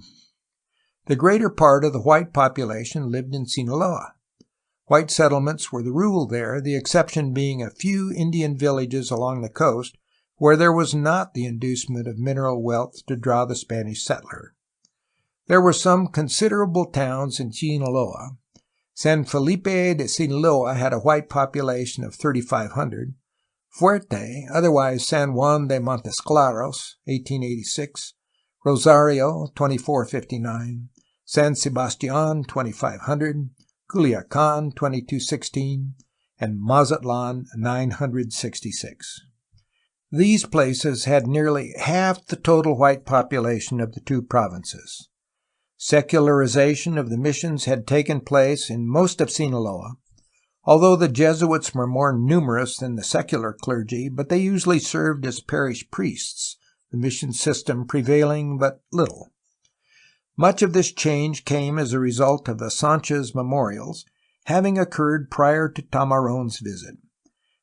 The greater part of the white population lived in Sinaloa. White settlements were the rule there, the exception being a few Indian villages along the coast where there was not the inducement of mineral wealth to draw the Spanish settler. There were some considerable towns in Sinaloa. San Felipe de Sinaloa had a white population of 3,500. Fuerte, otherwise San Juan de Montesclaros, 1886, Rosario, 2459, San Sebastián, 2500, Culiacán, 2216, and Mazatlan, 966. These places had nearly half the total white population of the two provinces. Secularization of the missions had taken place in most of Sinaloa, although the Jesuits were more numerous than the secular clergy, but they usually served as parish priests, the mission system prevailing but little. Much of this change came as a result of the Sanchez memorials, having occurred prior to Tamarón's visit.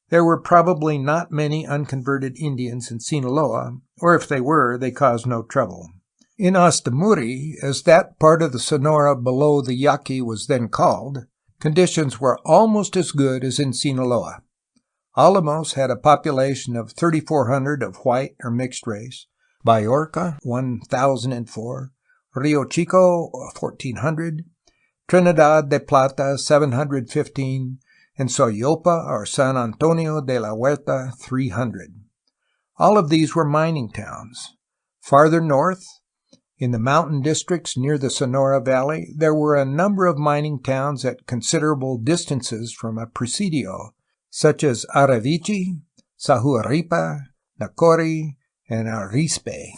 There were probably not many unconverted Indians in Sinaloa, or if they were, they caused no trouble. In Ostamuri, as that part of the Sonora below the Yaqui was then called, conditions were almost as good as in Sinaloa. Alamos had a population of 3,400 of white or mixed race, Ballorca 1,004, Rio Chico 1,400, Trinidad de Plata 715, and Soyopa or San Antonio de la Huerta 300. All of these were mining towns. Farther north, in the mountain districts near the Sonora Valley, there were a number of mining towns at considerable distances from a presidio, such as Aravichi, Sahuaripa, Nacori, and Arispe.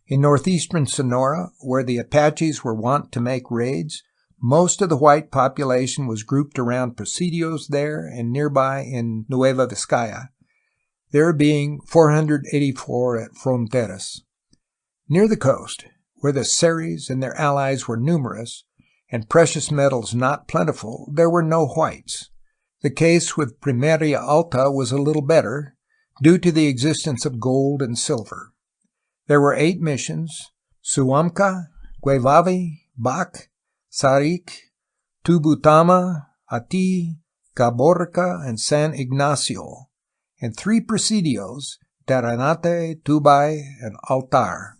In northeastern Sonora, where the Apaches were wont to make raids, most of the white population was grouped around presidios there and nearby in Nueva Vizcaya, there being 484 at Fronteras. Near the coast, where the Seris and their allies were numerous, and precious metals not plentiful, there were no whites. The case with Primeria Alta was a little better, due to the existence of gold and silver. There were 8 missions: Suamca, Guevavi, Bac, Sarik, Tubutama, Ati, Caborca, and San Ignacio, and 3 presidios, Taranate, Tubay, and Altar.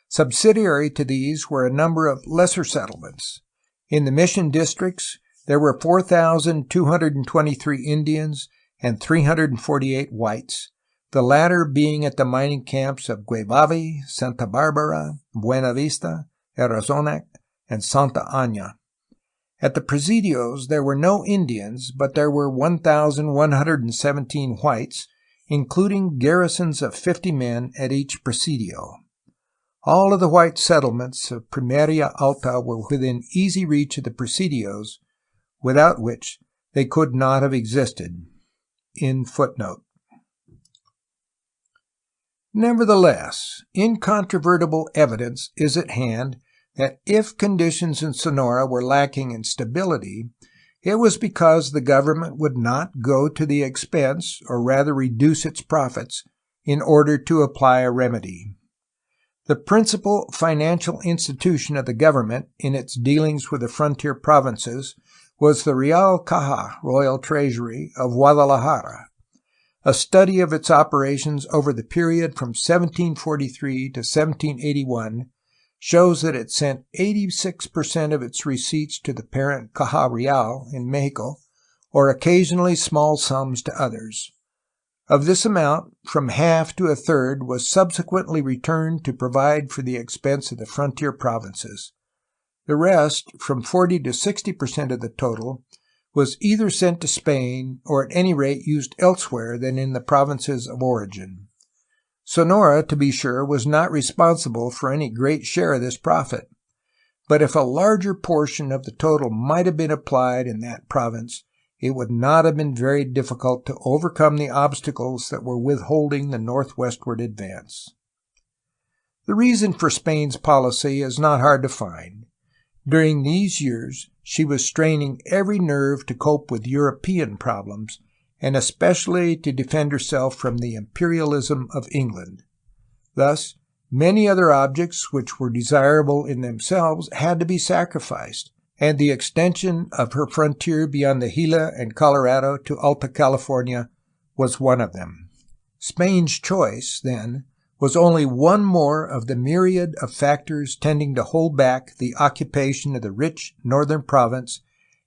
Subsidiary to these were a number of lesser settlements. In the mission districts, there were 4,223 Indians and 348 whites, the latter being at the mining camps of Guevavi, Santa Barbara, Buena Vista, Arazonac, and Santa Ana. At the presidios, there were no Indians, but there were 1,117 whites, including garrisons of 50 men at each presidio. All of the white settlements of Primeria Alta were within easy reach of the presidios, without which they could not have existed. In footnote. Nevertheless, incontrovertible evidence is at hand that if conditions in Sonora were lacking in stability, it was because the government would not go to the expense, or rather reduce its profits, in order to apply a remedy. The principal financial institution of the government in its dealings with the frontier provinces was the Real Caja, Royal Treasury, of Guadalajara. A study of its operations over the period from 1743 to 1781 shows that it sent 86% of its receipts to the parent Caja Real in Mexico, or occasionally small sums to others. Of this amount, from half to a third was subsequently returned to provide for the expense of the frontier provinces. The rest, from 40 to 60% of the total, was either sent to Spain or at any rate used elsewhere than in the provinces of origin. Sonora, to be sure, was not responsible for any great share of this profit, but if a larger portion of the total might have been applied in that province, it would not have been very difficult to overcome the obstacles that were withholding the northwestward advance. The reason for Spain's policy is not hard to find. During these years, she was straining every nerve to cope with European problems, and especially to defend herself from the imperialism of England. Thus, many other objects which were desirable in themselves had to be sacrificed, and the extension of her frontier beyond the Gila and Colorado to Alta California was one of them. Spain's choice, then, was only one more of the myriad of factors tending to hold back the occupation of the rich northern province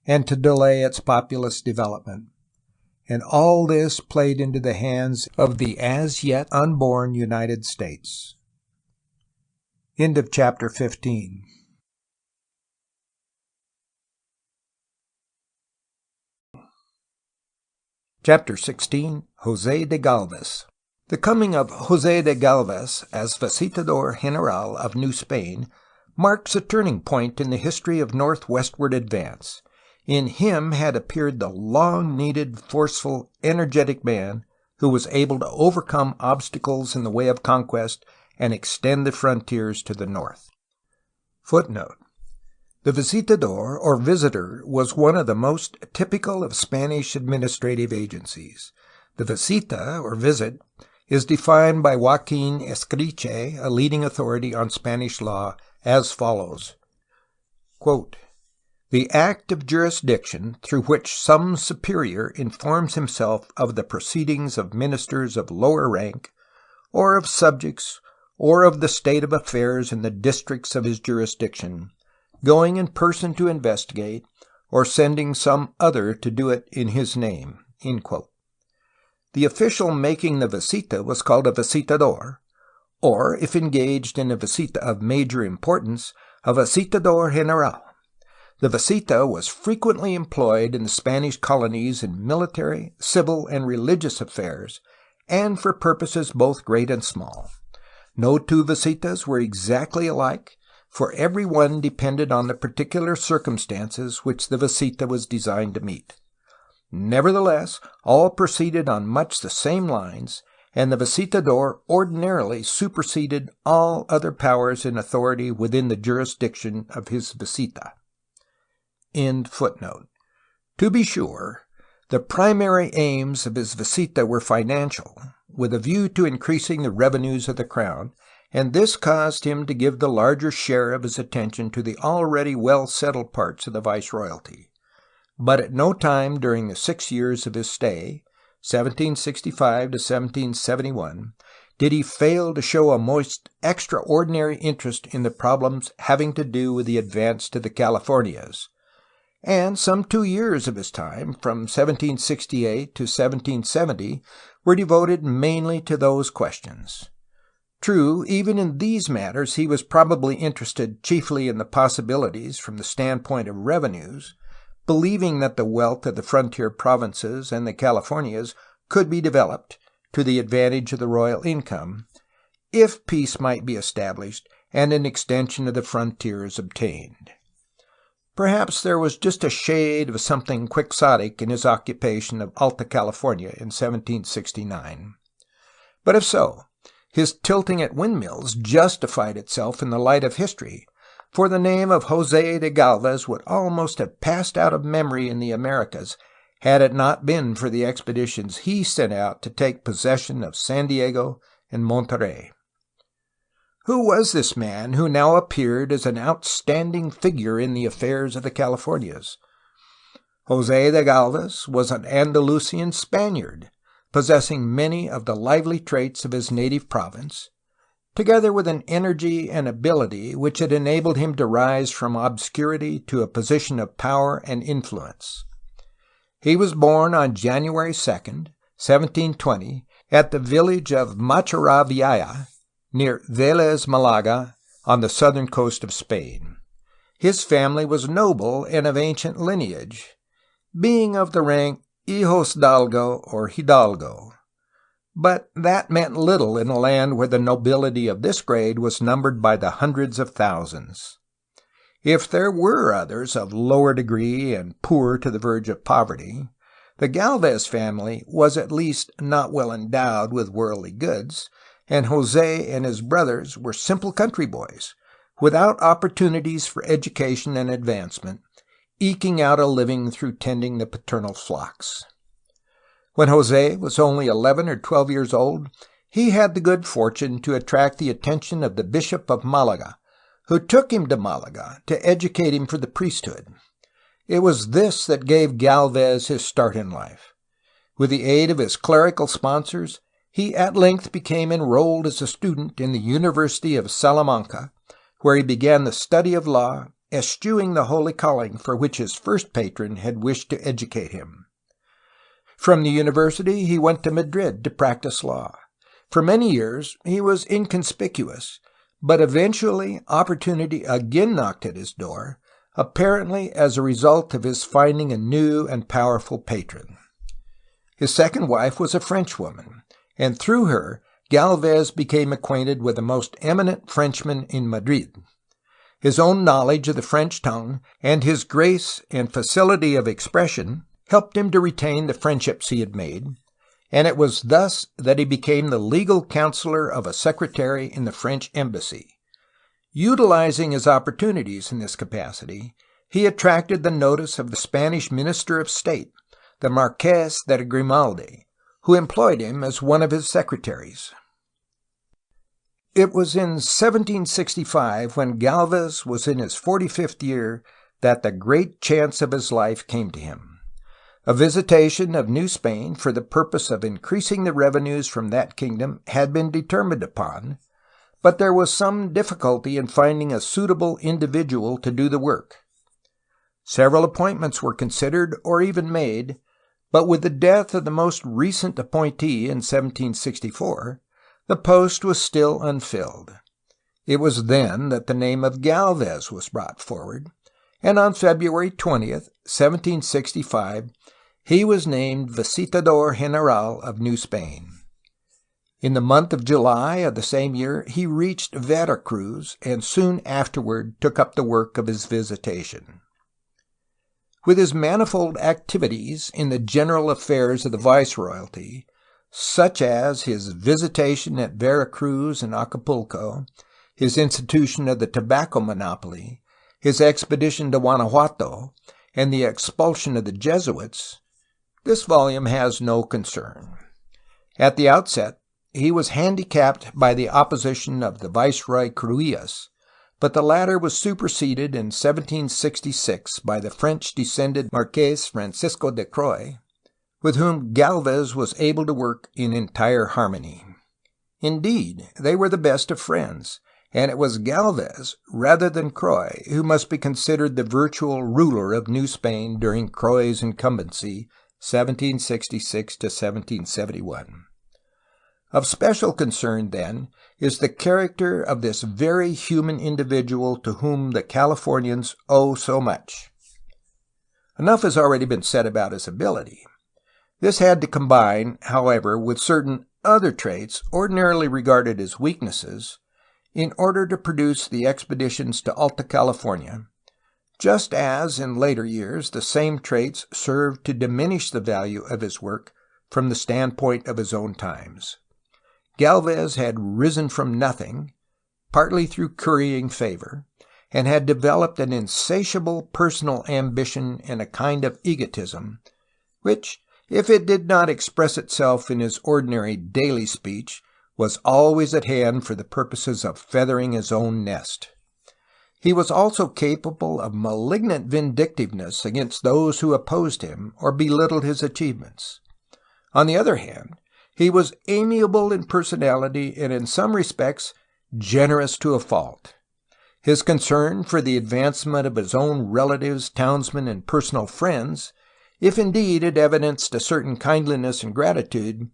and to delay its populous development. And all this played into the hands of the as yet unborn United States. End of chapter 15. Chapter 16, José de Gálvez. The coming of José de Gálvez as Visitador General of New Spain marks a turning point in the history of northwestward advance. In him had appeared the long-needed, forceful, energetic man who was able to overcome obstacles in the way of conquest and extend the frontiers to the north. Footnote. The visitador, or visitor, was one of the most typical of Spanish administrative agencies. The visita, or visit, is defined by Joaquín Escriche, a leading authority on Spanish law, as follows. Quote, "The act of jurisdiction through which some superior informs himself of the proceedings of ministers of lower rank, or of subjects, or of the state of affairs in the districts of his jurisdiction, going in person to investigate, or sending some other to do it in his name." End quote. The official making the visita was called a visitador, or, if engaged in a visita of major importance, a visitador general. The visita was frequently employed in the Spanish colonies in military, civil, and religious affairs, and for purposes both great and small. No two visitas were exactly alike, for every one depended on the particular circumstances which the visita was designed to meet. Nevertheless, all proceeded on much the same lines, and the visitador ordinarily superseded all other powers and authority within the jurisdiction of his visita. End footnote. To be sure, the primary aims of his visita were financial, with a view to increasing the revenues of the crown, and this caused him to give the larger share of his attention to the already well-settled parts of the viceroyalty. But at no time during the 6 years of his stay, 1765 to 1771, did he fail to show a most extraordinary interest in the problems having to do with the advance to the Californias, and some 2 years of his time, from 1768 to 1770, were devoted mainly to those questions. True, even in these matters he was probably interested chiefly in the possibilities from the standpoint of revenues, believing that the wealth of the frontier provinces and the Californias could be developed to the advantage of the royal income, if peace might be established and an extension of the frontiers obtained. Perhaps there was just a shade of something quixotic in his occupation of Alta California in 1769. But if so, his tilting at windmills justified itself in the light of history, for the name of José de Gálvez would almost have passed out of memory in the Americas had it not been for the expeditions he sent out to take possession of San Diego and Monterey. Who was this man who now appeared as an outstanding figure in the affairs of the Californias? José de Gálvez was an Andalusian Spaniard, possessing many of the lively traits of his native province, together with an energy and ability which had enabled him to rise from obscurity to a position of power and influence. He was born on January 2nd, 1720, at the village of Macharavillaya, near Vélez, Malaga, on the southern coast of Spain. His family was noble and of ancient lineage, being of the rank hijos d'algo or hidalgo. But that meant little in a land where the nobility of this grade was numbered by the hundreds of thousands. If there were others of lower degree and poor to the verge of poverty, the Gálvez family was at least not well endowed with worldly goods, and José and his brothers were simple country boys, without opportunities for education and advancement, eking out a living through tending the paternal flocks. When José was only 11 or 12 years old, he had the good fortune to attract the attention of the Bishop of Malaga, who took him to Malaga to educate him for the priesthood. It was this that gave Gálvez his start in life. With the aid of his clerical sponsors, he at length became enrolled as a student in the University of Salamanca, where he began the study of law, eschewing the holy calling for which his first patron had wished to educate him. From the university he went to Madrid to practice law. For many years he was inconspicuous, but eventually opportunity again knocked at his door, apparently as a result of his finding a new and powerful patron. His second wife was a Frenchwoman, and through her Gálvez became acquainted with the most eminent Frenchmen in Madrid. His own knowledge of the French tongue and his grace and facility of expression helped him to retain the friendships he had made, and it was thus that he became the legal counselor of a secretary in the French embassy. Utilizing his opportunities in this capacity, he attracted the notice of the Spanish Minister of State, the Marqués de Grimaldi, who employed him as one of his secretaries. It was in 1765, when Gálvez was in his 45th year, that the great chance of his life came to him. A visitation of New Spain for the purpose of increasing the revenues from that kingdom had been determined upon, but there was some difficulty in finding a suitable individual to do the work. Several appointments were considered or even made, but with the death of the most recent appointee in 1764, the post was still unfilled. It was then that the name of Gálvez was brought forward, and on February 20th, 1765, he was named Visitador General of New Spain. In the month of July of the same year, he reached Vera Cruz and soon afterward took up the work of his visitation. With his manifold activities in the general affairs of the viceroyalty, such as his visitation at Vera Cruz and Acapulco, his institution of the tobacco monopoly, his expedition to Guanajuato, and the expulsion of the Jesuits, this volume has no concern. At the outset, he was handicapped by the opposition of the Viceroy Cruillas, but the latter was superseded in 1766 by the French-descended Marqués Francisco de Croix, with whom Gálvez was able to work in entire harmony. Indeed, they were the best of friends, and it was Gálvez, rather than Croix, who must be considered the virtual ruler of New Spain during Croix's incumbency, 1766 to 1771. Of special concern, then, is the character of this very human individual to whom the Californians owe so much. Enough has already been said about his ability. This had to combine, however, with certain other traits ordinarily regarded as weaknesses in order to produce the expeditions to Alta California, just as in later years the same traits served to diminish the value of his work from the standpoint of his own times. Gálvez had risen from nothing, partly through currying favor, and had developed an insatiable personal ambition and a kind of egotism, which, if it did not express itself in his ordinary daily speech, was always at hand for the purposes of feathering his own nest. He was also capable of malignant vindictiveness against those who opposed him or belittled his achievements. On the other hand, he was amiable in personality and in some respects generous to a fault. His concern for the advancement of his own relatives, townsmen, and personal friends, if indeed it evidenced a certain kindliness and gratitude,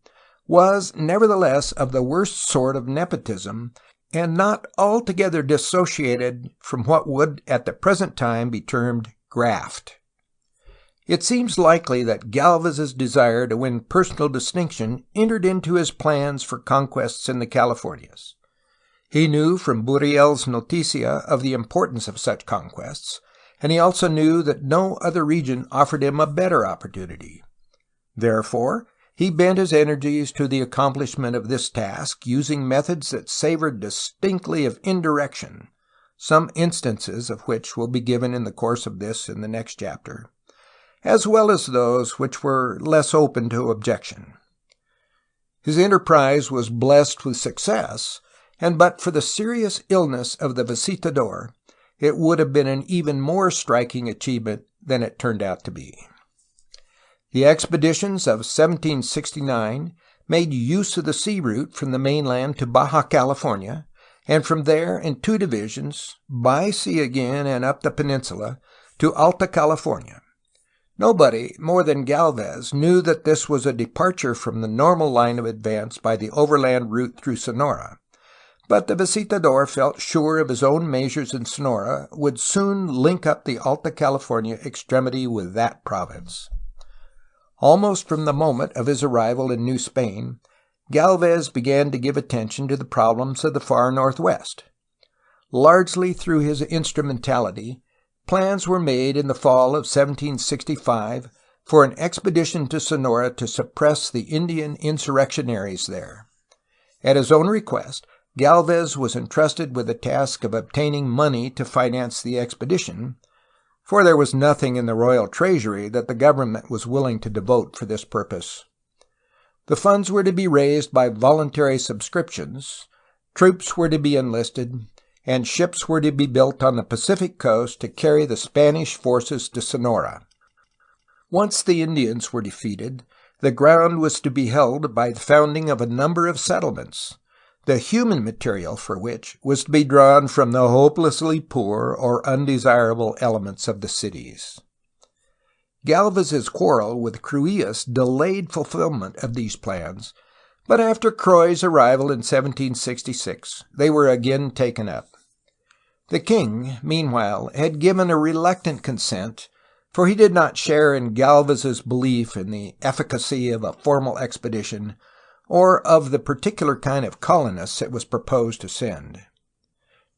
was nevertheless of the worst sort of nepotism, and not altogether dissociated from what would at the present time be termed graft. It seems likely that Gálvez's desire to win personal distinction entered into his plans for conquests in the Californias. He knew from Buriel's Noticia of the importance of such conquests, and he also knew that no other region offered him a better opportunity. Therefore, he bent his energies to the accomplishment of this task, using methods that savored distinctly of indirection, some instances of which will be given in the course of this and the next chapter, as well as those which were less open to objection. His enterprise was blessed with success, and but for the serious illness of the visitador, it would have been an even more striking achievement than it turned out to be. The expeditions of 1769 made use of the sea route from the mainland to Baja California, and from there in two divisions, by sea again and up the peninsula, to Alta California. Nobody, more than Gálvez, knew that this was a departure from the normal line of advance by the overland route through Sonora, but the visitador felt sure of his own measures in Sonora would soon link up the Alta California extremity with that province. Almost from the moment of his arrival in New Spain, Gálvez began to give attention to the problems of the far northwest. Largely through his instrumentality, plans were made in the fall of 1765 for an expedition to Sonora to suppress the Indian insurrectionaries there. At his own request, Gálvez was entrusted with the task of obtaining money to finance the expedition, for there was nothing in the royal treasury that the government was willing to devote for this purpose. The funds were to be raised by voluntary subscriptions, troops were to be enlisted, and ships were to be built on the Pacific coast to carry the Spanish forces to Sonora. Once the Indians were defeated, the ground was to be held by the founding of a number of settlements, the human material for which was to be drawn from the hopelessly poor or undesirable elements of the cities. Gálvez's quarrel with Cruillas delayed fulfillment of these plans, but after Croix's arrival in 1766, they were again taken up. The king, meanwhile, had given a reluctant consent, for he did not share in Gálvez's belief in the efficacy of a formal expedition or of the particular kind of colonists it was proposed to send.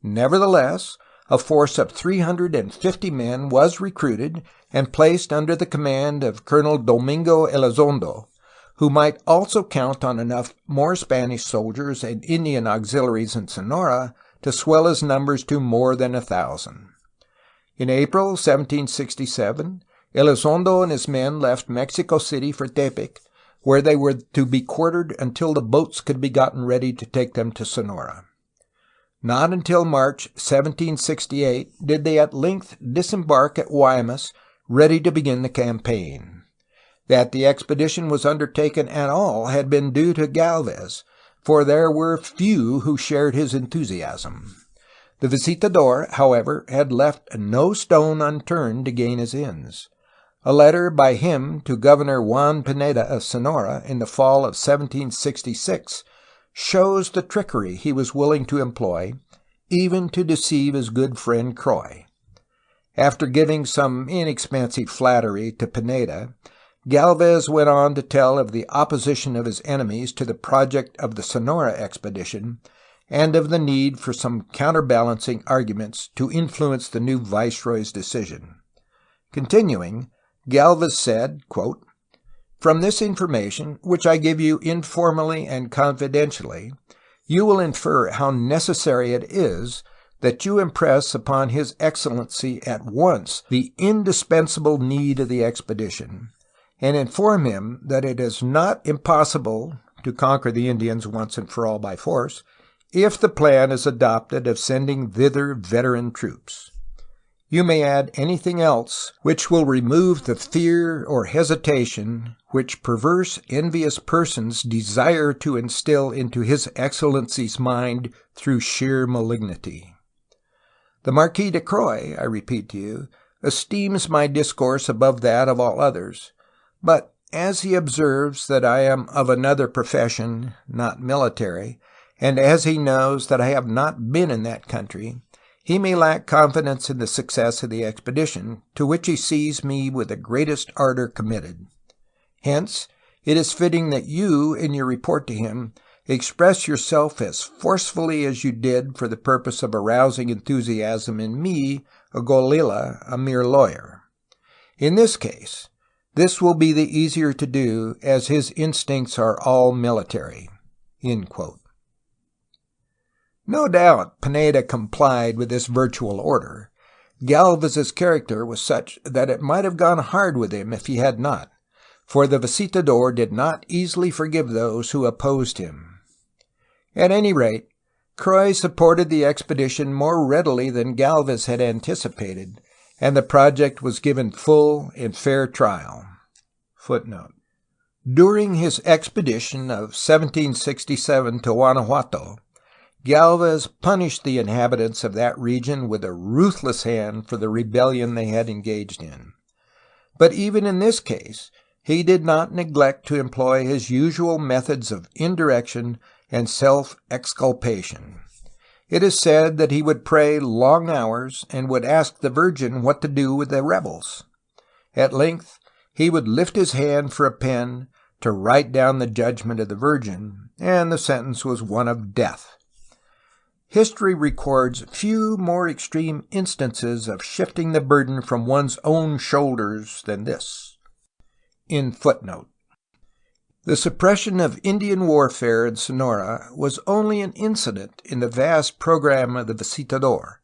Nevertheless, a force of 350 men was recruited and placed under the command of Colonel Domingo Elizondo, who might also count on enough more Spanish soldiers and Indian auxiliaries in Sonora to swell his numbers to more than 1,000. In April 1767, Elizondo and his men left Mexico City for Tepic, where they were to be quartered until the boats could be gotten ready to take them to Sonora. Not until March 1768 did they at length disembark at Guaymas, ready to begin the campaign. That the expedition was undertaken at all had been due to Gálvez, for there were few who shared his enthusiasm. The visitador, however, had left no stone unturned to gain his ends. A letter by him to Governor Juan Pineda of Sonora in the fall of 1766 shows the trickery he was willing to employ, even to deceive his good friend Croix. After giving some inexpensive flattery to Pineda, Gálvez went on to tell of the opposition of his enemies to the project of the Sonora expedition, and of the need for some counterbalancing arguments to influence the new viceroy's decision. Continuing, Gálvez said, quote, "From this information, which I give you informally and confidentially, you will infer how necessary it is that you impress upon His Excellency at once the indispensable need of the expedition, and inform him that it is not impossible to conquer the Indians once and for all by force, if the plan is adopted of sending thither veteran troops. You may add anything else which will remove the fear or hesitation which perverse, envious persons desire to instill into His Excellency's mind through sheer malignity. The Marquis de Croix, I repeat to you, esteems my discourse above that of all others, but as he observes that I am of another profession, not military, and as he knows that I have not been in that country, he may lack confidence in the success of the expedition, to which he sees me with the greatest ardor committed. Hence, it is fitting that you, in your report to him, express yourself as forcefully as you did for the purpose of arousing enthusiasm in me, a Golilla, a mere lawyer. In this case, this will be the easier to do, as his instincts are all military." End quote. No doubt Pineda complied with this virtual order. Gálvez's character was such that it might have gone hard with him if he had not, for the visitador did not easily forgive those who opposed him. At any rate, Croix supported the expedition more readily than Gálvez had anticipated, and the project was given full and fair trial. Footnote. During his expedition of 1767 to Guanajuato, Gálvez punished the inhabitants of that region with a ruthless hand for the rebellion they had engaged in. But even in this case, he did not neglect to employ his usual methods of indirection and self-exculpation. It is said that he would pray long hours and would ask the Virgin what to do with the rebels. At length, he would lift his hand for a pen to write down the judgment of the Virgin, and the sentence was one of death. History records few more extreme instances of shifting the burden from one's own shoulders than this. In footnote. The suppression of Indian warfare in Sonora was only an incident in the vast program of the visitador,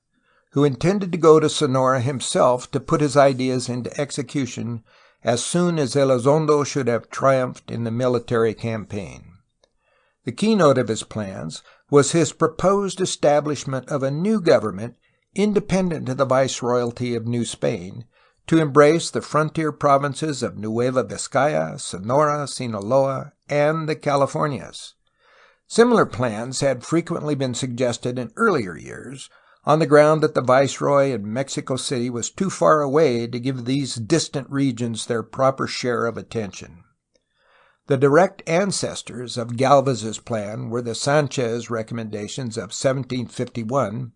who intended to go to Sonora himself to put his ideas into execution as soon as Elizondo should have triumphed in the military campaign. The keynote of his plans was his proposed establishment of a new government independent of the viceroyalty of New Spain, to embrace the frontier provinces of Nueva Vizcaya, Sonora, Sinaloa, and the Californias. Similar plans had frequently been suggested in earlier years, on the ground that the viceroy in Mexico City was too far away to give these distant regions their proper share of attention. The direct ancestors of Gálvez's plan were the Sanchez recommendations of 1751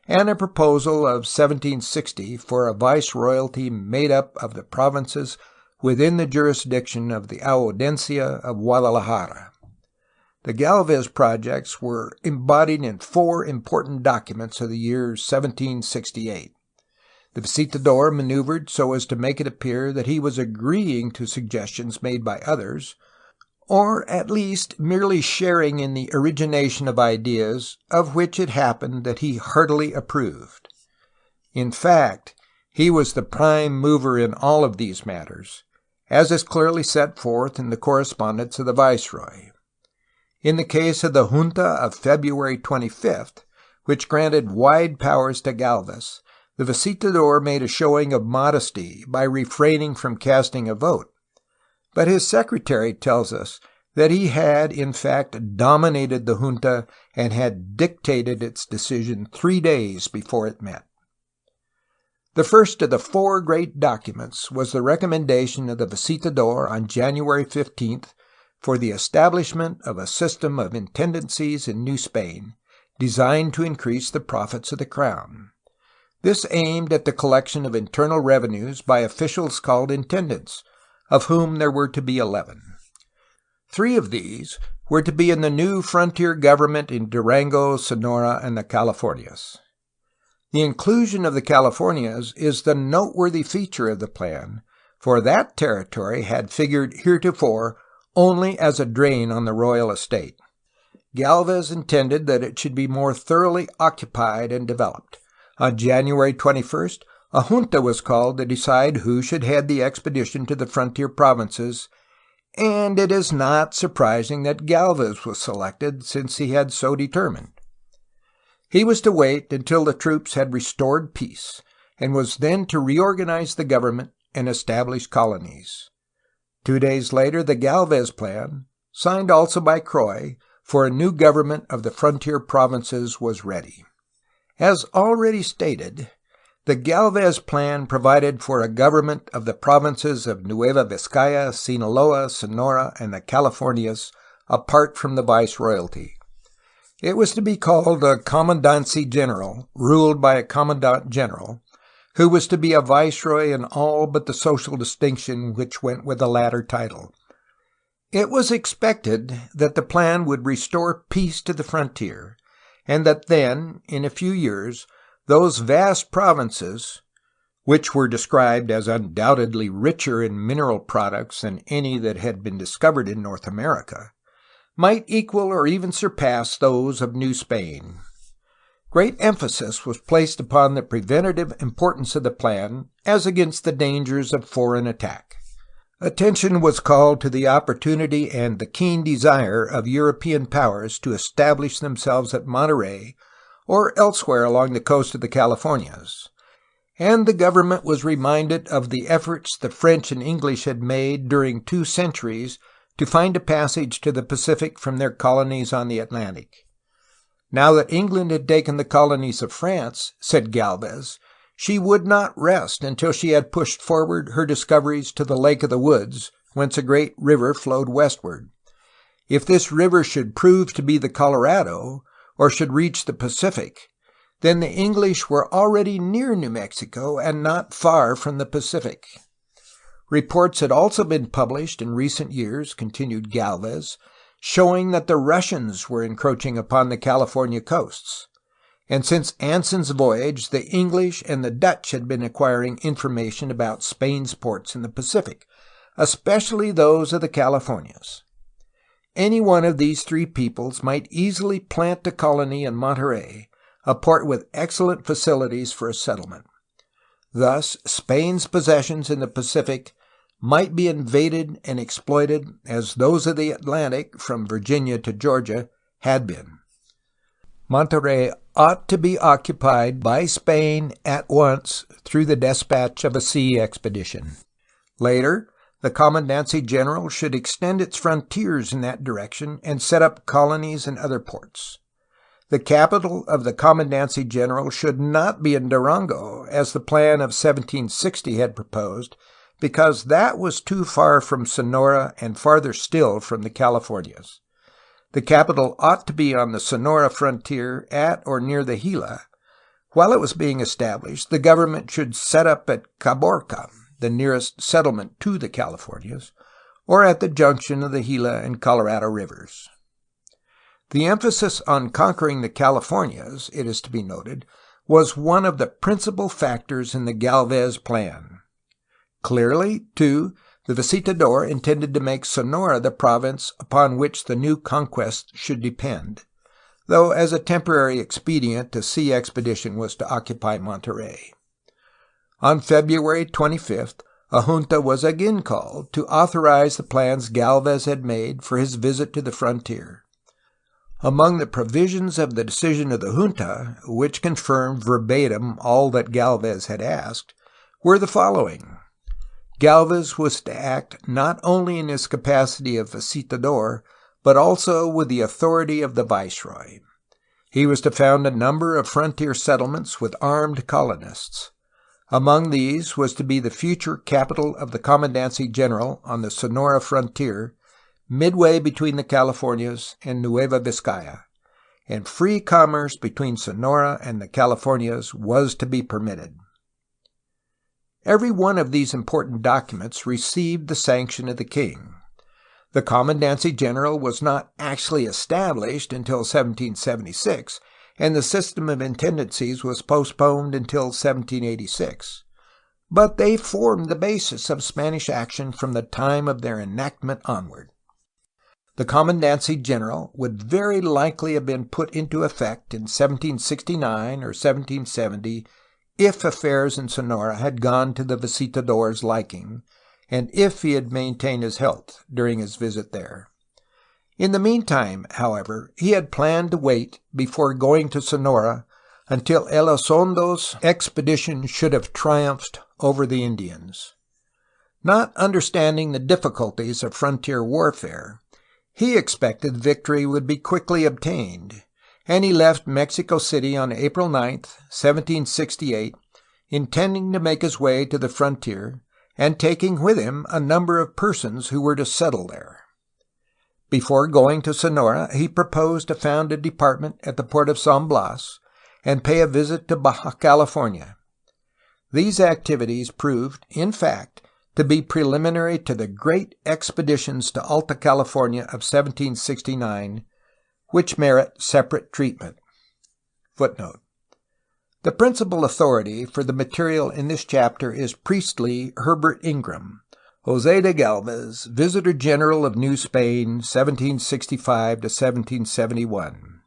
and a proposal of 1760 for a viceroyalty made up of the provinces within the jurisdiction of the Audiencia of Guadalajara. The Gálvez projects were embodied in 4 important documents of the year 1768. The visitador maneuvered so as to make it appear that he was agreeing to suggestions made by others, or at least merely sharing in the origination of ideas of which it happened that he heartily approved. In fact, he was the prime mover in all of these matters, as is clearly set forth in the correspondence of the viceroy. In the case of the junta of February 25th, which granted wide powers to Gálvez, the visitador made a showing of modesty by refraining from casting a vote, but his secretary tells us that he had in fact dominated the junta and had dictated its decision 3 days before it met. The first of the 4 great documents was the recommendation of the visitador on January 15th for the establishment of a system of intendancies in New Spain, designed to increase the profits of the crown. This aimed at the collection of internal revenues by officials called intendants, of whom there were to be 11. 3 of these were to be in the new frontier government in Durango, Sonora, and the Californias. The inclusion of the Californias is the noteworthy feature of the plan, for that territory had figured heretofore only as a drain on the royal estate. Gálvez intended that it should be more thoroughly occupied and developed. On January 21st, a junta was called to decide who should head the expedition to the frontier provinces, and it is not surprising that Gálvez was selected, since he had so determined. He was to wait until the troops had restored peace, and was then to reorganize the government and establish colonies. 2 days later, the Gálvez plan, signed also by Croix, for a new government of the frontier provinces was ready. As already stated, the Gálvez plan provided for a government of the provinces of Nueva Vizcaya, Sinaloa, Sonora, and the Californias apart from the viceroyalty. It was to be called a commandancy general, ruled by a commandant general, who was to be a viceroy in all but the social distinction which went with the latter title. It was expected that the plan would restore peace to the frontier, and that then, in a few years, those vast provinces, which were described as undoubtedly richer in mineral products than any that had been discovered in North America, might equal or even surpass those of New Spain. Great emphasis was placed upon the preventative importance of the plan as against the dangers of foreign attack. Attention was called to the opportunity and the keen desire of European powers to establish themselves at Monterey or elsewhere along the coast of the Californias, and the government was reminded of the efforts the French and English had made during 2 centuries to find a passage to the Pacific from their colonies on the Atlantic. Now that England had taken the colonies of France, said Gálvez, she would not rest until she had pushed forward her discoveries to the Lake of the Woods, whence a great river flowed westward. If this river should prove to be the Colorado, or should reach the Pacific, then the English were already near New Mexico and not far from the Pacific. Reports had also been published in recent years, continued Gálvez, showing that the Russians were encroaching upon the California coasts, and since Anson's voyage the English and the Dutch had been acquiring information about Spain's ports in the Pacific, especially those of the Californias. Any one of these 3 peoples might easily plant a colony in Monterey, a port with excellent facilities for a settlement. Thus, Spain's possessions in the Pacific might be invaded and exploited as those of the Atlantic, from Virginia to Georgia, had been. Monterey ought to be occupied by Spain at once through the despatch of a sea expedition. Later, the Commandancy General should extend its frontiers in that direction and set up colonies in other ports. The capital of the Commandancy General should not be in Durango, as the plan of 1760 had proposed, because that was too far from Sonora and farther still from the Californias. The capital ought to be on the Sonora frontier at or near the Gila. While it was being established, the government should set up at Caborca, the nearest settlement to the Californias, or at the junction of the Gila and Colorado rivers. The emphasis on conquering the Californias, it is to be noted, was one of the principal factors in the Gálvez plan. Clearly, too, the visitador intended to make Sonora the province upon which the new conquest should depend, though as a temporary expedient a sea expedition was to occupy Monterey. On February 25th, a junta was again called to authorize the plans Gálvez had made for his visit to the frontier. Among the provisions of the decision of the junta, which confirmed verbatim all that Gálvez had asked, were the following. Gálvez was to act not only in his capacity of visitador, but also with the authority of the viceroy. He was to found a number of frontier settlements with armed colonists. Among these was to be the future capital of the Commandancy General on the Sonora frontier, midway between the Californias and Nueva Vizcaya, and free commerce between Sonora and the Californias was to be permitted. Every one of these important documents received the sanction of the king. The Commandancy General was not actually established until 1776, and the system of intendancies was postponed until 1786. But they formed the basis of Spanish action from the time of their enactment onward. The Commandancy General would very likely have been put into effect in 1769 or 1770 if affairs in Sonora had gone to the visitador's liking, and if he had maintained his health during his visit there. In the meantime, however, he had planned to wait before going to Sonora until Elizondo's expedition should have triumphed over the Indians. Not understanding the difficulties of frontier warfare, he expected victory would be quickly obtained, and he left Mexico City on April 9, 1768, intending to make his way to the frontier and taking with him a number of persons who were to settle there. Before going to Sonora, he proposed to found a department at the port of San Blas and pay a visit to Baja California. These activities proved, in fact, to be preliminary to the great expeditions to Alta California of 1769, which merit separate treatment. Footnote. The principal authority for the material in this chapter is priestly Herbert Ingram, José de Gálvez, Visitor General of New Spain, 1765 to 1771.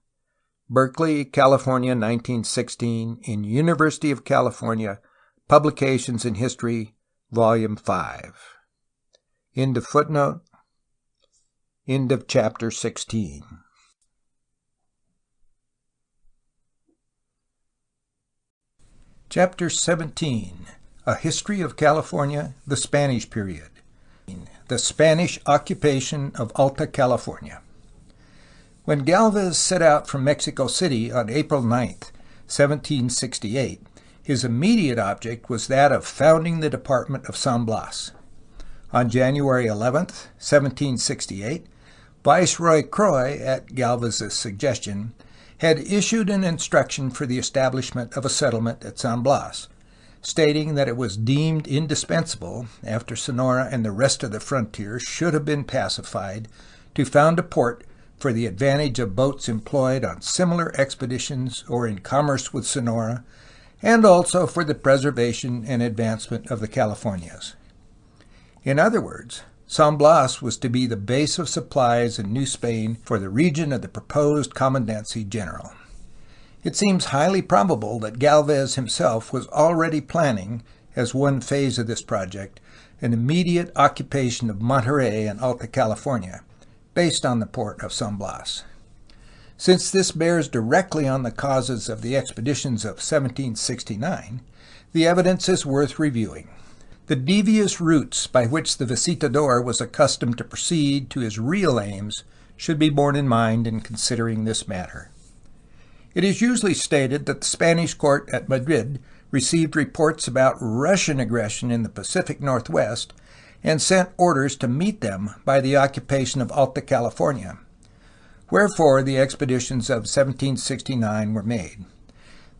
Berkeley, California, 1916, in University of California, Publications in History, Volume 5. End of footnote. End of chapter 16. Chapter 17. A History of California, the Spanish Period. The Spanish Occupation of Alta California. When Gálvez set out from Mexico City on April 9, 1768, his immediate object was that of founding the department of San Blas. On January 11, 1768, Viceroy Croix, at Gálvez's suggestion, had issued an instruction for the establishment of a settlement at San Blas, stating that it was deemed indispensable, after Sonora and the rest of the frontier should have been pacified, to found a port for the advantage of boats employed on similar expeditions or in commerce with Sonora, and also for the preservation and advancement of the Californias. In other words, San Blas was to be the base of supplies in New Spain for the region of the proposed Commandancy General. It seems highly probable that Gálvez himself was already planning, as one phase of this project, an immediate occupation of Monterey and Alta California, based on the port of San Blas. Since this bears directly on the causes of the expeditions of 1769, the evidence is worth reviewing. The devious routes by which the visitador was accustomed to proceed to his real aims should be borne in mind in considering this matter. It is usually stated that the Spanish court at Madrid received reports about Russian aggression in the Pacific Northwest and sent orders to meet them by the occupation of Alta California. Wherefore the expeditions of 1769 were made.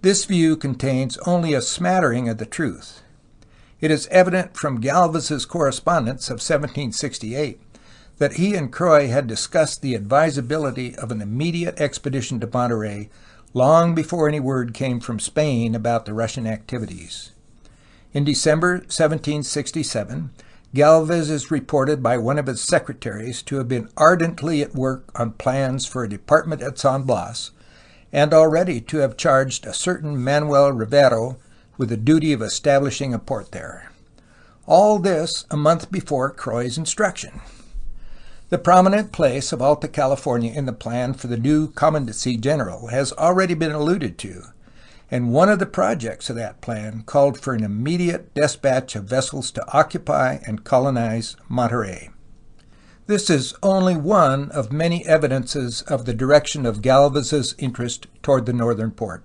This view contains only a smattering of the truth. It is evident from Gálvez's correspondence of 1768 that he and Croix had discussed the advisability of an immediate expedition to Monterey long before any word came from Spain about the Russian activities. In December 1767, Gálvez is reported by one of his secretaries to have been ardently at work on plans for a department at San Blas, and already to have charged a certain Manuel Rivero with the duty of establishing a port there. All this a month before Croix's instruction. The prominent place of Alta California in the plan for the new Commandancy General has already been alluded to, and one of the projects of that plan called for an immediate dispatch of vessels to occupy and colonize Monterey. This is only one of many evidences of the direction of Gálvez's interest toward the northern port.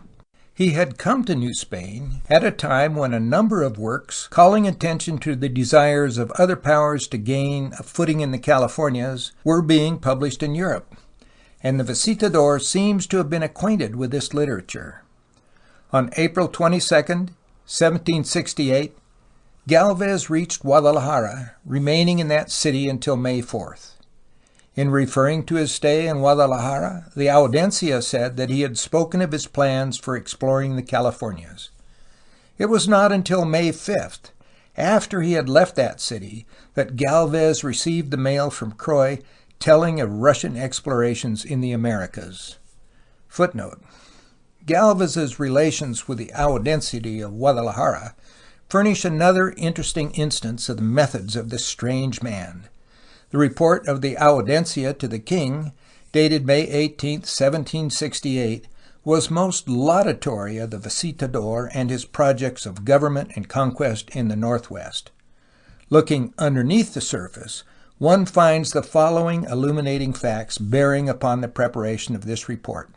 He had come to New Spain at a time when a number of works calling attention to the desires of other powers to gain a footing in the Californias were being published in Europe, and the visitador seems to have been acquainted with this literature. On April 22, 1768, Gálvez reached Guadalajara, remaining in that city until May 4th. In referring to his stay in Guadalajara, the Audiencia said that he had spoken of his plans for exploring the Californias. It was not until May 5th, after he had left that city, that Gálvez received the mail from Croix telling of Russian explorations in the Americas. Footnote: Gálvez's relations with the Audiencia of Guadalajara furnish another interesting instance of the methods of this strange man. The report of the Audiencia to the king, dated May 18, 1768, was most laudatory of the visitador and his projects of government and conquest in the Northwest. Looking underneath the surface, one finds the following illuminating facts bearing upon the preparation of this report.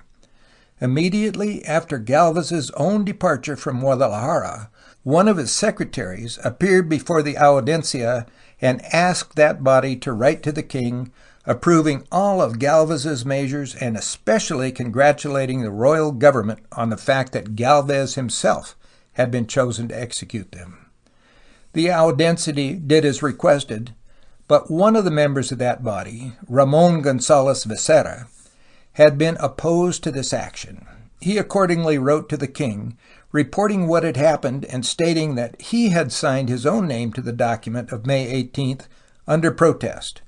Immediately after Gálvez's own departure from Guadalajara, one of his secretaries appeared before the Audiencia and asked that body to write to the king, approving all of Gálvez's measures and especially congratulating the royal government on the fact that Gálvez himself had been chosen to execute them. The Audiencia did as requested, but one of the members of that body, Ramón González Becerra, had been opposed to this action. He accordingly wrote to the king, reporting what had happened and stating that he had signed his own name to the document of May 18th under protest.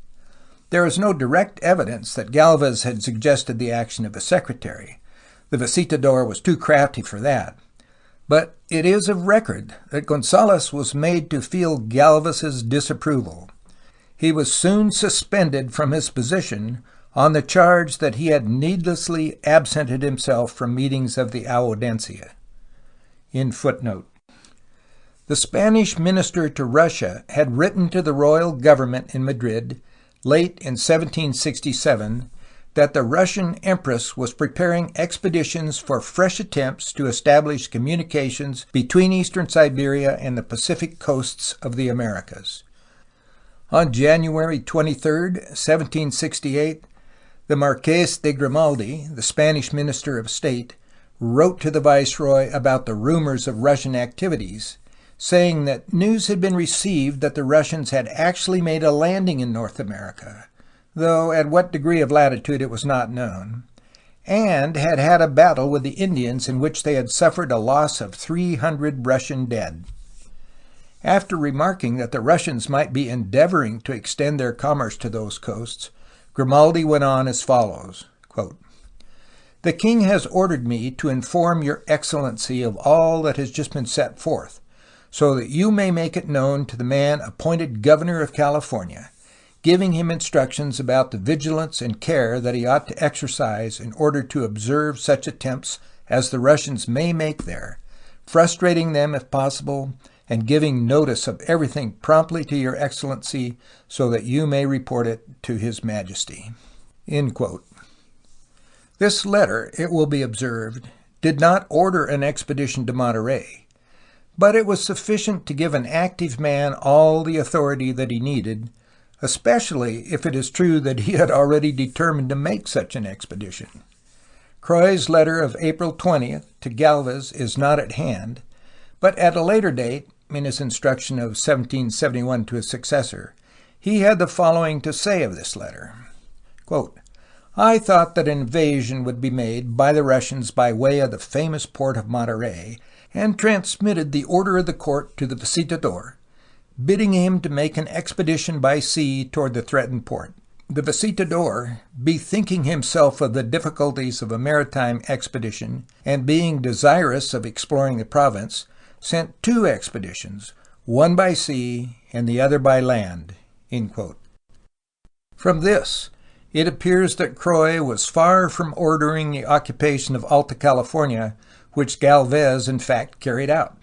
There is no direct evidence that Gálvez had suggested the action of a secretary. The visitador was too crafty for that. But it is of record that González was made to feel Gálvez's disapproval. He was soon suspended from his position on the charge that he had needlessly absented himself from meetings of the Audiencia. In footnote: the Spanish minister to Russia had written to the royal government in Madrid late in 1767 that the Russian empress was preparing expeditions for fresh attempts to establish communications between eastern Siberia and the Pacific coasts of the Americas. On January 23, 1768, the Marqués de Grimaldi, the Spanish Minister of State, wrote to the Viceroy about the rumors of Russian activities, saying that news had been received that the Russians had actually made a landing in North America, though at what degree of latitude it was not known, and had had a battle with the Indians in which they had suffered a loss of 300 Russian dead. After remarking that the Russians might be endeavoring to extend their commerce to those coasts, Grimaldi went on as follows, quote, "The king has ordered me to inform your excellency of all that has just been set forth, so that you may make it known to the man appointed governor of California, giving him instructions about the vigilance and care that he ought to exercise in order to observe such attempts as the Russians may make there, frustrating them if possible, and giving notice of everything promptly to your excellency so that you may report it to his majesty." End quote. This letter, it will be observed, did not order an expedition to Monterey, but it was sufficient to give an active man all the authority that he needed, especially if it is true that he had already determined to make such an expedition. Croix's letter of April 20th to Gálvez is not at hand, but at a later date, in his instruction of 1771 to his successor, he had the following to say of this letter. Quote, I thought that an invasion would be made by the Russians by way of the famous port of Monterey, and transmitted the order of the court to the visitador, bidding him to make an expedition by sea toward the threatened port. The visitador, bethinking himself of the difficulties of a maritime expedition, and being desirous of exploring the province, sent 2 expeditions, one by sea and the other by land. From this, it appears that Croix was far from ordering the occupation of Alta California, which Gálvez in fact carried out.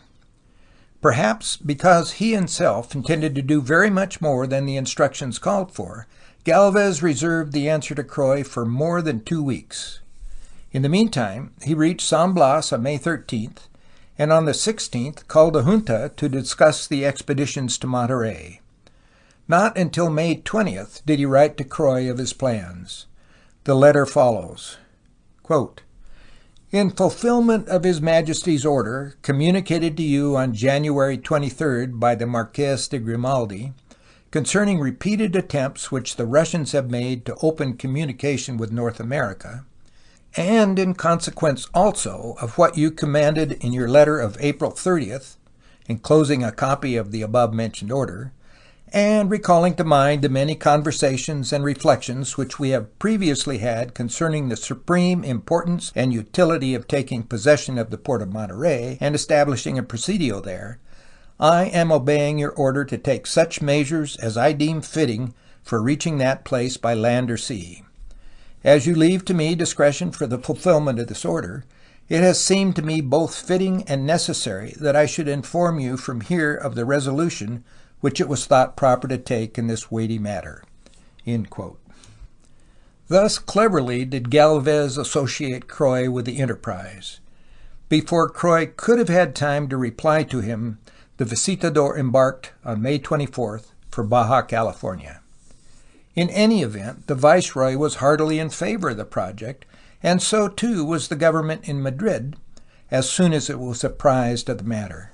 Perhaps because he himself intended to do very much more than the instructions called for, Gálvez reserved the answer to Croix for more than 2 weeks. In the meantime, he reached San Blas on May 13th, and on the 16th called a junta to discuss the expeditions to Monterey. Not until May 20th did he write to Croix of his plans. The letter follows. Quote, in fulfillment of His Majesty's order, communicated to you on January 23rd by the Marquess de Grimaldi, concerning repeated attempts which the Russians have made to open communication with North America, and in consequence also of what you commanded in your letter of April 30th, enclosing a copy of the above-mentioned order, and recalling to mind the many conversations and reflections which we have previously had concerning the supreme importance and utility of taking possession of the port of Monterey and establishing a presidio there, I am obeying your order to take such measures as I deem fitting for reaching that place by land or sea. As you leave to me discretion for the fulfillment of this order, it has seemed to me both fitting and necessary that I should inform you from here of the resolution which it was thought proper to take in this weighty matter. Thus cleverly did Gálvez associate Croix with the enterprise. Before Croix could have had time to reply to him, the visitador embarked on May 24th for Baja, California. In any event, the viceroy was heartily in favor of the project, and so too was the government in Madrid, as soon as it was apprised of the matter.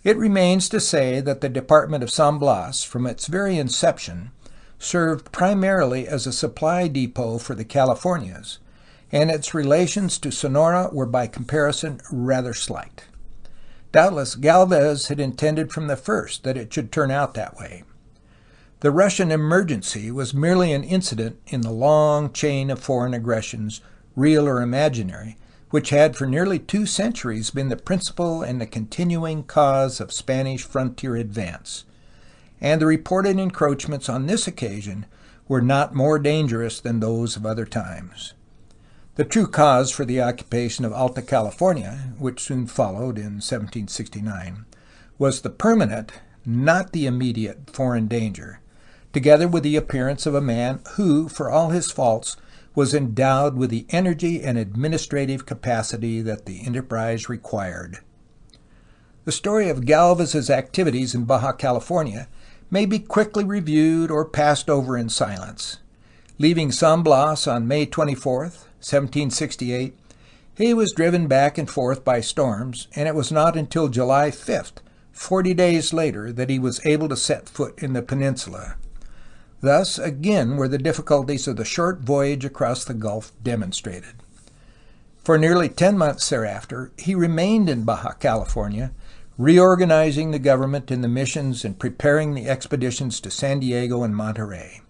It remains to say that the department of San Blas, from its very inception, served primarily as a supply depot for the Californias, and its relations to Sonora were by comparison rather slight. Doubtless Gálvez had intended from the first that it should turn out that way. The Russian emergency was merely an incident in the long chain of foreign aggressions, real or imaginary, which had for nearly 2 centuries been the principal and the continuing cause of Spanish frontier advance, and the reported encroachments on this occasion were not more dangerous than those of other times. The true cause for the occupation of Alta California, which soon followed in 1769, was the permanent, not the immediate, foreign danger, together with the appearance of a man who, for all his faults, was endowed with the energy and administrative capacity that the enterprise required. The story of Gálvez's activities in Baja California may be quickly reviewed or passed over in silence. Leaving San Blas on May 24th, 1768, he was driven back and forth by storms, and it was not until July 5th, 40 days later, that he was able to set foot in the peninsula. Thus, again, were the difficulties of the short voyage across the Gulf demonstrated. For nearly 10 months thereafter, he remained in Baja California, reorganizing the government and the missions and preparing the expeditions to San Diego and Monterey.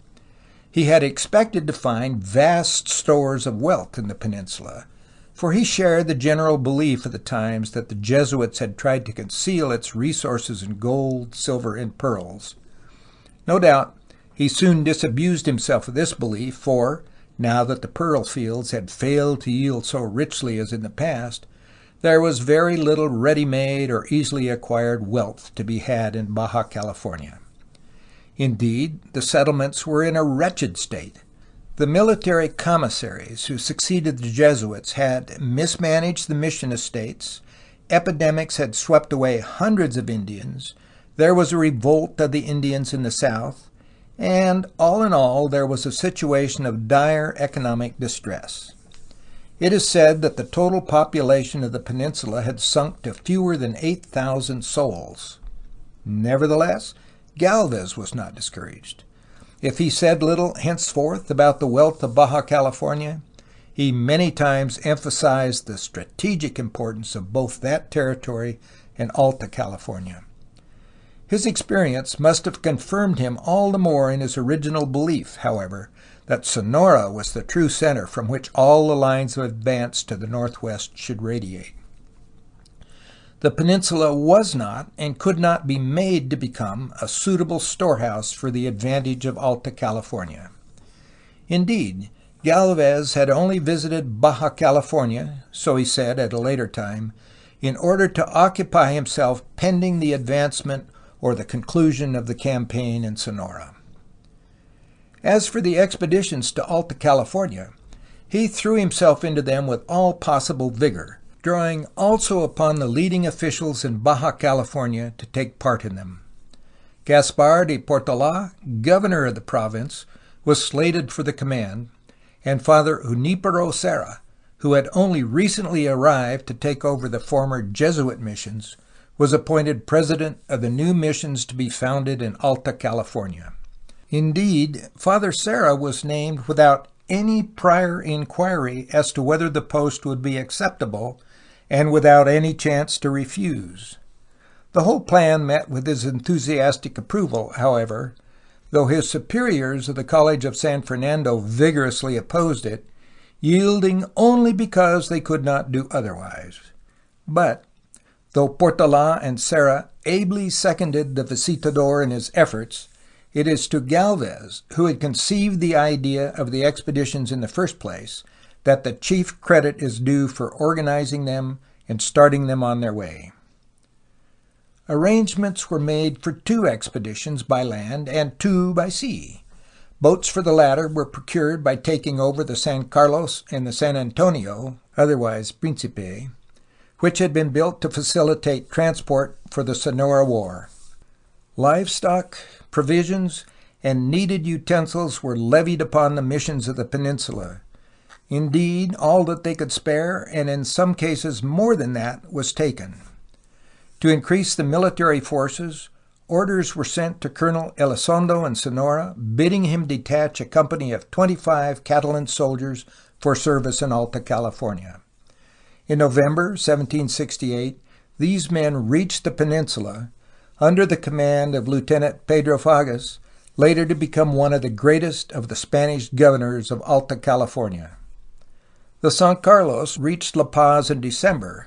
He had expected to find vast stores of wealth in the peninsula, for he shared the general belief of the times that the Jesuits had tried to conceal its resources in gold, silver, and pearls. No doubt, he soon disabused himself of this belief, for, now that the pearl fields had failed to yield so richly as in the past, there was very little ready-made or easily acquired wealth to be had in Baja California. Indeed, the settlements were in a wretched state, The military commissaries who succeeded the Jesuits had mismanaged the mission estates, epidemics had swept away hundreds of Indians, there was a revolt of the Indians in the south, and all in all there was a situation of dire economic distress. It is said that the total population of the peninsula had sunk to fewer than 8,000 souls. Nevertheless, Gálvez was not discouraged. If he said little henceforth about the wealth of Baja California, he many times emphasized the strategic importance of both that territory and Alta California. His experience must have confirmed him all the more in his original belief, however, that Sonora was the true center from which all the lines of advance to the northwest should radiate. The peninsula was not and could not be made to become a suitable storehouse for the advantage of Alta California. Indeed, Gálvez had only visited Baja California, so he said at a later time, in order to occupy himself pending the advancement or the conclusion of the campaign in Sonora. As for the expeditions to Alta California, he threw himself into them with all possible vigor, drawing also upon the leading officials in Baja California to take part in them. Gaspar de Portola, governor of the province, was slated for the command, and Father Junipero Serra, who had only recently arrived to take over the former Jesuit missions, was appointed president of the new missions to be founded in Alta California. Indeed, Father Serra was named without any prior inquiry as to whether the post would be acceptable, and without any chance to refuse. The whole plan met with his enthusiastic approval, however, though his superiors of the College of San Fernando vigorously opposed it, yielding only because they could not do otherwise. But, though Portola and Serra ably seconded the visitador in his efforts, it is to Gálvez, who had conceived the idea of the expeditions in the first place, that the chief credit is due for organizing them and starting them on their way. Arrangements were made for 2 expeditions by land and 2 by sea. Boats for the latter were procured by taking over the San Carlos and the San Antonio, otherwise Príncipe, which had been built to facilitate transport for the Sonora War. Livestock, provisions, and needed utensils were levied upon the missions of the peninsula. Indeed, all that they could spare, and in some cases more than that, was taken. To increase the military forces, orders were sent to Colonel Elizondo in Sonora, bidding him detach a company of 25 Catalan soldiers for service in Alta California. In November 1768, these men reached the peninsula under the command of Lieutenant Pedro Fages, later to become one of the greatest of the Spanish governors of Alta California. The San Carlos reached La Paz in December,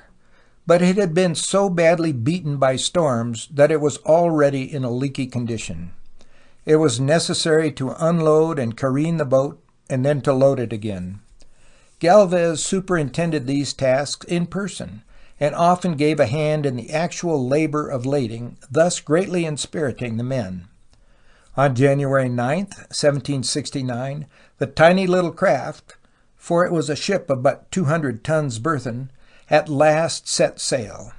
but it had been so badly beaten by storms that it was already in a leaky condition. It was necessary to unload and careen the boat and then to load it again. Gálvez superintended these tasks in person and often gave a hand in the actual labor of lading, thus greatly inspiriting the men. On January 9, 1769, the tiny little craft, for it was a ship of but 200 tons burthen, at last set sail.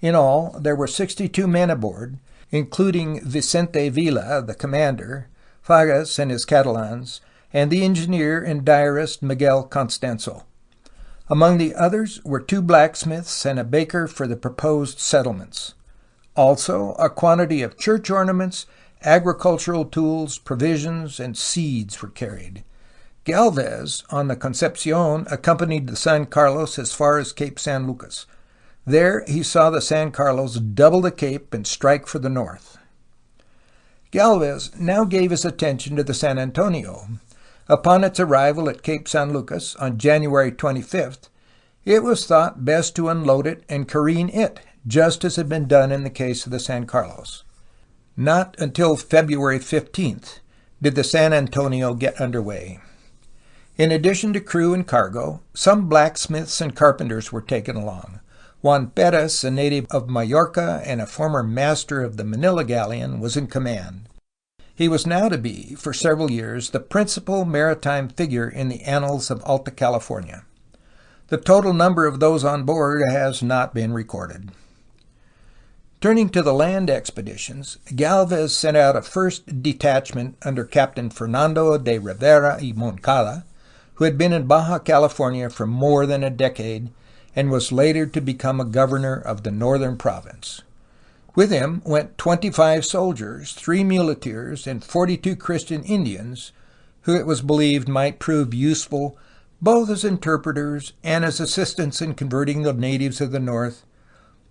In all, there were 62 men aboard, including Vicente Villa, the commander, Fages and his Catalans, and the engineer and diarist Miguel Constanzo. Among the others were 2 blacksmiths and a baker for the proposed settlements. Also, a quantity of church ornaments, agricultural tools, provisions, and seeds were carried. Gálvez, on the Concepcion, accompanied the San Carlos as far as Cape San Lucas. There he saw the San Carlos double the cape and strike for the north. Gálvez now gave his attention to the San Antonio. Upon its arrival at Cape San Lucas on January 25th, it was thought best to unload it and careen it, just as had been done in the case of the San Carlos. Not until February 15th did the San Antonio get underway. In addition to crew and cargo, some blacksmiths and carpenters were taken along. Juan Perez, a native of Majorca and a former master of the Manila Galleon, was in command. He was now to be, for several years, the principal maritime figure in the annals of Alta California. The total number of those on board has not been recorded. Turning to the land expeditions, Gálvez sent out a first detachment under Captain Fernando de Rivera y Moncada, who had been in Baja California for more than a decade and was later to become a governor of the northern province. With him went 25 soldiers, 3 muleteers, and 42 Christian Indians, who it was believed might prove useful both as interpreters and as assistants in converting the natives of the north,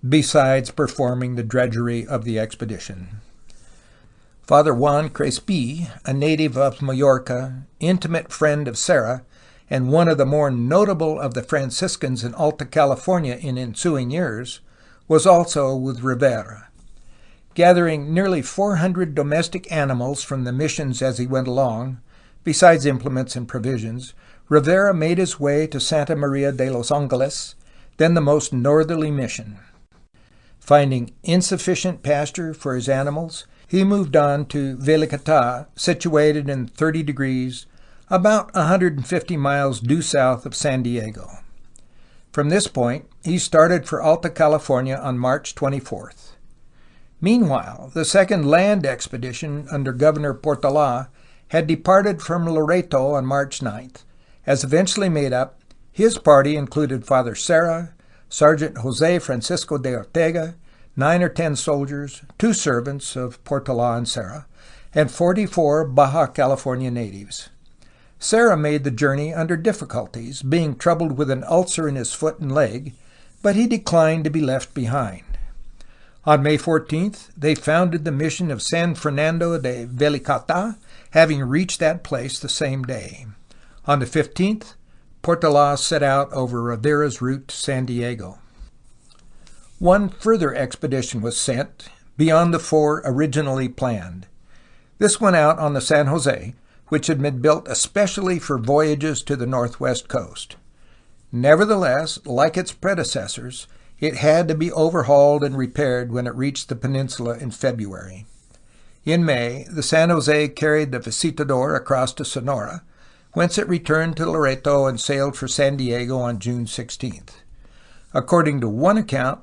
besides performing the drudgery of the expedition. Father Juan Crespi, a native of Majorca, intimate friend of Serra, and one of the more notable of the Franciscans in Alta California in ensuing years, was also with Rivera. Gathering nearly 400 domestic animals from the missions as he went along, besides implements and provisions, Rivera made his way to Santa Maria de los Angeles, then the most northerly mission. Finding insufficient pasture for his animals, he moved on to Velicata, situated in 30 degrees, about 150 miles due south of San Diego. From this point, he started for Alta California on March 24th. Meanwhile, the second land expedition under Governor Portola had departed from Loreto on March 9th. As eventually made up, his party included Father Serra, Sergeant José Francisco de Ortega, 9 or 10 soldiers, 2 servants of Portola and Serra, and 44 Baja California natives. Serra made the journey under difficulties, being troubled with an ulcer in his foot and leg, but he declined to be left behind. On May 14th, they founded the mission of San Fernando de Velicata, having reached that place the same day. On the 15th, Portola set out over Rivera's route to San Diego. One further expedition was sent, beyond the 4 originally planned. This went out on the San Jose, which had been built especially for voyages to the northwest coast. Nevertheless, like its predecessors, it had to be overhauled and repaired when it reached the peninsula in February. In May, the San Jose carried the Visitador across to Sonora, whence it returned to Loreto and sailed for San Diego on June 16th. According to one account,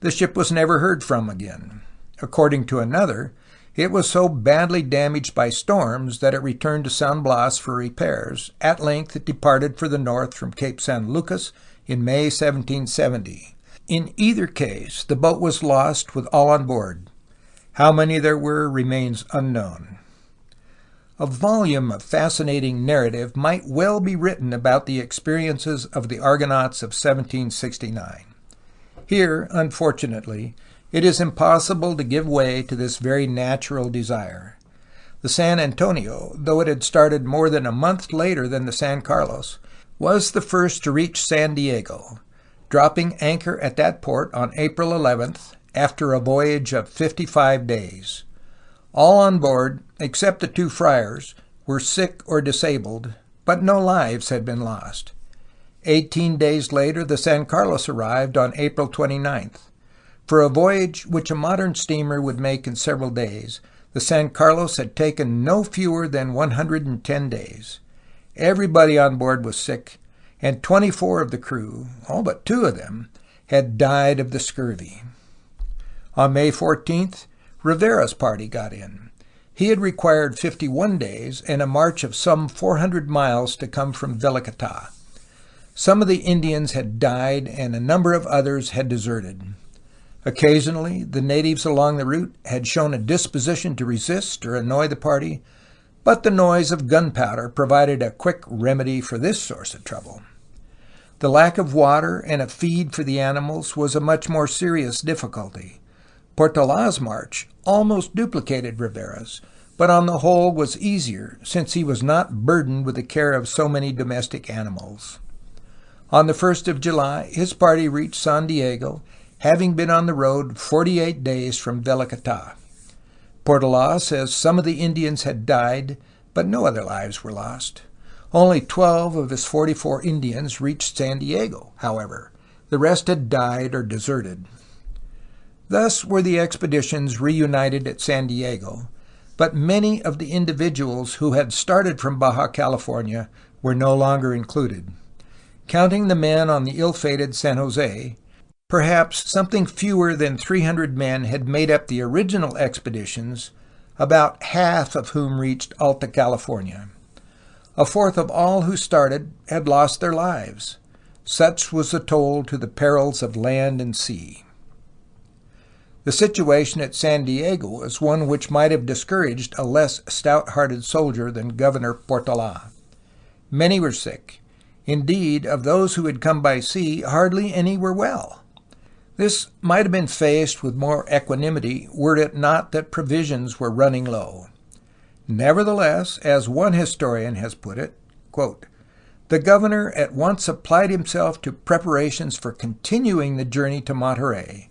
the ship was never heard from again. According to another, it was so badly damaged by storms that it returned to San Blas for repairs. At length it departed for the north from Cape San Lucas in May 1770. In either case, the boat was lost with all on board. How many there were remains unknown. A volume of fascinating narrative might well be written about the experiences of the Argonauts of 1769. Here, unfortunately, it is impossible to give way to this very natural desire. The San Antonio, though it had started more than a month later than the San Carlos, was the first to reach San Diego, dropping anchor at that port on April 11th after a voyage of 55 days. All on board, except the 2 friars, were sick or disabled, but no lives had been lost. 18 days later, the San Carlos arrived on April 29th. For a voyage which a modern steamer would make in several days, the San Carlos had taken no fewer than 110 days. Everybody on board was sick, and 24 of the crew, all but 2 of them, had died of the scurvy. On May 14th, Rivera's party got in. He had required 51 days and a march of some 400 miles to come from Velicata. Some of the Indians had died and a number of others had deserted. Occasionally, the natives along the route had shown a disposition to resist or annoy the party, but the noise of gunpowder provided a quick remedy for this source of trouble. The lack of water and a feed for the animals was a much more serious difficulty. Portola's march almost duplicated Rivera's, but on the whole was easier, since he was not burdened with the care of so many domestic animals. On the 1st of July, his party reached San Diego, having been on the road 48 days from Velicata. Portola says some of the Indians had died, but no other lives were lost. Only 12 of his 44 Indians reached San Diego, however. The rest had died or deserted. Thus were the expeditions reunited at San Diego, but many of the individuals who had started from Baja California were no longer included. Counting the men on the ill-fated San Jose, perhaps something fewer than 300 men had made up the original expeditions, about half of whom reached Alta, California. A fourth of all who started had lost their lives. Such was the toll to the perils of land and sea. The situation at San Diego was one which might have discouraged a less stout-hearted soldier than Governor Portola. Many were sick. Indeed, of those who had come by sea, hardly any were well. This might have been faced with more equanimity were it not that provisions were running low. Nevertheless, as one historian has put it, quote, "The governor at once applied himself to preparations for continuing the journey to Monterey.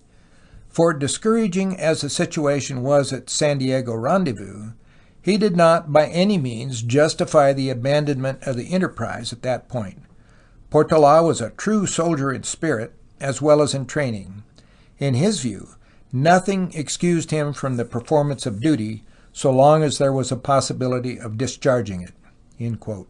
For discouraging as the situation was at San Diego Rendezvous, he did not by any means justify the abandonment of the enterprise at that point. Portola was a true soldier in spirit as well as in training. In his view, nothing excused him from the performance of duty so long as there was a possibility of discharging it." End quote.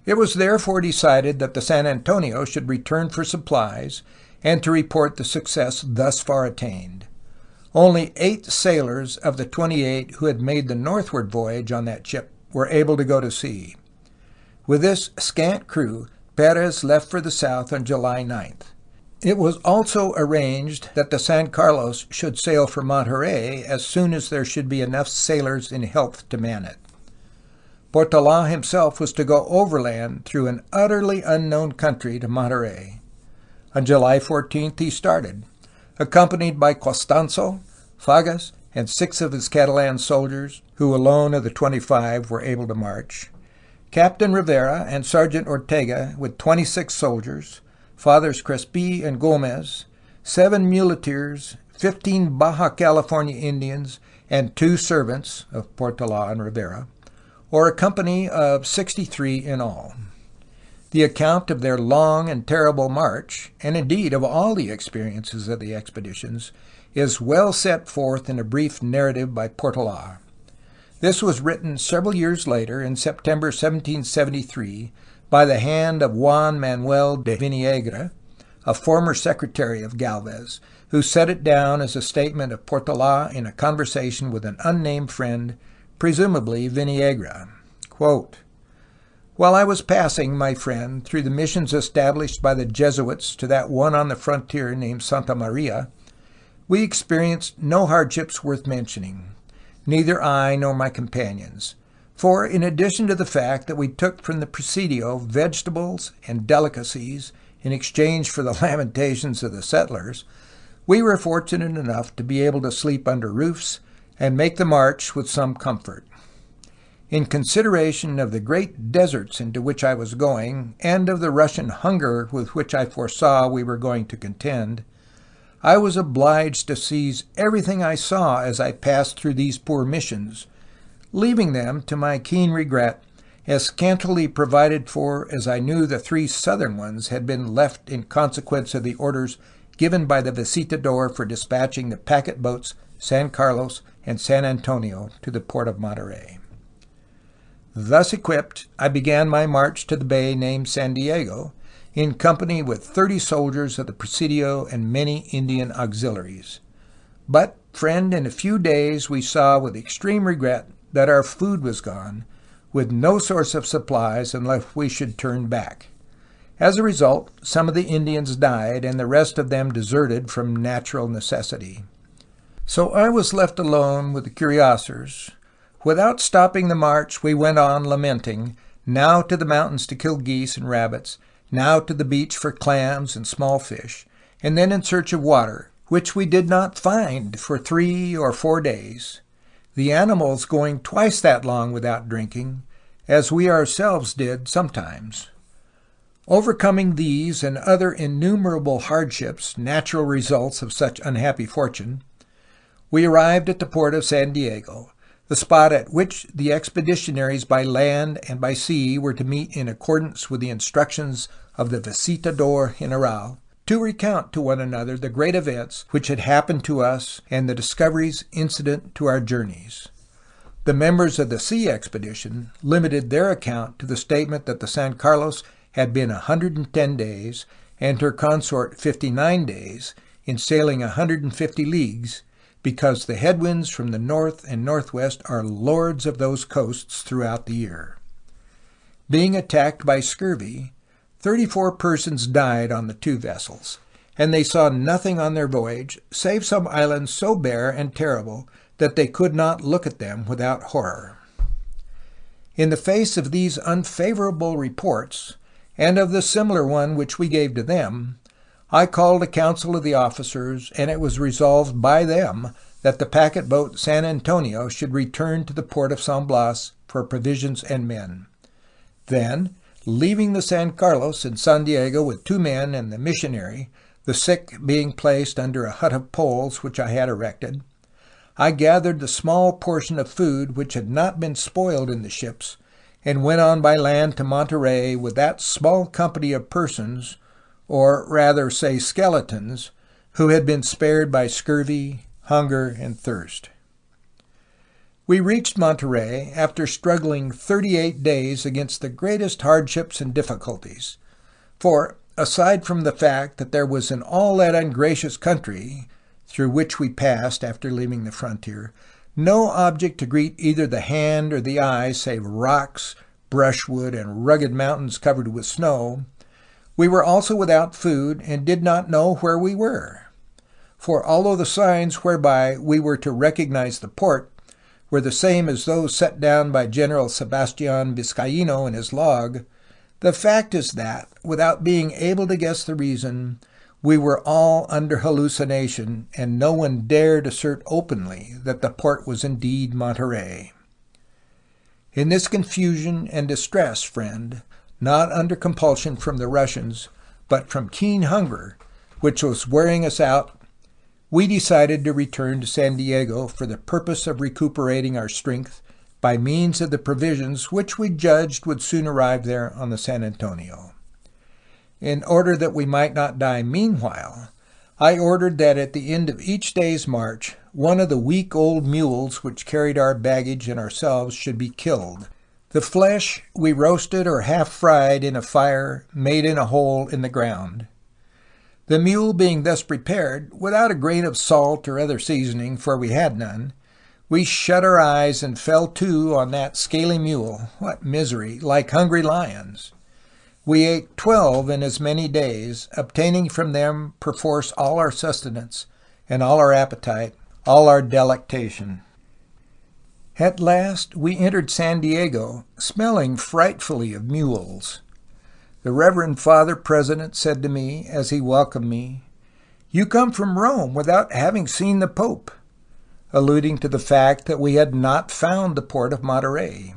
It was therefore decided that the San Antonio should return for supplies and to report the success thus far attained. Only 8 sailors of the 28 who had made the northward voyage on that ship were able to go to sea. With this scant crew, Perez left for the south on July 9th. It was also arranged that the San Carlos should sail for Monterey as soon as there should be enough sailors in health to man it. Portola himself was to go overland through an utterly unknown country to Monterey. On July 14th he started, accompanied by Costanzo, Fagas, and 6 of his Catalan soldiers, who alone of the 25 were able to march, Captain Rivera and Sergeant Ortega with 26 soldiers, Fathers Crespi and Gomez, 7 muleteers, 15 Baja California Indians, and 2 servants of Portola and Rivera, or a company of 63 in all. The account of their long and terrible march, and indeed of all the experiences of the expeditions, is well set forth in a brief narrative by Portola. This was written several years later, in September 1773, by the hand of Juan Manuel de Viniegra, a former secretary of Gálvez, who set it down as a statement of Portola in a conversation with an unnamed friend, presumably Viniegra. Quote, "While I was passing, my friend, through the missions established by the Jesuits to that one on the frontier named Santa Maria, we experienced no hardships worth mentioning, neither I nor my companions. For, in addition to the fact that we took from the Presidio vegetables and delicacies in exchange for the lamentations of the settlers, we were fortunate enough to be able to sleep under roofs and make the march with some comfort. In consideration of the great deserts into which I was going, and of the Russian hunger with which I foresaw we were going to contend, I was obliged to seize everything I saw as I passed through these poor missions, leaving them, to my keen regret, as scantily provided for as I knew the 3 southern ones had been left in consequence of the orders given by the Visitador for dispatching the packet boats San Carlos and San Antonio to the port of Monterey. Thus equipped, I began my march to the bay named San Diego, in company with 30 soldiers of the Presidio and many Indian auxiliaries. But, friend, in a few days we saw with extreme regret that our food was gone, with no source of supplies unless we should turn back. As a result, some of the Indians died, and the rest of them deserted from natural necessity. So I was left alone with the cuirassiers. Without stopping the march, we went on lamenting, now to the mountains to kill geese and rabbits, now to the beach for clams and small fish, and then in search of water, which we did not find for 3 or 4 days. The animals going twice that long without drinking, as we ourselves did sometimes. Overcoming these and other innumerable hardships, natural results of such unhappy fortune, we arrived at the port of San Diego, the spot at which the expeditionaries by land and by sea were to meet in accordance with the instructions of the Visitador General, to recount to one another the great events which had happened to us and the discoveries incident to our journeys. The members of the sea expedition limited their account to the statement that the San Carlos had been 110 days and her consort 59 days in sailing 150 leagues, because the headwinds from the north and northwest are lords of those coasts throughout the year. Being attacked by scurvy, 34 persons died on the two vessels, and they saw nothing on their voyage save some islands so bare and terrible that they could not look at them without horror. In the face of these unfavorable reports, and of the similar one which we gave to them, I called a council of the officers, and it was resolved by them that the packet boat San Antonio should return to the port of San Blas for provisions and men. Then, leaving the San Carlos in San Diego with 2 men and the missionary, the sick being placed under a hut of poles which I had erected, I gathered the small portion of food which had not been spoiled in the ships, and went on by land to Monterey with that small company of persons, or rather say skeletons, who had been spared by scurvy, hunger, and thirst. We reached Monterey after struggling 38 days against the greatest hardships and difficulties, for, aside from the fact that there was in all that ungracious country through which we passed after leaving the frontier, no object to greet either the hand or the eye save rocks, brushwood, and rugged mountains covered with snow, we were also without food and did not know where we were. For although the signs whereby we were to recognize the port were the same as those set down by General Sebastián Vizcaíno in his log, the fact is that, without being able to guess the reason, we were all under hallucination, and no one dared assert openly that the port was indeed Monterey. In this confusion and distress, friend, not under compulsion from the Russians, but from keen hunger, which was wearing us out, we decided to return to San Diego for the purpose of recuperating our strength by means of the provisions which we judged would soon arrive there on the San Antonio. In order that we might not die meanwhile, I ordered that at the end of each day's march, one of the weak old mules which carried our baggage and ourselves should be killed. The flesh we roasted or half fried in a fire made in a hole in the ground. The mule being thus prepared, without a grain of salt or other seasoning, for we had none, we shut our eyes and fell to on that scaly mule, what misery, like hungry lions. We ate 12 in as many days, obtaining from them perforce all our sustenance, and all our appetite, all our delectation. At last we entered San Diego, smelling frightfully of mules. The Reverend Father President said to me, as he welcomed me, "You come from Rome without having seen the Pope," alluding to the fact that we had not found the port of Monterey.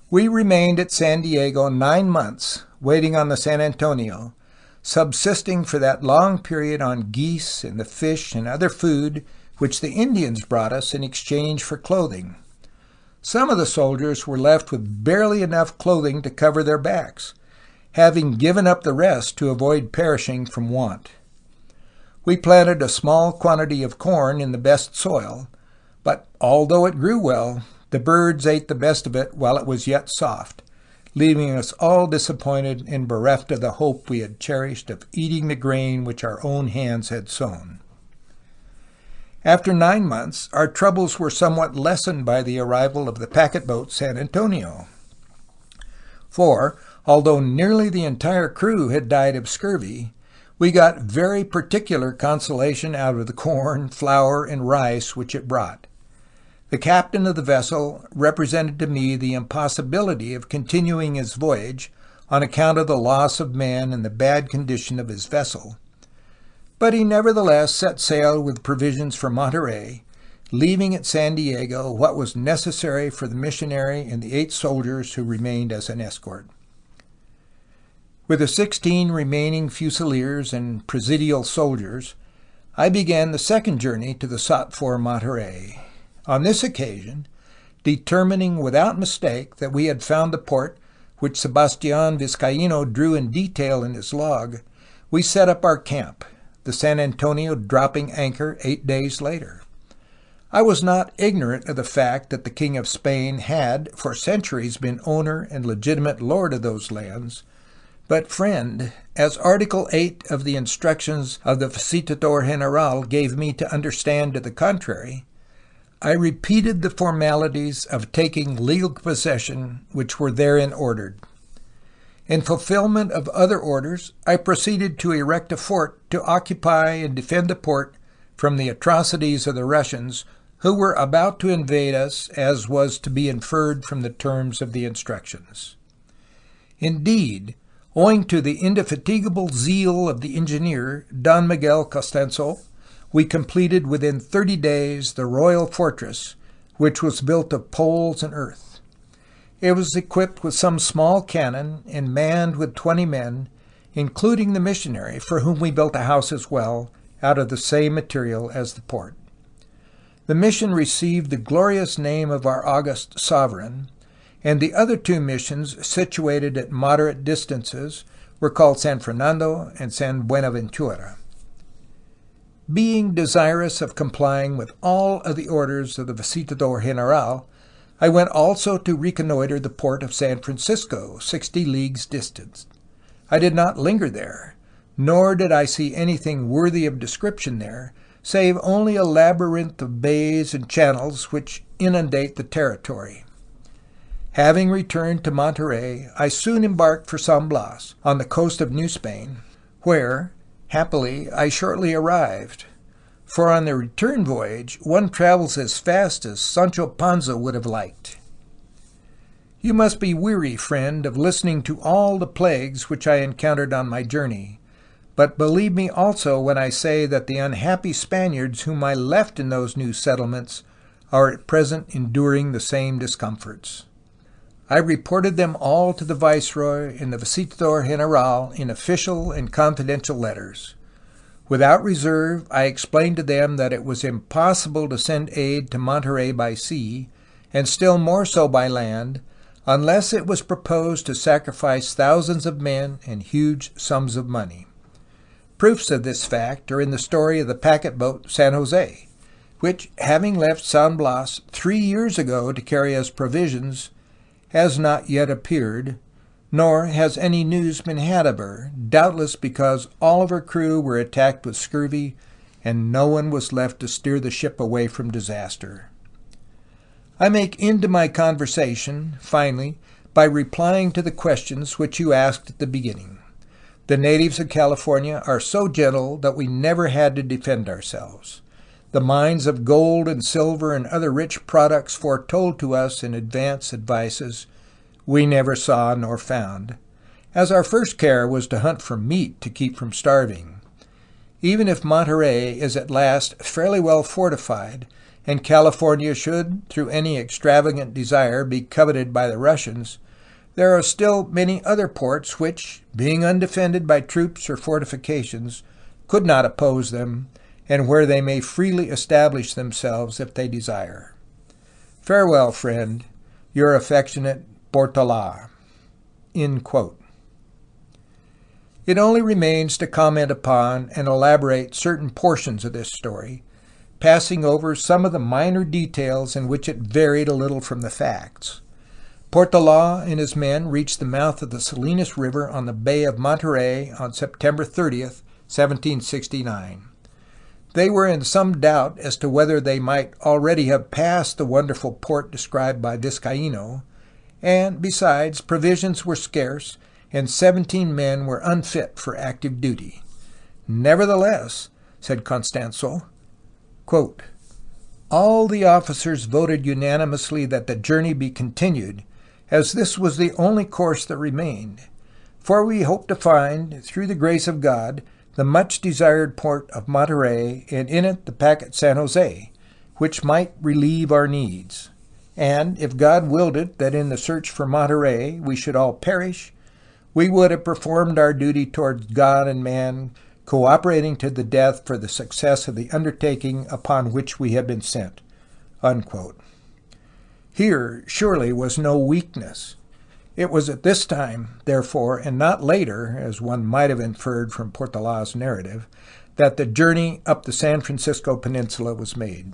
We remained at San Diego 9 months, waiting on the San Antonio, subsisting for that long period on geese and the fish and other food which the Indians brought us in exchange for clothing. Some of the soldiers were left with barely enough clothing to cover their backs, having given up the rest to avoid perishing from want. We planted a small quantity of corn in the best soil, but although it grew well, the birds ate the best of it while it was yet soft, leaving us all disappointed and bereft of the hope we had cherished of eating the grain which our own hands had sown. After 9 months, our troubles were somewhat lessened by the arrival of the packet-boat San Antonio. For, although nearly the entire crew had died of scurvy, we got very particular consolation out of the corn, flour, and rice which it brought. The captain of the vessel represented to me the impossibility of continuing his voyage on account of the loss of men and the bad condition of his vessel, but he nevertheless set sail with provisions for Monterey, leaving at San Diego what was necessary for the missionary and the 8 soldiers who remained as an escort. With the 16 remaining fusiliers and presidial soldiers, I began the second journey to the sought-for Monterey. On this occasion, determining without mistake that we had found the port which Sebastián Vizcaíno drew in detail in his log, we set up our camp, the San Antonio dropping anchor 8 days later. I was not ignorant of the fact that the King of Spain had for centuries been owner and legitimate lord of those lands, but, friend, as Article 8 of the instructions of the Visitador General gave me to understand to the contrary, I repeated the formalities of taking legal possession which were therein ordered. In fulfillment of other orders, I proceeded to erect a fort to occupy and defend the port from the atrocities of the Russians, who were about to invade us, as was to be inferred from the terms of the instructions. Indeed, owing to the indefatigable zeal of the engineer, Don Miguel Costanzo, we completed within 30 days the royal fortress, which was built of poles and earth. It was equipped with some small cannon and manned with 20 men, including the missionary, for whom we built a house as well, out of the same material as the port. The mission received the glorious name of our august sovereign, and the other two missions, situated at moderate distances, were called San Fernando and San Buenaventura. Being desirous of complying with all of the orders of the Visitador General, I went also to reconnoiter the port of San Francisco, 60 leagues distant. I did not linger there, nor did I see anything worthy of description there, save only a labyrinth of bays and channels which inundate the territory. Having returned to Monterey, I soon embarked for San Blas, on the coast of New Spain, where, happily, I shortly arrived. For on the return voyage, one travels as fast as Sancho Panza would have liked. You must be weary, friend, of listening to all the plagues which I encountered on my journey, but believe me also when I say that the unhappy Spaniards whom I left in those new settlements are at present enduring the same discomforts. I reported them all to the Viceroy and the Visitador General in official and confidential letters. Without reserve, I explained to them that it was impossible to send aid to Monterey by sea, and still more so by land, unless it was proposed to sacrifice thousands of men and huge sums of money. Proofs of this fact are in the story of the packet boat San Jose, which, having left San Blas 3 years ago to carry us provisions, has not yet appeared, nor has any news been had of her, doubtless because all of her crew were attacked with scurvy, and no one was left to steer the ship away from disaster. I make end to my conversation, finally, by replying to the questions which you asked at the beginning. The natives of California are so gentle that we never had to defend ourselves. The mines of gold and silver and other rich products foretold to us in advance advices we never saw nor found, as our first care was to hunt for meat to keep from starving. Even if Monterey is at last fairly well fortified, and California should, through any extravagant desire, be coveted by the Russians, there are still many other ports which, being undefended by troops or fortifications, could not oppose them, and where they may freely establish themselves if they desire. Farewell, friend, your affectionate Portola. End quote. It only remains to comment upon and elaborate certain portions of this story, passing over some of the minor details in which it varied a little from the facts. Portola and his men reached the mouth of the Salinas River on the Bay of Monterey on September 30th, 1769. They were in some doubt as to whether they might already have passed the wonderful port described by Vizcaíno, and besides, provisions were scarce, and 17 men were unfit for active duty. Nevertheless, said Costanzo, quote, all the officers voted unanimously that the journey be continued, as this was the only course that remained, for we hope to find, through the grace of God, the much-desired port of Monterey, and in it the packet San Jose, which might relieve our needs. And if God willed it that in the search for Monterey we should all perish, we would have performed our duty towards God and man, cooperating to the death for the success of the undertaking upon which we have been sent. Unquote. Here surely was no weakness. It was at this time, therefore, and not later, as one might have inferred from Portola's narrative, that the journey up the San Francisco Peninsula was made.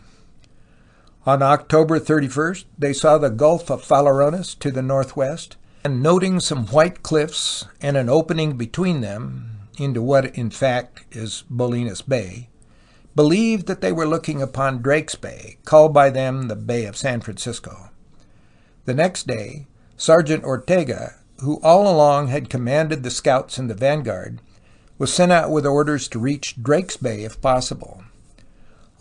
On October 31st, they saw the Gulf of Farallones to the northwest, and noting some white cliffs and an opening between them into what in fact is Bolinas Bay, believed that they were looking upon Drake's Bay, called by them the Bay of San Francisco. The next day, Sergeant Ortega, who all along had commanded the scouts in the vanguard, was sent out with orders to reach Drake's Bay if possible.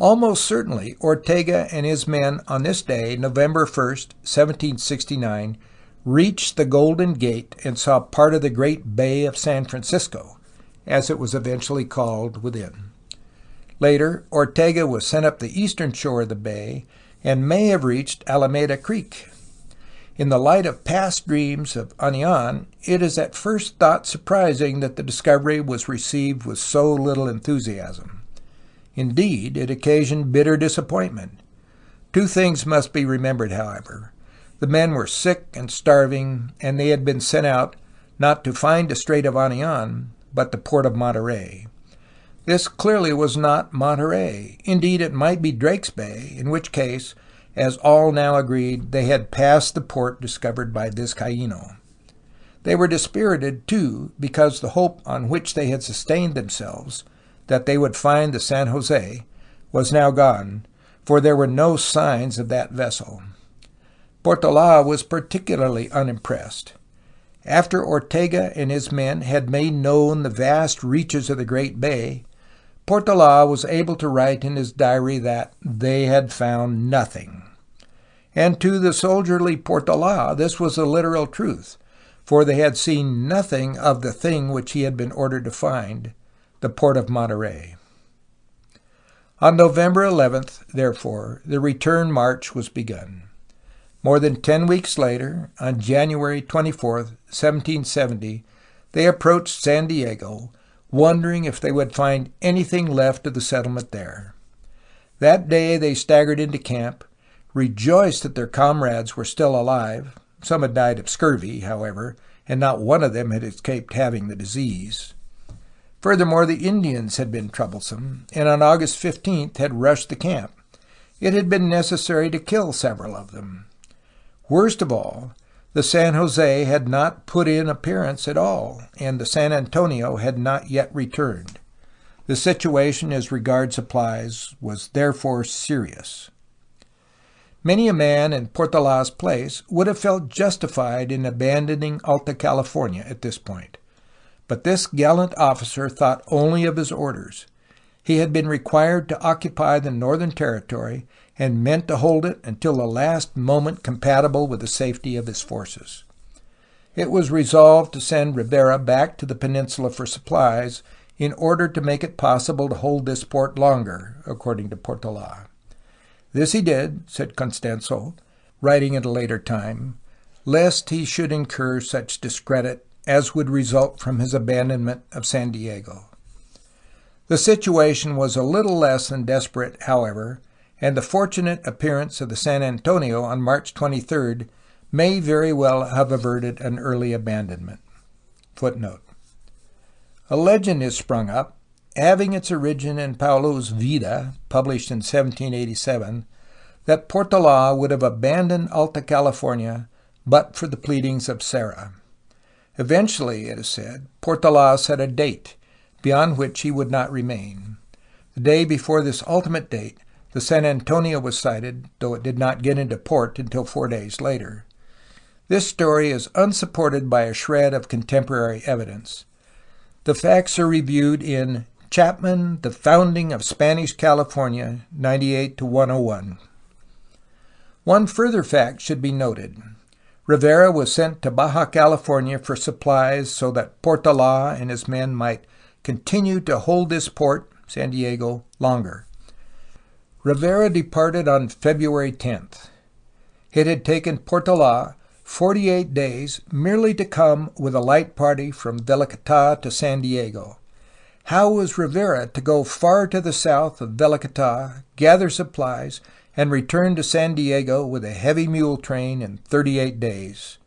Almost certainly, Ortega and his men on this day, November 1st, 1769, reached the Golden Gate and saw part of the Great Bay of San Francisco, as it was eventually called within. Later, Ortega was sent up the eastern shore of the bay and may have reached Alameda Creek. In the light of past dreams of Anian, it is at first thought surprising that the discovery was received with so little enthusiasm. Indeed, it occasioned bitter disappointment. Two things must be remembered, however. The men were sick and starving, and they had been sent out not to find the Strait of Anian, but the port of Monterey. This clearly was not Monterey. Indeed, it might be Drake's Bay, in which case, as all now agreed, they had passed the port discovered by Vizcaíno. They were dispirited, too, because the hope on which they had sustained themselves, that they would find the San Jose, was now gone, for there were no signs of that vessel. Portola was particularly unimpressed. After Ortega and his men had made known the vast reaches of the Great Bay, Portola was able to write in his diary that they had found nothing. And to the soldierly Portola this was a literal truth, for they had seen nothing of the thing which he had been ordered to find, the port of Monterey. On November 11th, therefore, the return march was begun. More than 10 weeks later, on January 24th, 1770, they approached San Diego, wondering if they would find anything left of the settlement there. That day they staggered into camp, rejoiced that their comrades were still alive. Some had died of scurvy, however, and not one of them had escaped having the disease. Furthermore, the Indians had been troublesome, and on August 15th had rushed the camp. It had been necessary to kill several of them. Worst of all, the San Jose had not put in appearance at all, and the San Antonio had not yet returned. The situation as regards supplies was therefore serious. Many a man in Portola's place would have felt justified in abandoning Alta California at this point. But this gallant officer thought only of his orders. He had been required to occupy the Northern Territory and meant to hold it until the last moment compatible with the safety of his forces. It was resolved to send Rivera back to the peninsula for supplies in order to make it possible to hold this port longer, according to Portola. This he did, said Constanzo, writing at a later time, lest he should incur such discredit as would result from his abandonment of San Diego. The situation was a little less than desperate, however, and the fortunate appearance of the San Antonio on March 23rd may very well have averted an early abandonment. Footnote. A legend is sprung up, having its origin in Paulo's Vida, published in 1787, that Portola would have abandoned Alta California but for the pleadings of Serra. Eventually, it is said, Portola set a date beyond which he would not remain. The day before this ultimate date, the San Antonio was sighted, though it did not get into port until 4 days later. This story is unsupported by a shred of contemporary evidence. The facts are reviewed in Chapman, The Founding of Spanish California, 98-101. One further fact should be noted. Rivera was sent to Baja California for supplies so that Portola and his men might continue to hold this port, San Diego, longer. Rivera departed on February 10th. It had taken Portola 48 days merely to come with a light party from Velicata to San Diego. How was Rivera to go far to the south of Velicata, gather supplies, and return to San Diego with a heavy mule train in 38 days?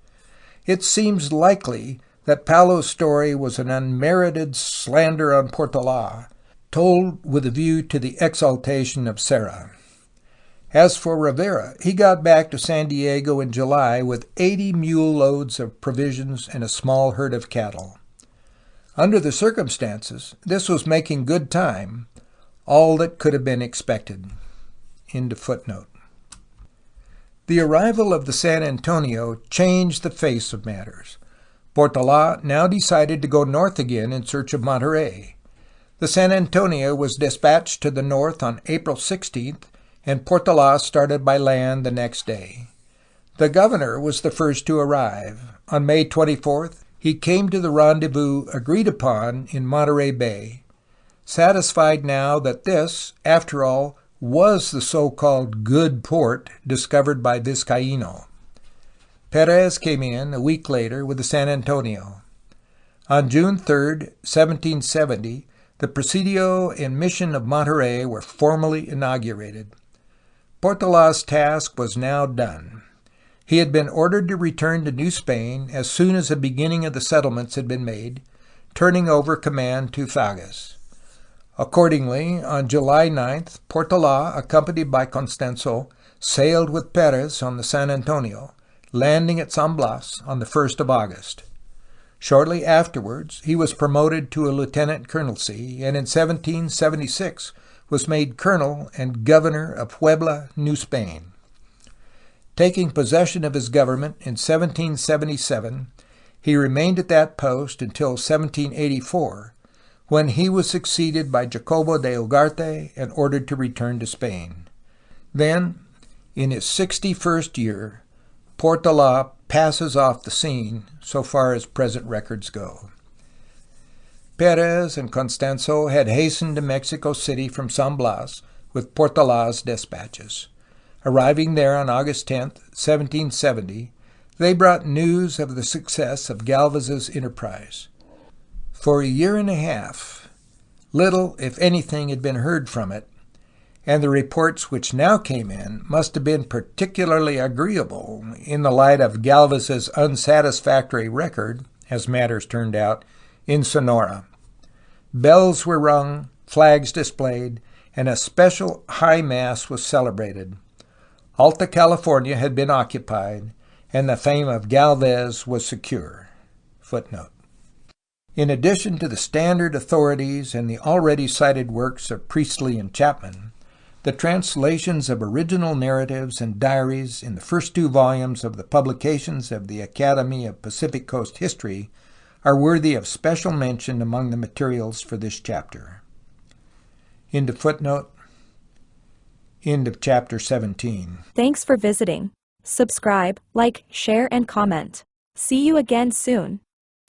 It seems likely that Paulo's story was an unmerited slander on Portola, told with a view to the exaltation of Serra. As for Rivera, he got back to San Diego in July with 80 mule loads of provisions and a small herd of cattle. Under the circumstances, this was making good time, all that could have been expected. End of footnote. The arrival of the San Antonio changed the face of matters. Portola now decided to go north again in search of Monterey. The San Antonio was dispatched to the north on April 16th, and Portola started by land the next day. The governor was the first to arrive. On May 24th, he came to the rendezvous agreed upon in Monterey Bay, satisfied now that this, after all, was the so-called good port discovered by Vizcaíno. Perez came in a week later with the San Antonio. On June 3, 1770, the Presidio and Mission of Monterey were formally inaugurated. Portola's task was now done. He had been ordered to return to New Spain as soon as the beginning of the settlements had been made, turning over command to Fages. Accordingly, on July 9th, Portola, accompanied by Constanzo, sailed with Perez on the San Antonio, landing at San Blas on the 1st of August. Shortly afterwards, he was promoted to a lieutenant colonelcy, and in 1776 was made colonel and governor of Puebla, New Spain. Taking possession of his government in 1777, he remained at that post until 1784, when he was succeeded by Jacobo de Ugarte and ordered to return to Spain. Then, in his 61st year, Portola passes off the scene so far as present records go. Perez and Constanzo had hastened to Mexico City from San Blas with Portola's dispatches. Arriving there on August 10, 1770, they brought news of the success of Gálvez's enterprise. For a year and a half, little, if anything, had been heard from it, and the reports which now came in must have been particularly agreeable in the light of Gálvez's unsatisfactory record, as matters turned out, in Sonora. Bells were rung, flags displayed, and a special high mass was celebrated. Alta California had been occupied, and the fame of Gálvez was secure. Footnote. In addition to the standard authorities and the already cited works of Priestley and Chapman, the translations of original narratives and diaries in the first two volumes of the publications of the Academy of Pacific Coast History are worthy of special mention among the materials for this chapter. End of footnote. End of chapter 17. Thanks for visiting. Subscribe, like, share, and comment. See you again soon.